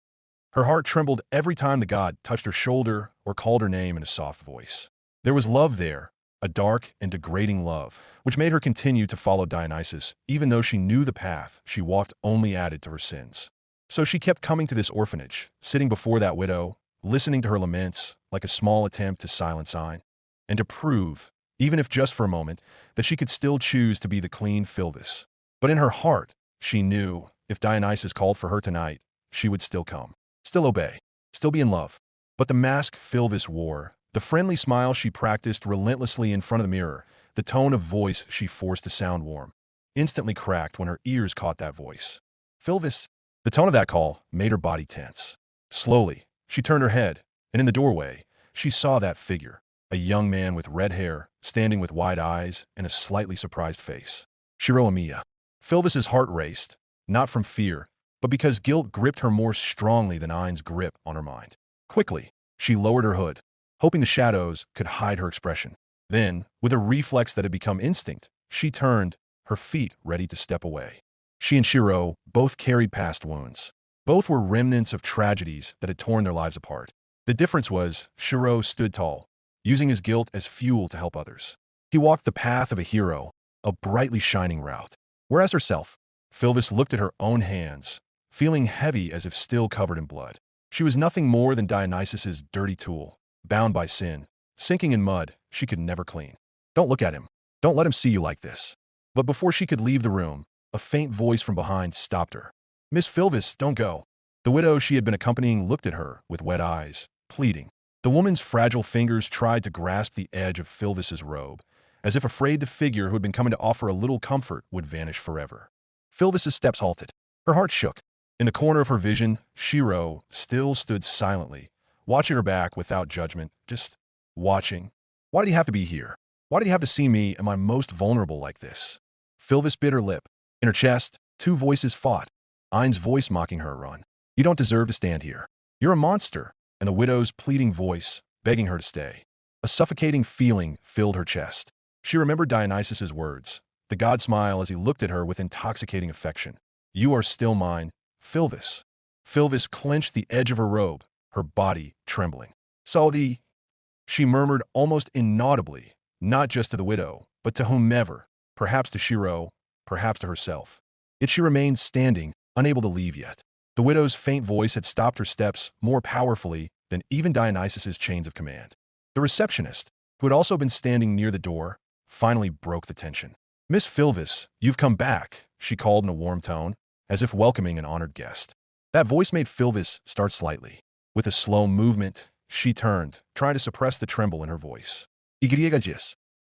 her heart trembled every time the god touched her shoulder or called her name in a soft voice. There was love there, a dark and degrading love, which made her continue to follow Dionysus, even though she knew the path she walked only added to her sins. So she kept coming to this orphanage, sitting before that widow, listening to her laments like a small attempt to silence Ein, and to prove, even if just for a moment, that she could still choose to be the clean Filvis. But in her heart, she knew, if Dionysus called for her tonight, she would still come, still obey, still be in love. But the mask Filvis wore, the friendly smile she practiced relentlessly in front of the mirror, the tone of voice she forced to sound warm, instantly cracked when her ears caught that voice. "Filvis." The tone of that call made her body tense. Slowly, she turned her head, and in the doorway, she saw that figure, a young man with red hair, standing with wide eyes and a slightly surprised face. Shirou Emiya. Filvis's heart raced, not from fear, but because guilt gripped her more strongly than Ein's grip on her mind. Quickly, she lowered her hood, hoping the shadows could hide her expression. Then, with a reflex that had become instinct, she turned, her feet ready to step away. She and Shirou both carried past wounds. Both were remnants of tragedies that had torn their lives apart. The difference was, Shirou stood tall, using his guilt as fuel to help others. He walked the path of a hero, a brightly shining route. Whereas herself, Filvis looked at her own hands, feeling heavy as if still covered in blood. She was nothing more than Dionysus's dirty tool, bound by sin, sinking in mud she could never clean. "Don't look at him. Don't let him see you like this." But before she could leave the room, a faint voice from behind stopped her. "Miss Filvis, don't go." The widow she had been accompanying looked at her with wet eyes, pleading. The woman's fragile fingers tried to grasp the edge of Filvis's robe, as if afraid the figure who had been coming to offer a little comfort would vanish forever. Philvis's steps halted. Her heart shook. In the corner of her vision, Shirou still stood silently, watching her back without judgment, just watching. Why did he have to be here? Why did he have to see me at my most vulnerable like this? Philvis bit her lip. In her chest, two voices fought. Ein's voice mocking her run. You don't deserve to stand here. You're a monster. And the widow's pleading voice, begging her to stay. A suffocating feeling filled her chest. She remembered Dionysus's words, the god smile as he looked at her with intoxicating affection. You are still mine, Philvis. Philvis clenched the edge of her robe, her body trembling. She murmured almost inaudibly, not just to the widow, but to whomever, perhaps to Shirou, perhaps to herself. Yet she remained standing, unable to leave yet. The widow's faint voice had stopped her steps more powerfully than even Dionysus's chains of command. The receptionist, who had also been standing near the door, finally broke the tension. Miss Philvis, you've come back, she called in a warm tone, as if welcoming an honored guest. That voice made Philvis start slightly. With a slow movement, she turned, trying to suppress the tremble in her voice.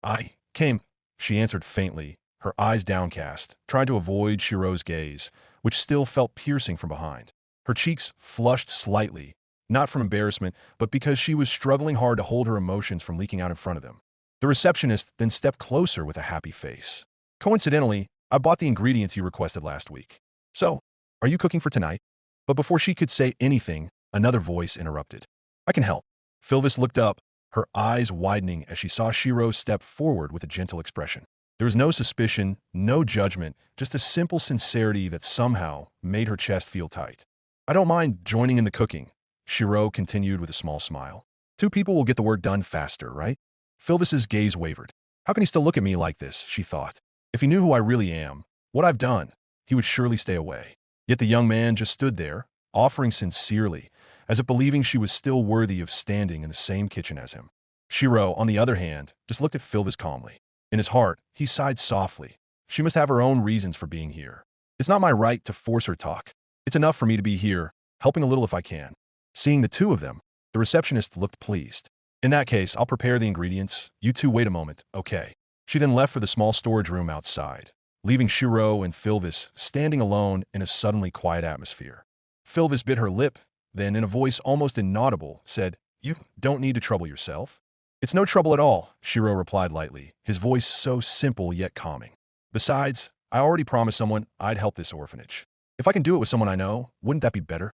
I came, she answered faintly, her eyes downcast, trying to avoid Shirou's gaze, which still felt piercing from behind. Her cheeks flushed slightly, not from embarrassment, but because she was struggling hard to hold her emotions from leaking out in front of them. The receptionist then stepped closer with a happy face. Coincidentally, I bought the ingredients you requested last week. So, are you cooking for tonight? But before she could say anything, another voice interrupted. I can help. Philvis looked up, her eyes widening as she saw Shirou step forward with a gentle expression. There was no suspicion, no judgment, just a simple sincerity that somehow made her chest feel tight. I don't mind joining in the cooking, Shirou continued with a small smile. Two people will get the work done faster, right? Philvis's gaze wavered. How can he still look at me like this, she thought. If he knew who I really am, what I've done, he would surely stay away. Yet the young man just stood there, offering sincerely, as if believing she was still worthy of standing in the same kitchen as him. Shirou, on the other hand, just looked at Philvis calmly. In his heart, he sighed softly. She must have her own reasons for being here. It's not my right to force her talk. It's enough for me to be here, helping a little if I can. Seeing the two of them, the receptionist looked pleased. In that case, I'll prepare the ingredients. You two wait a moment, okay? She then left for the small storage room outside, leaving Shirou and Philvis standing alone in a suddenly quiet atmosphere. Philvis bit her lip, then in a voice almost inaudible, said, You don't need to trouble yourself. It's no trouble at all, Shirou replied lightly, his voice so simple yet calming. Besides, I already promised someone I'd help this orphanage. If I can do it with someone I know, wouldn't that be better?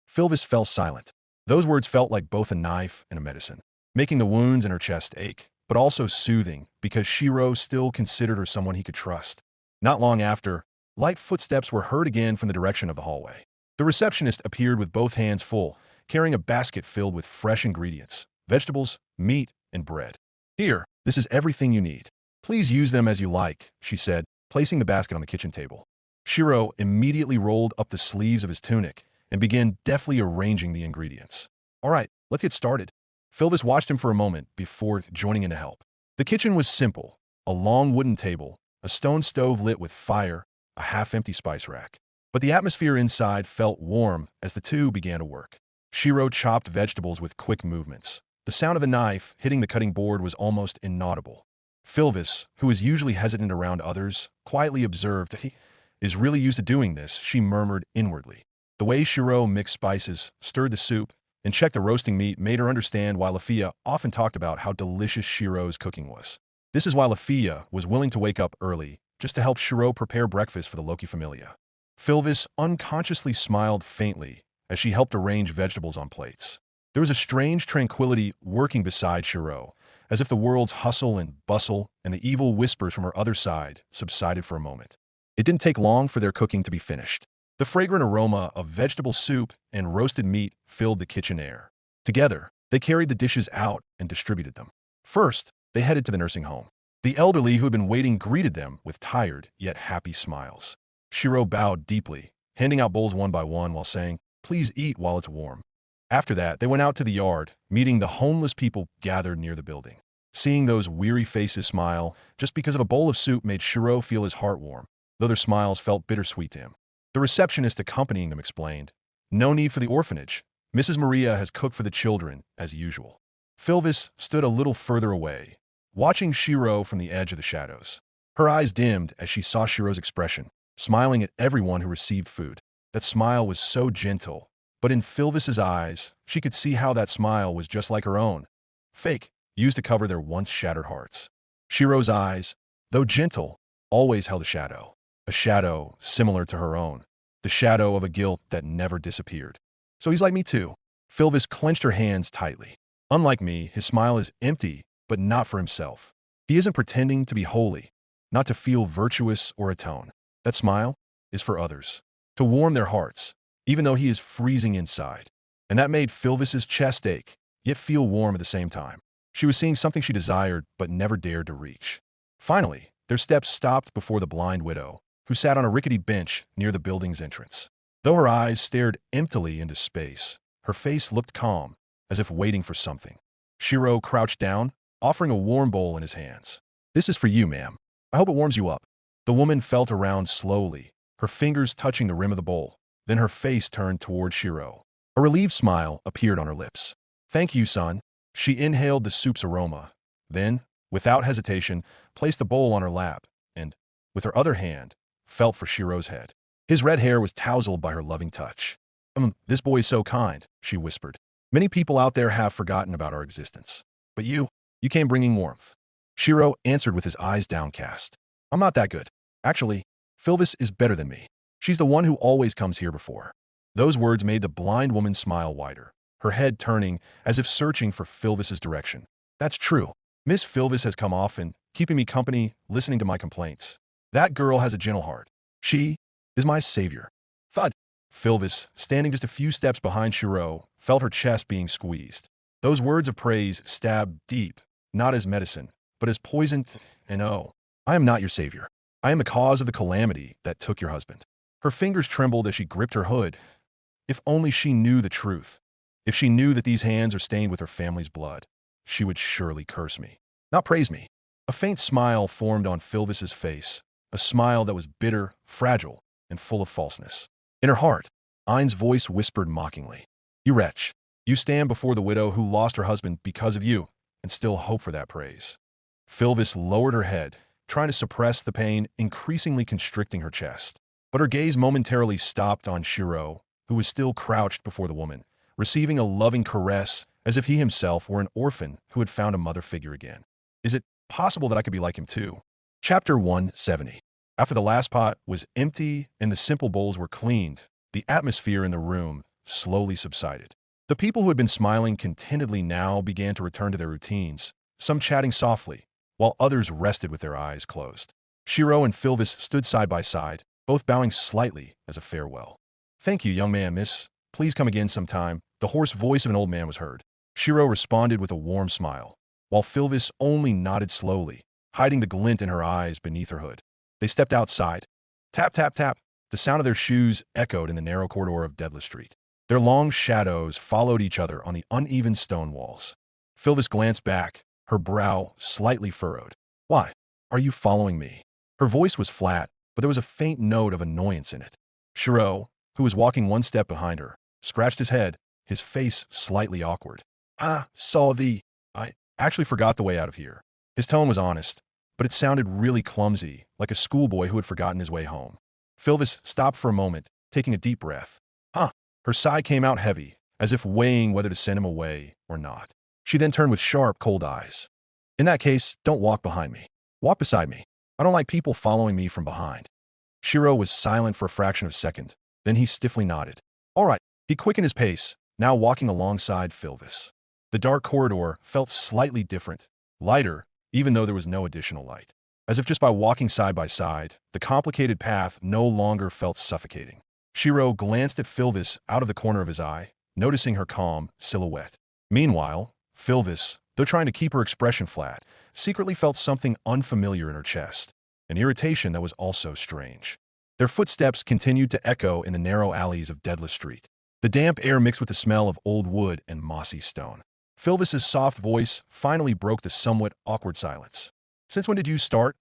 Philvis fell silent. Those words felt like both a knife and a medicine, making the wounds in her chest ache, but also soothing because Shirou still considered her someone he could trust. Not long after, light footsteps were heard again from the direction of the hallway. The receptionist appeared with both hands full, carrying a basket filled with fresh ingredients, vegetables, meat, and bread. Here, this is everything you need. Please use them as you like, she said, placing the basket on the kitchen table. Shirou immediately rolled up the sleeves of his tunic and began deftly arranging the ingredients. All right, let's get started. Philvis watched him for a moment before joining in to help. The kitchen was simple, a long wooden table, a stone stove lit with fire, a half-empty spice rack. But the atmosphere inside felt warm as the two began to work. Shirou chopped vegetables with quick movements. The sound of a knife hitting the cutting board was almost inaudible. Philvis, who was usually hesitant around others, quietly observed that he is really used to doing this, she murmured inwardly. The way Shirou mixed spices, stirred the soup, and checked the roasting meat made her understand why Lafia often talked about how delicious Shirou's cooking was. This is why Lafia was willing to wake up early, just to help Shirou prepare breakfast for the Loki Familia. Philvis unconsciously smiled faintly as she helped arrange vegetables on plates. There was a strange tranquility working beside Shirou, as if the world's hustle and bustle and the evil whispers from her other side subsided for a moment. It didn't take long for their cooking to be finished. The fragrant aroma of vegetable soup and roasted meat filled the kitchen air. Together, they carried the dishes out and distributed them. First, they headed to the nursing home. The elderly who had been waiting greeted them with tired yet happy smiles. Shirou bowed deeply, handing out bowls one by one while saying, "Please eat while it's warm." After that, they went out to the yard, meeting the homeless people gathered near the building. Seeing those weary faces smile just because of a bowl of soup made Shirou feel his heart warm, though their smiles felt bittersweet to him. The receptionist accompanying them explained, "No need for the orphanage. Mrs. Maria has cooked for the children, as usual." Philvis stood a little further away, watching Shirou from the edge of the shadows. Her eyes dimmed as she saw Shirou's expression, smiling at everyone who received food. That smile was so gentle, but in Filvis's eyes, she could see how that smile was just like her own. Fake, used to cover their once shattered hearts. Shirou's eyes, though gentle, always held a shadow similar to her own, the shadow of a guilt that never disappeared. So he's like me too. Filvis clenched her hands tightly. Unlike me, his smile is empty, but not for himself. He isn't pretending to be holy, not to feel virtuous or atone. That smile is for others, to warm their hearts, even though he is freezing inside. And that made Filvis's chest ache, yet feel warm at the same time. She was seeing something she desired but never dared to reach. Finally, their steps stopped before the blind widow, who sat on a rickety bench near the building's entrance. Though her eyes stared emptily into space, her face looked calm, as if waiting for something. Shirou crouched down, offering a warm bowl in his hands. "This is for you, ma'am. I hope it warms you up." The woman felt around slowly, her fingers touching the rim of the bowl. Then her face turned toward Shirou. A relieved smile appeared on her lips. "Thank you, son." She inhaled the soup's aroma, then, without hesitation, placed the bowl on her lap and, with her other hand, felt for Shirou's head. His red hair was tousled by her loving touch. This boy is so kind," she whispered. "Many people out there have forgotten about our existence. But you came bringing warmth." Shirou answered with his eyes downcast. "I'm not that good. Actually, Filvis is better than me. She's the one who always comes here before." Those words made the blind woman smile wider, her head turning as if searching for Filvis's direction. "That's true. Miss Filvis has come often, keeping me company, listening to my complaints. That girl has a gentle heart. She is my savior." Thud. Filvis, standing just a few steps behind Shirou, felt her chest being squeezed. Those words of praise stabbed deep, not as medicine, but as poison. "And oh, I am not your savior. I am the cause of the calamity that took your husband." Her fingers trembled as she gripped her hood. If only she knew the truth. If she knew that these hands are stained with her family's blood, she would surely curse me, not praise me. A faint smile formed on Filvis's face, a smile that was bitter, fragile, and full of falseness. In her heart, Ein's voice whispered mockingly, "You wretch, you stand before the widow who lost her husband because of you, and still hope for that praise." Filvis lowered her head, trying to suppress the pain increasingly constricting her chest. But her gaze momentarily stopped on Shirou, who was still crouched before the woman, receiving a loving caress as if he himself were an orphan who had found a mother figure again. Is it possible that I could be like him too? Chapter 170. After the last pot was empty and the simple bowls were cleaned, the atmosphere in the room slowly subsided. The people who had been smiling contentedly now began to return to their routines, some chatting softly, while others rested with their eyes closed. Shirou and Filvis stood side by side, both bowing slightly as a farewell. "Thank you, young man, miss. Please come again sometime." The hoarse voice of an old man was heard. Shirou responded with a warm smile, while Filvis only nodded slowly, hiding the glint in her eyes beneath her hood. They stepped outside. Tap, tap, tap. The sound of their shoes echoed in the narrow corridor of Deadless Street. Their long shadows followed each other on the uneven stone walls. Filvis glanced back, her brow slightly furrowed. "Why are you following me?" Her voice was flat, but there was a faint note of annoyance in it. Shirou, who was walking one step behind her, scratched his head, his face slightly awkward. "I actually forgot the way out of here." His tone was honest, but it sounded really clumsy, like a schoolboy who had forgotten his way home. Filvis stopped for a moment, taking a deep breath. Her sigh came out heavy, as if weighing whether to send him away or not. She then turned with sharp, cold eyes. "In that case, don't walk behind me. Walk beside me. I don't like people following me from behind." Shirou was silent for a fraction of a second. Then he stiffly nodded. "All right." He quickened his pace, now walking alongside Filvis. The dark corridor felt slightly different, lighter, even though there was no additional light. As if just by walking side by side, the complicated path no longer felt suffocating. Shirou glanced at Filvis out of the corner of his eye, noticing her calm silhouette. Meanwhile, Filvis, though trying to keep her expression flat, secretly felt something unfamiliar in her chest, an irritation that was also strange. Their footsteps continued to echo in the narrow alleys of Deadless Street. The damp air mixed with the smell of old wood and mossy stone. Filvis's soft voice finally broke the somewhat awkward silence. "Since when did you start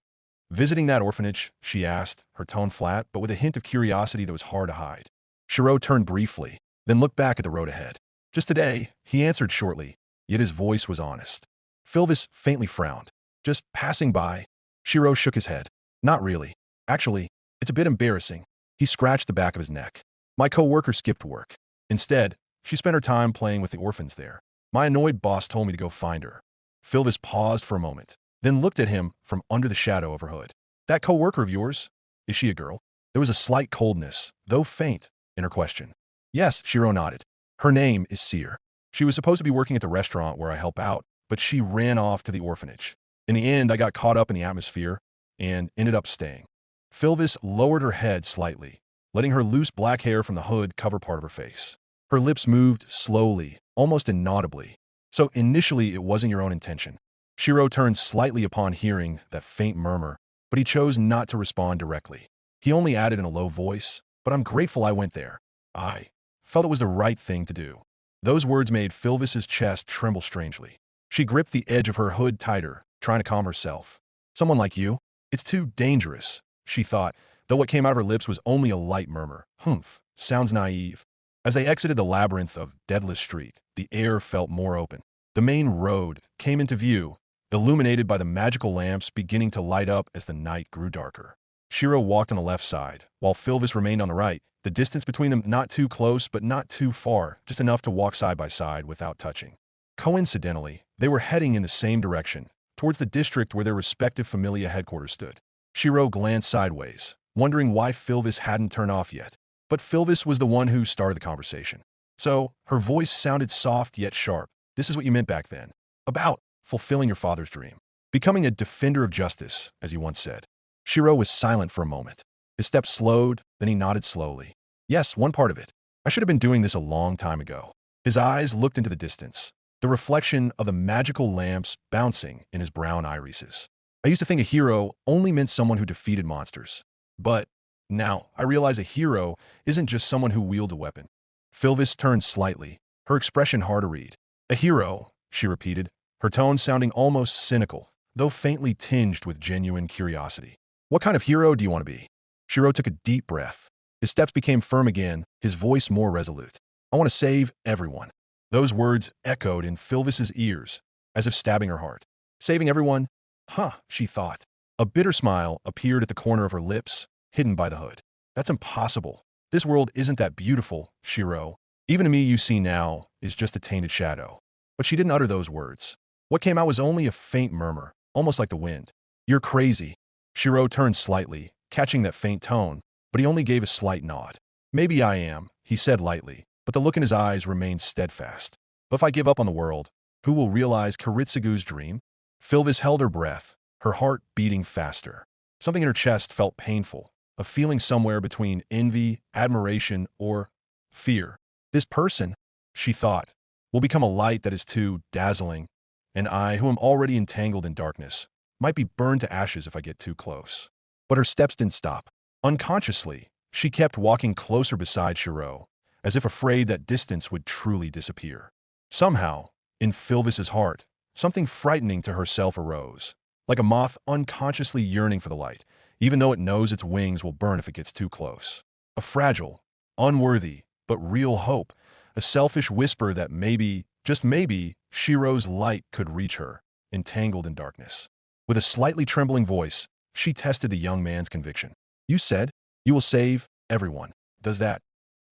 visiting that orphanage?" she asked, her tone flat, but with a hint of curiosity that was hard to hide. Shirou turned briefly, then looked back at the road ahead. "Just today," he answered shortly, yet his voice was honest. Filvis faintly frowned. Just passing by. Shirou shook his head. Not really. Actually, it's a bit embarrassing. He scratched the back of his neck. My co-worker skipped work. Instead, she spent her time playing with the orphans there. My annoyed boss told me to go find her. Philvis paused for a moment, then looked at him from under the shadow of her hood. That co-worker of yours? Is she a girl? There was a slight coldness, though faint, in her question. Yes, Shirou nodded. Her name is Seer. She was supposed to be working at the restaurant where I help out, but she ran off to the orphanage. In the end, I got caught up in the atmosphere and ended up staying. Philvis lowered her head slightly, letting her loose black hair from the hood cover part of her face. Her lips moved slowly, almost inaudibly. So initially, it wasn't your own intention. Shirou turned slightly upon hearing that faint murmur, but he chose not to respond directly. He only added in a low voice, but I'm grateful I went there. I felt it was the right thing to do. Those words made Philvis's chest tremble strangely. She gripped the edge of her hood tighter, trying to calm herself. Someone like you? It's too dangerous, she thought, though what came out of her lips was only a light murmur. Humph, sounds naive. As they exited the labyrinth of Deadless Street, the air felt more open. The main road came into view, illuminated by the magical lamps beginning to light up as the night grew darker. Shirou walked on the left side, while Philvis remained on the right, the distance between them not too close but not too far, just enough to walk side by side without touching. Coincidentally, they were heading in the same direction, towards the district where their respective familia headquarters stood. Shirou glanced sideways, wondering why Philvis hadn't turned off yet. But Philvis was the one who started the conversation. So, her voice sounded soft yet sharp. This is what you meant back then. About fulfilling your father's dream. Becoming a defender of justice, as you once said. Shirou was silent for a moment. His steps slowed, then he nodded slowly. Yes, one part of it. I should have been doing this a long time ago. His eyes looked into the distance, the reflection of the magical lamps bouncing in his brown irises. I used to think a hero only meant someone who defeated monsters. But now, I realize a hero isn't just someone who wields a weapon. Philvis turned slightly, her expression hard to read. A hero, she repeated, her tone sounding almost cynical, though faintly tinged with genuine curiosity. What kind of hero do you want to be? Shirou took a deep breath. His steps became firm again, his voice more resolute. I want to save everyone. Those words echoed in Philvis's ears, as if stabbing her heart. Saving everyone? Huh, she thought. A bitter smile appeared at the corner of her lips, hidden by the hood. That's impossible. This world isn't that beautiful, Shirou. Even to me you see now is just a tainted shadow. But she didn't utter those words. What came out was only a faint murmur, almost like the wind. You're crazy. Shirou turned slightly, catching that faint tone, but he only gave a slight nod. Maybe I am, he said lightly, but the look in his eyes remained steadfast. But if I give up on the world, who will realize Kiritsugu's dream? Philvis held her breath, her heart beating faster. Something in her chest felt painful, a feeling somewhere between envy, admiration, or fear. This person, she thought, will become a light that is too dazzling, and I, who am already entangled in darkness, might be burned to ashes if I get too close. But her steps didn't stop. Unconsciously, she kept walking closer beside Shirou, as if afraid that distance would truly disappear. Somehow, in Philvis's heart, something frightening to herself arose, like a moth unconsciously yearning for the light, even though it knows its wings will burn if it gets too close. A fragile, unworthy, but real hope, a selfish whisper that maybe, just maybe, Shirou's light could reach her, entangled in darkness. With a slightly trembling voice, she tested the young man's conviction. You said, you will save everyone. Does that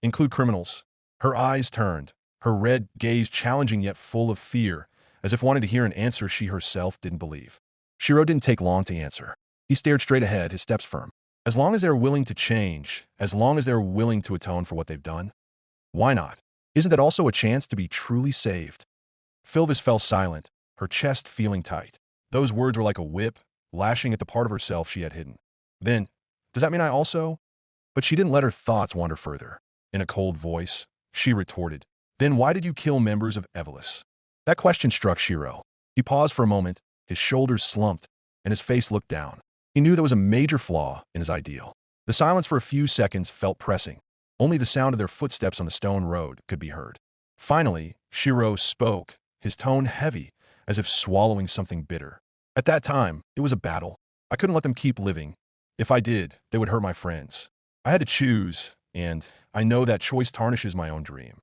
include criminals? Her eyes turned, her red gaze challenging yet full of fear, as if wanting to hear an answer she herself didn't believe. Shirou didn't take long to answer. He stared straight ahead, his steps firm. As long as they're willing to change, as long as they're willing to atone for what they've done, why not? Isn't that also a chance to be truly saved? Philvis fell silent, her chest feeling tight. Those words were like a whip, lashing at the part of herself she had hidden. Then, does that mean I also? But she didn't let her thoughts wander further. In a cold voice, she retorted, then why did you kill members of Evolus? That question struck Shirou. He paused for a moment, his shoulders slumped, and his face looked down. He knew there was a major flaw in his ideal. The silence for a few seconds felt pressing. Only the sound of their footsteps on the stone road could be heard. Finally, Shirou spoke, his tone heavy, as if swallowing something bitter. At that time, it was a battle. I couldn't let them keep living. If I did, they would hurt my friends. I had to choose, and I know that choice tarnishes my own dream.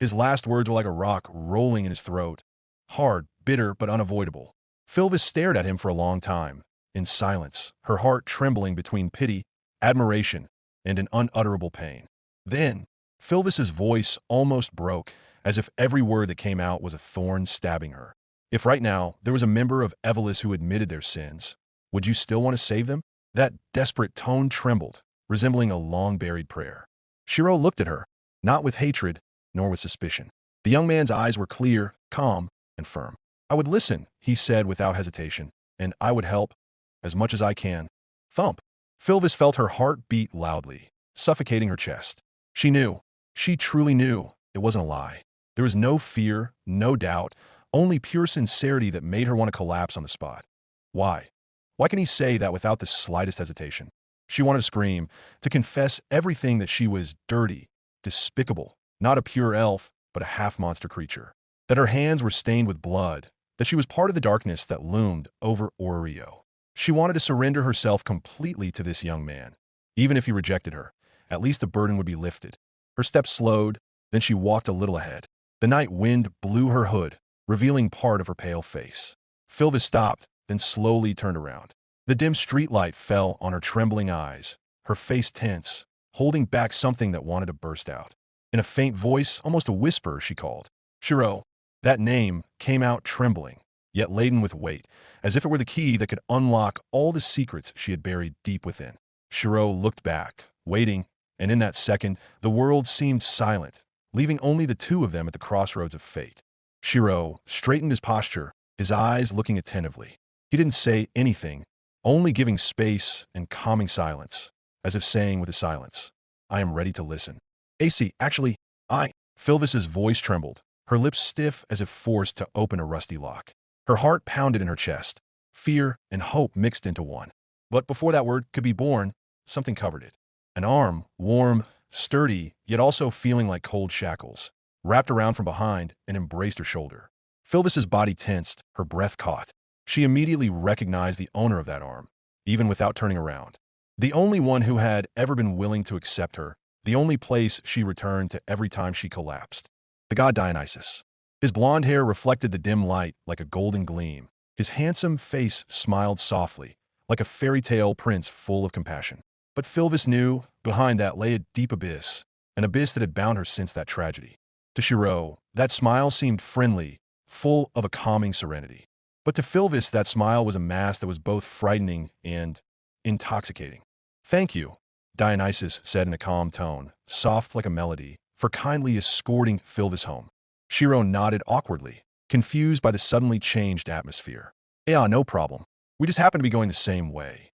His last words were like a rock rolling in his throat. Hard, bitter, but unavoidable. Philvis stared at him for a long time, in silence, her heart trembling between pity, admiration, and an unutterable pain. Then, Philvis's voice almost broke, as if every word that came out was a thorn stabbing her. If right now there was a member of Evelis who admitted their sins, would you still want to save them? That desperate tone trembled, resembling a long-buried prayer. Shirou looked at her, not with hatred, nor with suspicion. The young man's eyes were clear, calm, and firm. I would listen, he said without hesitation, and I would help, as much as I can. Thump. Philvis felt her heart beat loudly, suffocating her chest. She truly knew, it wasn't a lie. There was no fear, no doubt, only pure sincerity that made her want to collapse on the spot. Why? Why can he say that without the slightest hesitation? She wanted to scream, to confess everything that she was dirty, despicable, not a pure elf, but a half-monster creature. That her hands were stained with blood, that she was part of the darkness that loomed over Orario. She wanted to surrender herself completely to this young man. Even if he rejected her, at least the burden would be lifted. Her steps slowed, then she walked a little ahead. The night wind blew her hood, revealing part of her pale face. Philvis stopped, then slowly turned around. The dim streetlight fell on her trembling eyes, her face tense, holding back something that wanted to burst out. In a faint voice, almost a whisper, she called, "Shirou." That name came out trembling, yet laden with weight, as if it were the key that could unlock all the secrets she had buried deep within. Shirou looked back, waiting, and in that second, the world seemed silent, leaving only the two of them at the crossroads of fate. Shirou straightened his posture, his eyes looking attentively. He didn't say anything, only giving space and calming silence, as if saying with the silence, "I am ready to listen." "AC, actually, Philvis's voice trembled, her lips stiff as if forced to open a rusty lock. Her heart pounded in her chest, fear and hope mixed into one. But before that word could be born, something covered it. An arm, warm, sturdy, yet also feeling like cold shackles, wrapped around from behind and embraced her shoulder. Philvis's body tensed, her breath caught. She immediately recognized the owner of that arm, even without turning around. The only one who had ever been willing to accept her, the only place she returned to every time she collapsed. The god Dionysus. His blonde hair reflected the dim light like a golden gleam. His handsome face smiled softly, like a fairy tale prince full of compassion. But Philvis knew, behind that lay a deep abyss, an abyss that had bound her since that tragedy. To Shirou, that smile seemed friendly, full of a calming serenity. But to Philvis, that smile was a mask that was both frightening and intoxicating. "Thank you," Dionysus said in a calm tone, soft like a melody, for kindly escorting Philvis home. Shirou nodded awkwardly, confused by the suddenly changed atmosphere. "Yeah, no problem. We just happen to be going the same way."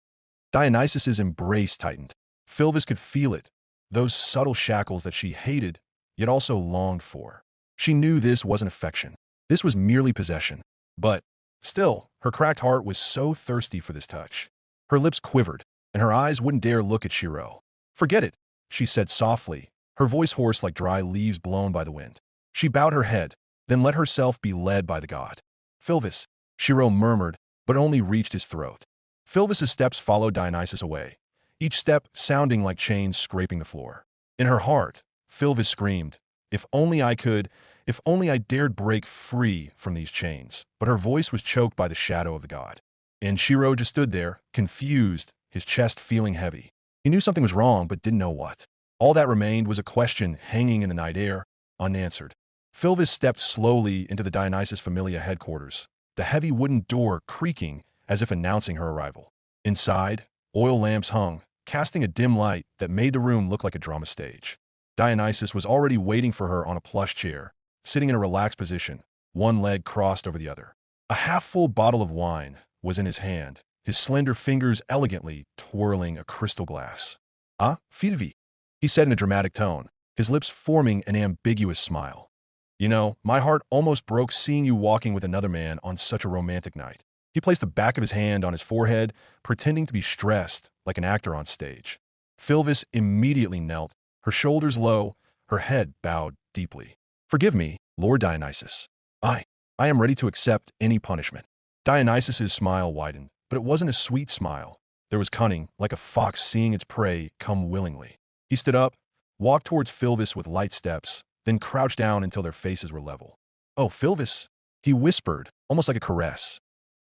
Dionysus's embrace tightened. Philvis could feel it, those subtle shackles that she hated, yet also longed for. She knew this wasn't affection. This was merely possession. But, still, her cracked heart was so thirsty for this touch. Her lips quivered, and her eyes wouldn't dare look at Shirou. "Forget it," she said softly, her voice hoarse like dry leaves blown by the wind. She bowed her head, then let herself be led by the god. "Philvis," Shirou murmured, but only reached his throat. Philvis's steps followed Dionysus away, each step sounding like chains scraping the floor. In her heart, Philvis screamed, if only I dared break free from these chains. But her voice was choked by the shadow of the god. And Shirou just stood there, confused, his chest feeling heavy. He knew something was wrong, but didn't know what. All that remained was a question hanging in the night air, unanswered. Philvis stepped slowly into the Dionysus Familia headquarters, the heavy wooden door creaking as if announcing her arrival. Inside, oil lamps hung, casting a dim light that made the room look like a drama stage. Dionysus was already waiting for her on a plush chair, sitting in a relaxed position, one leg crossed over the other. A half-full bottle of wine was in his hand, his slender fingers elegantly twirling a crystal glass. "Ah, Filvi," he said in a dramatic tone, his lips forming an ambiguous smile. "You know, my heart almost broke seeing you walking with another man on such a romantic night." He placed the back of his hand on his forehead, pretending to be stressed like an actor on stage. Philvis immediately knelt, her shoulders low, her head bowed deeply. "Forgive me, Lord Dionysus. I am ready to accept any punishment." Dionysus's smile widened, but it wasn't a sweet smile. There was cunning, like a fox seeing its prey come willingly. He stood up, walked towards Philvis with light steps, then crouched down until their faces were level. "Oh, Philvis," he whispered, almost like a caress.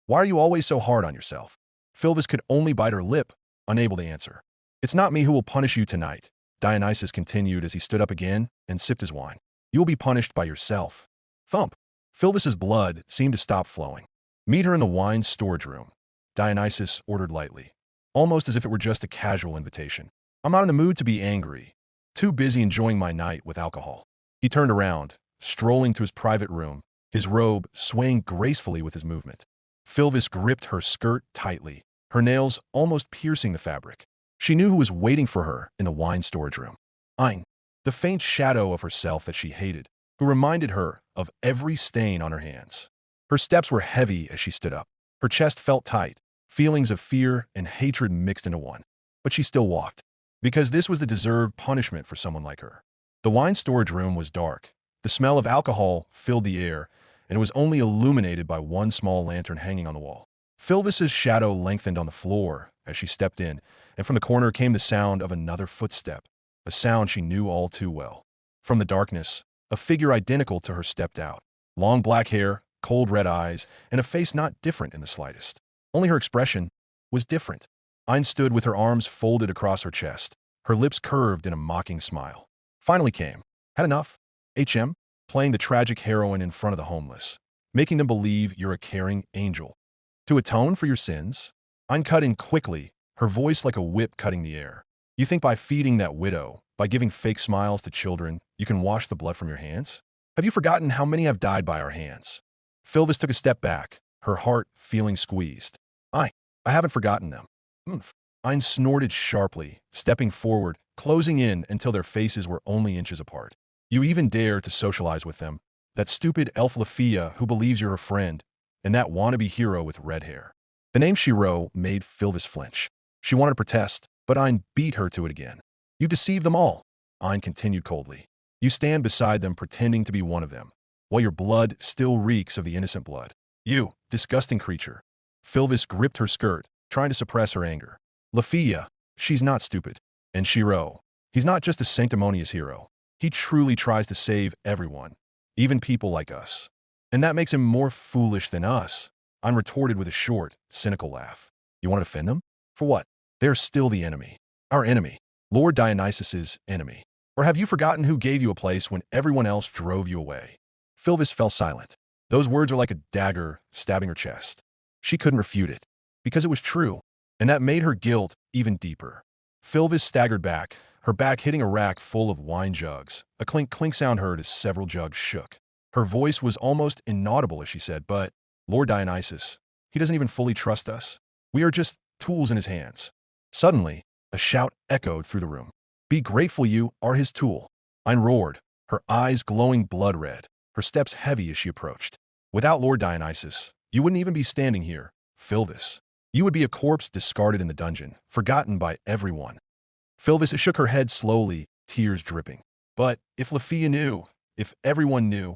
Why are you always so hard on yourself? Philvis could only bite her lip, unable to answer. It's not me who will punish you tonight, Dionysus continued as he stood up again and sipped his wine. You will be punished by yourself. Thump. Philvis's blood seemed to stop flowing. Meet her in the wine storage room, Dionysus ordered lightly, almost as if it were just a casual invitation. I'm not in the mood to be angry. Too busy enjoying my night with alcohol. He turned around, strolling to his private room, his robe swaying gracefully with his movement. Philvis gripped her skirt tightly, her nails almost piercing the fabric. She knew who was waiting for her in the wine storage room. Ein, the faint shadow of herself that she hated, who reminded her of every stain on her hands. Her steps were heavy as she stood up. Her chest felt tight, feelings of fear and hatred mixed into one. But she still walked, because this was the deserved punishment for someone like her. The wine storage room was dark. The smell of alcohol filled the air, and it was only illuminated by one small lantern hanging on the wall. Philvis's shadow lengthened on the floor as she stepped in, and from the corner came the sound of another footstep, a sound she knew all too well. From the darkness, a figure identical to her stepped out. Long black hair, cold red eyes, and a face not different in the slightest. Only her expression was different. Ein stood with her arms folded across her chest, her lips curved in a mocking smile. Finally came. Had enough? HM? Playing the tragic heroine in front of the homeless, making them believe you're a caring angel. To atone for your sins? Ein cut in quickly, her voice like a whip cutting the air. You think by feeding that widow, by giving fake smiles to children, you can wash the blood from your hands? Have you forgotten how many have died by our hands? Philvis took a step back, her heart feeling squeezed. I haven't forgotten them. Ein snorted sharply, stepping forward, closing in until their faces were only inches apart. You even dare to socialize with them, that stupid elf Lafia who believes you're her friend, and that wannabe hero with red hair. The name Shirou made Philvis flinch. She wanted to protest, but Ein beat her to it again. You deceive them all, Ein continued coldly. You stand beside them pretending to be one of them, while your blood still reeks of the innocent blood. You, disgusting creature. Philvis gripped her skirt, trying to suppress her anger. Lafia, she's not stupid. And Shirou, he's not just a sanctimonious hero. He truly tries to save everyone, even people like us. And that makes him more foolish than us. Ein retorted with a short, cynical laugh. You want to defend them? For what? They're still the enemy. Our enemy. Lord Dionysus's enemy. Or have you forgotten who gave you a place when everyone else drove you away? Philvis fell silent. Those words were like a dagger stabbing her chest. She couldn't refute it, because it was true, and that made her guilt even deeper. Philvis staggered back, her back hitting a rack full of wine jugs. A clink-clink sound heard as several jugs shook. Her voice was almost inaudible as she said, but, Lord Dionysus, he doesn't even fully trust us. We are just tools in his hands. Suddenly, a shout echoed through the room. Be grateful you are his tool. Ein roared, her eyes glowing blood red, her steps heavy as she approached. Without Lord Dionysus, you wouldn't even be standing here, Philvis. You would be a corpse discarded in the dungeon, forgotten by everyone. Philvis shook her head slowly, tears dripping. But if Lafia knew, if everyone knew,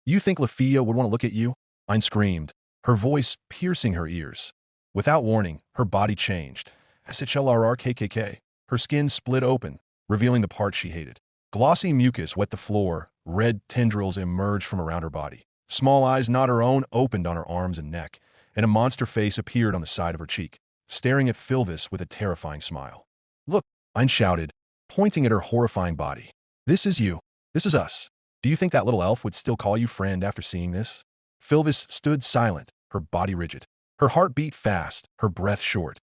you think Lafia would want to look at you? Ein screamed, her voice piercing her ears. Without warning, her body changed. SHLRRKKK. Her skin split open, revealing the part she hated. Glossy mucus wet the floor, red tendrils emerged from around her body. Small eyes not her own opened on her arms and neck, and a monster face appeared on the side of her cheek, staring at Philvis with a terrifying smile. Look, Ein shouted, pointing at her horrifying body. This is you. This is us. Do you think that little elf would still call you friend after seeing this? Philvis stood silent, her body rigid. Her heart beat fast, her breath short.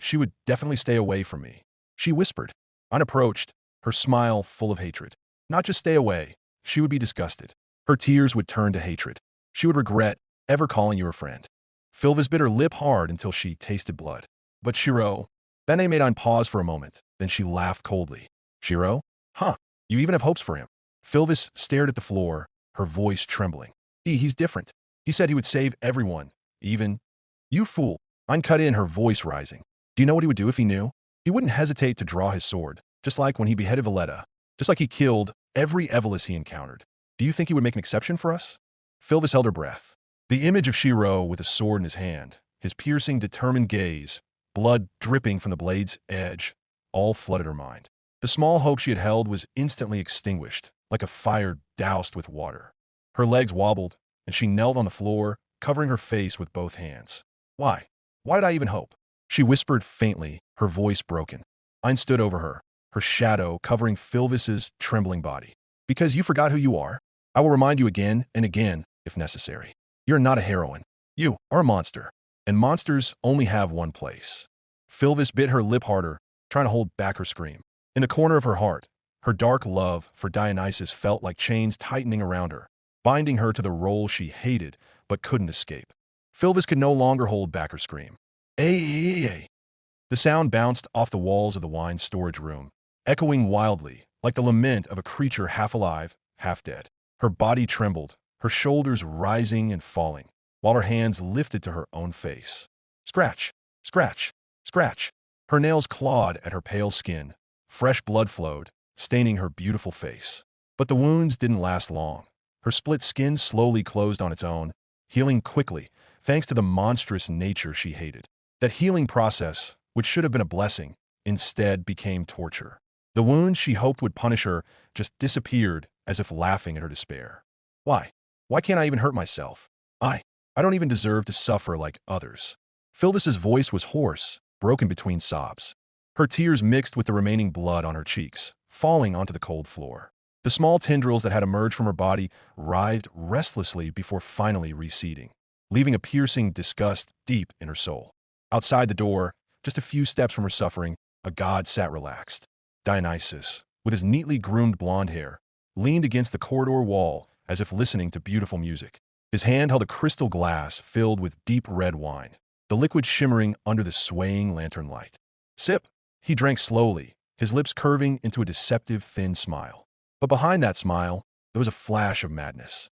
She would definitely stay away from me. She whispered. Ein approached, her smile full of hatred. Not just stay away, she would be disgusted. Her tears would turn to hatred. She would regret ever calling you her friend. Philvis bit her lip hard until she tasted blood. But Shirou, that name made Ein pause for a moment, then she laughed coldly. Shirou? Huh, you even have hopes for him. Philvis stared at the floor, her voice trembling. He's different. He said he would save everyone, even... You fool. Ein cut in, her voice rising. Do you know what he would do if he knew? He wouldn't hesitate to draw his sword, just like when he beheaded Valletta, just like he killed every Evolus he encountered. Do you think he would make an exception for us? Philvis held her breath. The image of Shirou with a sword in his hand, his piercing, determined gaze, blood dripping from the blade's edge, all flooded her mind. The small hope she had held was instantly extinguished, like a fire doused with water. Her legs wobbled, and she knelt on the floor, covering her face with both hands. Why? Why did I even hope? She whispered faintly, her voice broken. Ein stood over her shadow covering Filvis's trembling body. Because you forgot who you are? I will remind you again and again, if necessary. You're not a heroine. You are a monster. And monsters only have one place. Filvis bit her lip harder, trying to hold back her scream. In the corner of her heart, her dark love for Dionysus felt like chains tightening around her, binding her to the role she hated but couldn't escape. Filvis could no longer hold back her scream. Ay. The sound bounced off the walls of the wine storage room, echoing wildly, like the lament of a creature half alive, half dead. Her body trembled, her shoulders rising and falling, while her hands lifted to her own face. Scratch, scratch, scratch. Her nails clawed at her pale skin. Fresh blood flowed, staining her beautiful face. But the wounds didn't last long. Her split skin slowly closed on its own, healing quickly, thanks to the monstrous nature she hated. That healing process, which should have been a blessing, instead became torture. The wound she hoped would punish her just disappeared as if laughing at her despair. Why? Why can't I even hurt myself? I don't even deserve to suffer like others. Filvis's voice was hoarse, broken between sobs. Her tears mixed with the remaining blood on her cheeks, falling onto the cold floor. The small tendrils that had emerged from her body writhed restlessly before finally receding, leaving a piercing disgust deep in her soul. Outside the door, just a few steps from her suffering, a god sat relaxed. Dionysus, with his neatly groomed blonde hair, leaned against the corridor wall as if listening to beautiful music. His hand held a crystal glass filled with deep red wine, the liquid shimmering under the swaying lantern light. Sip! He drank slowly, his lips curving into a deceptive thin smile. But behind that smile, there was a flash of madness.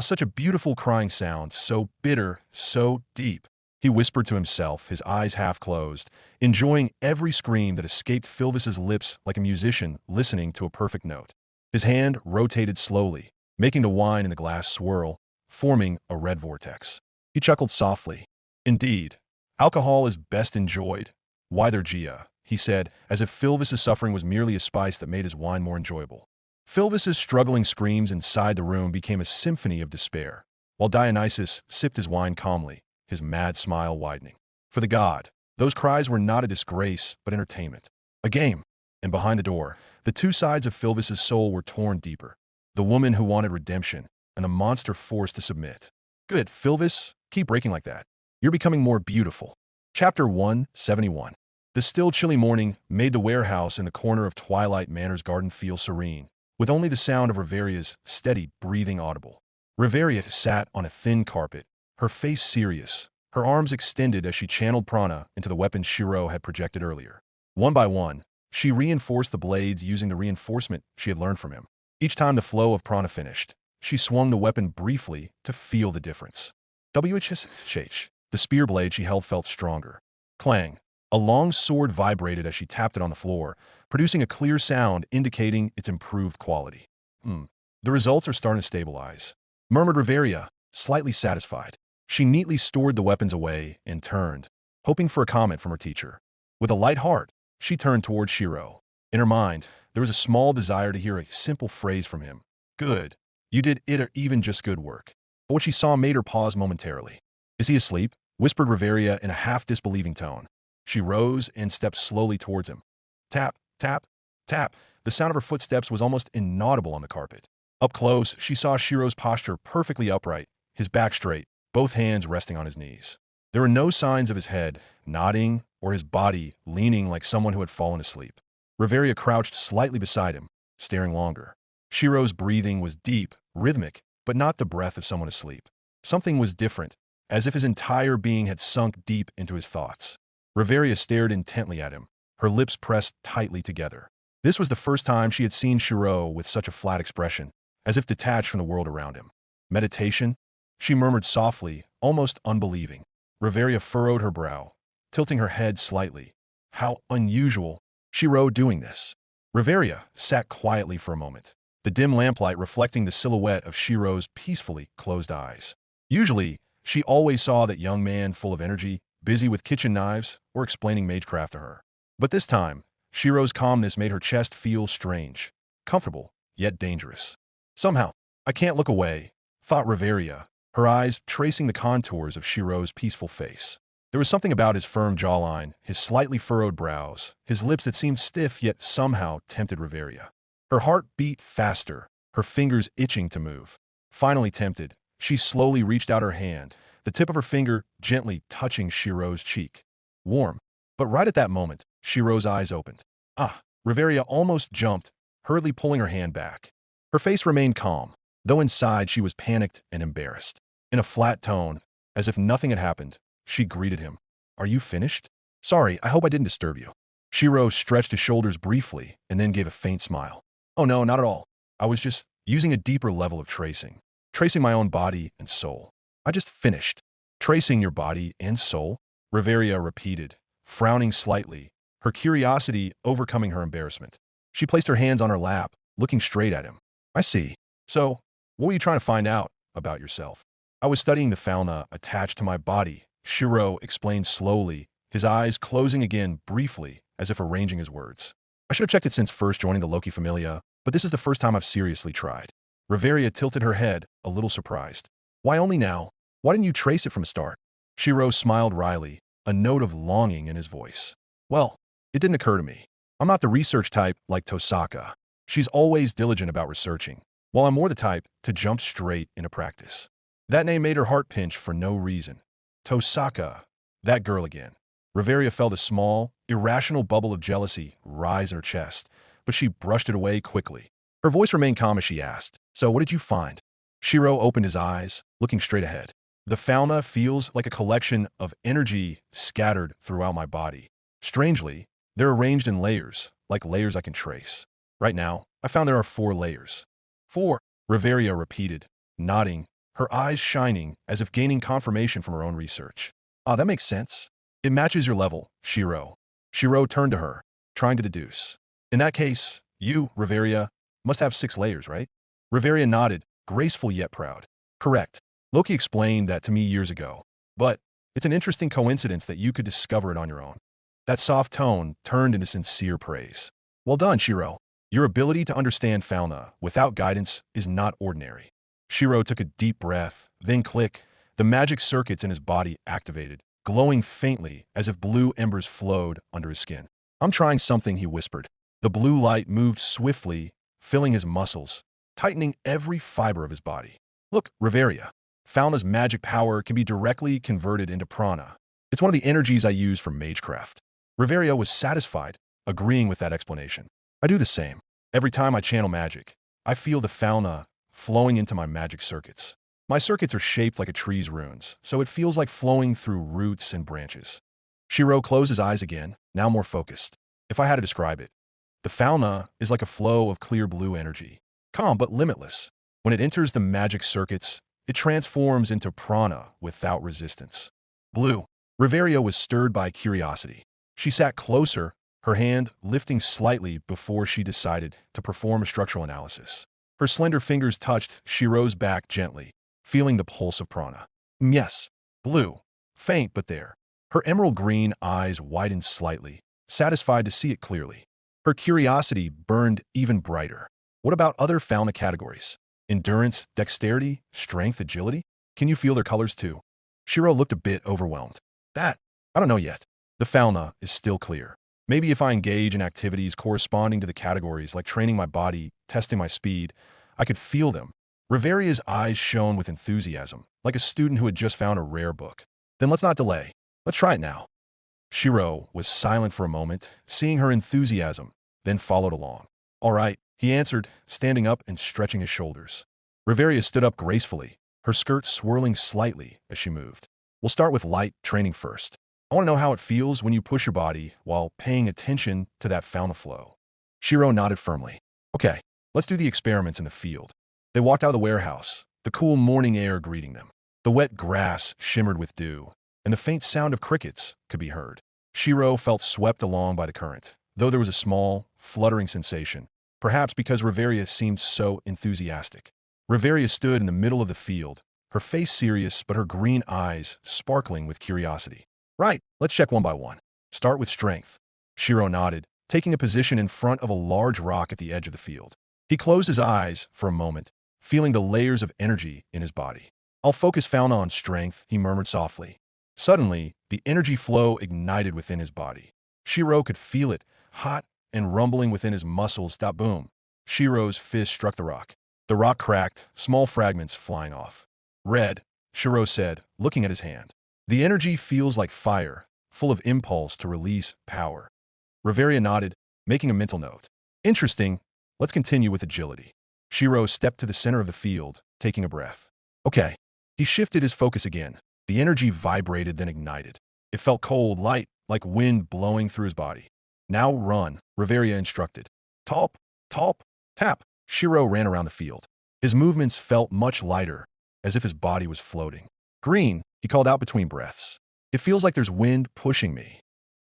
Such a beautiful crying sound, so bitter, so deep. He whispered to himself, his eyes half closed, enjoying every scream that escaped Filvis's lips like a musician listening to a perfect note. His hand rotated slowly, making the wine in the glass swirl, forming a red vortex. He chuckled softly. Indeed, alcohol is best enjoyed. Wythergia, he said, as if Filvis's suffering was merely a spice that made his wine more enjoyable. Filvis's struggling screams inside the room became a symphony of despair, while Dionysus sipped his wine calmly, his mad smile widening. For the god, those cries were not a disgrace, but entertainment. A game. And behind the door, the two sides of Filvis's soul were torn deeper. The woman who wanted redemption, and the monster forced to submit. Good, Filvis, keep breaking like that. You're becoming more beautiful. Chapter 171. The still chilly morning made the warehouse in the corner of Twilight Manor's garden feel serene, with only the sound of Riveria's steady breathing audible. Riveria sat on a thin carpet, her face serious, her arms extended as she channeled prana into the weapon Shirou had projected earlier. One by one, she reinforced the blades using the reinforcement she had learned from him. Each time the flow of prana finished, she swung the weapon briefly to feel the difference. WHSH, the spear blade she held felt stronger. Clang. A long sword vibrated as she tapped it on the floor, producing a clear sound indicating its improved quality. The results are starting to stabilize, murmured Riveria, slightly satisfied. She neatly stored the weapons away and turned, hoping for a comment from her teacher. With a light heart, she turned toward Shirou. In her mind, there was a small desire to hear a simple phrase from him. Good. You did it or even just good work. But what she saw made her pause momentarily. Is he asleep? Whispered Riveria in a half-disbelieving tone. She rose and stepped slowly towards him. Tap, tap, tap. The sound of her footsteps was almost inaudible on the carpet. Up close, she saw Shirou's posture perfectly upright, his back straight, both hands resting on his knees. There were no signs of his head nodding or his body leaning like someone who had fallen asleep. Riveria crouched slightly beside him, staring longer. Shirou's breathing was deep, rhythmic, but not the breath of someone asleep. Something was different, as if his entire being had sunk deep into his thoughts. Riveria stared intently at him, her lips pressed tightly together. This was the first time she had seen Shirou with such a flat expression, as if detached from the world around him. Meditation? She murmured softly, almost unbelieving. Riveria furrowed her brow, tilting her head slightly. How unusual. Shirou doing this. Riveria sat quietly for a moment, the dim lamplight reflecting the silhouette of Shirou's peacefully closed eyes. Usually, she always saw that young man full of energy, busy with kitchen knives or explaining magecraft to her. But this time, Shirou's calmness made her chest feel strange, comfortable, yet dangerous. Somehow, I can't look away, thought Riveria, her eyes tracing the contours of Shirou's peaceful face. There was something about his firm jawline, his slightly furrowed brows, his lips that seemed stiff yet somehow tempted Riveria. Her heart beat faster, her fingers itching to move. Finally tempted, she slowly reached out her hand, the tip of her finger gently touching Shirou's cheek. Warm. But right at that moment, Shirou's eyes opened. Ah! Riveria almost jumped, hurriedly pulling her hand back. Her face remained calm, though inside she was panicked and embarrassed. In a flat tone, as if nothing had happened, she greeted him. Are you finished? Sorry, I hope I didn't disturb you. Shirou stretched his shoulders briefly and then gave a faint smile. Oh no, not at all. I was just using a deeper level of tracing my own body and soul. I just finished. Tracing your body and soul? Riveria repeated, frowning slightly, her curiosity overcoming her embarrassment. She placed her hands on her lap, looking straight at him. I see. So, what were you trying to find out about yourself? I was studying the fauna attached to my body, Shirou explained slowly, his eyes closing again briefly, as if arranging his words. I should have checked it since first joining the Loki Familia, but this is the first time I've seriously tried. Riveria tilted her head, a little surprised. Why only now? Why didn't you trace it from the start? Shirou smiled wryly, a note of longing in his voice. Well, it didn't occur to me. I'm not the research type like Tosaka. She's always diligent about researching, while I'm more the type to jump straight into practice. That name made her heart pinch for no reason. Tosaka, that girl again. Riveria felt a small, irrational bubble of jealousy rise in her chest, but she brushed it away quickly. Her voice remained calm as she asked, So what did you find? Shirou opened his eyes, looking straight ahead. The fauna feels like a collection of energy scattered throughout my body. Strangely, they're arranged in layers, like layers I can trace. Right now, I found there are 4 layers. 4, Riveria repeated, nodding, her eyes shining as if gaining confirmation from her own research. Ah, that makes sense. It matches your level, Shirou. Shirou turned to her, trying to deduce. In that case, you, Riveria, must have 6 layers, right? Riveria nodded, graceful yet proud. Correct. Loki explained that to me years ago. But it's an interesting coincidence that you could discover it on your own. That soft tone turned into sincere praise. Well done, Shirou. Your ability to understand fauna without guidance is not ordinary. Shirou took a deep breath, then click, the magic circuits in his body activated, glowing faintly as if blue embers flowed under his skin. I'm trying something, he whispered. The blue light moved swiftly, filling his muscles, tightening every fiber of his body. Look, Riveria. Fauna's magic power can be directly converted into prana. It's one of the energies I use for magecraft. Riveria was satisfied, agreeing with that explanation. I do the same. Every time I channel magic, I feel the fauna flowing into my magic circuits. My circuits are shaped like a tree's runes, so it feels like flowing through roots and branches. Shirou closed his eyes again, now more focused. If I had to describe it, the fauna is like a flow of clear blue energy, calm but limitless. When it enters the magic circuits, it transforms into prana without resistance. Blue. Riveria was stirred by curiosity. She sat closer, her hand lifting slightly before she decided to perform a structural analysis. Her slender fingers touched Shirou's back gently, feeling the pulse of prana. Yes. Blue. Faint but there. Her emerald green eyes widened slightly, satisfied to see it clearly. Her curiosity burned even brighter. What about other fauna categories? Endurance, dexterity, strength, agility? Can you feel their colors too? Shirou looked a bit overwhelmed. I don't know yet. The fauna is still clear. Maybe if I engage in activities corresponding to the categories like training my body, testing my speed, I could feel them. Riveria's eyes shone with enthusiasm, like a student who had just found a rare book. Then let's not delay. Let's try it now. Shirou was silent for a moment, seeing her enthusiasm, then followed along. All right, he answered, standing up and stretching his shoulders. Riveria stood up gracefully, her skirt swirling slightly as she moved. We'll start with light training first. I want to know how it feels when you push your body while paying attention to that fauna flow. Shirou nodded firmly. Okay, let's do the experiments in the field. They walked out of the warehouse, the cool morning air greeting them. The wet grass shimmered with dew, and the faint sound of crickets could be heard. Shirou felt swept along by the current, though there was a small, fluttering sensation, perhaps because Riveria seemed so enthusiastic. Riveria stood in the middle of the field, her face serious but her green eyes sparkling with curiosity. Right, let's check one by one. Start with strength. Shirou nodded, taking a position in front of a large rock at the edge of the field. He closed his eyes for a moment, feeling the layers of energy in his body. I'll focus fauna on strength, he murmured softly. Suddenly, the energy flow ignited within his body. Shirou could feel it, hot and rumbling within his muscles. Boom. Shirou's fist struck the rock. The rock cracked, small fragments flying off. Red, Shirou said, looking at his hand. The energy feels like fire, full of impulse to release power. Reveria nodded, making a mental note. Interesting. Let's continue with agility. Shirou stepped to the center of the field, taking a breath. Okay. He shifted his focus again. The energy vibrated, then ignited. It felt cold, light, like wind blowing through his body. Now run, Reveria instructed. Talp, talp, tap. Shirou ran around the field. His movements felt much lighter, as if his body was floating. Green, he called out between breaths. It feels like there's wind pushing me.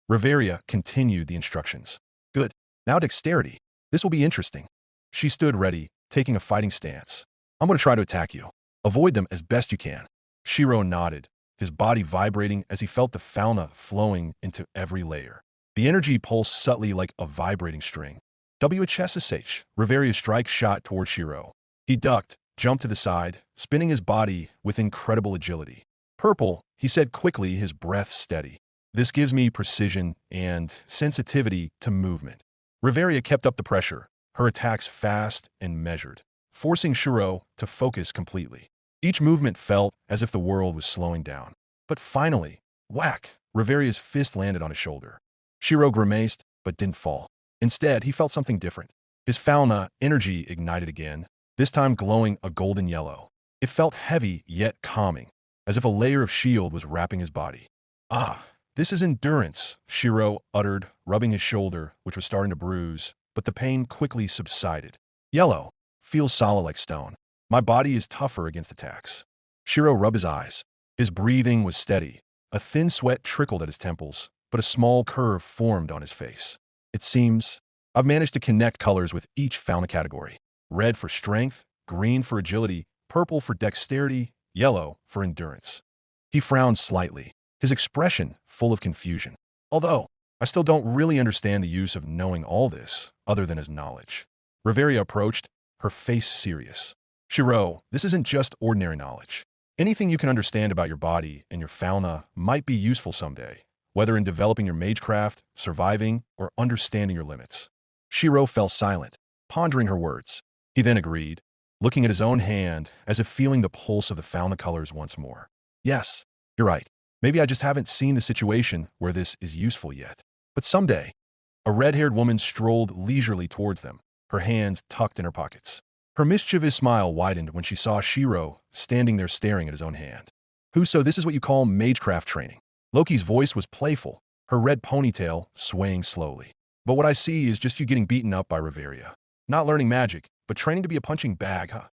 Reveria continued the instructions. Good. Now dexterity. This will be interesting. She stood ready, taking a fighting stance. I'm going to try to attack you. Avoid them as best you can. Shirou nodded, his body vibrating as he felt the fauna flowing into every layer. The energy pulsed subtly like a vibrating string. WHSSH, Reveria's strike shot toward Shirou. He ducked, jumped to the side, spinning his body with incredible agility. Purple, he said quickly, his breath steady. This gives me precision and sensitivity to movement. Reveria kept up the pressure, her attacks fast and measured, forcing Shirou to focus completely. Each movement felt as if the world was slowing down. But finally, whack, Reveria's fist landed on his shoulder. Shirou grimaced, but didn't fall. Instead, he felt something different. His fauna energy ignited again, this time glowing a golden yellow. It felt heavy yet calming, as if a layer of shield was wrapping his body. Ah, this is endurance, Shirou uttered, rubbing his shoulder, which was starting to bruise, but the pain quickly subsided. Yellow, feels solid like stone. My body is tougher against attacks. Shirou rubbed his eyes. His breathing was steady. A thin sweat trickled at his temples, but a small curve formed on his face. It seems I've managed to connect colors with each fauna category. Red for strength, green for agility, purple for dexterity, yellow for endurance. He frowned slightly, his expression full of confusion. Although, I still don't really understand the use of knowing all this, other than as knowledge. Reveria approached, her face serious. Shirou, this isn't just ordinary knowledge. Anything you can understand about your body and your fauna might be useful someday, whether in developing your magecraft, surviving, or understanding your limits. Shirou fell silent, pondering her words. He then agreed, looking at his own hand as if feeling the pulse of the fauna colors once more. Yes, you're right. Maybe I just haven't seen the situation where this is useful yet. But someday. A red-haired woman strolled leisurely towards them, her hands tucked in her pockets. Her mischievous smile widened when she saw Shirou standing there staring at his own hand. So this is what you call magecraft training. Loki's voice was playful, her red ponytail swaying slowly. But what I see is just you getting beaten up by Reveria. Not learning magic, but training to be a punching bag, huh?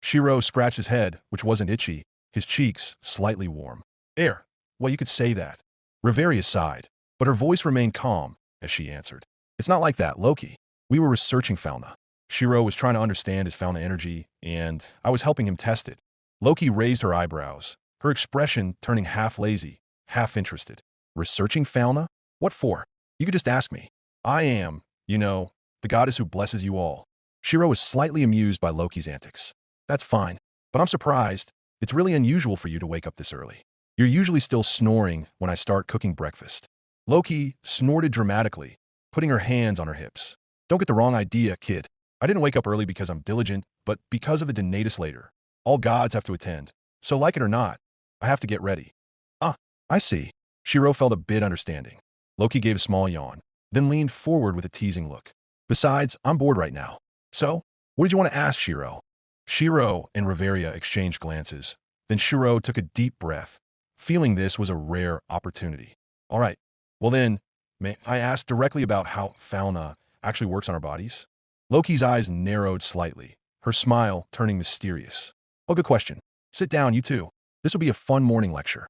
Shirou scratched his head, which wasn't itchy, his cheeks slightly warm. Well, you could say that. Reveria sighed, but her voice remained calm as she answered. It's not like that, Loki. We were researching fauna. Shirou was trying to understand his fauna energy, and I was helping him test it. Loki raised her eyebrows, her expression turning half lazy, half interested. Researching fauna? What for? You could just ask me. I am, the goddess who blesses you all. Shirou was slightly amused by Loki's antics. That's fine, but I'm surprised. It's really unusual for you to wake up this early. You're usually still snoring when I start cooking breakfast. Loki snorted dramatically, putting her hands on her hips. Don't get the wrong idea, kid. I didn't wake up early because I'm diligent, but because of the Donatus later. All gods have to attend. So like it or not, I have to get ready. Ah, I see. Shirou felt a bit understanding. Loki gave a small yawn, then leaned forward with a teasing look. Besides, I'm bored right now. So, what did you want to ask, Shirou? Shirou and Reveria exchanged glances. Then Shirou took a deep breath, feeling this was a rare opportunity. All right, well then, may I ask directly about how fauna actually works on our bodies? Loki's eyes narrowed slightly, her smile turning mysterious. Oh, good question. Sit down, you two. This will be a fun morning lecture.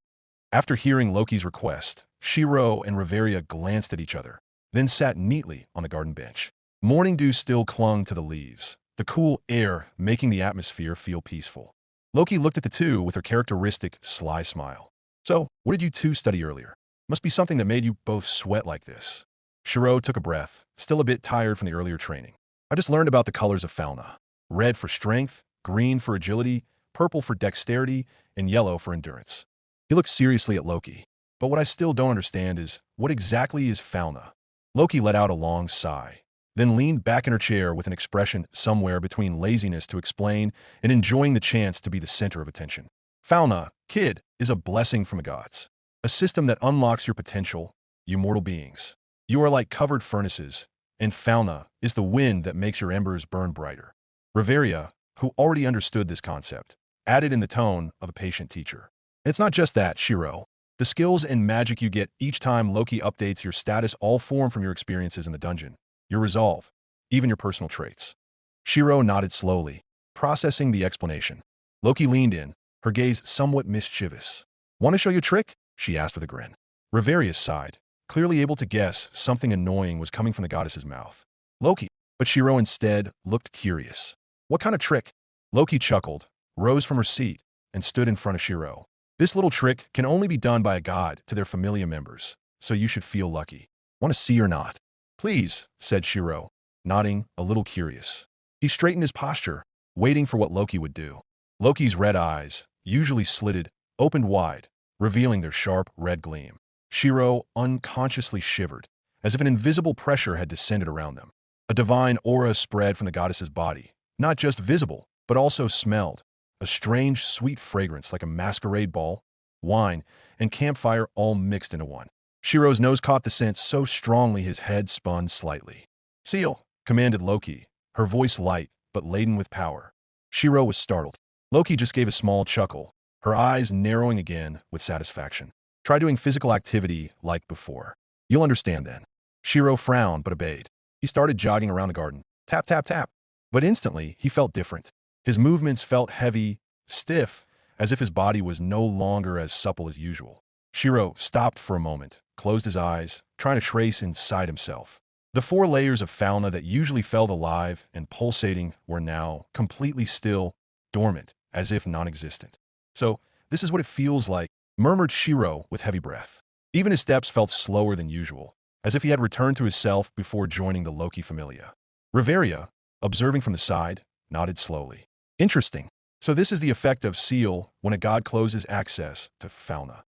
After hearing Loki's request, Shirou and Reveria glanced at each other, then sat neatly on the garden bench. Morning dew still clung to the leaves, the cool air making the atmosphere feel peaceful. Loki looked at the two with her characteristic sly smile. So, what did you two study earlier? Must be something that made you both sweat like this. Shirou took a breath, still a bit tired from the earlier training. I just learned about the colors of fauna. Red for strength, green for agility, purple for dexterity and yellow for endurance. He looked seriously at Loki. But what I still don't understand is, what exactly is fauna? Loki let out a long sigh, then leaned back in her chair with an expression somewhere between laziness to explain and enjoying the chance to be the center of attention. Fauna, kid, is a blessing from the gods. A system that unlocks your potential, you mortal beings. You are like covered furnaces, and fauna is the wind that makes your embers burn brighter. Riveria, who already understood this concept, added in the tone of a patient teacher. It's not just that, Shirou. The skills and magic you get each time Loki updates your status all form from your experiences in the dungeon, your resolve, even your personal traits. Shirou nodded slowly, processing the explanation. Loki leaned in, her gaze somewhat mischievous. Want to show you a trick? She asked with a grin. Riveria sighed, clearly able to guess something annoying was coming from the goddess's mouth. Loki, but Shirou instead looked curious. What kind of trick? Loki chuckled, rose from her seat, and stood in front of Shirou. This little trick can only be done by a god to their familia members, so you should feel lucky. Want to see or not? Please, said Shirou, nodding, a little curious. He straightened his posture, waiting for what Loki would do. Loki's red eyes, usually slitted, opened wide, revealing their sharp red gleam. Shirou unconsciously shivered, as if an invisible pressure had descended around them. A divine aura spread from the goddess's body, not just visible, but also smelled. A strange, sweet fragrance like a masquerade ball, wine, and campfire all mixed into one. Shirou's nose caught the scent so strongly his head spun slightly. Seal, commanded Loki, her voice light but laden with power. Shirou was startled. Loki just gave a small chuckle, her eyes narrowing again with satisfaction. Try doing physical activity like before. You'll understand then. Shirou frowned but obeyed. He started jogging around the garden. Tap, tap, tap. But instantly, he felt different. His movements felt heavy, stiff, as if his body was no longer as supple as usual. Shirou stopped for a moment, closed his eyes, trying to trace inside himself. The 4 layers of fauna that usually felt alive and pulsating were now completely still, dormant, as if non-existent. So, this is what it feels like, murmured Shirou with heavy breath. Even his steps felt slower than usual, as if he had returned to his self before joining the Loki familia. Riveria, observing from the side, nodded slowly. Interesting. So this is the effect of seal when a god closes access to fauna.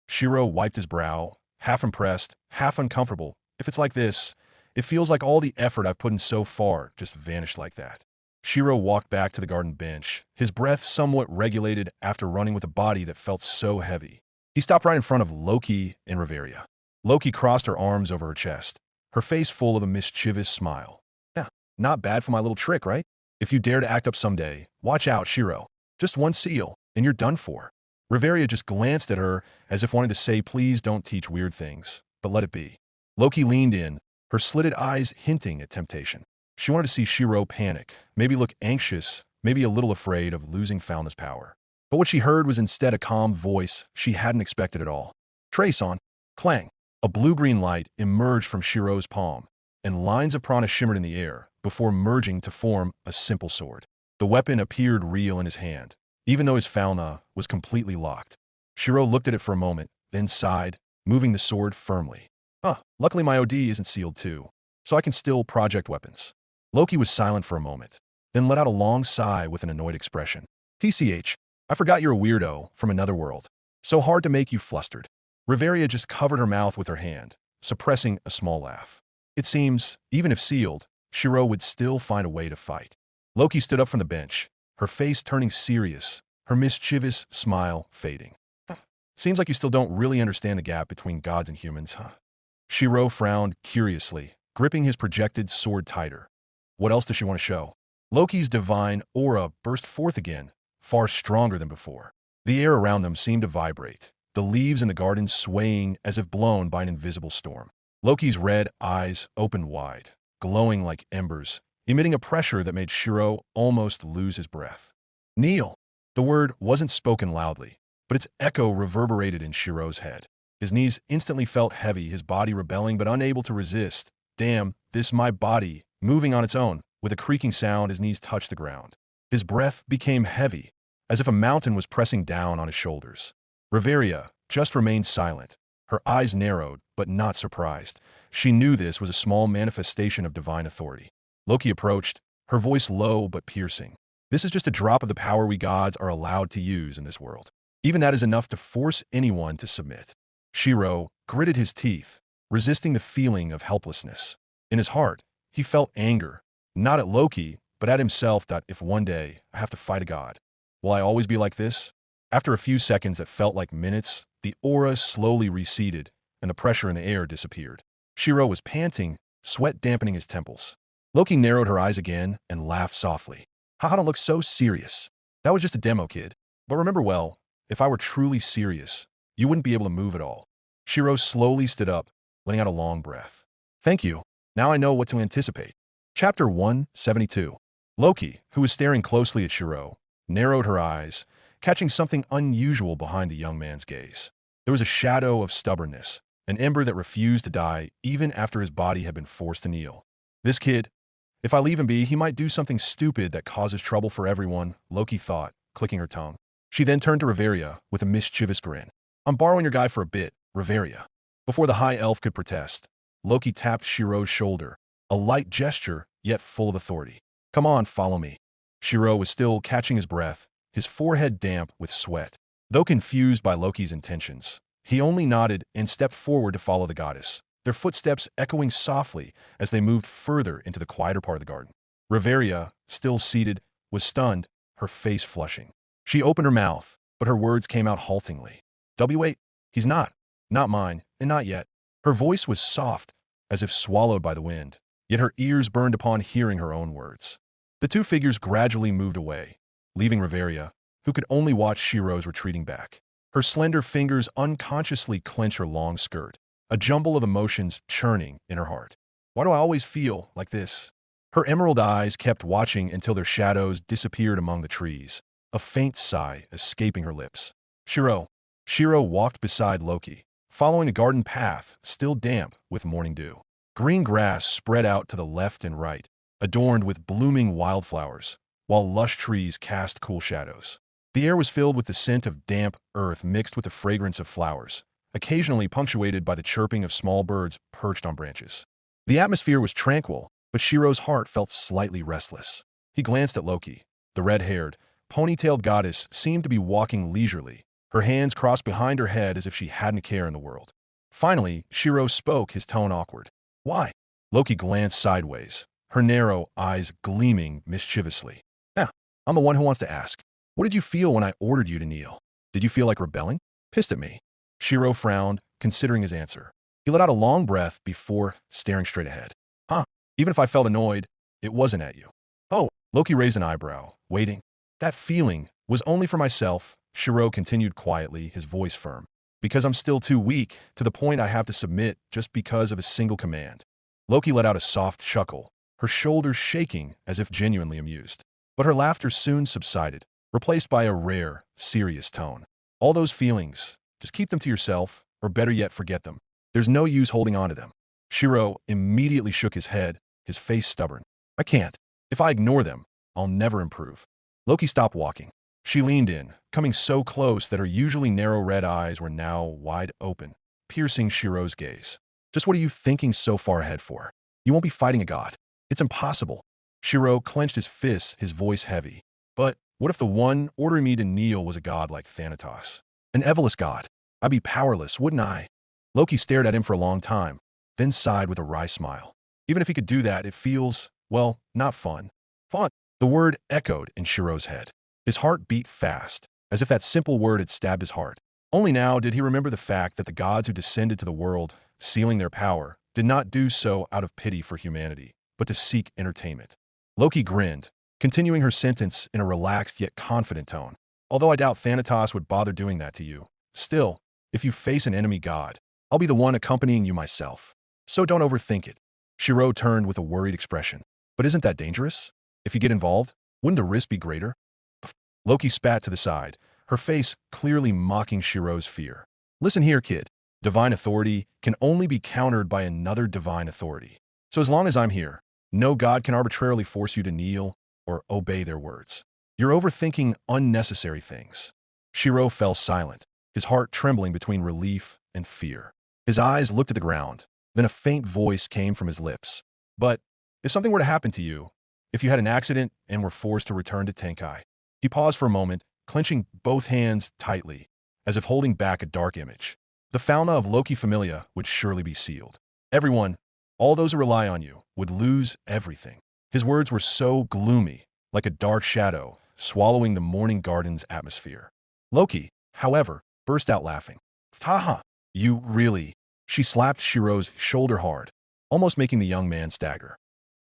Shirou wiped his brow, half impressed, half uncomfortable. If it's like this, it feels like all the effort I've put in so far just vanished like that. Shirou walked back to the garden bench, his breath somewhat regulated after running with a body that felt so heavy. He stopped right in front of Loki and Riveria. Loki crossed her arms over her chest, her face full of a mischievous smile. Yeah, not bad for my little trick, right? If you dare to act up someday, watch out, Shirou. Just one seal, and you're done for. Riveria just glanced at her as if wanting to say please don't teach weird things, but let it be. Loki leaned in, her slitted eyes hinting at temptation. She wanted to see Shirou panic, maybe look anxious, maybe a little afraid of losing Fauna's power. But what she heard was instead a calm voice she hadn't expected at all. Trace on. Clang. A blue-green light emerged from Shirou's palm, and lines of prana shimmered in the air before merging to form a simple sword. The weapon appeared real in his hand, even though his fauna was completely locked. Shirou looked at it for a moment, then sighed, moving the sword firmly. Luckily my OD isn't sealed too, so I can still project weapons. Loki was silent for a moment, then let out a long sigh with an annoyed expression. TCH, I forgot you're a weirdo from another world. So hard to make you flustered. Riveria just covered her mouth with her hand, suppressing a small laugh. It seems, even if sealed, Shirou would still find a way to fight. Loki stood up from the bench, her face turning serious, her mischievous smile fading. Seems like you still don't really understand the gap between gods and humans, huh? Shirou frowned curiously, gripping his projected sword tighter. What else does she want to show? Loki's divine aura burst forth again, far stronger than before. The air around them seemed to vibrate, the leaves in the garden swaying as if blown by an invisible storm. Loki's red eyes opened wide, glowing like embers, emitting a pressure that made Shirou almost lose his breath. Kneel! The word wasn't spoken loudly, but its echo reverberated in Shirou's head. His knees instantly felt heavy, his body rebelling but unable to resist. Damn, this my body, moving on its own. With a creaking sound, his knees touched the ground. His breath became heavy, as if a mountain was pressing down on his shoulders. Riveria just remained silent. Her eyes narrowed, but not surprised. She knew this was a small manifestation of divine authority. Loki approached, her voice low but piercing. This is just a drop of the power we gods are allowed to use in this world. Even that is enough to force anyone to submit. Shirou gritted his teeth, resisting the feeling of helplessness. In his heart, he felt anger, not at Loki, but at himself. If one day I have to fight a god, will I always be like this? After a few seconds that felt like minutes, the aura slowly receded, and the pressure in the air disappeared. Shirou was panting, sweat dampening his temples. Loki narrowed her eyes again and laughed softly. Haha, don't look so serious. That was just a demo, kid. But remember well, if I were truly serious, you wouldn't be able to move at all. Shirou slowly stood up, letting out a long breath. Thank you. Now I know what to anticipate. Chapter 172. Loki, who was staring closely at Shirou, narrowed her eyes, catching something unusual behind the young man's gaze. There was a shadow of stubbornness, an ember that refused to die even after his body had been forced to kneel. This kid, if I leave him be, he might do something stupid that causes trouble for everyone, Loki thought, clicking her tongue. She then turned to Riveria with a mischievous grin. I'm borrowing your guy for a bit, Riveria. Before the high elf could protest, Loki tapped Shirou's shoulder, a light gesture, yet full of authority. Come on, follow me. Shirou was still catching his breath, his forehead damp with sweat. Though confused by Loki's intentions, he only nodded and stepped forward to follow the goddess, their footsteps echoing softly as they moved further into the quieter part of the garden. Riveria, still seated, was stunned, her face flushing. She opened her mouth, but her words came out haltingly. Wait, he's not mine, and not yet. Her voice was soft, as if swallowed by the wind, yet her ears burned upon hearing her own words. The two figures gradually moved away, leaving Riveria, who could only watch Shirou's retreating back. Her slender fingers unconsciously clench her long skirt, a jumble of emotions churning in her heart. Why do I always feel like this? Her emerald eyes kept watching until their shadows disappeared among the trees, a faint sigh escaping her lips. Shirou walked beside Loki, following a garden path still damp with morning dew. Green grass spread out to the left and right, adorned with blooming wildflowers, while lush trees cast cool shadows. The air was filled with the scent of damp earth mixed with the fragrance of flowers, occasionally punctuated by the chirping of small birds perched on branches. The atmosphere was tranquil, but Shirou's heart felt slightly restless. He glanced at Loki. The red-haired, ponytailed goddess seemed to be walking leisurely, her hands crossed behind her head as if she hadn't a care in the world. Finally, Shirou spoke, his tone awkward. Why? Loki glanced sideways, her narrow eyes gleaming mischievously. I'm the one who wants to ask. What did you feel when I ordered you to kneel? Did you feel like rebelling? Pissed at me? Shirou frowned, considering his answer. He let out a long breath before staring straight ahead. Even if I felt annoyed, it wasn't at you. Oh, Loki raised an eyebrow, waiting. That feeling was only for myself, Shirou continued quietly, his voice firm. Because I'm still too weak, to the point I have to submit just because of a single command. Loki let out a soft chuckle, her shoulders shaking as if genuinely amused. But her laughter soon subsided, replaced by a rare, serious tone. All those feelings, just keep them to yourself, or better yet, forget them. There's no use holding on to them. Shirou immediately shook his head, his face stubborn. I can't. If I ignore them, I'll never improve. Loki stopped walking. She leaned in, coming so close that her usually narrow red eyes were now wide open, piercing Shirou's gaze. Just what are you thinking so far ahead for? You won't be fighting a god. It's impossible. Shirou clenched his fists, his voice heavy. But what if the one ordering me to kneel was a god like Thanatos? An Evolus god? I'd be powerless, wouldn't I? Loki stared at him for a long time, then sighed with a wry smile. Even if he could do that, it feels, well, not fun. Fun. The word echoed in Shirou's head. His heart beat fast, as if that simple word had stabbed his heart. Only now did he remember the fact that the gods who descended to the world, sealing their power, did not do so out of pity for humanity, but to seek entertainment. Loki grinned, continuing her sentence in a relaxed yet confident tone. Although I doubt Thanatos would bother doing that to you, still, if you face an enemy god, I'll be the one accompanying you myself. So don't overthink it. Shirou turned with a worried expression. But isn't that dangerous? If you get involved, wouldn't the risk be greater? Loki spat to the side, her face clearly mocking Shirou's fear. Listen here, kid. Divine authority can only be countered by another divine authority. So as long as I'm here, no god can arbitrarily force you to kneel or obey their words. You're overthinking unnecessary things. Shirou fell silent, his heart trembling between relief and fear. His eyes looked at the ground, then a faint voice came from his lips. But if something were to happen to you, if you had an accident and were forced to return to Tenkai. He paused for a moment, clenching both hands tightly, as if holding back a dark image. The fauna of Loki Familia would surely be sealed. Everyone, all those who rely on you, would lose everything. His words were so gloomy, like a dark shadow, swallowing the morning garden's atmosphere. Loki, however, burst out laughing. Haha, you really... She slapped Shirou's shoulder hard, almost making the young man stagger.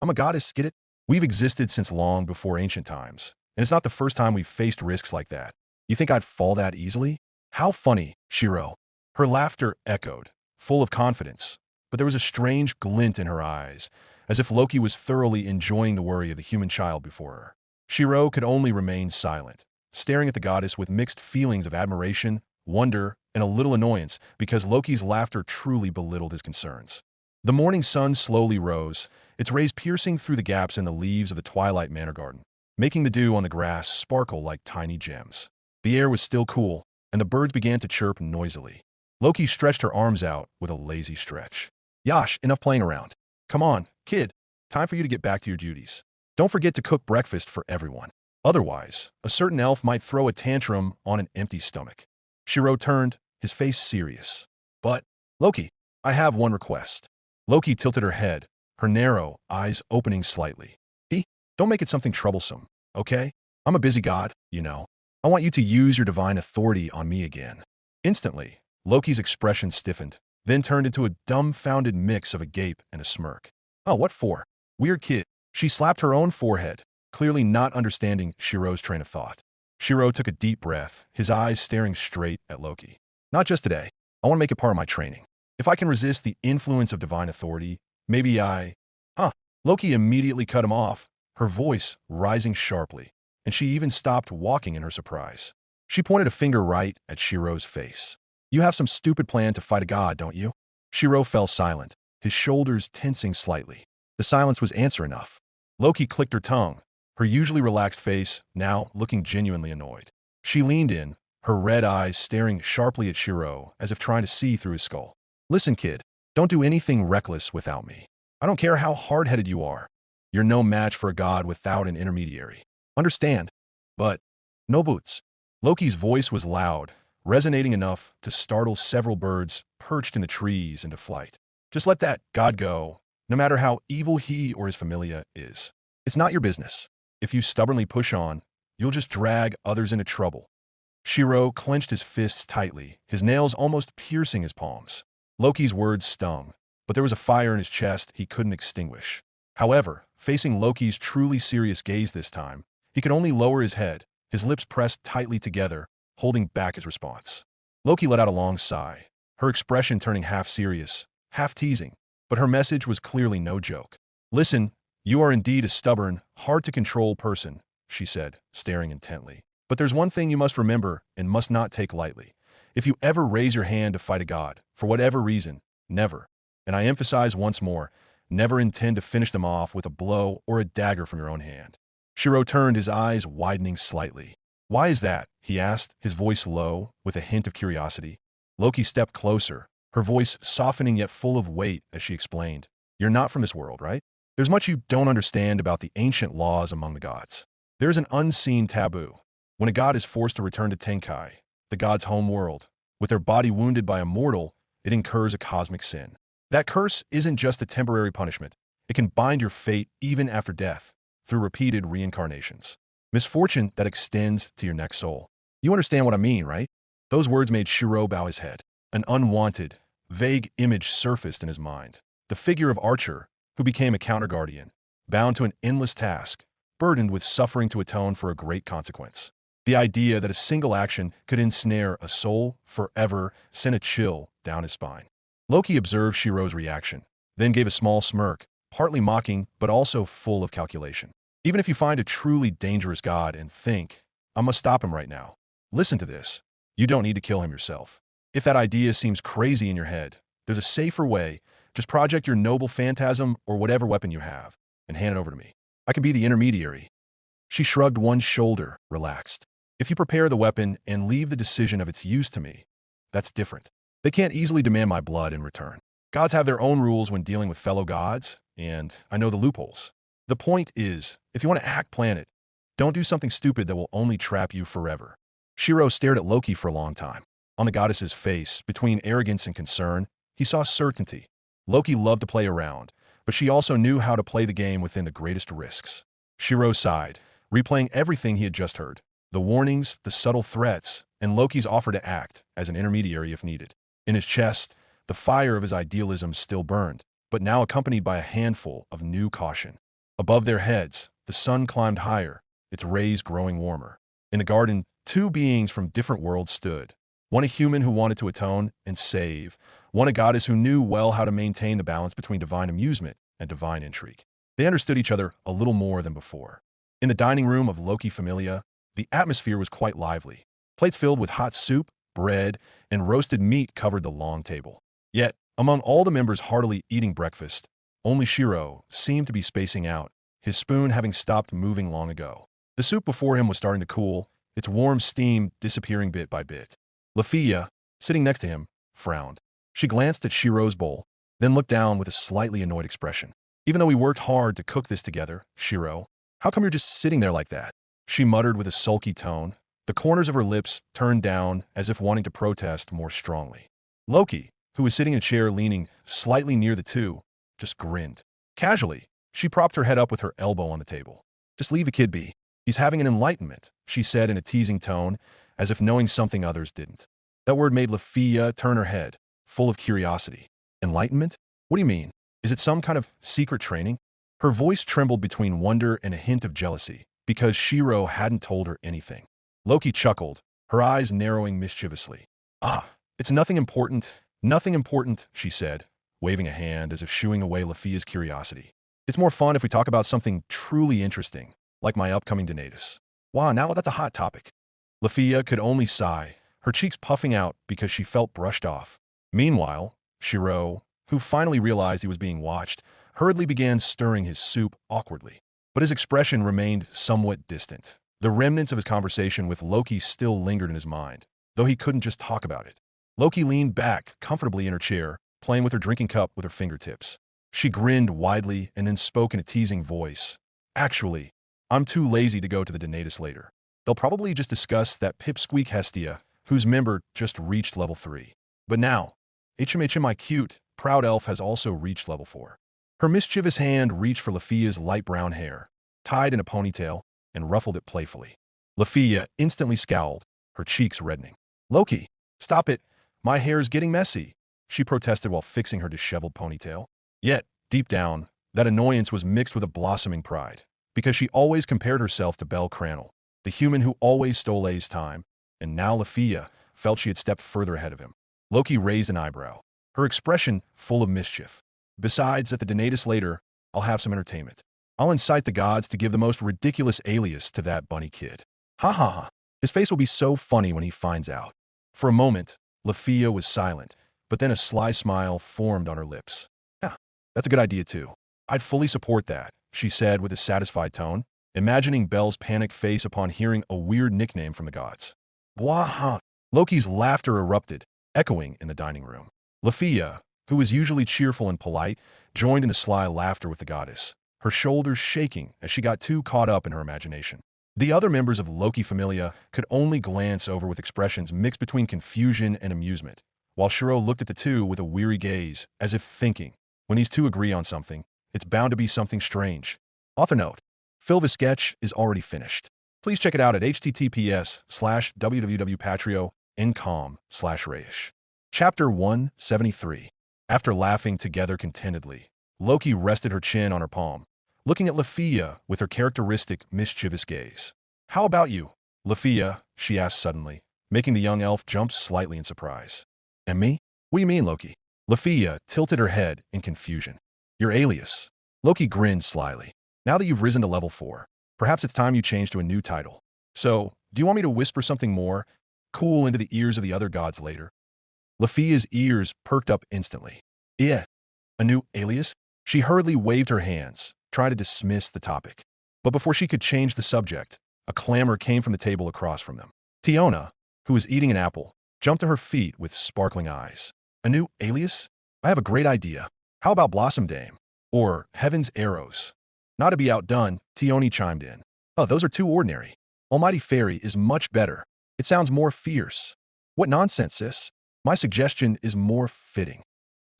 I'm a goddess, get it? We've existed since long before ancient times, and it's not the first time we've faced risks like that. You think I'd fall that easily? How funny, Shirou. Her laughter echoed, full of confidence, but there was a strange glint in her eyes, as if Loki was thoroughly enjoying the worry of the human child before her. Shirou could only remain silent, staring at the goddess with mixed feelings of admiration, wonder, and a little annoyance because Loki's laughter truly belittled his concerns. The morning sun slowly rose, its rays piercing through the gaps in the leaves of the twilight manor garden, making the dew on the grass sparkle like tiny gems. The air was still cool, and the birds began to chirp noisily. Loki stretched her arms out with a lazy stretch. Yash, enough playing around. Come on, kid. Time for you to get back to your duties. Don't forget to cook breakfast for everyone. Otherwise, a certain elf might throw a tantrum on an empty stomach. Shirou turned, his face serious. But, Loki, I have one request. Loki tilted her head, her narrow eyes opening slightly. Don't make it something troublesome, okay? I'm a busy god, you know. I want you to use your divine authority on me again. Instantly, Loki's expression stiffened, then turned into a dumbfounded mix of a gape and a smirk. Oh, what for? Weird kid. She slapped her own forehead, clearly not understanding Shirou's train of thought. Shirou took a deep breath, his eyes staring straight at Loki. Not just today. I want to make it part of my training. If I can resist the influence of divine authority, maybe I... Loki immediately cut him off, her voice rising sharply, and she even stopped walking in her surprise. She pointed a finger right at Shirou's face. You have some stupid plan to fight a god, don't you? Shirou fell silent, his shoulders tensing slightly. The silence was answer enough. Loki clicked her tongue, her usually relaxed face now looking genuinely annoyed. She leaned in, her red eyes staring sharply at Shirou as if trying to see through his skull. Listen, kid, don't do anything reckless without me. I don't care how hard-headed you are. You're no match for a god without an intermediary. Understand? But, no boots. Loki's voice was loud, resonating enough to startle several birds perched in the trees into flight. Just let that god go, no matter how evil he or his familia is. It's not your business. If you stubbornly push on, you'll just drag others into trouble. Shirou clenched his fists tightly, his nails almost piercing his palms. Loki's words stung, but there was a fire in his chest he couldn't extinguish. However, facing Loki's truly serious gaze this time, he could only lower his head, his lips pressed tightly together, holding back his response. Loki let out a long sigh, her expression turning half serious, half teasing, but her message was clearly no joke. Listen, you are indeed a stubborn, hard-to-control person, she said, staring intently. But there's one thing you must remember and must not take lightly. If you ever raise your hand to fight a god, for whatever reason, never, and I emphasize once more, never intend to finish them off with a blow or a dagger from your own hand. Shirou turned, his eyes widening slightly. Why is that? He asked, his voice low, with a hint of curiosity. Loki stepped closer, her voice softening yet full of weight as she explained. You're not from this world, right? There's much you don't understand about the ancient laws among the gods. There's an unseen taboo. When a god is forced to return to Tenkai, the god's home world, with their body wounded by a mortal, it incurs a cosmic sin. That curse isn't just a temporary punishment. It can bind your fate even after death, through repeated reincarnations. Misfortune that extends to your next soul. You understand what I mean, right? Those words made Shirou bow his head. An unwanted, vague image surfaced in his mind. The figure of Archer, who became a counter-guardian, bound to an endless task, burdened with suffering to atone for a great consequence. The idea that a single action could ensnare a soul forever sent a chill down his spine. Loki observed Shirou's reaction, then gave a small smirk, partly mocking but also full of calculation. Even if you find a truly dangerous god and think, I must stop him right now. Listen to this. You don't need to kill him yourself. If that idea seems crazy in your head, there's a safer way. Just project your noble phantasm or whatever weapon you have, and hand it over to me. I can be the intermediary. She shrugged one shoulder, relaxed. If you prepare the weapon and leave the decision of its use to me, that's different. They can't easily demand my blood in return. Gods have their own rules when dealing with fellow gods, and I know the loopholes. The point is, if you want to act, plan it. Don't do something stupid that will only trap you forever. Shirou stared at Loki for a long time. On the goddess's face, between arrogance and concern, he saw certainty. Loki loved to play around, but she also knew how to play the game within the greatest risks. Shirou sighed, replaying everything he had just heard. The warnings, the subtle threats, and Loki's offer to act as an intermediary if needed. In his chest, the fire of his idealism still burned, but now accompanied by a handful of new caution. Above their heads, the sun climbed higher, its rays growing warmer. In the garden, two beings from different worlds stood. One a human who wanted to atone and save, one a goddess who knew well how to maintain the balance between divine amusement and divine intrigue. They understood each other a little more than before. In the dining room of Loki Familia, the atmosphere was quite lively. Plates filled with hot soup, bread, and roasted meat covered the long table. Yet, among all the members heartily eating breakfast, only Shirou seemed to be spacing out, his spoon having stopped moving long ago. The soup before him was starting to cool, its warm steam disappearing bit by bit. Lafia, sitting next to him, frowned. She glanced at Shirou's bowl, then looked down with a slightly annoyed expression. Even though we worked hard to cook this together, Shirou, how come you're just sitting there like that? She muttered with a sulky tone, the corners of her lips turned down as if wanting to protest more strongly. Loki, who was sitting in a chair leaning slightly near the two, just grinned. Casually, she propped her head up with her elbow on the table. Just leave the kid be. He's having an enlightenment, she said in a teasing tone, as if knowing something others didn't. That word made Lafia turn her head, full of curiosity. Enlightenment? What do you mean? Is it some kind of secret training? Her voice trembled between wonder and a hint of jealousy, because Shirou hadn't told her anything. Loki chuckled, her eyes narrowing mischievously. Ah, it's nothing important, she said, waving a hand as if shooing away Lafia's curiosity. It's more fun if we talk about something truly interesting, like my upcoming Donatus. Wow, now that's a hot topic. Lafia could only sigh, her cheeks puffing out because she felt brushed off. Meanwhile, Shirou, who finally realized he was being watched, hurriedly began stirring his soup awkwardly. But his expression remained somewhat distant. The remnants of his conversation with Loki still lingered in his mind, though he couldn't just talk about it. Loki leaned back comfortably in her chair, playing with her drinking cup with her fingertips. She grinned widely and then spoke in a teasing voice. Actually, I'm too lazy to go to the Donatus later. They'll probably just discuss that pipsqueak Hestia, whose member just reached level 3. But now, my cute, proud elf has also reached level 4. Her mischievous hand reached for Lafia's light brown hair, tied in a ponytail, and ruffled it playfully. Lafia instantly scowled, her cheeks reddening. Loki, stop it. My hair's getting messy, she protested while fixing her disheveled ponytail. Yet, deep down, that annoyance was mixed with a blossoming pride, because she always compared herself to Bel Crannel, the human who always stole A's time, and now Lafia felt she had stepped further ahead of him. Loki raised an eyebrow, her expression full of mischief. Besides, at the Donatus later, I'll have some entertainment. I'll incite the gods to give the most ridiculous alias to that bunny kid. Ha ha ha. His face will be so funny when he finds out. For a moment, Lafia was silent, but then a sly smile formed on her lips. Yeah, that's a good idea too. I'd fully support that, she said with a satisfied tone, imagining Belle's panicked face upon hearing a weird nickname from the gods. Waha! Loki's laughter erupted, echoing in the dining room. Lafia, who was usually cheerful and polite, joined in the sly laughter with the goddess, her shoulders shaking as she got too caught up in her imagination. The other members of Loki Familia could only glance over with expressions mixed between confusion and amusement, while Shirou looked at the two with a weary gaze, as if thinking, when these two agree on something, it's bound to be something strange. Author note: Phil, the sketch is already finished. Please check it out at https:/www.patreon.com/Rayish. Chapter 173. After laughing together contentedly, Loki rested her chin on her palm, looking at Lafia with her characteristic mischievous gaze. How about you, Lafia? She asked suddenly, making the young elf jump slightly in surprise. And me? What do you mean, Loki? Lafia tilted her head in confusion. Your alias. Loki grinned slyly. Now that you've risen to level 4, perhaps it's time you change to a new title. So, do you want me to whisper something more cool into the ears of the other gods later? Lafia's ears perked up instantly. Yeah. A new alias? She hurriedly waved her hands, trying to dismiss the topic. But before she could change the subject, a clamor came from the table across from them. Tiona, who was eating an apple, jumped to her feet with sparkling eyes. A new alias? I have a great idea. How about Blossom Dame? Or Heaven's Arrows? Not to be outdone, Tioni chimed in. Oh, those are too ordinary. Almighty Fairy is much better. It sounds more fierce. What nonsense, sis. My suggestion is more fitting.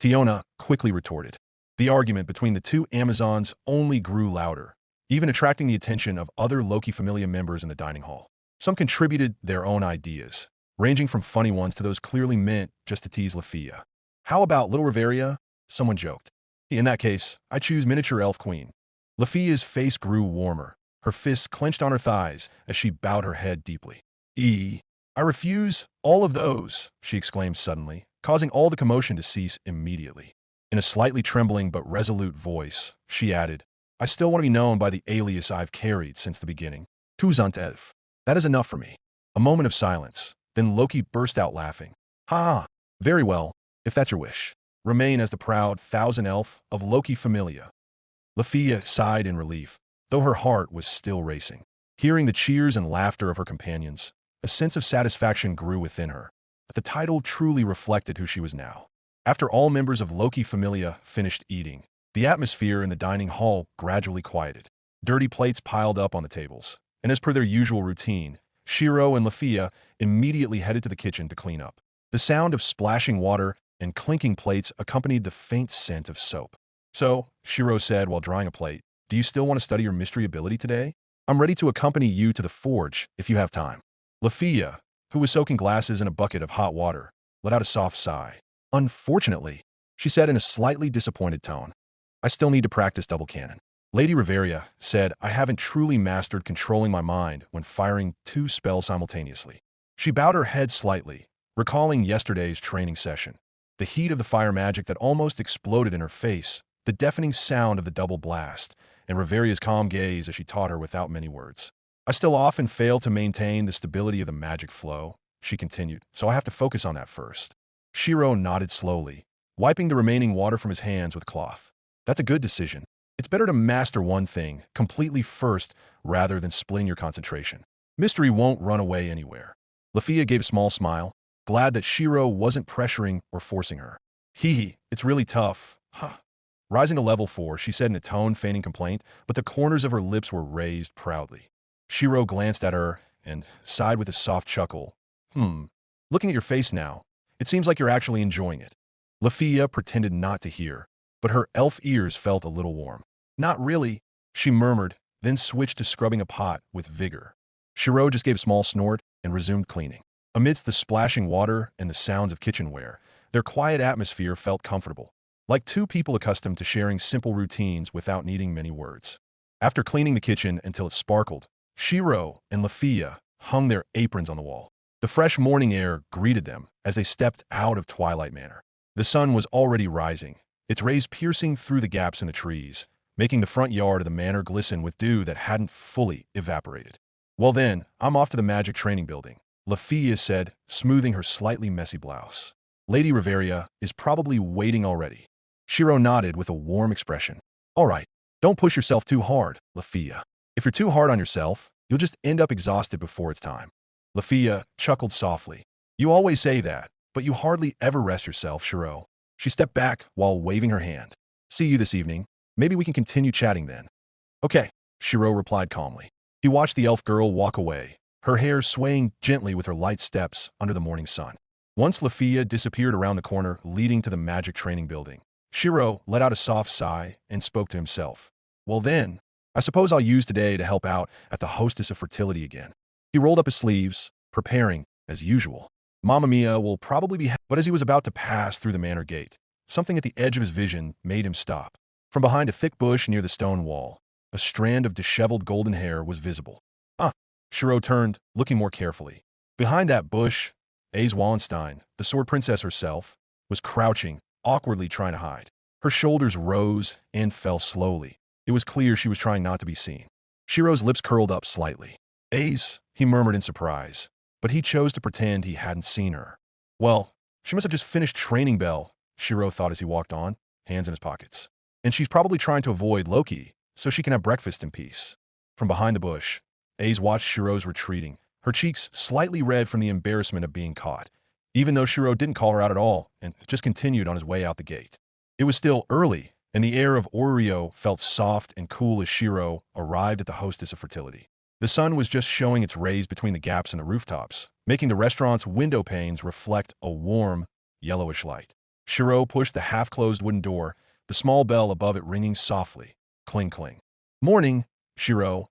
Tiona quickly retorted. The argument between the two Amazons only grew louder, even attracting the attention of other Loki Familia members in the dining hall. Some contributed their own ideas, ranging from funny ones to those clearly meant just to tease Lafia. How about Little Riveria? Someone joked. In that case, I choose Miniature Elf Queen. Lafia's face grew warmer, her fists clenched on her thighs as she bowed her head deeply. I refuse all of those, she exclaimed suddenly, causing all the commotion to cease immediately. In a slightly trembling but resolute voice, she added, I still want to be known by the alias I've carried since the beginning. Tuzant Elf. That is enough for me. A moment of silence, then Loki burst out laughing. Ha! Very well, if that's your wish. Remain as the proud Thousand Elf of Loki Familia. Lafia sighed in relief, though her heart was still racing. Hearing the cheers and laughter of her companions, a sense of satisfaction grew within her. The title truly reflected who she was now. After all members of Loki Familia finished eating, the atmosphere in the dining hall gradually quieted. Dirty plates piled up on the tables, and as per their usual routine, Shirou and Lafia immediately headed to the kitchen to clean up. The sound of splashing water and clinking plates accompanied the faint scent of soap. So, Shirou said while drying a plate, do you still want to study your mystery ability today? I'm ready to accompany you to the forge if you have time. Lafia, who was soaking glasses in a bucket of hot water, let out a soft sigh. Unfortunately, she said in a slightly disappointed tone, I still need to practice double cannon. Lady Riveria said I haven't truly mastered controlling my mind when firing 2 spells simultaneously. She bowed her head slightly, recalling yesterday's training session. The heat of the fire magic that almost exploded in her face, the deafening sound of the double blast, and Riveria's calm gaze as she taught her without many words. I still often fail to maintain the stability of the magic flow, she continued, so I have to focus on that first. Shirou nodded slowly, wiping the remaining water from his hands with a cloth. That's a good decision. It's better to master one thing completely first rather than splitting your concentration. Mystery won't run away anywhere. Lafia gave a small smile, glad that Shirou wasn't pressuring or forcing her. Hee, it's really tough. Huh. Rising to level 4, she said in a tone feigning complaint, but the corners of her lips were raised proudly. Shirou glanced at her and sighed with a soft chuckle. Looking at your face now, it seems like you're actually enjoying it. Lafia pretended not to hear, but her elf ears felt a little warm. Not really, she murmured, then switched to scrubbing a pot with vigor. Shirou just gave a small snort and resumed cleaning. Amidst the splashing water and the sounds of kitchenware, their quiet atmosphere felt comfortable, like two people accustomed to sharing simple routines without needing many words. After cleaning the kitchen until it sparkled, Shirou and Lafia hung their aprons on the wall. The fresh morning air greeted them as they stepped out of Twilight Manor. The sun was already rising, its rays piercing through the gaps in the trees, making the front yard of the manor glisten with dew that hadn't fully evaporated. Well then, I'm off to the magic training building, Lafia said, smoothing her slightly messy blouse. Lady Riveria is probably waiting already. Shirou nodded with a warm expression. All right, don't push yourself too hard, Lafia. If you're too hard on yourself, you'll just end up exhausted before it's time. Lafia chuckled softly. You always say that, but you hardly ever rest yourself, Shirou. She stepped back while waving her hand. See you this evening. Maybe we can continue chatting then. Okay, Shirou replied calmly. He watched the elf girl walk away, her hair swaying gently with her light steps under the morning sun. Once Lafia disappeared around the corner leading to the magic training building, Shirou let out a soft sigh and spoke to himself. Well then, I suppose I'll use today to help out at the Hostess of Fertility again. He rolled up his sleeves, preparing, as usual. Mamma Mia will probably be but as he was about to pass through the manor gate, something at the edge of his vision made him stop. From behind a thick bush near the stone wall, a strand of disheveled golden hair was visible. Shirou turned, looking more carefully. Behind that bush, Ace Wallenstein, the sword princess herself, was crouching, awkwardly trying to hide. Her shoulders rose and fell slowly. It was clear she was trying not to be seen. Shirou's lips curled up slightly. Ace, he murmured in surprise, but he chose to pretend he hadn't seen her. Well, she must have just finished training bell, Shirou thought as he walked on, hands in his pockets. And she's probably trying to avoid Loki, so she can have breakfast in peace. From behind the bush, Ace watched Shirou's retreating, her cheeks slightly red from the embarrassment of being caught, even though Shirou didn't call her out at all and just continued on his way out the gate. It was still early, and the air of Orario felt soft and cool as Shirou arrived at the hostess of fertility. The sun was just showing its rays between the gaps in the rooftops, making the restaurant's window panes reflect a warm, yellowish light. Shirou pushed the half-closed wooden door, the small bell above it ringing softly. Cling, cling. "Morning, Shirou."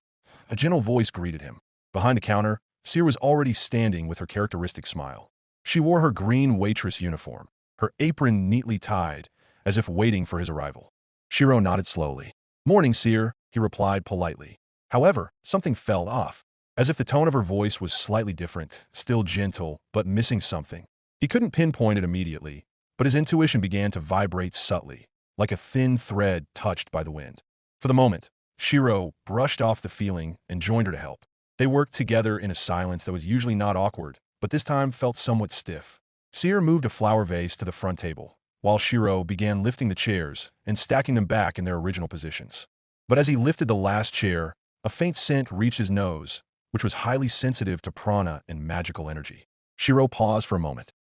A gentle voice greeted him. Behind the counter, Seer was already standing with her characteristic smile. She wore her green waitress uniform, her apron neatly tied, as if waiting for his arrival. Shirou nodded slowly. "Morning, Seer," he replied politely. However, something fell off, as if the tone of her voice was slightly different, still gentle, but missing something. He couldn't pinpoint it immediately, but his intuition began to vibrate subtly, like a thin thread touched by the wind. For the moment, Shirou brushed off the feeling and joined her to help. They worked together in a silence that was usually not awkward, but this time felt somewhat stiff. Seer moved a flower vase to the front table, while Shirou began lifting the chairs and stacking them back in their original positions. But as he lifted the last chair, a faint scent reached his nose, which was highly sensitive to prana and magical energy. Shirou paused for a moment.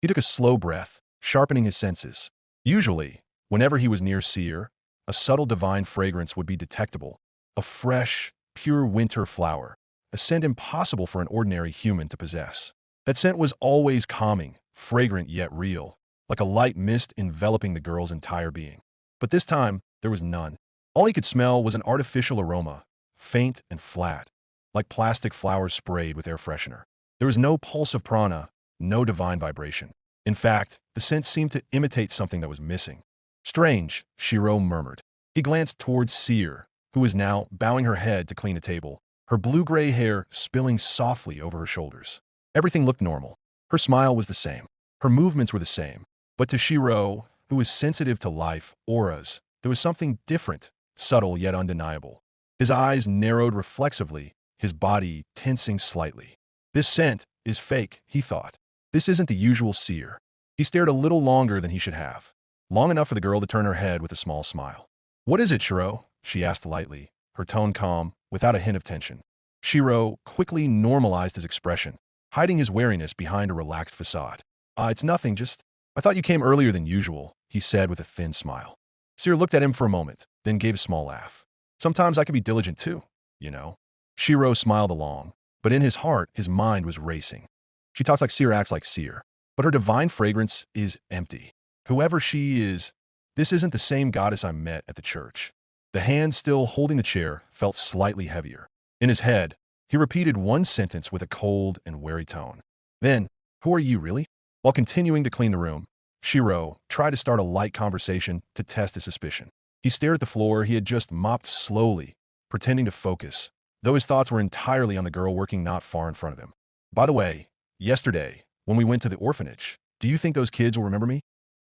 He took a slow breath, sharpening his senses. Usually, whenever he was near Seer, a subtle divine fragrance would be detectable. A fresh, pure winter flower, a scent impossible for an ordinary human to possess. That scent was always calming, fragrant yet real, like a light mist enveloping the girl's entire being. But this time, there was none. All he could smell was an artificial aroma, faint and flat, like plastic flowers sprayed with air freshener. There was no pulse of prana, no divine vibration. In fact, the scent seemed to imitate something that was missing. "Strange," Shirou murmured. He glanced towards Seer, who was now bowing her head to clean a table, her blue-gray hair spilling softly over her shoulders. Everything looked normal. Her smile was the same. Her movements were the same. But to Shirou, who was sensitive to life, auras, there was something different, subtle yet undeniable. His eyes narrowed reflexively, his body tensing slightly. "This scent is fake," he thought. "This isn't the usual Seer." He stared a little longer than he should have, long enough for the girl to turn her head with a small smile. "What is it, Shirou?" she asked lightly, her tone calm, without a hint of tension. Shirou quickly normalized his expression, hiding his wariness behind a relaxed facade. It's nothing, just... I thought you came earlier than usual," he said with a thin smile. Seer looked at him for a moment, then gave a small laugh. "Sometimes I can be diligent too, you know." Shirou smiled along, but in his heart, his mind was racing. She talks like Seer, acts like Seer, but her divine fragrance is empty. Whoever she is, this isn't the same goddess I met at the church. The hand still holding the chair felt slightly heavier. In his head, he repeated one sentence with a cold and wary tone. Then, "Who are you, really?" While continuing to clean the room, Shirou tried to start a light conversation to test his suspicion. He stared at the floor he had just mopped slowly, pretending to focus, though his thoughts were entirely on the girl working not far in front of him. "By the way, yesterday, when we went to the orphanage, do you think those kids will remember me?"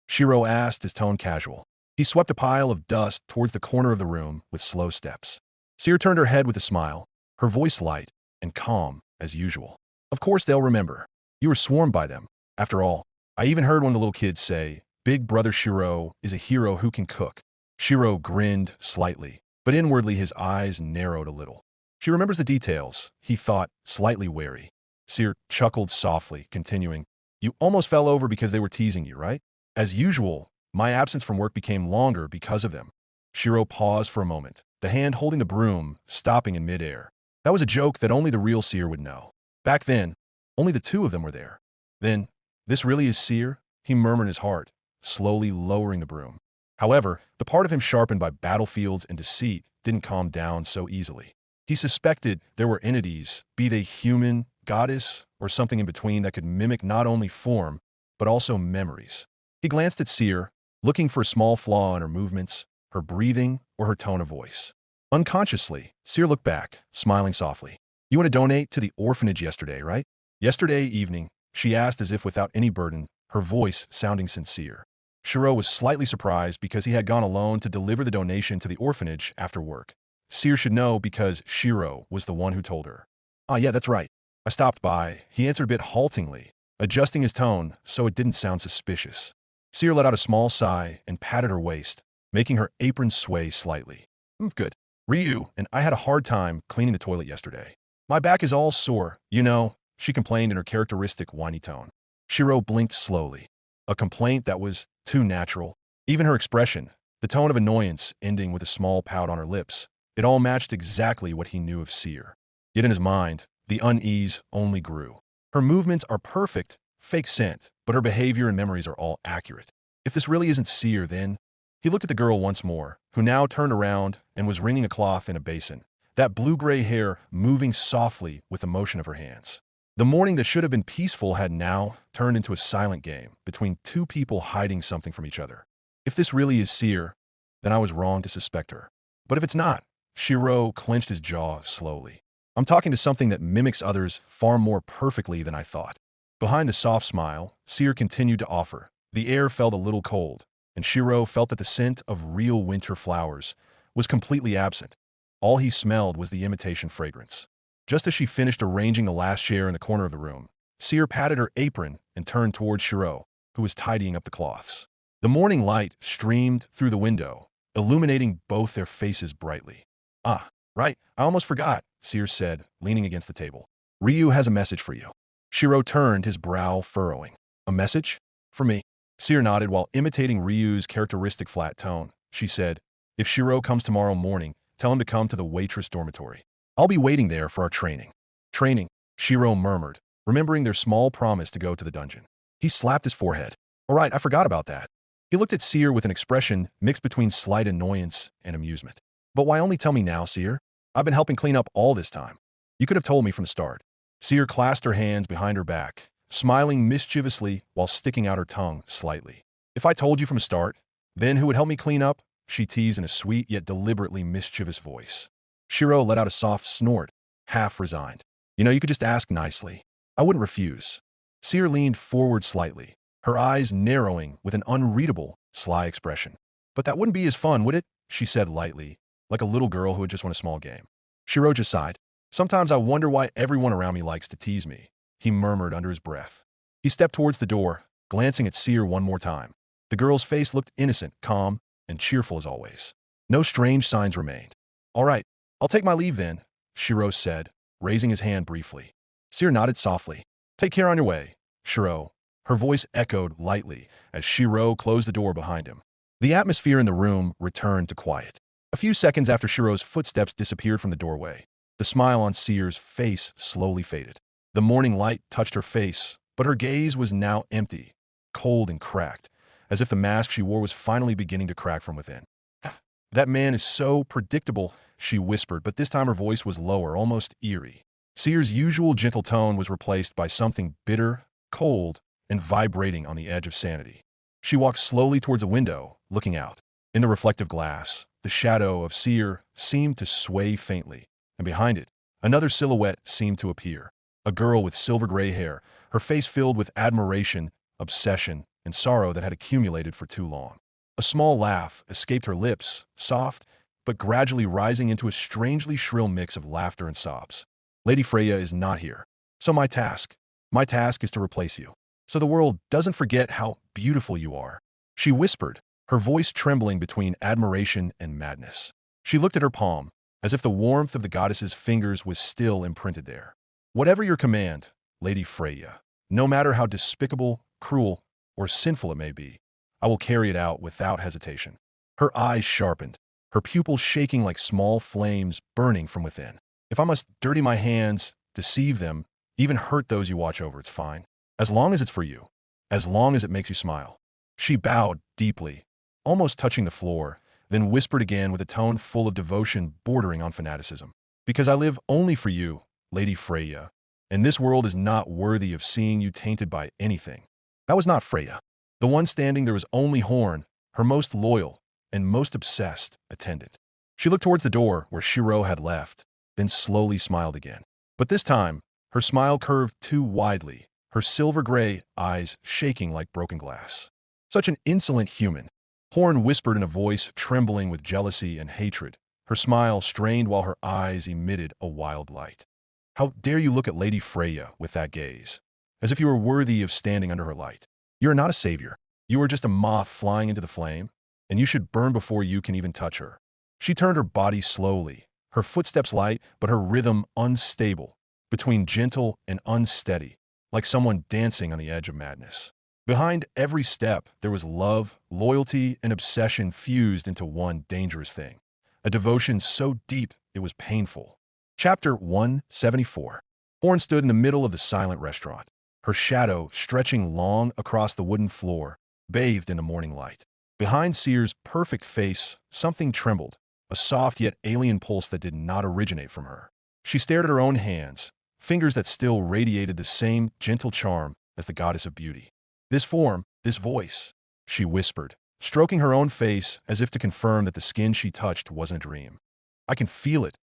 Shirou asked, his tone casual. He swept a pile of dust towards the corner of the room with slow steps. Seer turned her head with a smile, her voice light and calm as usual. "Of course they'll remember. You were swarmed by them. After all, I even heard one of the little kids say, 'Big brother Shirou is a hero who can cook.'" Shirou grinned slightly, but inwardly his eyes narrowed a little. She remembers the details, he thought, slightly wary. Seer chuckled softly, continuing, "You almost fell over because they were teasing you, right? As usual, my absence from work became longer because of them." Shirou paused for a moment, the hand holding the broom stopping in midair. That was a joke that only the real Seer would know. Back then, only the two of them were there. "Then, this really is Seer?" he murmured in his heart, slowly lowering the broom. However, the part of him sharpened by battlefields and deceit didn't calm down so easily. He suspected there were entities, be they human, goddess, or something in between, that could mimic not only form, but also memories. He glanced at Seer, looking for a small flaw in her movements, her breathing, or her tone of voice. Unconsciously, Seer looked back, smiling softly. "You want to donate to the orphanage yesterday, right?" "Yesterday evening," she asked as if without any burden, her voice sounding sincere. Shirou was slightly surprised because he had gone alone to deliver the donation to the orphanage after work. Seer should know because Shirou was the one who told her. Yeah, that's right. I stopped by," he answered a bit haltingly, adjusting his tone so it didn't sound suspicious. Seer let out a small sigh and patted her waist, making her apron sway slightly. Good. Ryu and I had a hard time cleaning the toilet yesterday. My back is all sore, you know," she complained in her characteristic whiny tone. Shirou blinked slowly. A complaint that was too natural. Even her expression, the tone of annoyance ending with a small pout on her lips. It all matched exactly what he knew of Seer. Yet in his mind, the unease only grew. Her movements are perfect, fake scent, but her behavior and memories are all accurate. If this really isn't Seer, then... He looked at the girl once more, who now turned around and was wringing a cloth in a basin, that blue-gray hair moving softly with the motion of her hands. The morning that should have been peaceful had now turned into a silent game between two people hiding something from each other. If this really is Seer, then I was wrong to suspect her. But if it's not, Shirou clenched his jaw slowly. I'm talking to something that mimics others far more perfectly than I thought. Behind the soft smile, Seer continued to offer. The air felt a little cold, and Shirou felt that the scent of real winter flowers was completely absent. All he smelled was the imitation fragrance. Just as she finished arranging the last chair in the corner of the room, Seer patted her apron and turned towards Shirou, who was tidying up the cloths. The morning light streamed through the window, illuminating both their faces brightly. Ah, right, I almost forgot, Seer said, leaning against the table. Ryu has a message for you. Shirou turned, his brow furrowing. A message? For me? Seer nodded while imitating Ryu's characteristic flat tone. She said, if Shirou comes tomorrow morning, tell him to come to the waitress dormitory. I'll be waiting there for our training. Training, Shirou murmured, remembering their small promise to go to the dungeon. He slapped his forehead. All right, I forgot about that. He looked at Seer with an expression mixed between slight annoyance and amusement. But why only tell me now, Seer? I've been helping clean up all this time. You could have told me from the start. Seer clasped her hands behind her back, smiling mischievously while sticking out her tongue slightly. If I told you from the start, then who would help me clean up? She teased in a sweet yet deliberately mischievous voice. Shirou let out a soft snort, half resigned. You know, you could just ask nicely. I wouldn't refuse. Seer leaned forward slightly, her eyes narrowing with an unreadable, sly expression. But that wouldn't be as fun, would it? She said lightly, like a little girl who had just won a small game. Shirou just sighed. Sometimes I wonder why everyone around me likes to tease me, he murmured under his breath. He stepped towards the door, glancing at Seer one more time. The girl's face looked innocent, calm, and cheerful as always. No strange signs remained. All right, I'll take my leave then, Shirou said, raising his hand briefly. Seer nodded softly. Take care on your way, Shirou. Her voice echoed lightly as Shirou closed the door behind him. The atmosphere in the room returned to quiet. A few seconds after Shirou's footsteps disappeared from the doorway, the smile on Seer's face slowly faded. The morning light touched her face, but her gaze was now empty, cold and cracked, as if the mask she wore was finally beginning to crack from within. That man is so predictable, she whispered, but this time her voice was lower, almost eerie. Seer's usual gentle tone was replaced by something bitter, cold, and vibrating on the edge of sanity. She walked slowly towards a window, looking out. In the reflective glass, the shadow of Seer seemed to sway faintly, and behind it, another silhouette seemed to appear. A girl with silver-gray hair, her face filled with admiration, obsession, and sorrow that had accumulated for too long. A small laugh escaped her lips, soft, but gradually rising into a strangely shrill mix of laughter and sobs. Lady Freya is not here. So my task is to replace you, so the world doesn't forget how beautiful you are. She whispered, her voice trembling between admiration and madness. She looked at her palm, as if the warmth of the goddess's fingers was still imprinted there. Whatever your command, Lady Freya, no matter how despicable, cruel, or sinful it may be, I will carry it out without hesitation. Her eyes sharpened, her pupils shaking like small flames burning from within. If I must dirty my hands, deceive them, even hurt those you watch over, it's fine. As long as it's for you. As long as it makes you smile. She bowed deeply, almost touching the floor, then whispered again with a tone full of devotion bordering on fanaticism. Because I live only for you, Lady Freya, and this world is not worthy of seeing you tainted by anything. That was not Freya. The one standing there was only Horn, her most loyal and most obsessed attendant. She looked towards the door where Shirou had left, then slowly smiled again. But this time, her smile curved too widely, her silver-gray eyes shaking like broken glass. Such an insolent human. Horn whispered in a voice trembling with jealousy and hatred, her smile strained while her eyes emitted a wild light. How dare you look at Lady Freya with that gaze, as if you were worthy of standing under her light. You are not a savior. You are just a moth flying into the flame, and you should burn before you can even touch her. She turned her body slowly, her footsteps light, but her rhythm unstable, between gentle and unsteady, like someone dancing on the edge of madness. Behind every step, there was love, loyalty, and obsession fused into one dangerous thing. A devotion so deep it was painful. Chapter 174. Horn stood in the middle of the silent restaurant, her shadow stretching long across the wooden floor, bathed in the morning light. Behind Seer's perfect face, something trembled, a soft yet alien pulse that did not originate from her. She stared at her own hands, fingers that still radiated the same gentle charm as the goddess of beauty. This form, this voice, she whispered, stroking her own face as if to confirm that the skin she touched wasn't a dream. I can feel it.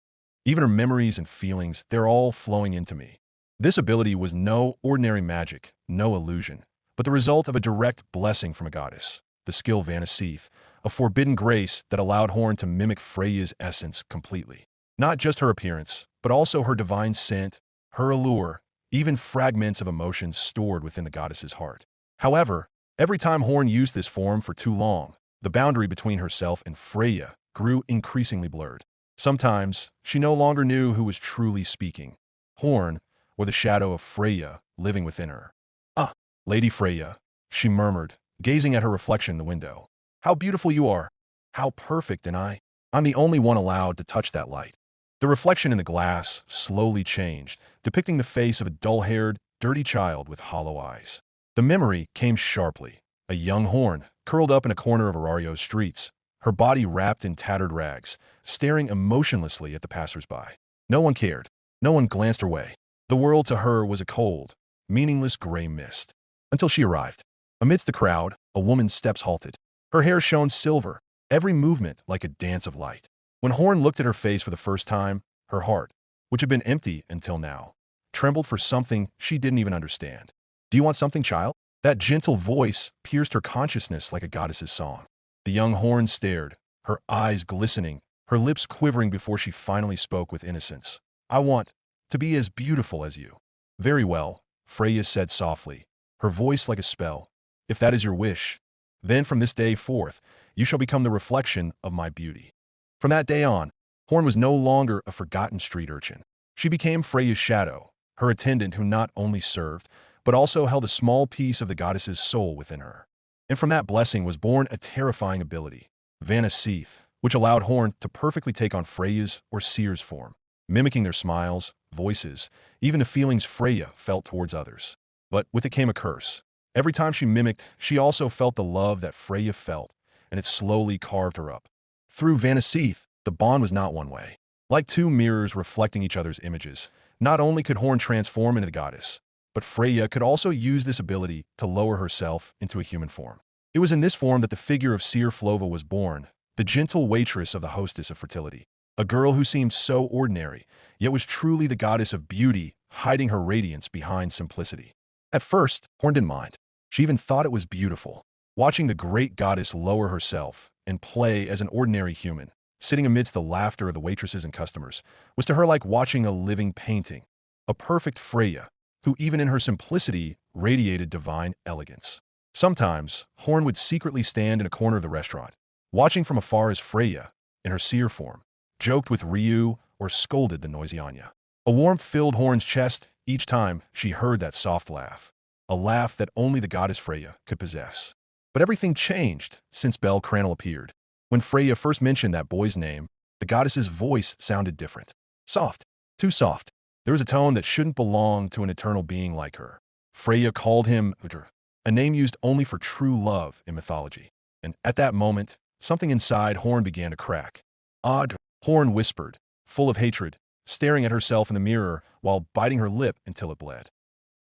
Even her memories and feelings, they're all flowing into me. This ability was no ordinary magic, no illusion, but the result of a direct blessing from a goddess, the skill Vanasith, a forbidden grace that allowed Horn to mimic Freya's essence completely. Not just her appearance, but also her divine scent, her allure, even fragments of emotions stored within the goddess's heart. However, every time Horn used this form for too long, the boundary between herself and Freya grew increasingly blurred. Sometimes, she no longer knew who was truly speaking, Horn or the shadow of Freya living within her. "Ah, Lady Freya," she murmured, gazing at her reflection in the window. "How beautiful you are! How perfect, and I'm the only one allowed to touch that light." The reflection in the glass slowly changed, depicting the face of a dull-haired, dirty child with hollow eyes. The memory came sharply. A young Horn, curled up in a corner of Orario's streets, her body wrapped in tattered rags, staring emotionlessly at the passers-by. No one cared. No one glanced her way. The world to her was a cold, meaningless gray mist. Until she arrived. Amidst the crowd, a woman's steps halted. Her hair shone silver, every movement like a dance of light. When Horn looked at her face for the first time, her heart, which had been empty until now, trembled for something she didn't even understand. "Do you want something, child?" That gentle voice pierced her consciousness like a goddess's song. The young Horn stared, her eyes glistening, her lips quivering before she finally spoke with innocence. "I want to be as beautiful as you." "Very well," Freya said softly, her voice like a spell. "If that is your wish, then from this day forth, you shall become the reflection of my beauty." From that day on, Horn was no longer a forgotten street urchin. She became Freya's shadow, her attendant who not only served, but also held a small piece of the goddess's soul within her. And from that blessing was born a terrifying ability, Vanasith, which allowed Horn to perfectly take on Freya's or Seer's form, mimicking their smiles, voices, even the feelings Freya felt towards others. But with it came a curse. Every time she mimicked, she also felt the love that Freya felt, and it slowly carved her up. Through Vanasith, the bond was not one way. Like two mirrors reflecting each other's images, not only could Horn transform into the goddess, but Freya could also use this ability to lower herself into a human form. It was in this form that the figure of Seer Flova was born, the gentle waitress of the hostess of fertility. A girl who seemed so ordinary, yet was truly the goddess of beauty, hiding her radiance behind simplicity. At first, Horn didn't mind. She even thought it was beautiful. Watching the great goddess lower herself and play as an ordinary human, sitting amidst the laughter of the waitresses and customers, was to her like watching a living painting. A perfect Freya, who even in her simplicity radiated divine elegance. Sometimes, Horn would secretly stand in a corner of the restaurant, watching from afar as Freya, in her seer form, joked with Ryu or scolded the noisy Anya. A warmth filled Horn's chest each time she heard that soft laugh, a laugh that only the goddess Freya could possess. But everything changed since Bel Cranel appeared. When Freya first mentioned that boy's name, the goddess's voice sounded different. Soft. Too soft. There was a tone that shouldn't belong to an eternal being like her. Freya called him Udr, a name used only for true love in mythology. And at that moment, something inside Horn began to crack. "Odd," Horn whispered, full of hatred, staring at herself in the mirror while biting her lip until it bled.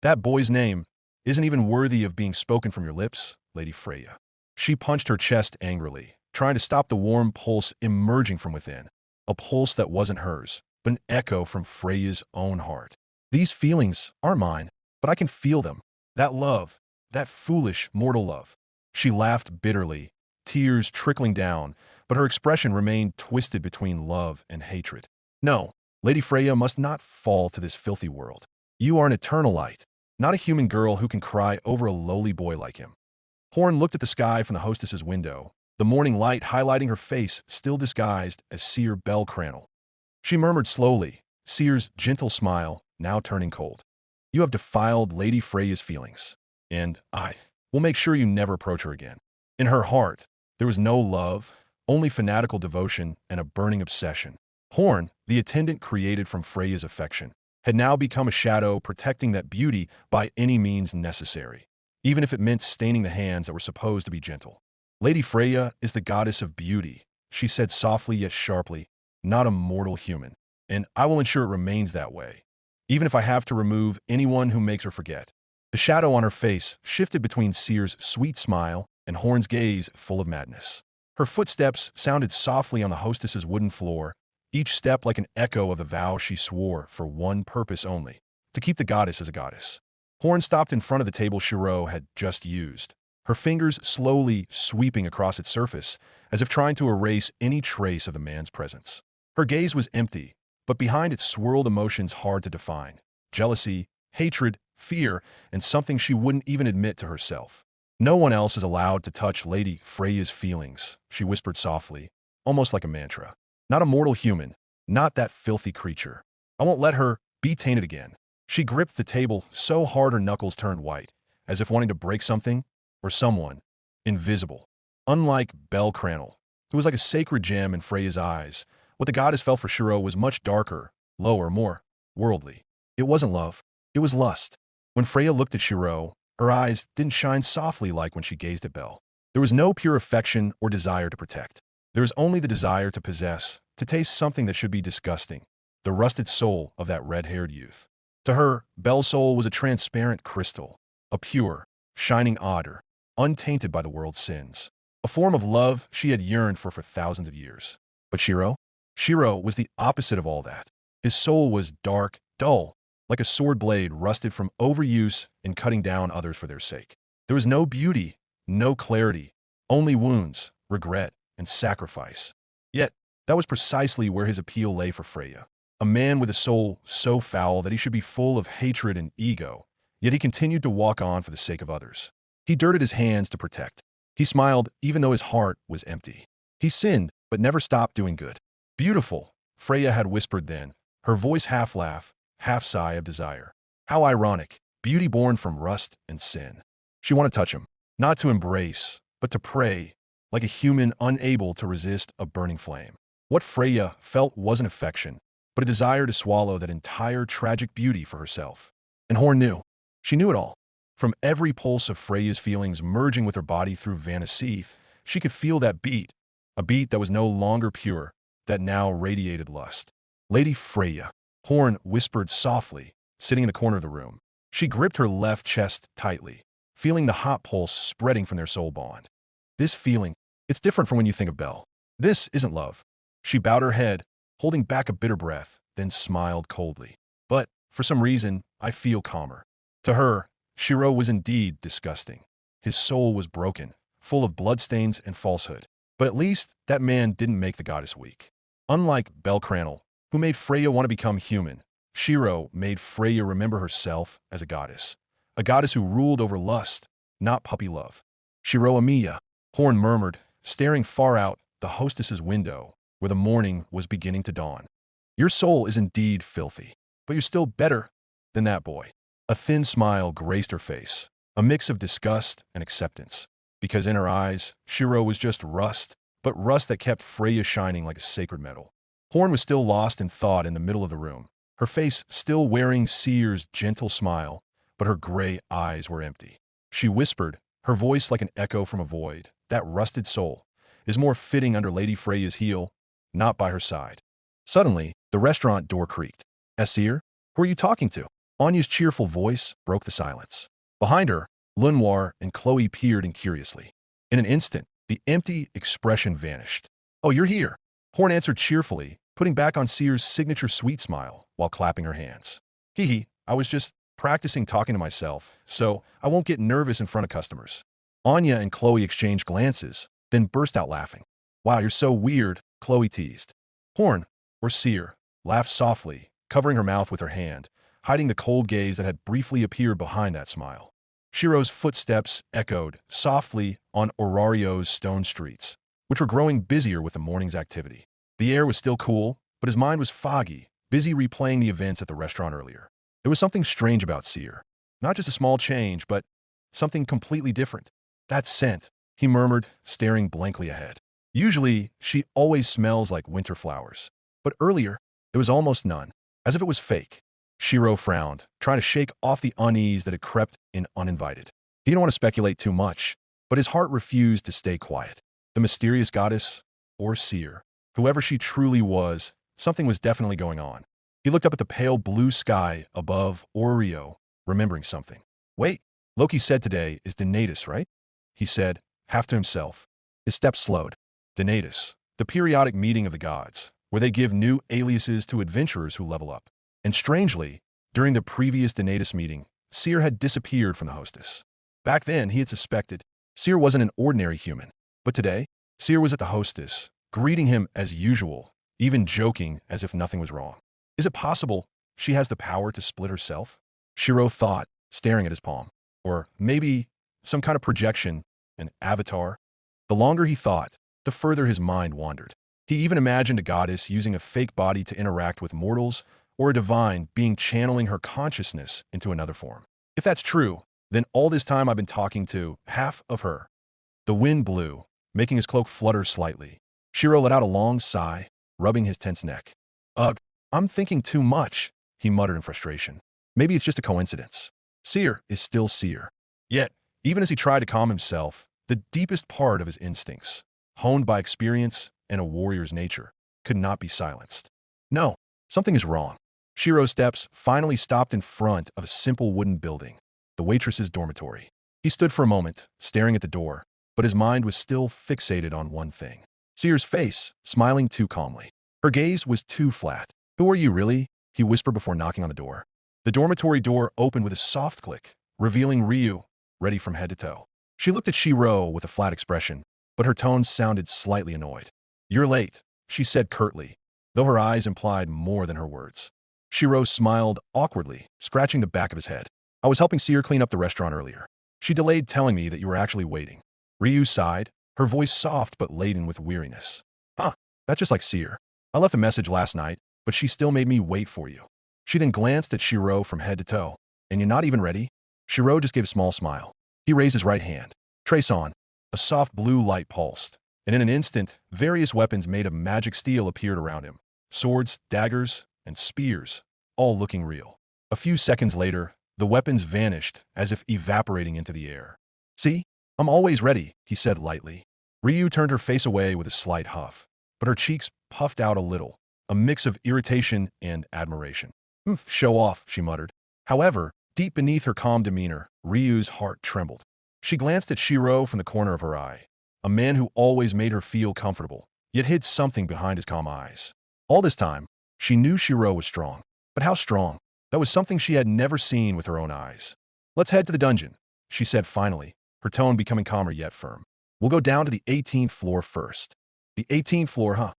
"That boy's name isn't even worthy of being spoken from your lips, Lady Freya." She punched her chest angrily, trying to stop the warm pulse emerging from within, a pulse that wasn't hers, but an echo from Freya's own heart. "These feelings aren't mine, but I can feel them. That love, that foolish mortal love." She laughed bitterly, tears trickling down, but her expression remained twisted between love and hatred. "No, Lady Freya must not fall to this filthy world. You are an eternal light, not a human girl who can cry over a lowly boy like him." Horn looked at the sky from the hostess's window, the morning light highlighting her face still disguised as Seer Bel Cranel. She murmured slowly, Seer's gentle smile now turning cold. "You have defiled Lady Freya's feelings, and I We'll make sure you never approach her again." In her heart, there was no love, only fanatical devotion and a burning obsession. Horn, the attendant created from Freya's affection, had now become a shadow protecting that beauty by any means necessary, even if it meant staining the hands that were supposed to be gentle. "Lady Freya is the goddess of beauty," she said softly yet sharply, "not a mortal human. And I will ensure it remains that way, even if I have to remove anyone who makes her forget." The shadow on her face shifted between Seer's sweet smile and Horn's gaze full of madness. Her footsteps sounded softly on the hostess's wooden floor, each step like an echo of the vow she swore for one purpose only, to keep the goddess as a goddess. Horn stopped in front of the table Shirou had just used, her fingers slowly sweeping across its surface, as if trying to erase any trace of the man's presence. Her gaze was empty, but behind it swirled emotions hard to define: jealousy, hatred, fear, and something she wouldn't even admit to herself. "No one else is allowed to touch Lady Freya's feelings," she whispered softly, almost like a mantra. "Not a mortal human, not that filthy creature. I won't let her be tainted again." She gripped the table so hard her knuckles turned white, as if wanting to break something or someone invisible. Unlike Bel Cranel, who was like a sacred gem in Freya's eyes, what the goddess felt for Shirou was much darker, lower, more worldly. It wasn't love, it was lust. When Freya looked at Shirou, her eyes didn't shine softly like when she gazed at Bel. There was no pure affection or desire to protect. There was only the desire to possess, to taste something that should be disgusting, the rusted soul of that red-haired youth. To her, Bel's soul was a transparent crystal, a pure, shining odor, untainted by the world's sins, a form of love she had yearned for thousands of years. But Shirou? Shirou was the opposite of all that. His soul was dark, dull, like a sword blade rusted from overuse and cutting down others for their sake. There was no beauty, no clarity, only wounds, regret, and sacrifice. Yet, that was precisely where his appeal lay for Freya. A man with a soul so foul that he should be full of hatred and ego, yet he continued to walk on for the sake of others. He dirted his hands to protect. He smiled even though his heart was empty. He sinned, but never stopped doing good. "Beautiful," Freya had whispered then, her voice half laugh, half sigh of desire. How ironic, beauty born from rust and sin. She wanted to touch him, not to embrace, but to pray, like a human unable to resist a burning flame. What Freya felt wasn't affection, but a desire to swallow that entire tragic beauty for herself. And Horn knew. She knew it all. From every pulse of Freya's feelings merging with her body through Vanaseeth, she could feel that beat, a beat that was no longer pure, that now radiated lust. "Lady Freya," Horn whispered softly, sitting in the corner of the room. She gripped her left chest tightly, feeling the hot pulse spreading from their soul bond. "This feeling, it's different from when you think of Bel. This isn't love." She bowed her head, holding back a bitter breath, then smiled coldly. "But, for some reason, I feel calmer." To her, Shirou was indeed disgusting. His soul was broken, full of bloodstains and falsehood. But at least that man didn't make the goddess weak. Unlike Bel Cranel, who made Freya want to become human, Shirou made Freya remember herself as a goddess who ruled over lust, not puppy love. "Shirou Emiya," Horn murmured, staring far out the hostess's window, where the morning was beginning to dawn. "Your soul is indeed filthy, but you're still better than that boy." A thin smile graced her face, a mix of disgust and acceptance, because in her eyes, Shirou was just rust, but rust that kept Freya shining like a sacred metal. Horn was still lost in thought in the middle of the room, her face still wearing Seer's gentle smile, but her gray eyes were empty. She whispered, her voice like an echo from a void, "That rusted soul is more fitting under Lady Freya's heel, not by her side." Suddenly, the restaurant door creaked. "Seer, who are you talking to?" Anya's cheerful voice broke the silence. Behind her, Lenoir and Chloe peered in curiously. In an instant, the empty expression vanished. "Oh, you're here," Horn answered cheerfully, putting back on Seer's signature sweet smile while clapping her hands. "Hee, I was just practicing talking to myself, so I won't get nervous in front of customers." Anya and Chloe exchanged glances, then burst out laughing. "Wow, you're so weird," Chloe teased. Horn, or Seer, laughed softly, covering her mouth with her hand, hiding the cold gaze that had briefly appeared behind that smile. Shirou's footsteps echoed softly on Orario's stone streets, which were growing busier with the morning's activity. The air was still cool, but his mind was foggy, busy replaying the events at the restaurant earlier. There was something strange about Seer. Not just a small change, but something completely different. That scent, he murmured, staring blankly ahead. Usually, she always smells like winter flowers. But earlier, there was almost none, as if it was fake. Shirou frowned, trying to shake off the unease that had crept in uninvited. He didn't want to speculate too much, but his heart refused to stay quiet. The mysterious goddess, or seer, whoever she truly was, something was definitely going on. He looked up at the pale blue sky above Orario, remembering something. Wait, Loki said today is Donatus, right? He said, half to himself. His steps slowed. Donatus, the periodic meeting of the gods, where they give new aliases to adventurers who level up. And strangely, during the previous Donatus meeting, Seer had disappeared from the hostess. Back then, he had suspected Seer wasn't an ordinary human. But today, Seer was at the hostess, greeting him as usual, even joking as if nothing was wrong. Is it possible she has the power to split herself? Shirou thought, staring at his palm. Or maybe some kind of projection, an avatar. The longer he thought, the further his mind wandered. He even imagined a goddess using a fake body to interact with mortals, or a divine being channeling her consciousness into another form. If that's true, then all this time I've been talking to half of her. The wind blew, making his cloak flutter slightly. Shirou let out a long sigh, rubbing his tense neck. Ugh, I'm thinking too much, he muttered in frustration. Maybe it's just a coincidence. Seer is still Seer. Yet, even as he tried to calm himself, the deepest part of his instincts, honed by experience and a warrior's nature, could not be silenced. No, something is wrong. Shirou's steps finally stopped in front of a simple wooden building, the waitress's dormitory. He stood for a moment, staring at the door, but his mind was still fixated on one thing. Seer's face, smiling too calmly. Her gaze was too flat. Who are you really? He whispered before knocking on the door. The dormitory door opened with a soft click, revealing Ryu, ready from head to toe. She looked at Shirou with a flat expression, but her tone sounded slightly annoyed. You're late, she said curtly, though her eyes implied more than her words. Shirou smiled awkwardly, scratching the back of his head. I was helping Seer clean up the restaurant earlier. She delayed telling me that you were actually waiting. Ryu sighed, her voice soft but laden with weariness. Huh, that's just like Seer. I left a message last night, but she still made me wait for you. She then glanced at Shirou from head to toe. And you're not even ready? Shirou just gave a small smile. He raised his right hand. Trace on. A soft blue light pulsed, and in an instant, various weapons made of magic steel appeared around him. Swords, daggers, and spears, all looking real. A few seconds later, the weapons vanished as if evaporating into the air. See? I'm always ready, he said lightly. Ryu turned her face away with a slight huff, but her cheeks puffed out a little, a mix of irritation and admiration. Show off, she muttered. However, deep beneath her calm demeanor, Ryu's heart trembled. She glanced at Shirou from the corner of her eye, a man who always made her feel comfortable, yet hid something behind his calm eyes. All this time, she knew Shirou was strong. But how strong? That was something she had never seen with her own eyes. Let's head to the dungeon, she said finally, her tone becoming calmer yet firm. We'll go down to the 18th floor first. The 18th floor, huh?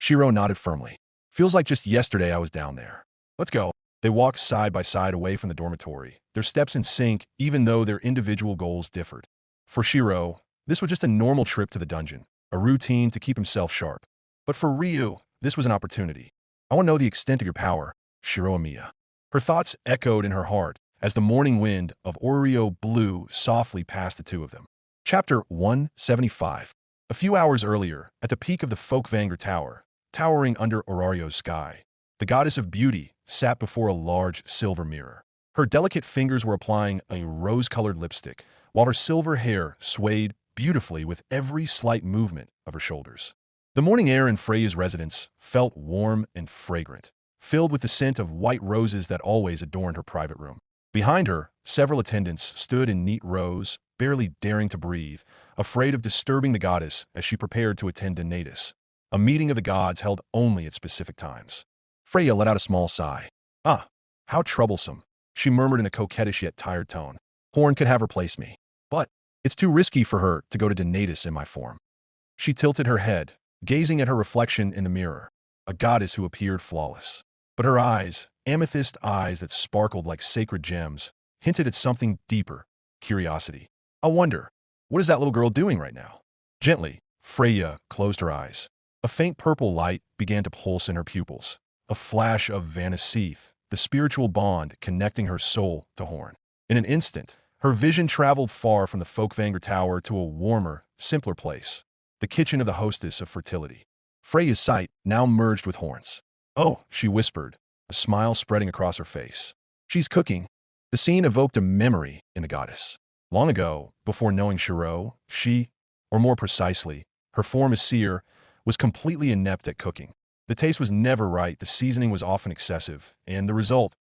Shirou nodded firmly. Feels like just yesterday I was down there. Let's go. They walked side by side away from the dormitory, their steps in sync even though their individual goals differed. For Shirou, this was just a normal trip to the dungeon, a routine to keep himself sharp. But for Ryu, this was an opportunity. I want to know the extent of your power, Shirou Emiya. Her thoughts echoed in her heart as the morning wind of Orario blew softly past the two of them. Chapter 175. A few hours earlier, at the peak of the Folkvanger Tower, towering under Orario's sky, the goddess of beauty sat before a large silver mirror. Her delicate fingers were applying a rose-colored lipstick, while her silver hair swayed beautifully with every slight movement of her shoulders. The morning air in Freya's residence felt warm and fragrant, filled with the scent of white roses that always adorned her private room. Behind her, several attendants stood in neat rows, barely daring to breathe, afraid of disturbing the goddess as she prepared to attend Donatus, a meeting of the gods held only at specific times. Freya let out a small sigh. Ah, how troublesome, she murmured in a coquettish yet tired tone. Horn could have replaced me, but it's too risky for her to go to Donatus in my form. She tilted her head, gazing at her reflection in the mirror, a goddess who appeared flawless. But her eyes, amethyst eyes that sparkled like sacred gems, hinted at something deeper, curiosity. I wonder, what is that little girl doing right now? Gently, Freya closed her eyes. A faint purple light began to pulse in her pupils. A flash of Vanaseth, the spiritual bond connecting her soul to Horn. In an instant, Her vision traveled far from the Folkvanger Tower to a warmer, simpler place, the kitchen of the hostess of fertility. Freya's sight now merged with Horn's. "Oh," she whispered, a smile spreading across her face. "She's cooking." The scene evoked a memory in the goddess. Long ago, before knowing Shirou, she, or more precisely, her former seer, was completely inept at cooking. The taste was never right, the seasoning was often excessive, and the result?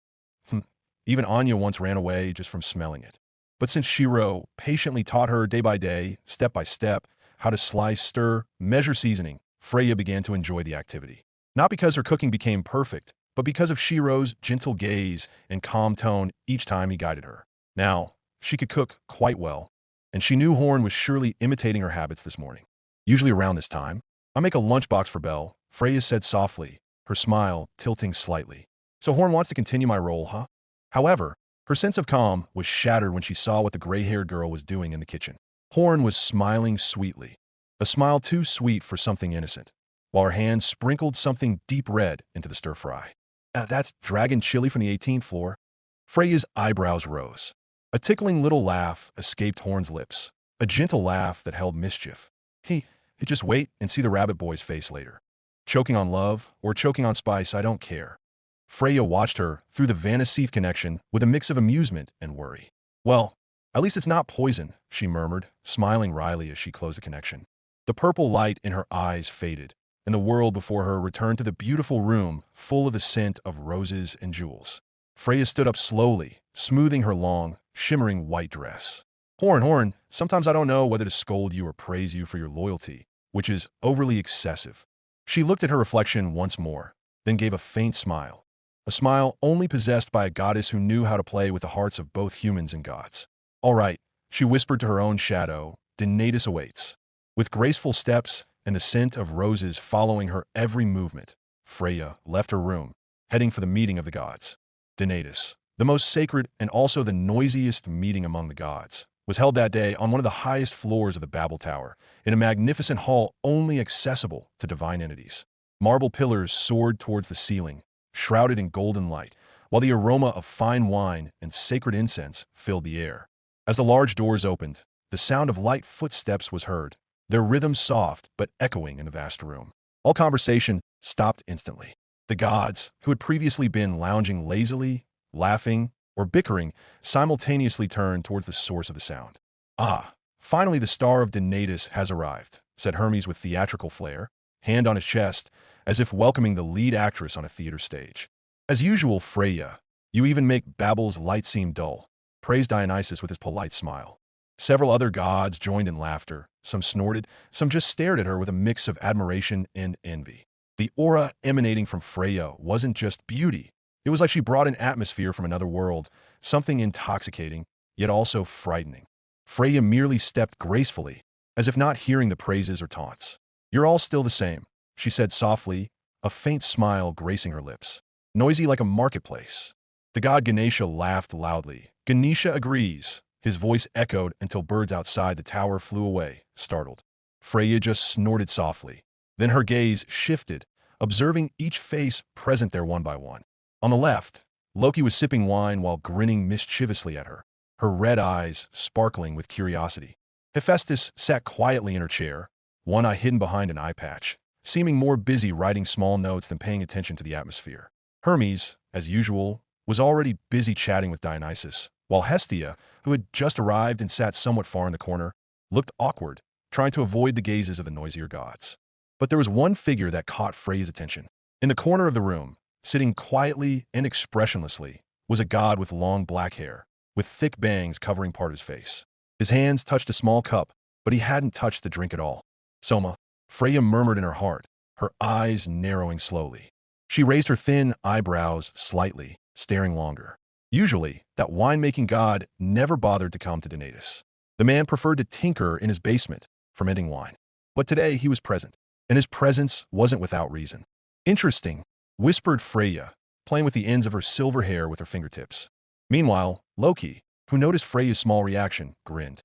Even Anya once ran away just from smelling it. But since Shirou patiently taught her day by day, step by step, how to slice, stir, measure seasoning, Freya began to enjoy the activity. Not because her cooking became perfect, but because of Shirou's gentle gaze and calm tone each time he guided her. Now, she could cook quite well, and she knew Horn was surely imitating her habits this morning. Usually around this time, "I'll make a lunchbox for Belle," Freya said softly, her smile tilting slightly. "So Horn wants to continue my role, huh?" However, her sense of calm was shattered when she saw what the gray-haired girl was doing in the kitchen. Horn was smiling sweetly, a smile too sweet for something innocent, while her hand sprinkled something deep red into the stir-fry. That's dragon chili from the 18th floor." Freya's eyebrows rose. A tickling little laugh escaped Horn's lips, a gentle laugh that held mischief. He just wait and see the rabbit boy's face later. Choking on love or choking on spice, I don't care. Freya watched her through the Vanna-Seath connection with a mix of amusement and worry. "Well, at least it's not poison," she murmured, smiling wryly as she closed the connection. The purple light in her eyes faded, and the world before her returned to the beautiful room full of the scent of roses and jewels. Freya stood up slowly, smoothing her long, shimmering white dress. Horn, sometimes I don't know whether to scold you or praise you for your loyalty, which is overly excessive." She looked at her reflection once more, then gave a faint smile. A smile only possessed by a goddess who knew how to play with the hearts of both humans and gods. "All right," she whispered to her own shadow, "Donatus awaits." With graceful steps and the scent of roses following her every movement, Freya left her room, heading for the meeting of the gods. Donatus, the most sacred and also the noisiest meeting among the gods, was held that day on one of the highest floors of the Babel Tower, in a magnificent hall only accessible to divine entities. Marble pillars soared towards the ceiling, shrouded in golden light, while the aroma of fine wine and sacred incense filled the air. As the large doors opened, the sound of light footsteps was heard, their rhythm soft but echoing in the vast room. All conversation stopped instantly. The gods, who had previously been lounging lazily, laughing, or bickering, simultaneously turned towards the source of the sound. "Ah, finally the star of Donatus has arrived," said Hermes with theatrical flair, hand on his chest, as if welcoming the lead actress on a theater stage. "As usual, Freya, you even make Babel's light seem dull," praised Dionysus with his polite smile. Several other gods joined in laughter. Some snorted, some just stared at her with a mix of admiration and envy. The aura emanating from Freya wasn't just beauty. It was like she brought an atmosphere from another world, something intoxicating, yet also frightening. Freya merely stepped gracefully, as if not hearing the praises or taunts. "You're all still the same," she said softly, a faint smile gracing her lips. "Noisy like a marketplace." The god Ganesha laughed loudly. "Ganesha agrees." His voice echoed until birds outside the tower flew away, startled. Freya just snorted softly. Then her gaze shifted, observing each face present there one by one. On the left, Loki was sipping wine while grinning mischievously at her, her red eyes sparkling with curiosity. Hephaestus sat quietly in her chair, one eye hidden behind an eye patch, seeming more busy writing small notes than paying attention to the atmosphere. Hermes, as usual, was already busy chatting with Dionysus, while Hestia, who had just arrived and sat somewhat far in the corner, looked awkward, trying to avoid the gazes of the noisier gods. But there was one figure that caught Freya's attention. In the corner of the room, sitting quietly and expressionlessly, was a god with long black hair, with thick bangs covering part of his face. His hands touched a small cup, but he hadn't touched the drink at all. "Soma," Freya murmured in her heart, her eyes narrowing slowly. She raised her thin eyebrows slightly, staring longer. Usually, that wine-making god never bothered to come to Donatus. The man preferred to tinker in his basement, fermenting wine. But today he was present, and his presence wasn't without reason. "Interesting," whispered Freya, playing with the ends of her silver hair with her fingertips. Meanwhile, Loki, who noticed Freya's small reaction, grinned.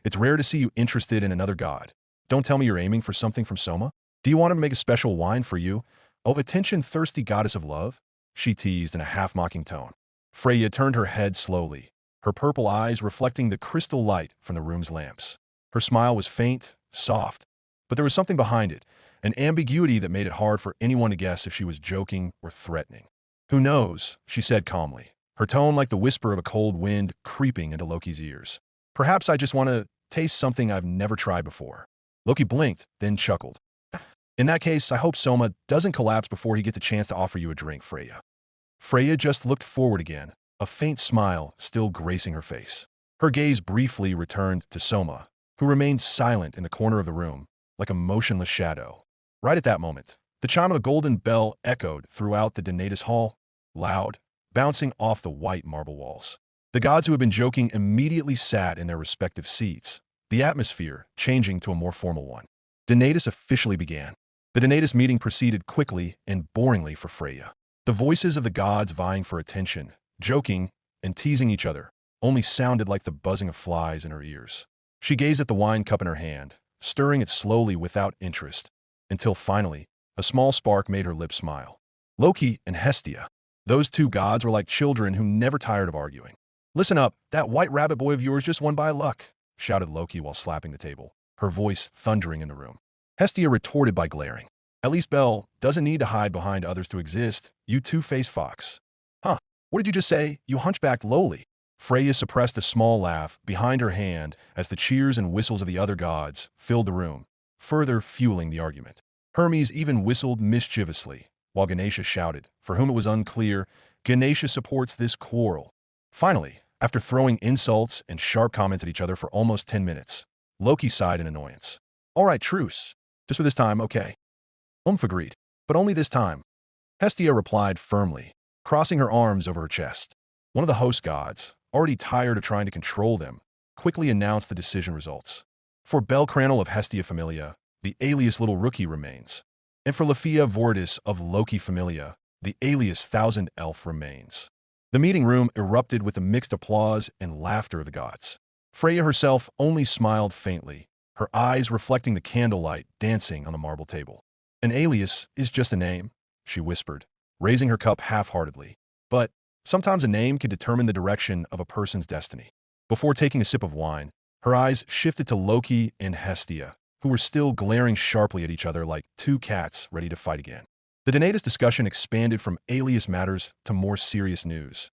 "It's rare to see you interested in another god. Don't tell me you're aiming for something from Soma? Do you want him to make a special wine for you? Oh, attention-thirsty goddess of love?" she teased in a half-mocking tone. Freya turned her head slowly, her purple eyes reflecting the crystal light from the room's lamps. Her smile was faint, soft, but there was something behind it, an ambiguity that made it hard for anyone to guess if she was joking or threatening. "Who knows?" she said calmly, her tone like the whisper of a cold wind creeping into Loki's ears. "Perhaps I just want to taste something I've never tried before." Loki blinked, then chuckled. "In that case, I hope Soma doesn't collapse before he gets a chance to offer you a drink, Freya." Freya just looked forward again, a faint smile still gracing her face. Her gaze briefly returned to Soma, who remained silent in the corner of the room, like a motionless shadow. Right at that moment, the chime of the golden bell echoed throughout the Donatus hall, loud, bouncing off the white marble walls. The gods who had been joking immediately sat in their respective seats, the atmosphere changing to a more formal one. Donatus officially began. The Donatus meeting proceeded quickly and boringly for Freya. The voices of the gods vying for attention, joking, and teasing each other, only sounded like the buzzing of flies in her ears. She gazed at the wine cup in her hand, stirring it slowly without interest, until finally, a small spark made her lips smile. Loki and Hestia. Those two gods were like children who never tired of arguing. "Listen up, that white rabbit boy of yours just won by luck," shouted Loki while slapping the table, her voice thundering in the room. Hestia retorted by glaring. "At least Belle doesn't need to hide behind others to exist, you two-faced fox." "Huh, what did you just say, you hunchbacked lowly?" Freya suppressed a small laugh behind her hand as the cheers and whistles of the other gods filled the room, further fueling the argument. Hermes even whistled mischievously, while Ganesha shouted, for whom it was unclear, Ganesha supports this quarrel. Finally, after throwing insults and sharp comments at each other for almost 10 minutes, Loki sighed in annoyance. "All right, truce. Just for this time, okay." Agreed. "But only this time." Hestia replied firmly, crossing her arms over her chest. One of the host gods, already tired of trying to control them, quickly announced the decision results. For Belcranel of Hestia Familia, the alias Little Rookie remains. And for Lafia Vordis of Loki Familia, the alias Thousand Elf remains. The meeting room erupted with the mixed applause and laughter of the gods. Freya herself only smiled faintly, her eyes reflecting the candlelight dancing on the marble table. "An alias is just a name," she whispered, raising her cup half-heartedly. "But sometimes a name can determine the direction of a person's destiny." Before taking a sip of wine, her eyes shifted to Loki and Hestia, who were still glaring sharply at each other like two cats ready to fight again. The Donatus discussion expanded from alias matters to more serious news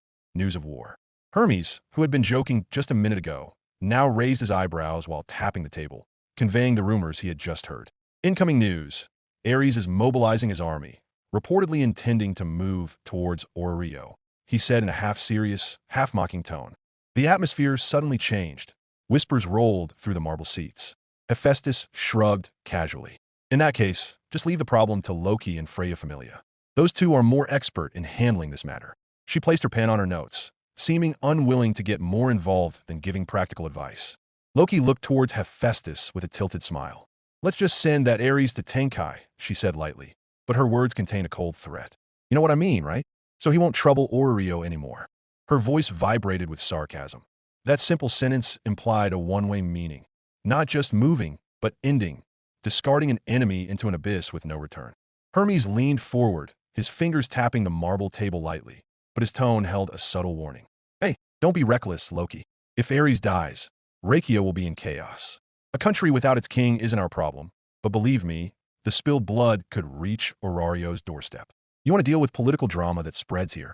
of war. Hermes, who had been joking just a minute ago, now raised his eyebrows while tapping the table, conveying the rumors he had just heard. "Incoming news. Ares is mobilizing his army, reportedly intending to move towards Orario," he said in a half-serious, half-mocking tone. The atmosphere suddenly changed. Whispers rolled through the marble seats. Hephaestus shrugged casually. "In that case, just leave the problem to Loki and Freya Familia. Those two are more expert in handling this matter." She placed her pen on her notes, seeming unwilling to get more involved than giving practical advice. Loki looked towards Hephaestus with a tilted smile. "Let's just send that Ares to Tenkai," she said lightly, but her words contained a cold threat. "You know what I mean, right? So he won't trouble Orario anymore." Her voice vibrated with sarcasm. That simple sentence implied a one-way meaning. Not just moving, but ending, discarding an enemy into an abyss with no return. Hermes leaned forward, his fingers tapping the marble table lightly, but his tone held a subtle warning. "Hey, don't be reckless, Loki. If Ares dies, Rakia will be in chaos. A country without its king isn't our problem, but believe me, the spilled blood could reach Orario's doorstep. You want to deal with political drama that spreads here."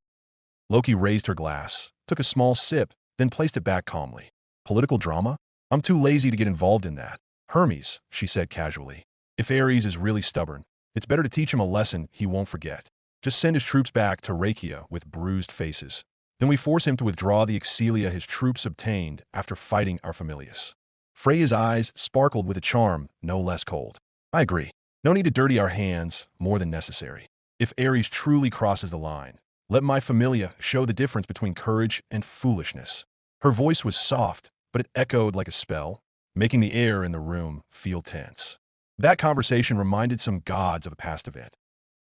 Loki raised her glass, took a small sip, then placed it back calmly. "Political drama? I'm too lazy to get involved in that." "Hermes," she said casually, "if Ares is really stubborn, it's better to teach him a lesson he won't forget. Just send his troops back to Rakia with bruised faces. Then we force him to withdraw the excelia his troops obtained after fighting our familius." Freya's eyes sparkled with a charm no less cold. "I agree. No need to dirty our hands more than necessary. If Ares truly crosses the line, let my familia show the difference between courage and foolishness." Her voice was soft, but it echoed like a spell, making the air in the room feel tense. That conversation reminded some gods of a past event.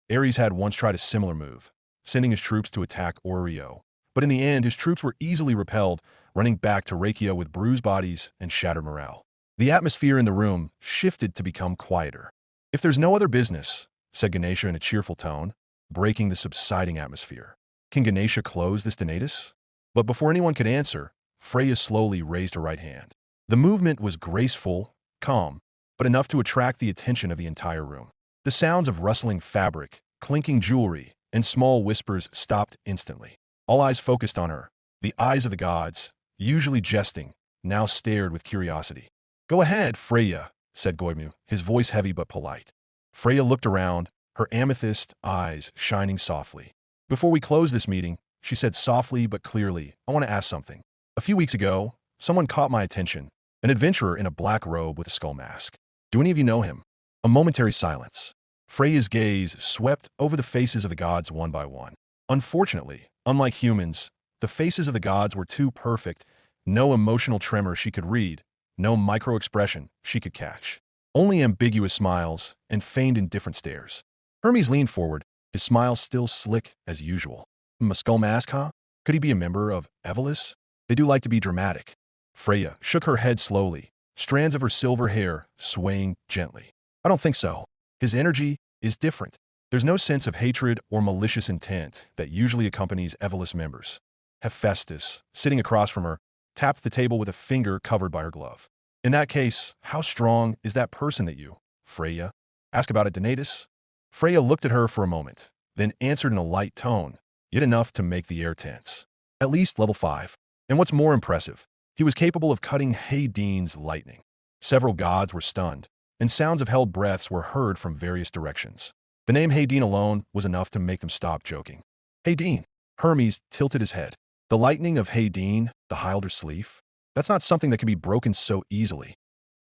Ares had once tried a similar move, sending his troops to attack Orario, but in the end his troops were easily repelled, running back to Rakia with bruised bodies and shattered morale. The atmosphere in the room shifted to become quieter. "If there's no other business," said Ganesha in a cheerful tone, breaking the subsiding atmosphere, "can Ganesha close this Donatus?" But before anyone could answer, Freya slowly raised her right hand. The movement was graceful, calm, but enough to attract the attention of the entire room. The sounds of rustling fabric, clinking jewelry, and small whispers stopped instantly. All eyes focused on her. The eyes of the gods, usually jesting, now stared with curiosity. "Go ahead, Freya," said Goimu, his voice heavy but polite. Freya looked around, her amethyst eyes shining softly. "Before we close this meeting," she said softly but clearly, "I want to ask something. A few weeks ago, someone caught my attention, an adventurer in a black robe with a skull mask. Do any of you know him?" A momentary silence. Freya's gaze swept over the faces of the gods one by one. Unfortunately, unlike humans, the faces of the gods were too perfect. No emotional tremor she could read, no micro-expression she could catch. Only ambiguous smiles and feigned indifferent stares. Hermes leaned forward, his smile still slick as usual. "A skull mask, huh? Could he be a member of Evolus? They do like to be dramatic." Freya shook her head slowly, strands of her silver hair swaying gently. "I don't think so. His energy is different. There's no sense of hatred or malicious intent that usually accompanies Evolus members." Hephaestus, sitting across from her, tapped the table with a finger covered by her glove. "In that case, how strong is that person that you, Freya, ask about it, Donatus?" Freya looked at her for a moment, then answered in a light tone, yet enough to make the air tense. "At least level 5. And what's more impressive, he was capable of cutting Haydine's lightning." Several gods were stunned, and sounds of held breaths were heard from various directions. The name Haydine alone was enough to make them stop joking. "Haydine." Hermes tilted his head. "The lightning of Haydine, the Hilder Sleeve? That's not something that can be broken so easily."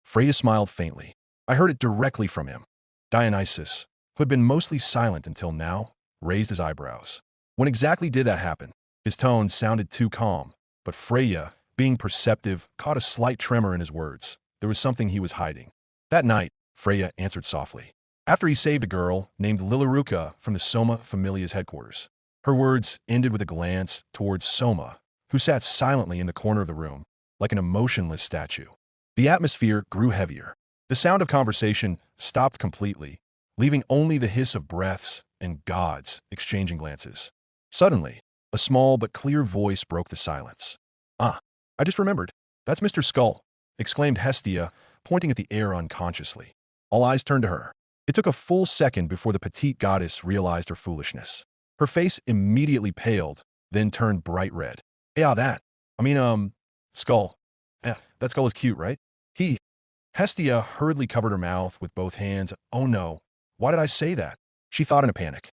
Freya smiled faintly. "I heard it directly from him." Dionysus, who had been mostly silent until now, raised his eyebrows. "When exactly did that happen?" His tone sounded too calm, but Freya, being perceptive, caught a slight tremor in his words. There was something he was hiding. "That night," Freya answered softly, "after he saved a girl named Lilaruka from the Soma Familia's headquarters." Her words ended with a glance towards Soma, who sat silently in the corner of the room, like an emotionless statue. The atmosphere grew heavier. The sound of conversation stopped completely, leaving only the hiss of breaths and gods exchanging glances. Suddenly, a small but clear voice broke the silence. "Ah, I just remembered. That's Mr. Skull," exclaimed Hestia, pointing at the air unconsciously. All eyes turned to her. It took a full second before the petite goddess realized her foolishness. Her face immediately paled, then turned bright red. "Yeah, that. Skull. Yeah, that skull is cute, right?" Hestia hurriedly covered her mouth with both hands. "Oh no, why did I say that?" She thought in a panic.